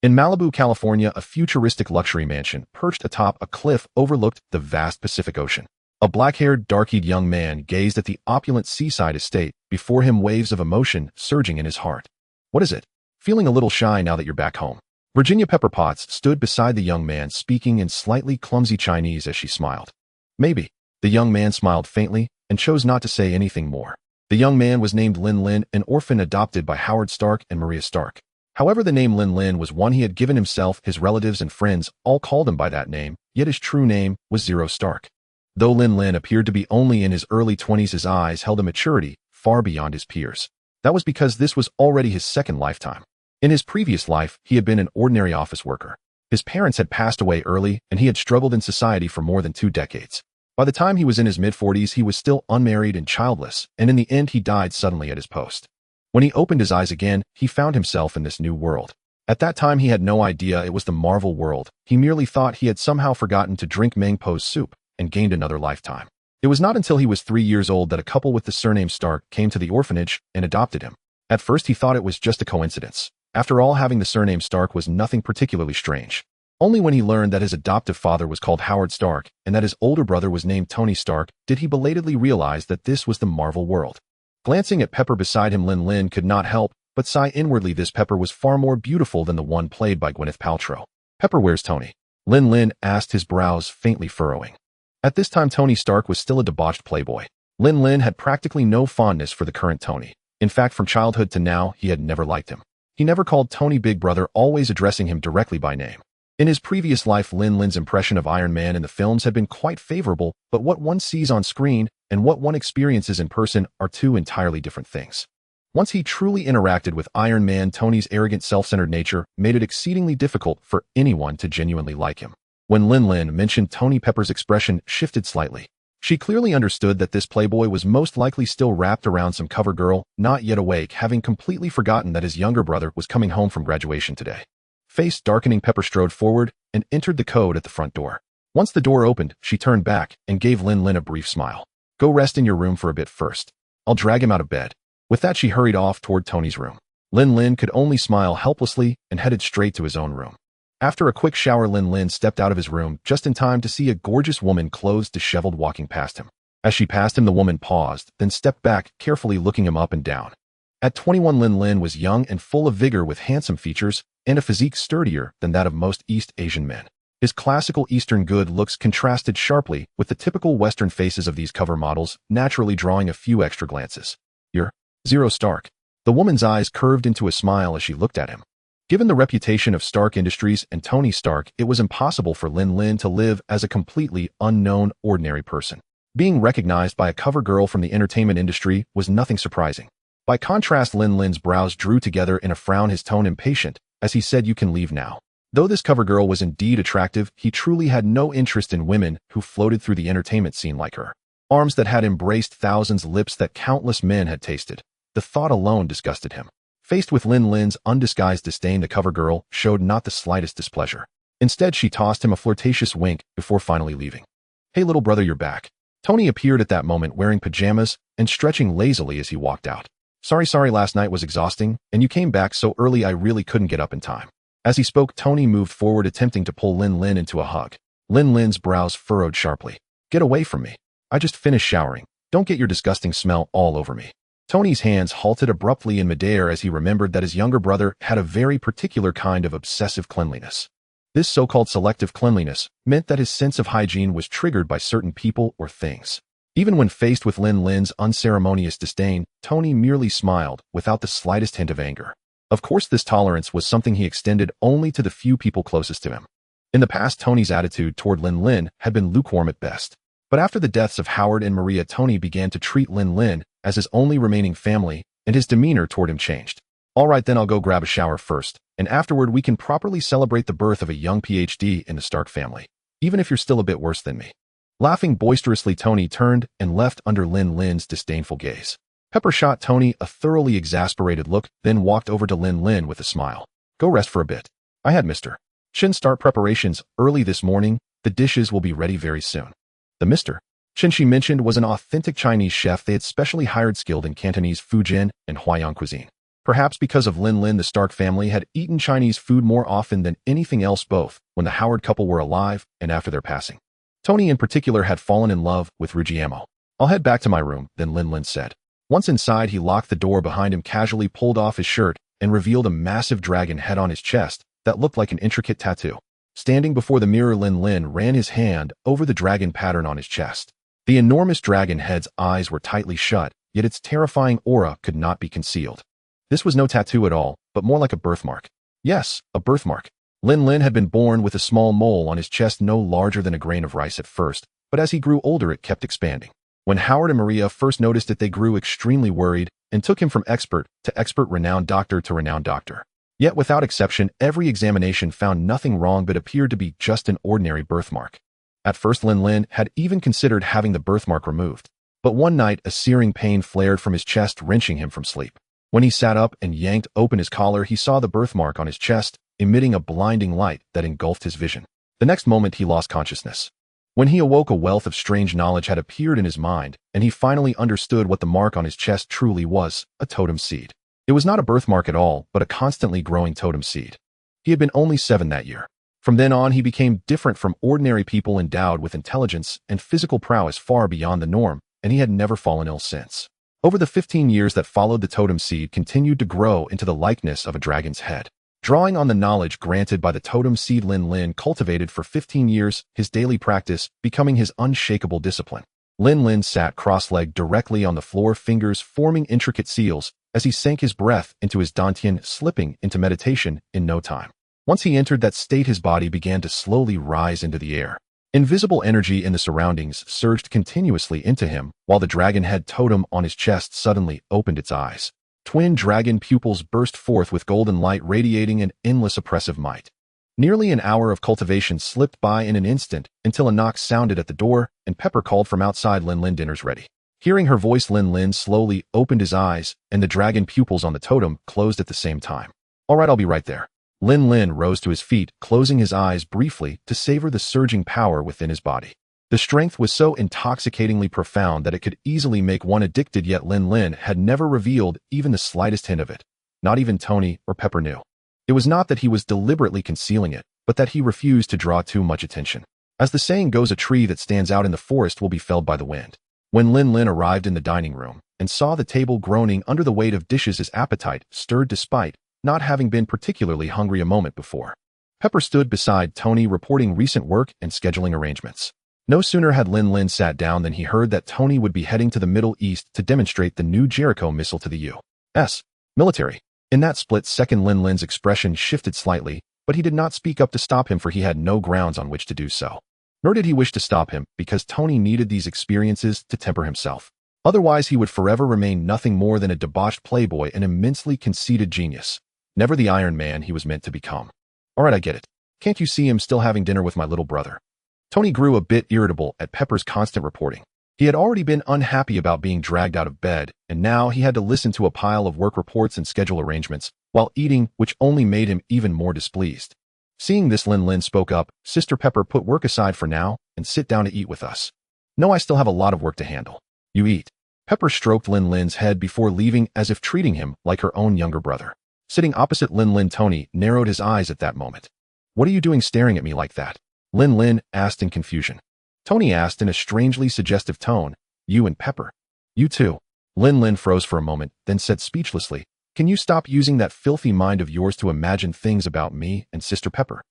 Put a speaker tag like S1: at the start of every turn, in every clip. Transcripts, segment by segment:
S1: In Malibu, California, a futuristic luxury mansion perched atop a cliff overlooked the vast Pacific Ocean. A black-haired, dark-eyed young man gazed at the opulent seaside estate, before him waves of emotion surging in his heart. "What is it? Feeling a little shy now that you're back home?" Virginia Pepper Potts stood beside the young man, speaking in slightly clumsy Chinese as she smiled. "Maybe." The young man smiled faintly and chose not to say anything more. The young man was named Lin Lin, an orphan adopted by Howard Stark and Maria Stark. However, the name Lin Lin was one he had given himself. His relatives and friends all called him by that name, yet his true name was Zero Stark. Though Lin Lin appeared to be only in his early 20s, his eyes held a maturity far beyond his peers. That was because this was already his second lifetime. In his previous life, he had been an ordinary office worker. His parents had passed away early, and he had struggled in society for more than 2 decades. By the time he was in his mid-40s, he was still unmarried and childless, and in the end he died suddenly at his post. When he opened his eyes again, he found himself in this new world. At that time he had no idea it was the Marvel world. He merely thought he had somehow forgotten to drink Mangpo's soup and gained another lifetime. It was not until he was 3 years old that a couple with the surname Stark came to the orphanage and adopted him. At first he thought it was just a coincidence. After all, having the surname Stark was nothing particularly strange. Only when he learned that his adoptive father was called Howard Stark and that his older brother was named Tony Stark did he belatedly realize that this was the Marvel world. Glancing at Pepper beside him, Lin Lin could not help but sigh inwardly. This Pepper was far more beautiful than the one played by Gwyneth Paltrow. "Pepper, where's Tony?" Lin Lin asked, his brows faintly furrowing. At this time, Tony Stark was still a debauched playboy. Lin Lin had practically no fondness for the current Tony. In fact, from childhood to now, he had never liked him. He never called Tony Big Brother, always addressing him directly by name. In his previous life, Lin Lin's impression of Iron Man in the films had been quite favorable, but what one sees on screen and what one experiences in person are two entirely different things. Once he truly interacted with Iron Man, Tony's arrogant, self-centered nature made it exceedingly difficult for anyone to genuinely like him. When Lin Lin mentioned Tony, Pepper's expression shifted slightly. She clearly understood that this playboy was most likely still wrapped around some cover girl, not yet awake, having completely forgotten that his younger brother was coming home from graduation today. Face darkening, Pepper strode forward and entered the code at the front door. Once the door opened, she turned back and gave Lin Lin a brief smile. "Go rest in your room for a bit first. I'll drag him out of bed." With that, she hurried off toward Tony's room. Lin Lin could only smile helplessly and headed straight to his own room. After a quick shower, Lin Lin stepped out of his room just in time to see a gorgeous woman, clothes disheveled, walking past him. As she passed him, the woman paused, then stepped back, carefully looking him up and down. At 21, Lin Lin was young and full of vigor, with handsome features and a physique sturdier than that of most East Asian men. His classical Eastern good looks contrasted sharply with the typical Western faces of these cover models, naturally drawing a few extra glances. "You're Zero Stark." The woman's eyes curved into a smile as she looked at him. Given the reputation of Stark Industries and Tony Stark, it was impossible for Lin Lin to live as a completely unknown, ordinary person. Being recognized by a cover girl from the entertainment industry was nothing surprising. By contrast, Lin Lin's brows drew together in a frown, his tone impatient, as he said, "You can leave now." Though this cover girl was indeed attractive, he truly had no interest in women who floated through the entertainment scene like her. Arms that had embraced thousands, lips that countless men had tasted. The thought alone disgusted him. Faced with Lin Lin's undisguised disdain, the cover girl showed not the slightest displeasure. Instead, she tossed him a flirtatious wink before finally leaving. "Hey, little brother, you're back." Tony appeared at that moment wearing pajamas and stretching lazily as he walked out. Sorry, last night was exhausting, and you came back so early I really couldn't get up in time." As he spoke, Tony moved forward, attempting to pull Lin Lin into a hug. Lin Lin's brows furrowed sharply. "Get away from me. I just finished showering. Don't get your disgusting smell all over me." Tony's hands halted abruptly in midair as he remembered that his younger brother had a very particular kind of obsessive cleanliness. This so-called selective cleanliness meant that his sense of hygiene was triggered by certain people or things. Even when faced with Lin Lin's unceremonious disdain, Tony merely smiled without the slightest hint of anger. Of course, this tolerance was something he extended only to the few people closest to him. In the past, Tony's attitude toward Lin Lin had been lukewarm at best. But after the deaths of Howard and Maria, Tony began to treat Lin Lin as his only remaining family, and his demeanor toward him changed. "All right, then I'll go grab a shower first, and afterward we can properly celebrate the birth of a young PhD in the Stark family, even if you're still a bit worse than me." Laughing boisterously, Tony turned and left under Lin Lin's disdainful gaze. Pepper shot Tony a thoroughly exasperated look, then walked over to Lin Lin with a smile. "Go rest for a bit. I had Mr. Chen start preparations early this morning. The dishes will be ready very soon." The Mr. Chen she mentioned was an authentic Chinese chef they had specially hired, skilled in Cantonese, Fujian, and Huayan cuisine. Perhaps because of Lin Lin, the Stark family had eaten Chinese food more often than anything else, both when the Howard couple were alive and after their passing. Tony in particular had fallen in love with Rujiamo. "I'll head back to my room," then Lin Lin said. Once inside, he locked the door behind him, casually pulled off his shirt, and revealed a massive dragon head on his chest that looked like an intricate tattoo. Standing before the mirror, Lin Lin ran his hand over the dragon pattern on his chest. The enormous dragon head's eyes were tightly shut, yet its terrifying aura could not be concealed. This was no tattoo at all, but more like a birthmark. Yes, a birthmark. Lin Lin had been born with a small mole on his chest no larger than a grain of rice at first, but as he grew older it kept expanding. When Howard and Maria first noticed it, they grew extremely worried and took him from expert to expert, renowned doctor to renowned doctor. Yet without exception, every examination found nothing wrong but appeared to be just an ordinary birthmark. At first, Lin Lin had even considered having the birthmark removed. But one night, a searing pain flared from his chest, wrenching him from sleep. When he sat up and yanked open his collar, he saw the birthmark on his chest, emitting a blinding light that engulfed his vision. The next moment, he lost consciousness. When he awoke, a wealth of strange knowledge had appeared in his mind, and he finally understood what the mark on his chest truly was: a totem seed. It was not a birthmark at all, but a constantly growing totem seed. He had been only 7 that year. From then on, he became different from ordinary people, endowed with intelligence and physical prowess far beyond the norm, and he had never fallen ill since. Over the 15 years that followed, the totem seed continued to grow into the likeness of a dragon's head. Drawing on the knowledge granted by the totem seed, Lin Lin cultivated for 15 years, his daily practice becoming his unshakable discipline. Lin Lin sat cross-legged directly on the floor, fingers forming intricate seals, as he sank his breath into his dantian, slipping into meditation in no time. Once he entered that state, his body began to slowly rise into the air. Invisible energy in the surroundings surged continuously into him, while the dragon head totem on his chest suddenly opened its eyes. Twin dragon pupils burst forth with golden light, radiating an endless oppressive might. Nearly an hour of cultivation slipped by in an instant, until a knock sounded at the door, and Pepper called from outside. "Lin Lin, dinner's ready." Hearing her voice, Lin Lin slowly opened his eyes, and the dragon pupils on the totem closed at the same time. "All right, I'll be right there." Lin Lin rose to his feet, closing his eyes briefly to savor the surging power within his body. The strength was so intoxicatingly profound that it could easily make one addicted, yet Lin Lin had never revealed even the slightest hint of it. Not even Tony or Pepper knew. It was not that he was deliberately concealing it, but that he refused to draw too much attention. As the saying goes, a tree that stands out in the forest will be felled by the wind. When Lin Lin arrived in the dining room and saw the table groaning under the weight of dishes, his appetite stirred despite not having been particularly hungry a moment before. Pepper stood beside Tony, reporting recent work and scheduling arrangements. No sooner had Lin Lin sat down than he heard that Tony would be heading to the Middle East to demonstrate the new Jericho missile to the U.S. military. In that split second, Lin Lin's expression shifted slightly, but he did not speak up to stop him, for he had no grounds on which to do so. Nor did he wish to stop him, because Tony needed these experiences to temper himself. Otherwise, he would forever remain nothing more than a debauched playboy, an immensely conceited genius. Never the Iron Man he was meant to become. "All right, I get it. Can't you see I'm still having dinner with my little brother?" Tony grew a bit irritable at Pepper's constant reporting. He had already been unhappy about being dragged out of bed, and now he had to listen to a pile of work reports and schedule arrangements while eating, which only made him even more displeased. Seeing this, Lin Lin spoke up. "Sister Pepper, put work aside for now and sit down to eat with us." "No, I still have a lot of work to handle." "You eat." Pepper stroked Lin Lin's head before leaving, as if treating him like her own younger brother. Sitting opposite Lin Lin, Tony narrowed his eyes at that moment. "What are you doing staring at me like that?" Lin Lin asked in confusion. Tony asked in a strangely suggestive tone, "You and Pepper." "You too." Lin Lin froze for a moment, then said speechlessly, "Can you stop using that filthy mind of yours to imagine things about me and Sister Pepper?"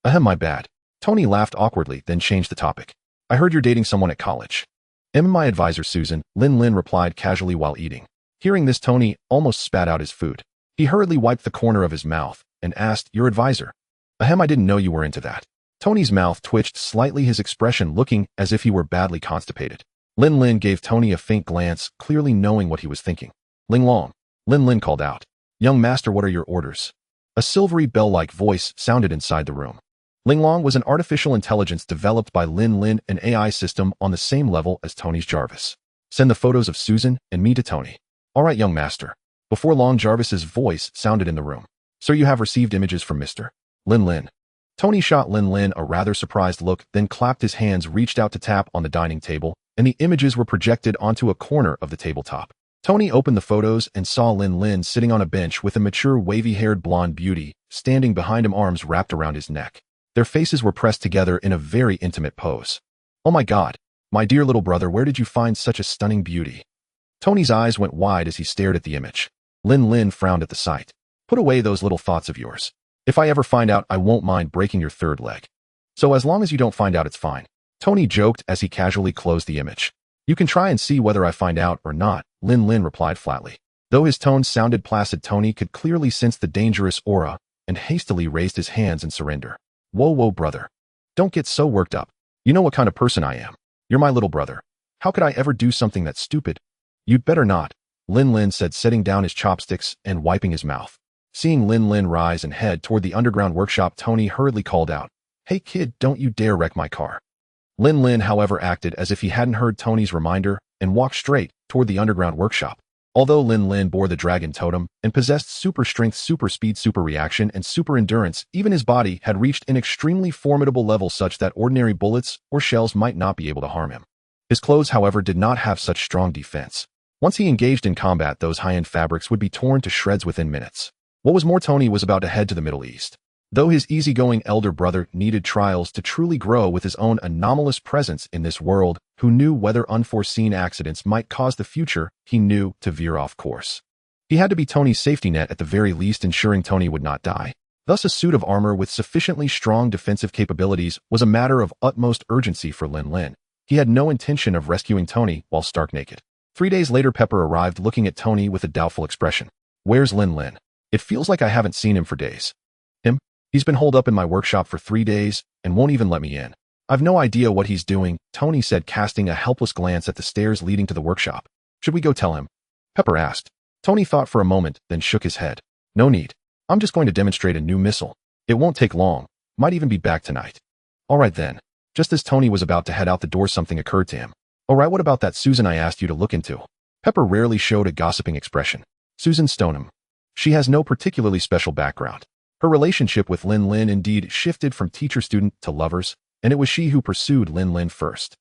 S1: My bad." Tony laughed awkwardly, then changed the topic. "I heard you're dating someone at college." "Am my advisor, Susan," Lin Lin replied casually while eating. Hearing this, Tony almost spat out his food. He hurriedly wiped the corner of his mouth and asked, "Your advisor?" I didn't know you were into that." Tony's mouth twitched slightly, his expression looking as if he were badly constipated. Lin Lin gave Tony a faint glance, clearly knowing what he was thinking. "Ling Long," Lin Lin called out. "Young master, what are your orders?" A silvery bell-like voice sounded inside the room. Ling Long was an artificial intelligence developed by Lin Lin, an AI system on the same level as Tony's Jarvis. "Send the photos of Susan and me to Tony." "All right, young master." Before long, Jarvis's voice sounded in the room. "Sir, you have received images from Mr. Lin Lin." Tony shot Lin Lin a rather surprised look, then clapped his hands, reached out to tap on the dining table, and the images were projected onto a corner of the tabletop. Tony opened the photos and saw Lin Lin sitting on a bench with a mature wavy-haired blonde beauty standing behind him, arms wrapped around his neck. Their faces were pressed together in a very intimate pose. "Oh my God, my dear little brother, where did you find such a stunning beauty?" Tony's eyes went wide as he stared at the image. Lin Lin frowned at the sight. "Put away those little thoughts of yours. If I ever find out, I won't mind breaking your third leg. So as long as you don't find out, it's fine," Tony joked as he casually closed the image. "You can try and see whether I find out or not," Lin Lin replied flatly. Though his tone sounded placid, Tony could clearly sense the dangerous aura and hastily raised his hands in surrender. Whoa, brother. Don't get so worked up. You know what kind of person I am. You're my little brother. How could I ever do something that stupid?" "You'd better not," Lin Lin said, setting down his chopsticks and wiping his mouth. Seeing Lin Lin rise and head toward the underground workshop, Tony hurriedly called out, "Hey kid, don't you dare wreck my car." Lin Lin, however, acted as if he hadn't heard Tony's reminder and walked straight toward the underground workshop. Although Lin Lin bore the dragon totem and possessed super strength, super speed, super reaction, and super endurance, even his body had reached an extremely formidable level such that ordinary bullets or shells might not be able to harm him. His clothes, however, did not have such strong defense. Once he engaged in combat, those high-end fabrics would be torn to shreds within minutes. What was more, Tony was about to head to the Middle East. Though his easygoing elder brother needed trials to truly grow with his own anomalous presence in this world, who knew whether unforeseen accidents might cause the future, he knew to veer off course. He had to be Tony's safety net at the very least, ensuring Tony would not die. Thus, a suit of armor with sufficiently strong defensive capabilities was a matter of utmost urgency for Lin Lin. He had no intention of rescuing Tony while stark naked. 3 days later, Pepper arrived, looking at Tony with a doubtful expression. "Where's Lin Lin? It feels like I haven't seen him for days." "Him? He's been holed up in my workshop for 3 days and won't even let me in. I've no idea what he's doing," Tony said, casting a helpless glance at the stairs leading to the workshop. "Should we go tell him?" Pepper asked. Tony thought for a moment, then shook his head. "No need. I'm just going to demonstrate a new missile. It won't take long. Might even be back tonight." "All right then." Just as Tony was about to head out the door, something occurred to him. "All right, what about that Susan I asked you to look into?" Pepper rarely showed a gossiping expression. "Susan Stoneham. She has no particularly special background. Her relationship with Lin Lin indeed shifted from teacher-student to lovers, and it was she who pursued Lin Lin first.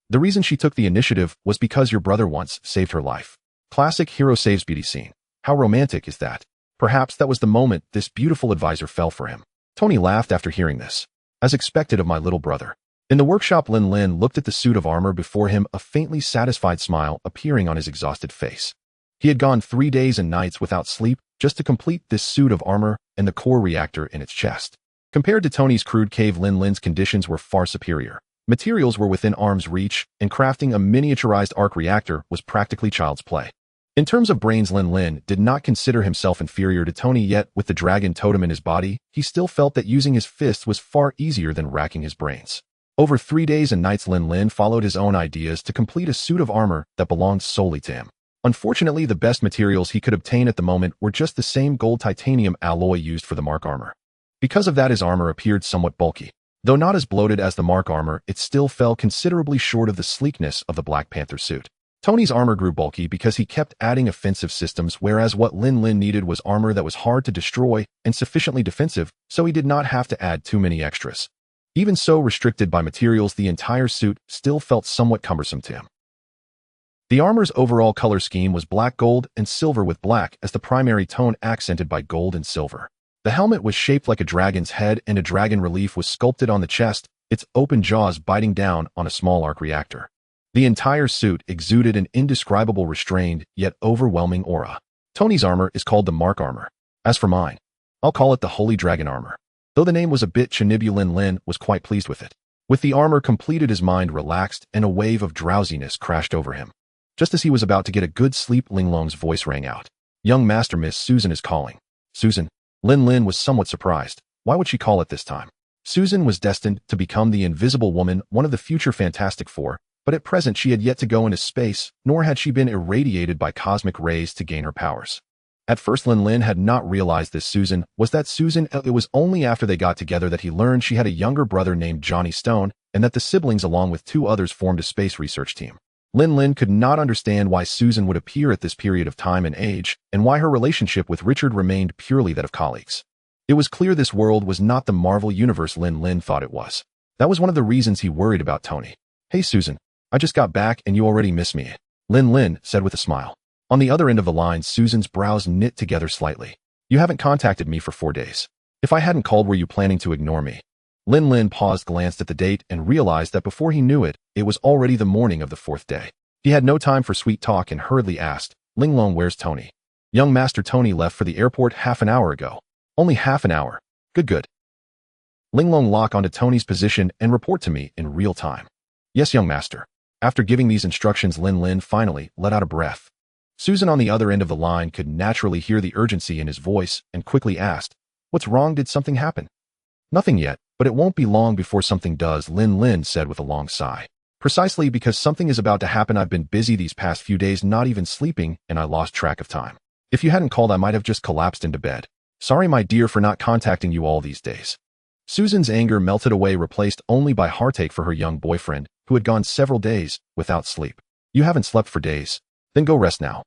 S1: The reason she took the initiative was because your brother once saved her life. Classic hero saves beauty scene. How romantic is that? Perhaps that was the moment this beautiful advisor fell for him." Tony laughed after hearing this. As expected of my little brother. In the workshop, Lin Lin looked at the suit of armor before him, a faintly satisfied smile appearing on his exhausted face. He had gone 3 days and nights without sleep just to complete this suit of armor and the core reactor in its chest. Compared to Tony's crude cave, Lin Lin's conditions were far superior. Materials were within arm's reach, and crafting a miniaturized arc reactor was practically child's play. In terms of brains, Lin Lin did not consider himself inferior to Tony, yet with the dragon totem in his body, he still felt that using his fists was far easier than racking his brains. Over 3 days and nights, Lin Lin followed his own ideas to complete a suit of armor that belonged solely to him. Unfortunately, the best materials he could obtain at the moment were just the same gold titanium alloy used for the Mark armor. Because of that, his armor appeared somewhat bulky. Though not as bloated as the Mark armor, it still fell considerably short of the sleekness of the Black Panther suit. Tony's armor grew bulky because he kept adding offensive systems, whereas what Lin Lin needed was armor that was hard to destroy and sufficiently defensive, so he did not have to add too many extras. Even so, restricted by materials, the entire suit still felt somewhat cumbersome to him. The armor's overall color scheme was black, gold, and silver, with black as the primary tone, accented by gold and silver. The helmet was shaped like a dragon's head, and a dragon relief was sculpted on the chest, its open jaws biting down on a small arc reactor. The entire suit exuded an indescribable, restrained, yet overwhelming aura. Tony's armor is called the Mark armor. As for mine, I'll call it the Holy Dragon armor. Though the name was a bit Chinibu, Lin Lin was quite pleased with it. With the armor completed, his mind relaxed, and a wave of drowsiness crashed over him. Just as he was about to get a good sleep, Ling Long's voice rang out. "Young Master, Miss Susan is calling." "Susan?" Lin Lin was somewhat surprised. Why would she call at this time? Susan was destined to become the Invisible Woman, one of the future Fantastic Four, but at present she had yet to go into space, nor had she been irradiated by cosmic rays to gain her powers. At first, Lin Lin had not realized this Susan was that Susan. It was only after they got together that he learned she had a younger brother named Johnny Stone, and that the siblings, along with 2 others, formed a space research team. Lin Lin could not understand why Susan would appear at this period of time and age, and why her relationship with Richard remained purely that of colleagues. It was clear this world was not the Marvel universe Lin Lin thought it was. That was one of the reasons he worried about Tony. "Hey Susan, I just got back and you already miss me," Lin Lin said with a smile. On the other end of the line, Susan's brows knit together slightly. You haven't contacted me for 4 days. If I hadn't called, were you planning to ignore me? Lin Lin paused, glanced at the date, and realized that before he knew it, it was already the morning of the 4th day. He had no time for sweet talk and hurriedly asked, Ling Long, where's Tony? Young Master, Tony left for the airport half an hour ago. Only half an hour. Good. Ling Long, lock onto Tony's position and report to me in real time. Yes, young master. After giving these instructions, Lin Lin finally let out a breath. Susan on the other end of the line could naturally hear the urgency in his voice and quickly asked, What's wrong? Did something happen? Nothing yet, but it won't be long before something does, Lin Lin said with a long sigh. Precisely because something is about to happen. I've been busy these past few days, not even sleeping, and I lost track of time. If you hadn't called, I might have just collapsed into bed. Sorry, my dear, for not contacting you all these days. Susan's anger melted away, replaced only by heartache for her young boyfriend, who had gone several days without sleep. You haven't slept for days. Then go rest now.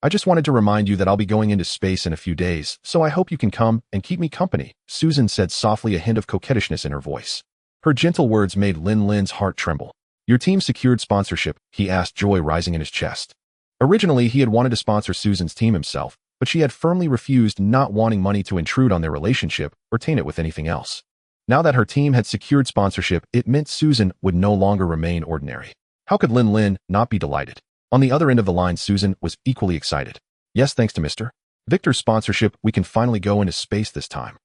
S1: I just wanted to remind you that I'll be going into space in a few days, so I hope you can come and keep me company, Susan said softly, a hint of coquettishness in her voice. Her gentle words made Lin Lin's heart tremble. Your team secured sponsorship, he asked, joy rising in his chest. Originally, he had wanted to sponsor Susan's team himself, but she had firmly refused, not wanting money to intrude on their relationship or taint it with anything else. Now that her team had secured sponsorship, it meant Susan would no longer remain ordinary. How could Lin Lin not be delighted? On the other end of the line, Susan was equally excited. Yes, thanks to Mr. Victor's sponsorship, we can finally go into space this time.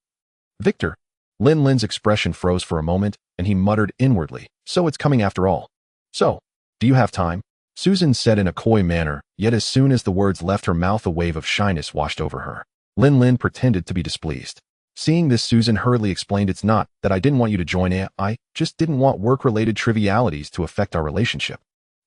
S1: Victor? Lin Lin's expression froze for a moment, and he muttered inwardly, so it's coming after all. So, do you have time? Susan said in a coy manner, yet as soon as the words left her mouth, a wave of shyness washed over her. Lin Lin pretended to be displeased. Seeing this, Susan hurriedly explained, It's not that I didn't want you to join, I just didn't want work-related trivialities to affect our relationship.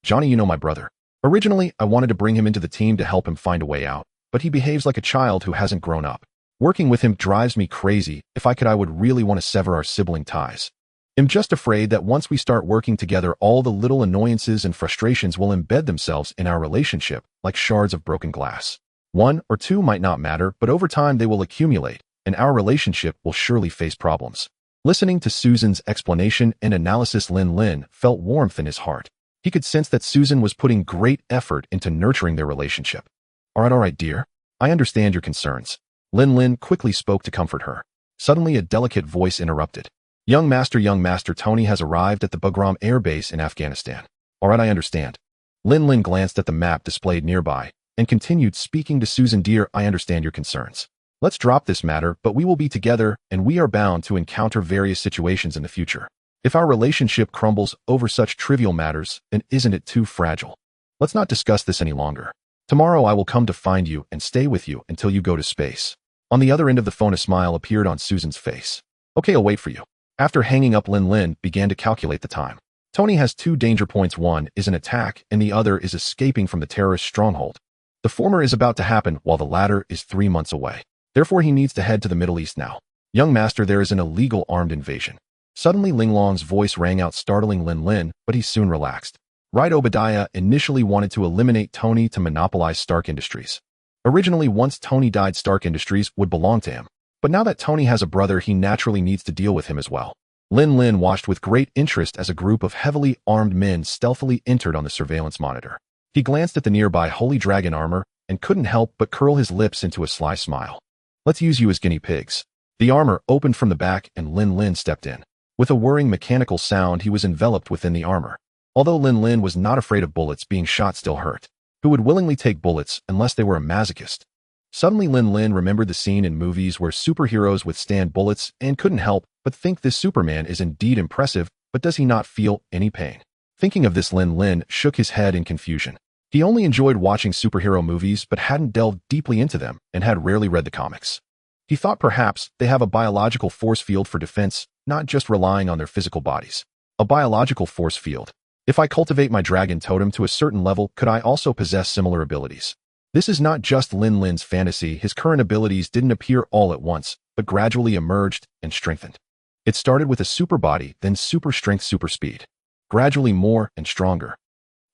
S1: Johnny, you know my brother. Originally, I wanted to bring him into the team to help him find a way out, but he behaves like a child who hasn't grown up. Working with him drives me crazy. If I could, I would really want to sever our sibling ties. I'm just afraid that once we start working together, all the little annoyances and frustrations will embed themselves in our relationship like shards of broken glass. 1 or 2 might not matter, but over time they will accumulate, and our relationship will surely face problems. Listening to Susan's explanation and analysis, Lin Lin felt warmth in his heart. He could sense that Susan was putting great effort into nurturing their relationship. All right, dear. I understand your concerns. Lin Lin quickly spoke to comfort her. Suddenly, a delicate voice interrupted. Young Master, Tony has arrived at the Bagram Air Base in Afghanistan. All right, I understand. Lin Lin glanced at the map displayed nearby and continued, speaking to Susan, Dear, I understand your concerns. Let's drop this matter, but we will be together, and we are bound to encounter various situations in the future. If our relationship crumbles over such trivial matters, then isn't it too fragile? Let's not discuss this any longer. Tomorrow I will come to find you and stay with you until you go to space. On the other end of the phone, a smile appeared on Susan's face. Okay, I'll wait for you. After hanging up, Lin Lin began to calculate the time. Tony has 2 danger points. One is an attack, and the other is escaping from the terrorist stronghold. The former is about to happen, while the latter is 3 months away. Therefore, he needs to head to the Middle East now. Young master, there is an illegal armed invasion. Suddenly, Ling Long's voice rang out, startling Lin Lin, but he soon relaxed. Right, Obadiah initially wanted to eliminate Tony to monopolize Stark Industries. Originally, once Tony died, Stark Industries would belong to him. But now that Tony has a brother, he naturally needs to deal with him as well. Lin Lin watched with great interest as a group of heavily armed men stealthily entered on the surveillance monitor. He glanced at the nearby Holy Dragon armor and couldn't help but curl his lips into a sly smile. Let's use you as guinea pigs. The armor opened from the back and Lin Lin stepped in. With a whirring mechanical sound, he was enveloped within the armor. Although Lin Lin was not afraid of bullets, being shot still hurt. Who would willingly take bullets unless they were a masochist? Suddenly, Lin Lin remembered the scene in movies where superheroes withstand bullets and couldn't help but think this Superman is indeed impressive, but does he not feel any pain? Thinking of this, Lin Lin shook his head in confusion. He only enjoyed watching superhero movies but hadn't delved deeply into them and had rarely read the comics. He thought perhaps they have a biological force field for defense, not just relying on their physical bodies. A biological force field. If I cultivate my dragon totem to a certain level, could I also possess similar abilities? This is not just Lin Lin's fantasy. His current abilities didn't appear all at once, but gradually emerged and strengthened. It started with a super body, then super strength, super speed. Gradually more and stronger.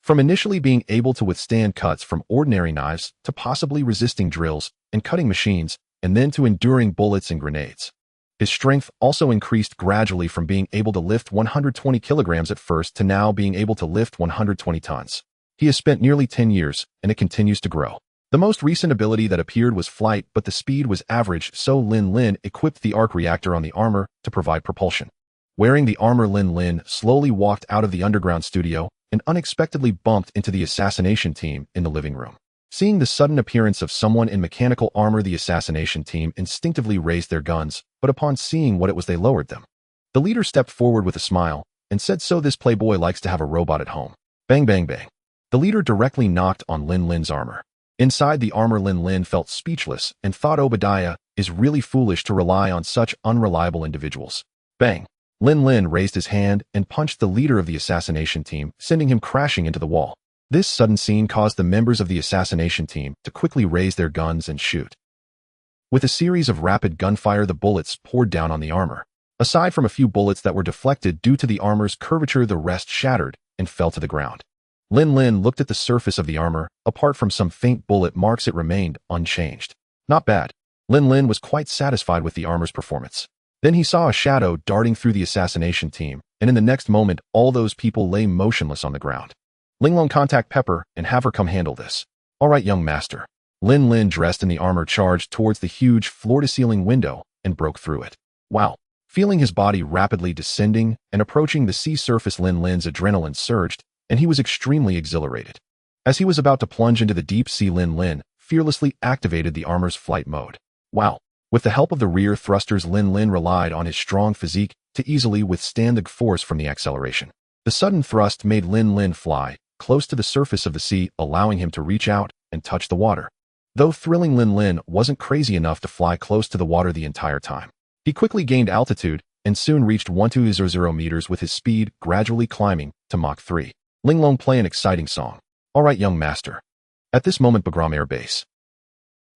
S1: From initially being able to withstand cuts from ordinary knives to possibly resisting drills and cutting machines, and then to enduring bullets and grenades. His strength also increased gradually from being able to lift 120 kilograms at first to now being able to lift 120 tons. He has spent nearly 10 years, and it continues to grow. The most recent ability that appeared was flight, but the speed was average, so Lin Lin equipped the arc reactor on the armor to provide propulsion. Wearing the armor, Lin Lin slowly walked out of the underground studio and unexpectedly bumped into the assassination team in the living room. Seeing the sudden appearance of someone in mechanical armor, the assassination team instinctively raised their guns, but upon seeing what it was, they lowered them. The leader stepped forward with a smile and said, "So this playboy likes to have a robot at home." Bang, bang, bang. The leader directly knocked on Lin Lin's armor. Inside the armor, Lin Lin felt speechless and thought Obadiah is really foolish to rely on such unreliable individuals. Bang. Lin Lin raised his hand and punched the leader of the assassination team, sending him crashing into the wall. This sudden scene caused the members of the assassination team to quickly raise their guns and shoot. With a series of rapid gunfire, the bullets poured down on the armor. Aside from a few bullets that were deflected due to the armor's curvature, the rest shattered and fell to the ground. Lin Lin looked at the surface of the armor. Apart from some faint bullet marks, it remained unchanged. Not bad. Lin Lin was quite satisfied with the armor's performance. Then he saw a shadow darting through the assassination team, and in the next moment, all those people lay motionless on the ground. Ling Long, contact Pepper and have her come handle this. All right, young master. Lin Lin, dressed in the armor, charged towards the huge floor-to-ceiling window and broke through it. Wow. Feeling his body rapidly descending and approaching the sea surface, Lin Lin's adrenaline surged, and he was extremely exhilarated. As he was about to plunge into the deep sea, Lin Lin fearlessly activated the armor's flight mode. Wow. With the help of the rear thrusters, Lin Lin relied on his strong physique to easily withstand the force from the acceleration. The sudden thrust made Lin Lin fly close to the surface of the sea, allowing him to reach out and touch the water. Though thrilling, Lin Lin wasn't crazy enough to fly close to the water the entire time. He quickly gained altitude and soon reached 1200 meters, with his speed gradually climbing to Mach 3. Ling Long, play an exciting song. All right, young master. At this moment, Bagram Air Base.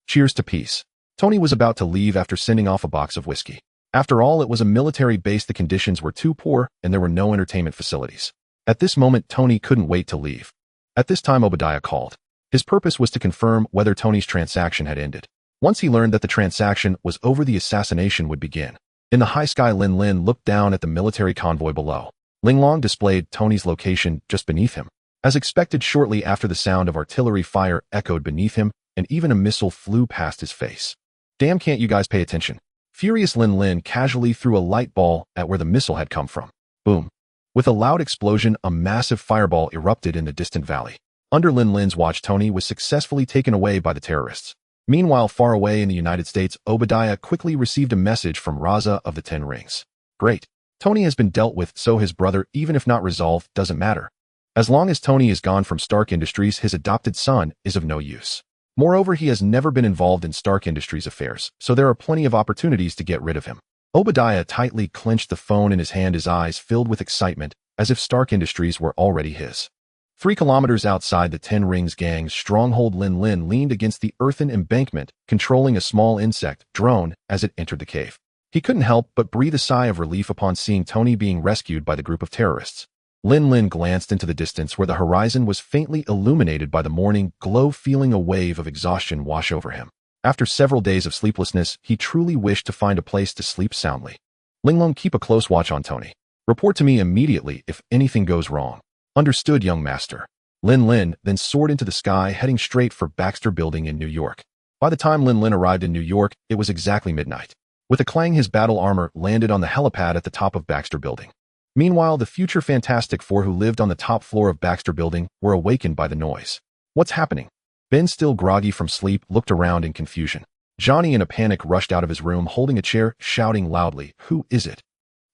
S1: Cheers to peace. Tony was about to leave after sending off a box of whiskey. After all, it was a military base. The conditions were too poor and there were no entertainment facilities. At this moment, Tony couldn't wait to leave. At this time, Obadiah called. His purpose was to confirm whether Tony's transaction had ended. Once he learned that the transaction was over, the assassination would begin. In the high sky, Lin Lin looked down at the military convoy below. Ling Long displayed Tony's location just beneath him. As expected, shortly after, the sound of artillery fire echoed beneath him, and even a missile flew past his face. Damn, can't you guys pay attention? Furious, Lin Lin casually threw a light ball at where the missile had come from. Boom. With a loud explosion, a massive fireball erupted in the distant valley. Under Lin Lin's watch, Tony was successfully taken away by the terrorists. Meanwhile, far away in the United States, Obadiah quickly received a message from Raza of the 10 Rings. Great. Tony has been dealt with, so his brother, even if not resolved, doesn't matter. As long as Tony is gone from Stark Industries, his adopted son is of no use. Moreover, he has never been involved in Stark Industries affairs, so there are plenty of opportunities to get rid of him. Obadiah tightly clenched the phone in his hand, his eyes filled with excitement, as if Stark Industries were already his. 3 kilometers outside the 10 Rings gang's stronghold, Lin Lin leaned against the earthen embankment, controlling a small insect drone as it entered the cave. He couldn't help but breathe a sigh of relief upon seeing Tony being rescued by the group of terrorists. Lin Lin glanced into the distance where the horizon was faintly illuminated by the morning glow, feeling a wave of exhaustion wash over him. After several days of sleeplessness, he truly wished to find a place to sleep soundly. Ling Long, keep a close watch on Tony. Report to me immediately if anything goes wrong. Understood, young master. Lin Lin then soared into the sky, heading straight for Baxter Building in New York. By the time Lin Lin arrived in New York, it was exactly midnight. With a clang, his battle armor landed on the helipad at the top of Baxter Building. Meanwhile, the future Fantastic Four who lived on the top floor of Baxter Building were awakened by the noise. What's happening? Ben, still groggy from sleep, looked around in confusion. Johnny, in a panic, rushed out of his room holding a chair, shouting loudly, "Who is it?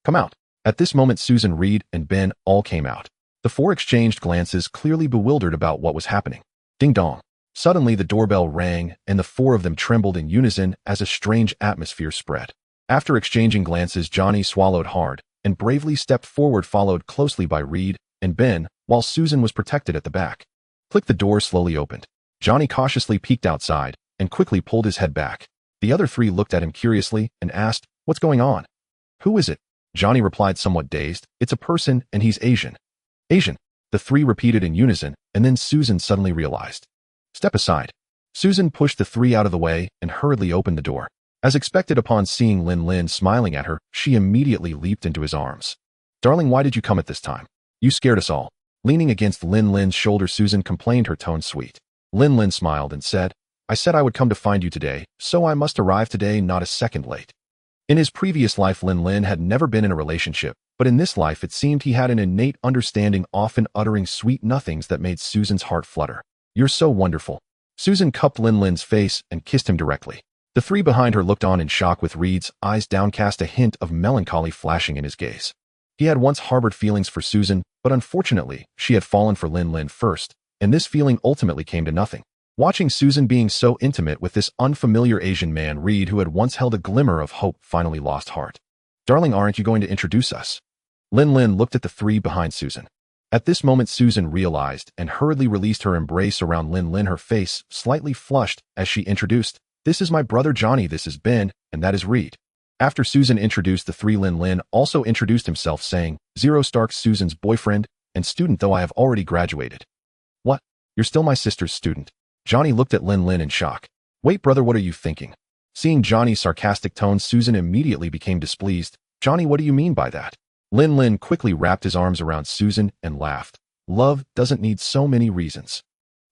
S1: Come out." At this moment, Susan, Reed, and Ben all came out. The 4 exchanged glances, clearly bewildered about what was happening. Ding dong. Suddenly, the doorbell rang, and the 4 of them trembled in unison as a strange atmosphere spread. After exchanging glances, Johnny swallowed hard and bravely stepped forward, followed closely by Reed and Ben, while Susan was protected at the back. Click, the door slowly opened. Johnny cautiously peeked outside and quickly pulled his head back. The other 3 looked at him curiously and asked, "What's going on?" "Who is it?" Johnny replied, somewhat dazed. "It's a person, and he's Asian." "Asian," the 3 repeated in unison, and then Susan suddenly realized. "Step aside." Susan pushed the 3 out of the way and hurriedly opened the door. As expected, upon seeing Lin Lin smiling at her, she immediately leaped into his arms. "Darling, why did you come at this time? You scared us all." Leaning against Lin Lin's shoulder, Susan complained, her tone sweet. Lin Lin smiled and said, I said I would come to find you today, so I must arrive today, not a second late. In his previous life, Lin Lin had never been in a relationship, but in this life it seemed he had an innate understanding, often uttering sweet nothings that made Susan's heart flutter. You're so wonderful. Susan cupped Lin Lin's face and kissed him directly. The three behind her looked on in shock, with Reed's eyes downcast, a hint of melancholy flashing in his gaze. He had once harbored feelings for Susan, but unfortunately, she had fallen for Lin Lin first, and this feeling ultimately came to nothing. Watching Susan being so intimate with this unfamiliar Asian man, Reed, who had once held a glimmer of hope, finally lost heart. Darling, aren't you going to introduce us? Lin Lin looked at the three behind Susan. At this moment, Susan realized and hurriedly released her embrace around Lin Lin, her face slightly flushed as she introduced, This is my brother Johnny, this is Ben, and that is Reed. After Susan introduced the three, Lin Lin also introduced himself, saying, Zero Stark's Susan's boyfriend and student, though I have already graduated. What? You're still my sister's student? Johnny looked at Lin Lin in shock. Wait, brother, what are you thinking? Seeing Johnny's sarcastic tone, Susan immediately became displeased. Johnny, what do you mean by that? Lin Lin quickly wrapped his arms around Susan and laughed. Love doesn't need so many reasons.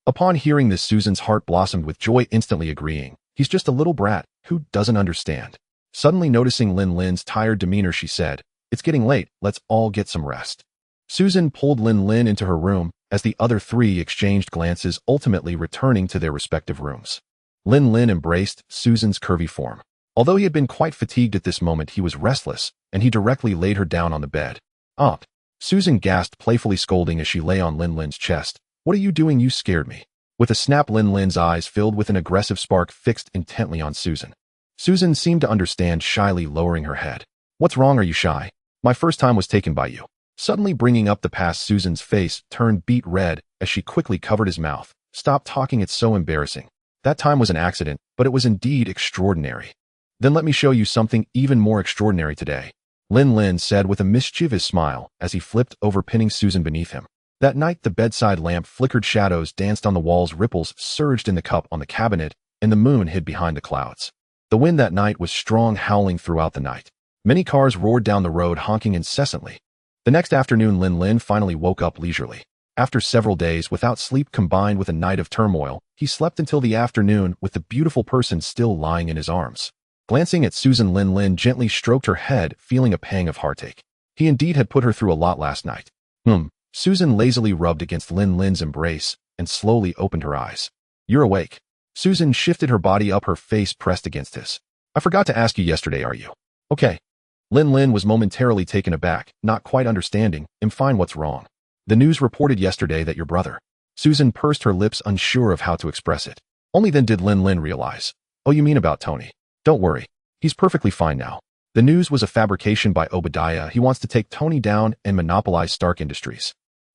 S1: Upon hearing this, Susan's heart blossomed with joy, instantly agreeing. He's just a little brat who doesn't understand. Suddenly noticing Lin Lin's tired demeanor, she said, It's getting late, let's all get some rest. Susan pulled Lin Lin into her room as the other three exchanged glances, ultimately returning to their respective rooms. Lin Lin embraced Susan's curvy form. Although he had been quite fatigued at this moment, he was restless, and he directly laid her down on the bed. Aunt! Susan gasped, playfully scolding as she lay on Lin Lin's chest. What are you doing? You scared me. With a snap, Lin Lin's eyes filled with an aggressive spark, fixed intently on Susan. Susan seemed to understand, shyly lowering her head. What's wrong? Are you shy? My first time was taken by you. Suddenly bringing up the past, Susan's face turned beet red as she quickly covered his mouth. Stop talking, it's so embarrassing. That time was an accident, but it was indeed extraordinary. Then let me show you something even more extraordinary today, Lin Lin said with a mischievous smile as he flipped over, pinning Susan beneath him. That night, the bedside lamp flickered, shadows danced on the walls, ripples surged in the cup on the cabinet, and the moon hid behind the clouds. The wind that night was strong, howling throughout the night. Many cars roared down the road, honking incessantly. The next afternoon, Lin Lin finally woke up leisurely. After several days without sleep combined with a night of turmoil, he slept until the afternoon with the beautiful person still lying in his arms. Glancing at Susan, Lin Lin gently stroked her head, feeling a pang of heartache. He indeed had put her through a lot last night. Susan lazily rubbed against Lin Lin's embrace and slowly opened her eyes. You're awake. Susan shifted her body up, her face pressed against his. I forgot to ask you yesterday, are you okay? Lin Lin was momentarily taken aback, not quite understanding. I'm fine, what's wrong? The news reported yesterday that your brother. Susan pursed her lips, unsure of how to express it. Only then did Lin Lin realize. Oh, you mean about Tony? Don't worry. He's perfectly fine now. The news was a fabrication by Obadiah. He wants to take Tony down and monopolize Stark Industries.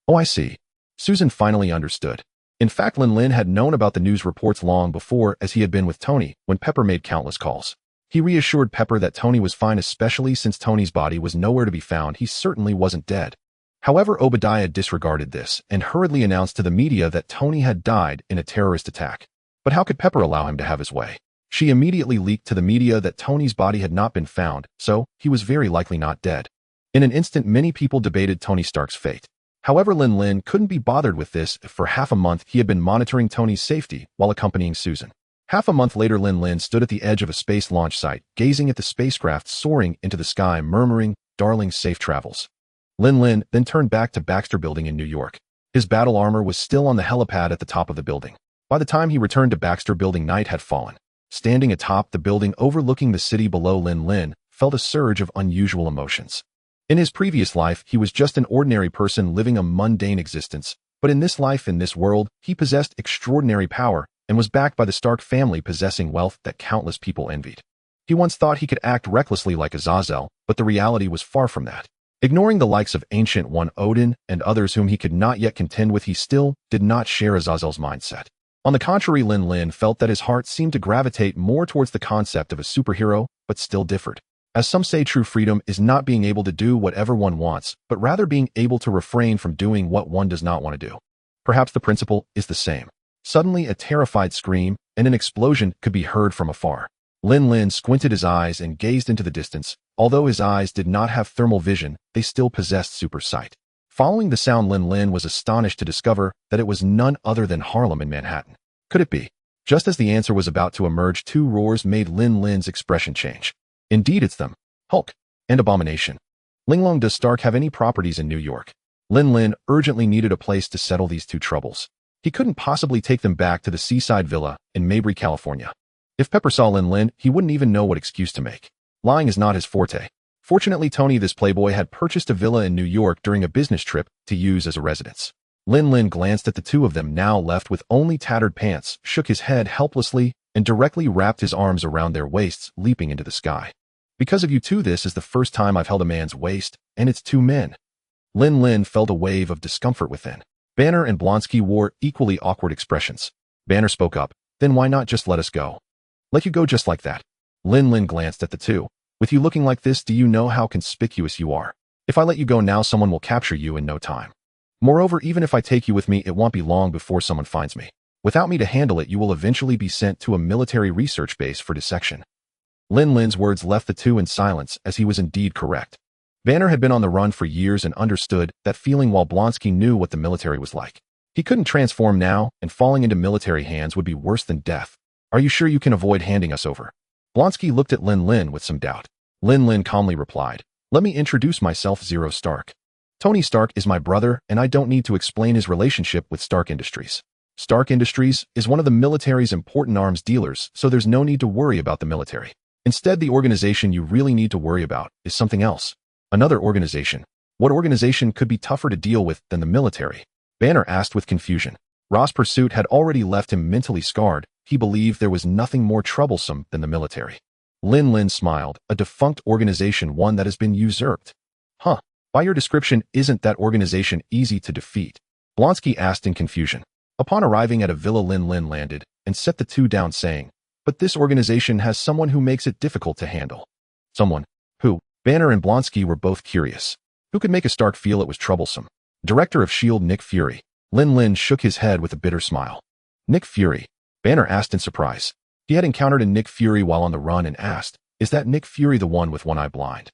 S1: Oh, I see. Susan finally understood. In fact, Lin Lin had known about the news reports long before, as he had been with Tony when Pepper made countless calls. He reassured Pepper that Tony was fine, especially since Tony's body was nowhere to be found. He certainly wasn't dead. However, Obadiah disregarded this and hurriedly announced to the media that Tony had died in a terrorist attack. But how could Pepper allow him to have his way? She immediately leaked to the media that Tony's body had not been found, so he was very likely not dead. In an instant, many people debated Tony Stark's fate. However, Lin Lin couldn't be bothered with this. For half a month, he had been monitoring Tony's safety while accompanying Susan. Half a month later, Lin Lin stood at the edge of a space launch site, gazing at the spacecraft soaring into the sky, murmuring, Darling, safe travels. Lin Lin then turned back to Baxter Building in New York. His battle armor was still on the helipad at the top of the building. By the time he returned to Baxter Building, night had fallen. Standing atop the building overlooking the city below, Lin Lin felt a surge of unusual emotions. In his previous life, he was just an ordinary person living a mundane existence, but in this life, in this world, he possessed extraordinary power and was backed by the Stark family, possessing wealth that countless people envied. He once thought he could act recklessly like Azazel, but the reality was far from that. Ignoring the likes of Ancient One Odin and others whom he could not yet contend with, he still did not share Azazel's mindset. On the contrary, Lin Lin felt that his heart seemed to gravitate more towards the concept of a superhero, but still differed. As some say, true freedom is not being able to do whatever one wants, but rather being able to refrain from doing what one does not want to do. Perhaps the principle is the same. Suddenly, a terrified scream and an explosion could be heard from afar. Lin Lin squinted his eyes and gazed into the distance. Although his eyes did not have thermal vision, they still possessed super sight. Following the sound, Lin Lin was astonished to discover that it was none other than Harlem in Manhattan. Could it be? Just as the answer was about to emerge, two roars made Lin Lin's expression change. Indeed, it's them. Hulk and Abomination. Ling Long, does Stark have any properties in New York? Lin Lin urgently needed a place to settle these two troubles. He couldn't possibly take them back to the seaside villa in Mabry, California. If Pepper saw Lin Lin, he wouldn't even know what excuse to make. Lying is not his forte. Fortunately, Tony, this playboy, had purchased a villa in New York during a business trip to use as a residence. Lin Lin glanced at the two of them, now left with only tattered pants, shook his head helplessly, and directly wrapped his arms around their waists, leaping into the sky. Because of you two, this is the first time I've held a man's waist, and it's two men. Lin Lin felt a wave of discomfort within. Banner and Blonsky wore equally awkward expressions. Banner spoke up. Then why not just let us go? Let you go just like that? Lin Lin glanced at the two. With you looking like this, do you know how conspicuous you are? If I let you go now, someone will capture you in no time. Moreover, even if I take you with me, it won't be long before someone finds me. Without me to handle it, you will eventually be sent to a military research base for dissection. Lin Lin's words left the two in silence, as he was indeed correct. Banner had been on the run for years and understood that feeling, while Blonsky knew what the military was like. He couldn't transform now, and falling into military hands would be worse than death. Are you sure you can avoid handing us over? Blonsky looked at Lin Lin with some doubt. Lin Lin calmly replied, let me introduce myself, Zero Stark. Tony Stark is my brother, and I don't need to explain his relationship with Stark Industries. Stark Industries is one of the military's important arms dealers, so there's no need to worry about the military. Instead, the organization you really need to worry about is something else. Another organization. What organization could be tougher to deal with than the military? Banner asked with confusion. Ross' pursuit had already left him mentally scarred. He believed there was nothing more troublesome than the military. Lin Lin smiled. A defunct organization, one that has been usurped. Huh. By your description, isn't that organization easy to defeat? Blonsky asked in confusion. Upon arriving at a villa, Lin Lin landed and set the two down, saying, but this organization has someone who makes it difficult to handle. Someone? Who? Banner and Blonsky were both curious. Who could make a Stark feel it was troublesome? Director of S.H.I.E.L.D. Nick Fury. Lin Lin shook his head with a bitter smile. Nick Fury? Banner asked in surprise. He had encountered a Nick Fury while on the run and asked, is that Nick Fury the one with one eye blind?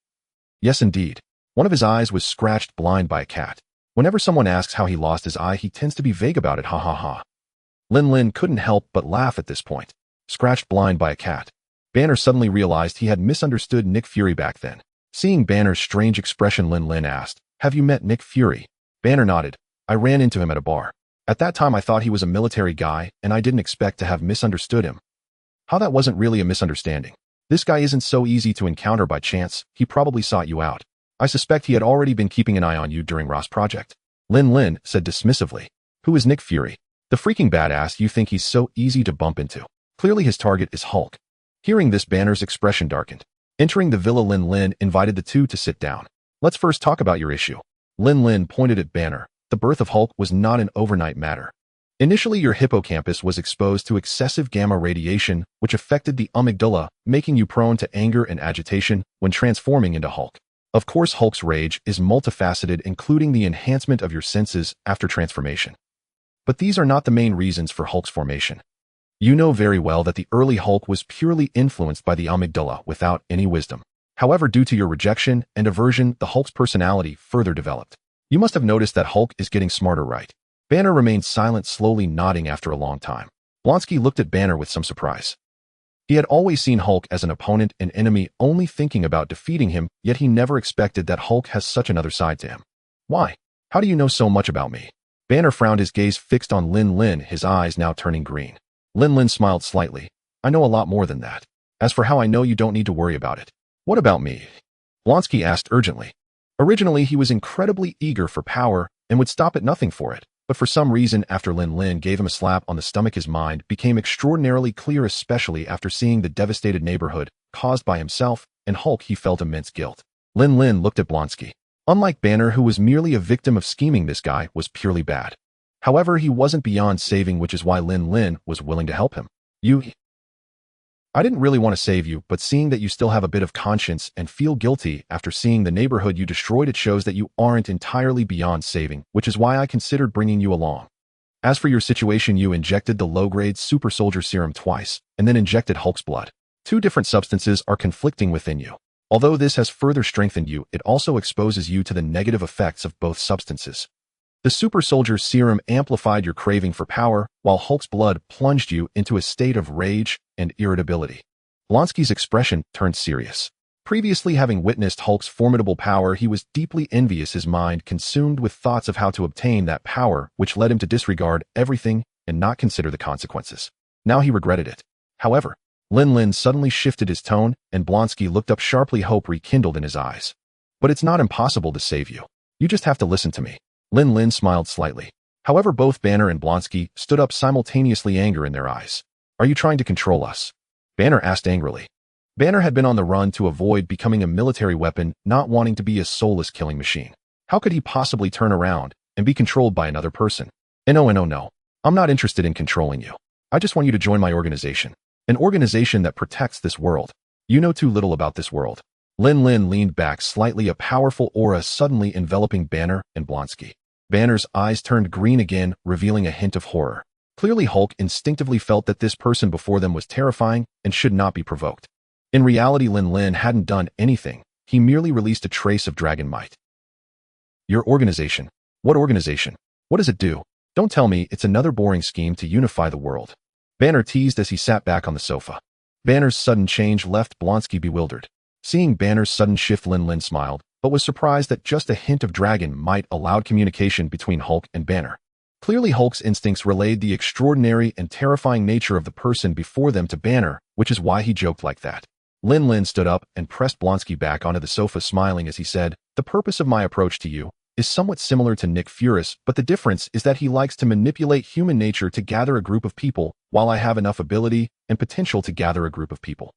S1: Yes, indeed. One of his eyes was scratched blind by a cat. Whenever someone asks how he lost his eye, he tends to be vague about it, ha ha ha. Lin Lin couldn't help but laugh at this point. Scratched blind by a cat. Banner suddenly realized he had misunderstood Nick Fury back then. Seeing Banner's strange expression, Lin Lin asked, have you met Nick Fury? Banner nodded. I ran into him at a bar. At that time I thought he was a military guy, and I didn't expect to have misunderstood him. How that wasn't really a misunderstanding. This guy isn't so easy to encounter by chance. He probably sought you out. I suspect he had already been keeping an eye on you during Ross' project. Lin Lin said dismissively. Who is Nick Fury? The freaking badass you think he's so easy to bump into. Clearly his target is Hulk. Hearing this, Banner's expression darkened. Entering the villa, Lin Lin invited the two to sit down. Let's first talk about your issue. Lin Lin pointed at Banner. The birth of Hulk was not an overnight matter. Initially, your hippocampus was exposed to excessive gamma radiation, which affected the amygdala, making you prone to anger and agitation when transforming into Hulk. Of course, Hulk's rage is multifaceted, including the enhancement of your senses after transformation. But these are not the main reasons for Hulk's formation. You know very well that the early Hulk was purely influenced by the amygdala without any wisdom. However, due to your rejection and aversion, the Hulk's personality further developed. You must have noticed that Hulk is getting smarter, right? Banner remained silent, slowly nodding after a long time. Blonsky looked at Banner with some surprise. He had always seen Hulk as an opponent, an enemy, only thinking about defeating him, yet he never expected that Hulk has such another side to him. Why? How do you know so much about me? Banner frowned, his gaze fixed on Lin Lin, his eyes now turning green. Lin Lin smiled slightly. I know a lot more than that. As for how I know, you don't need to worry about it. What about me? Blonsky asked urgently. Originally, he was incredibly eager for power and would stop at nothing for it. But for some reason, after Lin Lin gave him a slap on the stomach, his mind became extraordinarily clear, especially after seeing the devastated neighborhood caused by himself and Hulk. He felt immense guilt. Lin Lin looked at Blonsky. Unlike Banner, who was merely a victim of scheming, this guy was purely bad. However, he wasn't beyond saving, which is why Lin Lin was willing to help him. I didn't really want to save you, but seeing that you still have a bit of conscience and feel guilty after seeing the neighborhood you destroyed, it shows that you aren't entirely beyond saving, which is why I considered bringing you along. As for your situation, you injected the low-grade super soldier serum twice, and then injected Hulk's blood. Two different substances are conflicting within you. Although this has further strengthened you, it also exposes you to the negative effects of both substances. The super soldier serum amplified your craving for power, while Hulk's blood plunged you into a state of rage and irritability. Blonsky's expression turned serious. Previously having witnessed Hulk's formidable power, he was deeply envious, his mind consumed with thoughts of how to obtain that power, which led him to disregard everything and not consider the consequences. Now he regretted it. However, Lin Lin suddenly shifted his tone, and Blonsky looked up sharply, hope rekindled in his eyes. But it's not impossible to save you. You just have to listen to me. Lin Lin smiled slightly. However, both Banner and Blonsky stood up simultaneously, anger in their eyes. Are you trying to control us? Banner asked angrily. Banner had been on the run to avoid becoming a military weapon, not wanting to be a soulless killing machine. How could he possibly turn around and be controlled by another person? No. I'm not interested in controlling you. I just want you to join my organization. An organization that protects this world. You know too little about this world. Lin Lin leaned back slightly, a powerful aura suddenly enveloping Banner and Blonsky. Banner's eyes turned green again, revealing a hint of horror. Clearly Hulk instinctively felt that this person before them was terrifying and should not be provoked. In reality, Lin Lin hadn't done anything. He merely released a trace of dragon might. Your organization? What organization? What does it do? Don't tell me it's another boring scheme to unify the world. Banner teased as he sat back on the sofa. Banner's sudden change left Blonsky bewildered. Seeing Banner's sudden shift, Lin Lin smiled, but was surprised that just a hint of dragon might allowed communication between Hulk and Banner. Clearly Hulk's instincts relayed the extraordinary and terrifying nature of the person before them to Banner, which is why he joked like that. Lin Lin stood up and pressed Blonsky back onto the sofa, smiling as he said, the purpose of my approach to you is somewhat similar to Nick Fury's, but the difference is that he likes to manipulate human nature to gather a group of people, while I have enough ability and potential to gather a group of people.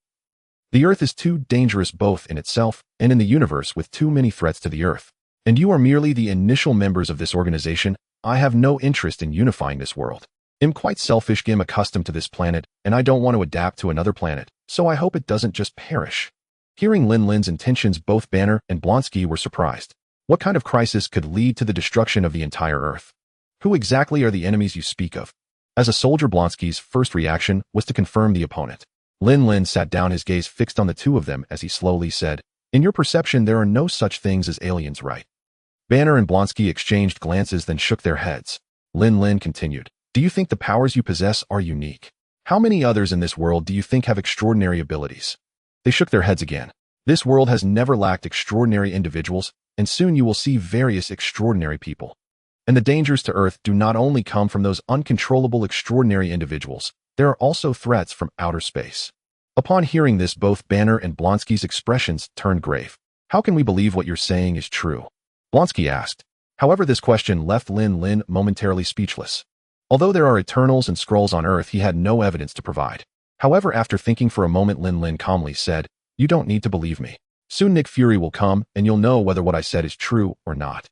S1: The Earth is too dangerous both in itself and in the universe, with too many threats to the Earth. And you are merely the initial members of this organization. I have no interest in unifying this world. I'm quite selfish. I'm accustomed to this planet, and I don't want to adapt to another planet, so I hope it doesn't just perish. Hearing Lin Lin's intentions, both Banner and Blonsky were surprised. What kind of crisis could lead to the destruction of the entire Earth? Who exactly are the enemies you speak of? As a soldier, Blonsky's first reaction was to confirm the opponent. Lin Lin sat down, his gaze fixed on the two of them as he slowly said, in your perception, there are no such things as aliens, right? Banner and Blonsky exchanged glances, then shook their heads. Lin Lin continued, do you think the powers you possess are unique? How many others in this world do you think have extraordinary abilities? They shook their heads again. This world has never lacked extraordinary individuals, and soon you will see various extraordinary people. And the dangers to Earth do not only come from those uncontrollable extraordinary individuals, there are also threats from outer space. Upon hearing this, both Banner and Blonsky's expressions turned grave. How can we believe what you're saying is true? Blonsky asked. However, this question left Lin Lin momentarily speechless. Although there are Eternals and Skrulls on Earth, he had no evidence to provide. However, after thinking for a moment, Lin Lin calmly said, you don't need to believe me. Soon Nick Fury will come, and you'll know whether what I said is true or not.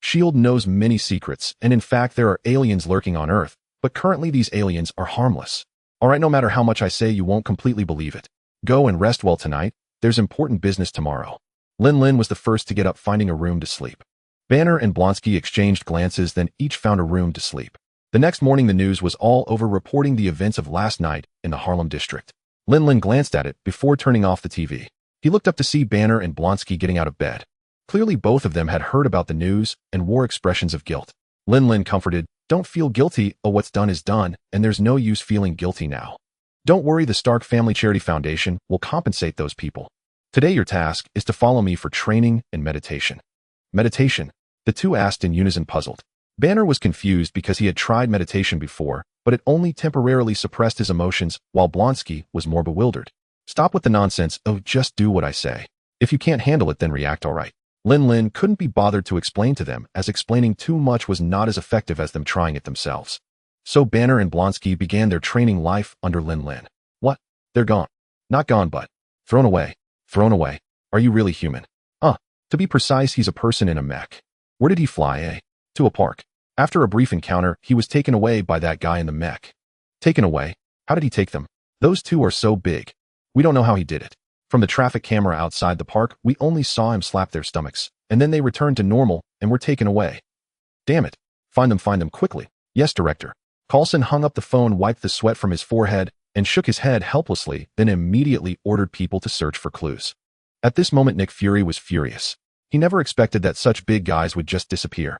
S1: S.H.I.E.L.D. knows many secrets, and in fact there are aliens lurking on Earth, but currently these aliens are harmless. Alright, no matter how much I say, you won't completely believe it. Go and rest well tonight. There's important business tomorrow. Lin Lin was the first to get up, finding a room to sleep. Banner and Blonsky exchanged glances, then each found a room to sleep. The next morning the news was all over, reporting the events of last night in the Harlem district. Lin Lin glanced at it before turning off the TV. He looked up to see Banner and Blonsky getting out of bed. Clearly both of them had heard about the news and wore expressions of guilt. Lin Lin comforted, don't feel guilty, what's done is done, and there's no use feeling guilty now. Don't worry, the Stark Family Charity Foundation will compensate those people. Today your task is to follow me for training and meditation. Meditation? The two asked in unison, puzzled. Banner was confused because he had tried meditation before, but it only temporarily suppressed his emotions, while Blonsky was more bewildered. Stop with the nonsense. Just do what I say. If you can't handle it, then react alright. Lin Lin couldn't be bothered to explain to them, as explaining too much was not as effective as them trying it themselves. So Banner and Blonsky began their training life under Lin Lin. What? They're gone. Not gone, but thrown away. Thrown away. Are you really human? To be precise, he's a person in a mech. Where did he fly, To a park. After a brief encounter, he was taken away by that guy in the mech. Taken away? How did he take them? Those two are so big. We don't know how he did it. From the traffic camera outside the park, we only saw him slap their stomachs, and then they returned to normal and were taken away. Damn it. Find them quickly. Yes, Director. Coulson hung up the phone, wiped the sweat from his forehead, and shook his head helplessly, then immediately ordered people to search for clues. At this moment, Nick Fury was furious. He never expected that such big guys would just disappear.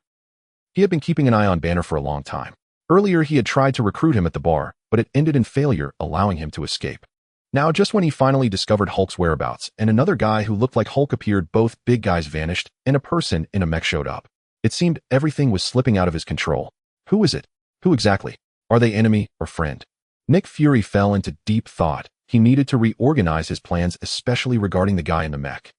S1: He had been keeping an eye on Banner for a long time. Earlier, he had tried to recruit him at the bar, but it ended in failure, allowing him to escape. Now, just when he finally discovered Hulk's whereabouts and another guy who looked like Hulk appeared, both big guys vanished and a person in a mech showed up. It seemed everything was slipping out of his control. Who is it? Who exactly? Are they enemy or friend? Nick Fury fell into deep thought. He needed to reorganize his plans, especially regarding the guy in the mech.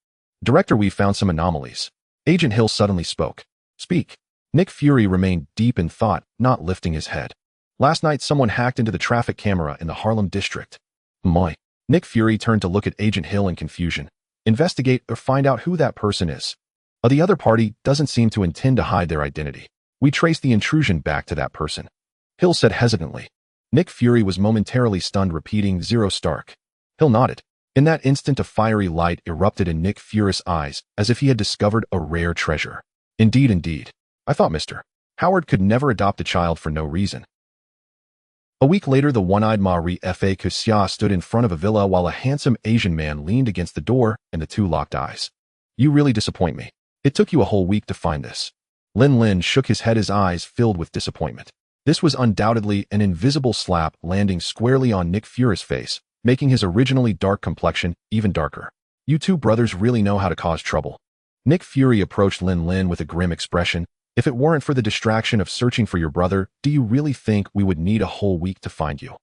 S1: Director, we found some anomalies. Agent Hill suddenly spoke. Speak. Nick Fury remained deep in thought, not lifting his head. Last night, someone hacked into the traffic camera in the Harlem district. My. Nick Fury turned to look at Agent Hill in confusion. Investigate or find out who that person is. The other party doesn't seem to intend to hide their identity. We traced the intrusion back to that person. Hill said hesitantly. Nick Fury was momentarily stunned, repeating, Zero Stark. Hill nodded. In that instant, a fiery light erupted in Nick Fury's eyes, as if he had discovered a rare treasure. Indeed. I thought Mr. Howard could never adopt a child for no reason. A week later, the one-eyed Marie Fa Kusia stood in front of a villa while a handsome Asian man leaned against the door, and the two locked eyes. You really disappoint me. It took you a whole week to find this. Lin Lin shook his head, his eyes filled with disappointment. This was undoubtedly an invisible slap landing squarely on Nick Fury's face, making his originally dark complexion even darker. You two brothers really know how to cause trouble. Nick Fury approached Lin Lin with a grim expression. If it weren't for the distraction of searching for your brother, do you really think we would need a whole week to find you?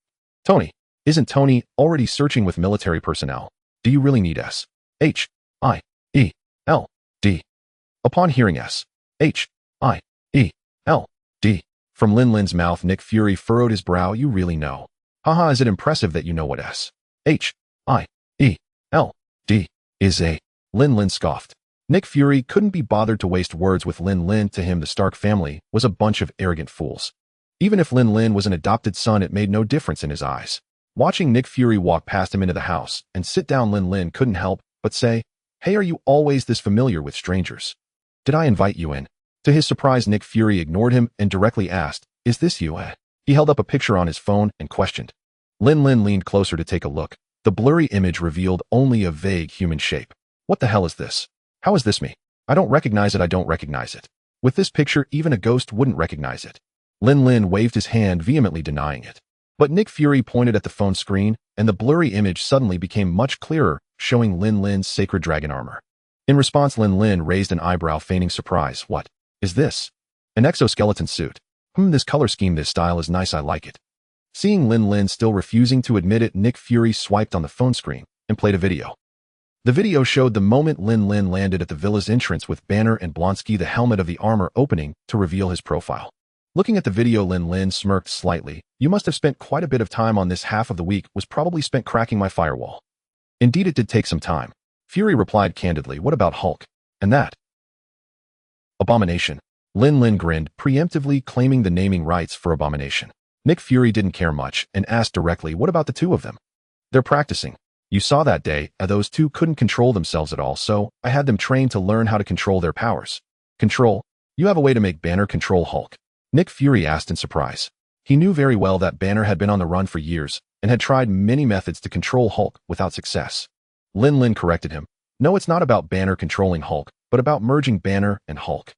S1: Tony, isn't Tony already searching with military personnel? Do you really need S-H-I-E-L-D? Upon hearing S-H-I-E-L-D from Lin Lin's mouth, Nick Fury furrowed his brow. You really know. Haha, is it impressive that you know what S-H-I-E-L-D is? Lin Lin scoffed. Nick Fury couldn't be bothered to waste words with Lin Lin. To him, the Stark family was a bunch of arrogant fools. Even if Lin Lin was an adopted son, it made no difference in his eyes. Watching Nick Fury walk past him into the house and sit down, Lin Lin couldn't help but say, Hey, are you always this familiar with strangers? Did I invite you in? To his surprise, Nick Fury ignored him and directly asked, Is this you? He held up a picture on his phone and questioned. Lin Lin leaned closer to take a look. The blurry image revealed only a vague human shape. What the hell is this? How is this me? I don't recognize it. I don't recognize it. With this picture, even a ghost wouldn't recognize it. Lin Lin waved his hand, vehemently denying it. But Nick Fury pointed at the phone screen, and the blurry image suddenly became much clearer, showing Lin Lin's sacred dragon armor. In response, Lin Lin raised an eyebrow, feigning surprise. What is this? An exoskeleton suit. This color scheme, this style is nice. I like it. Seeing Lin Lin still refusing to admit it, Nick Fury swiped on the phone screen and played a video. The video showed the moment Lin Lin landed at the villa's entrance with Banner and Blonsky, the helmet of the armor opening to reveal his profile. Looking at the video, Lin Lin smirked slightly. You must have spent quite a bit of time on this. Half of the week was probably spent cracking my firewall. Indeed, it did take some time. Fury replied candidly. What about Hulk? And that? Abomination. Lin Lin grinned, preemptively claiming the naming rights for Abomination. Nick Fury didn't care much and asked directly, what about the two of them? They're practicing. You saw that day, those two couldn't control themselves at all, so I had them trained to learn how to control their powers. Control? You have a way to make Banner control Hulk? Nick Fury asked in surprise. He knew very well that Banner had been on the run for years and had tried many methods to control Hulk without success. Lin Lin corrected him. No, it's not about Banner controlling Hulk, but about merging Banner and Hulk.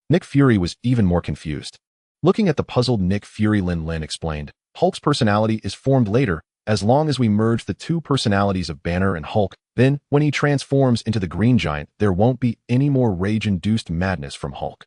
S1: Nick Fury was even more confused. Looking at the puzzled Nick Fury, Lin Lin explained, Hulk's personality is formed later. As long as we merge the two personalities of Banner and Hulk, then, when he transforms into the Green Giant, there won't be any more rage-induced madness from Hulk.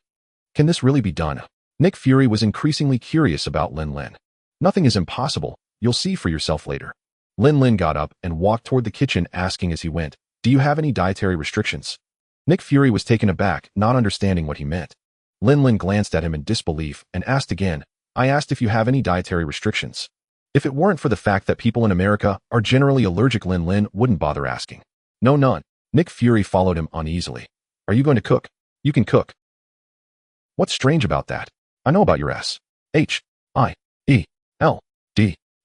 S1: Can this really be done? Nick Fury was increasingly curious about Lin Lin. Nothing is impossible. You'll see for yourself later. Lin Lin got up and walked toward the kitchen, asking as he went, Do you have any dietary restrictions? Nick Fury was taken aback, not understanding what he meant. Lin Lin glanced at him in disbelief and asked again, I asked if you have any dietary restrictions. If it weren't for the fact that people in America are generally allergic, Lin Lin wouldn't bother asking. No, none. Nick Fury followed him uneasily. Are you going to cook? You can cook. What's strange about that? I know about your S-H-I-E-L-D.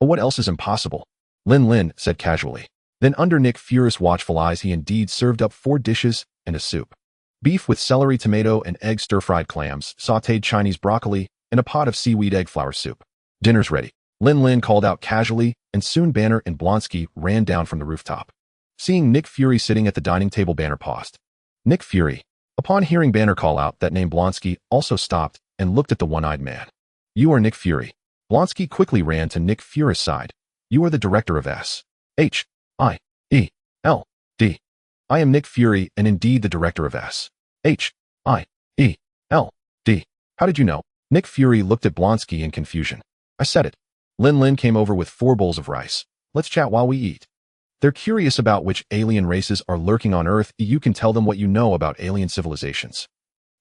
S1: But what else is impossible? Lin Lin said casually. Then under Nick Fury's watchful eyes, he indeed served up 4 dishes and a soup. Beef with celery, tomato, and egg, stir-fried clams, sautéed Chinese broccoli, and a pot of seaweed egg flour soup. Dinner's ready. Lin Lin called out casually, and soon Banner and Blonsky ran down from the rooftop. Seeing Nick Fury sitting at the dining table, Banner paused. Nick Fury. Upon hearing Banner call out that name, Blonsky also stopped and looked at the one-eyed man. You are Nick Fury. Blonsky quickly ran to Nick Fury's side. You are the director of S.H.I.E.L.D. I am Nick Fury and indeed the director of S.H.I.E.L.D. How did you know? Nick Fury looked at Blonsky in confusion. I said it. Lin Lin came over with 4 bowls of rice. Let's chat while we eat. They're curious about which alien races are lurking on Earth. You can tell them what you know about alien civilizations.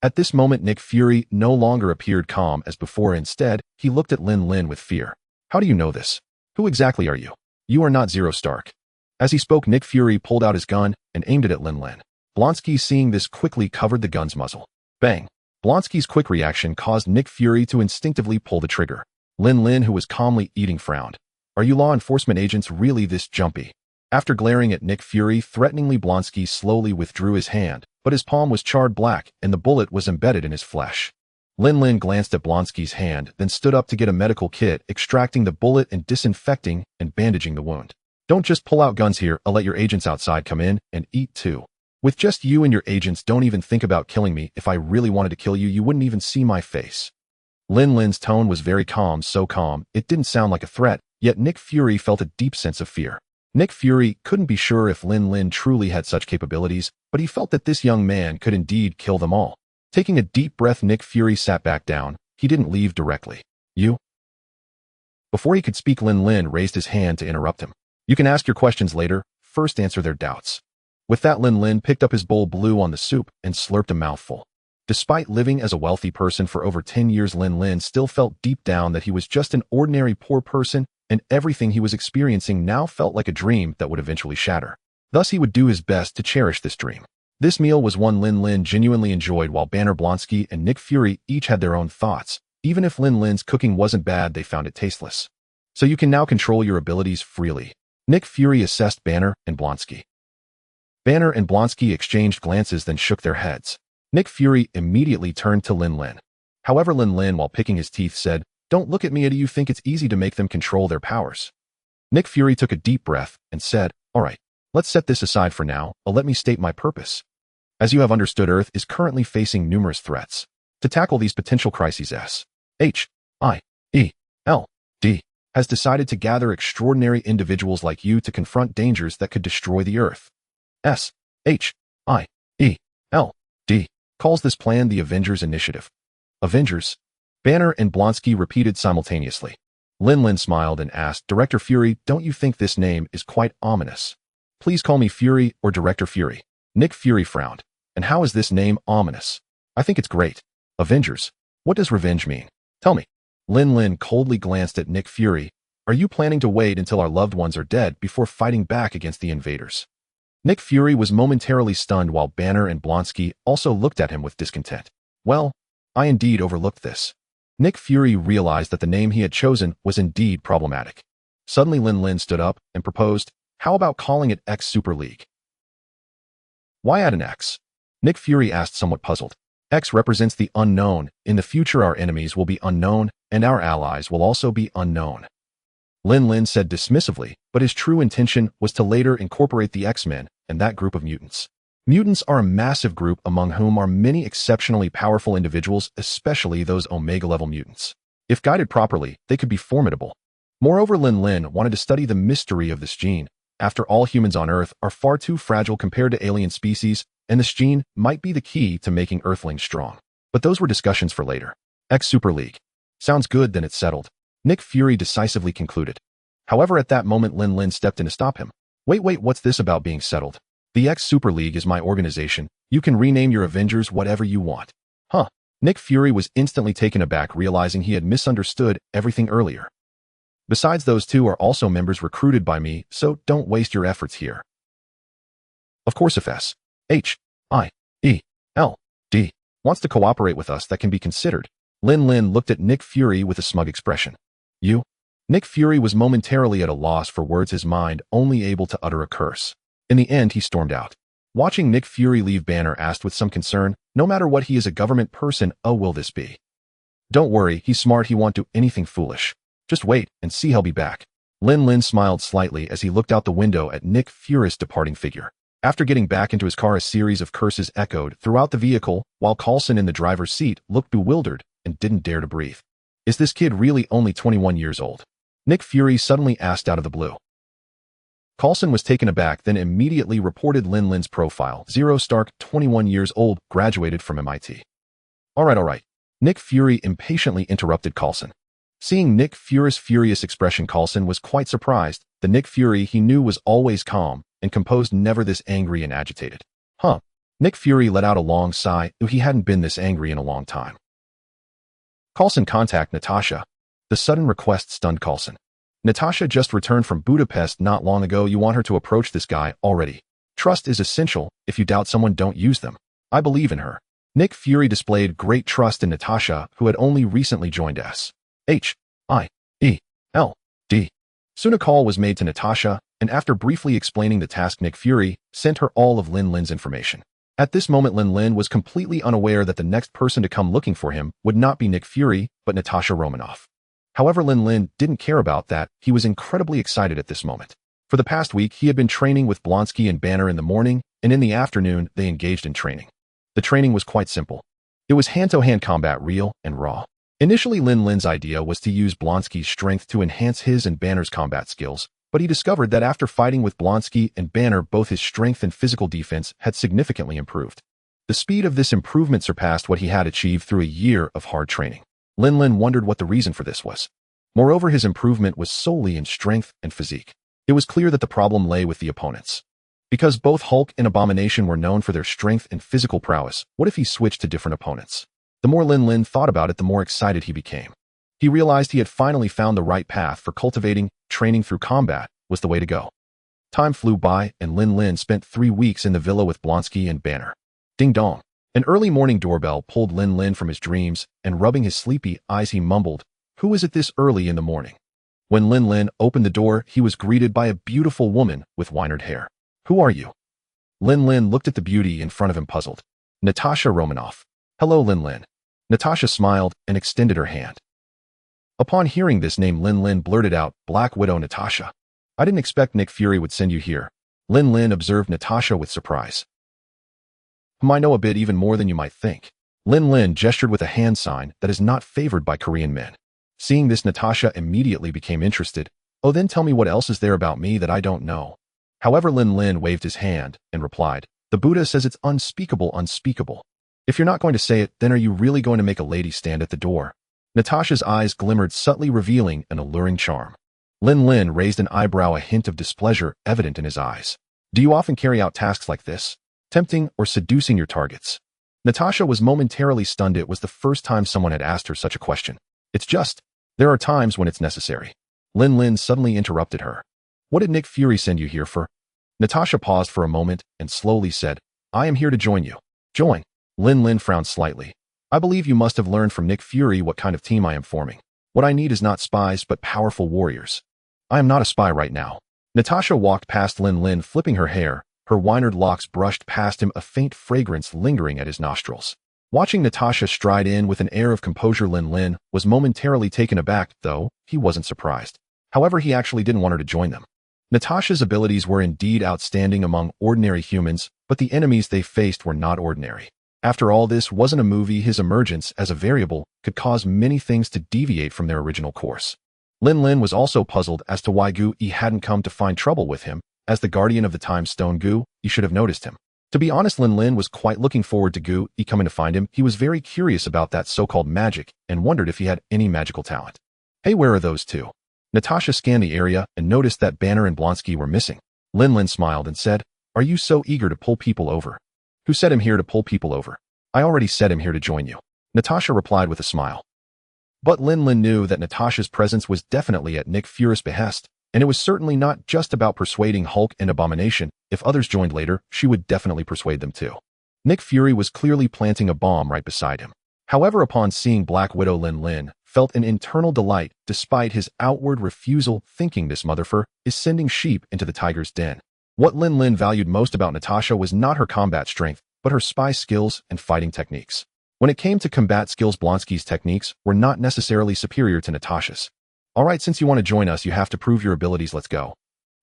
S1: At this moment, Nick Fury no longer appeared calm as before. Instead, he looked at Lin Lin with fear. How do you know this? Who exactly are you? You are not Zero Stark. As he spoke, Nick Fury pulled out his gun and aimed it at Lin Lin. Blonsky, seeing this, quickly covered the gun's muzzle. Bang! Blonsky's quick reaction caused Nick Fury to instinctively pull the trigger. Lin Lin, who was calmly eating, frowned. Are you law enforcement agents really this jumpy? After glaring at Nick Fury threateningly, Blonsky slowly withdrew his hand, but his palm was charred black and the bullet was embedded in his flesh. Lin Lin glanced at Blonsky's hand, then stood up to get a medical kit, extracting the bullet and disinfecting and bandaging the wound. Don't just pull out guns here. I'll let your agents outside come in and eat too. With just you and your agents, don't even think about killing me. If I really wanted to kill you, you wouldn't even see my face. Lin Lin's tone was very calm, so calm, it didn't sound like a threat, yet Nick Fury felt a deep sense of fear. Nick Fury couldn't be sure if Lin Lin truly had such capabilities, but he felt that this young man could indeed kill them all. Taking a deep breath, Nick Fury sat back down. He didn't leave directly. You? Before he could speak, Lin Lin raised his hand to interrupt him. You can ask your questions later. First, answer their doubts. With that, Lin Lin picked up his bowl, blew on the soup, and slurped a mouthful. Despite living as a wealthy person for over 10 years, Lin Lin still felt deep down that he was just an ordinary poor person, and everything he was experiencing now felt like a dream that would eventually shatter. Thus, he would do his best to cherish this dream. This meal was one Lin Lin genuinely enjoyed, while Banner, Blonsky, and Nick Fury each had their own thoughts. Even if Lin Lin's cooking wasn't bad, they found it tasteless. So you can now control your abilities freely. Nick Fury assessed Banner and Blonsky. Banner and Blonsky exchanged glances, then shook their heads. Nick Fury immediately turned to Lin Lin. However, Lin Lin, while picking his teeth, said, Don't look at me. Do you think it's easy to make them control their powers? Nick Fury took a deep breath and said, All right, let's set this aside for now. Let me state my purpose. As you have understood, Earth is currently facing numerous threats. To tackle these potential crises, S.H.I.E.L.D. has decided to gather extraordinary individuals like you to confront dangers that could destroy the Earth. S.H.I.E.L.D. calls this plan the Avengers Initiative. Avengers? Banner and Blonsky repeated simultaneously. Lin Lin smiled and asked, Director Fury, don't you think this name is quite ominous? Please call me Fury or Director Fury. Nick Fury frowned. And how is this name ominous? I think it's great. Avengers? What does revenge mean? Tell me. Lin Lin coldly glanced at Nick Fury. Are you planning to wait until our loved ones are dead before fighting back against the invaders? Nick Fury was momentarily stunned, while Banner and Blonsky also looked at him with discontent. Well, I indeed overlooked this. Nick Fury realized that the name he had chosen was indeed problematic. Suddenly, Lin Lin stood up and proposed, How about calling it X Super League? Why add an X? Nick Fury asked, somewhat puzzled. X represents the unknown. In the future, our enemies will be unknown, and our allies will also be unknown. Lin Lin said dismissively, but his true intention was to later incorporate the X-Men and that group of mutants. Mutants are a massive group among whom are many exceptionally powerful individuals, especially those Omega-level mutants. If guided properly, they could be formidable. Moreover, Lin Lin wanted to study the mystery of this gene. After all, humans on Earth are far too fragile compared to alien species, and this gene might be the key to making Earthlings strong. But those were discussions for later. X Super League. Sounds good, then it's settled. Nick Fury decisively concluded. However, at that moment, Lin Lin stepped in to stop him. Wait, what's this about being settled? The X Super League is my organization. You can rename your Avengers whatever you want. Huh. Nick Fury was instantly taken aback, realizing he had misunderstood everything earlier. Besides, those two are also members recruited by me, so don't waste your efforts here. Of course, if S.H.I.E.L.D. wants to cooperate with us, that can be considered. Lin Lin looked at Nick Fury with a smug expression. You? Nick Fury was momentarily at a loss for words, his mind only able to utter a curse. In the end, he stormed out. Watching Nick Fury leave, Banner asked with some concern, no matter what, he is a government person. Oh, will this be? Don't worry, he's smart, he won't do anything foolish. Just wait and see, he'll be back. Lin Lin smiled slightly as he looked out the window at Nick Fury's departing figure. After getting back into his car, a series of curses echoed throughout the vehicle, while Coulson in the driver's seat looked bewildered and didn't dare to breathe. Is this kid really only 21 years old? Nick Fury suddenly asked out of the blue. Coulson was taken aback, then immediately reported Lin Lin's profile. Zero Stark, 21 years old, graduated from MIT. All right. Nick Fury impatiently interrupted Coulson. Seeing Nick Fury's furious expression, Coulson was quite surprised. The Nick Fury he knew was always calm and composed, never this angry and agitated. Nick Fury let out a long sigh. He hadn't been this angry in a long time. Coulson, contact Natasha. The sudden request stunned Coulson. Natasha just returned from Budapest not long ago. You want her to approach this guy already. Trust is essential. If you doubt someone, don't use them. I believe in her. Nick Fury displayed great trust in Natasha, who had only recently joined SHIELD. Soon a call was made to Natasha, and after briefly explaining the task, Nick Fury sent her all of Lin Lin's information. At this moment, Lin Lin was completely unaware that the next person to come looking for him would not be Nick Fury, but Natasha Romanoff. However, Lin Lin didn't care about that. He was incredibly excited at this moment. For the past week, he had been training with Blonsky and Banner in the morning, and in the afternoon, they engaged in training. The training was quite simple. It was hand-to-hand combat, real and raw. Initially, Lin Lin's idea was to use Blonsky's strength to enhance his and Banner's combat skills, but he discovered that after fighting with Blonsky and Banner, both his strength and physical defense had significantly improved. The speed of this improvement surpassed what he had achieved through a year of hard training. Lin Lin wondered what the reason for this was. Moreover, his improvement was solely in strength and physique. It was clear that the problem lay with the opponents. Because both Hulk and Abomination were known for their strength and physical prowess, what if he switched to different opponents? The more Lin Lin thought about it, the more excited he became. He realized he had finally found the right path for cultivating. Training through combat was the way to go. Time flew by, and Lin Lin spent 3 weeks in the villa with Blonsky and Banner. Ding dong. An early morning doorbell pulled Lin Lin from his dreams, and rubbing his sleepy eyes, he mumbled, "Who is it this early in the morning?" When Lin Lin opened the door, he was greeted by a beautiful woman with wired hair. "Who are you?" Lin Lin looked at the beauty in front of him, puzzled. Natasha Romanoff. "Hello, Lin Lin." Natasha smiled and extended her hand. Upon hearing this name, Lin Lin blurted out, "Black Widow Natasha. I didn't expect Nick Fury would send you here." Lin Lin observed Natasha with surprise. "I know a bit, even more than you might think." Lin Lin gestured with a hand sign that is not favored by Korean men. Seeing this, Natasha immediately became interested. "Oh, then tell me, what else is there about me that I don't know?" However, Lin Lin waved his hand and replied, "The Buddha says it's unspeakable. If you're not going to say it, then are you really going to make a lady stand at the door?" Natasha's eyes glimmered, subtly revealing an alluring charm. Lin Lin raised an eyebrow, a hint of displeasure evident in his eyes. "Do you often carry out tasks like this? Tempting or seducing your targets?" Natasha was momentarily stunned. It was the first time someone had asked her such a question. "It's just, there are times when it's necessary." Lin Lin suddenly interrupted her. "What did Nick Fury send you here for?" Natasha paused for a moment and slowly said, "I am here to join you." "Join?" Lin Lin frowned slightly. "I believe you must have learned from Nick Fury what kind of team I am forming. What I need is not spies, but powerful warriors." "I am not a spy right now." Natasha walked past Lin Lin, flipping her hair. Her wired locks brushed past him, a faint fragrance lingering at his nostrils. Watching Natasha stride in with an air of composure, Lin Lin was momentarily taken aback, though he wasn't surprised. However, he actually didn't want her to join them. Natasha's abilities were indeed outstanding among ordinary humans, but the enemies they faced were not ordinary. After all, this wasn't a movie. His emergence as a variable could cause many things to deviate from their original course. Lin Lin was also puzzled as to why Gu Yi hadn't come to find trouble with him. As the guardian of the time stone, Gu Yi should have noticed him. To be honest, Lin Lin was quite looking forward to Gu Yi coming to find him. He was very curious about that so-called magic and wondered if he had any magical talent. "Hey, where are those two?" Natasha scanned the area and noticed that Banner and Blonsky were missing. Lin Lin smiled and said, "Are you so eager to pull people over?" "Who said I'm here to pull people over?" "I already said I'm here to join you," Natasha replied with a smile. But Lin Lin knew that Natasha's presence was definitely at Nick Fury's behest, and it was certainly not just about persuading Hulk and Abomination. If others joined later, she would definitely persuade them too. Nick Fury was clearly planting a bomb right beside him. However, upon seeing Black Widow, Lin Lin felt an internal delight despite his outward refusal, thinking this motherfucker is sending sheep into the tiger's den. What Lin Lin valued most about Natasha was not her combat strength, but her spy skills and fighting techniques. When it came to combat skills, Blonsky's techniques were not necessarily superior to Natasha's. Alright, since you want to join us, you have to prove your abilities, let's go.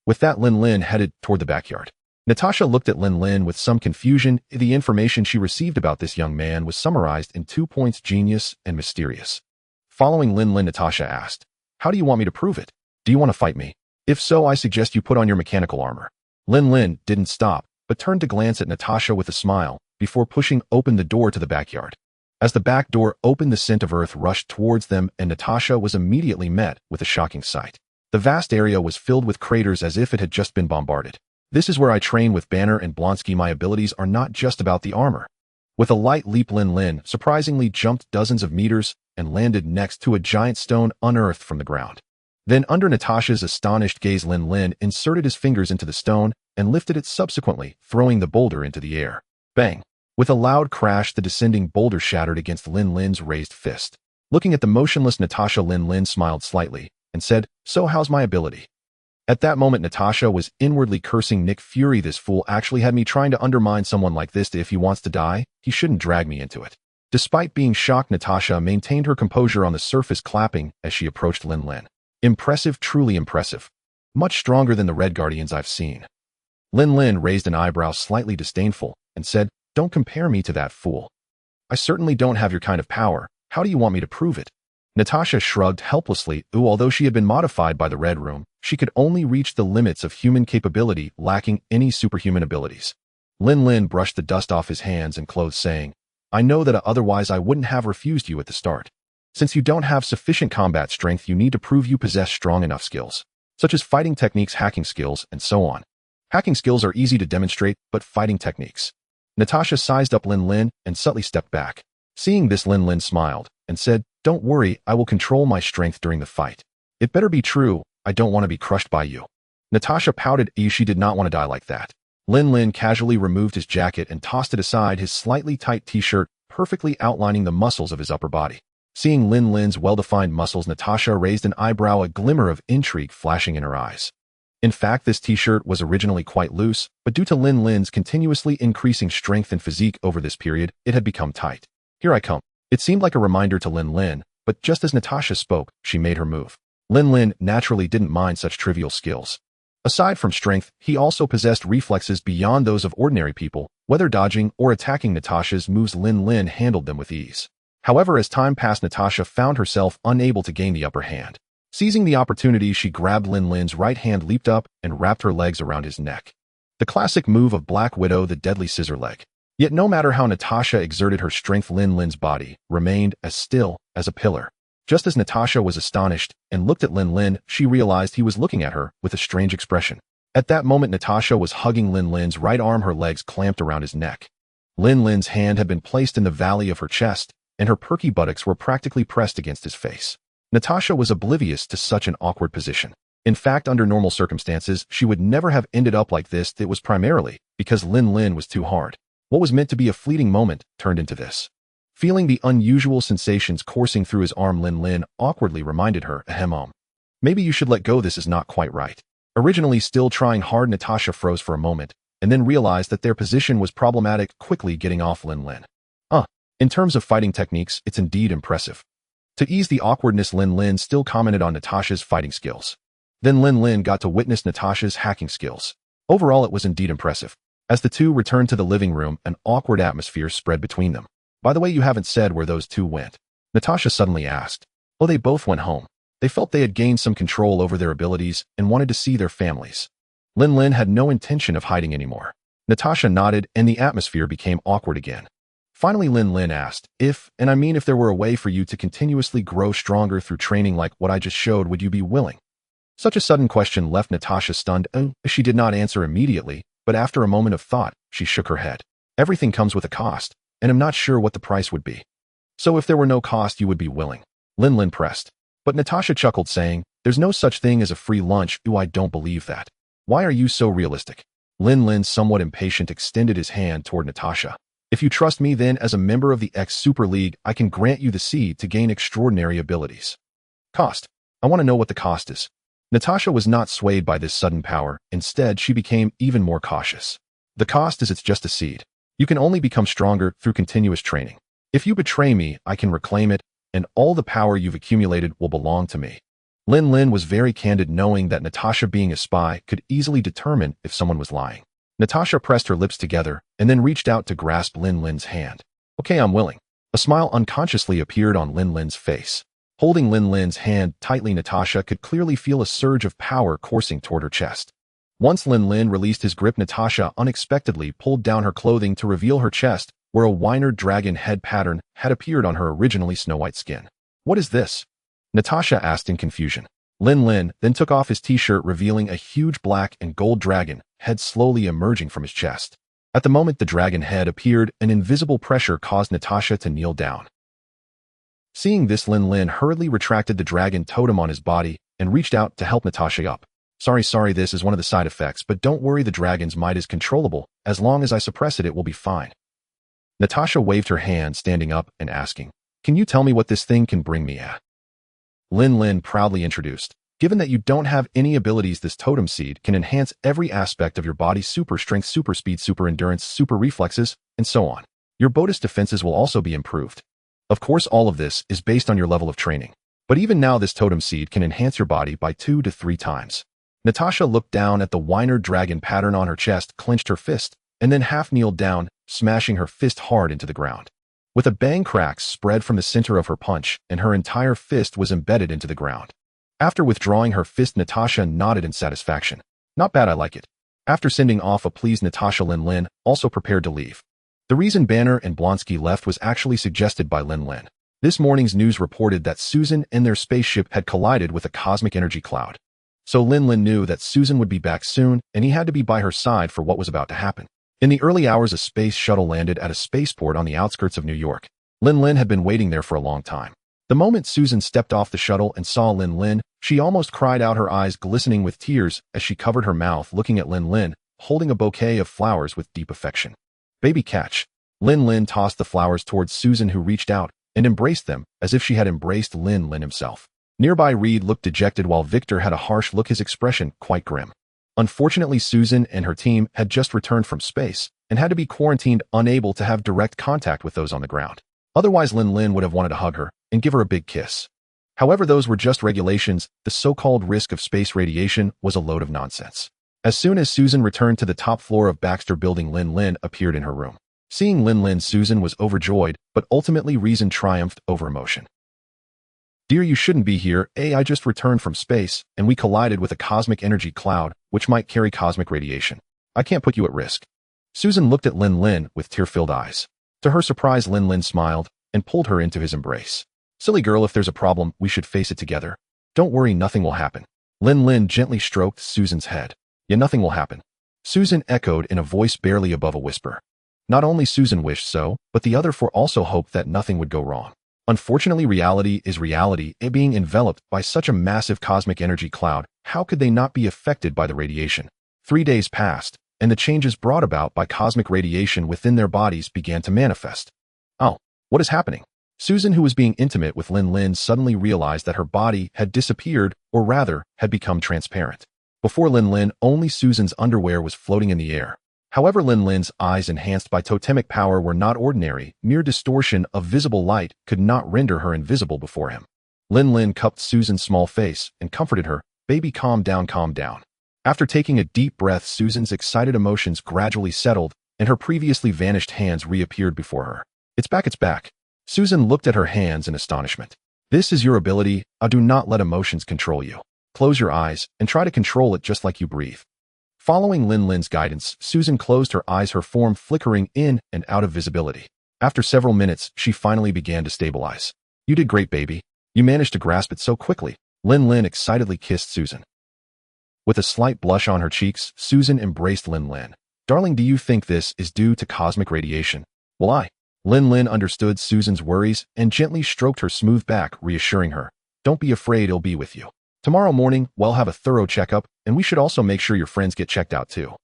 S1: With that, Lin Lin headed toward the backyard. Natasha looked at Lin Lin with some confusion. The information she received about this young man was summarized in 2 points: genius and mysterious. Following Lin Lin, Natasha asked, "How do you want me to prove it? Do you want to fight me? If so, I suggest you put on your mechanical armor." Lin Lin didn't stop, but turned to glance at Natasha with a smile before pushing open the door to the backyard. As the back door opened, the scent of earth rushed towards them, and Natasha was immediately met with a shocking sight. The vast area was filled with craters as if it had just been bombarded. "This is where I train with Banner and Blonsky. My abilities are not just about the armor." With a light leap, Lin Lin surprisingly jumped dozens of meters and landed next to a giant stone unearthed from the ground. Then, under Natasha's astonished gaze, Lin Lin inserted his fingers into the stone and lifted it, subsequently throwing the boulder into the air. Bang! With a loud crash, the descending boulder shattered against Lin Lin's raised fist. Looking at the motionless Natasha, Lin Lin smiled slightly and said, "So how's my ability?" At that moment, Natasha was inwardly cursing Nick Fury. This fool actually had me trying to undermine someone like this. If he wants to die, he shouldn't drag me into it. Despite being shocked, Natasha maintained her composure on the surface, clapping as she approached Lin Lin. "Impressive, truly impressive. Much stronger than the Red Guardians I've seen." Lin Lin raised an eyebrow, slightly disdainful, and said, "Don't compare me to that fool. I certainly don't have your kind of power. How do you want me to prove it?" Natasha shrugged helplessly. Although she had been modified by the Red Room, she could only reach the limits of human capability, lacking any superhuman abilities. Lin Lin brushed the dust off his hands and clothes, saying, "I know that otherwise I wouldn't have refused you at the start. Since you don't have sufficient combat strength, you need to prove you possess strong enough skills, such as fighting techniques, hacking skills, and so on. Hacking skills are easy to demonstrate, but fighting techniques." Natasha sized up Lin Lin and subtly stepped back. Seeing this, Lin Lin smiled and said, "Don't worry, I will control my strength during the fight. It better be true. I don't want to be crushed by you." Natasha pouted. She did not want to die like that. Lin Lin casually removed his jacket and tossed it aside, his slightly tight t-shirt perfectly outlining the muscles of his upper body. Seeing Lin Lin's well-defined muscles, Natasha raised an eyebrow, a glimmer of intrigue flashing in her eyes. In fact, this t-shirt was originally quite loose, but due to Lin Lin's continuously increasing strength and physique over this period, it had become tight. "Here I come." It seemed like a reminder to Lin Lin, but just as Natasha spoke, she made her move. Lin Lin naturally didn't mind such trivial skills. Aside from strength, he also possessed reflexes beyond those of ordinary people. Whether dodging or attacking Natasha's moves, Lin Lin handled them with ease. However, as time passed, Natasha found herself unable to gain the upper hand. Seizing the opportunity, she grabbed Lin Lin's right hand, leaped up, and wrapped her legs around his neck. The classic move of Black Widow, the deadly scissor leg. Yet no matter how Natasha exerted her strength, Lin Lin's body remained as still as a pillar. Just as Natasha was astonished and looked at Lin Lin, she realized he was looking at her with a strange expression. At that moment, Natasha was hugging Lin Lin's right arm, her legs clamped around his neck. Lin Lin's hand had been placed in the valley of her chest, and her perky buttocks were practically pressed against his face. Natasha was oblivious to such an awkward position. In fact, under normal circumstances, she would never have ended up like this. It was primarily because Lin Lin was too hard. What was meant to be a fleeting moment turned into this. Feeling the unusual sensations coursing through his arm, Lin Lin awkwardly reminded her, "Maybe you should let go. This is not quite right." Originally still trying hard, Natasha froze for a moment, and then realized that their position was problematic, quickly getting off Lin Lin. In terms of fighting techniques, it's indeed impressive." To ease the awkwardness, Lin Lin still commented on Natasha's fighting skills. Then Lin Lin got to witness Natasha's hacking skills. Overall, it was indeed impressive. As the two returned to the living room, an awkward atmosphere spread between them. "By the way, you haven't said where those two went," Natasha suddenly asked. "Oh, they both went home. They felt they had gained some control over their abilities and wanted to see their families." Lin Lin had no intention of hiding anymore. Natasha nodded, and the atmosphere became awkward again. Finally, Lin Lin asked, if there were a way for you to continuously grow stronger through training like what I just showed, would you be willing?" Such a sudden question left Natasha stunned. She did not answer immediately, but after a moment of thought, she shook her head. "Everything comes with a cost, and I'm not sure what the price would be." "So if there were no cost, you would be willing?" Lin Lin pressed. But Natasha chuckled, saying, "There's no such thing as a free lunch." I don't believe that. Why are you so realistic?" Lin Lin, somewhat impatient, extended his hand toward Natasha. "If you trust me, then as a member of the X-Super League, I can grant you the seed to gain extraordinary abilities." "Cost? I want to know what the cost is." Natasha was not swayed by this sudden power. Instead, she became even more cautious. "The cost is it's just a seed. You can only become stronger through continuous training. If you betray me, I can reclaim it, and all the power you've accumulated will belong to me." Lin Lin was very candid, knowing that Natasha, being a spy, could easily determine if someone was lying. Natasha pressed her lips together and then reached out to grasp Lin Lin's hand. "Okay, I'm willing." A smile unconsciously appeared on Lin Lin's face. Holding Lin Lin's hand tightly, Natasha could clearly feel a surge of power coursing toward her chest. Once Lin Lin released his grip, Natasha unexpectedly pulled down her clothing to reveal her chest, where a Wiener dragon head pattern had appeared on her originally snow-white skin. "What is this?" Natasha asked in confusion. Lin Lin then took off his t-shirt, revealing a huge black and gold dragon head slowly emerging from his chest. At the moment the dragon head appeared, an invisible pressure caused Natasha to kneel down. Seeing this, Lin Lin hurriedly retracted the dragon totem on his body and reached out to help Natasha up. Sorry, this is one of the side effects, but don't worry, the dragon's might is controllable. As long as I suppress it, it will be fine." Natasha waved her hand, standing up and asking, "Can you tell me what this thing can bring me at?" Lin Lin proudly introduced, "Given that you don't have any abilities, this totem seed can enhance every aspect of your body: super strength, super speed, super endurance, super reflexes, and so on. Your bonus defenses will also be improved. Of course, all of this is based on your level of training. But even now, this totem seed can enhance your body by 2 to 3 times. Natasha looked down at the Wiener dragon pattern on her chest, clenched her fist, and then half kneeled down, smashing her fist hard into the ground. With a bang, cracks spread from the center of her punch, and her entire fist was embedded into the ground. After withdrawing her fist, Natasha nodded in satisfaction. "Not bad, I like it." After sending off a pleased Natasha, Lin Lin also prepared to leave. The reason Banner and Blonsky left was actually suggested by Lin Lin. This morning's news reported that Susan and their spaceship had collided with a cosmic energy cloud. So Lin Lin knew that Susan would be back soon, and he had to be by her side for what was about to happen. In the early hours, a space shuttle landed at a spaceport on the outskirts of New York. Lin Lin had been waiting there for a long time. The moment Susan stepped off the shuttle and saw Lin Lin, she almost cried out, her eyes glistening with tears as she covered her mouth, looking at Lin Lin, holding a bouquet of flowers with deep affection. "Baby, catch." Lin Lin tossed the flowers towards Susan, who reached out and embraced them as if she had embraced Lin Lin himself. Nearby, Reed looked dejected, while Victor had a harsh look, his expression quite grim. Unfortunately, Susan and her team had just returned from space and had to be quarantined, unable to have direct contact with those on the ground. Otherwise, Lin Lin would have wanted to hug her and give her a big kiss. However, those were just regulations. The so-called risk of space radiation was a load of nonsense. As soon as Susan returned to the top floor of Baxter Building, Lin Lin appeared in her room. Seeing Lin Lin, Susan was overjoyed, but ultimately reason triumphed over emotion. "Dear, you shouldn't be here. I just returned from space, and we collided with a cosmic energy cloud, which might carry cosmic radiation. I can't put you at risk." Susan looked at Lin Lin with tear-filled eyes. To her surprise, Lin Lin smiled and pulled her into his embrace. "Silly girl, if there's a problem, we should face it together. Don't worry, nothing will happen." Lin Lin gently stroked Susan's head. "Yeah, nothing will happen," Susan echoed in a voice barely above a whisper. Not only Susan wished so, but the other four also hoped that nothing would go wrong. Unfortunately, reality is reality. Being enveloped by such a massive cosmic energy cloud, how could they not be affected by the radiation? 3 days passed, and the changes brought about by cosmic radiation within their bodies began to manifest. "Oh, what is happening?" Susan, who was being intimate with Lin Lin, suddenly realized that her body had disappeared, or rather, had become transparent. Before Lin Lin, only Susan's underwear was floating in the air. However, Lin Lin's eyes, enhanced by totemic power, were not ordinary. Mere distortion of visible light could not render her invisible before him. Lin Lin cupped Susan's small face and comforted her. "Baby, calm down, calm down." After taking a deep breath, Susan's excited emotions gradually settled, and her previously vanished hands reappeared before her. It's back, it's back." Susan looked at her hands in astonishment. "This is your ability. Do not let emotions control you. Close your eyes and try to control it just like you breathe." Following Lin Lin's guidance, Susan closed her eyes, her form flickering in and out of visibility. After several minutes, she finally began to stabilize. "You did great, baby. You managed to grasp it so quickly." Lin Lin excitedly kissed Susan. With a slight blush on her cheeks, Susan embraced Lin Lin. "Darling, do you think this is due to cosmic radiation?" "Well, Lin Lin understood Susan's worries and gently stroked her smooth back, reassuring her. "Don't be afraid, it'll be with you. Tomorrow morning, we'll have a thorough checkup, and we should also make sure your friends get checked out too."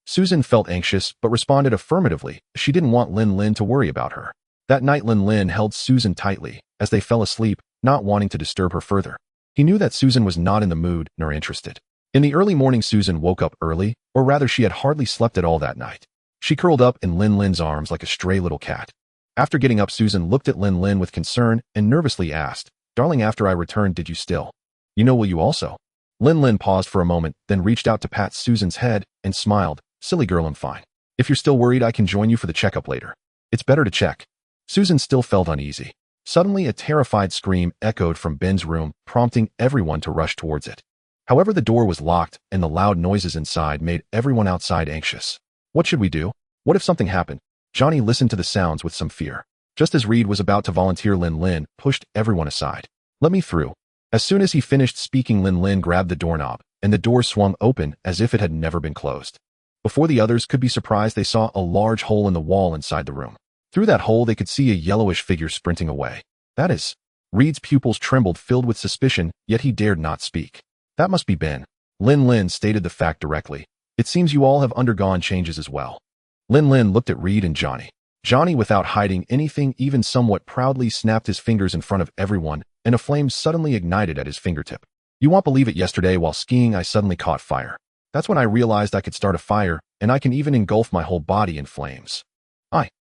S1: Susan felt anxious, but responded affirmatively. She didn't want Lin Lin to worry about her. That night, Lin Lin held Susan tightly as they fell asleep, not wanting to disturb her further. He knew that Susan was not in the mood nor interested. In the early morning, Susan woke up early, or rather she had hardly slept at all that night. She curled up in Lin Lin's arms like a stray little cat. After getting up, Susan looked at Lin Lin with concern and nervously asked, "Darling, after I returned, did you still Will you also? Lin Lin paused for a moment, then reached out to pat Susan's head and smiled. Silly girl, I'm fine. If you're still worried, I can join you for the checkup later. It's better to check. Susan still felt uneasy. Suddenly, a terrified scream echoed from Ben's room, prompting everyone to rush towards it. However, the door was locked, and the loud noises inside made everyone outside anxious. What should we do? What if something happened? Johnny listened to the sounds with some fear. Just as Reed was about to volunteer, Lin Lin pushed everyone aside. Let me through. As soon as he finished speaking, Lin Lin grabbed the doorknob, and the door swung open as if it had never been closed. Before the others could be surprised, they saw a large hole in the wall inside the room. Through that hole, they could see a yellowish figure sprinting away. That is. Reed's pupils trembled, filled with suspicion, yet he dared not speak. That must be Ben. Lin Lin stated the fact directly. It seems you all have undergone changes as well. Lin Lin looked at Reed and Johnny. Johnny, without hiding anything, even somewhat proudly, snapped his fingers in front of everyone, and a flame suddenly ignited at his fingertip. You won't believe it, yesterday while skiing I suddenly caught fire. That's when I realized I could start a fire, and I can even engulf my whole body in flames.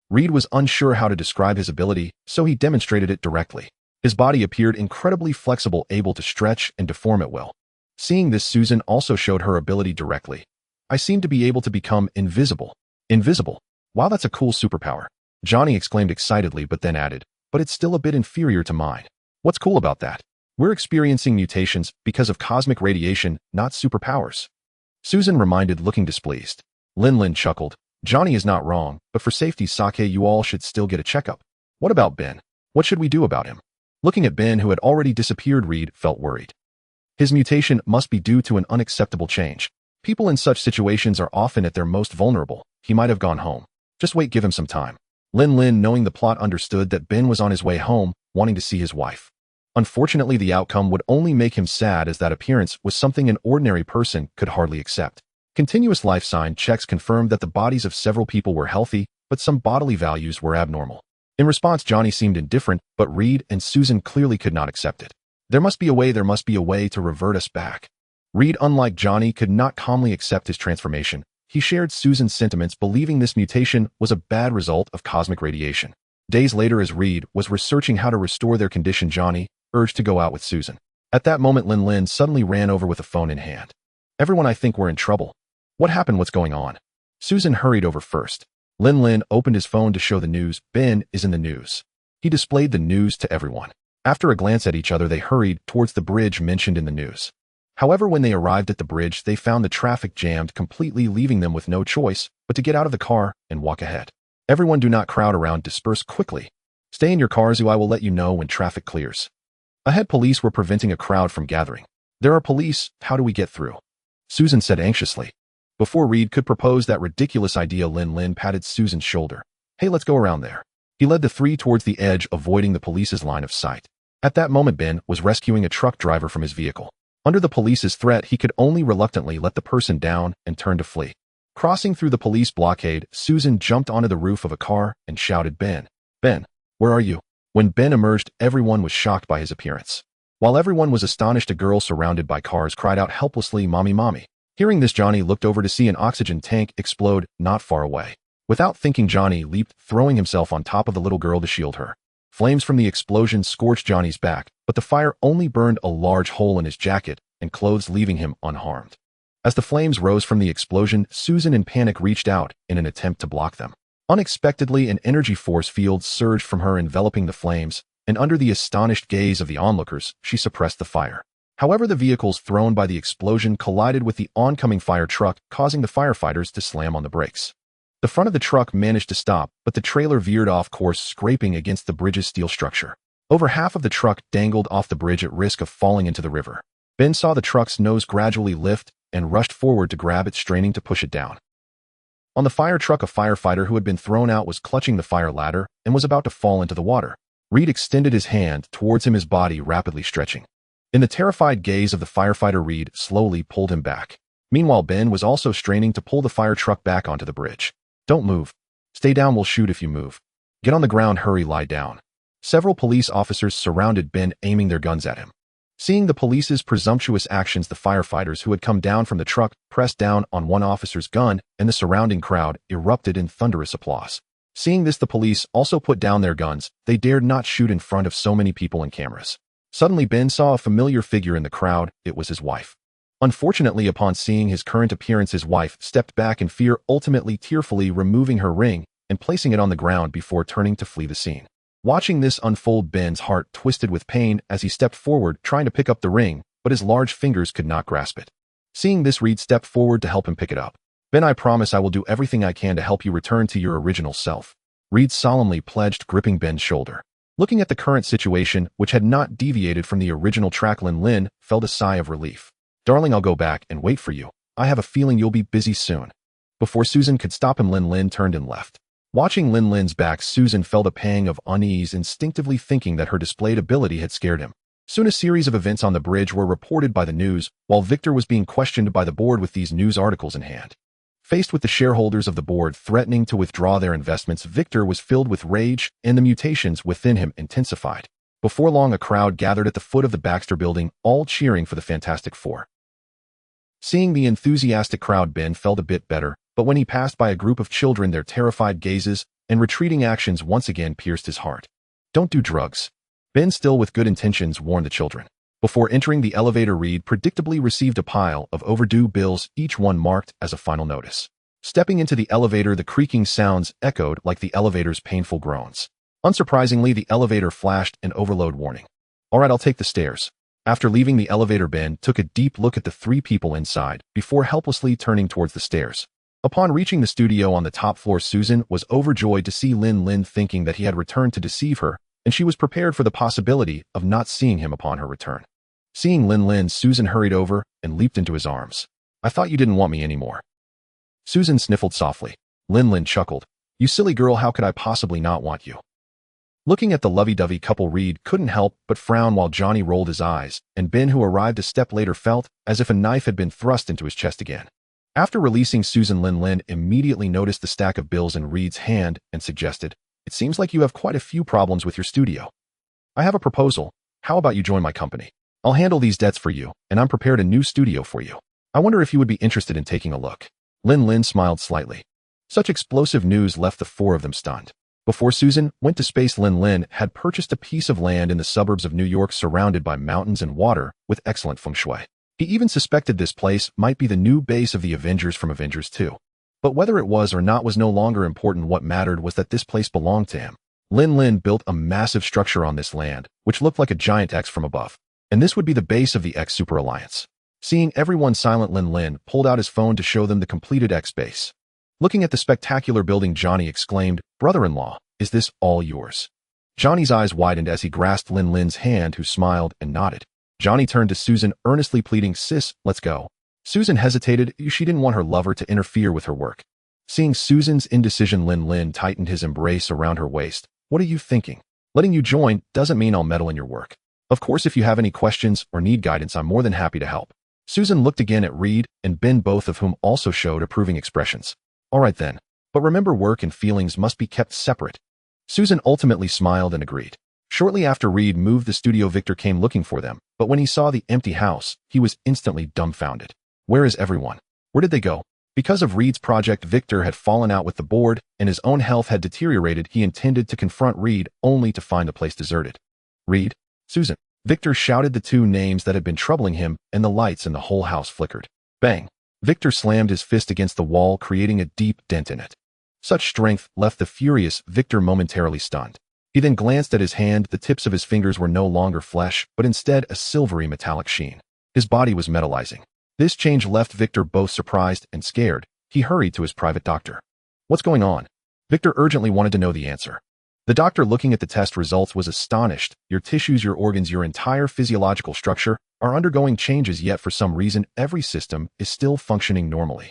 S1: Reed was unsure how to describe his ability, so he demonstrated it directly. His body appeared incredibly flexible, able to stretch and deform at will. Seeing this, Susan also showed her ability directly. I seem to be able to become invisible. Invisible? Wow, that's a cool superpower. Johnny exclaimed excitedly, but then added, but it's still a bit inferior to mine. What's cool about that? We're experiencing mutations because of cosmic radiation, not superpowers. Susan reminded, looking displeased. Lin Lin chuckled. Johnny is not wrong, but for safety's sake, you all should still get a checkup. What about Ben? What should we do about him? Looking at Ben, who had already disappeared, Reed felt worried. His mutation must be due to an unacceptable change. People in such situations are often at their most vulnerable. He might have gone home. Just wait, give him some time. Lin Lin, knowing the plot, understood that Ben was on his way home, wanting to see his wife. Unfortunately, the outcome would only make him sad, as that appearance was something an ordinary person could hardly accept. Continuous life sign checks confirmed that the bodies of several people were healthy, but some bodily values were abnormal. In response, Johnny seemed indifferent, but Reed and Susan clearly could not accept it. There must be a way to revert us back. Reed, unlike Johnny, could not calmly accept his transformation. He shared Susan's sentiments, believing this mutation was a bad result of cosmic radiation. Days later, as Reed was researching how to restore their condition, Johnny urged to go out with Susan. At that moment, Lin Lin suddenly ran over with a phone in hand. Everyone, I think we're in trouble. What happened? What's going on? Susan hurried over first. Lin Lin opened his phone to show the news. Ben is in the news. He displayed the news to everyone. After a glance at each other, they hurried towards the bridge mentioned in the news. However, when they arrived at the bridge, they found the traffic jammed completely, leaving them with no choice but to get out of the car and walk ahead. Everyone, do not crowd around, disperse quickly. Stay in your cars, I will let you know when traffic clears. Ahead, police were preventing a crowd from gathering. There are police, how do we get through? Susan said anxiously. Before Reed could propose that ridiculous idea, Lin Lin patted Susan's shoulder. Hey, let's go around there. He led the three towards the edge, avoiding the police's line of sight. At that moment, Ben was rescuing a truck driver from his vehicle. Under the police's threat, he could only reluctantly let the person down and turn to flee. Crossing through the police blockade, Susan jumped onto the roof of a car and shouted, Ben, where are you? When Ben emerged, everyone was shocked by his appearance. While everyone was astonished, a girl surrounded by cars cried out helplessly, Mommy, Mommy. Hearing this, Johnny looked over to see an oxygen tank explode not far away. Without thinking, Johnny leaped, throwing himself on top of the little girl to shield her. Flames from the explosion scorched Johnny's back, but the fire only burned a large hole in his jacket and clothes, leaving him unharmed. As the flames rose from the explosion, Susan in panic reached out in an attempt to block them. Unexpectedly, an energy force field surged from her, enveloping the flames, and under the astonished gaze of the onlookers, she suppressed the fire. However, the vehicles thrown by the explosion collided with the oncoming fire truck, causing the firefighters to slam on the brakes. The front of the truck managed to stop, but the trailer veered off course, scraping against the bridge's steel structure. Over half of the truck dangled off the bridge at risk of falling into the river. Ben saw the truck's nose gradually lift and rushed forward to grab it, straining to push it down. On the fire truck, a firefighter who had been thrown out was clutching the fire ladder and was about to fall into the water. Reed extended his hand towards him, his body rapidly stretching. In the terrified gaze of the firefighter, Reed slowly pulled him back. Meanwhile, Ben was also straining to pull the fire truck back onto the bridge. Don't move. Stay down, we'll shoot if you move. Get on the ground, hurry, lie down. Several police officers surrounded Ben, aiming their guns at him. Seeing the police's presumptuous actions, the firefighters who had come down from the truck pressed down on one officer's gun, and the surrounding crowd erupted in thunderous applause. Seeing this, the police also put down their guns. They dared not shoot in front of so many people and cameras. Suddenly Ben saw a familiar figure in the crowd. It was his wife. Unfortunately, upon seeing his current appearance, his wife stepped back in fear, ultimately tearfully removing her ring and placing it on the ground before turning to flee the scene. Watching this unfold, Ben's heart twisted with pain as he stepped forward, trying to pick up the ring, but his large fingers could not grasp it. Seeing this, Reed stepped forward to help him pick it up. Ben, I promise I will do everything I can to help you return to your original self. Reed solemnly pledged, gripping Ben's shoulder. Looking at the current situation, which had not deviated from the original track, Lin Lin felt a sigh of relief. Darling, I'll go back and wait for you. I have a feeling you'll be busy soon. Before Susan could stop him, Lin Lin turned and left. Watching Lin Lin's back, Susan felt a pang of unease, instinctively thinking that her displayed ability had scared him. Soon a series of events on the bridge were reported by the news, while Victor was being questioned by the board with these news articles in hand. Faced with the shareholders of the board threatening to withdraw their investments, Victor was filled with rage, and the mutations within him intensified. Before long, a crowd gathered at the foot of the Baxter building, all cheering for the Fantastic Four. Seeing the enthusiastic crowd, Ben felt a bit better, but when he passed by a group of children, their terrified gazes and retreating actions once again pierced his heart. Don't do drugs. Ben, still with good intentions, warned the children. Before entering the elevator, Reed predictably received a pile of overdue bills, each one marked as a final notice. Stepping into the elevator, the creaking sounds echoed like the elevator's painful groans. Unsurprisingly, the elevator flashed an overload warning. All right, I'll take the stairs. After leaving the elevator, Ben took a deep look at the three people inside before helplessly turning towards the stairs. Upon reaching the studio on the top floor, Susan was overjoyed to see Lin Lin, thinking that he had returned to deceive her, and she was prepared for the possibility of not seeing him upon her return. Seeing Lin Lin, Susan hurried over and leaped into his arms. I thought you didn't want me anymore. Susan sniffled softly. Lin Lin chuckled. You silly girl, how could I possibly not want you? Looking at the lovey-dovey couple, Reed couldn't help but frown while Johnny rolled his eyes, and Ben, who arrived a step later, felt as if a knife had been thrust into his chest again. After releasing Susan, Lin Lin immediately noticed the stack of bills in Reed's hand and suggested, It seems like you have quite a few problems with your studio. I have a proposal. How about you join my company? I'll handle these debts for you, and I'm prepared a new studio for you. I wonder if you would be interested in taking a look. Lin Lin smiled slightly. Such explosive news left the four of them stunned. Before Susan went to space, Lin Lin had purchased a piece of land in the suburbs of New York surrounded by mountains and water with excellent feng shui. He even suspected this place might be the new base of the Avengers from Avengers 2. But whether it was or not was no longer important. What mattered was that this place belonged to him. Lin Lin built a massive structure on this land, which looked like a giant X from above. And this would be the base of the X Super Alliance. Seeing everyone silent, Lin Lin pulled out his phone to show them the completed X base. Looking at the spectacular building, Johnny exclaimed, Brother-in-law, is this all yours? Johnny's eyes widened as he grasped Lin Lin's hand, who smiled and nodded. Johnny turned to Susan, earnestly pleading, Sis, let's go. Susan hesitated. She didn't want her lover to interfere with her work. Seeing Susan's indecision, Lin Lin tightened his embrace around her waist. What are you thinking? Letting you join doesn't mean I'll meddle in your work. Of course, if you have any questions or need guidance, I'm more than happy to help. Susan looked again at Reed and Ben, both of whom also showed approving expressions. All right then. But remember, work and feelings must be kept separate. Susan ultimately smiled and agreed. Shortly after Reed moved the studio, Victor came looking for them, but when he saw the empty house, he was instantly dumbfounded. Where is everyone? Where did they go? Because of Reed's project, Victor had fallen out with the board, and his own health had deteriorated. He intended to confront Reed, only to find the place deserted. Reed? Susan. Victor shouted the two names that had been troubling him, and the lights in the whole house flickered. Bang! Victor slammed his fist against the wall, creating a deep dent in it. Such strength left the furious Victor momentarily stunned. He then glanced at his hand. The tips of his fingers were no longer flesh, but instead a silvery metallic sheen. His body was metallizing. This change left Victor both surprised and scared. He hurried to his private doctor. What's going on? Victor urgently wanted to know the answer. The doctor, looking at the test results, was astonished. Your tissues, your organs, your entire physiological structure are undergoing changes, yet for some reason every system is still functioning normally.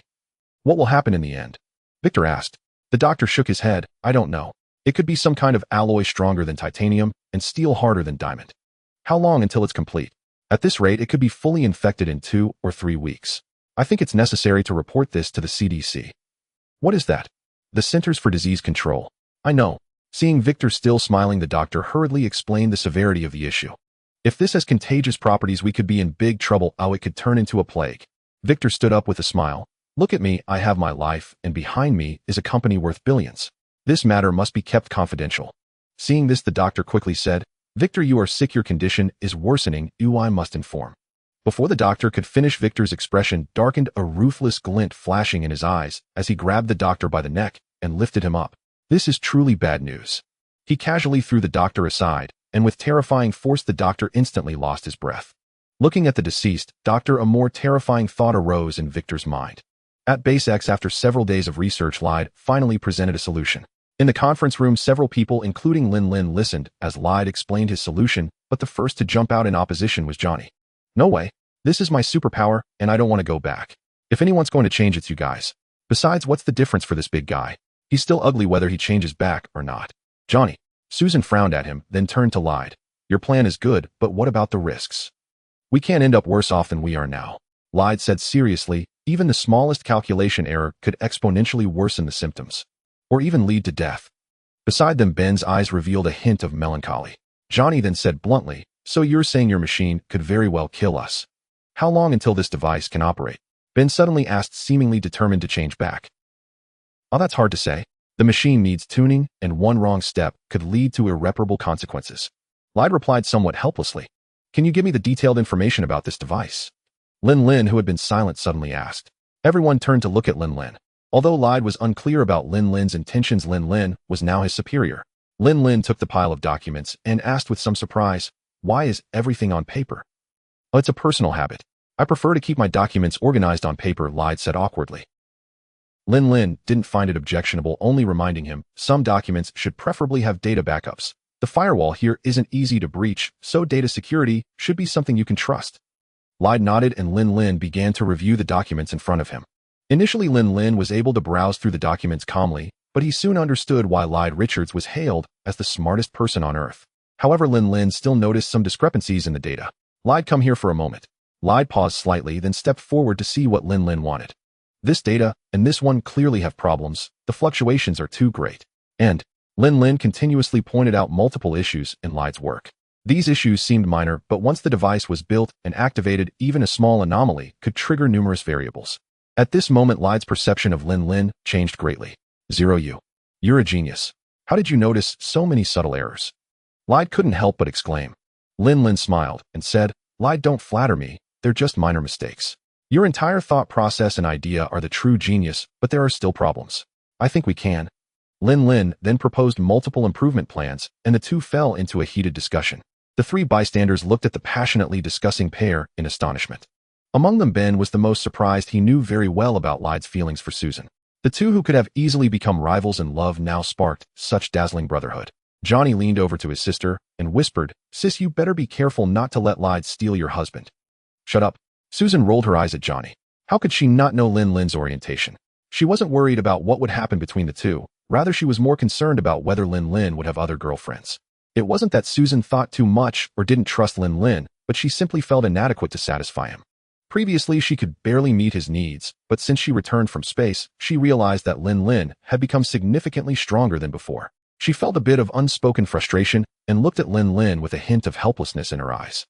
S1: What will happen in the end? Victor asked. The doctor shook his head. I don't know. It could be some kind of alloy stronger than titanium and steel harder than diamond. How long until it's complete? At this rate, it could be fully infected in 2 or 3 weeks. I think it's necessary to report this to the CDC. What is that? The Centers for Disease Control. I know. Seeing Victor still smiling, the doctor hurriedly explained the severity of the issue. If this has contagious properties, we could be in big trouble. Oh, it could turn into a plague. Victor stood up with a smile. Look at me, I have my life, and behind me is a company worth billions. This matter must be kept confidential. Seeing this, the doctor quickly said, Victor, you are sick. Your condition is worsening. I must inform. Before the doctor could finish, Victor's expression darkened, a ruthless glint flashing in his eyes as he grabbed the doctor by the neck and lifted him up. This is truly bad news. He casually threw the doctor aside, and with terrifying force the doctor instantly lost his breath. Looking at the deceased doctor, a more terrifying thought arose in Victor's mind. At Base X, after several days of research, Lide finally presented a solution. In the conference room, several people, including Lin Lin, listened as Lide explained his solution, but the first to jump out in opposition was Johnny. No way. This is my superpower, and I don't want to go back. If anyone's going to change, it's you guys. Besides, what's the difference for this big guy? He's still ugly whether he changes back or not. Johnny. Susan frowned at him, then turned to Lide. Your plan is good, but what about the risks? We can't end up worse off than we are now. Lide said seriously, even the smallest calculation error could exponentially worsen the symptoms, or even lead to death. Beside them, Ben's eyes revealed a hint of melancholy. Johnny then said bluntly, so you're saying your machine could very well kill us? How long until this device can operate? Ben suddenly asked, seemingly determined to change back. Oh, that's hard to say. The machine needs tuning, and one wrong step could lead to irreparable consequences. Lide replied somewhat helplessly. Can you give me the detailed information about this device? Lin Lin, who had been silent, suddenly asked. Everyone turned to look at Lin Lin. Although Lide was unclear about Lin Lin's intentions, Lin Lin was now his superior. Lin Lin took the pile of documents and asked with some surprise, why is everything on paper? Oh, it's a personal habit. I prefer to keep my documents organized on paper, Lide said awkwardly. Lin Lin didn't find it objectionable, only reminding him some documents should preferably have data backups. The firewall here isn't easy to breach, so data security should be something you can trust. Lide nodded and Lin Lin began to review the documents in front of him. Initially, Lin Lin was able to browse through the documents calmly, but he soon understood why Lide Richards was hailed as the smartest person on Earth. However, Lin Lin still noticed some discrepancies in the data. Lide, come here for a moment. Lide paused slightly, then stepped forward to see what Lin Lin wanted. This data and this one clearly have problems. The fluctuations are too great. And Lin Lin continuously pointed out multiple issues in Lide's work. These issues seemed minor, but once the device was built and activated, even a small anomaly could trigger numerous variables. At this moment, Lide's perception of Lin Lin changed greatly. You're a genius. How did you notice so many subtle errors? Lide couldn't help but exclaim. Lin Lin smiled and said, Lide, don't flatter me. They're just minor mistakes. Your entire thought process and idea are the true genius, but there are still problems. I think we can. Lin Lin then proposed multiple improvement plans, and the two fell into a heated discussion. The three bystanders looked at the passionately discussing pair in astonishment. Among them, Ben was the most surprised. He knew very well about Lide's feelings for Susan. The two, who could have easily become rivals in love, now sparked such dazzling brotherhood. Johnny leaned over to his sister and whispered, Sis, you better be careful not to let Lide steal your husband. Shut up. Susan rolled her eyes at Johnny. How could she not know Lin Lin's orientation? She wasn't worried about what would happen between the two. Rather, she was more concerned about whether Lin Lin would have other girlfriends. It wasn't that Susan thought too much or didn't trust Lin Lin, but she simply felt inadequate to satisfy him. Previously, she could barely meet his needs, but since she returned from space, she realized that Lin Lin had become significantly stronger than before. She felt a bit of unspoken frustration and looked at Lin Lin with a hint of helplessness in her eyes.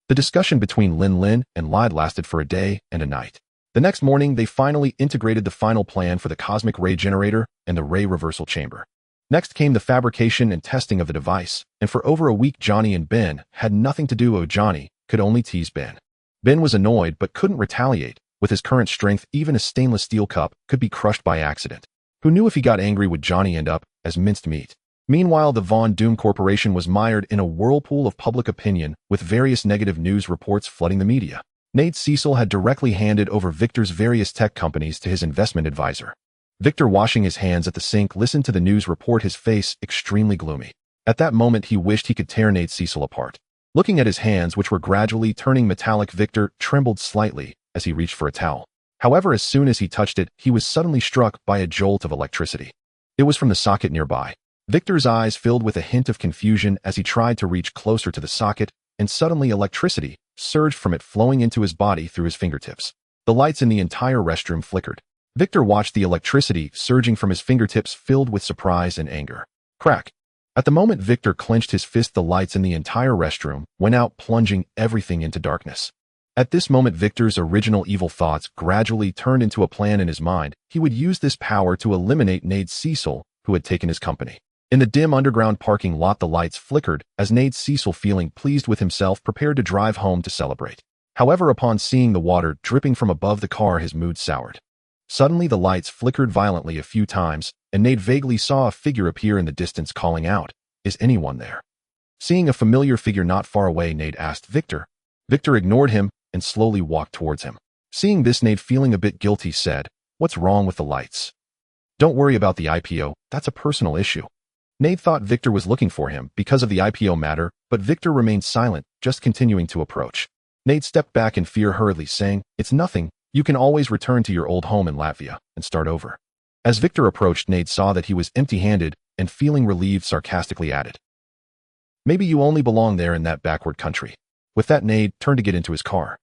S1: The discussion between Lin Lin and Lide lasted for a day and a night. The next morning, they finally integrated the final plan for the cosmic ray generator and the ray reversal chamber. Next came the fabrication and testing of the device, and for over a week Johnny and Ben had nothing to do. Johnny could only tease Ben. Ben was annoyed but couldn't retaliate. With his current strength, even a stainless steel cup could be crushed by accident. Who knew if he got angry would Johnny end up as minced meat? Meanwhile, the Von Doom Corporation was mired in a whirlpool of public opinion, with various negative news reports flooding the media. Nate Cecil had directly handed over Victor's various tech companies to his investment advisor. Victor, washing his hands at the sink, listened to the news report, his face extremely gloomy. At that moment, he wished he could tear Nate Cecil apart. Looking at his hands, which were gradually turning metallic, Victor trembled slightly as he reached for a towel. However, as soon as he touched it, he was suddenly struck by a jolt of electricity. It was from the socket nearby. Victor's eyes filled with a hint of confusion as he tried to reach closer to the socket, and suddenly electricity surged from it, flowing into his body through his fingertips. The lights in the entire restroom flickered. Victor watched the electricity surging from his fingertips, filled with surprise and anger. Crack! At the moment Victor clenched his fist, the lights in the entire restroom went out, plunging everything into darkness. At this moment, Victor's original evil thoughts gradually turned into a plan in his mind. He would use this power to eliminate Nate Cecil, who had taken his company. In the dim underground parking lot, the lights flickered as Nate Cecil, feeling pleased with himself, prepared to drive home to celebrate. However, upon seeing the water dripping from above the car, his mood soured. Suddenly, the lights flickered violently a few times, and Nate vaguely saw a figure appear in the distance, calling out, "Is anyone there?" Seeing a familiar figure not far away, Nate asked Victor. Victor ignored him and slowly walked towards him. Seeing this, Nate, feeling a bit guilty, said, "What's wrong with the lights?" "Don't worry about the IPO, that's a personal issue." Nate thought Victor was looking for him because of the IPO matter, but Victor remained silent, just continuing to approach. Nate stepped back in fear, hurriedly saying, "It's nothing, you can always return to your old home in Latvia and start over." As Victor approached, Nate saw that he was empty-handed and, feeling relieved, sarcastically added, "Maybe you only belong there in that backward country." With that, Nate turned to get into his car.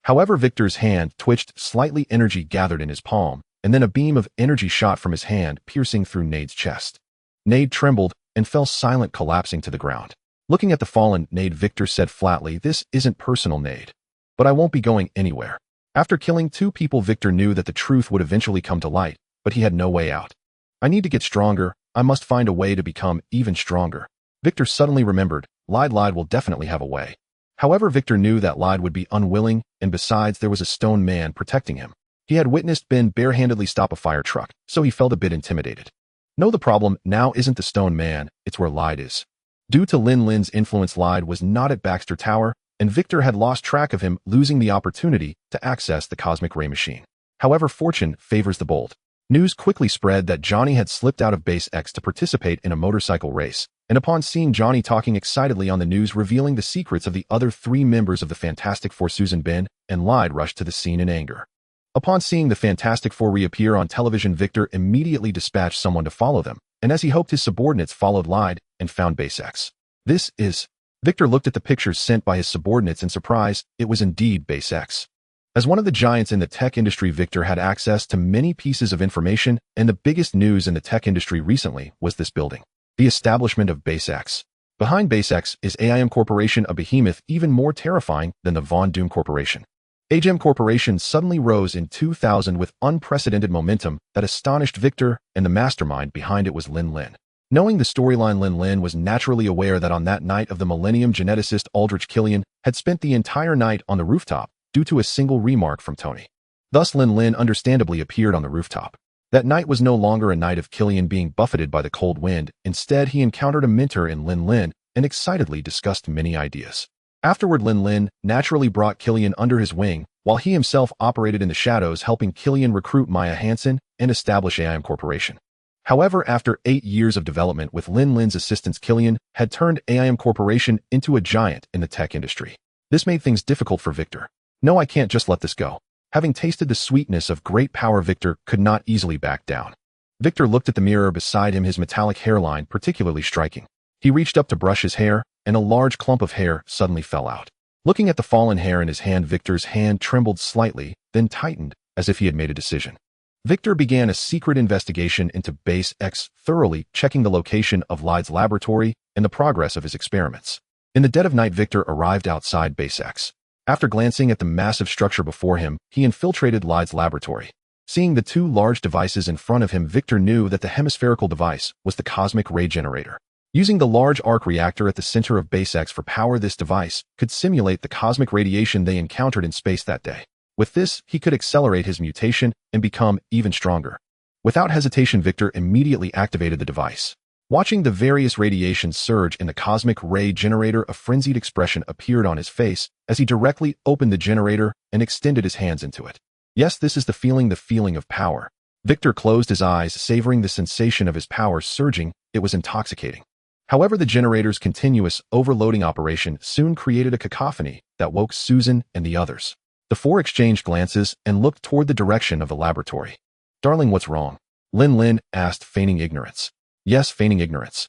S1: However, Victor's hand twitched slightly, energy gathered in his palm, and then a beam of energy shot from his hand, piercing through Nate's chest. Nate trembled and fell silent, collapsing to the ground. Looking at the fallen Nate, Victor said flatly, "This isn't personal, Nate, but I won't be going anywhere." After killing 2 people, Victor knew that the truth would eventually come to light, but he had no way out. "I need to get stronger. I must find a way to become even stronger." Victor suddenly remembered, Lide will definitely have a way. However, Victor knew that Lide would be unwilling, and besides, there was a stone man protecting him. He had witnessed Ben barehandedly stop a fire truck, so he felt a bit intimidated. No, the problem now isn't the stone man, it's where Lide is. Due to Lin Lin's influence, Lide was not at Baxter Tower, and Victor had lost track of him, losing the opportunity to access the cosmic ray machine. However, fortune favors the bold. News quickly spread that Johnny had slipped out of Base X to participate in a motorcycle race, and upon seeing Johnny talking excitedly on the news revealing the secrets of the other 3 members of the Fantastic Four, Susan, Ben, and Lide rushed to the scene in anger. Upon seeing the Fantastic Four reappear on television, Victor immediately dispatched someone to follow them, and as he hoped, his subordinates followed Lide and found Base X. "This is..." Victor looked at the pictures sent by his subordinates in surprise. It was indeed Base X. As one of the giants in the tech industry, Victor had access to many pieces of information, and the biggest news in the tech industry recently was this building. The establishment of Base X. Behind Base X is AIM Corporation, a behemoth even more terrifying than the Von Doom Corporation. AIM Corporation suddenly rose in 2000 with unprecedented momentum that astonished Victor, and the mastermind behind it was Lin Lin. Knowing the storyline, Lin Lin was naturally aware that on that night of the Millennium, geneticist Aldrich Killian had spent the entire night on the rooftop due to a single remark from Tony. Thus, Lin Lin understandably appeared on the rooftop. That night was no longer a night of Killian being buffeted by the cold wind. Instead, he encountered a mentor in Lin Lin and excitedly discussed many ideas. Afterward, Lin Lin naturally brought Killian under his wing, while he himself operated in the shadows, helping Killian recruit Maya Hansen and establish AIM Corporation. However, after 8 years of development with Lin Lin's assistance, Killian had turned AIM Corporation into a giant in the tech industry. This made things difficult for Victor. "No, I can't just let this go." Having tasted the sweetness of great power, Victor could not easily back down. Victor looked at the mirror beside him, his metallic hairline particularly striking. He reached up to brush his hair, and a large clump of hair suddenly fell out. Looking at the fallen hair in his hand, Victor's hand trembled slightly, then tightened, as if he had made a decision. Victor began a secret investigation into Base X, thoroughly checking the location of Lide's laboratory and the progress of his experiments. In the dead of night, Victor arrived outside Base X. After glancing at the massive structure before him, he infiltrated Lide's laboratory. Seeing the 2 large devices in front of him, Victor knew that the hemispherical device was the cosmic ray generator. Using the large arc reactor at the center of Base X for power, this device could simulate the cosmic radiation they encountered in space that day. With this, he could accelerate his mutation and become even stronger. Without hesitation, Victor immediately activated the device. Watching the various radiations surge in the cosmic ray generator, a frenzied expression appeared on his face as he directly opened the generator and extended his hands into it. Yes, this is the feeling of power. Victor closed his eyes, savoring the sensation of his power surging. It was intoxicating. However, the generator's continuous overloading operation soon created a cacophony that woke Susan and the others. The 4 exchanged glances and looked toward the direction of the laboratory. "Darling, what's wrong?" Lin Lin asked, feigning ignorance. "Yes, feigning ignorance."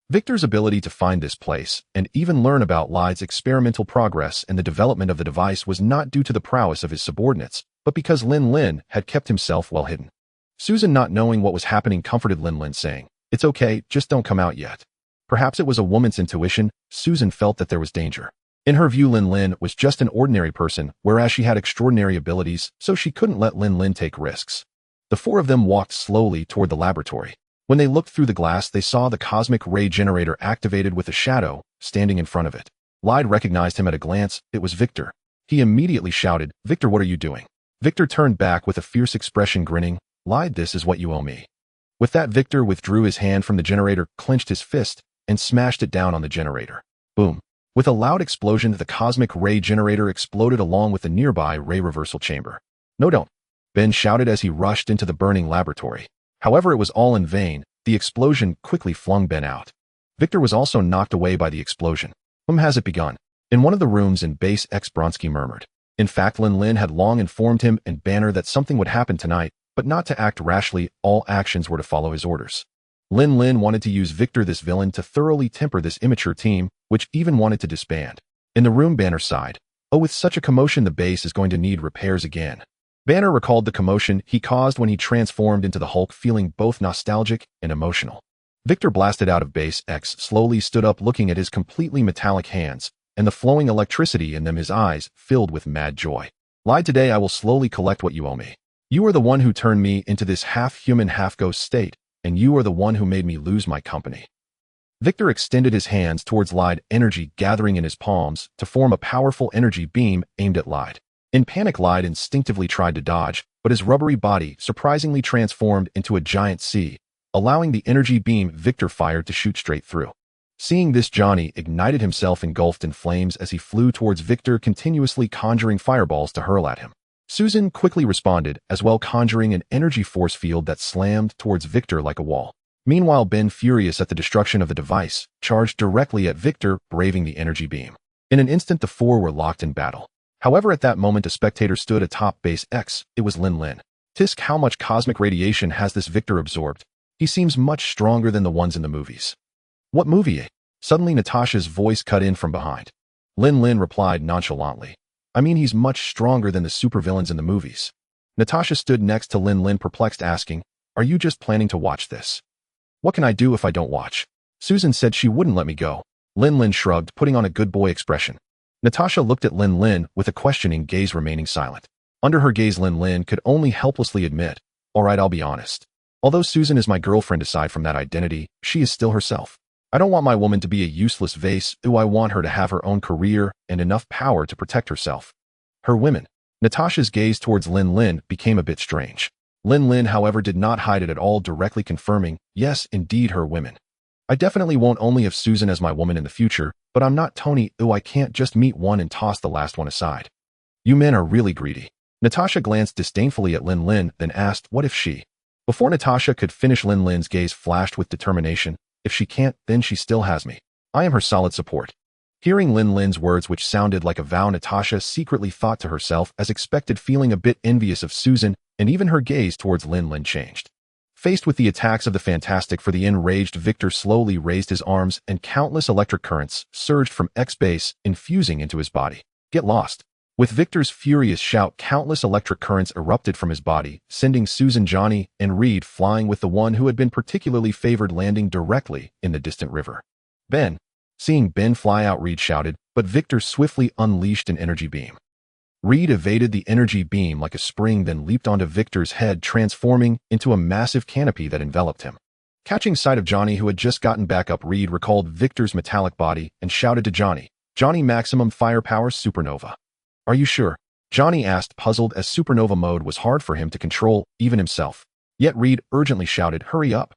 S1: Victor's ability to find this place and even learn about Lide's experimental progress and the development of the device was not due to the prowess of his subordinates, but because Lin Lin had kept himself well hidden. Susan, not knowing what was happening, comforted Lin Lin, saying, "It's okay, just don't come out yet." Perhaps it was a woman's intuition. Susan felt that there was danger. In her view, Lin Lin was just an ordinary person, whereas she had extraordinary abilities, so she couldn't let Lin Lin take risks. The 4 of them walked slowly toward the laboratory. When they looked through the glass, they saw the cosmic ray generator activated with a shadow standing in front of it. Lin recognized him at a glance. It was Victor. He immediately shouted, "Victor, what are you doing?" Victor turned back with a fierce expression, grinning. "Lin, this is what you owe me." With that, Victor withdrew his hand from the generator, clenched his fist, and smashed it down on the generator. Boom. With a loud explosion, the cosmic ray generator exploded along with the nearby ray reversal chamber. "No, don't," Ben shouted as he rushed into the burning laboratory. However, it was all in vain. The explosion quickly flung Ben out. Victor was also knocked away by the explosion. Has it begun? In one of the rooms in Base X, Bronsky murmured. In fact, Lin Lin had long informed him and Banner that something would happen tonight, but not to act rashly. All actions were to follow his orders. Lin Lin wanted to use Victor, this villain, to thoroughly temper this immature team, which even wanted to disband. In the room, Banner sighed. "Oh, with such a commotion, the base is going to need repairs again." Banner recalled the commotion he caused when he transformed into the Hulk, feeling both nostalgic and emotional. Victor blasted out of Base X, slowly stood up, looking at his completely metallic hands, and the flowing electricity in them, his eyes filled with mad joy. "Lin, today I will slowly collect what you owe me. You are the one who turned me into this half-human, half-ghost state, and you are the one who made me lose my company." Victor extended his hands towards Lin, energy gathering in his palms to form a powerful energy beam aimed at Lin. In panic, Lin instinctively tried to dodge, but his rubbery body surprisingly transformed into a giant sea, allowing the energy beam Victor fired to shoot straight through. Seeing this, Johnny ignited himself, engulfed in flames as he flew towards Victor, continuously conjuring fireballs to hurl at him. Susan quickly responded, as well, conjuring an energy force field that slammed towards Victor like a wall. Meanwhile, Ben, furious at the destruction of the device, charged directly at Victor, braving the energy beam. In an instant, the four were locked in battle. However, at that moment, a spectator stood atop Base X. It was Lin Lin. "Tisk, how much cosmic radiation has this Victor absorbed? He seems much stronger than the ones in the movies." "What movie?" Suddenly, Natasha's voice cut in from behind. Lin Lin replied nonchalantly, "I mean, he's much stronger than the supervillains in the movies." Natasha stood next to Lin Lin, perplexed, asking, "Are you just planning to watch this?" "What can I do if I don't watch?" Susan said she wouldn't let me go. Lin Lin shrugged, putting on a good boy expression. Natasha looked at Lin Lin with a questioning gaze, remaining silent. Under her gaze, Lin Lin could only helplessly admit, "All right, I'll be honest. Although Susan is my girlfriend, aside from that identity, she is still herself. I don't want my woman to be a useless vase. I want her to have her own career and enough power to protect herself." Her women. Natasha's gaze towards Lin Lin became a bit strange. Lin Lin, however, did not hide it at all, directly confirming, "Yes, indeed, her women. I definitely won't only have Susan as my woman in the future, but I'm not Tony. I can't just meet one and toss the last one aside. You men are really greedy." Natasha glanced disdainfully at Lin Lin, then asked, "What if she?" Before Natasha could finish, Lin Lin's gaze flashed with determination. "If she can't, then she still has me. I am her solid support." Hearing Lin Lin's words, which sounded like a vow, Natasha secretly thought to herself, as expected, feeling a bit envious of Susan, and even her gaze towards Lin Lin changed. Faced with the attacks of the Fantastic Four, the enraged Victor slowly raised his arms, and countless electric currents surged from X-Base, infusing into his body. "Get lost." With Victor's furious shout, countless electric currents erupted from his body, sending Susan, Johnny, and Reed flying, with the one who had been particularly favored landing directly in the distant river. "Ben." Seeing Ben fly out, Reed shouted, but Victor swiftly unleashed an energy beam. Reed evaded the energy beam like a spring, then leaped onto Victor's head, transforming into a massive canopy that enveloped him. Catching sight of Johnny, who had just gotten back up, Reed recalled Victor's metallic body and shouted to Johnny, "Johnny, maximum firepower supernova." "Are you sure?" Johnny asked, puzzled, as supernova mode was hard for him to control, even himself. Yet Reed urgently shouted, "Hurry up."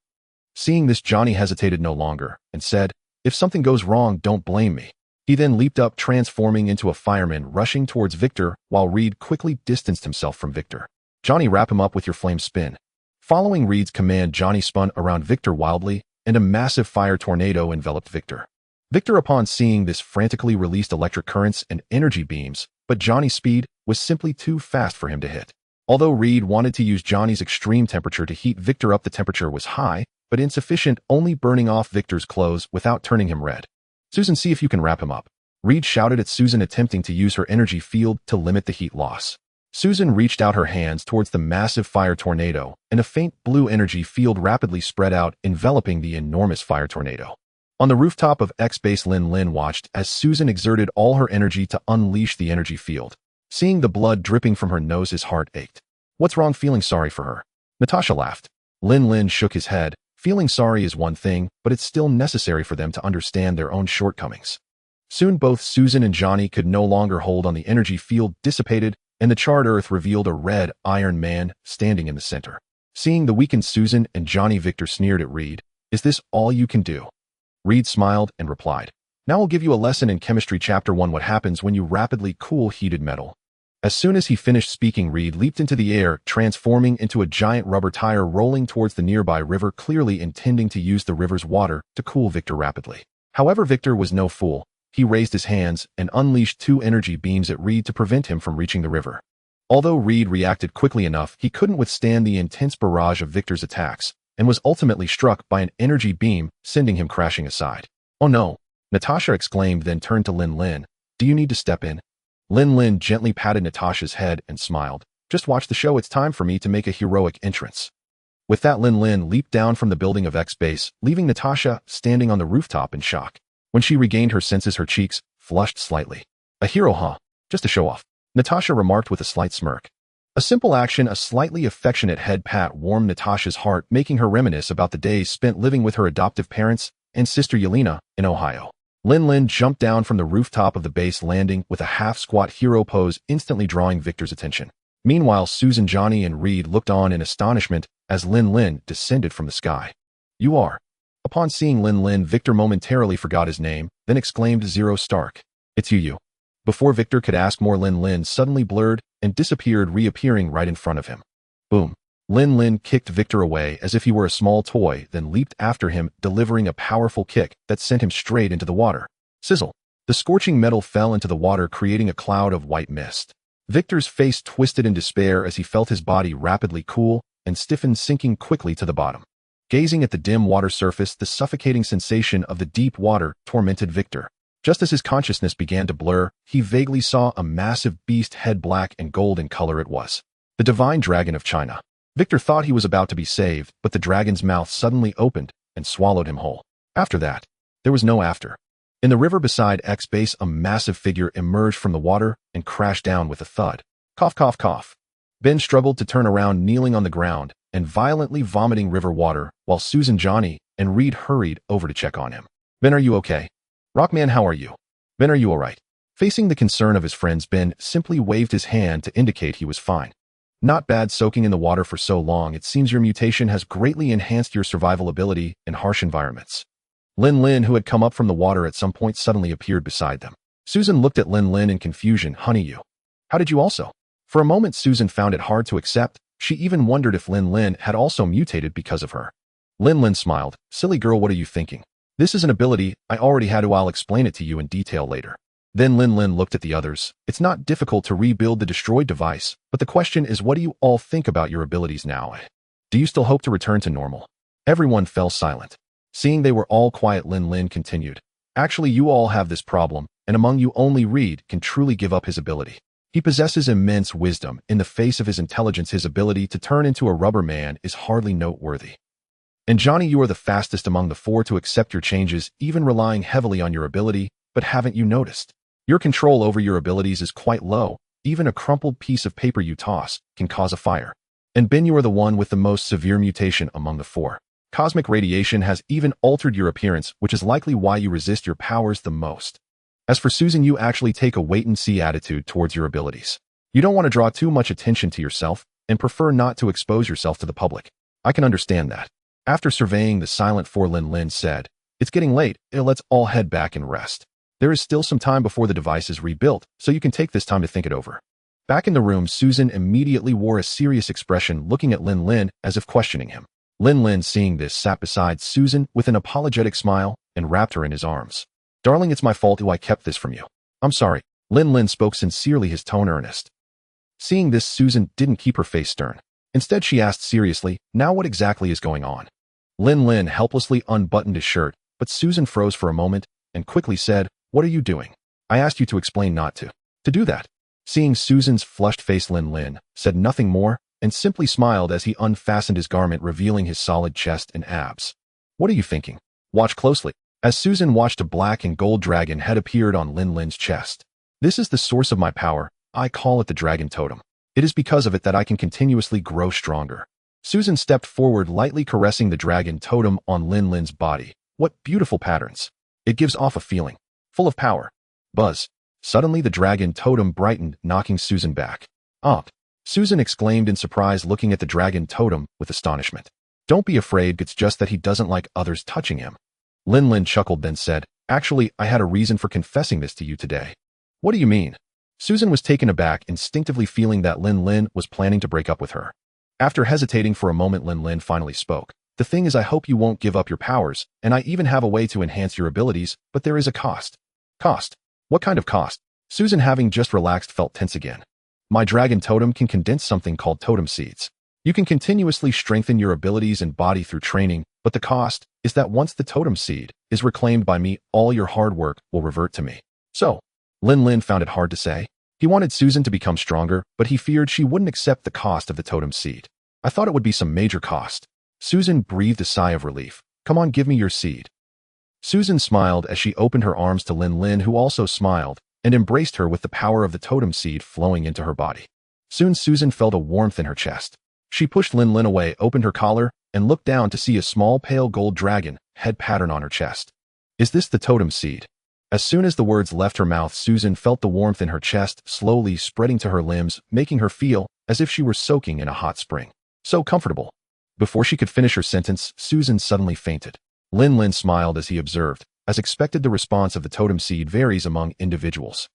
S1: Seeing this, Johnny hesitated no longer and said, "If something goes wrong, don't blame me." He then leaped up, transforming into a fireman, rushing towards Victor, while Reed quickly distanced himself from Victor. "Johnny, wrap him up with your flame spin." Following Reed's command, Johnny spun around Victor wildly, and a massive fire tornado enveloped Victor. Victor, upon seeing this, frantically released electric currents and energy beams, but Johnny's speed was simply too fast for him to hit. Although Reed wanted to use Johnny's extreme temperature to heat Victor up, the temperature was high, but insufficient, only burning off Victor's clothes without turning him red. "Susan, see if you can wrap him up." Reed shouted at Susan, attempting to use her energy field to limit the heat loss. Susan reached out her hands towards the massive fire tornado, and a faint blue energy field rapidly spread out, enveloping the enormous fire tornado. On the rooftop of X-Base, Lin Lin watched as Susan exerted all her energy to unleash the energy field. Seeing the blood dripping from her nose, his heart ached. "What's wrong? Feeling sorry for her?" Natasha laughed. Lin Lin shook his head, Feeling sorry is one thing, but it's still necessary for them to understand their own shortcomings. Soon both Susan and Johnny could no longer hold on. The energy field dissipated, and the charred earth revealed a red Iron Man standing in the center. Seeing the weakened Susan and Johnny, Victor sneered at Reed. "Is this all you can do?" Reed smiled and replied, "Now I'll give you a lesson in chemistry. Chapter 1: What happens when you rapidly cool heated metal." As soon as he finished speaking, Reed leaped into the air, transforming into a giant rubber tire rolling towards the nearby river, clearly intending to use the river's water to cool Victor rapidly. However, Victor was no fool. He raised his hands and unleashed 2 energy beams at Reed to prevent him from reaching the river. Although Reed reacted quickly enough, he couldn't withstand the intense barrage of Victor's attacks and was ultimately struck by an energy beam, sending him crashing aside. "Oh no!" Natasha exclaimed, then turned to Lin Lin. "Do you need to step in?" Lin Lin gently patted Natasha's head and smiled. "Just watch the show. It's time for me to make a heroic entrance." With that, Lin Lin leaped down from the building of X base, leaving Natasha standing on the rooftop in shock. When she regained her senses, her cheeks flushed slightly. "A hero, huh? Just to show off," Natasha remarked with a slight smirk. A simple action, a slightly affectionate head pat, warmed Natasha's heart, making her reminisce about the days spent living with her adoptive parents and sister Yelena in Ohio. Lin Lin jumped down from the rooftop of the base, landing with a half-squat hero pose, instantly drawing Victor's attention. Meanwhile, Susan, Johnny, and Reed looked on in astonishment as Lin Lin descended from the sky. "You are..." Upon seeing Lin Lin, Victor momentarily forgot his name, then exclaimed, "Zero Stark. It's you." Before Victor could ask more, Lin Lin suddenly blurred and disappeared, reappearing right in front of him. Boom. Lin Lin kicked Victor away as if he were a small toy, then leaped after him, delivering a powerful kick that sent him straight into the water. Sizzle. The scorching metal fell into the water, creating a cloud of white mist. Victor's face twisted in despair as he felt his body rapidly cool and stiffen, sinking quickly to the bottom. Gazing at the dim water surface, the suffocating sensation of the deep water tormented Victor. Just as his consciousness began to blur, he vaguely saw a massive beast head, black and gold in color. It was the divine dragon of China. Victor thought he was about to be saved, but the dragon's mouth suddenly opened and swallowed him whole. After that, there was no after. In the river beside X base, a massive figure emerged from the water and crashed down with a thud. Cough, cough, cough. Ben struggled to turn around, kneeling on the ground and violently vomiting river water, while Susan, Johnny, and Reed hurried over to check on him. "Ben, are you okay?" "Rockman, how are you?" "Ben, are you alright?" Facing the concern of his friends, Ben simply waved his hand to indicate he was fine. "Not bad. Soaking in the water for so long, it seems your mutation has greatly enhanced your survival ability in harsh environments." Lin Lin, who had come up from the water at some point, suddenly appeared beside them. Susan looked at Lin Lin in confusion. "Honey, you. How did you also?" For a moment, Susan found it hard to accept. She even wondered if Lin Lin had also mutated because of her. Lin Lin smiled. "Silly girl, what are you thinking? This is an ability I already had. I'll explain it to you in detail later." Then Lin Lin looked at the others. "It's not difficult to rebuild the destroyed device, but the question is, what do you all think about your abilities now? Do you still hope to return to normal?" Everyone fell silent. Seeing they were all quiet, Lin Lin continued. "Actually, you all have this problem, and among you only Reed can truly give up his ability. He possesses immense wisdom. In the face of his intelligence, his ability to turn into a rubber man is hardly noteworthy. And Johnny, you are the fastest among the 4 to accept your changes, even relying heavily on your ability. But haven't you noticed? Your control over your abilities is quite low. Even a crumpled piece of paper you toss can cause a fire. And Ben, you are the one with the most severe mutation among the 4. Cosmic radiation has even altered your appearance, which is likely why you resist your powers the most. As for Susan, you actually take a wait-and-see attitude towards your abilities. You don't want to draw too much attention to yourself and prefer not to expose yourself to the public. I can understand that." After surveying the silent 4, Lin Lin said, "It's getting late. Let's all head back and rest. There is still some time before the device is rebuilt, so you can take this time to think it over." Back in the room, Susan immediately wore a serious expression, looking at Lin Lin as if questioning him. Lin Lin, seeing this, sat beside Susan with an apologetic smile and wrapped her in his arms. "Darling, it's my fault who I kept this from you. I'm sorry." Lin Lin spoke sincerely, his tone earnest. Seeing this, Susan didn't keep her face stern. Instead, she asked seriously, "Now what exactly is going on?" Lin Lin helplessly unbuttoned his shirt, but Susan froze for a moment and quickly said, "What are you doing? I asked you to explain, not to do that." Seeing Susan's flushed face, Lin Lin said nothing more and simply smiled as he unfastened his garment, revealing his solid chest and abs. "What are you thinking? Watch closely." As Susan watched, a black and gold dragon head appeared on Lin Lin's chest. "This is the source of my power. I call it the Dragon Totem. It is because of it that I can continuously grow stronger." Susan stepped forward, lightly caressing the dragon totem on Lin Lin's body. What beautiful patterns. It gives off a feeling. Full of power. Buzz. Suddenly the dragon totem brightened, knocking Susan back. "Aunt!" Susan exclaimed in surprise, looking at the dragon totem with astonishment. "Don't be afraid, it's just that he doesn't like others touching him." Lin Lin chuckled, then said, "Actually, I had a reason for confessing this to you today." "What do you mean?" Susan was taken aback, instinctively feeling that Lin Lin was planning to break up with her. After hesitating for a moment, Lin Lin finally spoke. "The thing is, I hope you won't give up your powers, and I even have a way to enhance your abilities, but there is a cost." "Cost? What kind of cost?" Susan, having just relaxed, felt tense again. "My dragon totem can condense something called totem seeds. You can continuously strengthen your abilities and body through training, but the cost is that once the totem seed is reclaimed by me, all your hard work will revert to me." "So?" Lin Lin found it hard to say. He wanted Susan to become stronger, but he feared she wouldn't accept the cost of the totem seed. "I thought it would be some major cost." Susan breathed a sigh of relief. "Come on, give me your seed." Susan smiled as she opened her arms to Lin Lin, who also smiled and embraced her with the power of the totem seed flowing into her body. Soon Susan felt a warmth in her chest. She pushed Lin Lin away, opened her collar, and looked down to see a small pale gold dragon head pattern on her chest. "Is this the totem seed?" As soon as the words left her mouth, Susan felt the warmth in her chest slowly spreading to her limbs, making her feel as if she were soaking in a hot spring. So comfortable. Before she could finish her sentence, Susan suddenly fainted. Lin Lin smiled as he observed. As expected, the response of the totem seed varies among individuals.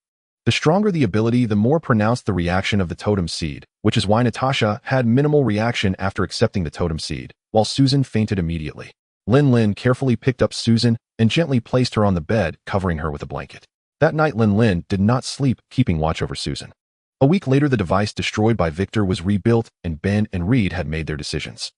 S1: The stronger the ability, the more pronounced the reaction of the totem seed, which is why Natasha had minimal reaction after accepting the totem seed, while Susan fainted immediately. Lin Lin carefully picked up Susan and gently placed her on the bed, covering her with a blanket. That night, Lin Lin did not sleep, keeping watch over Susan. A week later, the device destroyed by Victor was rebuilt, and Ben and Reed had made their decisions.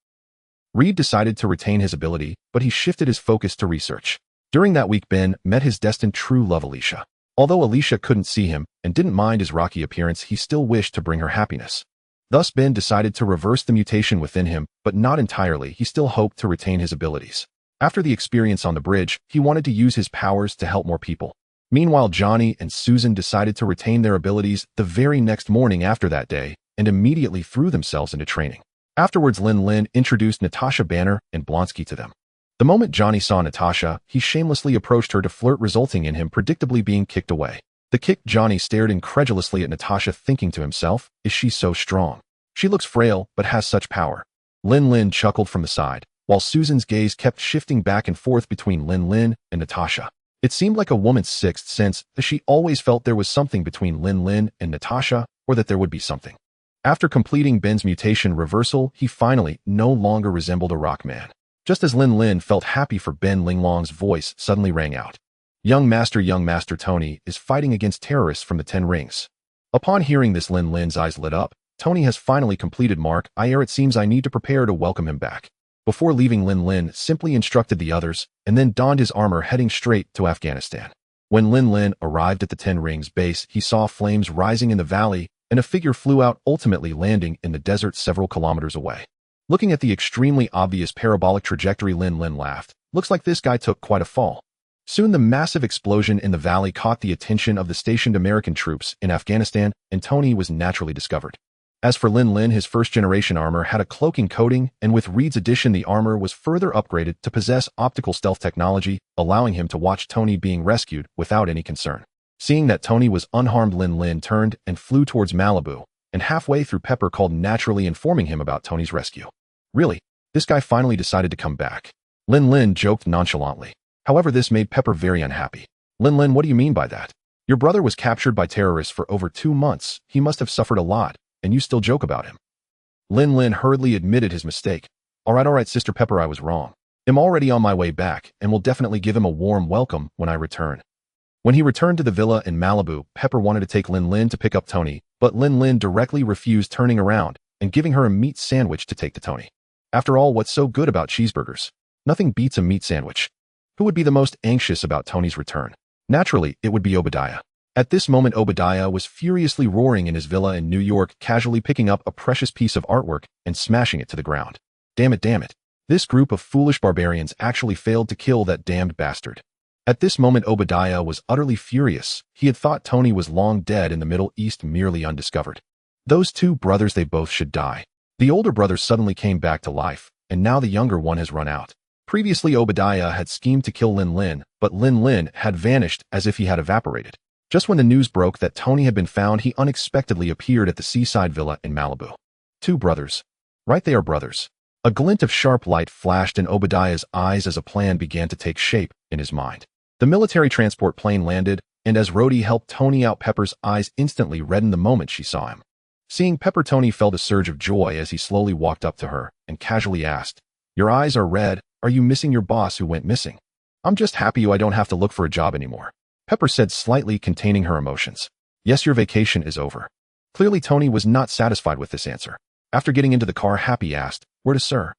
S1: Reed decided to retain his ability, but he shifted his focus to research. During that week, Ben met his destined true love, Alicia. Although Alicia couldn't see him and didn't mind his rocky appearance, he still wished to bring her happiness. Thus, Ben decided to reverse the mutation within him, but not entirely. He still hoped to retain his abilities. After the experience on the bridge, he wanted to use his powers to help more people. Meanwhile, Johnny and Susan decided to retain their abilities the very next morning after that day and immediately threw themselves into training. Afterwards, Lin Lin introduced Natasha Banner and Blonsky to them. The moment Johnny saw Natasha, he shamelessly approached her to flirt, resulting in him predictably being kicked away. The kicked Johnny stared incredulously at Natasha, thinking to himself, "Is she so strong? She looks frail, but has such power." Lin Lin chuckled from the side, while Susan's gaze kept shifting back and forth between Lin Lin and Natasha. It seemed like a woman's sixth sense, as she always felt there was something between Lin Lin and Natasha, or that there would be something. After completing Ben's mutation reversal, he finally no longer resembled a rock man. Just as Lin Lin felt happy for Ben, Ling Long's voice suddenly rang out. Young Master Tony is fighting against terrorists from the 10 Rings." Upon hearing this, Lin Lin's eyes lit up. "Tony has finally completed Mark IR. It seems I need to prepare to welcome him back." Before leaving, Lin Lin simply instructed the others and then donned his armor, heading straight to Afghanistan. When Lin Lin arrived at the 10 Rings base, he saw flames rising in the valley and a figure flew out, ultimately landing in the desert several kilometers away. Looking at the extremely obvious parabolic trajectory, Lin Lin laughed. "Looks like this guy took quite a fall." Soon the massive explosion in the valley caught the attention of the stationed American troops in Afghanistan, and Tony was naturally discovered. As for Lin Lin, his first-generation armor had a cloaking coating, and with Reed's addition, the armor was further upgraded to possess optical stealth technology, allowing him to watch Tony being rescued without any concern. Seeing that Tony was unharmed, Lin Lin turned and flew towards Malibu, and halfway through, Pepper called, naturally informing him about Tony's rescue. "Really? This guy finally decided to come back." Lin Lin joked nonchalantly. However, this made Pepper very unhappy. "Lin Lin, what do you mean by that? Your brother was captured by terrorists for over 2 months. He must have suffered a lot, and you still joke about him." Lin Lin hurriedly admitted his mistake. All right, Sister Pepper, I was wrong. I'm already on my way back, and will definitely give him a warm welcome when I return." When he returned to the villa in Malibu, Pepper wanted to take Lin Lin to pick up Tony, but Lin Lin directly refused, turning around and giving her a meat sandwich to take to Tony. After all, what's so good about cheeseburgers? Nothing beats a meat sandwich. Who would be the most anxious about Tony's return? Naturally, it would be Obadiah. At this moment, Obadiah was furiously roaring in his villa in New York, casually picking up a precious piece of artwork and smashing it to the ground. Damn it. This group of foolish barbarians actually failed to kill that damned bastard. At this moment, Obadiah was utterly furious. He had thought Tony was long dead in the Middle East, merely undiscovered. Those two brothers, they both should die. The older brother suddenly came back to life, and now the younger one has run out. Previously, Obadiah had schemed to kill Lin Lin, but Lin Lin had vanished as if he had evaporated. Just when the news broke that Tony had been found, he unexpectedly appeared at the seaside villa in Malibu. Two brothers. Right, they are brothers. A glint of sharp light flashed in Obadiah's eyes as a plan began to take shape in his mind. The military transport plane landed, and as Rhodey helped Tony out, Pepper's eyes instantly reddened the moment she saw him. Seeing Pepper, Tony felt a surge of joy as he slowly walked up to her and casually asked, "Your eyes are red. Are you missing your boss who went missing?" "I'm just happy I don't have to look for a job anymore," Pepper said, slightly containing her emotions. "Yes, your vacation is over." Clearly, Tony was not satisfied with this answer. After getting into the car, Happy asked, "Where to, sir?"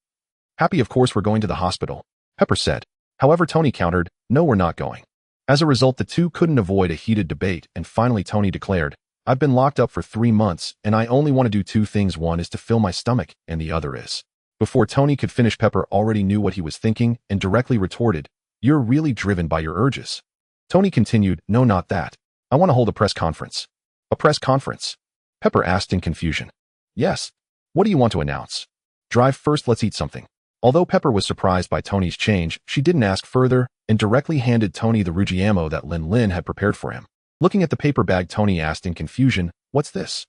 S1: "Happy, of course we're going to the hospital," Pepper said. However, Tony countered, "No, we're not going." As a result, the two couldn't avoid a heated debate, and finally Tony declared, "I've been locked up for 3 months, and I only want to do 2 things. One is to fill my stomach, and the other is..." Before Tony could finish, Pepper already knew what he was thinking and directly retorted, "You're really driven by your urges." Tony continued, "No, not that. I want to hold a press conference." "A press conference?" Pepper asked in confusion. "Yes. What do you want to announce?" "Drive first, let's eat something." Although Pepper was surprised by Tony's change, she didn't ask further and directly handed Tony the Rugiamo that Lin Lin had prepared for him. Looking at the paper bag, Tony asked in confusion, "What's this?"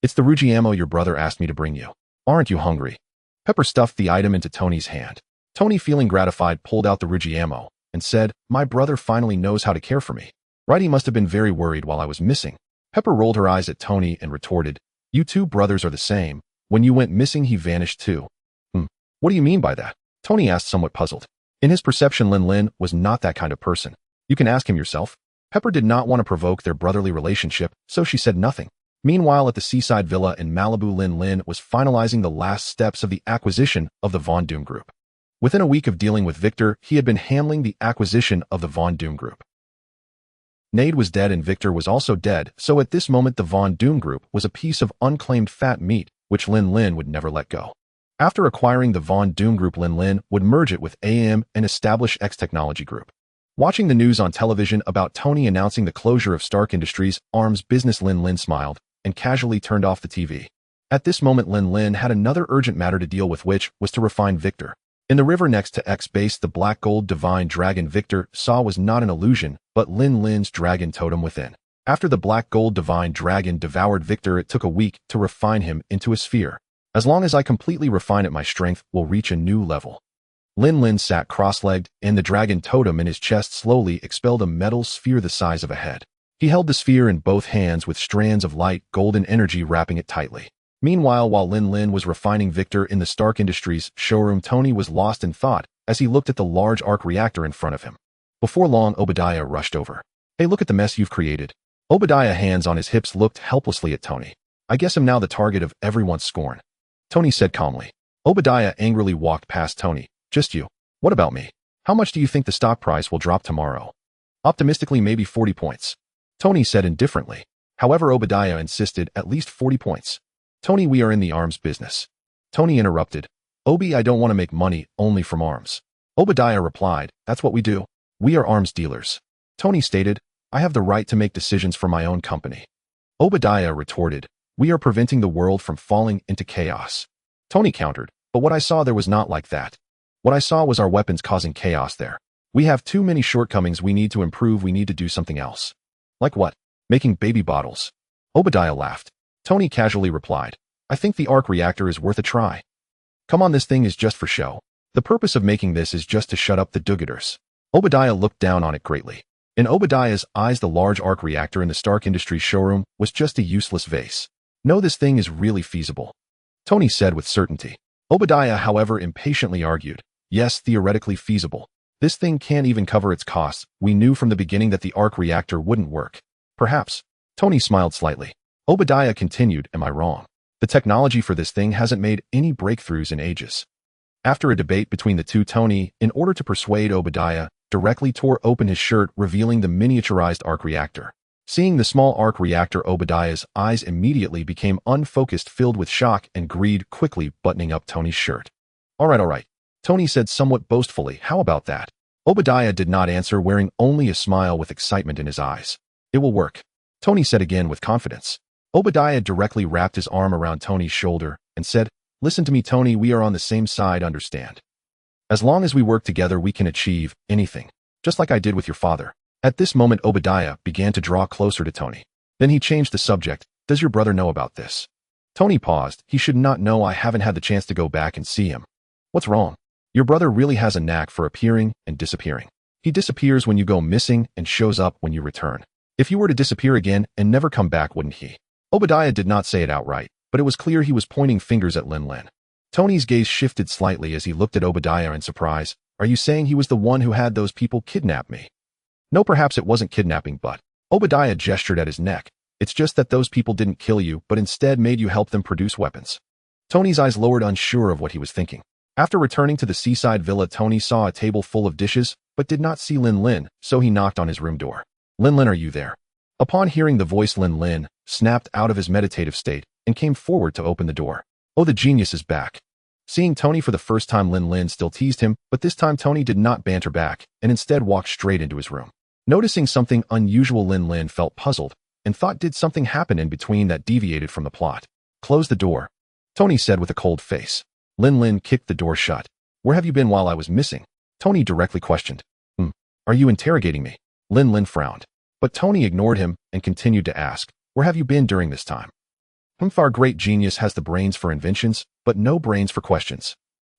S1: "It's the Rugiamo your brother asked me to bring you. Aren't you hungry?" Pepper stuffed the item into Tony's hand. Tony, feeling gratified, pulled out the Rugiamo and said, "My brother finally knows how to care for me. Right, he must have been very worried while I was missing." Pepper rolled her eyes at Tony and retorted, "You two brothers are the same. When you went missing, he vanished too." "What do you mean by that?" Tony asked, somewhat puzzled. In his perception, Lin Lin was not that kind of person. "You can ask him yourself." Pepper did not want to provoke their brotherly relationship, so she said nothing. Meanwhile, at the seaside villa in Malibu, Lin Lin was finalizing the last steps of the acquisition of the Von Doom Group. Within a week of dealing with Victor, he had been handling the acquisition of the Von Doom Group. Nade was dead and Victor was also dead, so at this moment the Von Doom Group was a piece of unclaimed fat meat, which Lin Lin would never let go. After acquiring the Von Doom Group, Lin Lin would merge it with AM and establish X Technology Group. Watching the news on television about Tony announcing the closure of Stark Industries' arms business, Lin Lin smiled and casually turned off the TV. At this moment, Lin Lin had another urgent matter to deal with, which was to refine Victor. In the river next to X base, the black gold divine dragon Victor saw was not an illusion, but Lin Lin's dragon totem within. After the black gold divine dragon devoured Victor, it took a week to refine him into a sphere. "As long as I completely refine it, my strength will reach a new level." Lin Lin sat cross-legged, and the dragon totem in his chest slowly expelled a metal sphere the size of a head. He held the sphere in both hands with strands of light golden energy wrapping it tightly. Meanwhile, while Lin Lin was refining Victor in the Stark Industries showroom, Tony was lost in thought as he looked at the large arc reactor in front of him. Before long, Obadiah rushed over. "Hey, look at the mess you've created." Obadiah, hands on his hips, looked helplessly at Tony. "I guess I'm now the target of everyone's scorn," Tony said calmly. Obadiah angrily walked past Tony. "Just you. What about me? How much do you think the stock price will drop tomorrow?" "Optimistically, maybe 40 points. Tony said indifferently. However, Obadiah insisted, "At least 40 points. "Tony, we are in the arms business." Tony interrupted. "Obi, I don't want to make money only from arms." Obadiah replied, "That's what we do. We are arms dealers." Tony stated, "I have the right to make decisions for my own company." Obadiah retorted, "We are preventing the world from falling into chaos." Tony countered, "But what I saw there was not like that. What I saw was our weapons causing chaos there. We have too many shortcomings we need to improve. We need to do something else." "Like what?" "Making baby bottles." Obadiah laughed. Tony casually replied, "I think the arc reactor is worth a try." "Come on, this thing is just for show. The purpose of making this is just to shut up the do-gooders." Obadiah looked down on it greatly. In Obadiah's eyes, the large arc reactor in the Stark Industries showroom was just a useless vase. "No, this thing is really feasible," Tony said with certainty. Obadiah, however, impatiently argued, "Yes, theoretically feasible. This thing can't even cover its costs. We knew from the beginning that the arc reactor wouldn't work." "Perhaps." Tony smiled slightly. Obadiah continued, "Am I wrong? The technology for this thing hasn't made any breakthroughs in ages." After a debate between the two, Tony, in order to persuade Obadiah, directly tore open his shirt, revealing the miniaturized arc reactor. Seeing the small arc reactor, Obadiah's eyes immediately became unfocused, filled with shock and greed, quickly buttoning up Tony's shirt. All right, Tony said somewhat boastfully. "How about that?" Obadiah did not answer, wearing only a smile with excitement in his eyes. "It will work," Tony said again with confidence. Obadiah directly wrapped his arm around Tony's shoulder and said, Listen to me, Tony, we are on the same side, understand? As long as we work together, we can achieve anything, just like I did with your father. At this moment, Obadiah began to draw closer to Tony. Then he changed the subject. Does your brother know about this? Tony paused. He should not know. I haven't had the chance to go back and see him. What's wrong? Your brother really has a knack for appearing and disappearing. He disappears when you go missing and shows up when you return. If you were to disappear again and never come back, wouldn't he? Obadiah did not say it outright, but it was clear he was pointing fingers at Lin Lin. Tony's gaze shifted slightly as he looked at Obadiah in surprise. Are you saying he was the one who had those people kidnap me? No, perhaps it wasn't kidnapping, but Obadiah gestured at his neck. It's just that those people didn't kill you, but instead made you help them produce weapons. Tony's eyes lowered, unsure of what he was thinking. After returning to the seaside villa, Tony saw a table full of dishes, but did not see Lin Lin, so he knocked on his room door. Lin Lin, are you there? Upon hearing the voice, Lin Lin snapped out of his meditative state and came forward to open the door. Oh, the genius is back. Seeing Tony for the first time, Lin Lin still teased him, but this time Tony did not banter back and instead walked straight into his room. Noticing something unusual, Lin Lin felt puzzled and thought, did something happen in between that deviated from the plot? Close the door, Tony said with a cold face. Lin Lin kicked the door shut. Where have you been while I was missing? Tony directly questioned. Are you interrogating me? Lin Lin frowned. But Tony ignored him and continued to ask, where have you been during this time? Our great genius has the brains for inventions, but no brains for questions.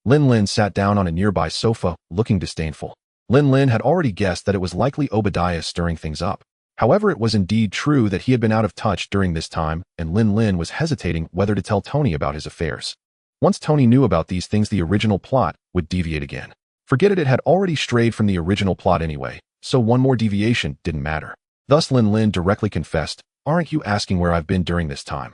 S1: Lin Lin sat down on a nearby sofa, looking disdainful. Lin Lin had already guessed that it was likely Obadiah stirring things up. However, it was indeed true that he had been out of touch during this time, and Lin Lin was hesitating whether to tell Tony about his affairs. Once Tony knew about these things, the original plot would deviate again. Forget it, it had already strayed from the original plot anyway, so one more deviation didn't matter. Thus Lin Lin directly confessed, aren't you asking where I've been during this time?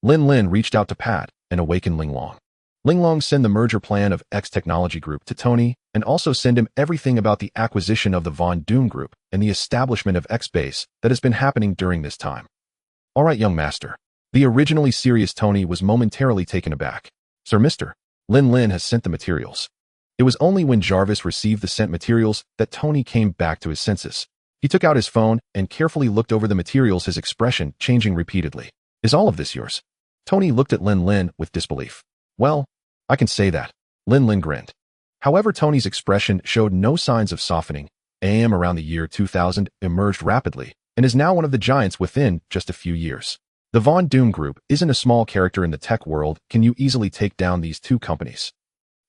S1: Lin Lin reached out to Pat and awaken Ling Long. Ling Long sent the merger plan of X Technology Group to Tony and also send him everything about the acquisition of the Von Doom Group and the establishment of X Base that has been happening during this time. All right, young master. The originally serious Tony was momentarily taken aback. Sir, Mr. Lin Lin has sent the materials. It was only when Jarvis received the sent materials that Tony came back to his senses. He took out his phone and carefully looked over the materials, his expression changing repeatedly. Is all of this yours? Tony looked at Lin Lin with disbelief. Well, I can say that. Lin Lin grinned. However, Tony's expression showed no signs of softening. AM around the year 2000 emerged rapidly and is now one of the giants within just a few years. The Von Doom Group isn't a small character in the tech world. Can you easily take down these two companies?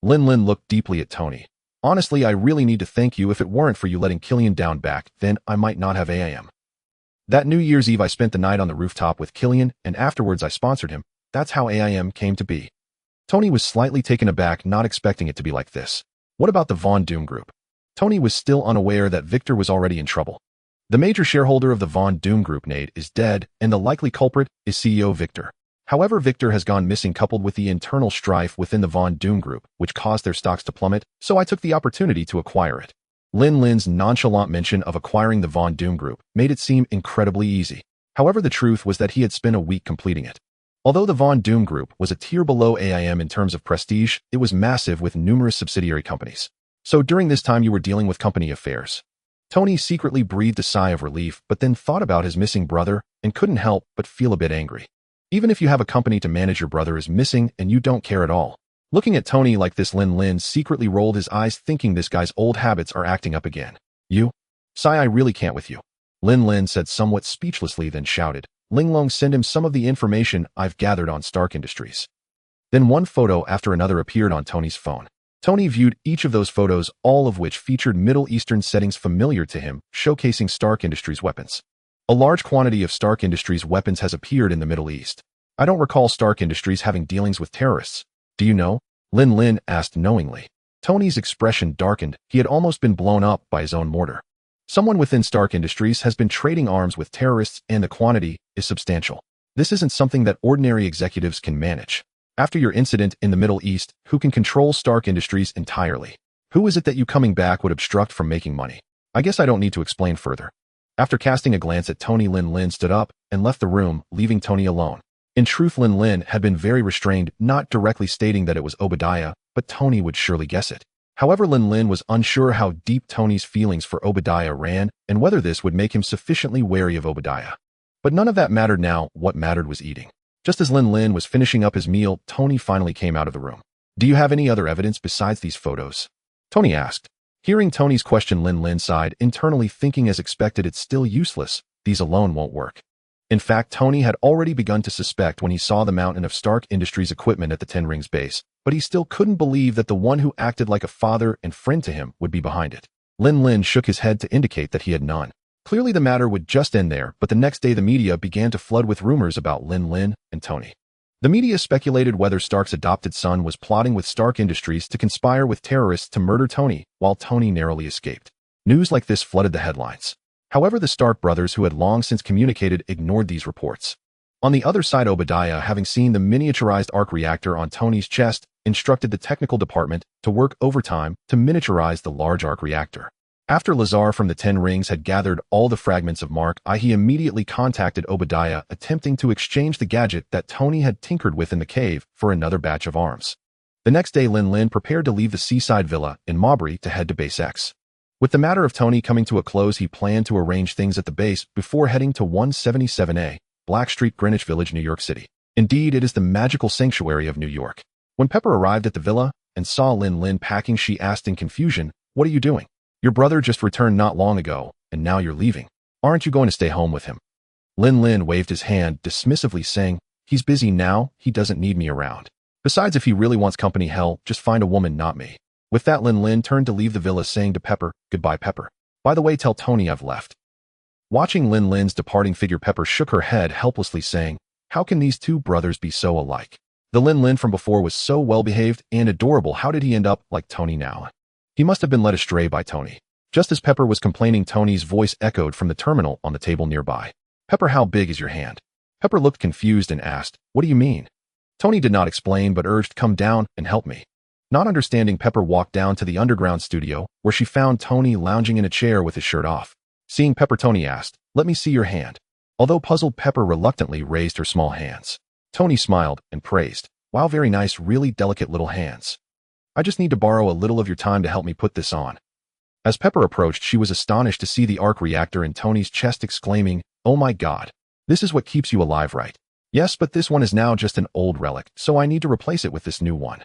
S1: Lin Lin looked deeply at Tony. Honestly, I really need to thank you. If it weren't for you letting Killian down back, then I might not have AM. That New Year's Eve, I spent the night on the rooftop with Killian, and afterwards I sponsored him. That's how AIM came to be. Tony was slightly taken aback, not expecting it to be like this. What about the Von Doom Group? Tony was still unaware that Victor was already in trouble. The major shareholder of the Von Doom Group, Nate, is dead, and the likely culprit is CEO Victor. However, Victor has gone missing, coupled with the internal strife within the Von Doom Group, which caused their stocks to plummet, so I took the opportunity to acquire it. Lin Lin's nonchalant mention of acquiring the Von Doom Group made it seem incredibly easy. However, the truth was that he had spent a week completing it. Although the Von Doom Group was a tier below AIM in terms of prestige, it was massive with numerous subsidiary companies. So during this time you were dealing with company affairs. Tony secretly breathed a sigh of relief, but then thought about his missing brother and couldn't help but feel a bit angry. Even if you have a company to manage, your brother is missing and you don't care at all. Looking at Tony like this, Lin Lin secretly rolled his eyes, thinking this guy's old habits are acting up again. You? Sai, I really can't with you. Lin Lin said somewhat speechlessly, then shouted, Ling Long, send him some of the information I've gathered on Stark Industries. Then one photo after another appeared on Tony's phone. Tony viewed each of those photos, all of which featured Middle Eastern settings familiar to him, showcasing Stark Industries weapons. A large quantity of Stark Industries weapons has appeared in the Middle East. I don't recall Stark Industries having dealings with terrorists. Do you know? Lin Lin asked knowingly. Tony's expression darkened. He had almost been blown up by his own mortar. Someone within Stark Industries has been trading arms with terrorists, and the quantity is substantial. This isn't something that ordinary executives can manage. After your incident in the Middle East, who can control Stark Industries entirely? Who is it that you coming back would obstruct from making money? I guess I don't need to explain further. After casting a glance at Tony, Lin Lin stood up and left the room, leaving Tony alone. In truth, Lin Lin had been very restrained, not directly stating that it was Obadiah, but Tony would surely guess it. However, Lin Lin was unsure how deep Tony's feelings for Obadiah ran and whether this would make him sufficiently wary of Obadiah. But none of that mattered now. What mattered was eating. Just as Lin Lin was finishing up his meal, Tony finally came out of the room. Do you have any other evidence besides these photos? Tony asked. Hearing Tony's question, Lin Lin sighed, internally thinking as expected it's still useless. These alone won't work. In fact, Tony had already begun to suspect when he saw the mountain of Stark Industries equipment at the Ten Rings base, but he still couldn't believe that the one who acted like a father and friend to him would be behind it. Lin Lin shook his head to indicate that he had none. Clearly the matter would just end there, but the next day the media began to flood with rumors about Lin Lin and Tony. The media speculated whether Stark's adopted son was plotting with Stark Industries to conspire with terrorists to murder Tony, while Tony narrowly escaped. News like this flooded the headlines. However, the Stark brothers, who had long since communicated, ignored these reports. On the other side, Obadiah, having seen the miniaturized arc reactor on Tony's chest, instructed the technical department to work overtime to miniaturize the large arc reactor. After Lazar from the Ten Rings had gathered all the fragments of Mark I, he immediately contacted Obadiah, attempting to exchange the gadget that Tony had tinkered with in the cave for another batch of arms. The next day, Lin Lin prepared to leave the seaside villa in Maubury to head to Base X. With the matter of Tony coming to a close, he planned to arrange things at the base before heading to 177A, Black Street, Greenwich Village, New York City. Indeed, it is the magical sanctuary of New York. When Pepper arrived at the villa and saw Lin Lin packing, she asked in confusion, "What are you doing? Your brother just returned not long ago, and now you're leaving. Aren't you going to stay home with him?" Lin Lin waved his hand dismissively, saying, "He's busy now, he doesn't need me around. Besides, if he really wants company, hell, just find a woman, not me." With that, Lin Lin turned to leave the villa, saying to Pepper, "Goodbye, Pepper. By the way, tell Tony I've left." Watching Lin Lin's departing figure, Pepper shook her head helplessly, saying, "How can these two brothers be so alike? The Lin Lin from before was so well-behaved and adorable. How did he end up like Tony now? He must have been led astray by Tony." Just as Pepper was complaining, Tony's voice echoed from the terminal on the table nearby. "Pepper, how big is your hand?" Pepper looked confused and asked, "What do you mean?" Tony did not explain, but urged, "Come down and help me." Not understanding, Pepper walked down to the underground studio, where she found Tony lounging in a chair with his shirt off. Seeing Pepper, Tony asked, "Let me see your hand." Although puzzled, Pepper reluctantly raised her small hands. Tony smiled and praised, "Wow, very nice, really delicate little hands. I just need to borrow a little of your time to help me put this on." As Pepper approached, she was astonished to see the arc reactor in Tony's chest, exclaiming, "Oh my God, this is what keeps you alive, right?" "Yes, but this one is now just an old relic, so I need to replace it with this new one."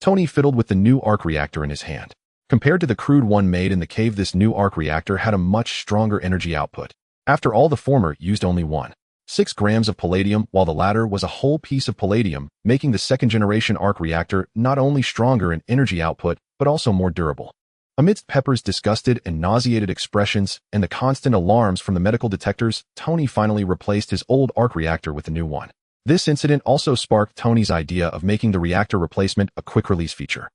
S1: Tony fiddled with the new arc reactor in his hand. Compared to the crude one made in the cave, this new arc reactor had a much stronger energy output. After all, the former used only 1.6 grams of palladium, while the latter was a whole piece of palladium, making the second-generation arc reactor not only stronger in energy output, but also more durable. Amidst Pepper's disgusted and nauseated expressions and the constant alarms from the medical detectors, Tony finally replaced his old arc reactor with the new one. This incident also sparked Tony's idea of making the reactor replacement a quick-release feature.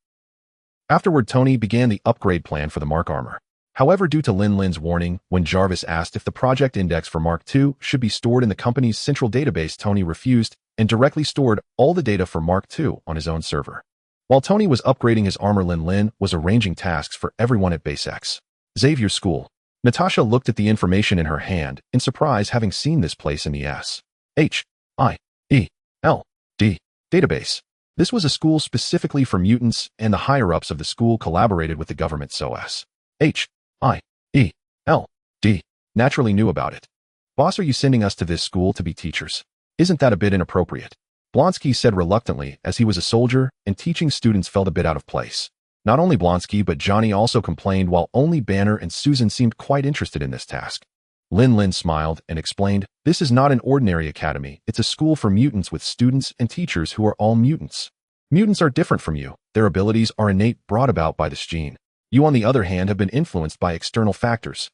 S1: Afterward, Tony began the upgrade plan for the Mark armor. However, due to Lin Lin's warning, when Jarvis asked if the project index for Mark II should be stored in the company's central database, Tony refused and directly stored all the data for Mark II on his own server. While Tony was upgrading his armor, Lin Lin was arranging tasks for everyone at Base X. Xavier's school. Natasha looked at the information in her hand in surprise, having seen this place in the SHIELD database. This was a school specifically for mutants, and the higher-ups of the school collaborated with the government, so SHIELD naturally knew about it. "Boss, are you sending us to this school to be teachers? Isn't that a bit inappropriate?" Blonsky said reluctantly, as he was a soldier, and teaching students felt a bit out of place. Not only Blonsky, but Johnny also complained, while only Banner and Susan seemed quite interested in this task. Lin Lin smiled and explained, "This is not an ordinary academy. It's a school for mutants with students and teachers who are all mutants. Mutants are different from you. Their abilities are innate, brought about by this gene. You, on the other hand, have been influenced by external factors.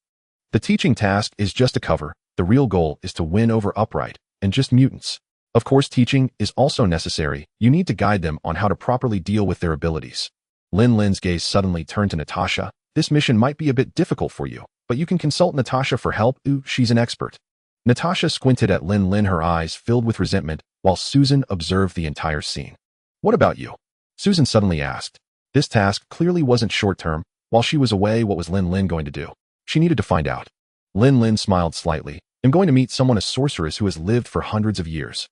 S1: The teaching task is just a cover. The real goal is to win over upright and just mutants. Of course, teaching is also necessary. You need to guide them on how to properly deal with their abilities." Lin Lin's gaze suddenly turned to Natasha. "This mission might be a bit difficult for you, but you can consult Natasha for help. She's an expert." Natasha squinted at Lin Lin, her eyes filled with resentment, while Susan observed the entire scene. "What about you?" Susan suddenly asked. This task clearly wasn't short-term. While she was away, what was Lin Lin going to do? She needed to find out. Lin Lin smiled slightly. "I'm going to meet someone, a sorceress who has lived for hundreds of years."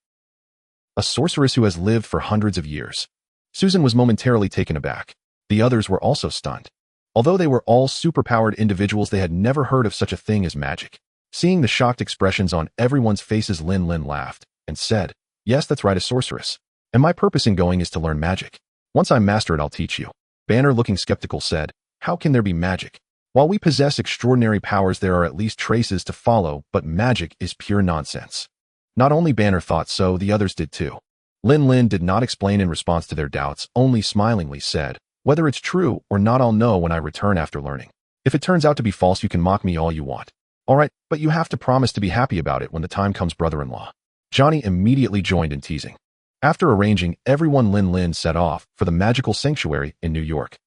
S1: A sorceress who has lived for hundreds of years. Susan was momentarily taken aback. The others were also stunned. Although they were all superpowered individuals, they had never heard of such a thing as magic. Seeing the shocked expressions on everyone's faces, Lin Lin laughed and said, Yes, that's right, a sorceress. And my purpose in going is to learn magic. Once I master it, I'll teach you. Banner, looking skeptical, said, how can there be magic? While we possess extraordinary powers, there are at least traces to follow, but magic is pure nonsense. Not only Banner thought so, the others did too. Lin Lin did not explain in response to their doubts, only smilingly said, whether it's true or not, I'll know when I return after learning. If it turns out to be false, you can mock me all you want. All right, but you have to promise to be happy about it when the time comes, brother-in-law. Johnny immediately joined in teasing. After arranging everyone, Lin Lin set off for the magical sanctuary in New York.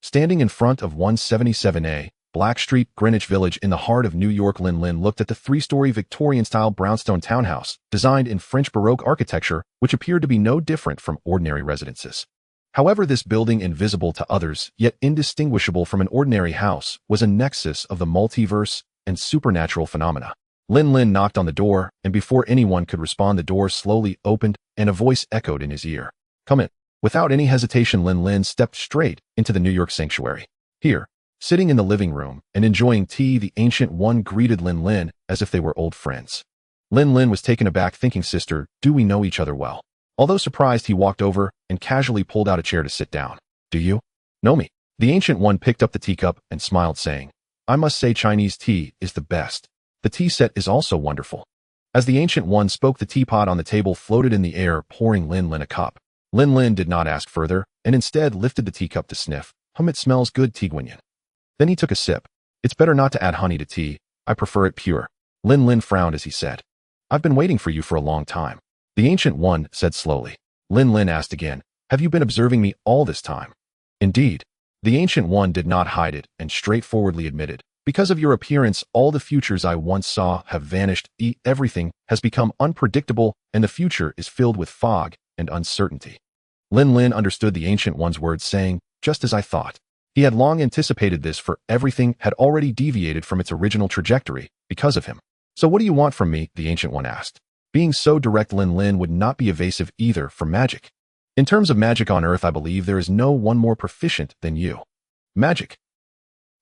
S1: Standing in front of 177A, Black Street, Greenwich Village in the heart of New York, Lin Lin looked at the three-story Victorian-style brownstone townhouse, designed in French Baroque architecture, which appeared to be no different from ordinary residences. However, this building, invisible to others, yet indistinguishable from an ordinary house, was a nexus of the multiverse and supernatural phenomena. Lin Lin knocked on the door, and before anyone could respond, the door slowly opened, and a voice echoed in his ear. Come in. Without any hesitation, Lin Lin stepped straight into the New York sanctuary. Here, sitting in the living room and enjoying tea, the Ancient One greeted Lin Lin as if they were old friends. Lin Lin was taken aback, thinking, sister, do we know each other well? Although surprised, he walked over and casually pulled out a chair to sit down. Do you know me? The Ancient One picked up the teacup and smiled, saying, I must say Chinese tea is the best. The tea set is also wonderful. As the Ancient One spoke, the teapot on the table floated in the air, pouring Lin Lin a cup. Lin Lin did not ask further, and instead lifted the teacup to sniff. It smells good, tea Guanyin. Then he took a sip. It's better not to add honey to tea. I prefer it pure. Lin Lin frowned as he said, I've been waiting for you for a long time. The Ancient One said slowly. Lin Lin asked again, have you been observing me all this time? Indeed. The Ancient One did not hide it and straightforwardly admitted, because of your appearance, all the futures I once saw have vanished. Everything has become unpredictable, and the future is filled with fog and uncertainty. Lin Lin understood the Ancient One's words, saying, just as I thought. He had long anticipated this, for everything had already deviated from its original trajectory because of him. So what do you want from me? The Ancient One asked. Being so direct, Lin Lin would not be evasive either for magic. In terms of magic on Earth, I believe there is no one more proficient than you. Magic.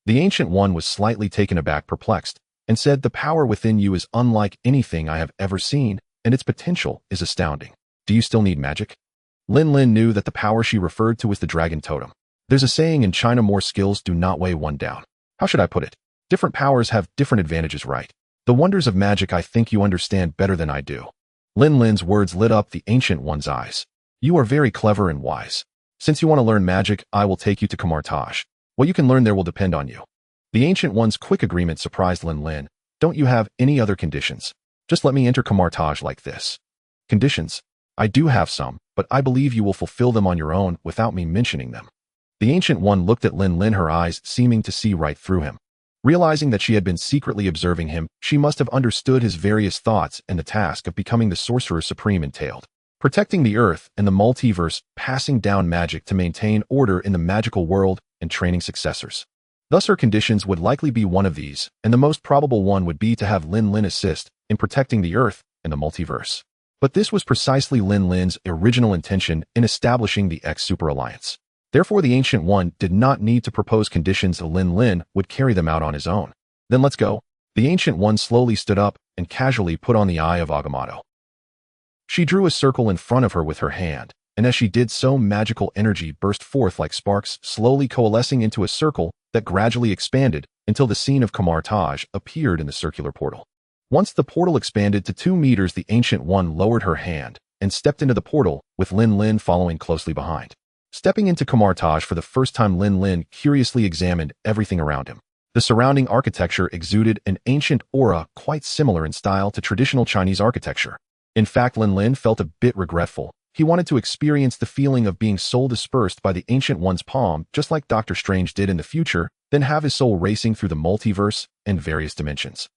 S1: The Ancient One was slightly taken aback, perplexed, and said, the power within you is unlike anything I have ever seen, and its potential is astounding. Do you still need magic? Lin Lin knew that the power she referred to was the dragon totem. There's a saying in China, more skills do not weigh one down. How should I put it? Different powers have different advantages, right? The wonders of magic I think you understand better than I do. Lin Lin's words lit up the Ancient One's eyes. You are very clever and wise. Since you want to learn magic, I will take you to Confrontation. What you can learn there will depend on you. The Ancient One's quick agreement surprised Lin Lin. Don't you have any other conditions? Just let me enter Confrontation like this. Conditions? I do have some, but I believe you will fulfill them on your own without me mentioning them. The Ancient One looked at Lin Lin, her eyes seeming to see right through him. Realizing that she had been secretly observing him, she must have understood his various thoughts, and the task of becoming the Sorcerer Supreme entailed protecting the Earth and the multiverse, passing down magic to maintain order in the magical world, and training successors. Thus her conditions would likely be one of these, and the most probable one would be to have Lin Lin assist in protecting the Earth and the multiverse. But this was precisely Lin Lin's original intention in establishing the X-Super Alliance. Therefore, the Ancient One did not need to propose conditions. Lin Lin would carry them out on his own. Then let's go. The Ancient One slowly stood up and casually put on the Eye of Agamotto. She drew a circle in front of her with her hand, and as she did so, magical energy burst forth like sparks, slowly coalescing into a circle that gradually expanded until the scene of Confrontation appeared in the circular portal. Once the portal expanded to 2 meters, the Ancient One lowered her hand and stepped into the portal, with Lin Lin following closely behind. Stepping into Confrontation for the first time, Lin Lin curiously examined everything around him. The surrounding architecture exuded an ancient aura quite similar in style to traditional Chinese architecture. In fact, Lin Lin felt a bit regretful. He wanted to experience the feeling of being soul dispersed by the Ancient One's palm, just like Dr. Strange did in the future, then have his soul racing through the multiverse and various dimensions.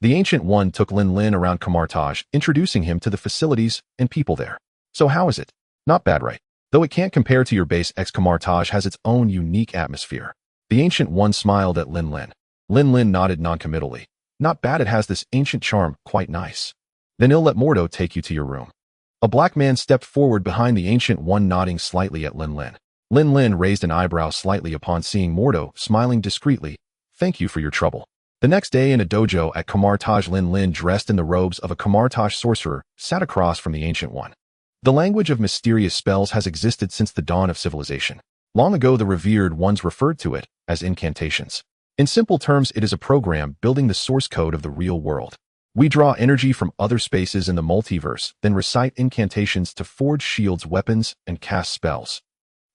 S1: The Ancient One took Lin Lin around Confrontation, introducing him to the facilities and people there. So how is it? Not bad, right? Though it can't compare to your base. Confrontation has its own unique atmosphere. The Ancient One smiled at Lin Lin. Lin Lin nodded noncommittally. Not bad, it has this ancient charm, quite nice. Then I'll let Mordo take you to your room. A black man stepped forward behind the Ancient One, nodding slightly at Lin Lin. Lin Lin raised an eyebrow slightly upon seeing Mordo, smiling discreetly. Thank you for your trouble. The next day in a dojo at Kamartaj, Lin Lin, dressed in the robes of a Kamartaj sorcerer, sat across from the Ancient One. The language of mysterious spells has existed since the dawn of civilization. Long ago, the revered ones referred to it as incantations. In simple terms, it is a program building the source code of the real world. We draw energy from other spaces in the multiverse, then recite incantations to forge shields, weapons, and cast spells.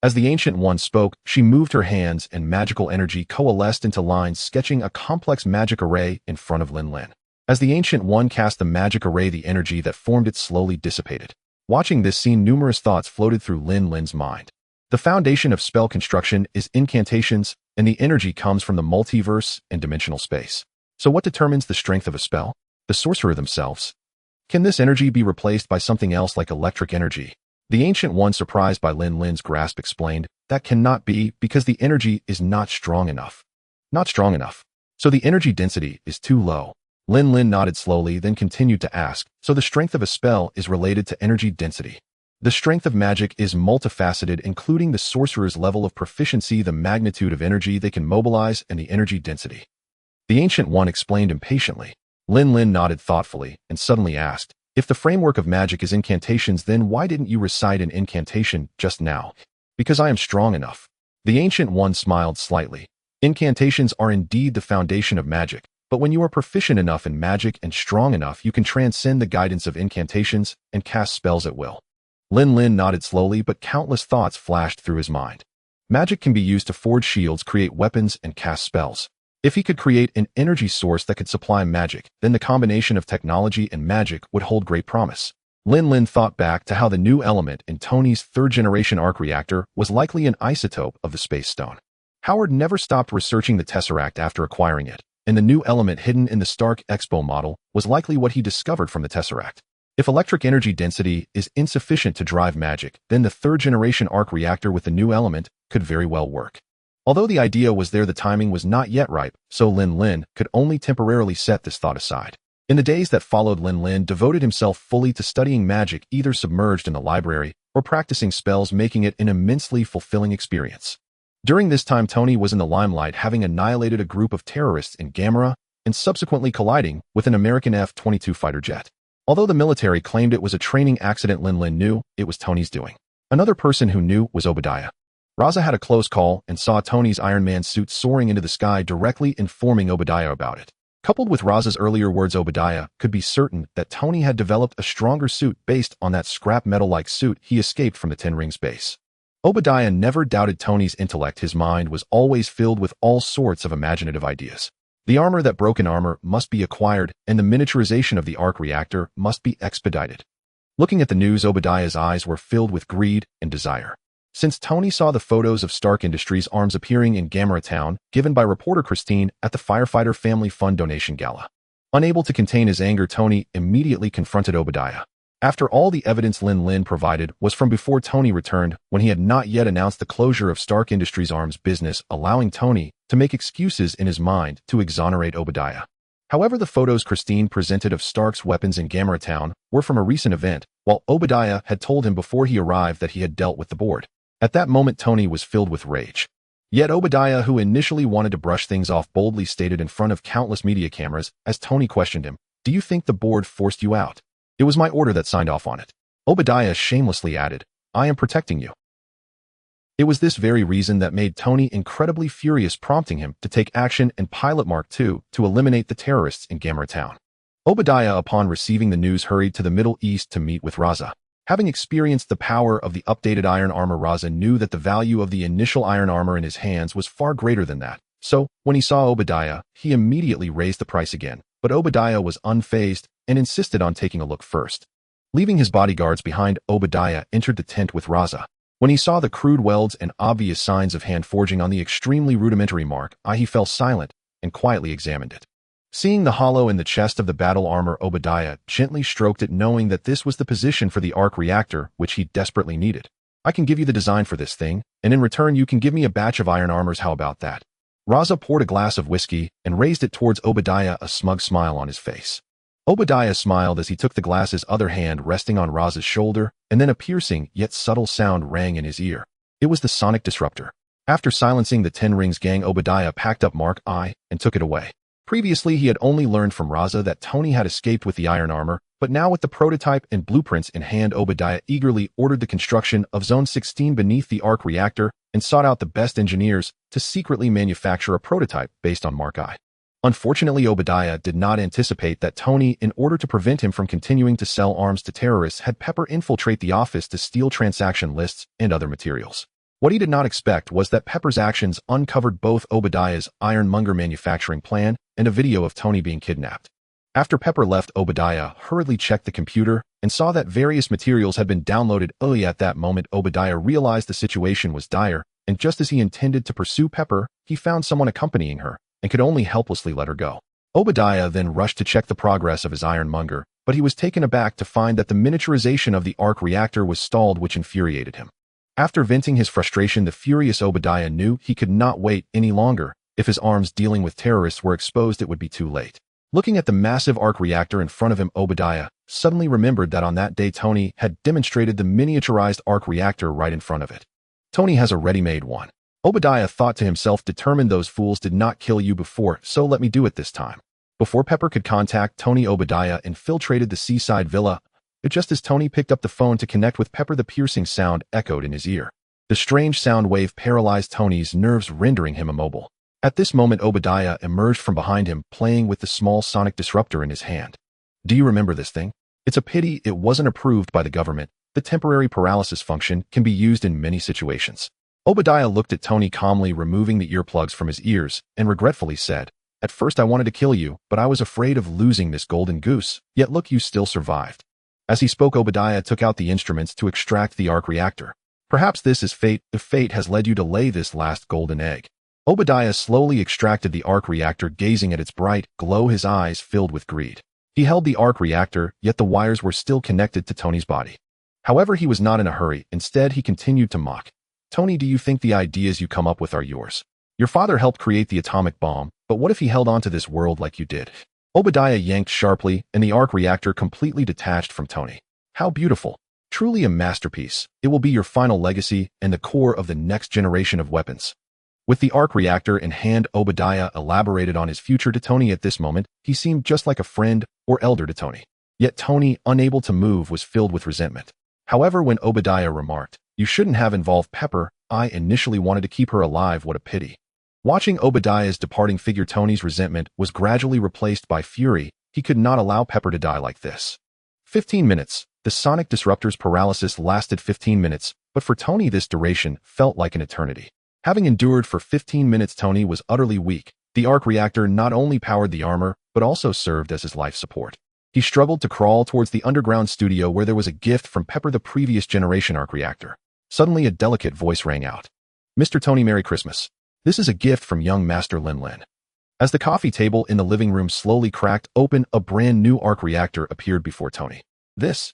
S1: As the Ancient One spoke, she moved her hands and magical energy coalesced into lines, sketching a complex magic array in front of Lin Lin. As the Ancient One cast the magic array, the energy that formed it slowly dissipated. Watching this scene, numerous thoughts floated through Lin Lin's mind. The foundation of spell construction is incantations, and the energy comes from the multiverse and dimensional space. So what determines the strength of a spell? The sorcerer themselves. Can this energy be replaced by something else like electric energy? The Ancient One, surprised by Lin Lin's grasp, explained, that cannot be because the energy is not strong enough. Not strong enough. So the energy density is too low. Lin Lin nodded slowly, then continued to ask, so the strength of a spell is related to energy density. The strength of magic is multifaceted, including the sorcerer's level of proficiency, the magnitude of energy they can mobilize, and the energy density. The Ancient One explained impatiently. Lin Lin nodded thoughtfully and suddenly asked, if the framework of magic is incantations, then why didn't you recite an incantation just now? Because I am strong enough. The Ancient One smiled slightly. Incantations are indeed the foundation of magic, but when you are proficient enough in magic and strong enough, you can transcend the guidance of incantations and cast spells at will. Lin Lin nodded slowly, but countless thoughts flashed through his mind. Magic can be used to forge shields, create weapons, and cast spells. If he could create an energy source that could supply magic, then the combination of technology and magic would hold great promise. Lin Lin thought back to how the new element in Tony's third-generation arc reactor was likely an isotope of the Space Stone. Howard never stopped researching the Tesseract after acquiring it, and the new element hidden in the Stark Expo model was likely what he discovered from the Tesseract. If electric energy density is insufficient to drive magic, then the third-generation arc reactor with the new element could very well work. Although the idea was there, the timing was not yet ripe, so Lin Lin could only temporarily set this thought aside. In the days that followed, Lin Lin devoted himself fully to studying magic, either submerged in the library or practicing spells, making it an immensely fulfilling experience. During this time, Tony was in the limelight, having annihilated a group of terrorists in Gamera and subsequently colliding with an American F-22 fighter jet. Although the military claimed it was a training accident, Lin Lin knew it was Tony's doing. Another person who knew was Obadiah. Raza had a close call and saw Tony's Iron Man suit soaring into the sky, directly informing Obadiah about it. Coupled with Raza's earlier words, Obadiah could be certain that Tony had developed a stronger suit based on that scrap metal-like suit he escaped from the Ten Rings base. Obadiah never doubted Tony's intellect. His mind was always filled with all sorts of imaginative ideas. The armor, that broken armor, must be acquired, and the miniaturization of the arc reactor must be expedited. Looking at the news, Obadiah's eyes were filled with greed and desire. Since Tony saw the photos of Stark Industries arms appearing in Gamera Town, given by reporter Christine at the Firefighter Family Fund donation gala. Unable to contain his anger, Tony immediately confronted Obadiah. After all, the evidence Lin Lin provided was from before Tony returned, when he had not yet announced the closure of Stark Industries arms business, allowing Tony to make excuses in his mind to exonerate Obadiah. However, the photos Christine presented of Stark's weapons in Gamera Town were from a recent event, while Obadiah had told him before he arrived that he had dealt with the board. At that moment, Tony was filled with rage. Yet Obadiah, who initially wanted to brush things off, boldly stated in front of countless media cameras as Tony questioned him, "Do you think the board forced you out? It was my order that signed off on it." Obadiah shamelessly added, "I am protecting you." It was this very reason that made Tony incredibly furious, prompting him to take action and pilot Mark II to eliminate the terrorists in Gamera Town. Obadiah, upon receiving the news, hurried to the Middle East to meet with Raza. Having experienced the power of the updated iron armor, Raza knew that the value of the initial iron armor in his hands was far greater than that. So, when he saw Obadiah, he immediately raised the price again. But Obadiah was unfazed and insisted on taking a look first. Leaving his bodyguards behind, Obadiah entered the tent with Raza. When he saw the crude welds and obvious signs of hand forging on the extremely rudimentary Mark I, he fell silent and quietly examined it. Seeing the hollow in the chest of the battle armor, Obadiah gently stroked it, knowing that this was the position for the arc reactor which he desperately needed. "I can give you the design for this thing, and in return you can give me a batch of iron armors. How about that?" Raza poured a glass of whiskey and raised it towards Obadiah, a smug smile on his face. Obadiah smiled as he took the glass, his other hand resting on Raza's shoulder, and then a piercing yet subtle sound rang in his ear. It was the sonic disruptor. After silencing the Ten Rings gang, Obadiah packed up Mark I and took it away. Previously, he had only learned from Raza that Tony had escaped with the iron armor, but now with the prototype and blueprints in hand, Obadiah eagerly ordered the construction of Zone 16 beneath the arc reactor and sought out the best engineers to secretly manufacture a prototype based on Mark I. Unfortunately, Obadiah did not anticipate that Tony, in order to prevent him from continuing to sell arms to terrorists, had Pepper infiltrate the office to steal transaction lists and other materials. What he did not expect was that Pepper's actions uncovered both Obadiah's ironmonger manufacturing plan and a video of Tony being kidnapped. After Pepper left, Obadiah hurriedly checked the computer and saw that various materials had been downloaded early. At that moment, Obadiah realized the situation was dire, and just as he intended to pursue Pepper, he found someone accompanying her and could only helplessly let her go. Obadiah then rushed to check the progress of his ironmonger, but he was taken aback to find that the miniaturization of the arc reactor was stalled, which infuriated him. After venting his frustration, the furious Obadiah knew he could not wait any longer. If his arms dealing with terrorists were exposed, it would be too late. Looking at the massive arc reactor in front of him, Obadiah suddenly remembered that on that day Tony had demonstrated the miniaturized arc reactor right in front of it. Tony has a ready-made one. Obadiah thought to himself, determined, those fools did not kill you before, so let me do it this time. Before Pepper could contact Tony, Obadiah infiltrated the seaside villa. But just as Tony picked up the phone to connect with Pepper, the piercing sound echoed in his ear. The strange sound wave paralyzed Tony's nerves, rendering him immobile. At this moment, Obadiah emerged from behind him, playing with the small sonic disruptor in his hand. Do you remember this thing? It's a pity it wasn't approved by the government. The temporary paralysis function can be used in many situations. Obadiah looked at Tony calmly, removing the earplugs from his ears, and regretfully said, "At first I wanted to kill you, but I was afraid of losing this golden goose. Yet look, you still survived." As he spoke, Obadiah took out the instruments to extract the arc reactor. Perhaps this is fate, if fate has led you to lay this last golden egg. Obadiah slowly extracted the arc reactor, gazing at its bright glow, his eyes filled with greed. He held the arc reactor, yet the wires were still connected to Tony's body. However, he was not in a hurry. Instead, he continued to mock. "Tony, do you think the ideas you come up with are yours? Your father helped create the atomic bomb, but what if he held on to this world like you did?" Obadiah yanked sharply, and the arc reactor completely detached from Tony. "How beautiful. Truly a masterpiece. It will be your final legacy and the core of the next generation of weapons." With the arc reactor in hand, Obadiah elaborated on his future to Tony. At this moment, he seemed just like a friend or elder to Tony. Yet Tony, unable to move, was filled with resentment. However, when Obadiah remarked, "You shouldn't have involved Pepper. I initially wanted to keep her alive. What a pity." Watching Obadiah's departing figure, Tony's resentment was gradually replaced by fury. He could not allow Pepper to die like this. 15 minutes. The sonic disruptor's paralysis lasted 15 minutes, but for Tony this duration felt like an eternity. Having endured for 15 minutes, Tony was utterly weak. The arc reactor not only powered the armor, but also served as his life support. He struggled to crawl towards the underground studio where there was a gift from Pepper, the previous generation arc reactor. Suddenly, a delicate voice rang out. "Mr. Tony, Merry Christmas. This is a gift from young Master Lin Lin." As the coffee table in the living room slowly cracked open, a brand new arc reactor appeared before Tony. This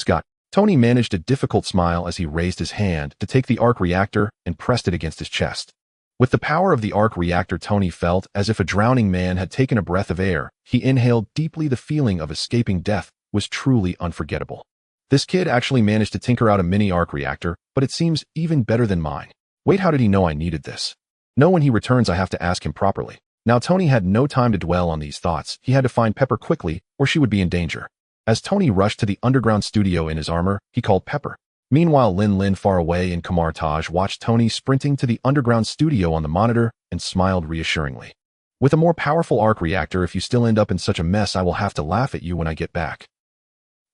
S1: got. Tony managed a difficult smile as he raised his hand to take the arc reactor and pressed it against his chest. With the power of the arc reactor, Tony felt as if a drowning man had taken a breath of air. He inhaled deeply. The feeling of escaping death was truly unforgettable. This kid actually managed to tinker out a mini arc reactor, but it seems even better than mine. Wait, how did he know I needed this? No, when he returns I have to ask him properly. Now Tony had no time to dwell on these thoughts. He had to find Pepper quickly, or she would be in danger. As Tony rushed to the underground studio in his armor, he called Pepper. Meanwhile, Lin Lin, far away in Kamartaj, watched Tony sprinting to the underground studio on the monitor and smiled reassuringly. "With a more powerful arc reactor, if you still end up in such a mess, I will have to laugh at you when I get back."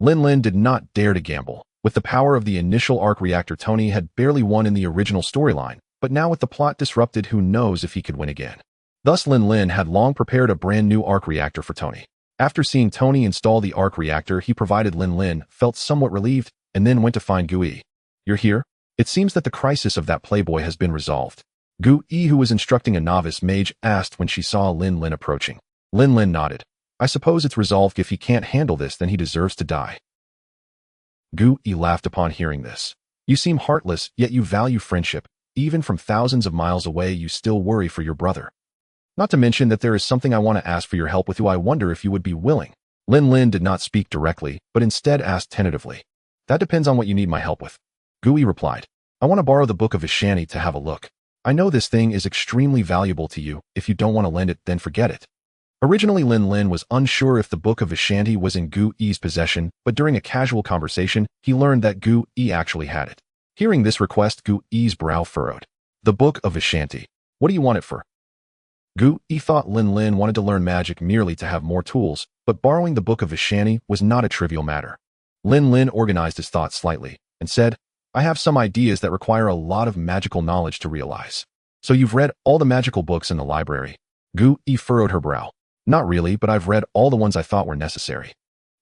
S1: Lin Lin did not dare to gamble. With the power of the initial arc reactor, Tony had barely won in the original storyline, but now with the plot disrupted, who knows if he could win again. Thus, Lin Lin had long prepared a brand new arc reactor for Tony. After seeing Tony install the arc reactor he provided, Lin Lin felt somewhat relieved and then went to find Gui. "You're here? It seems that the crisis of that playboy has been resolved." Gui, who was instructing a novice mage, asked when she saw Lin Lin approaching. Lin Lin nodded. "I suppose it's resolved. If he can't handle this, then he deserves to die." Gui laughed upon hearing this. "You seem heartless, yet you value friendship. Even from thousands of miles away, you still worry for your brother. Not to mention that there is something I want to ask for your help with. I wonder if you would be willing." Lin Lin did not speak directly, but instead asked tentatively. "That depends on what you need my help with." Gui replied. "I want to borrow the Book of Ishani to have a look. I know this thing is extremely valuable to you. If you don't want to lend it, then forget it." Originally, Lin Lin was unsure if the Book of Vishanti was in Gu Yi's possession, but during a casual conversation, he learned that Gu Yi actually had it. Hearing this request, Gu Yi's brow furrowed. The Book of Vishanti. What do you want it for? Gu Yi thought Lin Lin wanted to learn magic merely to have more tools, but borrowing the Book of Vishanti was not a trivial matter. Lin Lin organized his thoughts slightly and said, I have some ideas that require a lot of magical knowledge to realize. So you've read all the magical books in the library? Gu Yi furrowed her brow. Not really, but I've read all the ones I thought were necessary.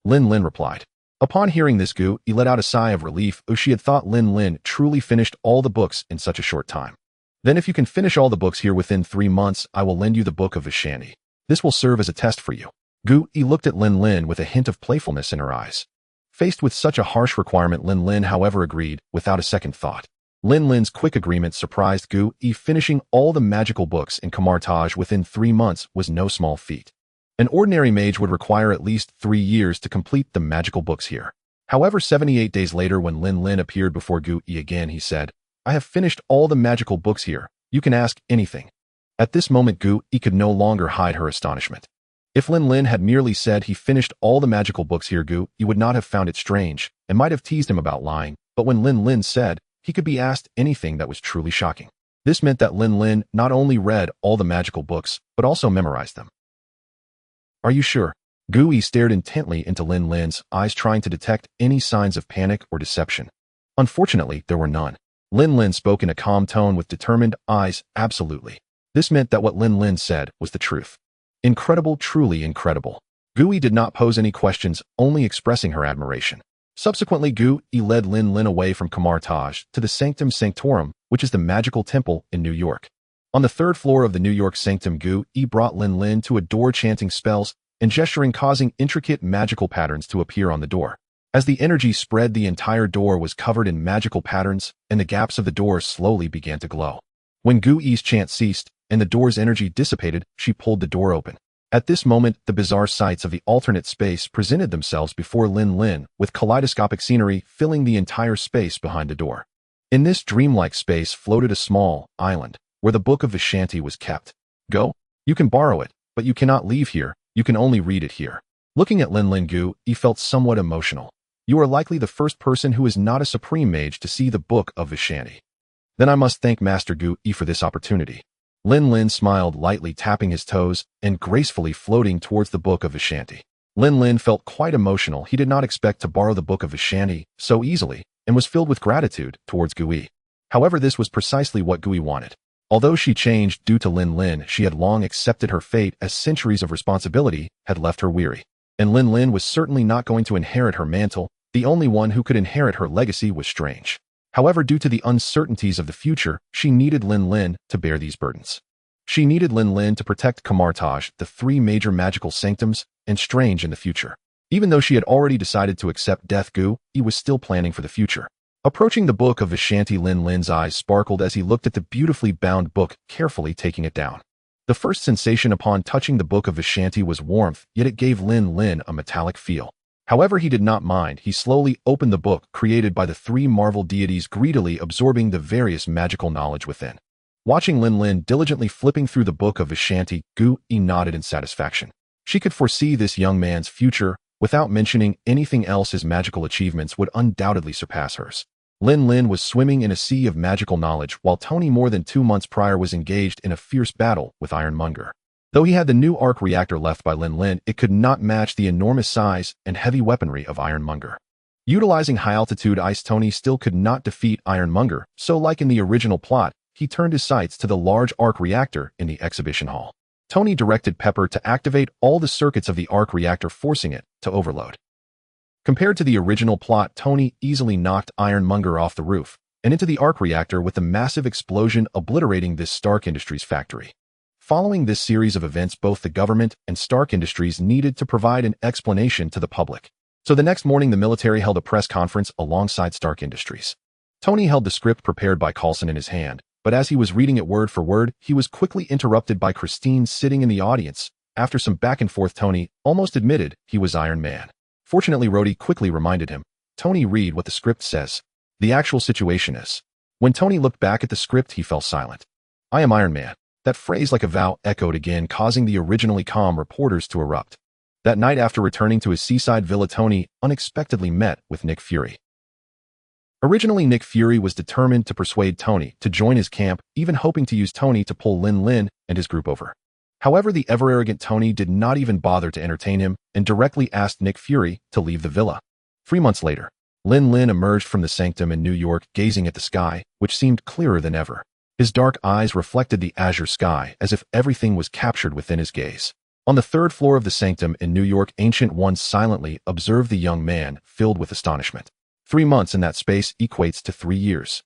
S1: Lin Lin replied. Upon hearing this, Gu Yi let out a sigh of relief, as she had thought Lin Lin truly finished all the books in such a short time. Then if you can finish all the books here within 3 months, I will lend you the Book of Vishanti. This will serve as a test for you. Gu Yi looked at Lin Lin with a hint of playfulness in her eyes. Faced with such a harsh requirement, Lin Lin, however, agreed without a second thought. Lin Lin's quick agreement surprised Gu Yi. Finishing all the magical books in Camartage within 3 months was no small feat. An ordinary mage would require at least 3 years to complete the magical books here. However, 78 days later, when Lin Lin appeared before Gu Yi again, he said, I have finished all the magical books here. You can ask anything. At this moment, Gu Yi could no longer hide her astonishment. If Lin Lin had merely said he finished all the magical books here, Gu Yi would not have found it strange and might have teased him about lying, but when Lin Lin said he could be asked anything, that was truly shocking. This meant that Lin Lin not only read all the magical books, but also memorized them. Are you sure? Gu Yi stared intently into Lin Lin's eyes, trying to detect any signs of panic or deception. Unfortunately, there were none. Lin Lin spoke in a calm tone with determined eyes. Absolutely. This meant that what Lin Lin said was the truth. Incredible, truly incredible. Gu Yi did not pose any questions, only expressing her admiration. Subsequently, Gu Yi led Lin Lin away from Camartage to the Sanctum Sanctorum, which is the magical temple in New York. On the 3rd floor of the New York Sanctum, Gu Yi brought Lin Lin to a door, chanting spells and gesturing, causing intricate magical patterns to appear on the door. As the energy spread, the entire door was covered in magical patterns, and the gaps of the door slowly began to glow. When Gu Yi's chant ceased and the door's energy dissipated, she pulled the door open. At this moment, the bizarre sights of the alternate space presented themselves before Lin Lin, with kaleidoscopic scenery filling the entire space behind the door. In this dreamlike space floated a small island, where the Book of Vishanti was kept. Go. You can borrow it, but you cannot leave here. You can only read it here. Looking at Lin Lin, Gu Yi felt somewhat emotional. You are likely the first person who is not a supreme mage to see the Book of Vishanti. Then I must thank Master Gu Yi for this opportunity. Lin Lin smiled lightly, tapping his toes and gracefully floating towards the Book of Vishanti. Lin Lin felt quite emotional. He did not expect to borrow the Book of Vishanti so easily and was filled with gratitude towards Gu Yi. However, this was precisely what Gu Yi wanted. Although she changed due to Lin Lin, she had long accepted her fate, as centuries of responsibility had left her weary. And Lin Lin was certainly not going to inherit her mantle. The only one who could inherit her legacy was strange. However, due to the uncertainties of the future, she needed Lin Lin to bear these burdens. She needed Lin Lin to protect Camartage, the 3 major magical sanctums, and Strange in the future. Even though she had already decided to accept death, Gu Yi was still planning for the future. Approaching the Book of Vishanti, Lin Lin's eyes sparkled as he looked at the beautifully bound book, carefully taking it down. The first sensation upon touching the Book of Vishanti was warmth, yet it gave Lin Lin a metallic feel. However, he did not mind. He slowly opened the book created by the 3 Marvel deities, greedily absorbing the various magical knowledge within. Watching Lin Lin diligently flipping through the Book of Vishanti, Gu Yi nodded in satisfaction. She could foresee this young man's future. Without mentioning anything else, his magical achievements would undoubtedly surpass hers. Lin Lin was swimming in a sea of magical knowledge, while Tony, more than 2 months prior, was engaged in a fierce battle with Ironmonger. Though he had the new arc reactor left by Lin Lin, it could not match the enormous size and heavy weaponry of Ironmonger. Utilizing high-altitude ice, Tony still could not defeat Ironmonger, so like in the original plot, he turned his sights to the large arc reactor in the exhibition hall. Tony directed Pepper to activate all the circuits of the arc reactor, forcing it to overload. Compared to the original plot, Tony easily knocked Ironmonger off the roof and into the arc reactor with a massive explosion, obliterating this Stark Industries factory. Following this series of events, both the government and Stark Industries needed to provide an explanation to the public. So the next morning, the military held a press conference alongside Stark Industries. Tony held the script prepared by Coulson in his hand, but as he was reading it word for word, he was quickly interrupted by Christine sitting in the audience. After some back and forth, Tony almost admitted he was Iron Man. Fortunately, Rhodey quickly reminded him, Tony, read what the script says. The actual situation is. When Tony looked back at the script, he fell silent. I am Iron Man. That phrase like a vow echoed again, causing the originally calm reporters to erupt. That night after returning to his seaside villa, Tony unexpectedly met with Nick Fury. Originally, Nick Fury was determined to persuade Tony to join his camp, even hoping to use Tony to pull Lin Lin and his group over. However, the ever-arrogant Tony did not even bother to entertain him and directly asked Nick Fury to leave the villa. 3 months later, Lin Lin emerged from the sanctum in New York, gazing at the sky, which seemed clearer than ever. His dark eyes reflected the azure sky as if everything was captured within his gaze. On the 3rd floor of the sanctum in New York, Ancient One silently observed the young man, filled with astonishment. 3 months in that space equates to 3 years.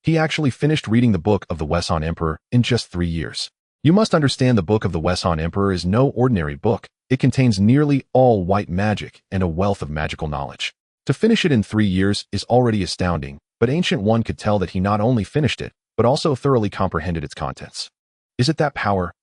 S1: He actually finished reading the Book of the Weshan Emperor in just 3 years. You must understand the Book of the Weshan Emperor is no ordinary book. It contains nearly all white magic and a wealth of magical knowledge. To finish it in 3 years is already astounding, but Ancient One could tell that he not only finished it, but also thoroughly comprehended its contents. Is it that power?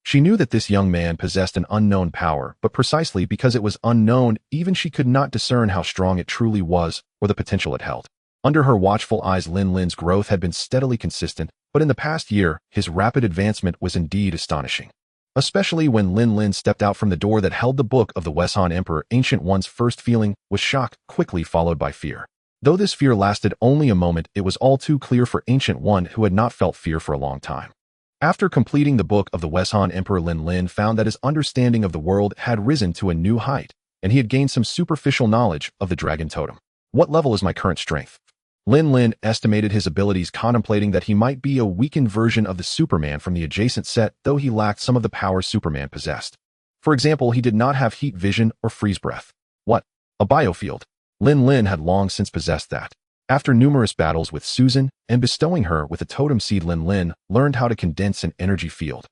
S1: She knew that this young man possessed an unknown power, but precisely because it was unknown, even she could not discern how strong it truly was or the potential it held. Under her watchful eyes, Lin Lin's growth had been steadily consistent, but in the past year, his rapid advancement was indeed astonishing. Especially when Lin Lin stepped out from the door that held the Book of the Weshan Emperor, Ancient One's first feeling was shock, quickly followed by fear. Though this fear lasted only a moment, it was all too clear for Ancient One, who had not felt fear for a long time. After completing the Book of the Weshan Emperor, Lin Lin found that his understanding of the world had risen to a new height, and he had gained some superficial knowledge of the Dragon Totem. What level is my current strength? Lin Lin estimated his abilities, contemplating that he might be a weakened version of the Superman from the adjacent set, though he lacked some of the powers Superman possessed. For example, he did not have heat vision or freeze breath. What? A biofield. Lin Lin had long since possessed that. After numerous battles with Susan and bestowing her with a totem seed, Lin Lin learned how to condense an energy field.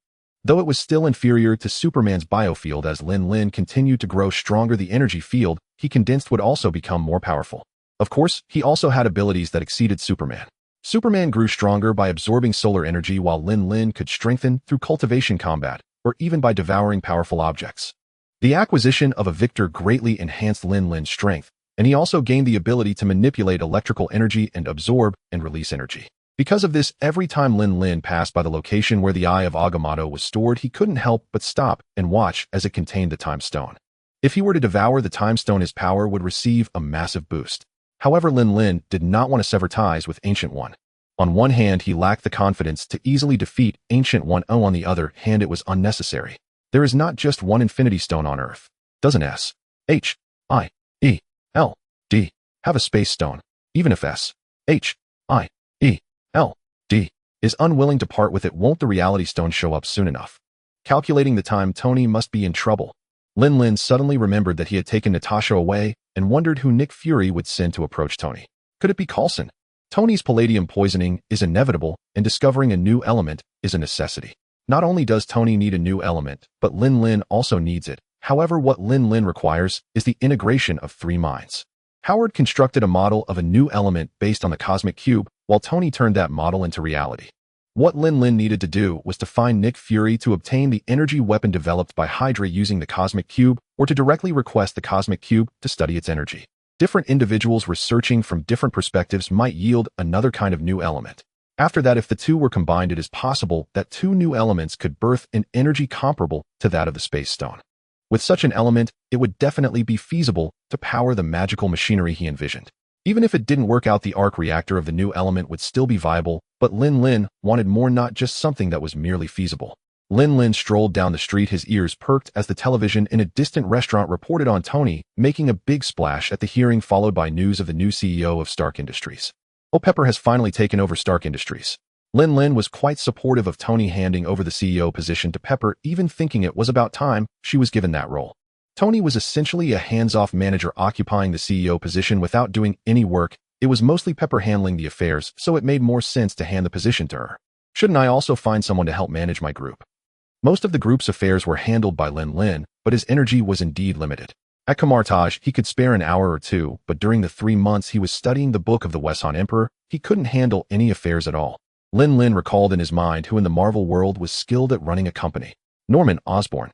S1: Though it was still inferior to Superman's biofield, as Lin Lin continued to grow stronger, the energy field he condensed would also become more powerful. Of course, he also had abilities that exceeded Superman. Superman grew stronger by absorbing solar energy, while Lin Lin could strengthen through cultivation combat, or even by devouring powerful objects. The acquisition of a Victor greatly enhanced Lin Lin's strength, and he also gained the ability to manipulate electrical energy and absorb and release energy. Because of this, every time Lin Lin passed by the location where the Eye of Agamotto was stored, he couldn't help but stop and watch, as it contained the Time Stone. If he were to devour the Time Stone, his power would receive a massive boost. However, Lin Lin did not want to sever ties with Ancient One. On one hand, he lacked the confidence to easily defeat Ancient One. On the other hand, it was unnecessary. There is not just one Infinity Stone on Earth. Doesn't S, H, I, E, L, D have a Space Stone? Even if S, H, I, E, L, D is unwilling to part with it, won't the Reality Stone show up soon enough? Calculating the time, Tony must be in trouble. Lin Lin suddenly remembered that he had taken Natasha away and wondered who Nick Fury would send to approach Tony. Could it be Coulson? Tony's palladium poisoning is inevitable, and discovering a new element is a necessity. Not only does Tony need a new element, but Lin Lin also needs it. However, what Lin Lin requires is the integration of 3 minds. Howard constructed a model of a new element based on the cosmic cube, while Tony turned that model into reality. What Lin Lin needed to do was to find Nick Fury to obtain the energy weapon developed by Hydra using the cosmic cube, or to directly request the cosmic cube to study its energy. Different individuals researching from different perspectives might yield another kind of new element. After that, if the two were combined, it is possible that 2 new elements could birth an energy comparable to that of the Space Stone. With such an element, it would definitely be feasible to power the magical machinery he envisioned. Even if it didn't work out, the arc reactor of the new element would still be viable, but Lin Lin wanted more, not just something that was merely feasible. Lin Lin strolled down the street, his ears perked as the television in a distant restaurant reported on Tony making a big splash at the hearing, followed by news of the new CEO of Stark Industries. Pepper has finally taken over Stark Industries. Lin Lin was quite supportive of Tony handing over the CEO position to Pepper, even thinking it was about time she was given that role. Tony was essentially a hands-off manager occupying the CEO position without doing any work. It was mostly Pepper handling the affairs, so it made more sense to hand the position to her. Shouldn't I also find someone to help manage my group? Most of the group's affairs were handled by Lin Lin, but his energy was indeed limited. At Kamartaj, he could spare an hour or two, but during the 3 months he was studying the Book of the Weshan Emperor, he couldn't handle any affairs at all. Lin Lin recalled in his mind who in the Marvel world was skilled at running a company. Norman Osborn.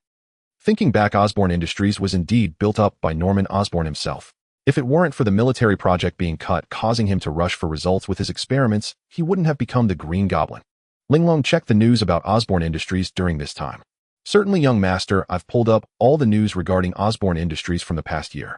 S1: Thinking back, Osborn Industries was indeed built up by Norman Osborn himself. If it weren't for the military project being cut, causing him to rush for results with his experiments, he wouldn't have become the Green Goblin. Lin Lin checked the news about Osborne Industries during this time. Certainly, young master, I've pulled up all the news regarding Osborne Industries from the past year.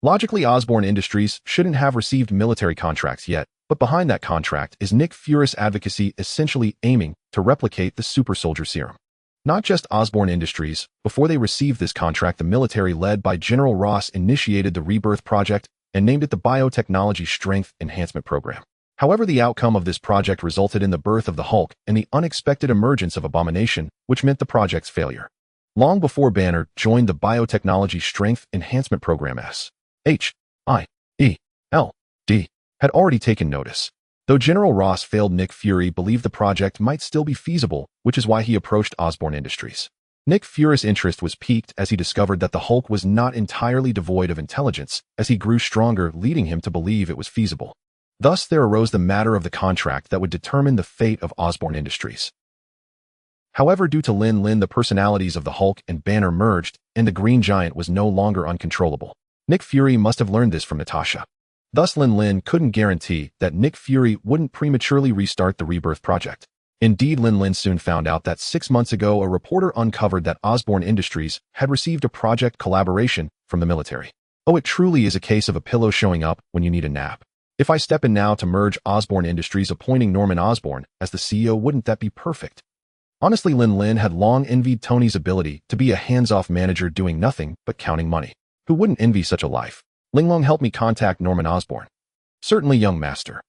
S1: Logically, Osborne Industries shouldn't have received military contracts yet, but behind that contract is Nick Fury's advocacy essentially aiming to replicate the super soldier serum. Not just Osborne Industries, before they received this contract, the military led by General Ross initiated the Rebirth Project and named it the Biotechnology Strength Enhancement Program. However, the outcome of this project resulted in the birth of the Hulk and the unexpected emergence of Abomination, which meant the project's failure. Long before Banner joined the Biotechnology Strength Enhancement Program, SHIELD had already taken notice. Though General Ross failed, Nick Fury believed the project might still be feasible, which is why he approached Osborne Industries. Nick Fury's interest was piqued as he discovered that the Hulk was not entirely devoid of intelligence, as he grew stronger, leading him to believe it was feasible. Thus, there arose the matter of the contract that would determine the fate of Osborne Industries. However, due to Lin Lin, the personalities of the Hulk and Banner merged, and the Green Giant was no longer uncontrollable. Nick Fury must have learned this from Natasha. Thus, Lin Lin couldn't guarantee that Nick Fury wouldn't prematurely restart the Rebirth Project. Indeed, Lin Lin soon found out that 6 months ago a reporter uncovered that Osborne Industries had received a project collaboration from the military. Oh, it truly is a case of a pillow showing up when you need a nap. If I step in now to merge Osborne Industries, appointing Norman Osborn as the CEO, wouldn't that be perfect? Honestly, Lin Lin had long envied Tony's ability to be a hands-off manager doing nothing but counting money. Who wouldn't envy such a life? Lin Lin helped me contact Norman Osborn. Certainly, young master.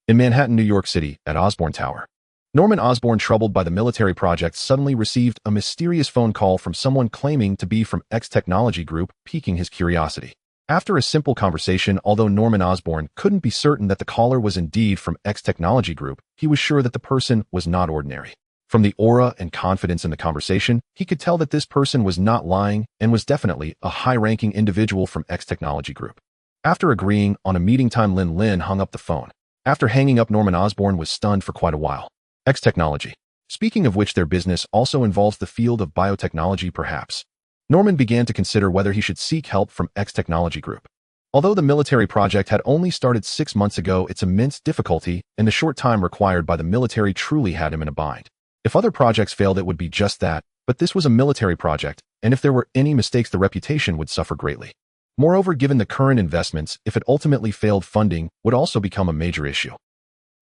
S1: In Manhattan, New York City, at Osborn Tower. Norman Osborn, troubled by the military project, suddenly received a mysterious phone call from someone claiming to be from X Technology Group, piquing his curiosity. After a simple conversation, although Norman Osborn couldn't be certain that the caller was indeed from X Technology Group, he was sure that the person was not ordinary. From the aura and confidence in the conversation, he could tell that this person was not lying and was definitely a high-ranking individual from X Technology Group. After agreeing on a meeting time, Lin Lin hung up the phone. After hanging up, Norman Osborn was stunned for quite a while. X Technology. Speaking of which, their business also involves the field of biotechnology, perhaps. Norman began to consider whether he should seek help from X Technology Group. Although the military project had only started 6 months ago, its immense difficulty and the short time required by the military truly had him in a bind. If other projects failed, it would be just that, but this was a military project, and if there were any mistakes, the reputation would suffer greatly. Moreover, given the current investments, if it ultimately failed, funding would also become a major issue.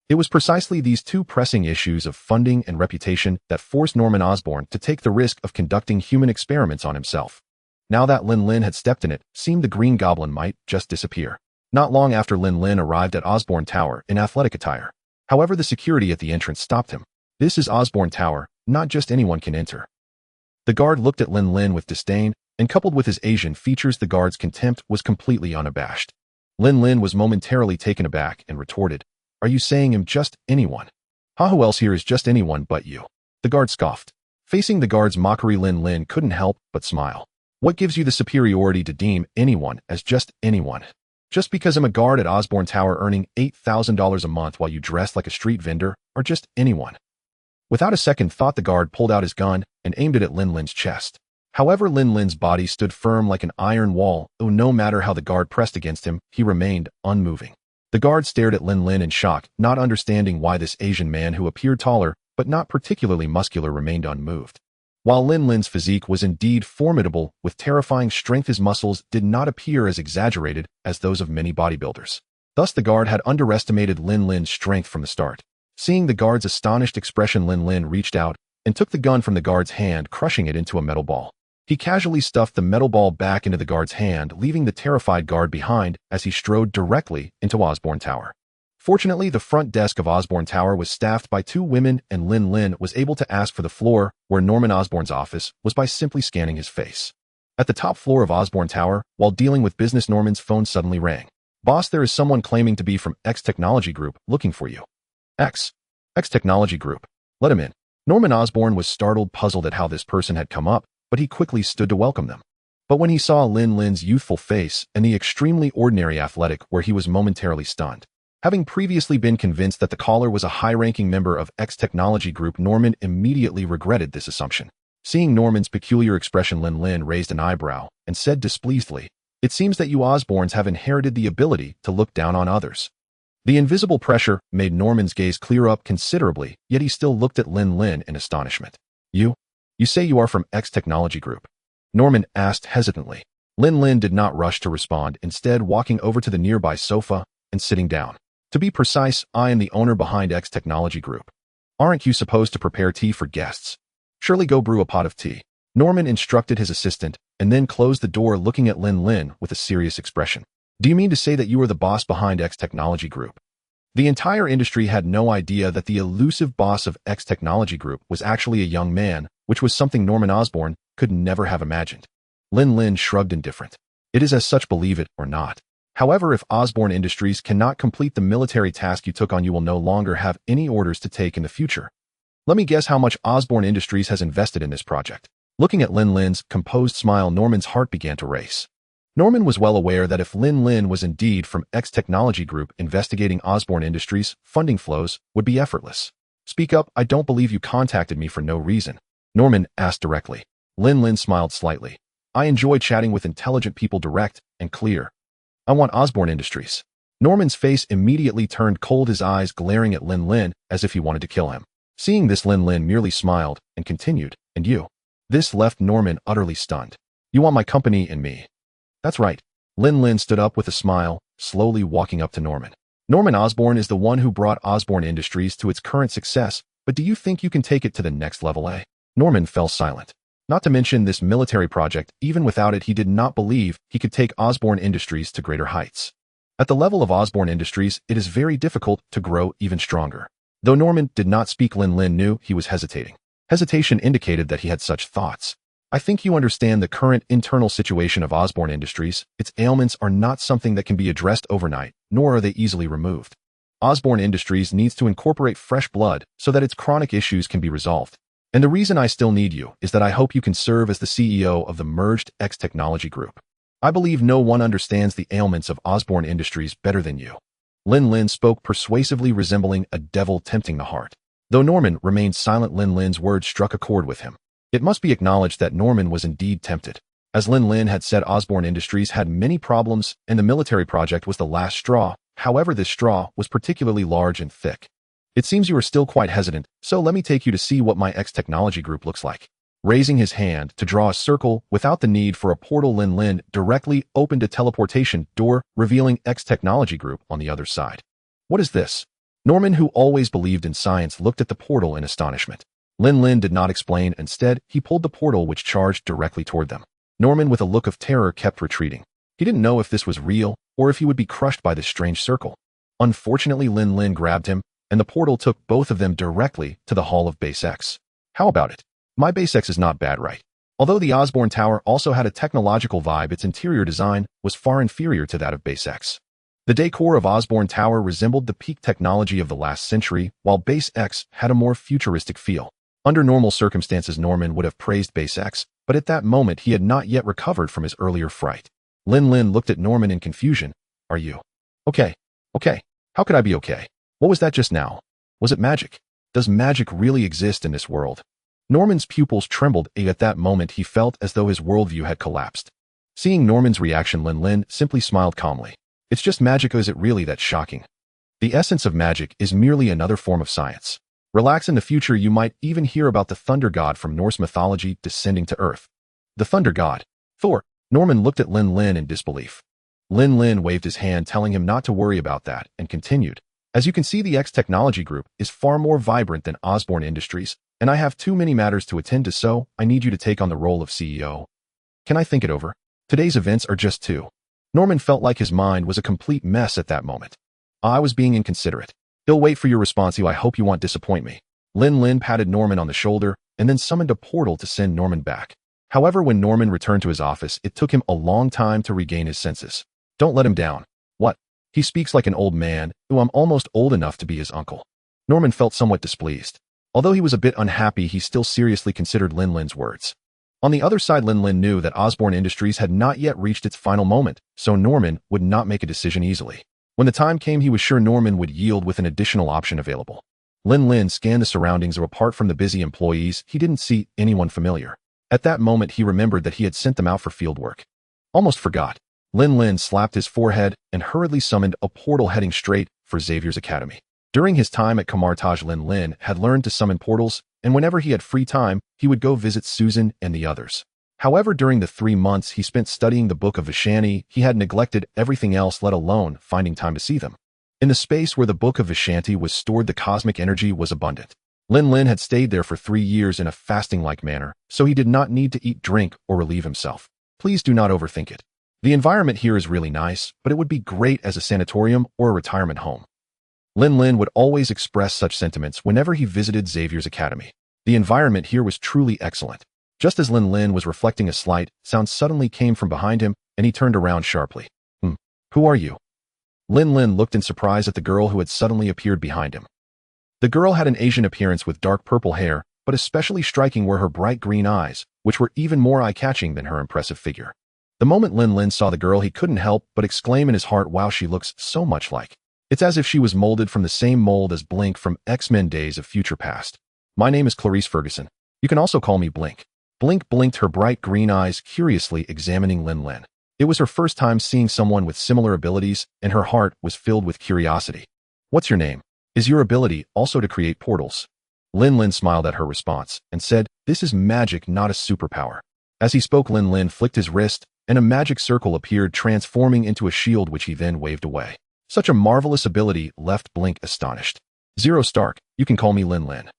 S1: It was precisely these two pressing issues of funding and reputation that forced Norman Osborn to take the risk of conducting human experiments on himself. Now that Lin Lin had stepped in, it seemed the Green Goblin might just disappear. Not long after Lin Lin arrived at Osborn Tower in athletic attire. However, the security at the entrance stopped him. This is Osborn Tower, not just anyone can enter. The guard looked at Lin Lin with disdain, and coupled with his Asian features, the guard's contempt was completely unabashed. Lin Lin was momentarily taken aback and retorted, "Are you saying I'm just anyone? Who else here is just anyone but you?" The guard scoffed. Facing the guard's mockery, Lin Lin couldn't help but smile. What gives you the superiority to deem anyone as just anyone? Just because I'm a guard at Osborn Tower earning $8,000 a month while you dress like a street vendor, or just anyone? Without a second thought, the guard pulled out his gun and aimed it at Lin Lin's chest. However, Lin Lin's body stood firm like an iron wall, though no matter how the guard pressed against him, he remained unmoving. The guard stared at Lin Lin in shock, not understanding why this Asian man, who appeared taller but not particularly muscular, remained unmoved. While Lin Lin's physique was indeed formidable with terrifying strength, his muscles did not appear as exaggerated as those of many bodybuilders. Thus, the guard had underestimated Lin Lin's strength from the start. Seeing the guard's astonished expression, Lin Lin reached out and took the gun from the guard's hand, crushing it into a metal ball. He casually stuffed the metal ball back into the guard's hand, leaving the terrified guard behind as he strode directly into Osborn Tower. Fortunately, the front desk of Osborn Tower was staffed by 2 women, and Lin Lin was able to ask for the floor where Norman Osborn's office was by simply scanning his face. At the top floor of Osborn Tower, while dealing with business, Norman's phone suddenly rang. "Boss, there is someone claiming to be from X Technology Group looking for you." X Technology Group. Let him in. Norman Osborn was startled, puzzled at how this person had come up, but he quickly stood to welcome them. But when he saw Lin Lin's youthful face and the extremely ordinary athletic, where he was momentarily stunned. Having previously been convinced that the caller was a high-ranking member of X Technology Group, Norman immediately regretted this assumption. Seeing Norman's peculiar expression, Lin Lin raised an eyebrow and said displeasedly, "It seems that you Osborns have inherited the ability to look down on others." The invisible pressure made Norman's gaze clear up considerably, yet he still looked at Lin Lin in astonishment. You say you are from X Technology Group? Norman asked hesitantly. Lin Lin did not rush to respond, instead walking over to the nearby sofa and sitting down. To be precise, I am the owner behind X Technology Group. Aren't you supposed to prepare tea for guests? Surely go brew a pot of tea. Norman instructed his assistant and then closed the door, looking at Lin Lin with a serious expression. Do you mean to say that you are the boss behind X Technology Group? The entire industry had no idea that the elusive boss of X Technology Group was actually a young man, which was something Norman Osborn could never have imagined. Lin Lin shrugged indifferent. It is as such, believe it or not. However, if Osborn Industries cannot complete the military task you took on, you will no longer have any orders to take in the future. Let me guess how much Osborn Industries has invested in this project. Looking at Lin Lin's composed smile, Norman's heart began to race. Norman was well aware that if Lin Lin was indeed from X Technology Group, investigating Osborn Industries' funding flows would be effortless. Speak up, I don't believe you contacted me for no reason. Norman asked directly. Lin Lin smiled slightly. I enjoy chatting with intelligent people, direct and clear. I want Osborn Industries. Norman's face immediately turned cold, his eyes glaring at Lin Lin as if he wanted to kill him. Seeing this, Lin Lin merely smiled and continued, and you? This left Norman utterly stunned. You want my company and me? That's right. Lin Lin stood up with a smile, slowly walking up to Norman. Norman Osborn is the one who brought Osborn Industries to its current success, but do you think you can take it to the next level, eh? Norman fell silent. Not to mention this military project, even without it, he did not believe he could take Osborn Industries to greater heights. At the level of Osborn Industries, it is very difficult to grow even stronger. Though Norman did not speak, Lin Lin knew he was hesitating. Hesitation indicated that he had such thoughts. I think you understand the current internal situation of Osborn Industries. Its ailments are not something that can be addressed overnight, nor are they easily removed. Osborn Industries needs to incorporate fresh blood so that its chronic issues can be resolved. And the reason I still need you is that I hope you can serve as the CEO of the merged X Technology Group. I believe no one understands the ailments of Osborn Industries better than you. Lin Lin spoke persuasively, resembling a devil tempting the heart. Though Norman remained silent, Lin Lin's words struck a chord with him. It must be acknowledged that Norman was indeed tempted. As Lin Lin had said, Osborn Industries had many problems, and the military project was the last straw. However, this straw was particularly large and thick. It seems you are still quite hesitant, so let me take you to see what my X Technology Group looks like. Raising his hand to draw a circle without the need for a portal, Lin Lin directly opened a teleportation door, revealing X Technology Group on the other side. What is this? Norman, who always believed in science, looked at the portal in astonishment. Lin Lin did not explain. Instead, he pulled the portal, which charged directly toward them. Norman, with a look of terror, kept retreating. He didn't know if this was real or if he would be crushed by this strange circle. Unfortunately, Lin Lin grabbed him, and the portal took both of them directly to the Hall of Base X. How about it? My Base X is not bad, right? Although the Osborn Tower also had a technological vibe, its interior design was far inferior to that of Base X. The decor of Osborn Tower resembled the peak technology of the last century, while Base X had a more futuristic feel. Under normal circumstances, Norman would have praised Base X, but at that moment he had not yet recovered from his earlier fright. Lin Lin looked at Norman in confusion. Are you okay? Okay. How could I be okay? What was that just now? Was it magic? Does magic really exist in this world? Norman's pupils trembled. At that moment he felt as though his worldview had collapsed. Seeing Norman's reaction, Lin Lin simply smiled calmly. It's just magic. Is it really that shocking? The essence of magic is merely another form of science. Relax. In the future you might even hear about the thunder god from Norse mythology descending to Earth. The thunder god? Thor. Norman looked at Lin Lin in disbelief. Lin Lin waved his hand, telling him not to worry about that, and continued. As you can see, the X Technology Group is far more vibrant than Osborn Industries, and I have too many matters to attend to, so I need you to take on the role of CEO. Can I think it over? Today's events are just too. Norman felt like his mind was a complete mess at that moment. I was being inconsiderate. He'll wait for your response. I hope you won't disappoint me. Lin Lin patted Norman on the shoulder and then summoned a portal to send Norman back. However, when Norman returned to his office, it took him a long time to regain his senses. Don't let him down. What? He speaks like an old man, who I'm almost old enough to be his uncle. Norman felt somewhat displeased. Although he was a bit unhappy, he still seriously considered Lin Lin's words. On the other side, Lin Lin knew that Osborn Industries had not yet reached its final moment, so Norman would not make a decision easily. When the time came, he was sure Norman would yield with an additional option available. Lin Lin scanned the surroundings. Apart from the busy employees, he didn't see anyone familiar. At that moment, he remembered that he had sent them out for field work. Almost forgot. Lin Lin slapped his forehead and hurriedly summoned a portal heading straight for Xavier's academy. During his time at Camartage, Lin Lin had learned to summon portals, and whenever he had free time, he would go visit Susan and the others. However, during the 3 months he spent studying the Book of Vishanti, he had neglected everything else, let alone finding time to see them. In the space where the Book of Vishanti was stored, the cosmic energy was abundant. Lin Lin had stayed there for 3 years in a fasting-like manner, so he did not need to eat, drink, or relieve himself. Please do not overthink it. The environment here is really nice, but it would be great as a sanatorium or a retirement home. Lin Lin would always express such sentiments whenever he visited Xavier's academy. The environment here was truly excellent. Just as Lin Lin was reflecting, a slight sound suddenly came from behind him, and he turned around sharply. Who are you? Lin Lin looked in surprise at the girl who had suddenly appeared behind him. The girl had an Asian appearance with dark purple hair, but especially striking were her bright green eyes, which were even more eye-catching than her impressive figure. The moment Lin Lin saw the girl, he couldn't help but exclaim in his heart, wow, she looks so much like. It's as if she was molded from the same mold as Blink from X-Men Days of Future Past. My name is Clarice Ferguson. You can also call me Blink. Blink blinked her bright green eyes, curiously examining Lin Lin. It was her first time seeing someone with similar abilities, and her heart was filled with curiosity. What's your name? Is your ability also to create portals? Lin Lin smiled at her response and said, this is magic, not a superpower. As he spoke, Lin Lin flicked his wrist, and a magic circle appeared, transforming into a shield, which he then waved away. Such a marvelous ability left Blink astonished. Zero Stark, you can call me Lin Lin.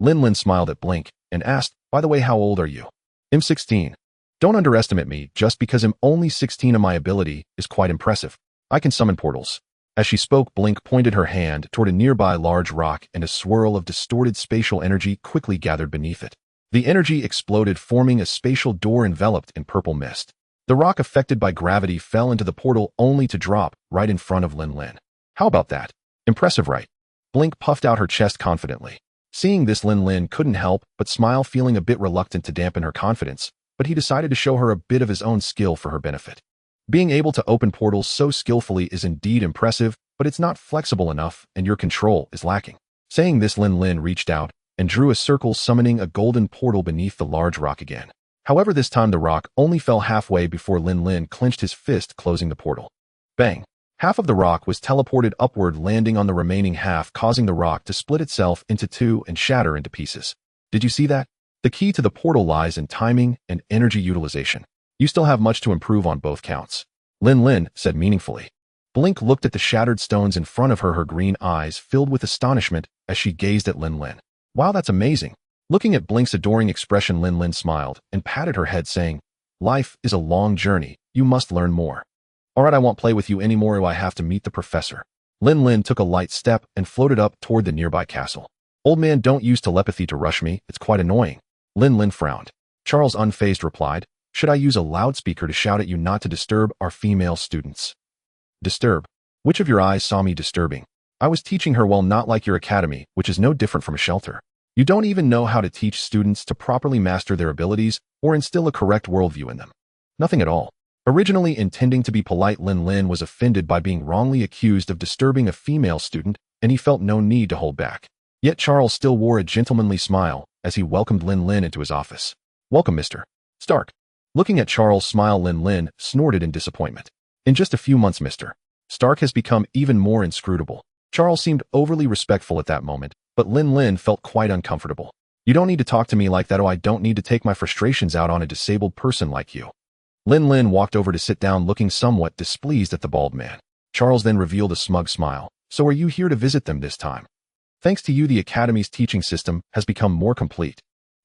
S1: Lin Lin smiled at Blink and asked, by the way, how old are you? I'm 16. Don't underestimate me. Just because I'm only 16 and my ability is quite impressive. I can summon portals. As she spoke, Blink pointed her hand toward a nearby large rock, and a swirl of distorted spatial energy quickly gathered beneath it. The energy exploded, forming a spatial door enveloped in purple mist. The rock, affected by gravity, fell into the portal, only to drop right in front of Lin Lin. How about that? Impressive, right? Blink puffed out her chest confidently. Seeing this, Lin Lin couldn't help but smile, feeling a bit reluctant to dampen her confidence, but he decided to show her a bit of his own skill for her benefit. Being able to open portals so skillfully is indeed impressive, but it's not flexible enough, and your control is lacking. Saying this, Lin Lin reached out and drew a circle, summoning a golden portal beneath the large rock again. However, this time the rock only fell halfway before Lin Lin clenched his fist, closing the portal. Bang! Half of the rock was teleported upward, landing on the remaining half, causing the rock to split itself into 2 and shatter into pieces. Did you see that? The key to the portal lies in timing and energy utilization. You still have much to improve on both counts, Lin Lin said meaningfully. Blink looked at the shattered stones in front of her, her green eyes filled with astonishment as she gazed at Lin Lin. Wow, that's amazing. Looking at Blink's adoring expression, Lin Lin smiled and patted her head, saying, life is a long journey. You must learn more. Alright, I won't play with you anymore, or I have to meet the professor. Lin Lin took a light step and floated up toward the nearby castle. Old man, don't use telepathy to rush me. It's quite annoying. Lin Lin frowned. Charles, unfazed, replied, should I use a loudspeaker to shout at you not to disturb our female students? Disturb? Which of your eyes saw me disturbing? I was teaching her, well, not like your academy, which is no different from a shelter. You don't even know how to teach students to properly master their abilities or instill a correct worldview in them. Nothing at all. Originally intending to be polite, Lin Lin was offended by being wrongly accused of disturbing a female student, and he felt no need to hold back. Yet Charles still wore a gentlemanly smile as he welcomed Lin Lin into his office. Welcome, Mr. Stark. Looking at Charles' smile, Lin Lin snorted in disappointment. In just a few months, Mr. Stark has become even more inscrutable. Charles seemed overly respectful at that moment, but Lin Lin felt quite uncomfortable. You don't need to talk to me like that. Oh, I don't need to take my frustrations out on a disabled person like you. Lin Lin walked over to sit down, looking somewhat displeased at the bald man. Charles then revealed a smug smile. So are you here to visit them this time? Thanks to you, the academy's teaching system has become more complete.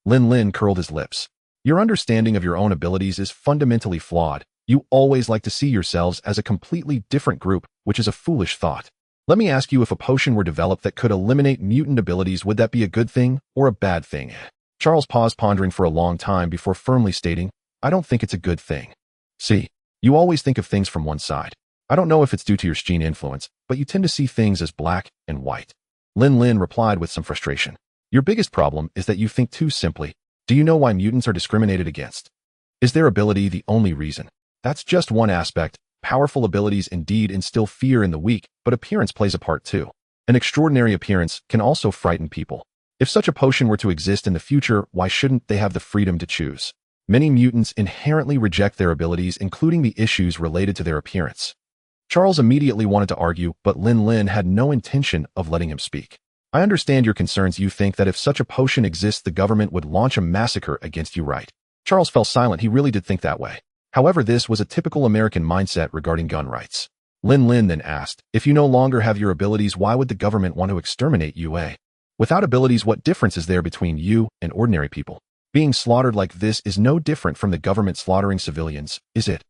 S1: Lin Lin curled his lips. Your understanding of your own abilities is fundamentally flawed. You always like to see yourselves as a completely different group, which is a foolish thought. Let me ask you, if a potion were developed that could eliminate mutant abilities, would that be a good thing or a bad thing? Charles paused, pondering for a long time before firmly stating, I don't think it's a good thing. See, you always think of things from one side. I don't know if it's due to your gene influence, but you tend to see things as black and white. Lin Lin replied with some frustration. Your biggest problem is that you think too simply. Do you know why mutants are discriminated against? Is their ability the only reason? That's just one aspect. Powerful abilities indeed instill fear in the weak, but appearance plays a part too. An extraordinary appearance can also frighten people. If such a potion were to exist in the future, why shouldn't they have the freedom to choose? Many mutants inherently reject their abilities, including the issues related to their appearance. Charles immediately wanted to argue, but Lin Lin had no intention of letting him speak. I understand your concerns. You think that if such a potion exists, the government would launch a massacre against you, right? Charles fell silent. He really did think that way. However, this was a typical American mindset regarding gun rights. Lin Lin then asked, if you no longer have your abilities, why would the government want to exterminate you? Without abilities, what difference is there between you and ordinary people? Being slaughtered like this is no different from the government slaughtering civilians, is it?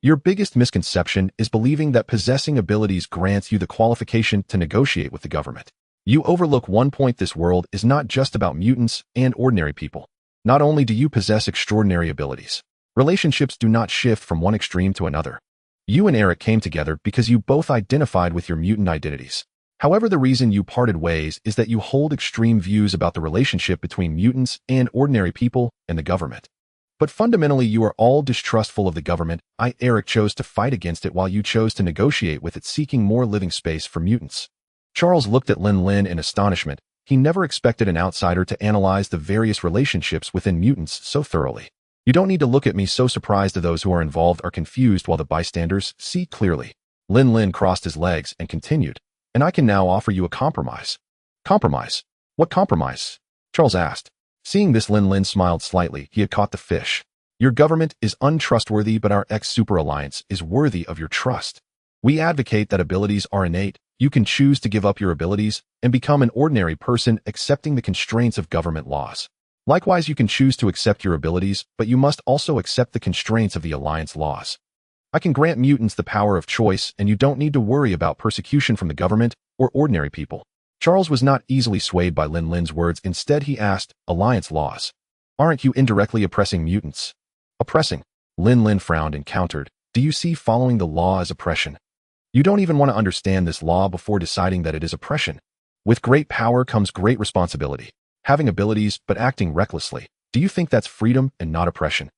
S1: Your biggest misconception is believing that possessing abilities grants you the qualification to negotiate with the government. You overlook one point: this world is not just about mutants and ordinary people. Not only do you possess extraordinary abilities, relationships do not shift from one extreme to another. You and Eric came together because you both identified with your mutant identities. However, the reason you parted ways is that you hold extreme views about the relationship between mutants and ordinary people and the government. But fundamentally, you are all distrustful of the government. Eric chose to fight against it while you chose to negotiate with it, seeking more living space for mutants. Charles looked at Lin Lin in astonishment. He never expected an outsider to analyze the various relationships within mutants so thoroughly. You don't need to look at me so surprised. Those who are involved are confused while the bystanders see clearly. Lin Lin crossed his legs and continued, and I can now offer you a compromise. Compromise? What compromise? Charles asked. Seeing this, Lin Lin smiled slightly. He had caught the fish. Your government is untrustworthy, but our ex-super alliance is worthy of your trust. We advocate that abilities are innate. You can choose to give up your abilities and become an ordinary person, accepting the constraints of government laws. Likewise, you can choose to accept your abilities, but you must also accept the constraints of the alliance laws. I can grant mutants the power of choice, and you don't need to worry about persecution from the government or ordinary people. Charles was not easily swayed by Lin Lin's words. Instead, he asked, alliance laws. Aren't you indirectly oppressing mutants? Oppressing? Lin Lin frowned and countered. Do you see following the law as oppression? You don't even want to understand this law before deciding that it is oppression. With great power comes great responsibility. Having abilities but acting recklessly. Do you think that's freedom and not oppression?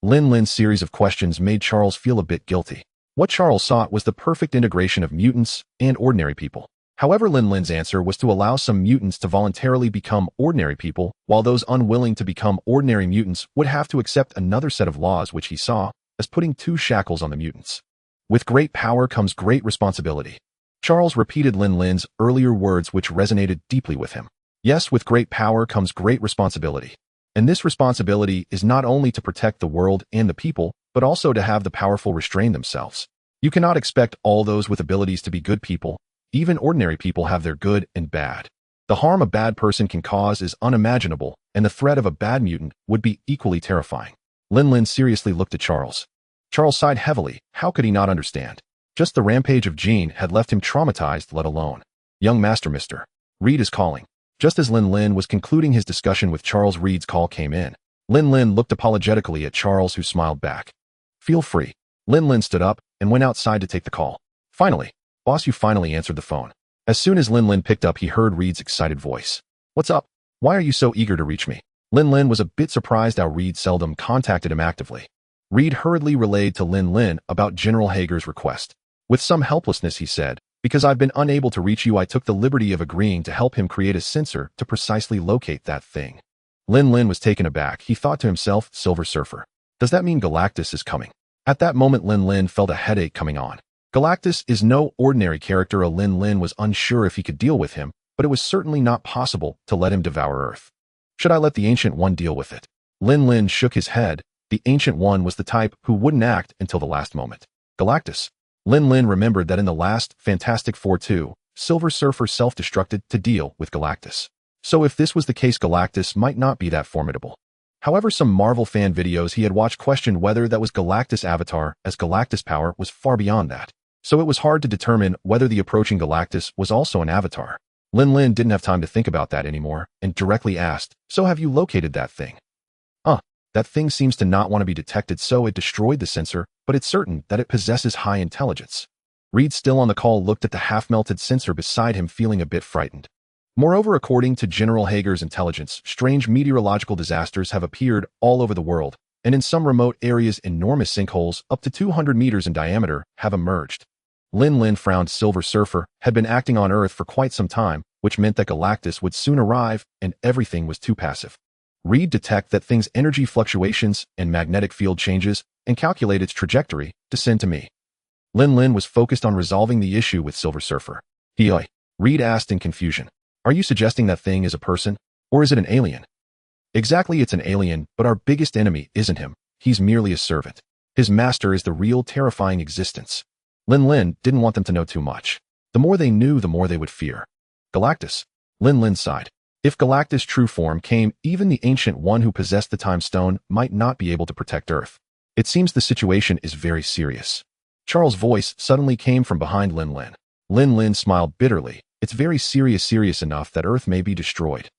S1: Lin Lin's series of questions made Charles feel a bit guilty. What Charles sought was the perfect integration of mutants and ordinary people. However, Lin Lin's answer was to allow some mutants to voluntarily become ordinary people, while those unwilling to become ordinary mutants would have to accept another set of laws, which he saw as putting two shackles on the mutants. With great power comes great responsibility. Charles repeated Lin Lin's earlier words, which resonated deeply with him. Yes, with great power comes great responsibility. And this responsibility is not only to protect the world and the people, but also to have the powerful restrain themselves. You cannot expect all those with abilities to be good people. Even ordinary people have their good and bad. The harm a bad person can cause is unimaginable, and the threat of a bad mutant would be equally terrifying. Lin Lin seriously looked at Charles. Charles sighed heavily. How could he not understand? Just the rampage of Jean had left him traumatized, let alone. Young Master, Mr. Reed is calling. Just as Lin Lin was concluding his discussion with Charles, Reed's call came in. Lin Lin looked apologetically at Charles, who smiled back. Feel free. Lin Lin stood up and went outside to take the call. Finally, boss, you finally answered the phone. As soon as Lin Lin picked up, he heard Reed's excited voice. What's up? Why are you so eager to reach me? Lin Lin was a bit surprised how Reed seldom contacted him actively. Reed hurriedly relayed to Lin Lin about General Hager's request. With some helplessness, he said, because I've been unable to reach you, I took the liberty of agreeing to help him create a sensor to precisely locate that thing. Lin Lin was taken aback. He thought to himself, Silver Surfer. Does that mean Galactus is coming? At that moment, Lin Lin felt a headache coming on. Galactus is no ordinary character. Lin Lin was unsure if he could deal with him, but it was certainly not possible to let him devour Earth. Should I let the Ancient One deal with it? Lin Lin shook his head. The Ancient One was the type who wouldn't act until the last moment. Galactus. Lin Lin remembered that in the last Fantastic Four 2, Silver Surfer self-destructed to deal with Galactus. So if this was the case, Galactus might not be that formidable. However, some Marvel fan videos he had watched questioned whether that was Galactus' avatar, as Galactus' power was far beyond that. So it was hard to determine whether the approaching Galactus was also an avatar. Lin Lin didn't have time to think about that anymore and directly asked, so have you located that thing? That thing seems to not want to be detected, so it destroyed the sensor, but it's certain that it possesses high intelligence. Reed, still on the call, looked at the half-melted sensor beside him, feeling a bit frightened. Moreover, according to General Hager's intelligence, strange meteorological disasters have appeared all over the world, and in some remote areas enormous sinkholes, up to 200 meters in diameter, have emerged. Lin Lin frowned. Silver Surfer had been acting on Earth for quite some time, which meant that Galactus would soon arrive, and everything was too passive. read detect that thing's energy fluctuations and magnetic field changes and calculate its trajectory to send to me. Lin Lin was focused on resolving the issue with Silver Surfer. Reed asked in confusion. Are you suggesting that thing is a person? Or is it an alien? Exactly, it's an alien, but our biggest enemy isn't him. He's merely a servant. His master is the real terrifying existence. Lin Lin didn't want them to know too much. The more they knew, the more they would fear. Galactus. Lin Lin sighed. If Galactus' true form came, even the Ancient One who possessed the Time Stone might not be able to protect Earth. It seems the situation is very serious. Charles' voice suddenly came from behind Lin Lin. Lin Lin smiled bitterly. It's very serious enough that Earth may be destroyed.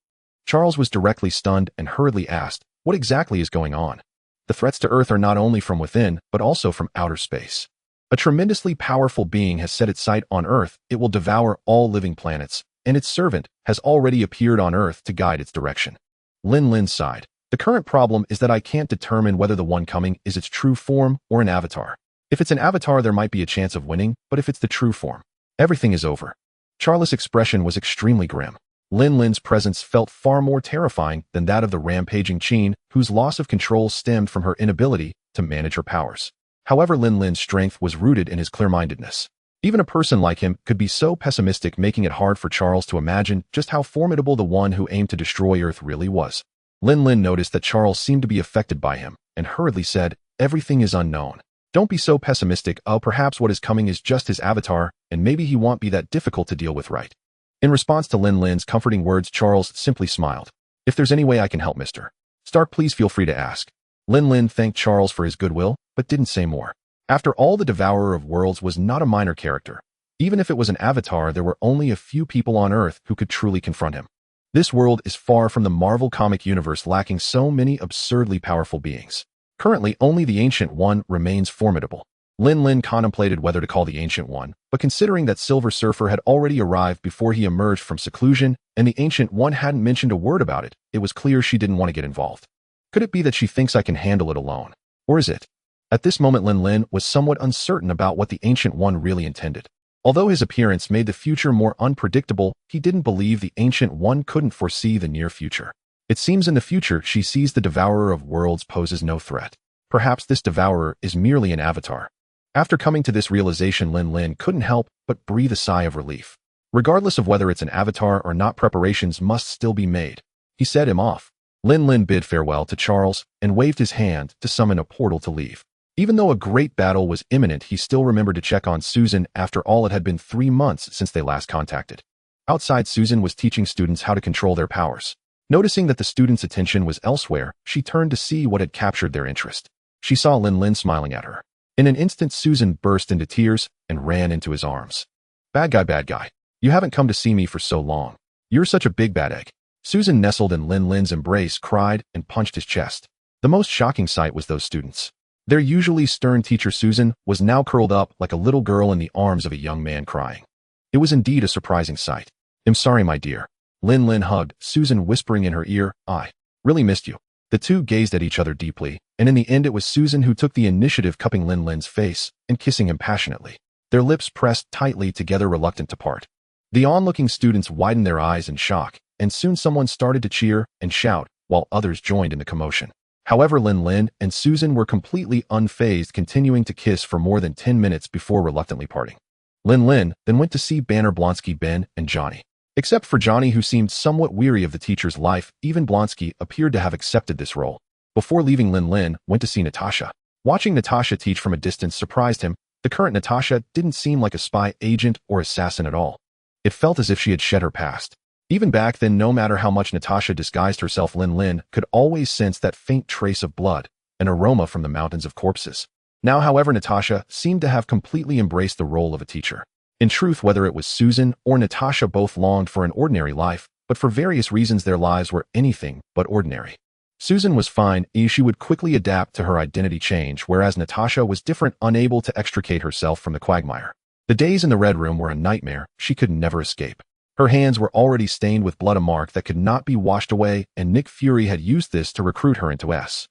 S1: Charles was directly stunned and hurriedly asked, what exactly is going on? The threats to Earth are not only from within, but also from outer space. A tremendously powerful being has set its sight on Earth. It will devour all living planets, and its servant has already appeared on Earth to guide its direction. Lin Lin sighed. The current problem is that I can't determine whether the one coming is its true form or an avatar. If it's an avatar, there might be a chance of winning, but if it's the true form, everything is over. Charles' expression was extremely grim. Lin Lin's presence felt far more terrifying than that of the rampaging Qin, whose loss of control stemmed from her inability to manage her powers. However, Lin Lin's strength was rooted in his clear-mindedness. Even a person like him could be so pessimistic, making it hard for Charles to imagine just how formidable the one who aimed to destroy Earth really was. Lin Lin noticed that Charles seemed to be affected by him, and hurriedly said, everything is unknown. Don't be so pessimistic. Perhaps what is coming is just his avatar, and maybe he won't be that difficult to deal with, right? In response to Lin Lin's comforting words, Charles simply smiled. If there's any way I can help, Mr. Stark, please feel free to ask. Lin Lin thanked Charles for his goodwill, but didn't say more. After all, the Devourer of Worlds was not a minor character. Even if it was an avatar, there were only a few people on Earth who could truly confront him. This world is far from the Marvel comic universe, lacking so many absurdly powerful beings. Currently, only the Ancient One remains formidable. Lin Lin contemplated whether to call the Ancient One, but considering that Silver Surfer had already arrived before he emerged from seclusion, and the Ancient One hadn't mentioned a word about it, it was clear she didn't want to get involved. Could it be that she thinks I can handle it alone? Or is it? At this moment, Lin Lin was somewhat uncertain about what the Ancient One really intended. Although his appearance made the future more unpredictable, he didn't believe the Ancient One couldn't foresee the near future. It seems in the future she sees the Devourer of Worlds poses no threat. Perhaps this Devourer is merely an avatar. After coming to this realization, Lin Lin couldn't help but breathe a sigh of relief. Regardless of whether it's an avatar or not, preparations must still be made. He said him off. Lin Lin bid farewell to Charles and waved his hand to summon a portal to leave. Even though a great battle was imminent, he still remembered to check on Susan. After all, it had been 3 months since they last contacted. Outside, Susan was teaching students how to control their powers. Noticing that the students' attention was elsewhere, she turned to see what had captured their interest. She saw Lin Lin smiling at her. In an instant, Susan burst into tears and ran into his arms. Bad guy. You haven't come to see me for so long. You're such a big bad egg. Susan nestled in Lin Lin's embrace, cried, and punched his chest. The most shocking sight was those students. Their usually stern teacher Susan was now curled up like a little girl in the arms of a young man crying. It was indeed a surprising sight. I'm sorry, my dear. Lin Lin hugged Susan, whispering in her ear, I really missed you. The two gazed at each other deeply, and in the end it was Susan who took the initiative, cupping Lin Lin's face and kissing him passionately. Their lips pressed tightly together, reluctant to part. The onlooking students widened their eyes in shock, and soon someone started to cheer and shout, while others joined in the commotion. However, Lin Lin and Susan were completely unfazed, continuing to kiss for more than 10 minutes before reluctantly parting. Lin Lin then went to see Banner, Blonsky, Ben, and Johnny. Except for Johnny, who seemed somewhat weary of the teacher's life, even Blonsky appeared to have accepted this role. Before leaving, Lin Lin went to see Natasha. Watching Natasha teach from a distance surprised him. The current Natasha didn't seem like a spy, agent, or assassin at all. It felt as if she had shed her past. Even back then, no matter how much Natasha disguised herself, Lin Lin could always sense that faint trace of blood, an aroma from the mountains of corpses. Now, however, Natasha seemed to have completely embraced the role of a teacher. In truth, whether it was Susan or Natasha, both longed for an ordinary life, but for various reasons their lives were anything but ordinary. Susan was fine, she would quickly adapt to her identity change, whereas Natasha was different, unable to extricate herself from the quagmire. The days in the Red Room were a nightmare she could never escape. Her hands were already stained with blood, a mark that could not be washed away, and Nick Fury had used this to recruit her into SHIELD.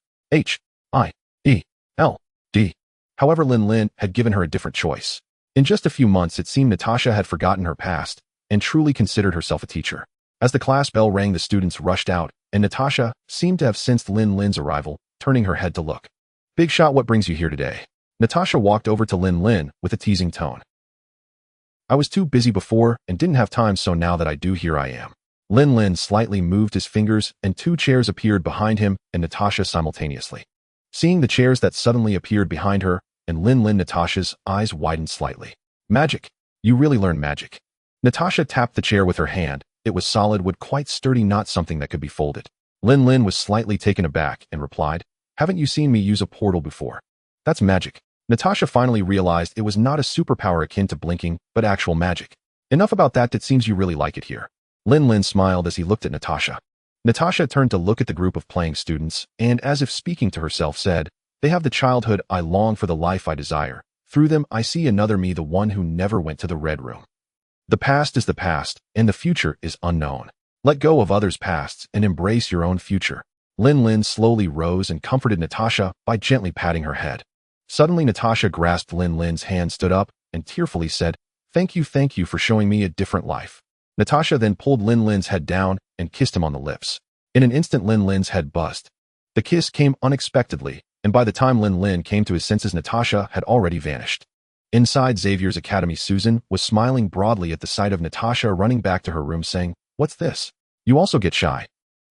S1: However, Lin Lin had given her a different choice. In just a few months, it seemed Natasha had forgotten her past and truly considered herself a teacher. As the class bell rang, the students rushed out, and Natasha seemed to have sensed Lin Lin's arrival, turning her head to look. Big shot, what brings you here today? Natasha walked over to Lin Lin with a teasing tone. I was too busy before and didn't have time, so now that I do, here I am. Lin Lin slightly moved his fingers and 2 chairs appeared behind him and Natasha simultaneously. Seeing the chairs that suddenly appeared behind her and Lin Lin, Natasha's eyes widened slightly. Magic. You really learned magic. Natasha tapped the chair with her hand. It was solid wood, quite sturdy, not something that could be folded. Lin Lin was slightly taken aback and replied, haven't you seen me use a portal before? That's magic. Natasha finally realized it was not a superpower akin to blinking, but actual magic. Enough about that, it seems you really like it here. Lin Lin smiled as he looked at Natasha. Natasha turned to look at the group of playing students and, as if speaking to herself, said, they have the childhood I long for, the life I desire. Through them, I see another me, the one who never went to the Red Room. The past is the past, and the future is unknown. Let go of others' pasts and embrace your own future. Lin Lin slowly rose and comforted Natasha by gently patting her head. Suddenly, Natasha grasped Lin Lin's hand, stood up, and tearfully said, thank you for showing me a different life. Natasha then pulled Lin Lin's head down and kissed him on the lips. In an instant, Lin Lin's head buzzed. The kiss came unexpectedly, and by the time Lin Lin came to his senses, Natasha had already vanished. Inside Xavier's academy, Susan was smiling broadly at the sight of Natasha running back to her room, saying, what's this? You also get shy.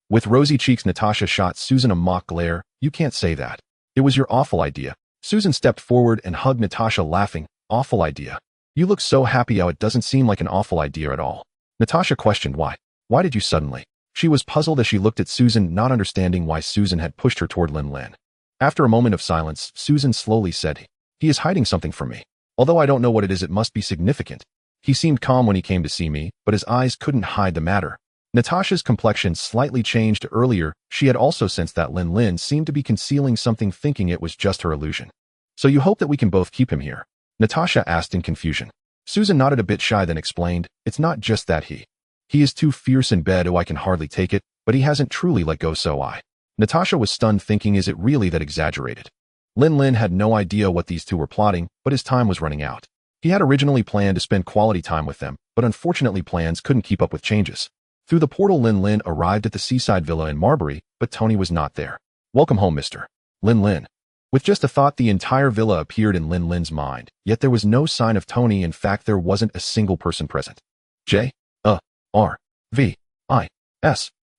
S1: With rosy cheeks, Natasha shot Susan a mock glare. You can't say that. It was your awful idea. Susan stepped forward and hugged Natasha, laughing. Awful idea? You look so happy. How it doesn't seem like an awful idea at all. Natasha questioned, why? Why did you suddenly? She was puzzled as she looked at Susan, not understanding why Susan had pushed her toward Lin Lin. After a moment of silence, Susan slowly said, he is hiding something from me. Although I don't know what it is, it must be significant. He seemed calm when he came to see me, but his eyes couldn't hide the matter. Natasha's complexion slightly changed. Earlier, she had also sensed that Lin Lin seemed to be concealing something, thinking it was just her illusion. So you hope that we can both keep him here? Natasha asked in confusion. Susan nodded, a bit shy, then explained, it's not just that he is too fierce in bed. Oh, I can hardly take it, but he hasn't truly let go, so I. Natasha was stunned, thinking, is it really that exaggerated? Lin Lin had no idea what these two were plotting, but his time was running out. He had originally planned to spend quality time with them, but unfortunately plans couldn't keep up with changes. Through the portal, Lin Lin arrived at the seaside villa in Marbury, but Tony was not there. Welcome home, Mr. Lin Lin. With just a thought, the entire villa appeared in Lin Lin's mind, yet there was no sign of Tony. In fact, there wasn't a single person present. J-R-V-I-S.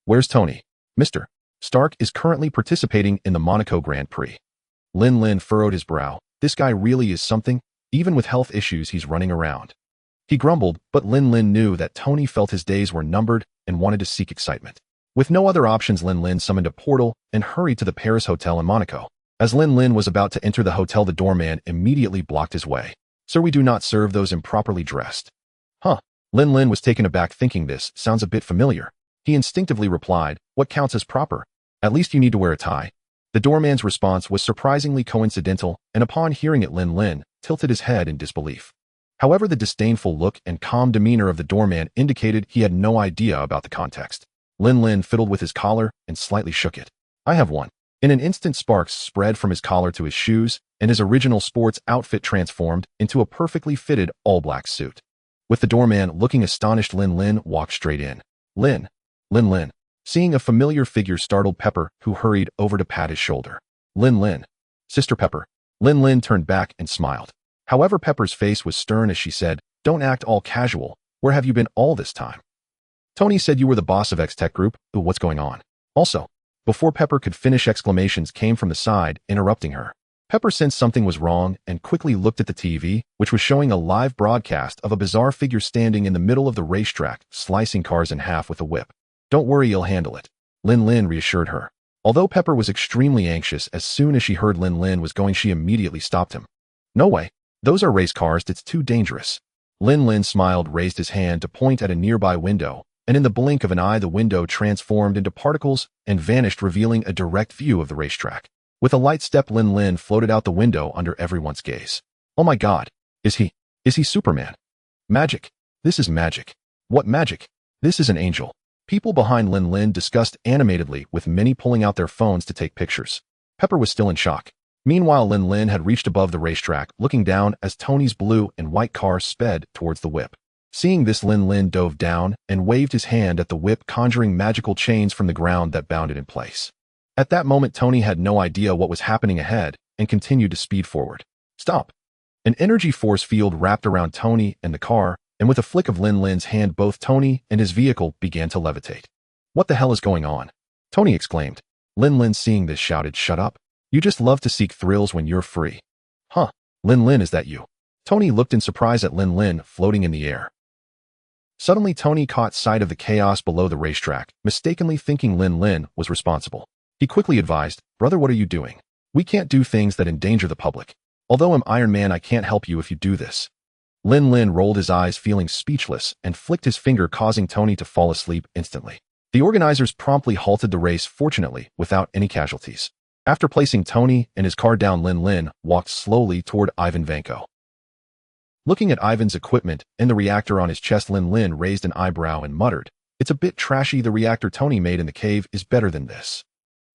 S1: Where's Tony? Mr. Stark is currently participating in the Monaco Grand Prix. Lin Lin furrowed his brow. This guy really is something. Even with health issues, he's running around. He grumbled, but Lin Lin knew that Tony felt his days were numbered and wanted to seek excitement. With no other options, Lin Lin summoned a portal and hurried to the Paris Hotel in Monaco. As Lin Lin was about to enter the hotel, the doorman immediately blocked his way. Sir, we do not serve those improperly dressed. Huh. Lin Lin was taken aback, thinking this sounds a bit familiar. He instinctively replied, what counts as proper? At least you need to wear a tie. The doorman's response was surprisingly coincidental, and upon hearing it, Lin Lin tilted his head in disbelief. However, the disdainful look and calm demeanor of the doorman indicated he had no idea about the context. Lin Lin fiddled with his collar and slightly shook it. I have one. In an instant, sparks spread from his collar to his shoes, and his original sports outfit transformed into a perfectly fitted all-black suit. With the doorman looking astonished, Lin Lin walked straight in. Lin Lin. Seeing a familiar figure startled Pepper, who hurried over to pat his shoulder. Lin Lin. Sister Pepper. Lin Lin turned back and smiled. However, Pepper's face was stern as she said, don't act all casual. Where have you been all this time? Tony said you were the boss of X Tech Group. Ooh, what's going on? Also, before Pepper could finish, exclamations came from the side, interrupting her. Pepper sensed something was wrong and quickly looked at the TV, which was showing a live broadcast of a bizarre figure standing in the middle of the racetrack, slicing cars in half with a whip. Don't worry, you'll handle it. Lin Lin reassured her. Although Pepper was extremely anxious, as soon as she heard Lin Lin was going, she immediately stopped him. No way. Those are race cars. It's too dangerous. Lin Lin smiled, raised his hand to point at a nearby window, and in the blink of an eye, the window transformed into particles and vanished, revealing a direct view of the racetrack. With a light step, Lin Lin floated out the window under everyone's gaze. Oh my God. Is he Superman? Magic. This is magic. What magic? This is an angel. People behind Lin Lin discussed animatedly, with many pulling out their phones to take pictures. Pepper was still in shock. Meanwhile, Lin Lin had reached above the racetrack, looking down as Tony's blue and white car sped towards the whip. Seeing this, Lin Lin dove down and waved his hand at the whip, conjuring magical chains from the ground that bound it in place. At that moment, Tony had no idea what was happening ahead and continued to speed forward. Stop! An energy force field wrapped around Tony and the car, and with a flick of Lin Lin's hand, both Tony and his vehicle began to levitate. What the hell is going on? Tony exclaimed. Lin Lin, seeing this, shouted, "Shut up. You just love to seek thrills when you're free." Huh? Lin Lin, is that you? Tony looked in surprise at Lin Lin floating in the air. Suddenly, Tony caught sight of the chaos below the racetrack, mistakenly thinking Lin Lin was responsible. He quickly advised, "Brother, what are you doing? We can't do things that endanger the public. Although I'm Iron Man, I can't help you if you do this." Lin Lin rolled his eyes, feeling speechless, and flicked his finger, causing Tony to fall asleep instantly. The organizers promptly halted the race, fortunately without any casualties. After placing Tony and his car down, Lin Lin walked slowly toward Ivan Vanko. Looking at Ivan's equipment and the reactor on his chest, Lin Lin raised an eyebrow and muttered, "It's a bit trashy. The reactor Tony made in the cave is better than this."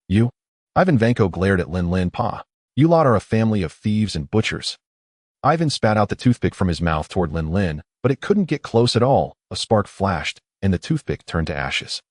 S1: "You?" Ivan Vanko glared at Lin Lin. "Pa, you lot are a family of thieves and butchers." Ivan spat out the toothpick from his mouth toward Lin Lin, but it couldn't get close at all. A spark flashed, and the toothpick turned to ashes.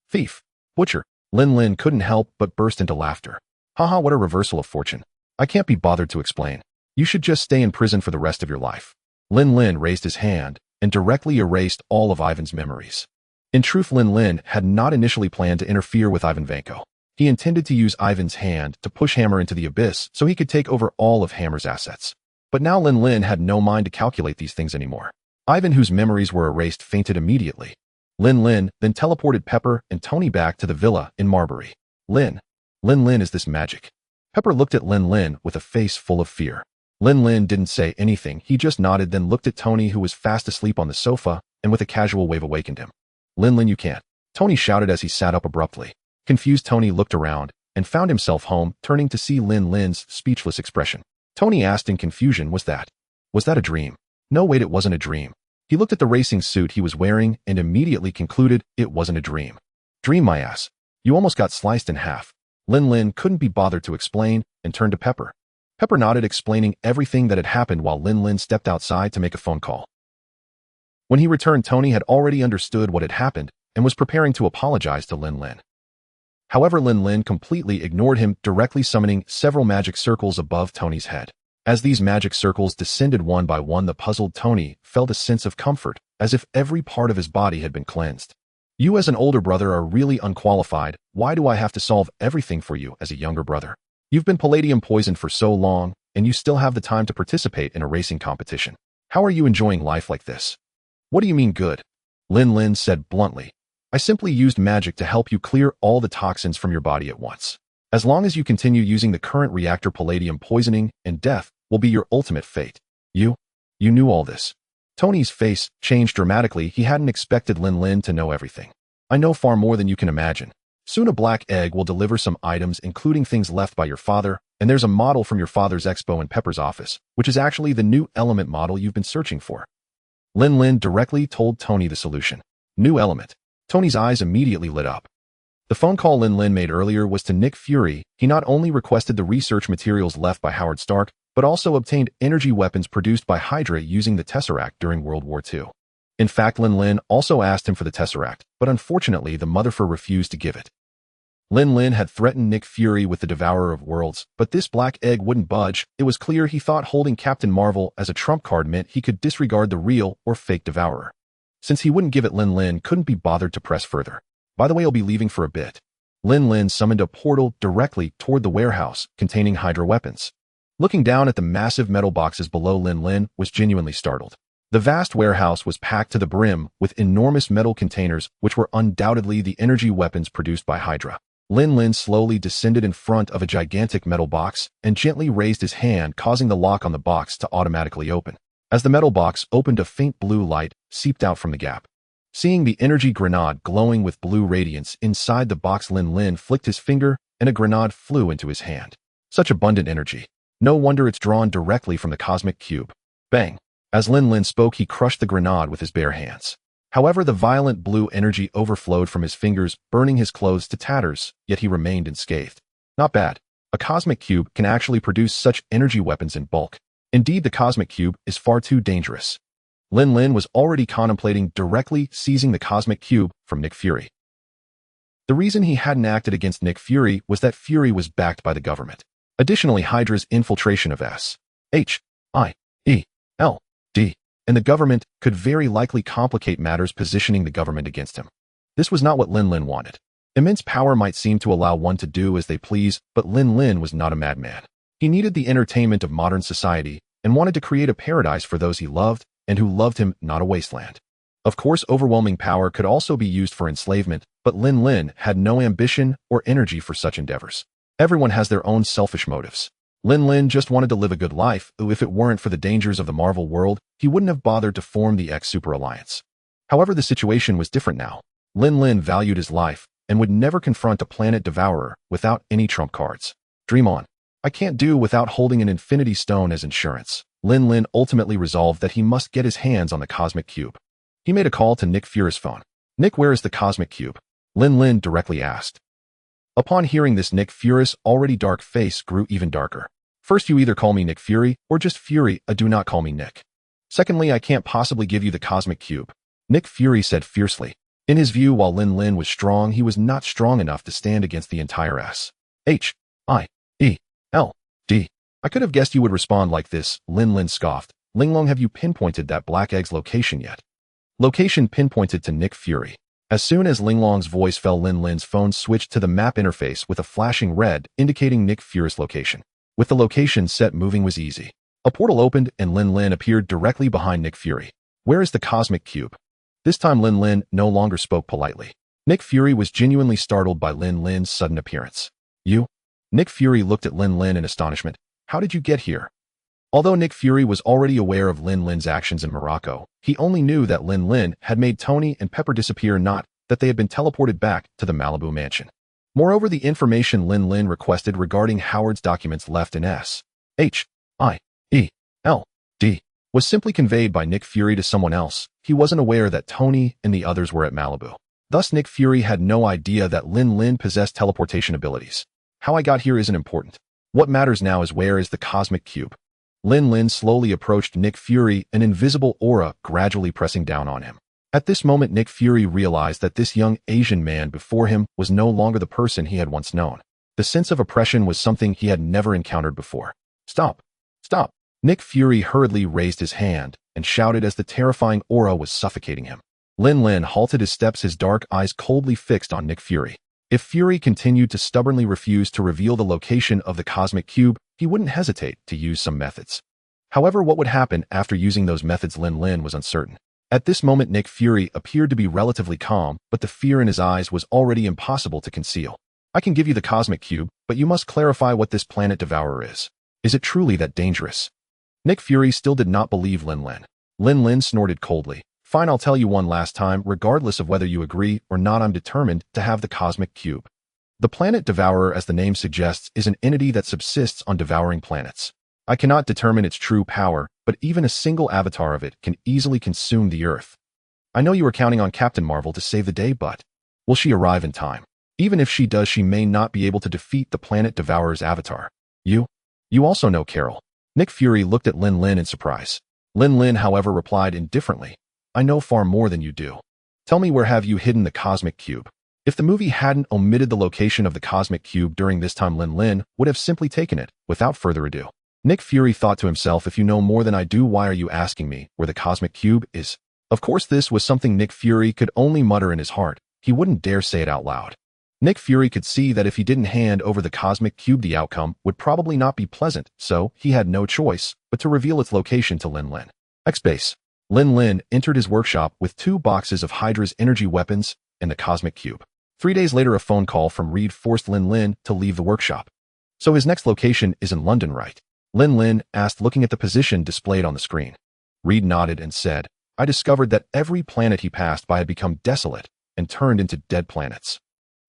S1: "Thief! Butcher!" Lin Lin couldn't help but burst into laughter. "Haha, what a reversal of fortune. I can't be bothered to explain. You should just stay in prison for the rest of your life." Lin Lin raised his hand and directly erased all of Ivan's memories. In truth, Lin Lin had not initially planned to interfere with Ivan Vanko. He intended to use Ivan's hand to push Hammer into the abyss so he could take over all of Hammer's assets. But now Lin Lin had no mind to calculate these things anymore. Ivan, whose memories were erased, fainted immediately. Lin Lin then teleported Pepper and Tony back to the villa in Marbury. Lin Lin, is this magic?" Pepper looked at Lin Lin with a face full of fear. Lin Lin didn't say anything. He just nodded, then looked at Tony, who was fast asleep on the sofa, and with a casual wave awakened him. Lin Lin, you can't," Tony shouted as he sat up abruptly. Confused, Tony looked around and found himself home, turning to see Lin Lin's speechless expression. Tony asked in confusion, was that a dream? No, wait, it wasn't a dream. He looked at the racing suit he was wearing and immediately concluded it wasn't a dream. Dream, my ass. You almost got sliced in half. Lin Lin couldn't be bothered to explain and turned to Pepper. Pepper nodded, explaining everything that had happened while Lin Lin stepped outside to make a phone call. When he returned, Tony had already understood what had happened and was preparing to apologize to Lin Lin. However, Lin Lin completely ignored him, directly summoning several magic circles above Tony's head. As these magic circles descended one by one, the puzzled Tony felt a sense of comfort, as if every part of his body had been cleansed. "You as an older brother are really unqualified. Why do I have to solve everything for you as a younger brother? You've been palladium poisoned for so long, and you still have the time to participate in a racing competition. How are you enjoying life like this?" "What do you mean good?" Lin Lin said bluntly. "I simply used magic to help you clear all the toxins from your body at once. As long as you continue using the current reactor, palladium poisoning and death will be your ultimate fate." You knew all this?" Tony's face changed dramatically. He hadn't expected Lin Lin to know everything. "I know far more than you can imagine. Soon a black egg will deliver some items, including things left by your father, and there's a model from your father's expo in Pepper's office, which is actually the new element model you've been searching for." Lin Lin directly told Tony the solution. New element. Tony's eyes immediately lit up. The phone call Lin Lin made earlier was to Nick Fury. He not only requested the research materials left by Howard Stark, but also obtained energy weapons produced by Hydra using the Tesseract during World War II. In fact, Lin Lin also asked him for the Tesseract, but unfortunately the Motherfer refused to give it. Lin Lin had threatened Nick Fury with the Devourer of Worlds, but this black egg wouldn't budge. It was clear he thought holding Captain Marvel as a trump card meant he could disregard the real or fake Devourer. Since he wouldn't give it, Lin Lin couldn't be bothered to press further. "By the way, I'll be leaving for a bit." Lin Lin summoned a portal directly toward the warehouse containing Hydra weapons. Looking down at the massive metal boxes below, Lin Lin was genuinely startled. The vast warehouse was packed to the brim with enormous metal containers, which were undoubtedly the energy weapons produced by Hydra. Lin Lin slowly descended in front of a gigantic metal box and gently raised his hand, causing the lock on the box to automatically open. As the metal box opened, a faint blue light seeped out from the gap. Seeing the energy grenade glowing with blue radiance inside the box, Lin Lin flicked his finger and a grenade flew into his hand. Such abundant energy. No wonder it's drawn directly from the cosmic cube. Bang! As Lin Lin spoke, he crushed the grenade with his bare hands. However, the violent blue energy overflowed from his fingers, burning his clothes to tatters, yet he remained unscathed. Not bad. A cosmic cube can actually produce such energy weapons in bulk. Indeed, the cosmic cube is far too dangerous. Lin Lin was already contemplating directly seizing the cosmic cube from Nick Fury. The reason he hadn't acted against Nick Fury was that Fury was backed by the government. Additionally, Hydra's infiltration of S.H.I.E.L.D. and the government could very likely complicate matters, positioning the government against him. This was not what Lin Lin wanted. Immense power might seem to allow one to do as they please, but Lin Lin was not a madman. He needed the entertainment of modern society and wanted to create a paradise for those he loved and who loved him, not a wasteland. Of course, overwhelming power could also be used for enslavement, but Lin Lin had no ambition or energy for such endeavors. Everyone has their own selfish motives. Lin Lin just wanted to live a good life. If it weren't for the dangers of the Marvel world, he wouldn't have bothered to form the X-Super Alliance. However, the situation was different now. Lin Lin valued his life and would never confront a planet devourer without any trump cards. Dream on. I can't do without holding an Infinity Stone as insurance. Lin Lin ultimately resolved that he must get his hands on the cosmic cube. He made a call to Nick Fury's phone. "Nick, where is the cosmic cube?" Lin Lin directly asked. Upon hearing this, Nick Fury's already dark face grew even darker. "First, you either call me Nick Fury or just Fury, do not call me Nick. Secondly, I can't possibly give you the cosmic cube," Nick Fury said fiercely. In his view, while Lin Lin was strong, he was not strong enough to stand against the entire S.H.I.E.L.D. "I could have guessed you would respond like this," Lin Lin scoffed. "Ling Long, have you pinpointed that black egg's location yet?" Location pinpointed to Nick Fury. As soon as Ling Long's voice fell, Lin Lin's phone switched to the map interface with a flashing red indicating Nick Fury's location. With the location set, moving was easy. A portal opened and Lin Lin appeared directly behind Nick Fury. "Where is the cosmic cube?" This time Lin Lin no longer spoke politely. Nick Fury was genuinely startled by Lin Lin's sudden appearance. "You?" Nick Fury looked at Lin Lin in astonishment. "How did you get here?" Although Nick Fury was already aware of Lin Lin's actions in Morocco, he only knew that Lin Lin had made Tony and Pepper disappear, not that they had been teleported back to the Malibu mansion. Moreover, the information Lin Lin requested regarding Howard's documents left in S.H.I.E.L.D. was simply conveyed by Nick Fury to someone else. He wasn't aware that Tony and the others were at Malibu. Thus, Nick Fury had no idea that Lin Lin possessed teleportation abilities. "How I got here isn't important. What matters now is where is the cosmic cube." Lin Lin slowly approached Nick Fury, an invisible aura gradually pressing down on him. At this moment, Nick Fury realized that this young Asian man before him was no longer the person he had once known. The sense of oppression was something he had never encountered before. "Stop! Stop!" Nick Fury hurriedly raised his hand and shouted as the terrifying aura was suffocating him. Lin Lin halted his steps, his dark eyes coldly fixed on Nick Fury. If Fury continued to stubbornly refuse to reveal the location of the cosmic cube, he wouldn't hesitate to use some methods. However, what would happen after using those methods, Lin Lin was uncertain. At this moment, Nick Fury appeared to be relatively calm, but the fear in his eyes was already impossible to conceal. "I can give you the cosmic cube, but you must clarify what this planet Devourer is. Is it truly that dangerous?" Nick Fury still did not believe Lin Lin. Lin Lin snorted coldly. "Fine, I'll tell you one last time. Regardless of whether you agree or not, I'm determined to have the cosmic cube. The planet Devourer, as the name suggests, is an entity that subsists on devouring planets. I cannot determine its true power, but even a single avatar of it can easily consume the Earth. I know you were counting on Captain Marvel to save the day, but will she arrive in time? Even if she does, she may not be able to defeat the planet Devourer's avatar. You also know Carol." Nick Fury looked at Lin Lin in surprise. Lin Lin, however, replied indifferently, "I know far more than you do. Tell me, where have you hidden the cosmic cube?" If the movie hadn't omitted the location of the cosmic cube during this time, Lin Lin would have simply taken it without further ado. Nick Fury thought to himself, "If you know more than I do, why are you asking me where the cosmic cube is?" Of course, this was something Nick Fury could only mutter in his heart. He wouldn't dare say it out loud. Nick Fury could see that if he didn't hand over the cosmic cube, the outcome would probably not be pleasant, so he had no choice but to reveal its location to Lin Lin. X-Base. Lin Lin entered his workshop with 2 boxes of Hydra's energy weapons and the cosmic cube. 3 days later, a phone call from Reed forced Lin Lin to leave the workshop. "So his next location is in London, right?" Lin Lin asked, looking at the position displayed on the screen. Reed nodded and said, "I discovered that every planet he passed by had become desolate and turned into dead planets.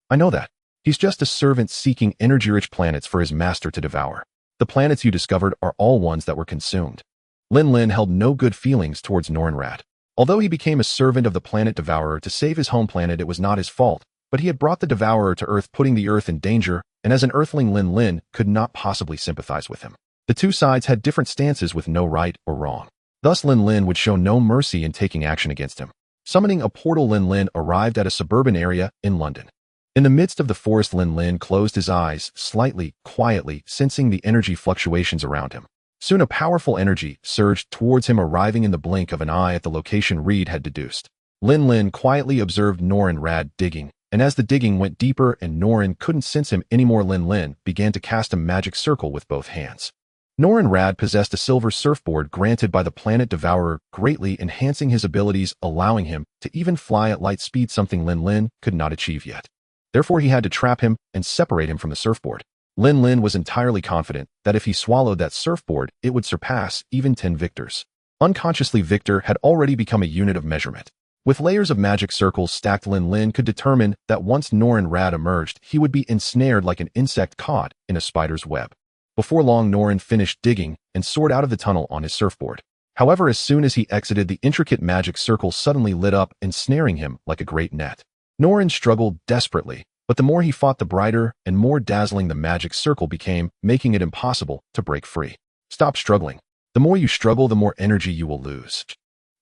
S1: I know that. He's just a servant seeking energy-rich planets for his master to devour. The planets you discovered are all ones that were consumed." Lin Lin held no good feelings towards Nornrad. Although he became a servant of the planet Devourer to save his home planet, it was not his fault, but he had brought the Devourer to Earth, putting the Earth in danger, and as an Earthling, Lin Lin could not possibly sympathize with him. The two sides had different stances with no right or wrong. Thus Lin Lin would show no mercy in taking action against him. Summoning a portal, Lin Lin arrived at a suburban area in London. In the midst of the forest, Lin Lin closed his eyes, slightly, quietly, sensing the energy fluctuations around him. Soon a powerful energy surged towards him, arriving in the blink of an eye at the location Reed had deduced. Lin Lin quietly observed Norin Rad digging, and as the digging went deeper and Norin couldn't sense him anymore, Lin Lin began to cast a magic circle with both hands. Norin Rad possessed a silver surfboard granted by the planet Devourer, greatly enhancing his abilities, allowing him to even fly at light speed, something Lin Lin could not achieve yet. Therefore, he had to trap him and separate him from the surfboard. Lin Lin was entirely confident that if he swallowed that surfboard, it would surpass even 10 Victors. Unconsciously, Victor had already become a unit of measurement. With layers of magic circles stacked, Lin Lin could determine that once Norin Rad emerged, he would be ensnared like an insect caught in a spider's web. Before long, Norin finished digging and soared out of the tunnel on his surfboard. However, as soon as he exited, the intricate magic circle suddenly lit up, ensnaring him like a great net. Norin struggled desperately, but the more he fought, the brighter and more dazzling the magic circle became, making it impossible to break free. Stop struggling. The more you struggle, the more energy you will lose.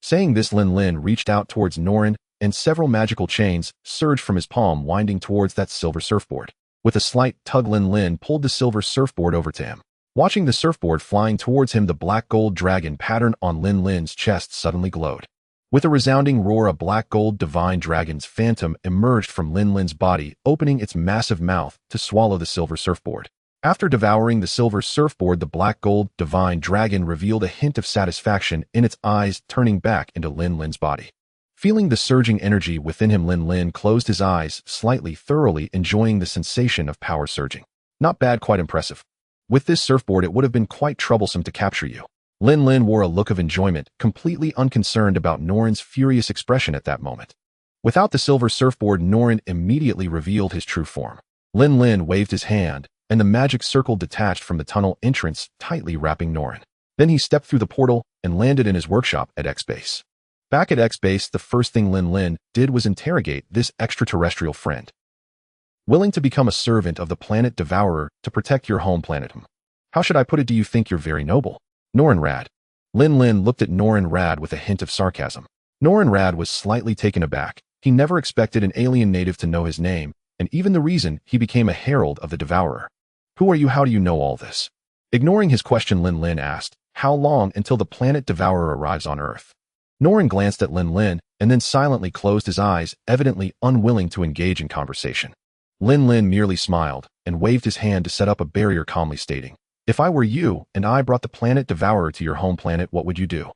S1: Saying this, Lin Lin reached out towards Norin, and several magical chains surged from his palm, winding towards that silver surfboard. With a slight tug, Lin Lin pulled the silver surfboard over to him. Watching the surfboard flying towards him, the black gold dragon pattern on Lin Lin's chest suddenly glowed. With a resounding roar, a black gold divine dragon's phantom emerged from Lin Lin's body, opening its massive mouth to swallow the silver surfboard. After devouring the silver surfboard, the black gold divine dragon revealed a hint of satisfaction in its eyes, turning back into Lin Lin's body. Feeling the surging energy within him, Lin Lin closed his eyes slightly, thoroughly enjoying the sensation of power surging. Not bad, quite impressive. With this surfboard, it would have been quite troublesome to capture you. Lin Lin wore a look of enjoyment, completely unconcerned about Norin's furious expression at that moment. Without the silver surfboard, Norin immediately revealed his true form. Lin Lin waved his hand, and the magic circle detached from the tunnel entrance, tightly wrapping Norin. Then he stepped through the portal and landed in his workshop at X-Base. Back at X-Base, the first thing Lin Lin did was interrogate this extraterrestrial friend. Willing to become a servant of the planet Devourer to protect your home planet. How should I put it? Do you think you're very noble? Norin Rad. Lin Lin looked at Norin Rad with a hint of sarcasm. Norin Rad was slightly taken aback. He never expected an alien native to know his name, and even the reason he became a herald of the Devourer. Who are you? How do you know all this? Ignoring his question, Lin Lin asked, how long until the planet Devourer arrives on Earth? Norin glanced at Lin Lin and then silently closed his eyes, evidently unwilling to engage in conversation. Lin Lin merely smiled and waved his hand to set up a barrier, calmly stating, if I were you and I brought the planet Devourer to your home planet, what would you do?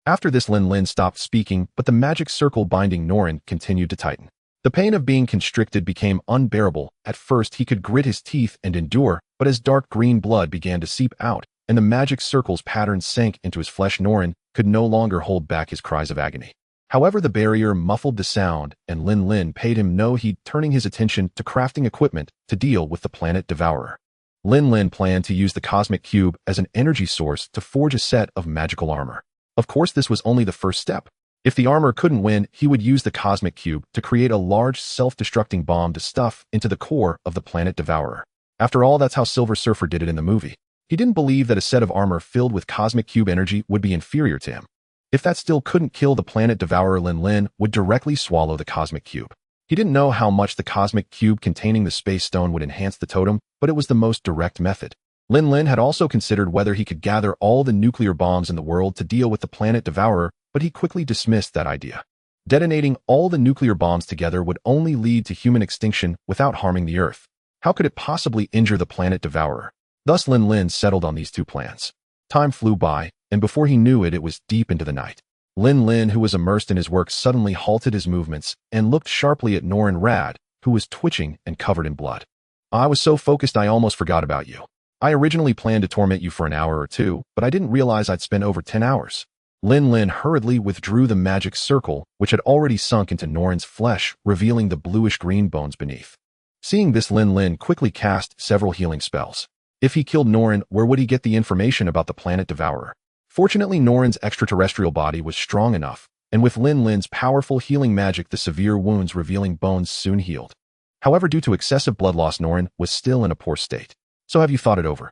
S1: After this, Lin Lin stopped speaking, but the magic circle binding Norin continued to tighten. The pain of being constricted became unbearable. At first, he could grit his teeth and endure, but as dark green blood began to seep out and the magic circle's pattern sank into his flesh, Norin could no longer hold back his cries of agony. However, the barrier muffled the sound, and Lin Lin paid him no heed, turning his attention to crafting equipment to deal with the planet Devourer. Lin Lin planned to use the cosmic cube as an energy source to forge a set of magical armor. Of course, this was only the first step. If the armor couldn't win, he would use the cosmic cube to create a large self-destructing bomb to stuff into the core of the planet Devourer. After all, that's how Silver Surfer did it in the movie. He didn't believe that a set of armor filled with cosmic cube energy would be inferior to him. If that still couldn't kill the planet Devourer, Lin Lin would directly swallow the cosmic cube. He didn't know how much the cosmic cube containing the space stone would enhance the totem, but it was the most direct method. Lin Lin had also considered whether he could gather all the nuclear bombs in the world to deal with the planet Devourer, but he quickly dismissed that idea. Detonating all the nuclear bombs together would only lead to human extinction without harming the Earth. How could it possibly injure the planet Devourer? Thus Lin Lin settled on these two plans. Time flew by, and before he knew it, it was deep into the night. Lin Lin, who was immersed in his work, suddenly halted his movements and looked sharply at Norin Rad, who was twitching and covered in blood. I was so focused I almost forgot about you. I originally planned to torment you for an hour or two, but I didn't realize I'd spend over 10 hours. Lin Lin hurriedly withdrew the magic circle, which had already sunk into Norin's flesh, revealing the bluish-green bones beneath. Seeing this, Lin Lin quickly cast several healing spells. If he killed Norin, where would he get the information about the planet Devourer? Fortunately, Norin's extraterrestrial body was strong enough, and with Lin Lin's powerful healing magic, the severe wounds revealing bones soon healed. However, due to excessive blood loss, Norin was still in a poor state. So have you thought it over?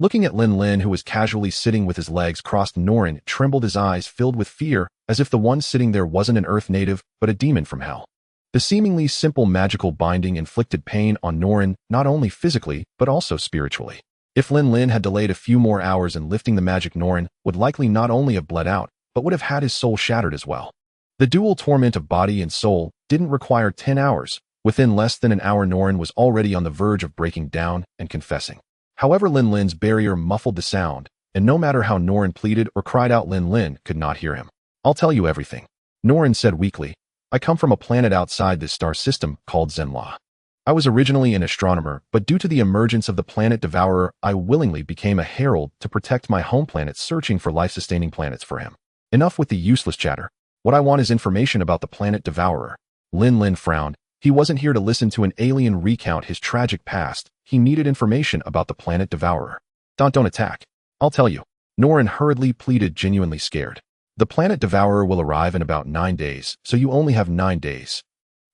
S1: Looking at Lin Lin, who was casually sitting with his legs crossed, Norin trembled, his eyes filled with fear, as if the one sitting there wasn't an Earth native, but a demon from hell. The seemingly simple magical binding inflicted pain on Norin, not only physically, but also spiritually. If Lin Lin had delayed a few more hours in lifting the magic, Norin would likely not only have bled out, but would have had his soul shattered as well. The dual torment of body and soul didn't require 10 hours. Within less than an hour, Norin was already on the verge of breaking down and confessing. However, Lin Lin's barrier muffled the sound, and no matter how Norin pleaded or cried out, Lin Lin could not hear him. "I'll tell you everything," Norin said weakly. "I come from a planet outside this star system called Zenla. I was originally an astronomer, but due to the emergence of the planet Devourer, I willingly became a herald to protect my home planet, searching for life-sustaining planets for him. Enough with the useless chatter. What I want is information about the planet Devourer." Lin Lin frowned. He wasn't here to listen to an alien recount his tragic past. He needed information about the planet Devourer. Don't attack. I'll tell you." Norin hurriedly pleaded, genuinely scared. "The planet Devourer will arrive in about 9 days, so you only have 9 days.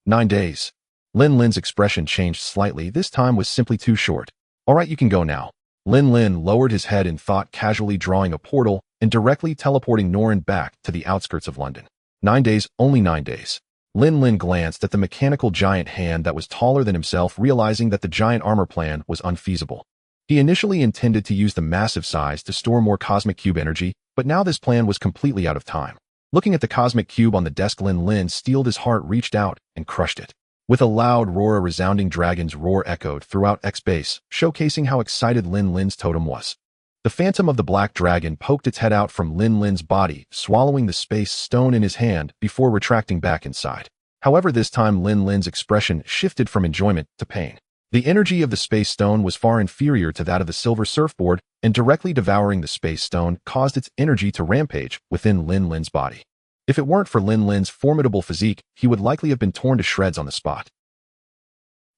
S1: 9 days. Lin Lin's expression changed slightly. This time was simply too short. "All right, you can go now." Lin Lin lowered his head in thought, casually drawing a portal and directly teleporting Norin back to the outskirts of London. 9 days, only 9 days. Lin Lin glanced at the mechanical giant hand that was taller than himself, realizing that the giant armor plan was unfeasible. He initially intended to use the massive size to store more cosmic cube energy, but now this plan was completely out of time. Looking at the cosmic cube on the desk, Lin Lin steeled his heart, reached out, and crushed it. With a loud roar, a resounding dragon's roar echoed throughout X-Base, showcasing how excited Lin Lin's totem was. The phantom of the black dragon poked its head out from Lin Lin's body, swallowing the space stone in his hand before retracting back inside. However, this time Lin Lin's expression shifted from enjoyment to pain. The energy of the space stone was far inferior to that of the silver surfboard, and directly devouring the space stone caused its energy to rampage within Lin Lin's body. If it weren't for Lin Lin's formidable physique, he would likely have been torn to shreds on the spot.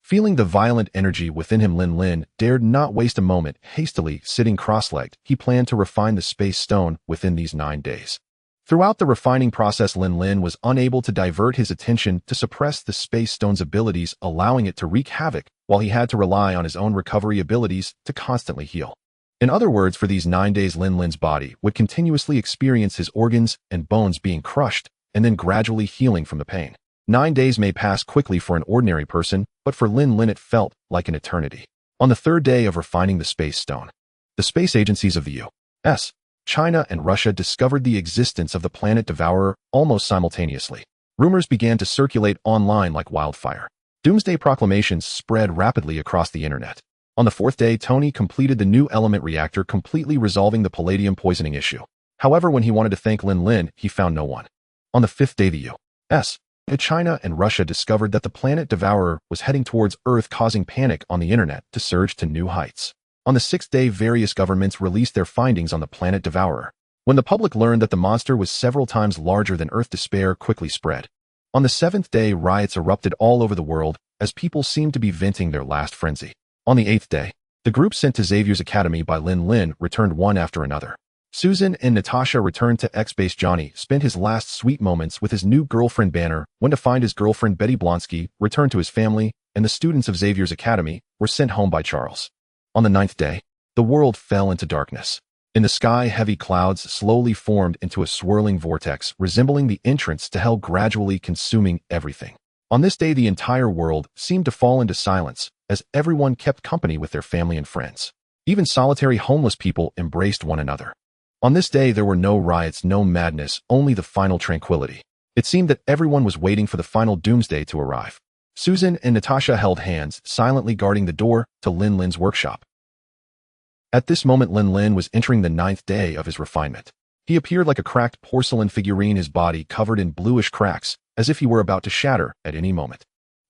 S1: Feeling the violent energy within him, Lin Lin dared not waste a moment. Hastily sitting cross-legged, he planned to refine the space stone within these 9 days. Throughout the refining process, Lin Lin was unable to divert his attention to suppress the space stone's abilities, allowing it to wreak havoc, while he had to rely on his own recovery abilities to constantly heal. In other words, for these 9 days, Lin Lin's body would continuously experience his organs and bones being crushed and then gradually healing from the pain. 9 days may pass quickly for an ordinary person, but for Lin Lin it felt like an eternity. On the 3rd day of refining the space stone, the space agencies of the U.S., China, and Russia discovered the existence of the planet Devourer almost simultaneously. Rumors began to circulate online like wildfire. Doomsday proclamations spread rapidly across the internet. On the 4th day, Tony completed the new element reactor, completely resolving the palladium poisoning issue. However, when he wanted to thank Lin Lin, he found no one. On the 5th day, the U.S., China, and Russia discovered that the planet Devourer was heading towards Earth, causing panic on the internet to surge to new heights. On the 6th day, various governments released their findings on the planet Devourer. When the public learned that the monster was several times larger than Earth, despair quickly spread. On the 7th day, riots erupted all over the world as people seemed to be venting their last frenzy. On the 8th day, the group sent to Xavier's Academy by Lin Lin returned one after another. Susan and Natasha returned to X-Base. Johnny spent his last sweet moments with his new girlfriend Banner, went to find his girlfriend Betty Blonsky, returned to his family, and the students of Xavier's Academy were sent home by Charles. On the 9th day, the world fell into darkness. In the sky, heavy clouds slowly formed into a swirling vortex, resembling the entrance to hell, gradually consuming everything. On this day, the entire world seemed to fall into silence, as everyone kept company with their family and friends. Even solitary homeless people embraced one another. On this day, there were no riots, no madness, only the final tranquility. It seemed that everyone was waiting for the final doomsday to arrive. Susan and Natasha held hands, silently guarding the door to Lin Lin's workshop. At this moment, Lin Lin was entering the 9th day of his refinement. He appeared like a cracked porcelain figurine, his body covered in bluish cracks, as if he were about to shatter at any moment.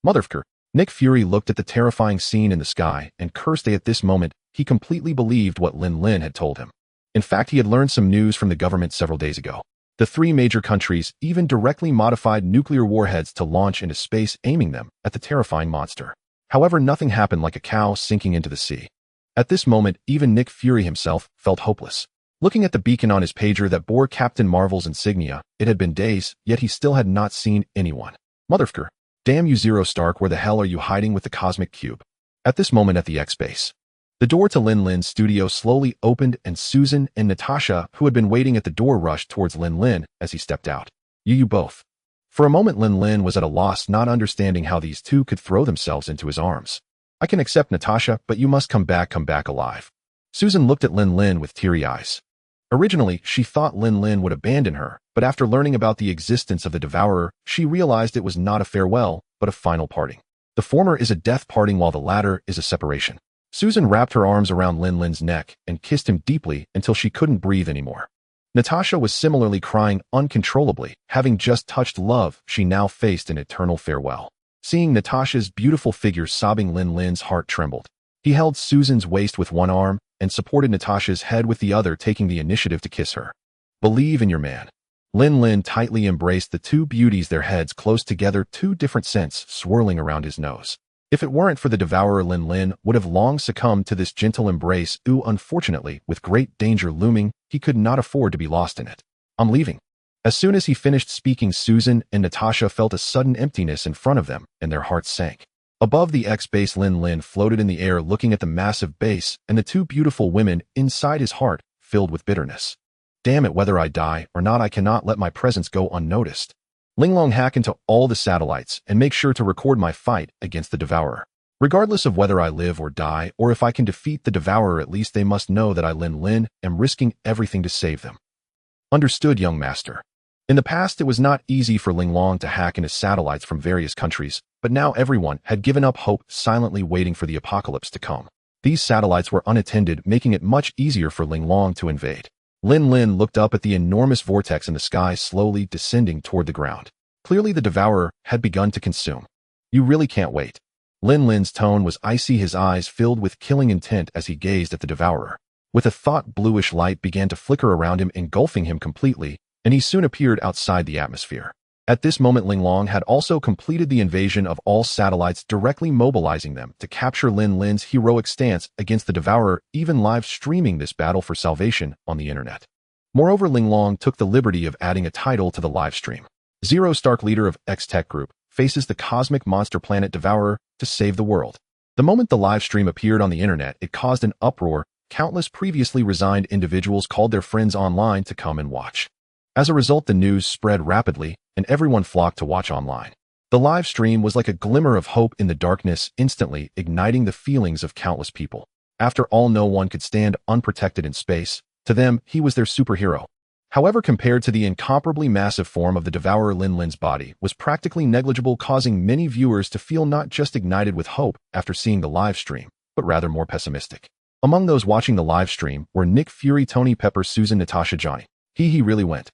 S1: Motherfucker! Nick Fury looked at the terrifying scene in the sky and cursed. At this moment, he completely believed what Lin Lin had told him. In fact, he had learned some news from the government several days ago. The 3 major countries even directly modified nuclear warheads to launch into space, aiming them at the terrifying monster. However, nothing happened, like a cow sinking into the sea. At this moment, even Nick Fury himself felt hopeless. Looking at the beacon on his pager that bore Captain Marvel's insignia, it had been days, yet he still had not seen anyone. Motherfucker! Damn you, Zero Stark, where the hell are you hiding with the cosmic cube? At this moment at the X-Base, The door to Lin Lin's studio slowly opened and Susan and Natasha, who had been waiting at the door, rushed towards Lin Lin as he stepped out. You both. For a moment Lin Lin was at a loss, not understanding how these two could throw themselves into his arms. I can accept Natasha, but you must come back alive. Susan looked at Lin Lin with teary eyes. Originally, she thought Lin Lin would abandon her, but after learning about the existence of the Devourer, she realized it was not a farewell, but a final parting. The former is a death parting while the latter is a separation. Susan wrapped her arms around Lin Lin's neck and kissed him deeply until she couldn't breathe anymore. Natasha was similarly crying uncontrollably. Having just touched love, she now faced an eternal farewell. Seeing Natasha's beautiful figure sobbing, Lin Lin's heart trembled. He held Susan's waist with one arm and supported Natasha's head with the other, taking the initiative to kiss her. Believe in your man. Lin Lin tightly embraced the two beauties, their heads close together, two different scents swirling around his nose. If it weren't for the Devourer, Lin Lin would have long succumbed to this gentle embrace. Unfortunately, with great danger looming, he could not afford to be lost in it. I'm leaving. As soon as he finished speaking, Susan and Natasha felt a sudden emptiness in front of them, and their hearts sank. Above the X-base, Lin Lin floated in the air, looking at the massive base and the two beautiful women inside, his heart filled with bitterness. Damn it, whether I die or not, I cannot let my presence go unnoticed. Ling Long, hack into all the satellites and make sure to record my fight against the Devourer. Regardless of whether I live or die, or if I can defeat the Devourer, at least they must know that I, Lin Lin, am risking everything to save them. Understood, young master. In the past, it was not easy for Ling Long to hack into satellites from various countries, but now everyone had given up hope, silently waiting for the apocalypse to come. These satellites were unattended, making it much easier for Ling Long to invade. Lin Lin looked up at the enormous vortex in the sky, slowly descending toward the ground. Clearly the Devourer had begun to consume. You really can't wait. Lin Lin's tone was icy, his eyes filled with killing intent as he gazed at the Devourer. With a thought, bluish light began to flicker around him, engulfing him completely, and he soon appeared outside the atmosphere. At this moment, Ling Long had also completed the invasion of all satellites, directly mobilizing them to capture Lin Lin's heroic stance against the Devourer, even live streaming this battle for salvation on the internet. Moreover, Ling Long took the liberty of adding a title to the live stream. Zero Stark, leader of X-Tech Group, faces the cosmic monster planet Devourer to save the world. The moment the live stream appeared on the internet, it caused an uproar. Countless previously resigned individuals called their friends online to come and watch. As a result, the news spread rapidly, and everyone flocked to watch online. The live stream was like a glimmer of hope in the darkness, instantly igniting the feelings of countless people. After all, no one could stand unprotected in space. To them, he was their superhero. However, compared to the incomparably massive form of the Devourer, Lin Lin's body was practically negligible, causing many viewers to feel not just ignited with hope after seeing the live stream, but rather more pessimistic. Among those watching the live stream were Nick Fury, Tony, Pepper, Susan, Natasha, Johnny. He really went.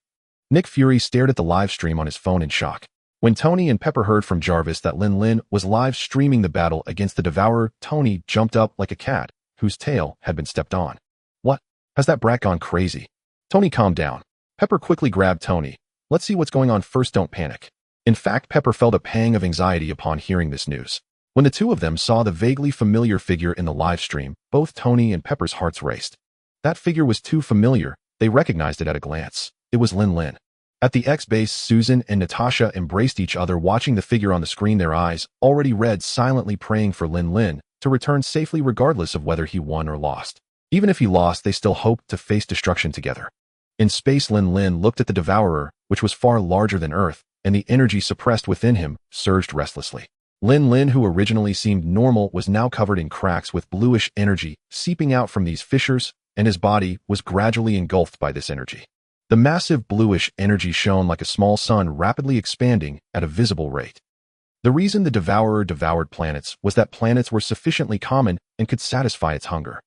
S1: Nick Fury stared at the live stream on his phone in shock. When Tony and Pepper heard from Jarvis that Lin Lin was live streaming the battle against the Devourer, Tony jumped up like a cat whose tail had been stepped on. What? Has that brat gone crazy? Tony, calm down. Pepper quickly grabbed Tony. Let's see what's going on first, don't panic. In fact, Pepper felt a pang of anxiety upon hearing this news. When the two of them saw the vaguely familiar figure in the live stream, both Tony and Pepper's hearts raced. That figure was too familiar. They recognized it at a glance. It was Lin Lin. At the X-base, Susan and Natasha embraced each other, watching the figure on the screen, their eyes already red, silently praying for Lin Lin to return safely regardless of whether he won or lost. Even if he lost, they still hoped to face destruction together. In space, Lin Lin looked at the Devourer, which was far larger than Earth, and the energy suppressed within him surged restlessly. Lin Lin, who originally seemed normal, was now covered in cracks with bluish energy seeping out from these fissures, and his body was gradually engulfed by this energy. The massive bluish energy shone like a small sun, rapidly expanding at a visible rate. The reason the Devourer devoured planets was that planets were sufficiently common and could satisfy its hunger.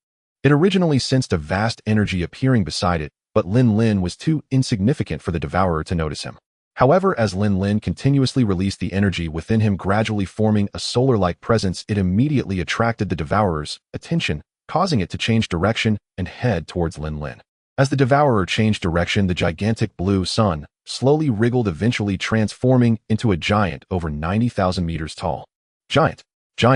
S1: It originally sensed a vast energy appearing beside it, but Lin Lin was too insignificant for the Devourer to notice him. However, as Lin Lin continuously released the energy within him, gradually forming a solar-like presence, it immediately attracted the Devourer's attention, causing it to change direction and head towards Lin Lin. As the Devourer changed direction, the gigantic blue sun slowly wriggled, eventually transforming into a giant over 90,000 meters tall. Giant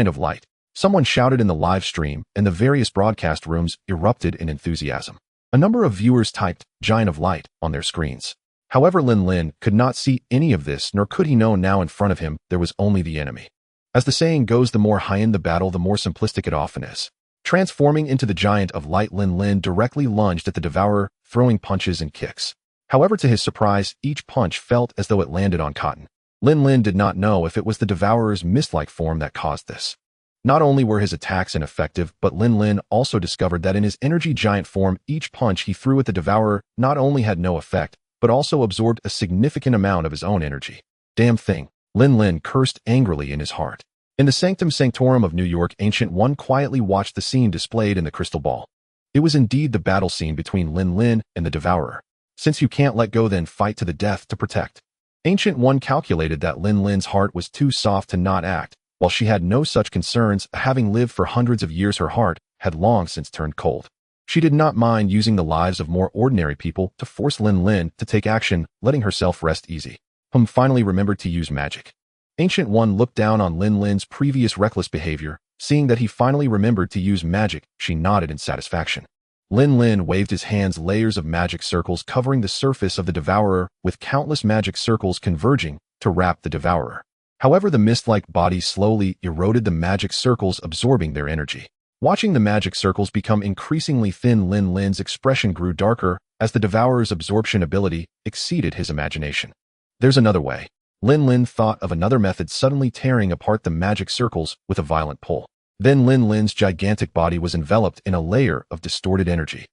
S1: of light. Someone shouted in the live stream, and the various broadcast rooms erupted in enthusiasm. A number of viewers typed "Giant of Light" on their screens. However, Lin Lin could not see any of this, nor could he know now in front of him there was only the enemy. As the saying goes, the more high-end the battle, the more simplistic it often is. Transforming into the giant of light, Lin Lin directly lunged at the Devourer, throwing punches and kicks. However, to his surprise, each punch felt as though it landed on cotton. Lin Lin did not know if it was the Devourer's mist-like form that caused this. Not only were his attacks ineffective, but Lin Lin also discovered that in his energy giant form, each punch he threw at the Devourer not only had no effect, but also absorbed a significant amount of his own energy. Damn thing, Lin Lin cursed angrily in his heart. In the Sanctum Sanctorum of New York, Ancient One quietly watched the scene displayed in the crystal ball. It was indeed the battle scene between Lin Lin and the Devourer. Since you can't let go, then fight to the death to protect. Ancient One calculated that Lin Lin's heart was too soft to not act. While she had no such concerns, having lived for hundreds of years, her heart had long since turned cold. She did not mind using the lives of more ordinary people to force Lin Lin to take action, letting herself rest easy. Finally remembered to use magic. Ancient One looked down on Lin Lin's previous reckless behavior. Seeing that he finally remembered to use magic, she nodded in satisfaction. Lin Lin waved his hands, layers of magic circles covering the surface of the Devourer, with countless magic circles converging to wrap the Devourer. However, the mist-like body slowly eroded the magic circles, absorbing their energy. Watching the magic circles become increasingly thin, Lin Lin's expression grew darker as the Devourer's absorption ability exceeded his imagination. There's another way. Lin Lin thought of another method, suddenly tearing apart the magic circles with a violent pull. Then Lin Lin's gigantic body was enveloped in a layer of distorted energy.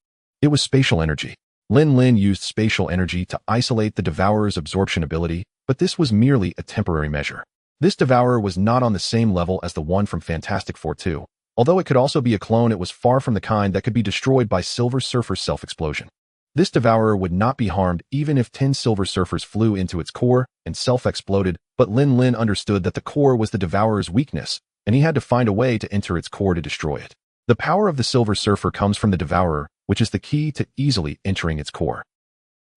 S1: It was spatial energy. Lin Lin used spatial energy to isolate the Devourer's absorption ability, but this was merely a temporary measure. This Devourer was not on the same level as the one from Fantastic Four 2. Although it could also be a clone, it was far from the kind that could be destroyed by Silver Surfer's self-explosion. This Devourer would not be harmed even if 10 Silver Surfers flew into its core and self-exploded, but Lin Lin understood that the core was the Devourer's weakness, and he had to find a way to enter its core to destroy it. The power of the Silver Surfer comes from the Devourer, which is the key to easily entering its core.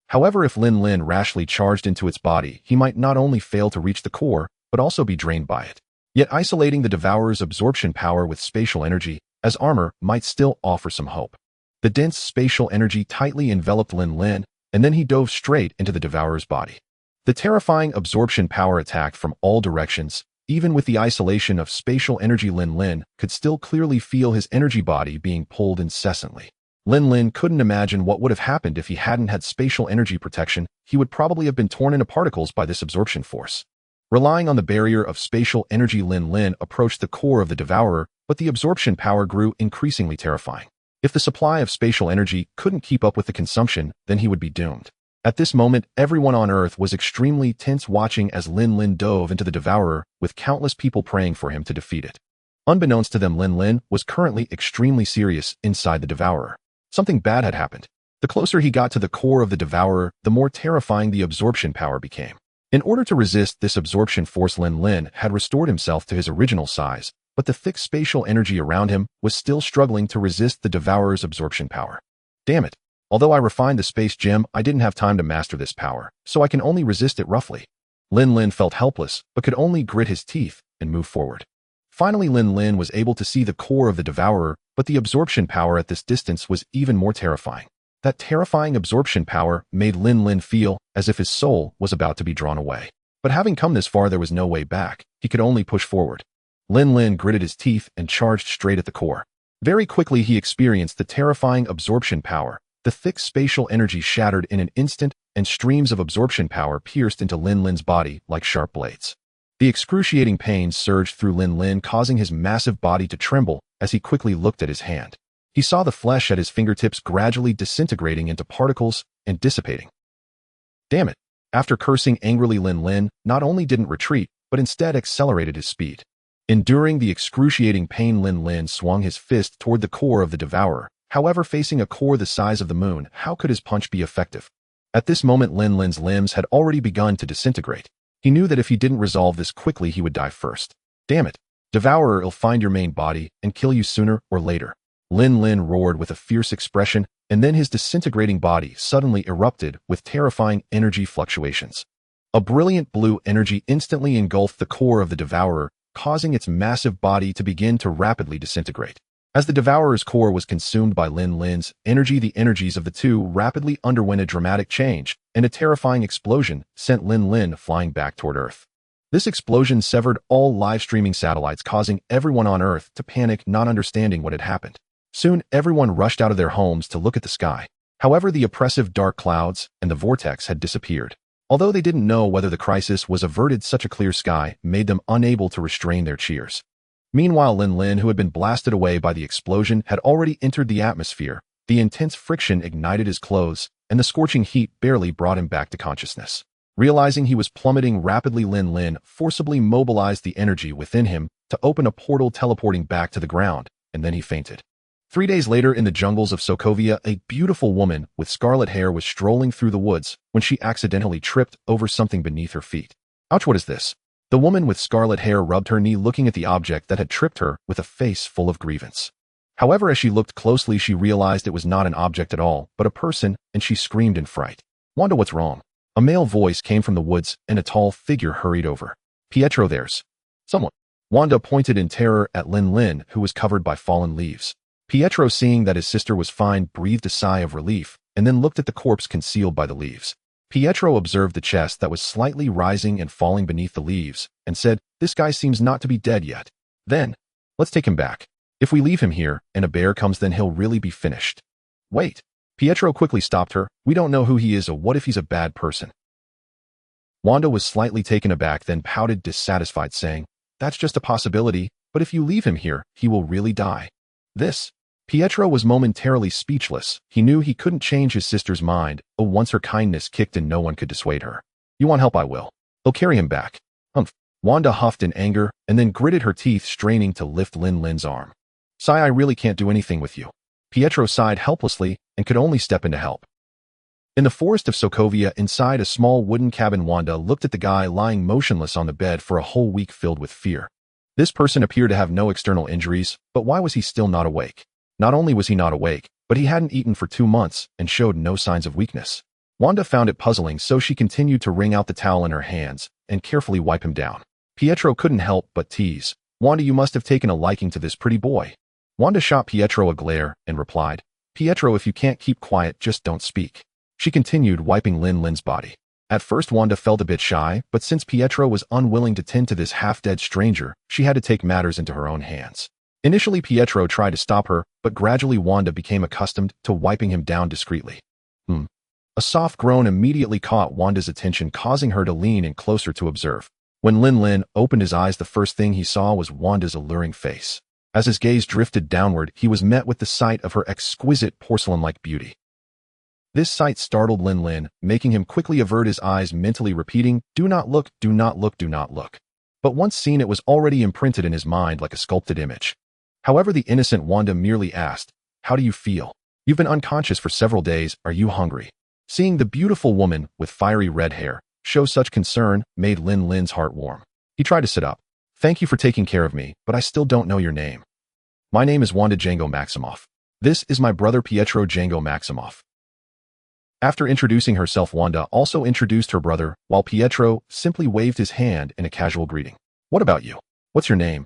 S1: However, if Lin Lin rashly charged into its body, he might not only fail to reach the core, but also be drained by it. Yet isolating the Devourer's absorption power with spatial energy as armor might still offer some hope. The dense spatial energy tightly enveloped Lin Lin, and then he dove straight into the Devourer's body. The terrifying absorption power attacked from all directions. Even with the isolation of spatial energy, Lin Lin could still clearly feel his energy body being pulled incessantly. Lin Lin couldn't imagine what would have happened if he hadn't had spatial energy protection. He would probably have been torn into particles by this absorption force. Relying on the barrier of spatial energy, Lin Lin approached the core of the Devourer, but the absorption power grew increasingly terrifying. If the supply of spatial energy couldn't keep up with the consumption, then he would be doomed. At this moment, everyone on Earth was extremely tense, watching as Lin Lin dove into the Devourer, with countless people praying for him to defeat it. Unbeknownst to them, Lin Lin was currently extremely serious inside the Devourer. Something bad had happened. The closer he got to the core of the Devourer, the more terrifying the absorption power became. In order to resist this absorption force, Lin Lin had restored himself to his original size, but the thick spatial energy around him was still struggling to resist the Devourer's absorption power. Damn it. Although I refined the space gem, I didn't have time to master this power, so I can only resist it roughly. Lin Lin felt helpless, but could only grit his teeth and move forward. Finally, Lin Lin was able to see the core of the Devourer, but the absorption power at this distance was even more terrifying. That terrifying absorption power made Lin Lin feel as if his soul was about to be drawn away. But having come this far, there was no way back. He could only push forward. Lin Lin gritted his teeth and charged straight at the core. Very quickly, he experienced the terrifying absorption power. The thick spatial energy shattered in an instant, and streams of absorption power pierced into Lin Lin's body like sharp blades. The excruciating pain surged through Lin Lin, causing his massive body to tremble as he quickly looked at his hand. He saw the flesh at his fingertips gradually disintegrating into particles and dissipating. Damn it! After cursing angrily, Lin Lin not only didn't retreat, but instead accelerated his speed. Enduring the excruciating pain, Lin Lin swung his fist toward the core of the Devourer. However, facing a core the size of the moon, how could his punch be effective? At this moment, Lin Lin's limbs had already begun to disintegrate. He knew that if he didn't resolve this quickly, he would die first. Damn it! Devourer, it'll find your main body and kill you sooner or later. Lin Lin roared with a fierce expression, and then his disintegrating body suddenly erupted with terrifying energy fluctuations. A brilliant blue energy instantly engulfed the core of the Devourer, causing its massive body to begin to rapidly disintegrate. As the Devourer's core was consumed by Lin Lin's energy, the energies of the two rapidly underwent a dramatic change, and a terrifying explosion sent Lin Lin flying back toward Earth. This explosion severed all live streaming satellites, causing everyone on Earth to panic, not understanding what had happened. Soon, everyone rushed out of their homes to look at the sky. However, the oppressive dark clouds and the vortex had disappeared. Although they didn't know whether the crisis was averted, such a clear sky made them unable to restrain their cheers. Meanwhile, Lin Lin, who had been blasted away by the explosion, had already entered the atmosphere. The intense friction ignited his clothes, and the scorching heat barely brought him back to consciousness. Realizing he was plummeting rapidly, Lin Lin forcibly mobilized the energy within him to open a portal teleporting back to the ground, and then he fainted. 3 days later, in the jungles of Sokovia, a beautiful woman with scarlet hair was strolling through the woods when she accidentally tripped over something beneath her feet. Ouch, what is this? The woman with scarlet hair rubbed her knee, looking at the object that had tripped her with a face full of grievance. However, as she looked closely, she realized it was not an object at all, but a person, and she screamed in fright. "Wanda, what's wrong?" A male voice came from the woods, and a tall figure hurried over. "Pietro, there's someone." Wanda pointed in terror at Lin Lin, who was covered by fallen leaves. Pietro, seeing that his sister was fine, breathed a sigh of relief, and then looked at the corpse concealed by the leaves. Pietro observed the chest that was slightly rising and falling beneath the leaves, and said, "This guy seems not to be dead yet. Then, let's take him back. If we leave him here, and a bear comes, then he'll really be finished." "Wait." Pietro quickly stopped her. "We don't know who he is, or what if he's a bad person?" Wanda was slightly taken aback, then pouted dissatisfied, saying, "That's just a possibility, but if you leave him here, he will really die." Pietro was momentarily speechless. He knew he couldn't change his sister's mind. Once her kindness kicked in, no one could dissuade her. "You want help? I will. I'll carry him back." "Humph." Wanda huffed in anger, and then gritted her teeth, straining to lift Lin Lin's arm. "Sigh, I really can't do anything with you." Pietro sighed helplessly and could only step in to help. In the forest of Sokovia, inside a small wooden cabin, Wanda looked at the guy lying motionless on the bed for a whole week, filled with fear. This person appeared to have no external injuries, but why was he still not awake? Not only was he not awake, but he hadn't eaten for 2 months and showed no signs of weakness. Wanda found it puzzling, so she continued to wring out the towel in her hands and carefully wipe him down. Pietro couldn't help but tease, "Wanda, you must have taken a liking to this pretty boy." Wanda shot Pietro a glare and replied, "Pietro, if you can't keep quiet, just don't speak." She continued wiping Lin Lin's body. At first, Wanda felt a bit shy, but since Pietro was unwilling to tend to this half-dead stranger, she had to take matters into her own hands. Initially, Pietro tried to stop her, but gradually Wanda became accustomed to wiping him down discreetly. A soft groan immediately caught Wanda's attention, causing her to lean in closer to observe. When Lin Lin opened his eyes, the first thing he saw was Wanda's alluring face. As his gaze drifted downward, he was met with the sight of her exquisite porcelain-like beauty. This sight startled Lin Lin, making him quickly avert his eyes, mentally repeating, "Do not look, do not look, do not look." But once seen, it was already imprinted in his mind like a sculpted image. However, the innocent Wanda merely asked, "How do you feel? You've been unconscious for several days. Are you hungry?" Seeing the beautiful woman with fiery red hair show such concern made Lin Lin's heart warm. He tried to sit up. "Thank you for taking care of me, but I still don't know your name." "My name is Wanda Django Maximoff. This is my brother Pietro Django Maximoff." After introducing herself, Wanda also introduced her brother, while Pietro simply waved his hand in a casual greeting. "What about you? What's your name?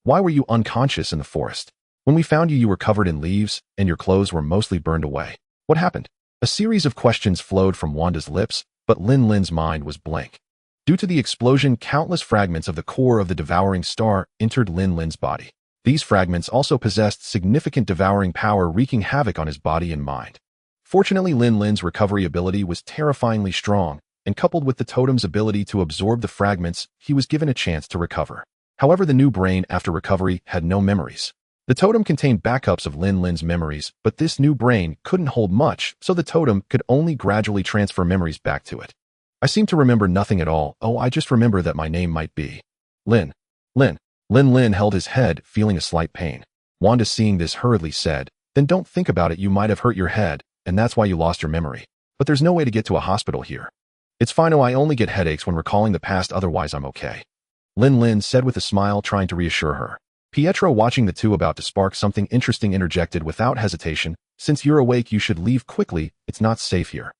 S1: Why were you unconscious in the forest? When we found you, you were covered in leaves, and your clothes were mostly burned away. What happened?" A series of questions flowed from Wanda's lips, but Lin Lin's mind was blank. Due to the explosion, countless fragments of the core of the devouring star entered Lin Lin's body. These fragments also possessed significant devouring power, wreaking havoc on his body and mind. Fortunately, Lin Lin's recovery ability was terrifyingly strong, and coupled with the totem's ability to absorb the fragments, he was given a chance to recover. However, the new brain after recovery had no memories. The totem contained backups of Lin Lin's memories, but this new brain couldn't hold much, so the totem could only gradually transfer memories back to it. "I seem to remember nothing at all. Oh, I just remember that my name might be Lin. Lin." Lin Lin held his head, feeling a slight pain. Wanda, seeing this, hurriedly said, "Then don't think about it. You might have hurt your head, and that's why you lost your memory. But there's no way to get to a hospital here." "It's fine. Oh, I only get headaches when recalling the past. Otherwise, I'm okay," Lin Lin said with a smile, trying to reassure her. Pietro, watching the two about to spark something interesting, interjected without hesitation, "Since you're awake, you should leave quickly. It's not safe here."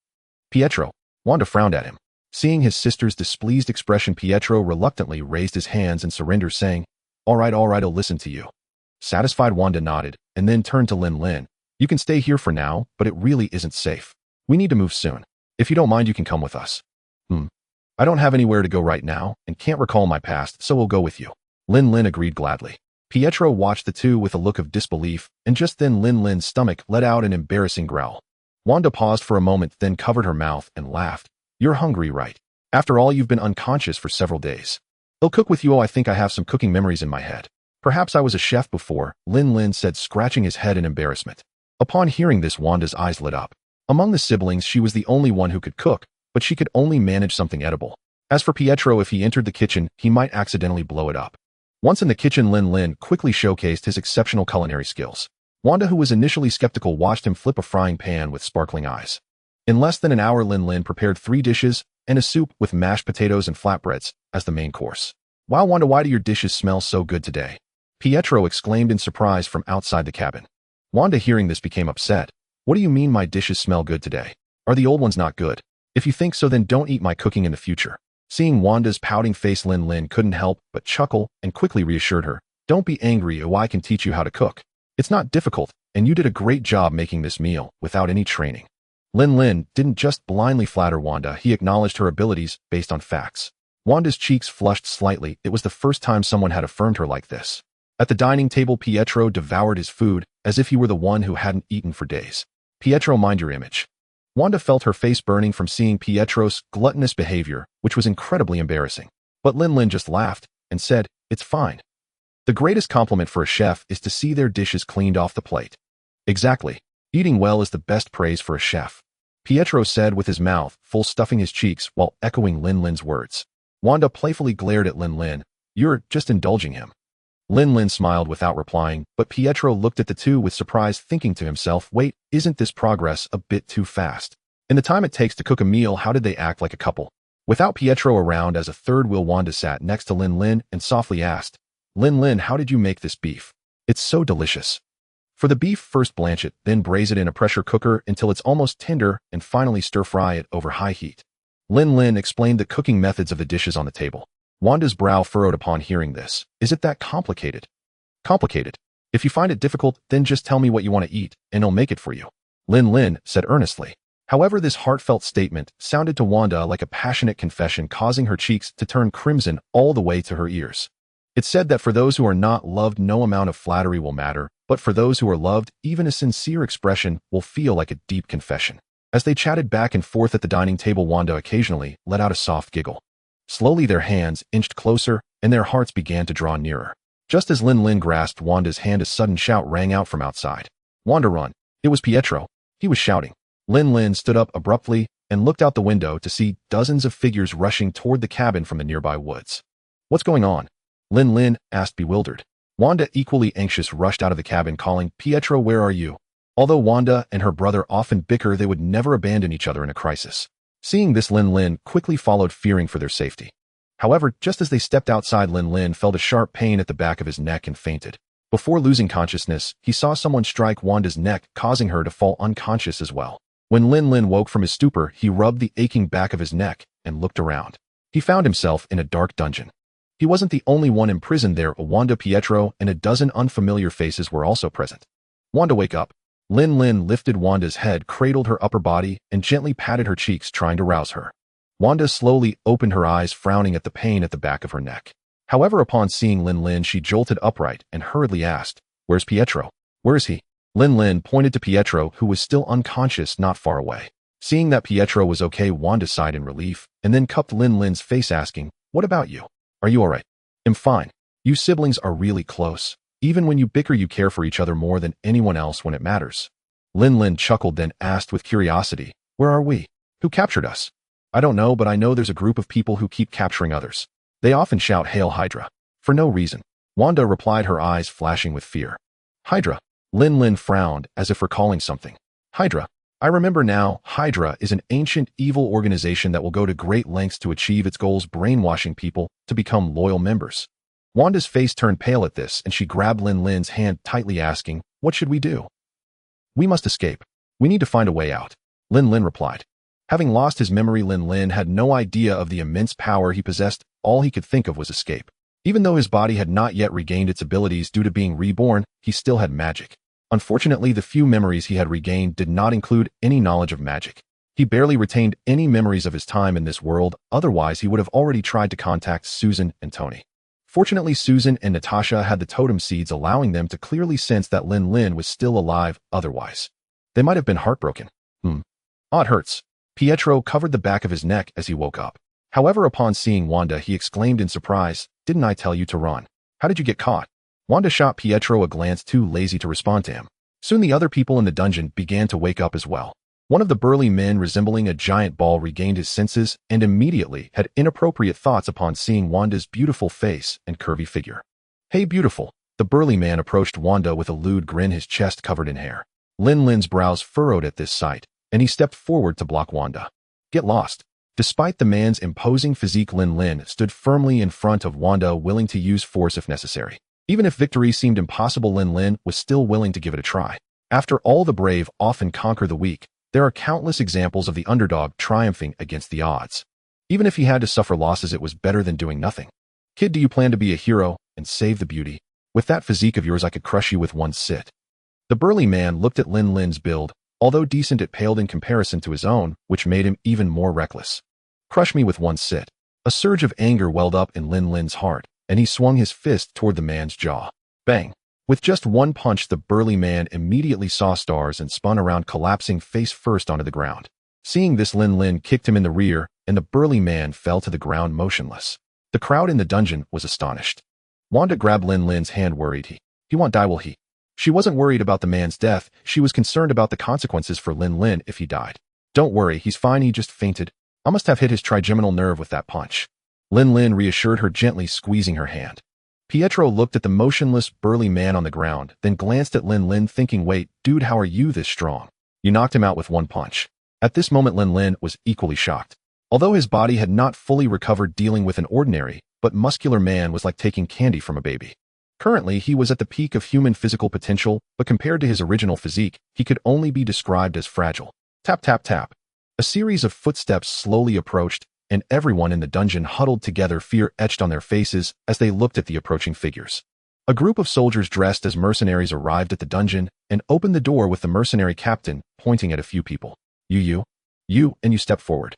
S1: "Pietro." Wanda frowned at him. Seeing his sister's displeased expression, Pietro reluctantly raised his hands and surrendered, saying, all right, I'll listen to you." Satisfied, Wanda nodded, and then turned to Lin Lin. "You can stay here for now, but it really isn't safe. We need to move soon. If you don't mind, you can come with us." "I don't have anywhere to go right now, and can't recall my past, so we'll go with you." Lin Lin agreed gladly. Pietro watched the two with a look of disbelief, and just then Lin Lin's stomach let out an embarrassing growl. Wanda paused for a moment, then covered her mouth and laughed. You're hungry, right? After all, you've been unconscious for several days. I'll cook with you. Oh, I think I have some cooking memories in my head. Perhaps I was a chef before, Lin Lin said, scratching his head in embarrassment. Upon hearing this, Wanda's eyes lit up. Among the siblings, she was the only one who could cook, but she could only manage something edible. As for Pietro, if he entered the kitchen, he might accidentally blow it up. Once in the kitchen, Lin Lin quickly showcased his exceptional culinary skills. Wanda, who was initially skeptical, watched him flip a frying pan with sparkling eyes. In less than an hour, Lin Lin prepared 3 dishes and a soup with mashed potatoes and flatbreads as the main course. Wow, Wanda, why do your dishes smell so good today? Pietro exclaimed in surprise from outside the cabin. Wanda, hearing this, became upset. What do you mean my dishes smell good today? Are the old ones not good? If you think so, then don't eat my cooking in the future. Seeing Wanda's pouting face, Lin Lin couldn't help but chuckle and quickly reassured her. Don't be angry, or I can teach you how to cook. It's not difficult, and you did a great job making this meal without any training. Lin Lin didn't just blindly flatter Wanda, he acknowledged her abilities based on facts. Wanda's cheeks flushed slightly. It was the first time someone had affirmed her like this. At the dining table, Pietro devoured his food as if he were the one who hadn't eaten for days. Pietro, mind your image. Wanda felt her face burning from seeing Pietro's gluttonous behavior, which was incredibly embarrassing. But Lin Lin just laughed and said, it's fine. The greatest compliment for a chef is to see their dishes cleaned off the plate. Exactly. Eating well is the best praise for a chef. Pietro said with his mouth full, stuffing his cheeks while echoing Lin Lin's words. Wanda playfully glared at Lin Lin. You're just indulging him. Lin Lin smiled without replying, but Pietro looked at the two with surprise, thinking to himself, wait, isn't this progress a bit too fast? In the time it takes to cook a meal, how did they act like a couple? Without Pietro around as a third wheel, Wanda sat next to Lin Lin and softly asked, Lin Lin, how did you make this beef? It's so delicious. For the beef, first blanch it, then braise it in a pressure cooker until it's almost tender, and finally stir-fry it over high heat. Lin Lin explained the cooking methods of the dishes on the table. Wanda's brow furrowed upon hearing this. Is it that complicated? Complicated. If you find it difficult, then just tell me what you want to eat, and I'll make it for you, Lin Lin said earnestly. However, this heartfelt statement sounded to Wanda like a passionate confession, causing her cheeks to turn crimson all the way to her ears. It said that for those who are not loved, no amount of flattery will matter, but for those who are loved, even a sincere expression will feel like a deep confession. As they chatted back and forth at the dining table, Wanda occasionally let out a soft giggle. Slowly their hands inched closer, and their hearts began to draw nearer. Just as Lin Lin grasped Wanda's hand, a sudden shout rang out from outside. Wanda, run. It was Pietro. He was shouting. Lin Lin stood up abruptly and looked out the window to see dozens of figures rushing toward the cabin from the nearby woods. What's going on? Lin Lin asked, bewildered. Wanda, equally anxious, rushed out of the cabin calling, Pietro, where are you? Although Wanda and her brother often bicker, they would never abandon each other in a crisis. Seeing this, Lin Lin quickly followed, fearing for their safety. However, just as they stepped outside, Lin Lin felt a sharp pain at the back of his neck and fainted. Before losing consciousness, he saw someone strike Wanda's neck, causing her to fall unconscious as well. When Lin Lin woke from his stupor, he rubbed the aching back of his neck and looked around. He found himself in a dark dungeon. He wasn't the only one imprisoned there. Wanda, Pietro, and a dozen unfamiliar faces were also present. Wanda, wake up. Lin Lin lifted Wanda's head, cradled her upper body, and gently patted her cheeks, trying to rouse her. Wanda slowly opened her eyes, frowning at the pain at the back of her neck. However, upon seeing Lin Lin, she jolted upright and hurriedly asked, Where's Pietro? Where is he? Lin Lin pointed to Pietro, who was still unconscious not far away. Seeing that Pietro was okay, Wanda sighed in relief, and then cupped Lin Lin's face, asking, What about you? Are you alright? I'm fine. You siblings are really close. Even when you bicker, you care for each other more than anyone else when it matters. Lin Lin chuckled, then asked with curiosity, Where are we? Who captured us? I don't know, but I know there's a group of people who keep capturing others. They often shout, Hail Hydra. For no reason. Wanda replied, her eyes flashing with fear. Hydra. Lin Lin frowned, as if recalling something. Hydra. I remember now. Hydra is an ancient, evil organization that will go to great lengths to achieve its goals, brainwashing people to become loyal members. Wanda's face turned pale at this, and she grabbed Lin Lin's hand tightly, asking, What should we do? We must escape. We need to find a way out, Lin Lin replied. Having lost his memory, Lin Lin had no idea of the immense power he possessed. All he could think of was escape. Even though his body had not yet regained its abilities due to being reborn, he still had magic. Unfortunately, the few memories he had regained did not include any knowledge of magic. He barely retained any memories of his time in this world, otherwise he would have already tried to contact Susan and Tony. Fortunately, Susan and Natasha had the totem seeds, allowing them to clearly sense that Lin Lin was still alive. Otherwise, they might have been heartbroken. Oh, it hurts. Pietro covered the back of his neck as he woke up. However, upon seeing Wanda, he exclaimed in surprise, "Didn't I tell you to run? How did you get caught?" Wanda shot Pietro a glance too lazy to respond to him. Soon the other people in the dungeon began to wake up as well. One of the burly men resembling a giant ball regained his senses and immediately had inappropriate thoughts upon seeing Wanda's beautiful face and curvy figure. "Hey, beautiful." The burly man approached Wanda with a lewd grin, his chest covered in hair. Lin Lin's brows furrowed at this sight, and he stepped forward to block Wanda. "Get lost." Despite the man's imposing physique, Lin Lin stood firmly in front of Wanda, willing to use force if necessary. Even if victory seemed impossible, Lin Lin was still willing to give it a try. After all, the brave often conquer the weak. There are countless examples of the underdog triumphing against the odds. Even if he had to suffer losses, it was better than doing nothing. "Kid, do you plan to be a hero and save the beauty? With that physique of yours, I could crush you with one sit." The burly man looked at Lin Lin's build. Although decent, it paled in comparison to his own, which made him even more reckless. "Crush me with one sit." A surge of anger welled up in Lin Lin's heart, and he swung his fist toward the man's jaw. Bang! With just one punch, the burly man immediately saw stars and spun around, collapsing face first onto the ground. Seeing this, Lin Lin kicked him in the rear, and the burly man fell to the ground motionless. The crowd in the dungeon was astonished. Wanda grabbed Lin Lin's hand, worried. He won't die, will he? She wasn't worried about the man's death. She was concerned about the consequences for Lin Lin if he died. "Don't worry, he's fine. He just fainted. I must have hit his trigeminal nerve with that punch." Lin Lin reassured her, gently squeezing her hand. Pietro looked at the motionless, burly man on the ground, then glanced at Lin Lin, thinking, "Wait, dude, how are you this strong? You knocked him out with one punch." At this moment, Lin Lin was equally shocked. Although his body had not fully recovered, dealing with an ordinary but muscular man was like taking candy from a baby. Currently, he was at the peak of human physical potential, but compared to his original physique, he could only be described as fragile. Tap, tap, tap. A series of footsteps slowly approached, and everyone in the dungeon huddled together, fear etched on their faces as they looked at the approaching figures. A group of soldiers dressed as mercenaries arrived at the dungeon and opened the door, with the mercenary captain pointing at a few people. You, and you step forward."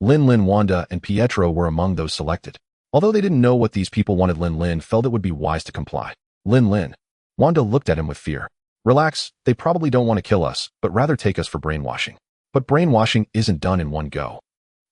S1: Lin Lin, Wanda, and Pietro were among those selected. Although they didn't know what these people wanted, Lin Lin felt it would be wise to comply. "Lin Lin." Wanda looked at him with fear. "Relax, they probably don't want to kill us, but rather take us for brainwashing." "But brainwashing isn't done in one go."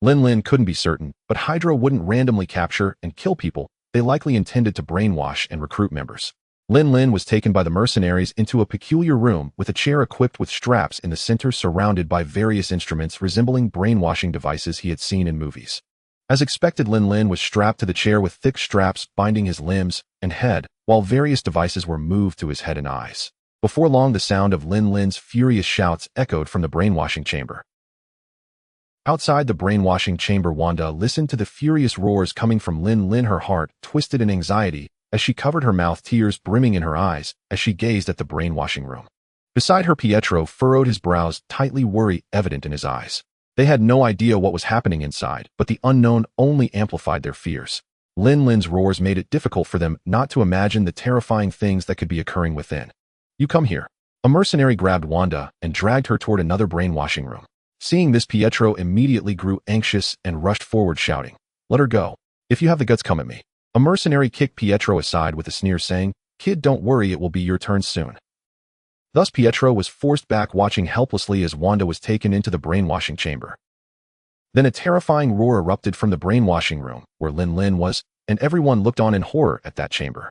S1: Lin Lin couldn't be certain, but Hydra wouldn't randomly capture and kill people. They likely intended to brainwash and recruit members. Lin Lin was taken by the mercenaries into a peculiar room with a chair equipped with straps in the center, surrounded by various instruments resembling brainwashing devices he had seen in movies. As expected, Lin Lin was strapped to the chair with thick straps binding his limbs and head, while various devices were moved to his head and eyes. Before long, the sound of Lin Lin's furious shouts echoed from the brainwashing chamber. Outside the brainwashing chamber, Wanda listened to the furious roars coming from Lin Lin, her heart twisted in anxiety as she covered her mouth, tears brimming in her eyes as she gazed at the brainwashing room. Beside her, Pietro furrowed his brows tightly, worry evident in his eyes. They had no idea what was happening inside, but the unknown only amplified their fears. Lin Lin's roars made it difficult for them not to imagine the terrifying things that could be occurring within. "You come here." A mercenary grabbed Wanda and dragged her toward another brainwashing room. Seeing this, Pietro immediately grew anxious and rushed forward, shouting, "Let her go. If you have the guts, come at me." A mercenary kicked Pietro aside with a sneer, saying, "Kid, don't worry, it will be your turn soon." Thus, Pietro was forced back, watching helplessly as Wanda was taken into the brainwashing chamber. Then a terrifying roar erupted from the brainwashing room, where Lin Lin was, and everyone looked on in horror at that chamber.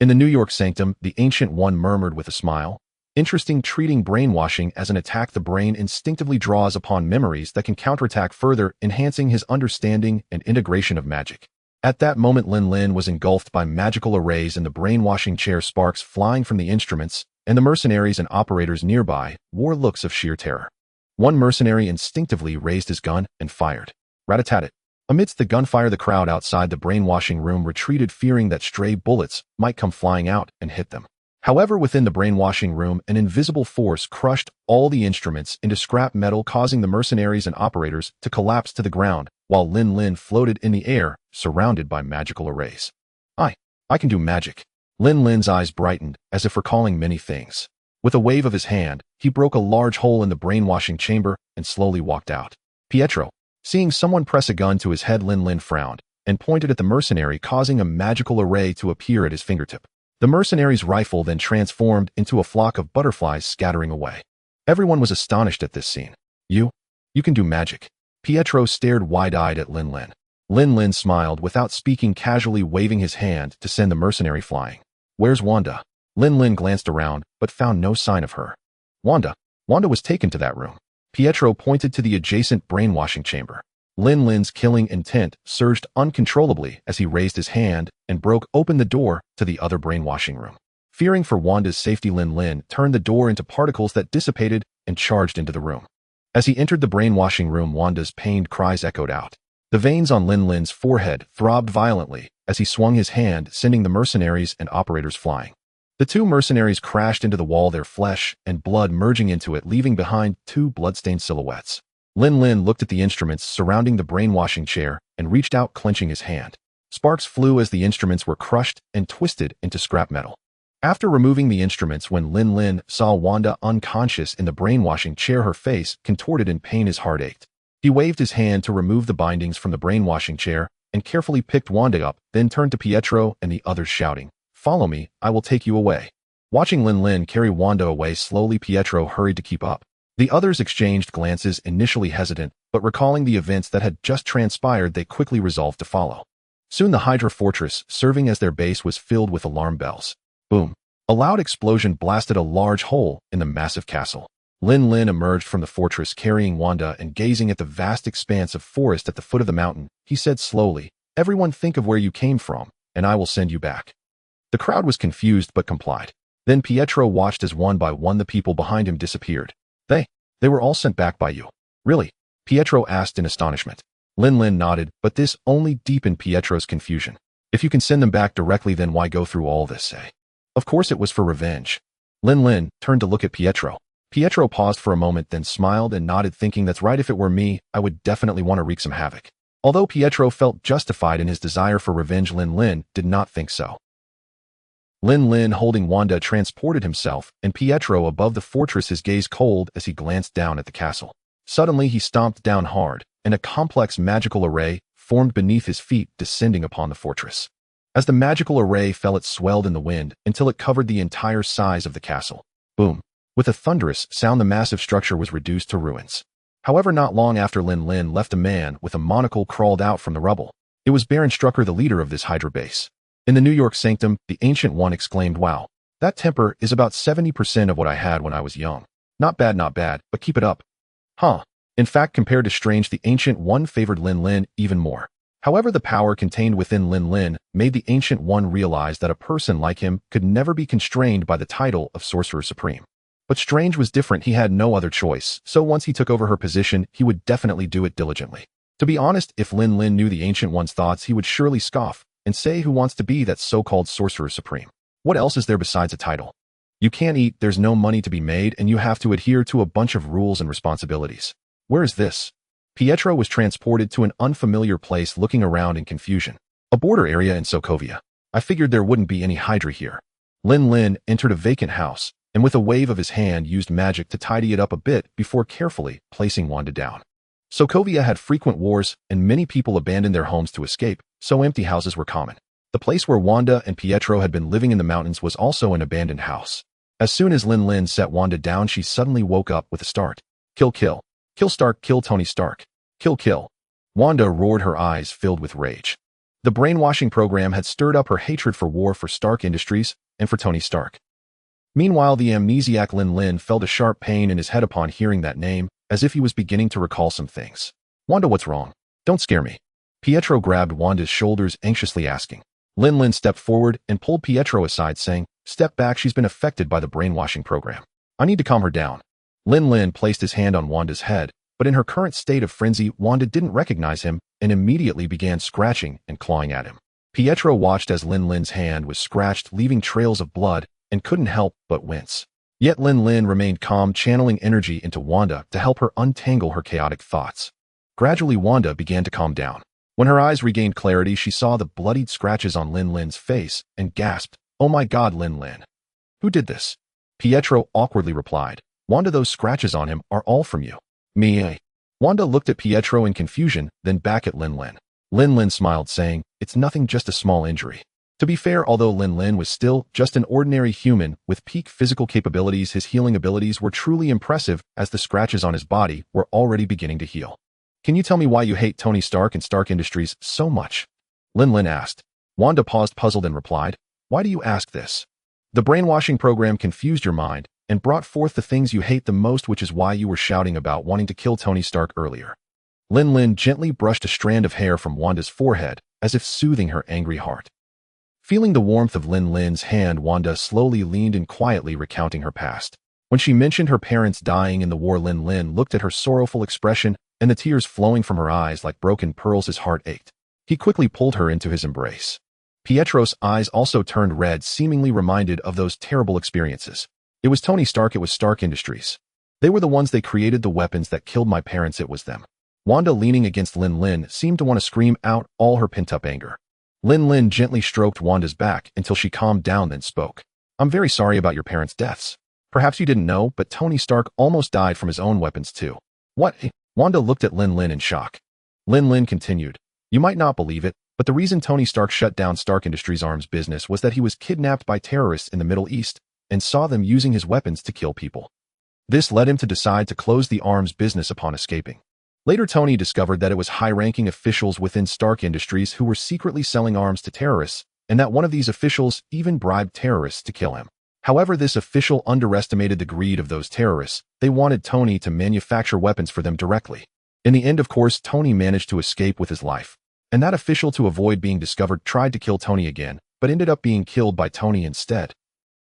S1: In the New York sanctum, the Ancient One murmured with a smile, "Interesting, treating brainwashing as an attack. The brain instinctively draws upon memories that can counterattack, further enhancing his understanding and integration of magic." At that moment, Lin Lin was engulfed by magical arrays in the brainwashing chair, sparks flying from the instruments, and the mercenaries and operators nearby wore looks of sheer terror. One mercenary instinctively raised his gun and fired. Rat-a-tat-tat. Amidst the gunfire, the crowd outside the brainwashing room retreated, fearing that stray bullets might come flying out and hit them. However, within the brainwashing room, an invisible force crushed all the instruments into scrap metal, causing the mercenaries and operators to collapse to the ground, while Lin Lin floated in the air, surrounded by magical arrays. I can do magic." Lin Lin's eyes brightened, as if recalling many things. With a wave of his hand, he broke a large hole in the brainwashing chamber and slowly walked out. Pietro, seeing someone press a gun to his head, Lin Lin frowned. and pointed at the mercenary, causing a magical array to appear at his fingertip. The mercenary's rifle then transformed into a flock of butterflies scattering away. Everyone was astonished at this scene. You can do magic. Pietro stared wide-eyed at Lin Lin. Lin Lin smiled without speaking, casually waving his hand to send the mercenary flying. Where's Wanda? Lin Lin glanced around, but found no sign of her. Wanda was taken to that room. Pietro pointed to the adjacent brainwashing chamber. Lin Lin's killing intent surged uncontrollably as he raised his hand and broke open the door to the other brainwashing room. Fearing for Wanda's safety, Lin Lin turned the door into particles that dissipated and charged into the room. As he entered the brainwashing room, Wanda's pained cries echoed out. The veins on Lin Lin's forehead throbbed violently as he swung his hand, sending the mercenaries and operators flying. The two mercenaries crashed into the wall, their flesh and blood merging into it, leaving behind two bloodstained silhouettes. Lin Lin looked at the instruments surrounding the brainwashing chair and reached out, clenching his hand. Sparks flew as the instruments were crushed and twisted into scrap metal. After removing the instruments, when Lin Lin saw Wanda unconscious in the brainwashing chair, her face contorted in pain, his heart ached. He waved his hand to remove the bindings from the brainwashing chair and carefully picked Wanda up, then turned to Pietro and the others, shouting, "Follow me, I will take you away." Watching Lin Lin carry Wanda away slowly, Pietro hurried to keep up. The others exchanged glances, initially hesitant, but recalling the events that had just transpired, they quickly resolved to follow. Soon the Hydra fortress, serving as their base, was filled with alarm bells. Boom! A loud explosion blasted a large hole in the massive castle. Lin Lin emerged from the fortress carrying Wanda and gazing at the vast expanse of forest at the foot of the mountain. He said slowly, "Everyone think of where you came from, and I will send you back." The crowd was confused but complied. Then Pietro watched as one by one the people behind him disappeared. They were all sent back by you. Really? Pietro asked in astonishment. Lin Lin nodded, but this only deepened Pietro's confusion. If you can send them back directly, then why go through all this, eh? Of course it was for revenge. Lin Lin turned to look at Pietro. Pietro paused for a moment, then smiled and nodded, thinking, that's right, if it were me, I would definitely want to wreak some havoc. Although Pietro felt justified in his desire for revenge, Lin Lin did not think so. Lin Lin, holding Wanda, transported himself and Pietro above the fortress, his gaze cold as he glanced down at the castle. Suddenly he stomped down hard, and a complex magical array formed beneath his feet, descending upon the fortress. As the magical array fell, it swelled in the wind until it covered the entire size of the castle. Boom! With a thunderous sound, the massive structure was reduced to ruins. However, not long after Lin Lin left, a man with a monocle crawled out from the rubble. It was Baron Strucker, the leader of this Hydra base. In the New York Sanctum, the Ancient One exclaimed, "Wow, that temper is about 70% of what I had when I was young. Not bad, but keep it up." Huh. In fact, compared to Strange, the Ancient One favored Lin Lin even more. However, the power contained within Lin Lin made the Ancient One realize that a person like him could never be constrained by the title of Sorcerer Supreme. But Strange was different. He had no other choice, so once he took over her position, he would definitely do it diligently. To be honest, if Lin Lin knew the Ancient One's thoughts, he would surely scoff and say, who wants to be that so-called Sorcerer Supreme? What else is there besides a title? You can't eat, there's no money to be made, and you have to adhere to a bunch of rules and responsibilities. Where is this? Pietro was transported to an unfamiliar place, looking around in confusion. A border area in Sokovia. I figured there wouldn't be any Hydra here. Lin Lin entered a vacant house, and with a wave of his hand used magic to tidy it up a bit before carefully placing Wanda down. Sokovia had frequent wars, and many people abandoned their homes to escape, so empty houses were common. The place where Wanda and Pietro had been living in the mountains was also an abandoned house. As soon as Lin Lin set Wanda down, she suddenly woke up with a start. Kill, kill. Kill Stark, kill Tony Stark. Kill, kill. Wanda roared, her eyes filled with rage. The brainwashing program had stirred up her hatred for war, for Stark Industries, and for Tony Stark. Meanwhile, the amnesiac Lin Lin felt a sharp pain in his head upon hearing that name, as if he was beginning to recall some things. Wanda, what's wrong? Don't scare me. Pietro grabbed Wanda's shoulders, anxiously asking. Lin Lin stepped forward and pulled Pietro aside, saying, "Step back, she's been affected by the brainwashing program. I need to calm her down." Lin Lin placed his hand on Wanda's head, but in her current state of frenzy, Wanda didn't recognize him and immediately began scratching and clawing at him. Pietro watched as Lin Lin's hand was scratched, leaving trails of blood, and couldn't help but wince. Yet Lin Lin remained calm, channeling energy into Wanda to help her untangle her chaotic thoughts. Gradually, Wanda began to calm down. When her eyes regained clarity, she saw the bloodied scratches on Lin Lin's face and gasped, "Oh my God, Lin Lin. Who did this?" Pietro awkwardly replied, "Wanda, those scratches on him are all from you." "Me, eh?" Wanda looked at Pietro in confusion, then back at Lin Lin. Lin Lin smiled, saying, "It's nothing, just a small injury." To be fair, although Lin Lin was still just an ordinary human with peak physical capabilities, his healing abilities were truly impressive, as the scratches on his body were already beginning to heal. "Can you tell me why you hate Tony Stark and Stark Industries so much?" Lin Lin asked. Wanda paused, puzzled, and replied, "Why do you ask this? The brainwashing program confused your mind and brought forth the things you hate the most, which is why you were shouting about wanting to kill Tony Stark earlier." Lin Lin gently brushed a strand of hair from Wanda's forehead, as if soothing her angry heart. Feeling the warmth of Lin Lin's hand, Wanda slowly leaned in, quietly recounting her past. When she mentioned her parents dying in the war, Lin Lin looked at her sorrowful expression, and the tears flowing from her eyes like broken pearls. His heart ached. He quickly pulled her into his embrace. Pietro's eyes also turned red, seemingly reminded of those terrible experiences. "It was Tony Stark, it was Stark Industries. They were the ones, they created the weapons that killed my parents, it was them." Wanda, leaning against Lin Lin, seemed to want to scream out all her pent-up anger. Lin Lin gently stroked Wanda's back until she calmed down, then spoke. "I'm very sorry about your parents' deaths. Perhaps you didn't know, but Tony Stark almost died from his own weapons too." "What?" Wanda looked at Lin Lin in shock. Lin Lin continued, "You might not believe it, but the reason Tony Stark shut down Stark Industries' arms business was that he was kidnapped by terrorists in the Middle East and saw them using his weapons to kill people. This led him to decide to close the arms business upon escaping. Later, Tony discovered that it was high-ranking officials within Stark Industries who were secretly selling arms to terrorists, and that one of these officials even bribed terrorists to kill him. However, this official underestimated the greed of those terrorists. They wanted Tony to manufacture weapons for them directly. In the end, of course, Tony managed to escape with his life. And that official, to avoid being discovered, tried to kill Tony again, but ended up being killed by Tony instead.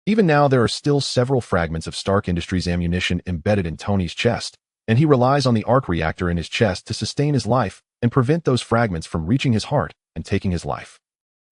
S1: Even now, there are still several fragments of Stark Industries ammunition embedded in Tony's chest, and he relies on the arc reactor in his chest to sustain his life and prevent those fragments from reaching his heart and taking his life."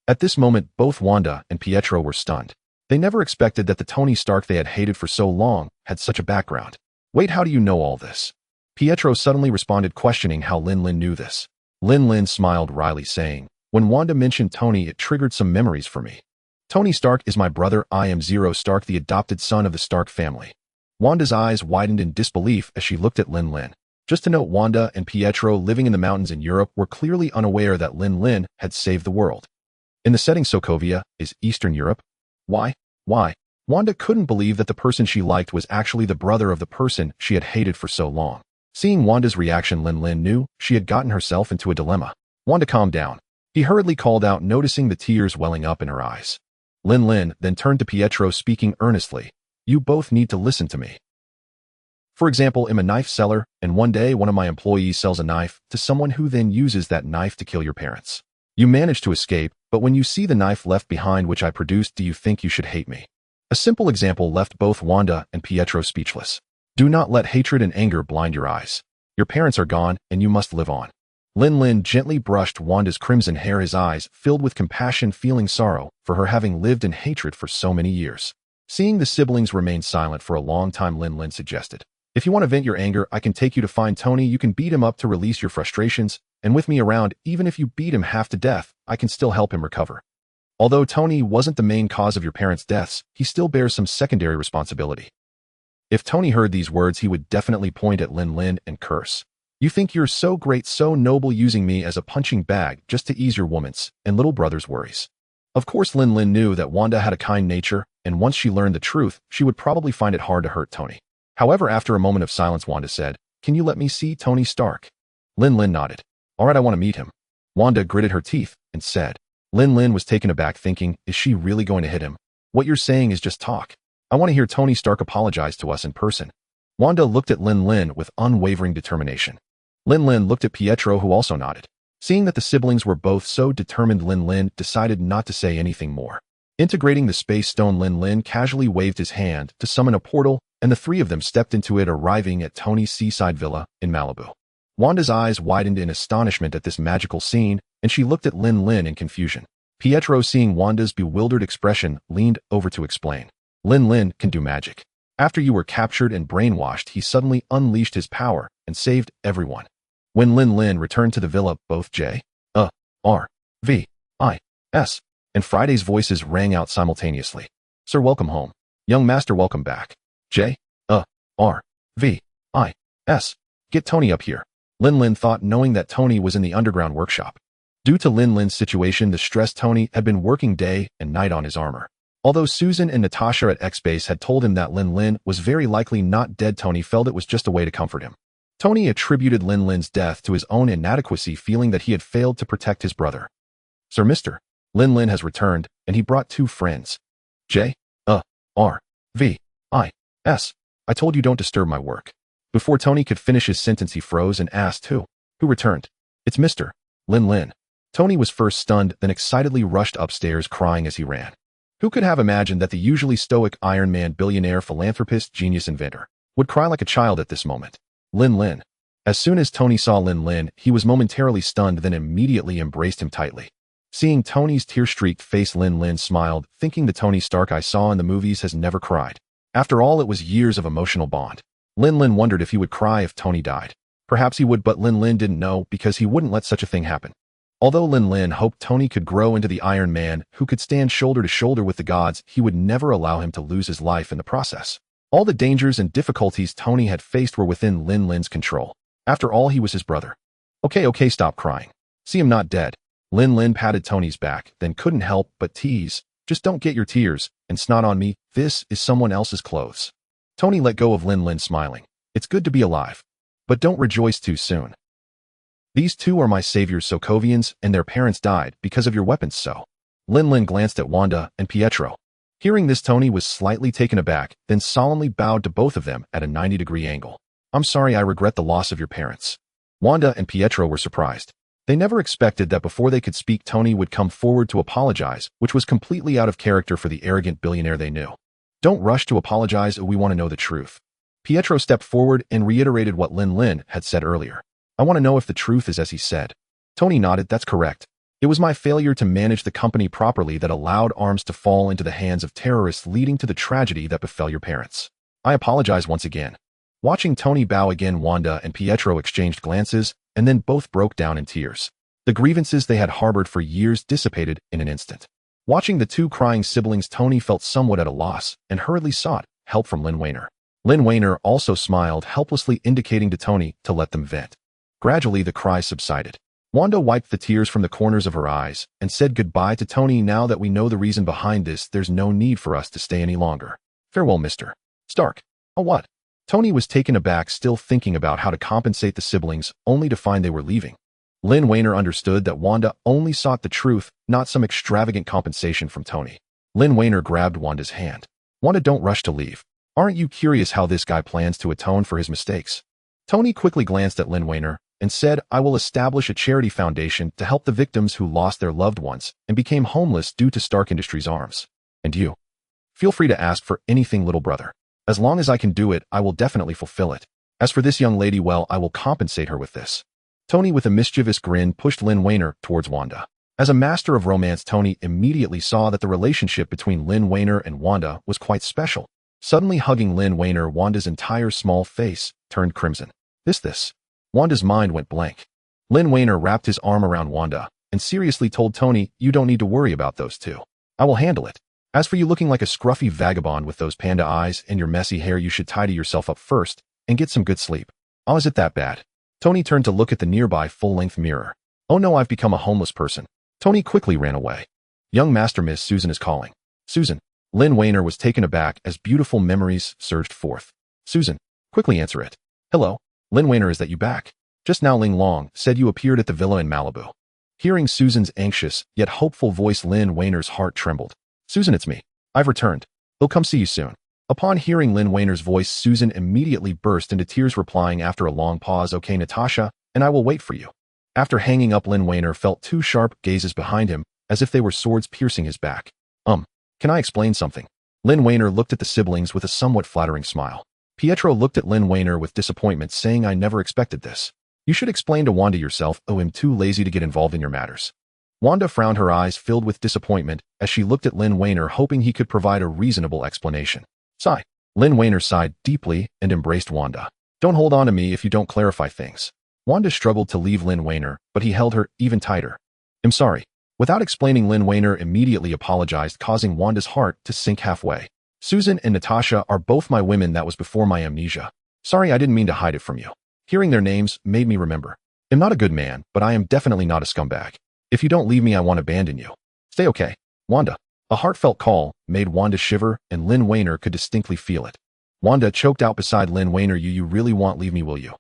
S1: At this moment, both Wanda and Pietro were stunned. They never expected that the Tony Stark they had hated for so long had such a background. "Wait, how do you know all this?" Pietro suddenly responded, questioning how Lin Lin knew this. Lin Lin smiled wryly, saying, "When Wanda mentioned Tony, it triggered some memories for me. Tony Stark is my brother. I am Zero Stark, the adopted son of the Stark family." Wanda's eyes widened in disbelief as she looked at Lin Lin. Just to note, Wanda and Pietro, living in the mountains in Europe, were clearly unaware that Lin Lin had saved the world. In the setting, Sokovia is Eastern Europe. Why? Wanda couldn't believe that the person she liked was actually the brother of the person she had hated for so long. Seeing Wanda's reaction, Lin Lin knew she had gotten herself into a dilemma. Wanda calmed down. He hurriedly called out, noticing the tears welling up in her eyes. Lin Lin then turned to Pietro, speaking earnestly. "You both need to listen to me. For example, I'm a knife seller, and one day one of my employees sells a knife to someone who then uses that knife to kill your parents. You manage to escape, but when you see the knife left behind which I produced, do you think you should hate me?" A simple example left both Wanda and Pietro speechless. Do not let hatred and anger blind your eyes. Your parents are gone, and you must live on. Lin Lin gently brushed Wanda's crimson hair, his eyes filled with compassion, feeling sorrow for her having lived in hatred for so many years. Seeing the siblings remain silent for a long time, Lin Lin suggested, "If you want to vent your anger, I can take you to find Tony. You can beat him up to release your frustrations, and with me around, even if you beat him half to death, I can still help him recover. Although Tony wasn't the main cause of your parents' deaths, he still bears some secondary responsibility." If Tony heard these words, he would definitely point at Lin Lin and curse. "You think you're so great, so noble, using me as a punching bag just to ease your woman's and little brother's worries." Of course, Lin Lin knew that Wanda had a kind nature, and once she learned the truth, she would probably find it hard to hurt Tony. However, after a moment of silence, Wanda said, "Can you let me see Tony Stark?" Lin Lin nodded. "All right, I want to meet him." Wanda gritted her teeth and said. Lin Lin was taken aback, thinking, is she really going to hit him? "What you're saying is just talk. I want to hear Tony Stark apologize to us in person." Wanda looked at Lin Lin with unwavering determination. Lin Lin looked at Pietro, who also nodded. Seeing that the siblings were both so determined, Lin Lin decided not to say anything more. Integrating the space stone, Lin Lin casually waved his hand to summon a portal, and the three of them stepped into it, arriving at Tony's seaside villa in Malibu. Wanda's eyes widened in astonishment at this magical scene, and she looked at Lin Lin in confusion. Pietro, seeing Wanda's bewildered expression, leaned over to explain. "Lin Lin can do magic. After you were captured and brainwashed, he suddenly unleashed his power and saved everyone." When Lin Lin returned to the villa, both J.R.V.I.S. and Friday's voices rang out simultaneously. "Sir, welcome home. Young master, welcome back. J.R.V.I.S. Get Tony up here." Lin Lin thought, knowing that Tony was in the underground workshop. Due to Lin Lin's situation, the stressed Tony had been working day and night on his armor. Although Susan and Natasha at X-Base had told him that Lin Lin was very likely not dead, Tony felt it was just a way to comfort him. Tony attributed Lin Lin's death to his own inadequacy, feeling that he had failed to protect his brother. Sir, Mr. Lin Lin has returned, and he brought 2 friends. J-R-V-I-S. I told you don't disturb my work. Before Tony could finish his sentence, he froze and asked who returned. It's Mr. Lin Lin. Tony was first stunned, then excitedly rushed upstairs, crying as he ran. Who could have imagined that the usually stoic Iron Man billionaire, philanthropist, genius inventor would cry like a child at this moment? Lin Lin. As soon as Tony saw Lin Lin, he was momentarily stunned, then immediately embraced him tightly. Seeing Tony's tear-streaked face, Lin Lin smiled, thinking the Tony Stark I saw in the movies has never cried. After all, it was years of emotional bond. Lin Lin wondered if he would cry if Tony died. Perhaps he would, but Lin Lin didn't know, because he wouldn't let such a thing happen. Although Lin Lin hoped Tony could grow into the Iron Man who could stand shoulder to shoulder with the gods, he would never allow him to lose his life in the process. All the dangers and difficulties Tony had faced were within Lin Lin's control. After all, he was his brother. Okay, stop crying. See, I'm not dead. Lin Lin patted Tony's back, then couldn't help but tease. Just don't get your tears and snot on me. This is someone else's clothes. Tony let go of Lin Lin, smiling. It's good to be alive. But don't rejoice too soon. These 2 are my saviors, Sokovians, and their parents died because of your weapons, so. Lin Lin glanced at Wanda and Pietro. Hearing this, Tony was slightly taken aback, then solemnly bowed to both of them at a 90-degree angle. I'm sorry, I regret the loss of your parents. Wanda and Pietro were surprised. They never expected that before they could speak, Tony would come forward to apologize, which was completely out of character for the arrogant billionaire they knew. Don't rush to apologize, we want to know the truth. Pietro stepped forward and reiterated what Lin Lin had said earlier. I want to know if the truth is as he said. Tony nodded. That's correct. It was my failure to manage the company properly that allowed arms to fall into the hands of terrorists, leading to the tragedy that befell your parents. I apologize once again. Watching Tony bow again, Wanda and Pietro exchanged glances, and then both broke down in tears. The grievances they had harbored for years dissipated in an instant. Watching the 2 crying siblings, Tony felt somewhat at a loss and hurriedly sought help from Lin Wainer. Lin Wainer also smiled helplessly, indicating to Tony to let them vent. Gradually, the cries subsided. Wanda wiped the tears from the corners of her eyes and said goodbye to Tony. Now that we know the reason behind this, there's no need for us to stay any longer. Farewell, Mr. Stark. Oh, what? Tony was taken aback, still thinking about how to compensate the siblings, only to find they were leaving. Lin Wainer understood that Wanda only sought the truth, not some extravagant compensation from Tony. Lin Wainer grabbed Wanda's hand. Wanda, don't rush to leave. Aren't you curious how this guy plans to atone for his mistakes? Tony quickly glanced at Lin Wainer and said, I will establish a charity foundation to help the victims who lost their loved ones and became homeless due to Stark Industries' arms. And you? Feel free to ask for anything, little brother. As long as I can do it, I will definitely fulfill it. As for this young lady, well, I will compensate her with this. Tony, with a mischievous grin, pushed Lin Wainer towards Wanda. As a master of romance, Tony immediately saw that the relationship between Lin Wainer and Wanda was quite special. Suddenly hugging Lin Wainer, Wanda's entire small face turned crimson. This. Wanda's mind went blank. Lin Wainer wrapped his arm around Wanda and seriously told Tony, you don't need to worry about those 2. I will handle it. As for you looking like a scruffy vagabond with those panda eyes and your messy hair, you should tidy yourself up first and get some good sleep. Oh, is it that bad? Tony turned to look at the nearby full-length mirror. Oh no, I've become a homeless person. Tony quickly ran away. Young Master, Miss Susan is calling. Susan. Lin Wainer was taken aback as beautiful memories surged forth. Susan, quickly answer it. Hello. Lin Wainer, is that you back? Just now Ling Long said you appeared at the villa in Malibu. Hearing Susan's anxious yet hopeful voice, Lin Wainer's heart trembled. Susan, it's me. I've returned. They'll come see you soon. Upon hearing Lin Wainer's voice, Susan immediately burst into tears, replying after a long pause, okay, Natasha, and I will wait for you. After hanging up, Lin Wainer felt 2 sharp gazes behind him, as if they were swords piercing his back. Can I explain something? Lin Wainer looked at the siblings with a somewhat flattering smile. Pietro looked at Lin Wainer with disappointment, saying, I never expected this. You should explain to Wanda yourself. Oh, I'm too lazy to get involved in your matters. Wanda frowned, her eyes filled with disappointment as she looked at Lin Wainer, hoping he could provide a reasonable explanation. Sigh. Lin Wainer sighed deeply and embraced Wanda. Don't hold on to me if you don't clarify things. Wanda struggled to leave Lin Wainer, but he held her even tighter. I'm sorry. Without explaining, Lin Wainer immediately apologized, causing Wanda's heart to sink halfway. Susan and Natasha are both my women. That was before my amnesia. Sorry, I didn't mean to hide it from you. Hearing their names made me remember. I'm not a good man, but I am definitely not a scumbag. If you don't leave me, I won't abandon you. Stay okay, Wanda. A heartfelt call made Wanda shiver, and Lin Wainer could distinctly feel it. Wanda choked out beside Lin Wainer. You really won't leave me, will you?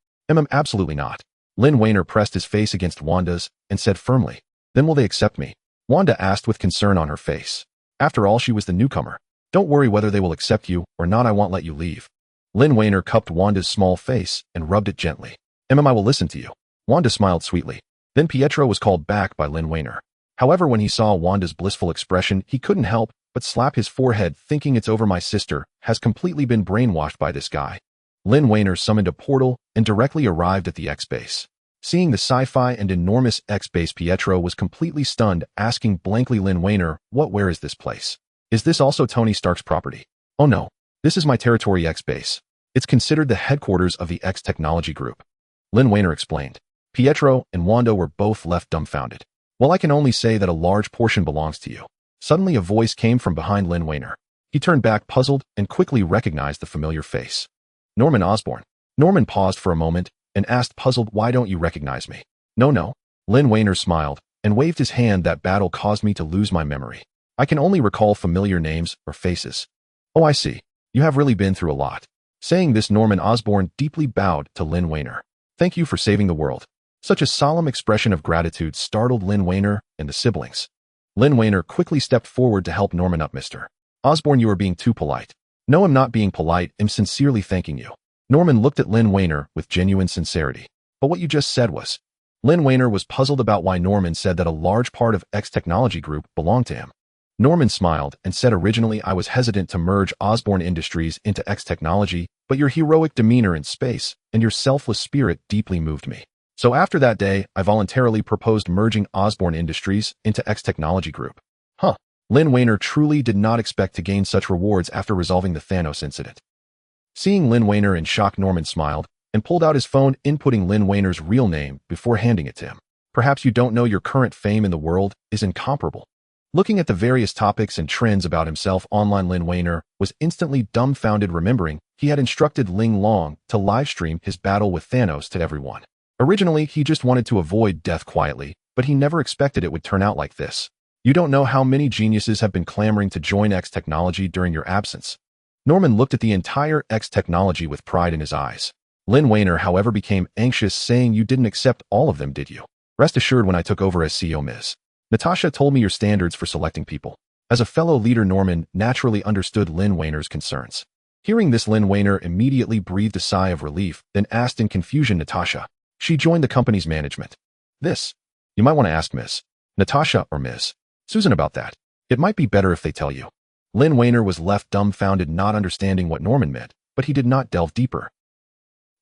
S1: Absolutely not. Lin Wainer pressed his face against Wanda's and said firmly. Then will they accept me? Wanda asked with concern on her face. After all, she was the newcomer. Don't worry whether they will accept you or not, I won't let you leave. Lin Wainer cupped Wanda's small face and rubbed it gently. I will listen to you. Wanda smiled sweetly. Then Pietro was called back by Lin Wainer. However, when he saw Wanda's blissful expression, he couldn't help but slap his forehead, thinking it's over. My sister has completely been brainwashed by this guy. Lin Wainer summoned a portal and directly arrived at the X-Base. Seeing the sci-fi and enormous X-Base, Pietro was completely stunned, asking blankly, Lin Wainer, where is this place? Is this also Tony Stark's property? Oh no, this is my territory. X-Base. It's considered the headquarters of the X Technology Group. Lin Wainer explained. Pietro and Wanda were both left dumbfounded. Well, I can only say that a large portion belongs to you. Suddenly a voice came from behind Lin Wainer. He turned back puzzled and quickly recognized the familiar face. Norman Osborn. Norman paused for a moment and asked puzzled, why don't you recognize me? No. Lin Wainer smiled and waved his hand. That battle caused me to lose my memory. I can only recall familiar names or faces. Oh, I see. You have really been through a lot. Saying this, Norman Osborn deeply bowed to Lin Wainer. Thank you for saving the world. Such a solemn expression of gratitude startled Lin Wainer and the siblings. Lin Wainer quickly stepped forward to help Norman up. Mr. Osborn, you are being too polite. No, I'm not being polite. I'm sincerely thanking you. Norman looked at Lin Wainer with genuine sincerity. But what you just said was... Lin Wainer was puzzled about why Norman said that a large part of X Technology Group belonged to him. Norman smiled and said, originally I was hesitant to merge Osborn Industries into X Technology, but your heroic demeanor in space and your selfless spirit deeply moved me. So after that day, I voluntarily proposed merging Osborn Industries into X Technology Group. Huh. Lin Wainer truly did not expect to gain such rewards after resolving the Thanos incident. Seeing Lin Wainer in shock, Norman smiled and pulled out his phone, inputting Lin Wainer's real name before handing it to him. Perhaps you don't know your current fame in the world is incomparable. Looking at the various topics and trends about himself online, Lin Wainer was instantly dumbfounded, remembering he had instructed Ling Long to livestream his battle with Thanos to everyone. Originally, he just wanted to avoid death quietly, but he never expected it would turn out like this. You don't know how many geniuses have been clamoring to join X Technology during your absence. Norman looked at the entire X Technology with pride in his eyes. Lin Wainer, however, became anxious, saying, you didn't accept all of them, did you? Rest assured, when I took over as CEO, Ms. Natasha told me your standards for selecting people. As a fellow leader, Norman naturally understood Lin Wainer's concerns. Hearing this, Lin Wainer immediately breathed a sigh of relief, then asked in confusion, Natasha. She joined the company's management. This? You might want to ask Ms. Natasha or Ms. Susan about that. It might be better if they tell you. Lin Wainer was left dumbfounded, not understanding what Norman meant, but he did not delve deeper.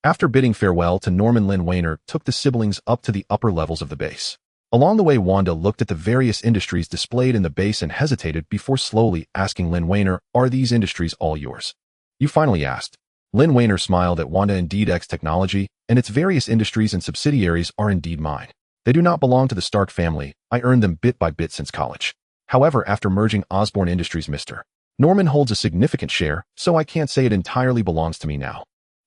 S1: After bidding farewell to Norman, Lin Wainer took the siblings up to the upper levels of the base. Along the way, Wanda looked at the various industries displayed in the base and hesitated before slowly asking Lin Wainer, are these industries all yours? You finally asked. Lin Wainer smiled at Wanda. Indeed, X Technology and its various industries and subsidiaries are indeed mine. They do not belong to the Stark family. I earned them bit by bit since college. However, after merging Osborn Industries, Mr. Norman holds a significant share, so I can't say it entirely belongs to me now.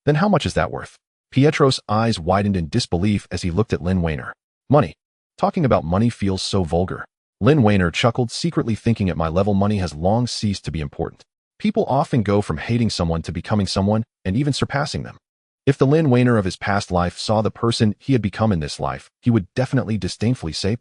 S1: Then how much is that worth? Pietro's eyes widened in disbelief as he looked at Lin Wainer. Money. Talking about money feels so vulgar. Lin Wainer chuckled, secretly thinking, at my level, money has long ceased to be important. People often go from hating someone to becoming someone and even surpassing them. If the Lin Wainer of his past life saw the person he had become in this life, he would definitely disdainfully say,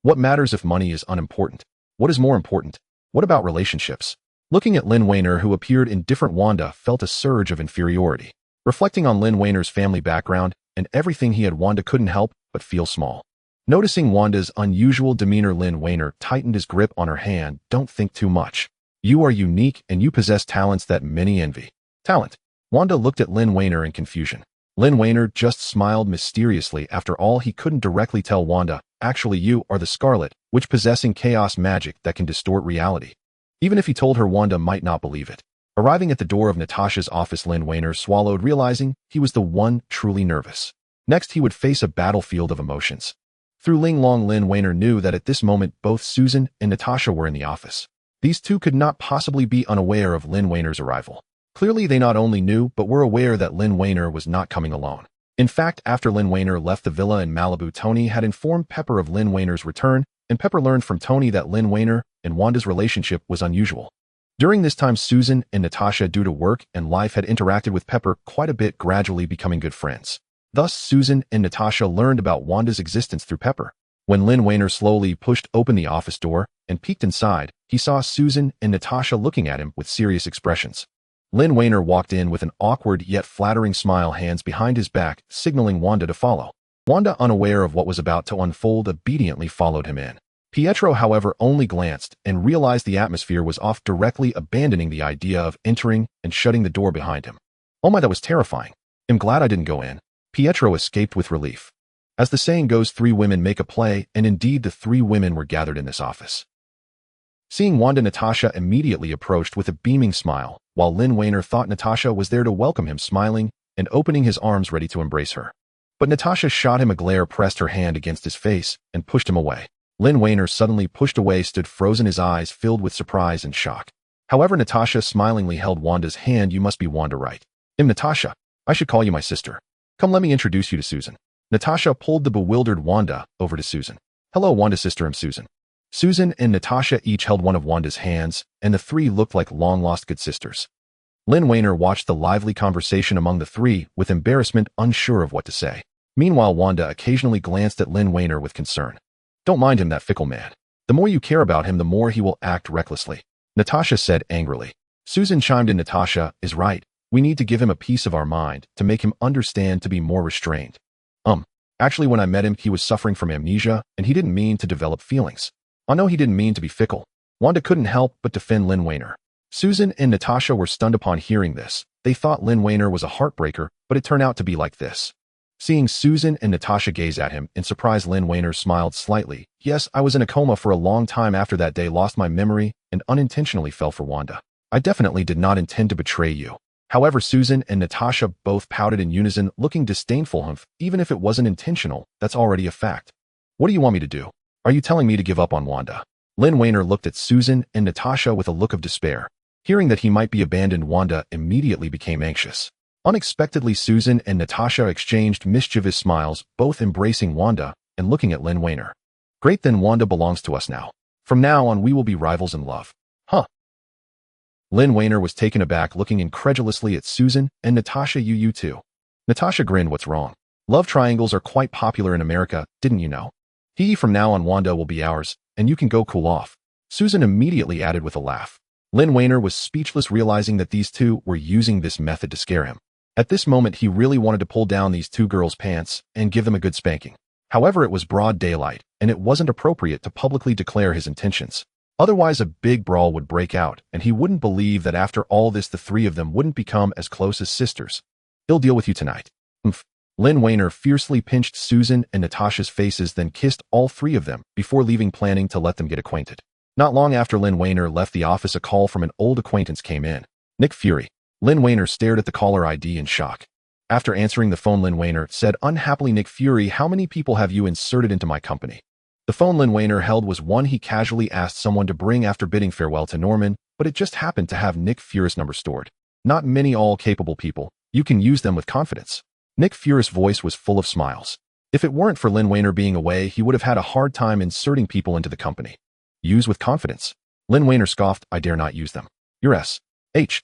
S1: what matters if money is unimportant? What is more important? What about relationships? Looking at Lin Wainer, who appeared indifferent, Wanda felt a surge of inferiority. Reflecting on Lin Wainer's family background and everything he had, Wanda couldn't help but feel small. Noticing Wanda's unusual demeanor, Lin Wainer tightened his grip on her hand. Don't think too much. You are unique and you possess talents that many envy. Talent. Wanda looked at Lin Wainer in confusion. Lin Wainer just smiled mysteriously. After all, he couldn't directly tell Wanda, actually you are the Scarlet Witch possessing chaos magic that can distort reality. Even if he told her, Wanda might not believe it. Arriving at the door of Natasha's office, Lin Wainer swallowed, realizing he was the one truly nervous. Next, he would face a battlefield of emotions. Through Ling Long, Lin Wainer knew that at this moment both Susan and Natasha were in the office. These two could not possibly be unaware of Lin Wainer's arrival. Clearly, they not only knew but were aware that Lin Wainer was not coming alone. In fact, after Lin Wainer left the villa in Malibu, Tony had informed Pepper of Lin Wainer's return and Pepper learned from Tony that Lin Lin and Wanda's relationship was unusual. During this time, Susan and Natasha, due to work and life, had interacted with Pepper quite a bit, gradually becoming good friends. Thus, Susan and Natasha learned about Wanda's existence through Pepper. When Lin Lin slowly pushed open the office door and peeked inside, he saw Susan and Natasha looking at him with serious expressions. Lin Lin walked in with an awkward yet flattering smile, hands behind his back, signaling Wanda to follow. Wanda, unaware of what was about to unfold, obediently followed him in. Pietro, however, only glanced and realized the atmosphere was off, directly abandoning the idea of entering and shutting the door behind him. "Oh my, that was terrifying. I'm glad I didn't go in." Pietro escaped with relief. As the saying goes, 3 women make a play, and indeed the 3 women were gathered in this office. Seeing Wanda, Natasha immediately approached with a beaming smile, while Lin Lin thought Natasha was there to welcome him, smiling and opening his arms ready to embrace her. But Natasha shot him a glare, pressed her hand against his face, and pushed him away. Lin Lin suddenly pushed away, stood frozen, his eyes filled with surprise and shock. However, Natasha smilingly held Wanda's hand. "You must be Wanda, right?" Natasha. I should call you my sister. Come, let me introduce you to Susan." Natasha pulled the bewildered Wanda over to Susan. "Hello, Wanda, sister, I'm Susan." Susan and Natasha each held one of Wanda's hands, and the 3 looked like long-lost good sisters. Lin Lin watched the lively conversation among the 3 with embarrassment, unsure of what to say. Meanwhile, Wanda occasionally glanced at Lin Lin with concern. "Don't mind him, that fickle man. The more you care about him, the more he will act recklessly," Natasha said angrily. Susan chimed in. "Natasha is right. We need to give him a piece of our mind to make him understand, to be more restrained. Actually, when I met him, he was suffering from amnesia, and he didn't mean to develop feelings. I know he didn't mean to be fickle." Wanda couldn't help but defend Lin Lin. Susan and Natasha were stunned upon hearing this. They thought Lin Lin was a heartbreaker, but it turned out to be like this. Seeing Susan and Natasha gaze at him in surprise, Lin Lin smiled slightly. "Yes, I was in a coma for a long time after that day, lost my memory, and unintentionally fell for Wanda. I definitely did not intend to betray you." However, Susan and Natasha both pouted in unison, looking disdainful. "Even if it wasn't intentional, that's already a fact. What do you want me to do? Are you telling me to give up on Wanda?" Lin Lin looked at Susan and Natasha with a look of despair. Hearing that he might be abandoned, Wanda immediately became anxious. Unexpectedly, Susan and Natasha exchanged mischievous smiles, both embracing Wanda and looking at Lin Lin. "Great, then Wanda belongs to us now. From now on, we will be rivals in love." "Huh?" Lin Lin was taken aback, looking incredulously at Susan and Natasha. You too?" Natasha grinned. "What's wrong? Love triangles are quite popular in America, didn't you know? From now on, Wanda will be ours, and you can go cool off." Susan immediately added with a laugh. Lin Lin was speechless, realizing that these 2 were using this method to scare him. At this moment, he really wanted to pull down these 2 girls' pants and give them a good spanking. However, it was broad daylight, and it wasn't appropriate to publicly declare his intentions. Otherwise, a big brawl would break out, and he wouldn't believe that after all this, the 3 of them wouldn't become as close as sisters. "He'll deal with you tonight." Lin Lin fiercely pinched Susan and Natasha's faces, then kissed all 3 of them before leaving, planning to let them get acquainted. Not long after Lin Lin left the office, a call from an old acquaintance came in. Nick Fury. Lin Lin stared at the caller ID in shock. After answering the phone, Lin Lin said unhappily, "Nick Fury, how many people have you inserted into my company?" The phone Lin Lin held was one he casually asked someone to bring after bidding farewell to Norman, but it just happened to have Nick Fury's number stored. "Not many, all capable people. You can use them with confidence." Nick Fury's voice was full of smiles. If it weren't for Lin Lin being away, he would have had a hard time inserting people into the company. "Use with confidence?" Lin Lin scoffed. "I dare not use them. Your SHIELD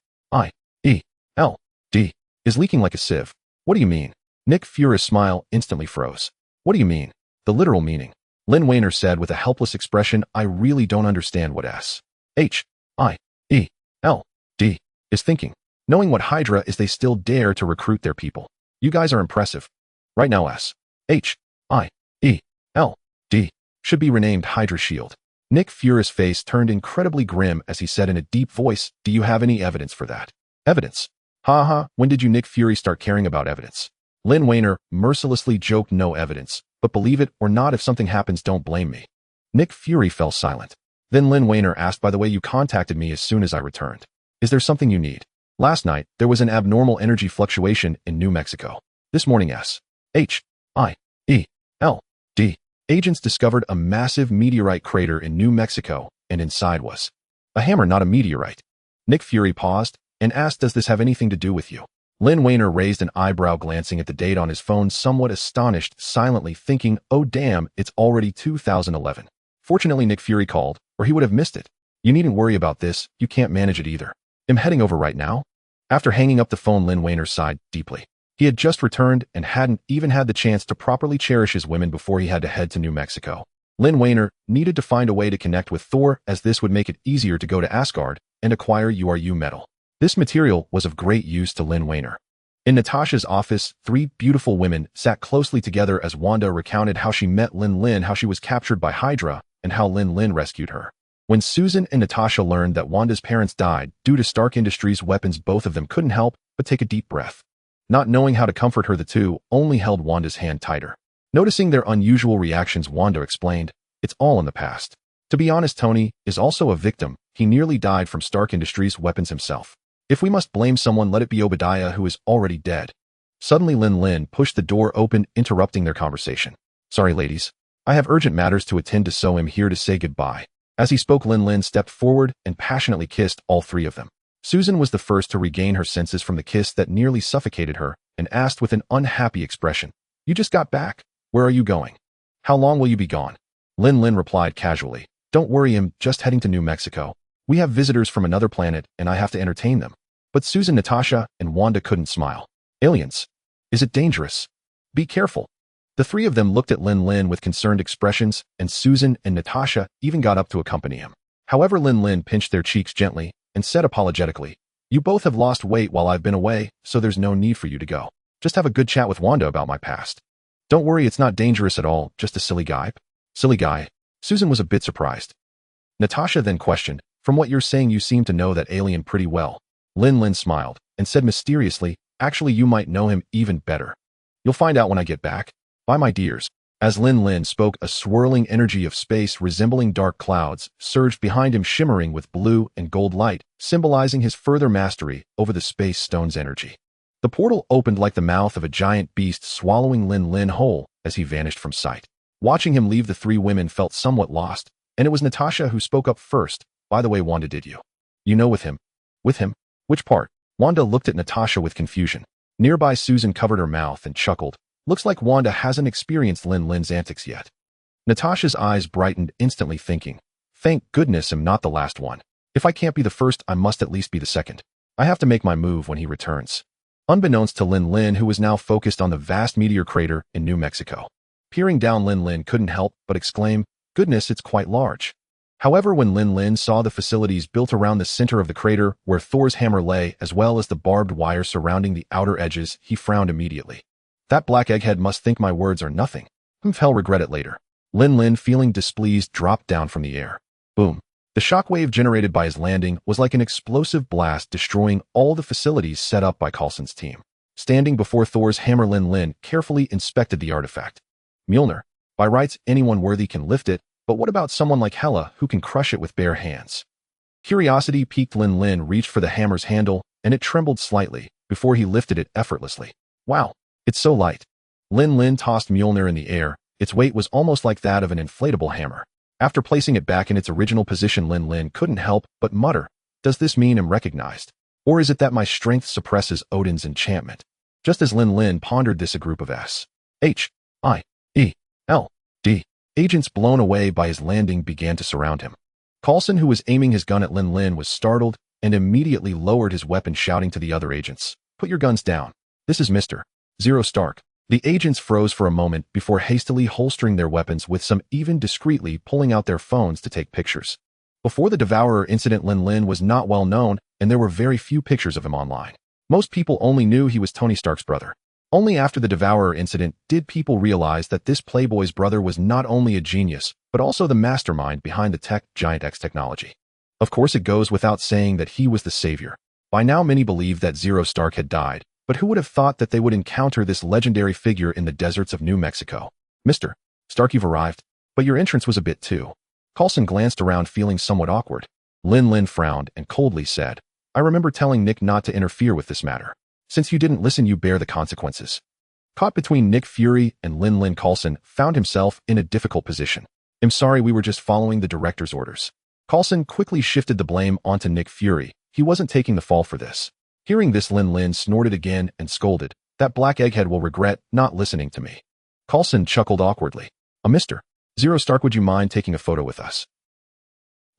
S1: is leaking like a sieve." "What do you mean?" Nick Fury's smile instantly froze. "What do you mean?" "The literal meaning," Lin Lin said with a helpless expression. "I really don't understand what SHIELD is thinking. Knowing what Hydra is, they still dare to recruit their people. You guys are impressive. Right now, SHIELD should be renamed Hydra Shield." Nick Fury's face turned incredibly grim as he said in a deep voice, "Do you have any evidence for that?" "Evidence? Haha, when did you Nick Fury start caring about evidence?" Lin Lin mercilessly joked. "No evidence, but believe it or not, if something happens, don't blame me." Nick Fury fell silent. Then Lin Lin asked, "By the way, you contacted me as soon as I returned. Is there something you need?" "Last night, there was an abnormal energy fluctuation in New Mexico. This morning, SHIELD agents discovered a massive meteorite crater in New Mexico, and inside was a hammer, not a meteorite." Nick Fury paused and asked, "Does this have anything to do with you?" Lin Lin raised an eyebrow, glancing at the date on his phone, somewhat astonished, silently thinking, "Oh damn, it's already 2011. Fortunately, Nick Fury called, or he would have missed it. You needn't worry about this, you can't manage it either. I'm heading over right now. After hanging up the phone, Lin Wayner sighed deeply. He had just returned and hadn't even had the chance to properly cherish his women before he had to head to New Mexico. Lin Wayner needed to find a way to connect with Thor, as this would make it easier to go to Asgard and acquire URU metal. This material was of great use to Lin Wayner. In Natasha's office, three beautiful women sat closely together as Wanda recounted how she met Lin Lin, how she was captured by Hydra, and how Lin Lin rescued her. When Susan and Natasha learned that Wanda's parents died due to Stark Industries' weapons, both of them couldn't help but take a deep breath. Not knowing how to comfort her, the two only held Wanda's hand tighter. Noticing their unusual reactions, Wanda explained, "It's all in the past. To be honest, Tony is also a victim. He nearly died from Stark Industries' weapons himself. If we must blame someone, let it be Obadiah, who is already dead." Suddenly, Lin Lin pushed the door open, interrupting their conversation. "Sorry, ladies. I have urgent matters to attend to, so I'm here to say goodbye." As he spoke, Lin Lin stepped forward and passionately kissed all three of them. Susan was the first to regain her senses from the kiss that nearly suffocated her and asked with an unhappy expression, "You just got back. Where are you going? How long will you be gone?" Lin Lin replied casually, "Don't worry, I'm just heading to New Mexico. We have visitors from another planet and I have to entertain them." But Susan, Natasha, and Wanda couldn't smile. "Aliens. Is it dangerous? Be careful." The three of them looked at Lin Lin with concerned expressions, and Susan and Natasha even got up to accompany him. However, Lin Lin pinched their cheeks gently and said apologetically, "You both have lost weight while I've been away, so there's no need for you to go. Just have a good chat with Wanda about my past. Don't worry, it's not dangerous at all, just a silly guy." "Silly guy?" Susan was a bit surprised. Natasha then questioned, "From what you're saying, you seem to know that alien pretty well." Lin Lin smiled and said mysteriously, "Actually, you might know him even better. You'll find out when I get back. Bye, my dears." As Lin Lin spoke, a swirling energy of space resembling dark clouds surged behind him, shimmering with blue and gold light, symbolizing his further mastery over the space stone's energy. The portal opened like the mouth of a giant beast, swallowing Lin Lin whole as he vanished from sight. Watching him leave, the three women felt somewhat lost, and it was Natasha who spoke up first. "By the way, Wanda, did you? You know with him? With him? Which part?" Wanda looked at Natasha with confusion. Nearby, Susan covered her mouth and chuckled. "Looks like Wanda hasn't experienced Lin Lin's antics yet." Natasha's eyes brightened instantly, thinking, "Thank goodness I'm not the last one. If I can't be the first, I must at least be the second. I have to make my move when he returns." Unbeknownst to Lin Lin, who was now focused on the vast meteor crater in New Mexico. Peering down, Lin Lin couldn't help but exclaim, "Goodness, it's quite large." However, when Lin Lin saw the facilities built around the center of the crater where Thor's hammer lay, as well as the barbed wire surrounding the outer edges, he frowned immediately. "That black egghead must think my words are nothing. He'll regret it later." Lin Lin, feeling displeased, dropped down from the air. Boom. The shockwave generated by his landing was like an explosive blast, destroying all the facilities set up by Coulson's team. Standing before Thor's hammer, Lin Lin carefully inspected the artifact. "Mjolnir. By rights, anyone worthy can lift it, but what about someone like Hela who can crush it with bare hands?" Curiosity piqued. Lin Lin reached for the hammer's handle, and it trembled slightly before he lifted it effortlessly. "Wow, it's so light." Lin Lin tossed Mjolnir in the air. Its weight was almost like that of an inflatable hammer. After placing it back in its original position, Lin Lin couldn't help but mutter, "Does this mean I'm recognized? Or is it that my strength suppresses Odin's enchantment?" Just as Lin Lin pondered this, a group of SHIELD agents, blown away by his landing, began to surround him. Coulson, who was aiming his gun at Lin Lin, was startled and immediately lowered his weapon, shouting to the other agents, "Put your guns down. This is Mr. Zero Stark." The agents froze for a moment before hastily holstering their weapons, with some even discreetly pulling out their phones to take pictures. Before the Devourer incident, Lin Lin was not well known, and there were very few pictures of him online. Most people only knew he was Tony Stark's brother. Only after the Devourer incident did people realize that this playboy's brother was not only a genius, but also the mastermind behind the tech giant X technology. Of course, it goes without saying that he was the savior. By now, many believed that Zero Stark had died, but who would have thought that they would encounter this legendary figure in the deserts of New Mexico? "Mr. Stark, you've arrived, but your entrance was a bit too." Coulson glanced around, feeling somewhat awkward. Lin Lin frowned and coldly said, "I remember telling Nick not to interfere with this matter. Since you didn't listen, you bear the consequences." Caught between Nick Fury and Lin Lin, Coulson found himself in a difficult position. "I'm sorry, we were just following the director's orders." Coulson quickly shifted the blame onto Nick Fury. He wasn't taking the fall for this. Hearing this, Lin Lin snorted again and scolded, "That black egghead will regret not listening to me." Coulson chuckled awkwardly. "A Mr. Zero Stark, would you mind taking a photo with us?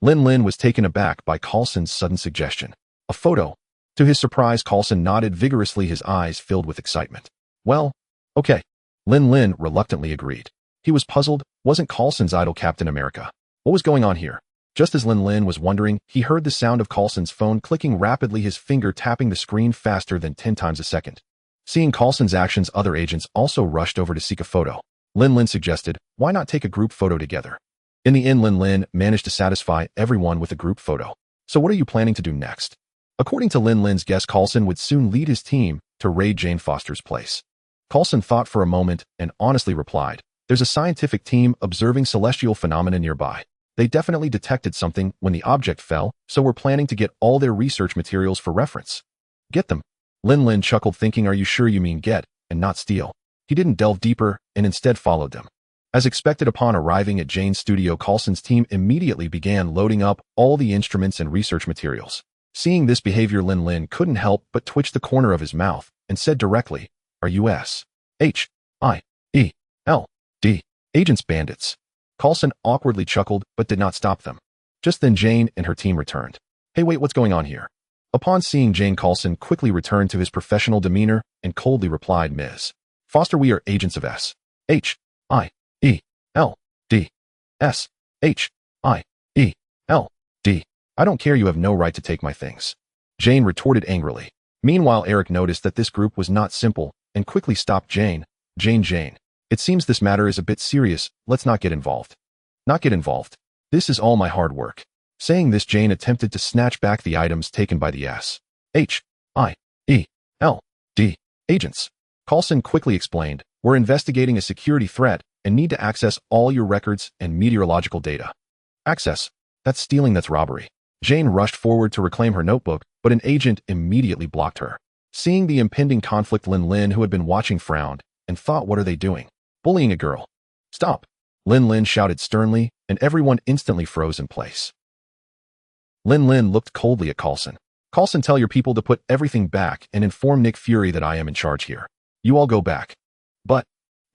S1: Lin Lin was taken aback by Coulson's sudden suggestion. A photo? To his surprise, Coulson nodded vigorously, his eyes filled with excitement. Well, okay. Lin Lin reluctantly agreed. He was puzzled. Wasn't Coulson's idol Captain America? What was going on here? Just as Lin Lin was wondering, he heard the sound of Coulson's phone clicking rapidly, his finger tapping the screen faster than 10 times a second. Seeing Coulson's actions, other agents also rushed over to seek a photo. Lin Lin suggested, why not take a group photo together? In the end, Lin Lin managed to satisfy everyone with a group photo. So what are you planning to do next? According to Lin Lin's guess, Coulson would soon lead his team to raid Jane Foster's place. Coulson thought for a moment and honestly replied, there's a scientific team observing celestial phenomena nearby. They definitely detected something when the object fell, so we're planning to get all their research materials for reference. Get them. Lin Lin chuckled, thinking, are you sure you mean get, and not steal? He didn't delve deeper and instead followed them. As expected, upon arriving at Jane's studio, Coulson's team immediately began loading up all the instruments and research materials. Seeing this behavior, Lin Lin couldn't help but twitch the corner of his mouth and said directly, are you S-H-I-E-L-D agents, bandits? Coulson awkwardly chuckled but did not stop them. Just then Jane and her team returned. Hey, wait, what's going on here? Upon seeing Jane, Coulson quickly returned to his professional demeanor and coldly replied, Ms. Foster, we are agents of S-H-I-E-L-D. S-H-I-E-L-D. I don't care, you have no right to take my things. Jane retorted angrily. Meanwhile, Eric noticed that this group was not simple and quickly stopped Jane. Jane. It seems this matter is a bit serious. Let's not get involved. Not get involved. This is all my hard work. Saying this, Jane attempted to snatch back the items taken by the S-H-I-E-L-D agents. Coulson quickly explained, we're investigating a security threat and need to access all your records and meteorological data. Access? That's stealing, that's robbery. Jane rushed forward to reclaim her notebook, but an agent immediately blocked her. Seeing the impending conflict, Lin Lin, who had been watching, frowned and thought, what are they doing? Bullying a girl. Stop! Lin Lin shouted sternly, and everyone instantly froze in place. Lin Lin looked coldly at Coulson. Coulson, tell your people to put everything back and inform Nick Fury that I am in charge here. You all go back. But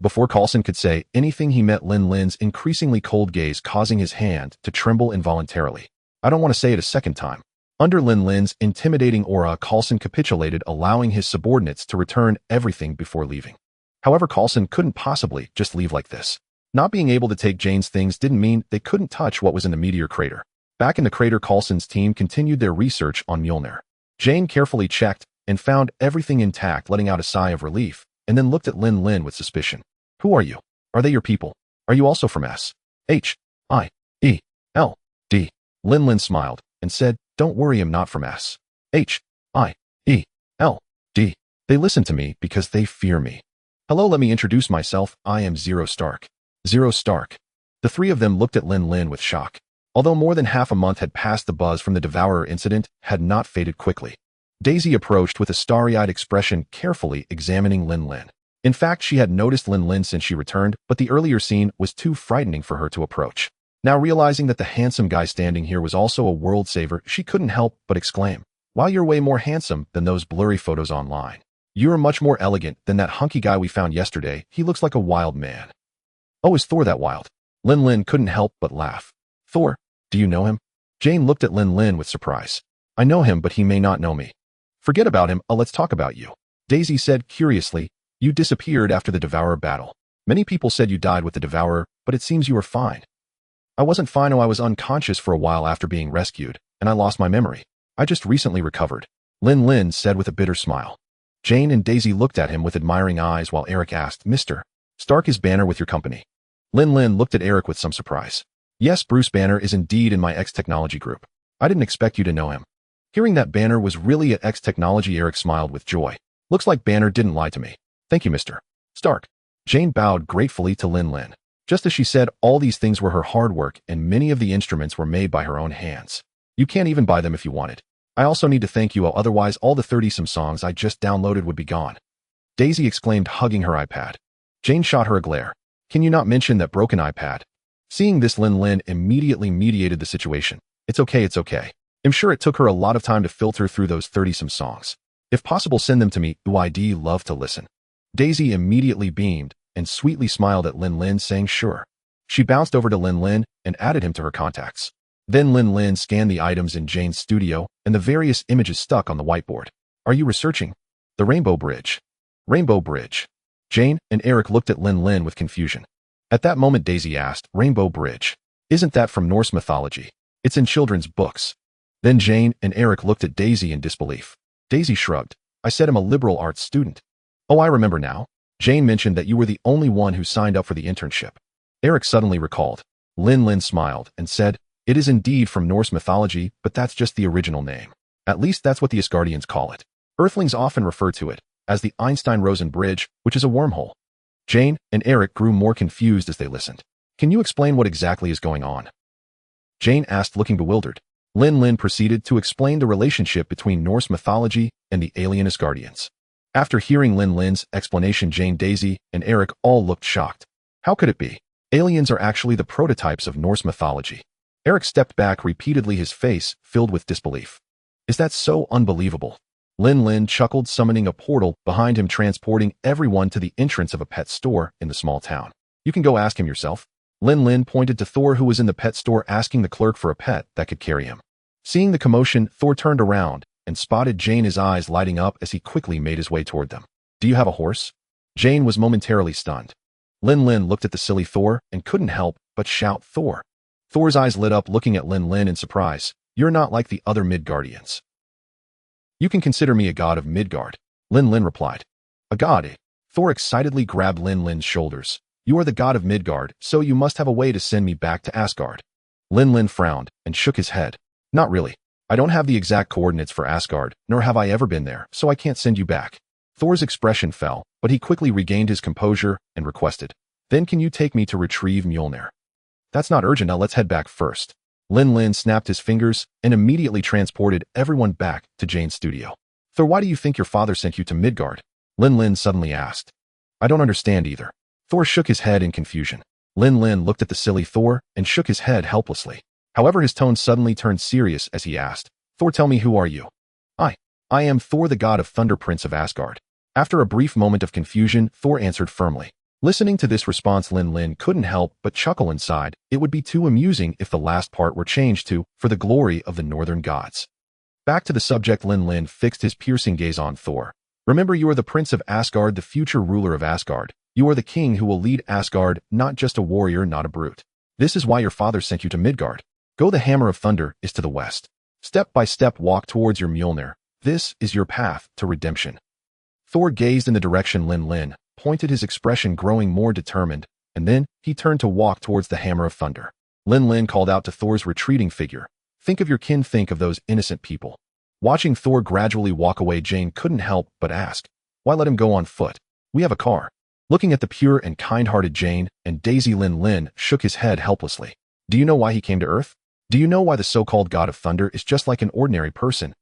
S1: before Coulson could say anything, he met Lin Lin's increasingly cold gaze, causing his hand to tremble involuntarily. I don't want to say it a second time. Under Lin Lin's intimidating aura, Coulson capitulated, allowing his subordinates to return everything before leaving. However, Coulson couldn't possibly just leave like this. Not being able to take Jane's things didn't mean they couldn't touch what was in the meteor crater. Back in the crater, Coulson's team continued their research on Mjolnir. Jane carefully checked and found everything intact, letting out a sigh of relief, and then looked at Lin Lin with suspicion. Who are you? Are they your people? Are you also from S-H-I-E-L-D? Lin Lin smiled and said, don't worry, I'm not from S-H-I-E-L-D. They listen to me because they fear me. Hello, let me introduce myself. I am Zero Stark. Zero Stark. The three of them looked at Lin Lin with shock. Although more than half a month had passed, the buzz from the Devourer incident had not faded quickly. Daisy approached with a starry-eyed expression, carefully examining Lin Lin. In fact, she had noticed Lin Lin since she returned, but the earlier scene was too frightening for her to approach. Now realizing that the handsome guy standing here was also a world saver, she couldn't help but exclaim, wow, you're way more handsome than those blurry photos online. You're much more elegant than that hunky guy we found yesterday. He looks like a wild man. Oh, is Thor that wild? Lin Lin couldn't help but laugh. Thor? Do you know him? Jane looked at Lin Lin with surprise. I know him, but he may not know me. Forget about him, let's talk about you. Daisy said curiously, you disappeared after the Devourer battle. Many people said you died with the Devourer, but it seems you were fine. I wasn't fine. I was unconscious for a while after being rescued, and I lost my memory. I just recently recovered. Lin Lin said with a bitter smile. Jane and Daisy looked at him with admiring eyes while Eric asked, Mr. Stark, is Banner with your company? Lin Lin looked at Eric with some surprise. Yes, Bruce Banner is indeed in my X Technology group. I didn't expect you to know him. Hearing that Banner was really at X Technology, Eric smiled with joy. Looks like Banner didn't lie to me. Thank you, Mr. Stark. Jane bowed gratefully to Lin Lin. Just as she said, all these things were her hard work, and many of the instruments were made by her own hands. You can't even buy them if you wanted. I also need to thank you, otherwise all the 30-some songs I just downloaded would be gone. Daisy exclaimed, hugging her iPad. Jane shot her a glare. Can you not mention that broken iPad? Seeing this, Lin Lin immediately mediated the situation. It's okay. I'm sure it took her a lot of time to filter through those 30-some songs. If possible, send them to me. I'd love to listen. Daisy immediately beamed and sweetly smiled at Lin Lin, saying sure. She bounced over to Lin Lin and added him to her contacts. Then Lin Lin scanned the items in Jane's studio and the various images stuck on the whiteboard. Are you researching? The Rainbow Bridge. Rainbow Bridge. Jane and Eric looked at Lin Lin with confusion. At that moment Daisy asked, Rainbow Bridge. Isn't that from Norse mythology? It's in children's books. Then Jane and Eric looked at Daisy in disbelief. Daisy shrugged. I said I'm a liberal arts student. Oh, I remember now. Jane mentioned that you were the only one who signed up for the internship. Eric suddenly recalled. Lin Lin smiled and said, it is indeed from Norse mythology, but that's just the original name. At least that's what the Asgardians call it. Earthlings often refer to it as the Einstein-Rosen Bridge, which is a wormhole. Jane and Eric grew more confused as they listened. Can you explain what exactly is going on? Jane asked, looking bewildered. Lin Lin proceeded to explain the relationship between Norse mythology and the alien Asgardians. After hearing Lin Lin's explanation, Jane, Daisy, and Eric all looked shocked. How could it be? Aliens are actually the prototypes of Norse mythology. Eric stepped back repeatedly, his face filled with disbelief. Is that so unbelievable? Lin Lin chuckled, summoning a portal behind him, transporting everyone to the entrance of a pet store in the small town. You can go ask him yourself. Lin Lin pointed to Thor, who was in the pet store asking the clerk for a pet that could carry him. Seeing the commotion, Thor turned around and spotted Jane, his eyes lighting up as he quickly made his way toward them. Do you have a horse? Jane was momentarily stunned. Lin Lin looked at the silly Thor and couldn't help but shout, Thor. Thor's eyes lit up, looking at Lin Lin in surprise. You're not like the other Midgardians. You can consider me a god of Midgard, Lin Lin replied. A god, eh? Thor excitedly grabbed Lin Lin's shoulders. You are the god of Midgard, so you must have a way to send me back to Asgard. Lin Lin frowned and shook his head. Not really. I don't have the exact coordinates for Asgard, nor have I ever been there, so I can't send you back. Thor's expression fell, but he quickly regained his composure and requested. Then can you take me to retrieve Mjolnir? That's not urgent, now let's head back first. Lin Lin snapped his fingers and immediately transported everyone back to Jane's studio. Thor, why do you think your father sent you to Midgard? Lin Lin suddenly asked. I don't understand either. Thor shook his head in confusion. Lin Lin looked at the silly Thor and shook his head helplessly. However, his tone suddenly turned serious as he asked, Thor, tell me, who are you? I am Thor, the god of thunder, prince of Asgard. After a brief moment of confusion, Thor answered firmly. Listening to this response, Lin Lin couldn't help but chuckle inside. It would be too amusing if the last part were changed to, for the glory of the northern gods. Back to the subject, Lin Lin fixed his piercing gaze on Thor. Remember, you are the prince of Asgard, the future ruler of Asgard. You are the king who will lead Asgard, not just a warrior, not a brute. This is why your father sent you to Midgard. Go, the hammer of thunder is to the west. Step by step walk towards your Mjolnir. This is your path to redemption. Thor gazed in the direction Lin Lin pointed, his expression growing more determined, and then he turned to walk towards the hammer of thunder. Lin Lin called out to Thor's retreating figure. Think of your kin, think of those innocent people. Watching Thor gradually walk away, Jane couldn't help but ask, why let him go on foot? We have a car. Looking at the pure and kind-hearted Jane and Daisy, Lin Lin shook his head helplessly. Do you know why he came to Earth? Do you know why the so-called god of thunder is just like an ordinary person?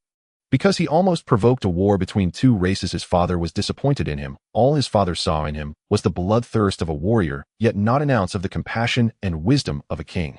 S1: Because he almost provoked a war between two races. His father was disappointed in him. All his father saw in him was the bloodthirst of a warrior, yet not an ounce of the compassion and wisdom of a king.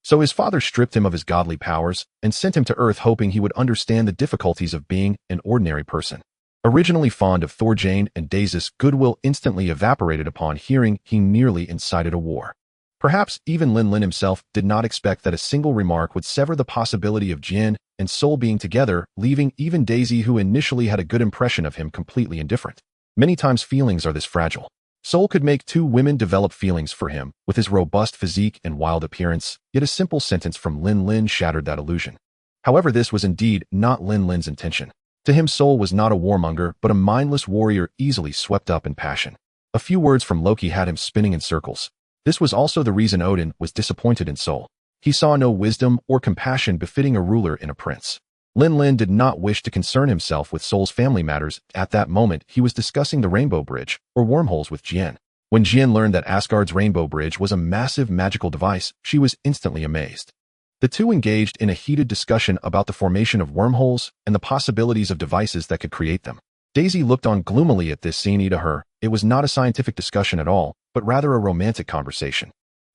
S1: So his father stripped him of his godly powers and sent him to Earth, hoping he would understand the difficulties of being an ordinary person. Originally fond of Thor, Jane and Daisy's goodwill instantly evaporated upon hearing he nearly incited a war. Perhaps even Lin Lin himself did not expect that a single remark would sever the possibility of Jin and Sol being together, leaving even Daisy, who initially had a good impression of him, completely indifferent. Many times feelings are this fragile. Sol could make two women develop feelings for him, with his robust physique and wild appearance, yet a simple sentence from Lin Lin shattered that illusion. However, this was indeed not Lin Lin's intention. To him, Sol was not a warmonger, but a mindless warrior easily swept up in passion. A few words from Loki had him spinning in circles. This was also the reason Odin was disappointed in Sol. He saw no wisdom or compassion befitting a ruler in a prince. Lin Lin did not wish to concern himself with Sol's family matters. At that moment, he was discussing the Rainbow Bridge, or wormholes, with Jin. When Jin learned that Asgard's Rainbow Bridge was a massive magical device, she was instantly amazed. The two engaged in a heated discussion about the formation of wormholes and the possibilities of devices that could create them. Daisy looked on gloomily at this scene. To her, it was not a scientific discussion at all, but rather a romantic conversation.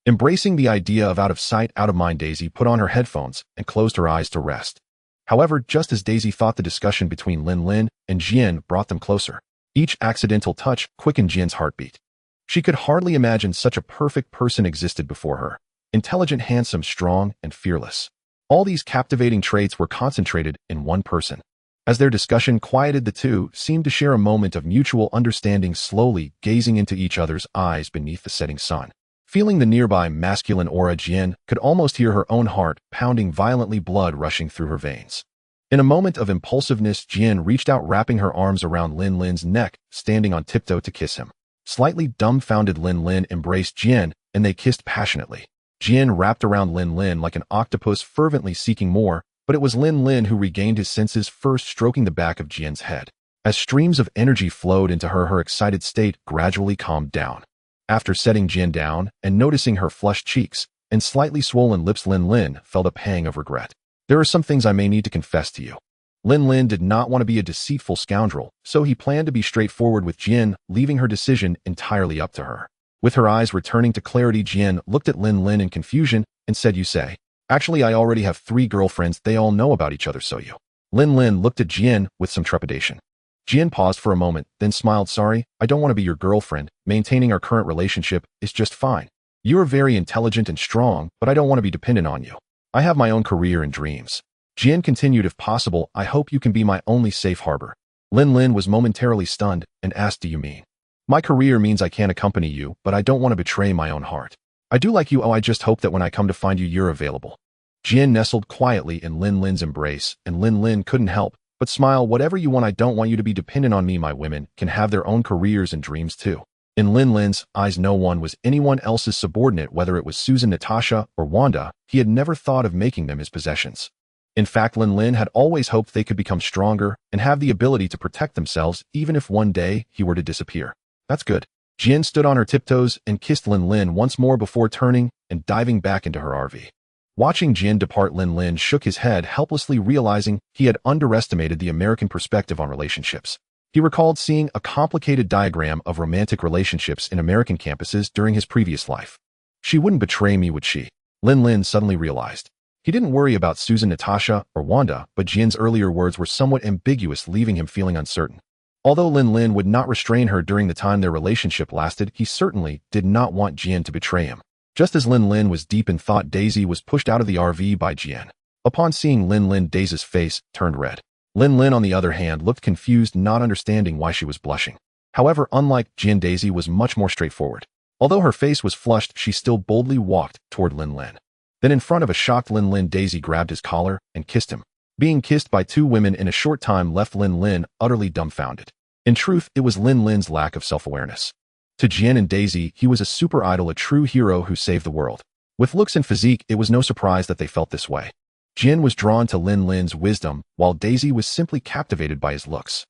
S1: Embracing the idea of out of sight, out of mind, Daisy put on her headphones and closed her eyes to rest. However, just as Daisy thought, the discussion between Lin Lin and Jin brought them closer. Each accidental touch quickened Jin's heartbeat. She could hardly imagine such a perfect person existed before her. Intelligent, handsome, strong, and fearless. All these captivating traits were concentrated in one person. As their discussion quieted, the two seemed to share a moment of mutual understanding, slowly gazing into each other's eyes beneath the setting sun. Feeling the nearby masculine aura, Jian could almost hear her own heart pounding violently, blood rushing through her veins. In a moment of impulsiveness, Jian reached out, wrapping her arms around Lin Lin's neck, standing on tiptoe to kiss him. Slightly dumbfounded, Lin Lin embraced Jian, and they kissed passionately. Jian wrapped around Lin Lin like an octopus, fervently seeking more, but it was Lin Lin who regained his senses first, stroking the back of Jian's head. As streams of energy flowed into her, her excited state gradually calmed down. After setting Jian down and noticing her flushed cheeks and slightly swollen lips, Lin Lin felt a pang of regret. There are some things I may need to confess to you. Lin Lin did not want to be a deceitful scoundrel, so he planned to be straightforward with Jian, leaving her decision entirely up to her. With her eyes returning to clarity, Jian looked at Lin Lin in confusion and said, "You say? Actually, I already have 3 girlfriends. They all know about each other, so you." Lin Lin looked at Jian with some trepidation. Jian paused for a moment, then smiled. "Sorry, I don't want to be your girlfriend. Maintaining our current relationship is just fine. You are very intelligent and strong, but I don't want to be dependent on you. I have my own career and dreams." Jian continued, "If possible, I hope you can be my only safe harbor." Lin Lin was momentarily stunned and asked, "Do you mean?" "My career means I can't accompany you, but I don't want to betray my own heart. I do like you. Oh, I just hope that when I come to find you, you're available." Jian nestled quietly in Lin Lin's embrace, and Lin Lin couldn't help but smile. "Whatever you want, I don't want you to be dependent on me. My women can have their own careers and dreams too." In Lin Lin's eyes, no one was anyone else's subordinate, whether it was Susan, Natasha, or Wanda. He had never thought of making them his possessions. In fact, Lin Lin had always hoped they could become stronger and have the ability to protect themselves, even if one day he were to disappear. "That's good." Jian stood on her tiptoes and kissed Lin Lin once more before turning and diving back into her RV. Watching Jian depart, Lin Lin shook his head helplessly, realizing he had underestimated the American perspective on relationships. He recalled seeing a complicated diagram of romantic relationships in American campuses during his previous life. "She wouldn't betray me, would she?" Lin Lin suddenly realized. He didn't worry about Susan, Natasha, or Wanda, but Jian's earlier words were somewhat ambiguous, leaving him feeling uncertain. Although Lin Lin would not restrain her during the time their relationship lasted, he certainly did not want Jian to betray him. Just as Lin Lin was deep in thought, Daisy was pushed out of the RV by Jian. Upon seeing Lin Lin, Daisy's face turned red. Lin Lin, on the other hand, looked confused, not understanding why she was blushing. However, unlike Jian, Daisy was much more straightforward. Although her face was flushed, she still boldly walked toward Lin Lin. Then, in front of a shocked Lin Lin, Daisy grabbed his collar and kissed him. Being kissed by 2 women in a short time left Lin Lin utterly dumbfounded. In truth, it was Lin Lin's lack of self-awareness. To Jian and Daisy, he was a super idol, a true hero who saved the world. With looks and physique, it was no surprise that they felt this way. Jian was drawn to Lin Lin's wisdom, while Daisy was simply captivated by his looks.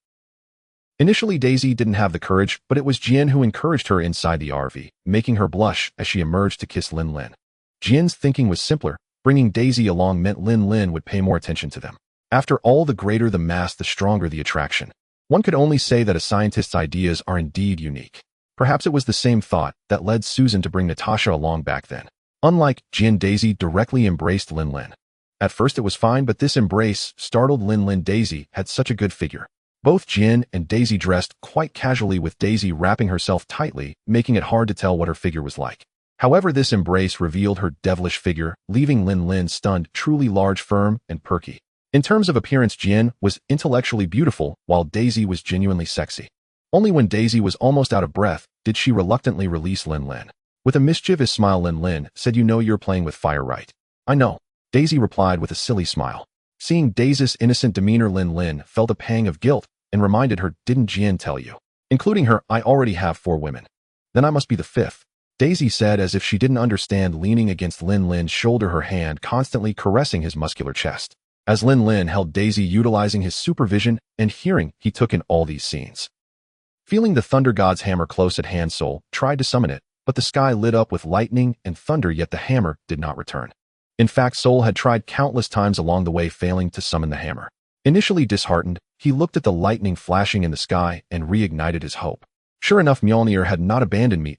S1: Initially, Daisy didn't have the courage, but it was Jian who encouraged her inside the RV, making her blush as she emerged to kiss Lin Lin. Jian's thinking was simpler. Bringing Daisy along meant Lin Lin would pay more attention to them. After all, the greater the mass, the stronger the attraction. One could only say that a scientist's ideas are indeed unique. Perhaps it was the same thought that led Susan to bring Natasha along back then. Unlike Jian, Daisy directly embraced Lin Lin. At first it was fine, but this embrace startled Lin Lin. Daisy had such a good figure. Both Jian and Daisy dressed quite casually, with Daisy wrapping herself tightly, making it hard to tell what her figure was like. However, this embrace revealed her devilish figure, leaving Lin Lin stunned. Truly large, firm, and perky. In terms of appearance, Jian was intellectually beautiful, while Daisy was genuinely sexy. Only when Daisy was almost out of breath did she reluctantly release Lin Lin. With a mischievous smile, Lin Lin said, "You know you're playing with fire, right?" "I know," Daisy replied with a silly smile. Seeing Daisy's innocent demeanor, Lin Lin felt a pang of guilt and reminded her, "Didn't Jian tell you? Including her, I already have 4 women. Then I must be the 5th. Daisy said as if she didn't understand, leaning against Lin Lin's shoulder, her hand constantly caressing his muscular chest. As Lin Lin held Daisy, utilizing his supervision and hearing, he took in all these scenes. Feeling the thunder god's hammer close at hand, Soul tried to summon it, but the sky lit up with lightning and thunder, yet the hammer did not return. In fact, Soul had tried countless times along the way, failing to summon the hammer. Initially disheartened, he looked at the lightning flashing in the sky and reignited his hope. Sure enough, Mjolnir had not abandoned me.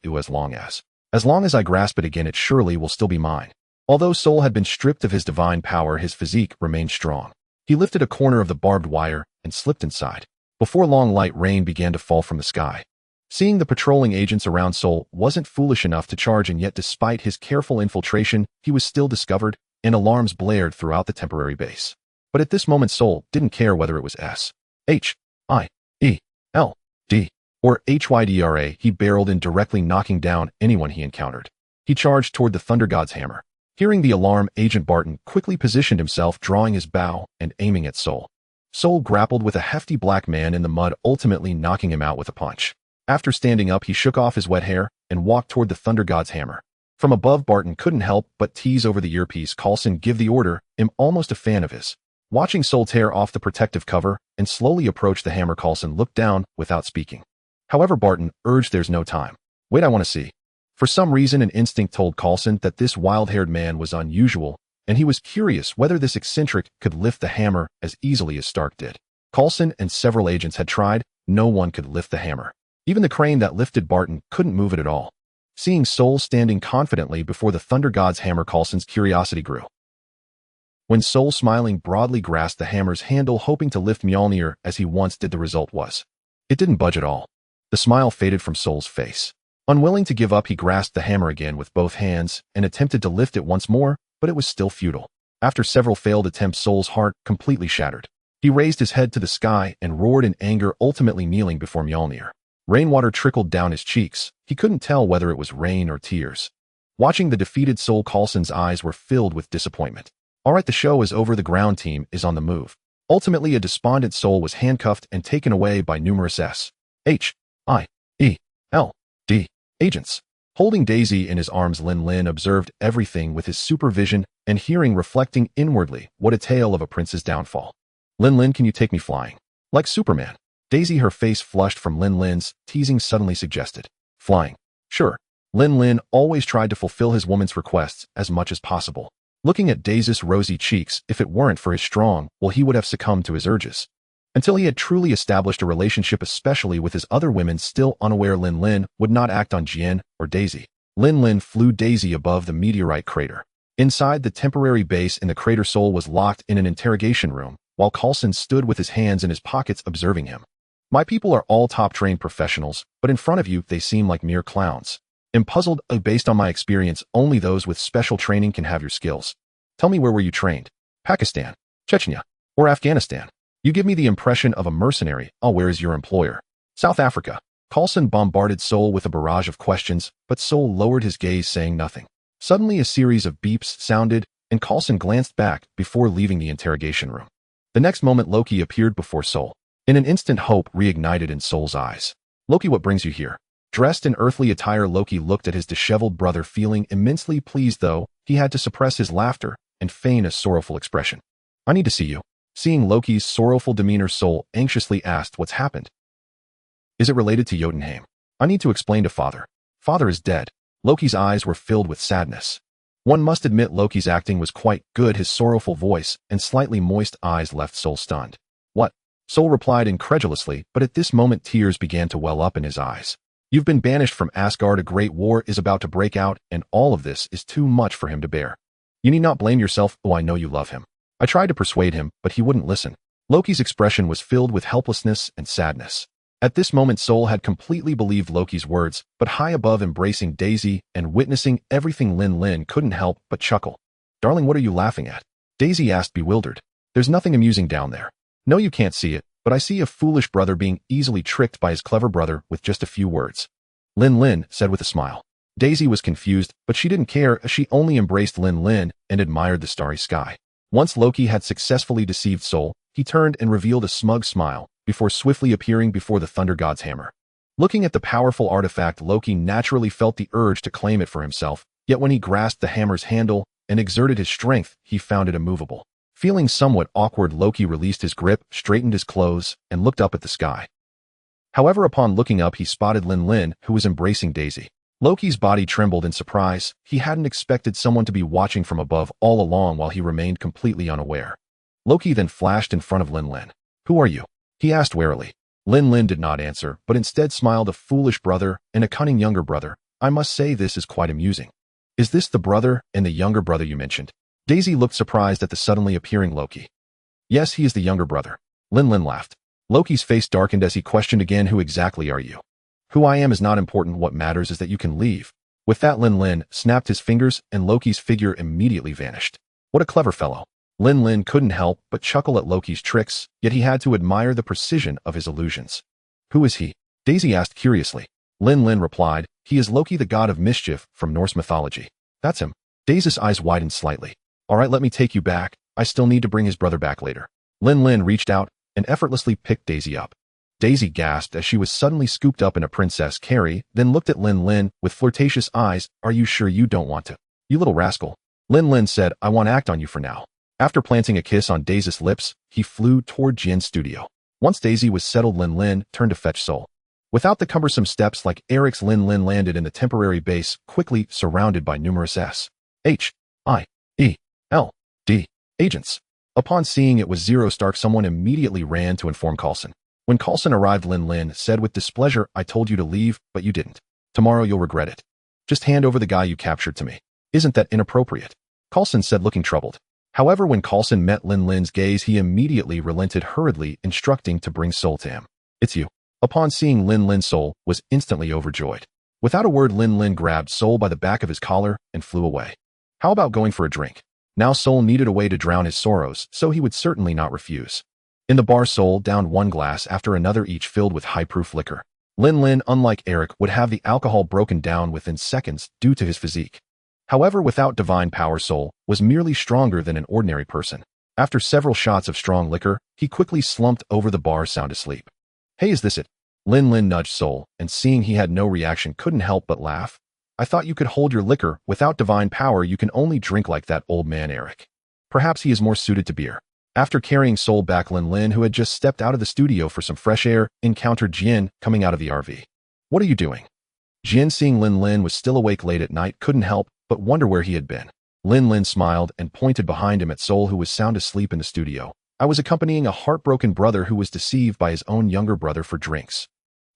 S1: As long as I grasp it again, it surely will still be mine. Although Soul had been stripped of his divine power, his physique remained strong. He lifted a corner of the barbed wire and slipped inside. Before long, light rain began to fall from the sky. Seeing the patrolling agents around, Sol wasn't foolish enough to charge, and yet despite his careful infiltration, he was still discovered, and alarms blared throughout the temporary base. But at this moment, Sol didn't care whether it was S-H-I-E-L-D or HYDRA. He barreled in directly, knocking down anyone he encountered. He charged toward the Thunder God's hammer. Hearing the alarm, Agent Barton quickly positioned himself, drawing his bow and aiming at Sol. Sol grappled with a hefty black man in the mud, ultimately knocking him out with a punch. After standing up, he shook off his wet hair and walked toward the Thunder God's hammer. From above, Barton couldn't help but tease over the earpiece, "Coulson, give the order." I'm almost a fan of his. Watching Sol tear off the protective cover and slowly approach the hammer, Coulson looked down without speaking. However, Barton urged, "There's no time. Wait, I want to see." For some reason, an instinct told Coulson that this wild-haired man was unusual, and he was curious whether this eccentric could lift the hammer as easily as Stark did. Coulson and several agents had tried. No one could lift the hammer. Even the crane that lifted Barton couldn't move it at all. Seeing Sol standing confidently before the Thunder God's hammer, Coulson's curiosity grew. When Sol, smiling broadly, grasped the hammer's handle, hoping to lift Mjolnir as he once did, the result was it didn't budge at all. The smile faded from Sol's face. Unwilling to give up, he grasped the hammer again with both hands and attempted to lift it once more, but it was still futile. After several failed attempts, Sol's heart completely shattered. He raised his head to the sky and roared in anger, ultimately kneeling before Mjolnir. Rainwater trickled down his cheeks. He couldn't tell whether it was rain or tears. Watching the defeated Sol, Coulson's eyes were filled with disappointment. All right, the show is over. The ground team is on the move. Ultimately, a despondent Sol was handcuffed and taken away by numerous S-H-I-E-L-D agents. Holding Daisy in his arms, Lin Lin observed everything with his supervision and hearing, reflecting inwardly, what a tale of a prince's downfall. "Lin Lin, can you take me flying? Like Superman?" Daisy, her face flushed from Lin Lin's teasing, suddenly suggested. "Flying? Sure." Lin Lin always tried to fulfill his woman's requests as much as possible. Looking at Daisy's rosy cheeks, if it weren't for his strong will, he would have succumbed to his urges. Until he had truly established a relationship, especially with his other women, still unaware Lin Lin would not act on Jian or Daisy. Lin Lin flew Daisy above the meteorite crater. Inside the temporary base in the crater, Sol was locked in an interrogation room, while Coulson stood with his hands in his pockets observing him. "My people are all top-trained professionals, but in front of you, they seem like mere clowns. I'm puzzled. Based on my experience, only those with special training can have your skills. Tell me, where were you trained? Pakistan, Chechnya, or Afghanistan? You give me the impression of a mercenary. Oh, where is your employer? South Africa." Coulson bombarded Sol with a barrage of questions, but Sol lowered his gaze, saying nothing. Suddenly, a series of beeps sounded, and Coulson glanced back before leaving the interrogation room. The next moment, Loki appeared before Sol. In an instant, hope reignited in Sol's eyes. "Loki, what brings you here?" Dressed in earthly attire, Loki looked at his disheveled brother, feeling immensely pleased, though he had to suppress his laughter and feign a sorrowful expression. "I need to see you." Seeing Loki's sorrowful demeanor, Sol anxiously asked, "What's happened? Is it related to Jotunheim? I need to explain to father. Father is dead." Loki's eyes were filled with sadness. One must admit Loki's acting was quite good. His sorrowful voice and slightly moist eyes left Sol stunned. "What?" Sol replied incredulously, but at this moment tears began to well up in his eyes. "You've been banished from Asgard. A great war is about to break out, and all of this is too much for him to bear. You need not blame yourself. Oh, I know you love him." I tried to persuade him, but he wouldn't listen. Loki's expression was filled with helplessness and sadness. At this moment, Sol had completely believed Loki's words, but high above, embracing Daisy and witnessing everything, Lin Lin couldn't help but chuckle. "Darling, what are you laughing at?" Daisy asked, bewildered. "There's nothing amusing down there. No, you can't see it, but I see a foolish brother being easily tricked by his clever brother with just a few words," Lin Lin said with a smile. Daisy was confused, but she didn't care, as she only embraced Lin Lin and admired the starry sky. Once Loki had successfully deceived Sol, he turned and revealed a smug smile, before swiftly appearing before the Thunder God's hammer. Looking at the powerful artifact, Loki naturally felt the urge to claim it for himself, yet when he grasped the hammer's handle and exerted his strength, he found it immovable. Feeling somewhat awkward, Loki released his grip, straightened his clothes, and looked up at the sky. However, upon looking up, he spotted Lin Lin, who was embracing Daisy. Loki's body trembled in surprise. He hadn't expected someone to be watching from above all along, while he remained completely unaware. Loki then flashed in front of Lin Lin. "Who are you?" he asked warily. Lin Lin did not answer, but instead smiled. "A foolish brother and a cunning younger brother. I must say this is quite amusing." "Is this the brother and the younger brother you mentioned?" Daisy looked surprised at the suddenly appearing Loki. "Yes, he is the younger brother." Lin Lin laughed. Loki's face darkened as he questioned again, "Who exactly are you?" Who I am is not important. What matters is that you can leave. With that, Lin Lin snapped his fingers and Loki's figure immediately vanished. What a clever fellow. Lin Lin couldn't help but chuckle at Loki's tricks, yet he had to admire the precision of his illusions. Who is he? Daisy asked curiously. Lin Lin replied, he is Loki, the god of mischief from Norse mythology. That's him. Daisy's eyes widened slightly. All right, let me take you back. I still need to bring his brother back later. Lin Lin reached out and effortlessly picked Daisy up. Daisy gasped as she was suddenly scooped up in a princess carry, then looked at Lin Lin with flirtatious eyes. Are you sure you don't want to? You little rascal. Lin Lin said, I want to act on you for now. After planting a kiss on Daisy's lips, he flew toward Jin's studio. Once Daisy was settled, Lin Lin turned to fetch Sol. Without the cumbersome steps like Eric's, Lin Lin landed in the temporary base, quickly surrounded by numerous S.H.I.E.L.D. agents. Upon seeing it was Zero Stark, someone immediately ran to inform Coulson. When Coulson arrived, Lin Lin said with displeasure, I told you to leave, but you didn't. Tomorrow you'll regret it. Just hand over the guy you captured to me. Isn't that inappropriate? Coulson said, looking troubled. However, when Coulson met Lin Lin's gaze, he immediately relented, hurriedly instructing to bring Sol to him. It's you. Upon seeing Lin Lin, Sol was instantly overjoyed. Without a word, Lin Lin grabbed Sol by the back of his collar and flew away. How about going for a drink? Now Sol needed a way to drown his sorrows, so he would certainly not refuse. In the bar, Sol downed one glass after another, each filled with high-proof liquor. Lin Lin, unlike Eric, would have the alcohol broken down within seconds due to his physique. However, without divine power, Sol was merely stronger than an ordinary person. After several shots of strong liquor, he quickly slumped over the bar, sound asleep. Hey, is this it? Lin Lin nudged Sol, and seeing he had no reaction, couldn't help but laugh. I thought you could hold your liquor. Without divine power, you can only drink like that old man Eric. Perhaps he is more suited to beer. After carrying Sol back, Lin Lin, who had just stepped out of the studio for some fresh air, encountered Jin coming out of the RV. What are you doing? Jin, seeing Lin Lin was still awake late at night, couldn't help but wonder where he had been. Lin Lin smiled and pointed behind him at Sol, who was sound asleep in the studio. I was accompanying a heartbroken brother who was deceived by his own younger brother for drinks.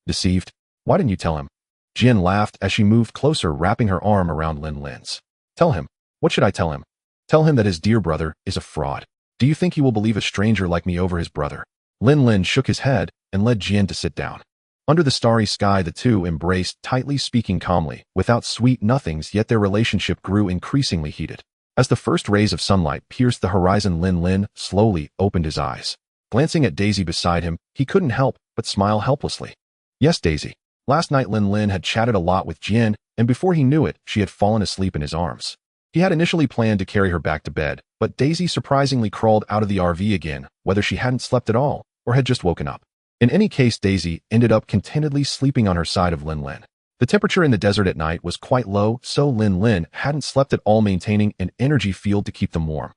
S1: Deceived? Why didn't you tell him? Jin laughed as she moved closer, wrapping her arm around Lin Lin's. Tell him. What should I tell him? Tell him that his dear brother is a fraud. Do you think he will believe a stranger like me over his brother? Lin Lin shook his head and led Jin to sit down. Under the starry sky, the two embraced tightly, speaking calmly, without sweet nothings, yet their relationship grew increasingly heated. As the first rays of sunlight pierced the horizon, Lin Lin slowly opened his eyes. Glancing at Daisy beside him, he couldn't help but smile helplessly. Yes, Daisy. Last night Lin Lin had chatted a lot with Jin, and before he knew it, she had fallen asleep in his arms. He had initially planned to carry her back to bed, but Daisy surprisingly crawled out of the RV again, whether she hadn't slept at all or had just woken up. In any case, Daisy ended up contentedly sleeping on her side of Lin Lin. The temperature in the desert at night was quite low, so Lin Lin hadn't slept at all, maintaining an energy field to keep them warm.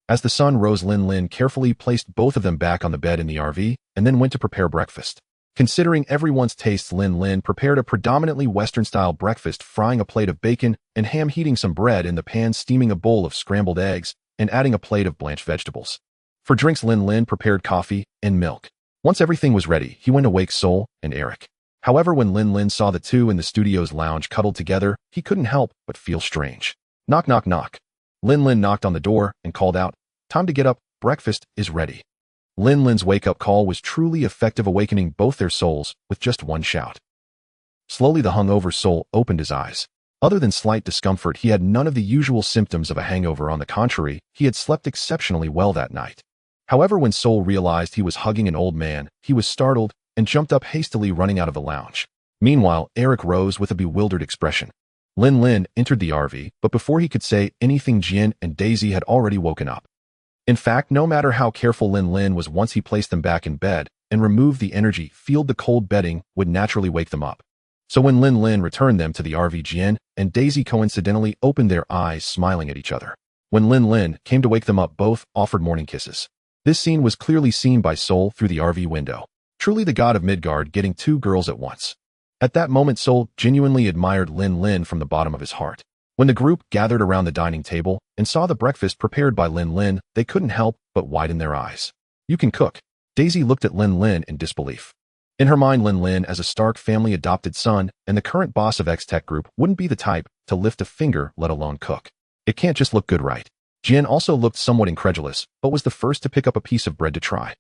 S1: As the sun rose, Lin Lin carefully placed both of them back on the bed in the RV and then went to prepare breakfast. Considering everyone's tastes, Lin Lin prepared a predominantly Western-style breakfast, frying a plate of bacon and ham, heating some bread in the pan, steaming a bowl of scrambled eggs, and adding a plate of blanched vegetables. For drinks, Lin Lin prepared coffee and milk. Once everything was ready, he went to wake Sol and Eric. However, when Lin Lin saw the two in the studio's lounge cuddled together, he couldn't help but feel strange. Knock, knock, knock. Lin Lin knocked on the door and called out, Time to get up, breakfast is ready. Lin Lin's wake-up call was truly effective, awakening both their souls with just one shout. Slowly, the hungover Sol opened his eyes. Other than slight discomfort, he had none of the usual symptoms of a hangover. On the contrary, he had slept exceptionally well that night. However, when Sol realized he was hugging an old man, he was startled and jumped up hastily, running out of the lounge. Meanwhile, Eric rose with a bewildered expression. Lin Lin entered the RV, but before he could say anything, Jin and Daisy had already woken up. In fact, no matter how careful Lin Lin was, once he placed them back in bed and removed the energy field, the cold bedding would naturally wake them up. So when Lin Lin returned them to the RV, Jin and Daisy coincidentally opened their eyes, smiling at each other. When Lin Lin came to wake them up, both offered morning kisses. This scene was clearly seen by Sol through the RV window. Truly the god of Midgard getting two girls at once. At that moment, Sol genuinely admired Lin Lin from the bottom of his heart. When the group gathered around the dining table and saw the breakfast prepared by Lin Lin, they couldn't help but widen their eyes. You can cook. Daisy looked at Lin Lin in disbelief. In her mind, Lin Lin, as a Stark family adopted son and the current boss of X-Tech Group, wouldn't be the type to lift a finger, let alone cook. It can't just look good, right? Jin also looked somewhat incredulous, but was the first to pick up a piece of bread to try.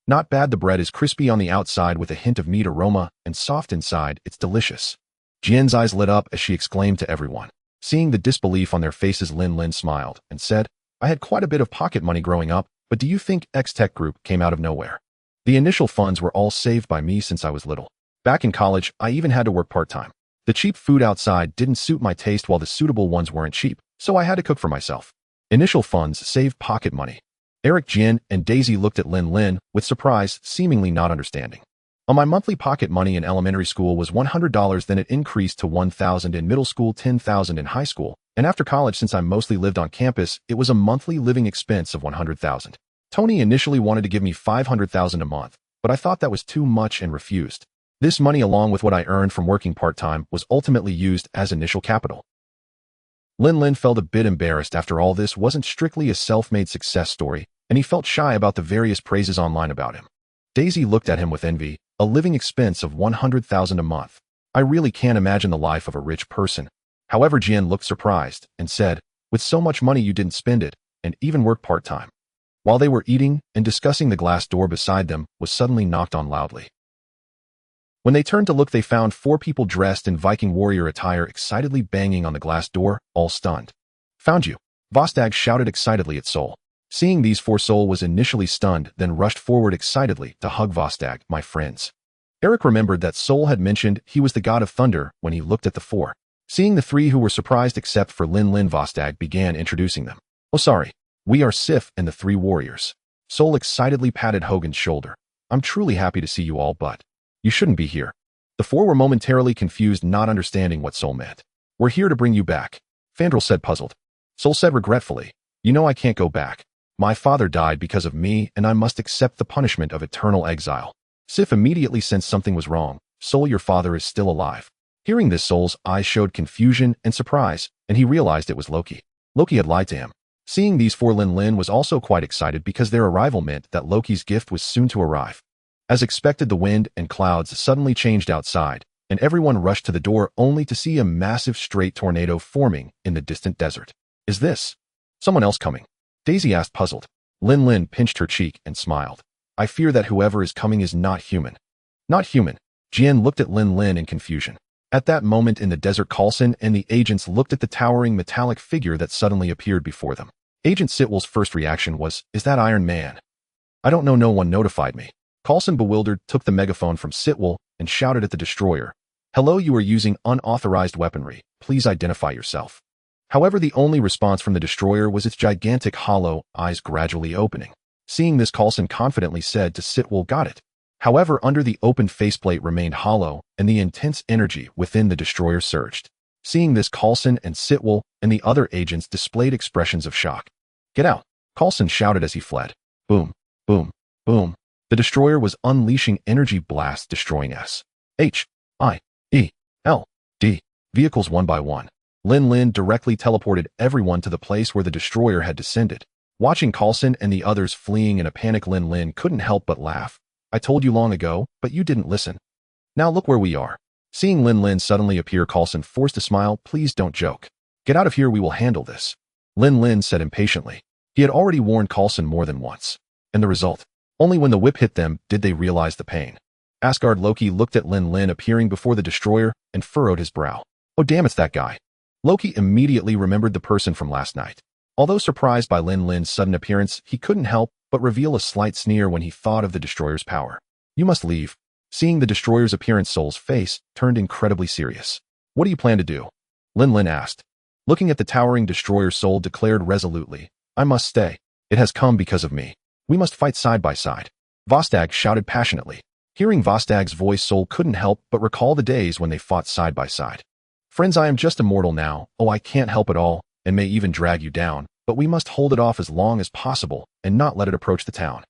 S1: Not bad, the bread is crispy on the outside with a hint of meat aroma and soft inside, it's delicious. Jian's eyes lit up as she exclaimed to everyone. Seeing the disbelief on their faces, Lin Lin smiled and said, I had quite a bit of pocket money growing up, but do you think X-Tech Group came out of nowhere? The initial funds were all saved by me since I was little. Back in college, I even had to work part-time. The cheap food outside didn't suit my taste while the suitable ones weren't cheap, so I had to cook for myself. Initial funds saved pocket money. Eric, Jian, and Daisy looked at Lin Lin with surprise, seemingly not understanding. On my monthly pocket money in elementary school was $100, then it increased to $1,000 in middle school, $10,000 in high school, and after college, since I mostly lived on campus, it was a monthly living expense of $100,000. Tony initially wanted to give me $500,000 a month, but I thought that was too much and refused. This money, along with what I earned from working part-time, was ultimately used as initial capital. Lin Lin felt a bit embarrassed after all this wasn't strictly a self-made success story, and he felt shy about the various praises online about him. Daisy looked at him with envy, a living expense of $100,000 a month. I really can't imagine the life of a rich person. However, Jian looked surprised and said, with so much money you didn't spend it, and even work part-time. While they were eating and discussing, the glass door beside them was suddenly knocked on loudly. When they turned to look, they found 4 people dressed in Viking warrior attire excitedly banging on the glass door, all stunned. Found you! Vostag shouted excitedly at Sol. Seeing these 4, Sol was initially stunned, then rushed forward excitedly to hug Vostag. My friends. Eric remembered that Sol had mentioned he was the god of thunder when he looked at the 4. Seeing the 3 who were surprised except for Lin Lin, Vostag began introducing them. Oh sorry, we are Sif and the 3 warriors. Sol excitedly patted Hogan's shoulder. I'm truly happy to see you all, but you shouldn't be here. The 4 were momentarily confused, not understanding what Sol meant. We're here to bring you back, Fandral said, puzzled. Sol said regretfully, you know I can't go back. My father died because of me, and I must accept the punishment of eternal exile. Sif immediately sensed something was wrong. Sol, your father is still alive. Hearing this, Sol's eyes showed confusion and surprise, and he realized it was Loki. Loki had lied to him. Seeing these 4, Lin Lin was also quite excited because their arrival meant that Loki's gift was soon to arrive. As expected, the wind and clouds suddenly changed outside, and everyone rushed to the door only to see a massive straight tornado forming in the distant desert. Is this someone else coming? Daisy asked, puzzled. Lin Lin pinched her cheek and smiled. I fear that whoever is coming is not human. Not human. Jian looked at Lin Lin in confusion. At that moment in the desert, Coulson and the agents looked at the towering metallic figure that suddenly appeared before them. Agent Sitwell's first reaction was, is that Iron Man? I don't know, no one notified me. Coulson, bewildered, took the megaphone from Sitwell and shouted at the destroyer. Hello, you are using unauthorized weaponry. Please identify yourself. However, the only response from the destroyer was its gigantic hollow eyes gradually opening. Seeing this, Coulson confidently said to Sitwell, got it. However, under the open faceplate remained hollow, and the intense energy within the destroyer surged. Seeing this, Coulson and Sitwell and the other agents displayed expressions of shock. Get out! Coulson shouted as he fled. Boom, boom, boom. The destroyer was unleashing energy blasts, destroying S-H-I-E-L-D vehicles one by one. Lin Lin directly teleported everyone to the place where the destroyer had descended. Watching Coulson and the others fleeing in a panic, Lin Lin couldn't help but laugh. I told you long ago, but you didn't listen. Now look where we are. Seeing Lin Lin suddenly appear, Coulson forced a smile. Please don't joke. Get out of here, we will handle this. Lin Lin said impatiently. He had already warned Coulson more than once. And the result? Only when the whip hit them did they realize the pain. Asgard Loki looked at Lin Lin appearing before the destroyer and furrowed his brow. Oh damn, it's that guy. Loki immediately remembered the person from last night. Although surprised by Lin Lin's sudden appearance, he couldn't help but reveal a slight sneer when he thought of the destroyer's power. You must leave. Seeing the destroyer's appearance, Sol's face turned incredibly serious. What do you plan to do? Lin Lin asked. Looking at the towering destroyer, Sol declared resolutely, I must stay. It has come because of me. We must fight side by side. Vostag shouted passionately. Hearing Vostag's voice, Sol couldn't help but recall the days when they fought side by side. Friends, I am just a mortal now. Oh, I can't help it all, and may even drag you down, but we must hold it off as long as possible and not let it approach the town.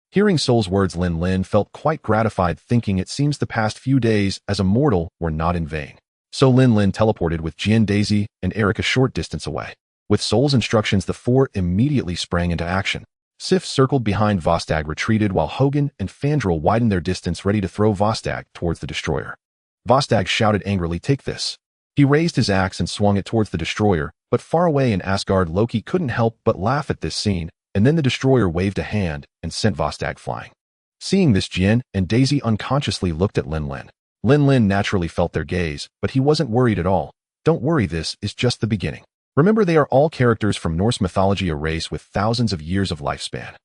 S1: Hearing Sol's words, Lin Lin felt quite gratified, thinking it seems the past few days as a mortal were not in vain. So Lin Lin teleported with Jian, Daisy, and Eric a short distance away. With Sol's instructions, the 4 immediately sprang into action. Sif circled behind Vostag, retreated, while Hogan and Fandral widened their distance, ready to throw Vostag towards the destroyer. Vostag shouted angrily, take this. He raised his axe and swung it towards the destroyer, but far away in Asgard, Loki couldn't help but laugh at this scene, and then the destroyer waved a hand and sent Vostag flying. Seeing this, Jin and Daisy unconsciously looked at Lin Lin. Lin Lin naturally felt their gaze, but he wasn't worried at all. Don't worry, this is just the beginning. Remember, they are all characters from Norse mythology, a race with thousands of years of lifespan.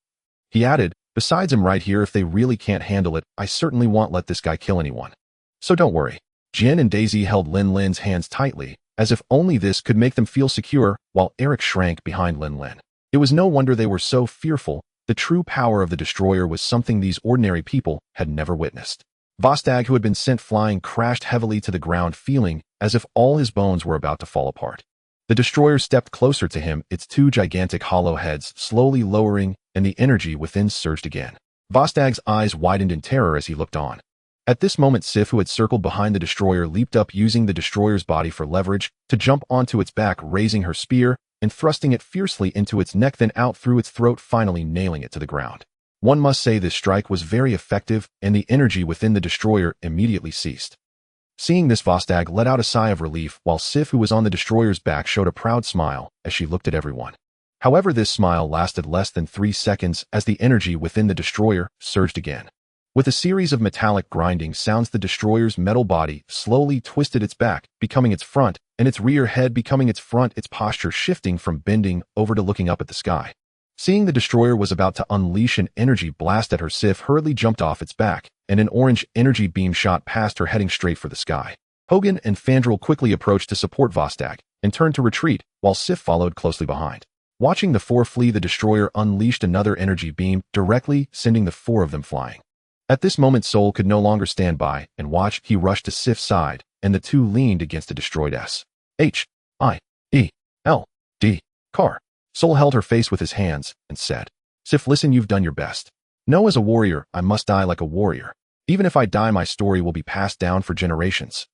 S1: He added, besides, I'm right here if they really can't handle it. I certainly won't let this guy kill anyone. So don't worry. Jin and Daisy held Lin Lin's hands tightly, as if only this could make them feel secure, while Eric shrank behind Lin Lin. It was no wonder they were so fearful. The true power of the destroyer was something these ordinary people had never witnessed. Vostag, who had been sent flying, crashed heavily to the ground, feeling as if all his bones were about to fall apart. The destroyer stepped closer to him, its two gigantic hollow heads slowly lowering, and the energy within surged again. Vostag's eyes widened in terror as he looked on. At this moment, Sif, who had circled behind the destroyer, leaped up, using the destroyer's body for leverage to jump onto its back, raising her spear and thrusting it fiercely into its neck, then out through its throat, finally nailing it to the ground. One must say this strike was very effective, and the energy within the destroyer immediately ceased. Seeing this, Vostag let out a sigh of relief, while Sif, who was on the destroyer's back, showed a proud smile as she looked at everyone. However, this smile lasted less than 3 seconds, as the energy within the destroyer surged again. With a series of metallic grinding sounds, the destroyer's metal body slowly twisted its back, becoming its front, and its rear head becoming its front, its posture shifting from bending over to looking up at the sky. Seeing the destroyer was about to unleash an energy blast at her, Sif hurriedly jumped off its back, and an orange energy beam shot past her, heading straight for the sky. Hogan and Fandral quickly approached to support Vostag and turned to retreat, while Sif followed closely behind. Watching the four flee, the destroyer unleashed another energy beam, directly sending the 4 of them flying. At this moment, Sol could no longer stand by and watch. He rushed to Sif's side, and the two leaned against the destroyed S.H.I.E.L.D. car. Sol held her face with his hands and said, Sif, listen, you've done your best. Know, as a warrior, I must die like a warrior. Even if I die, my story will be passed down for generations.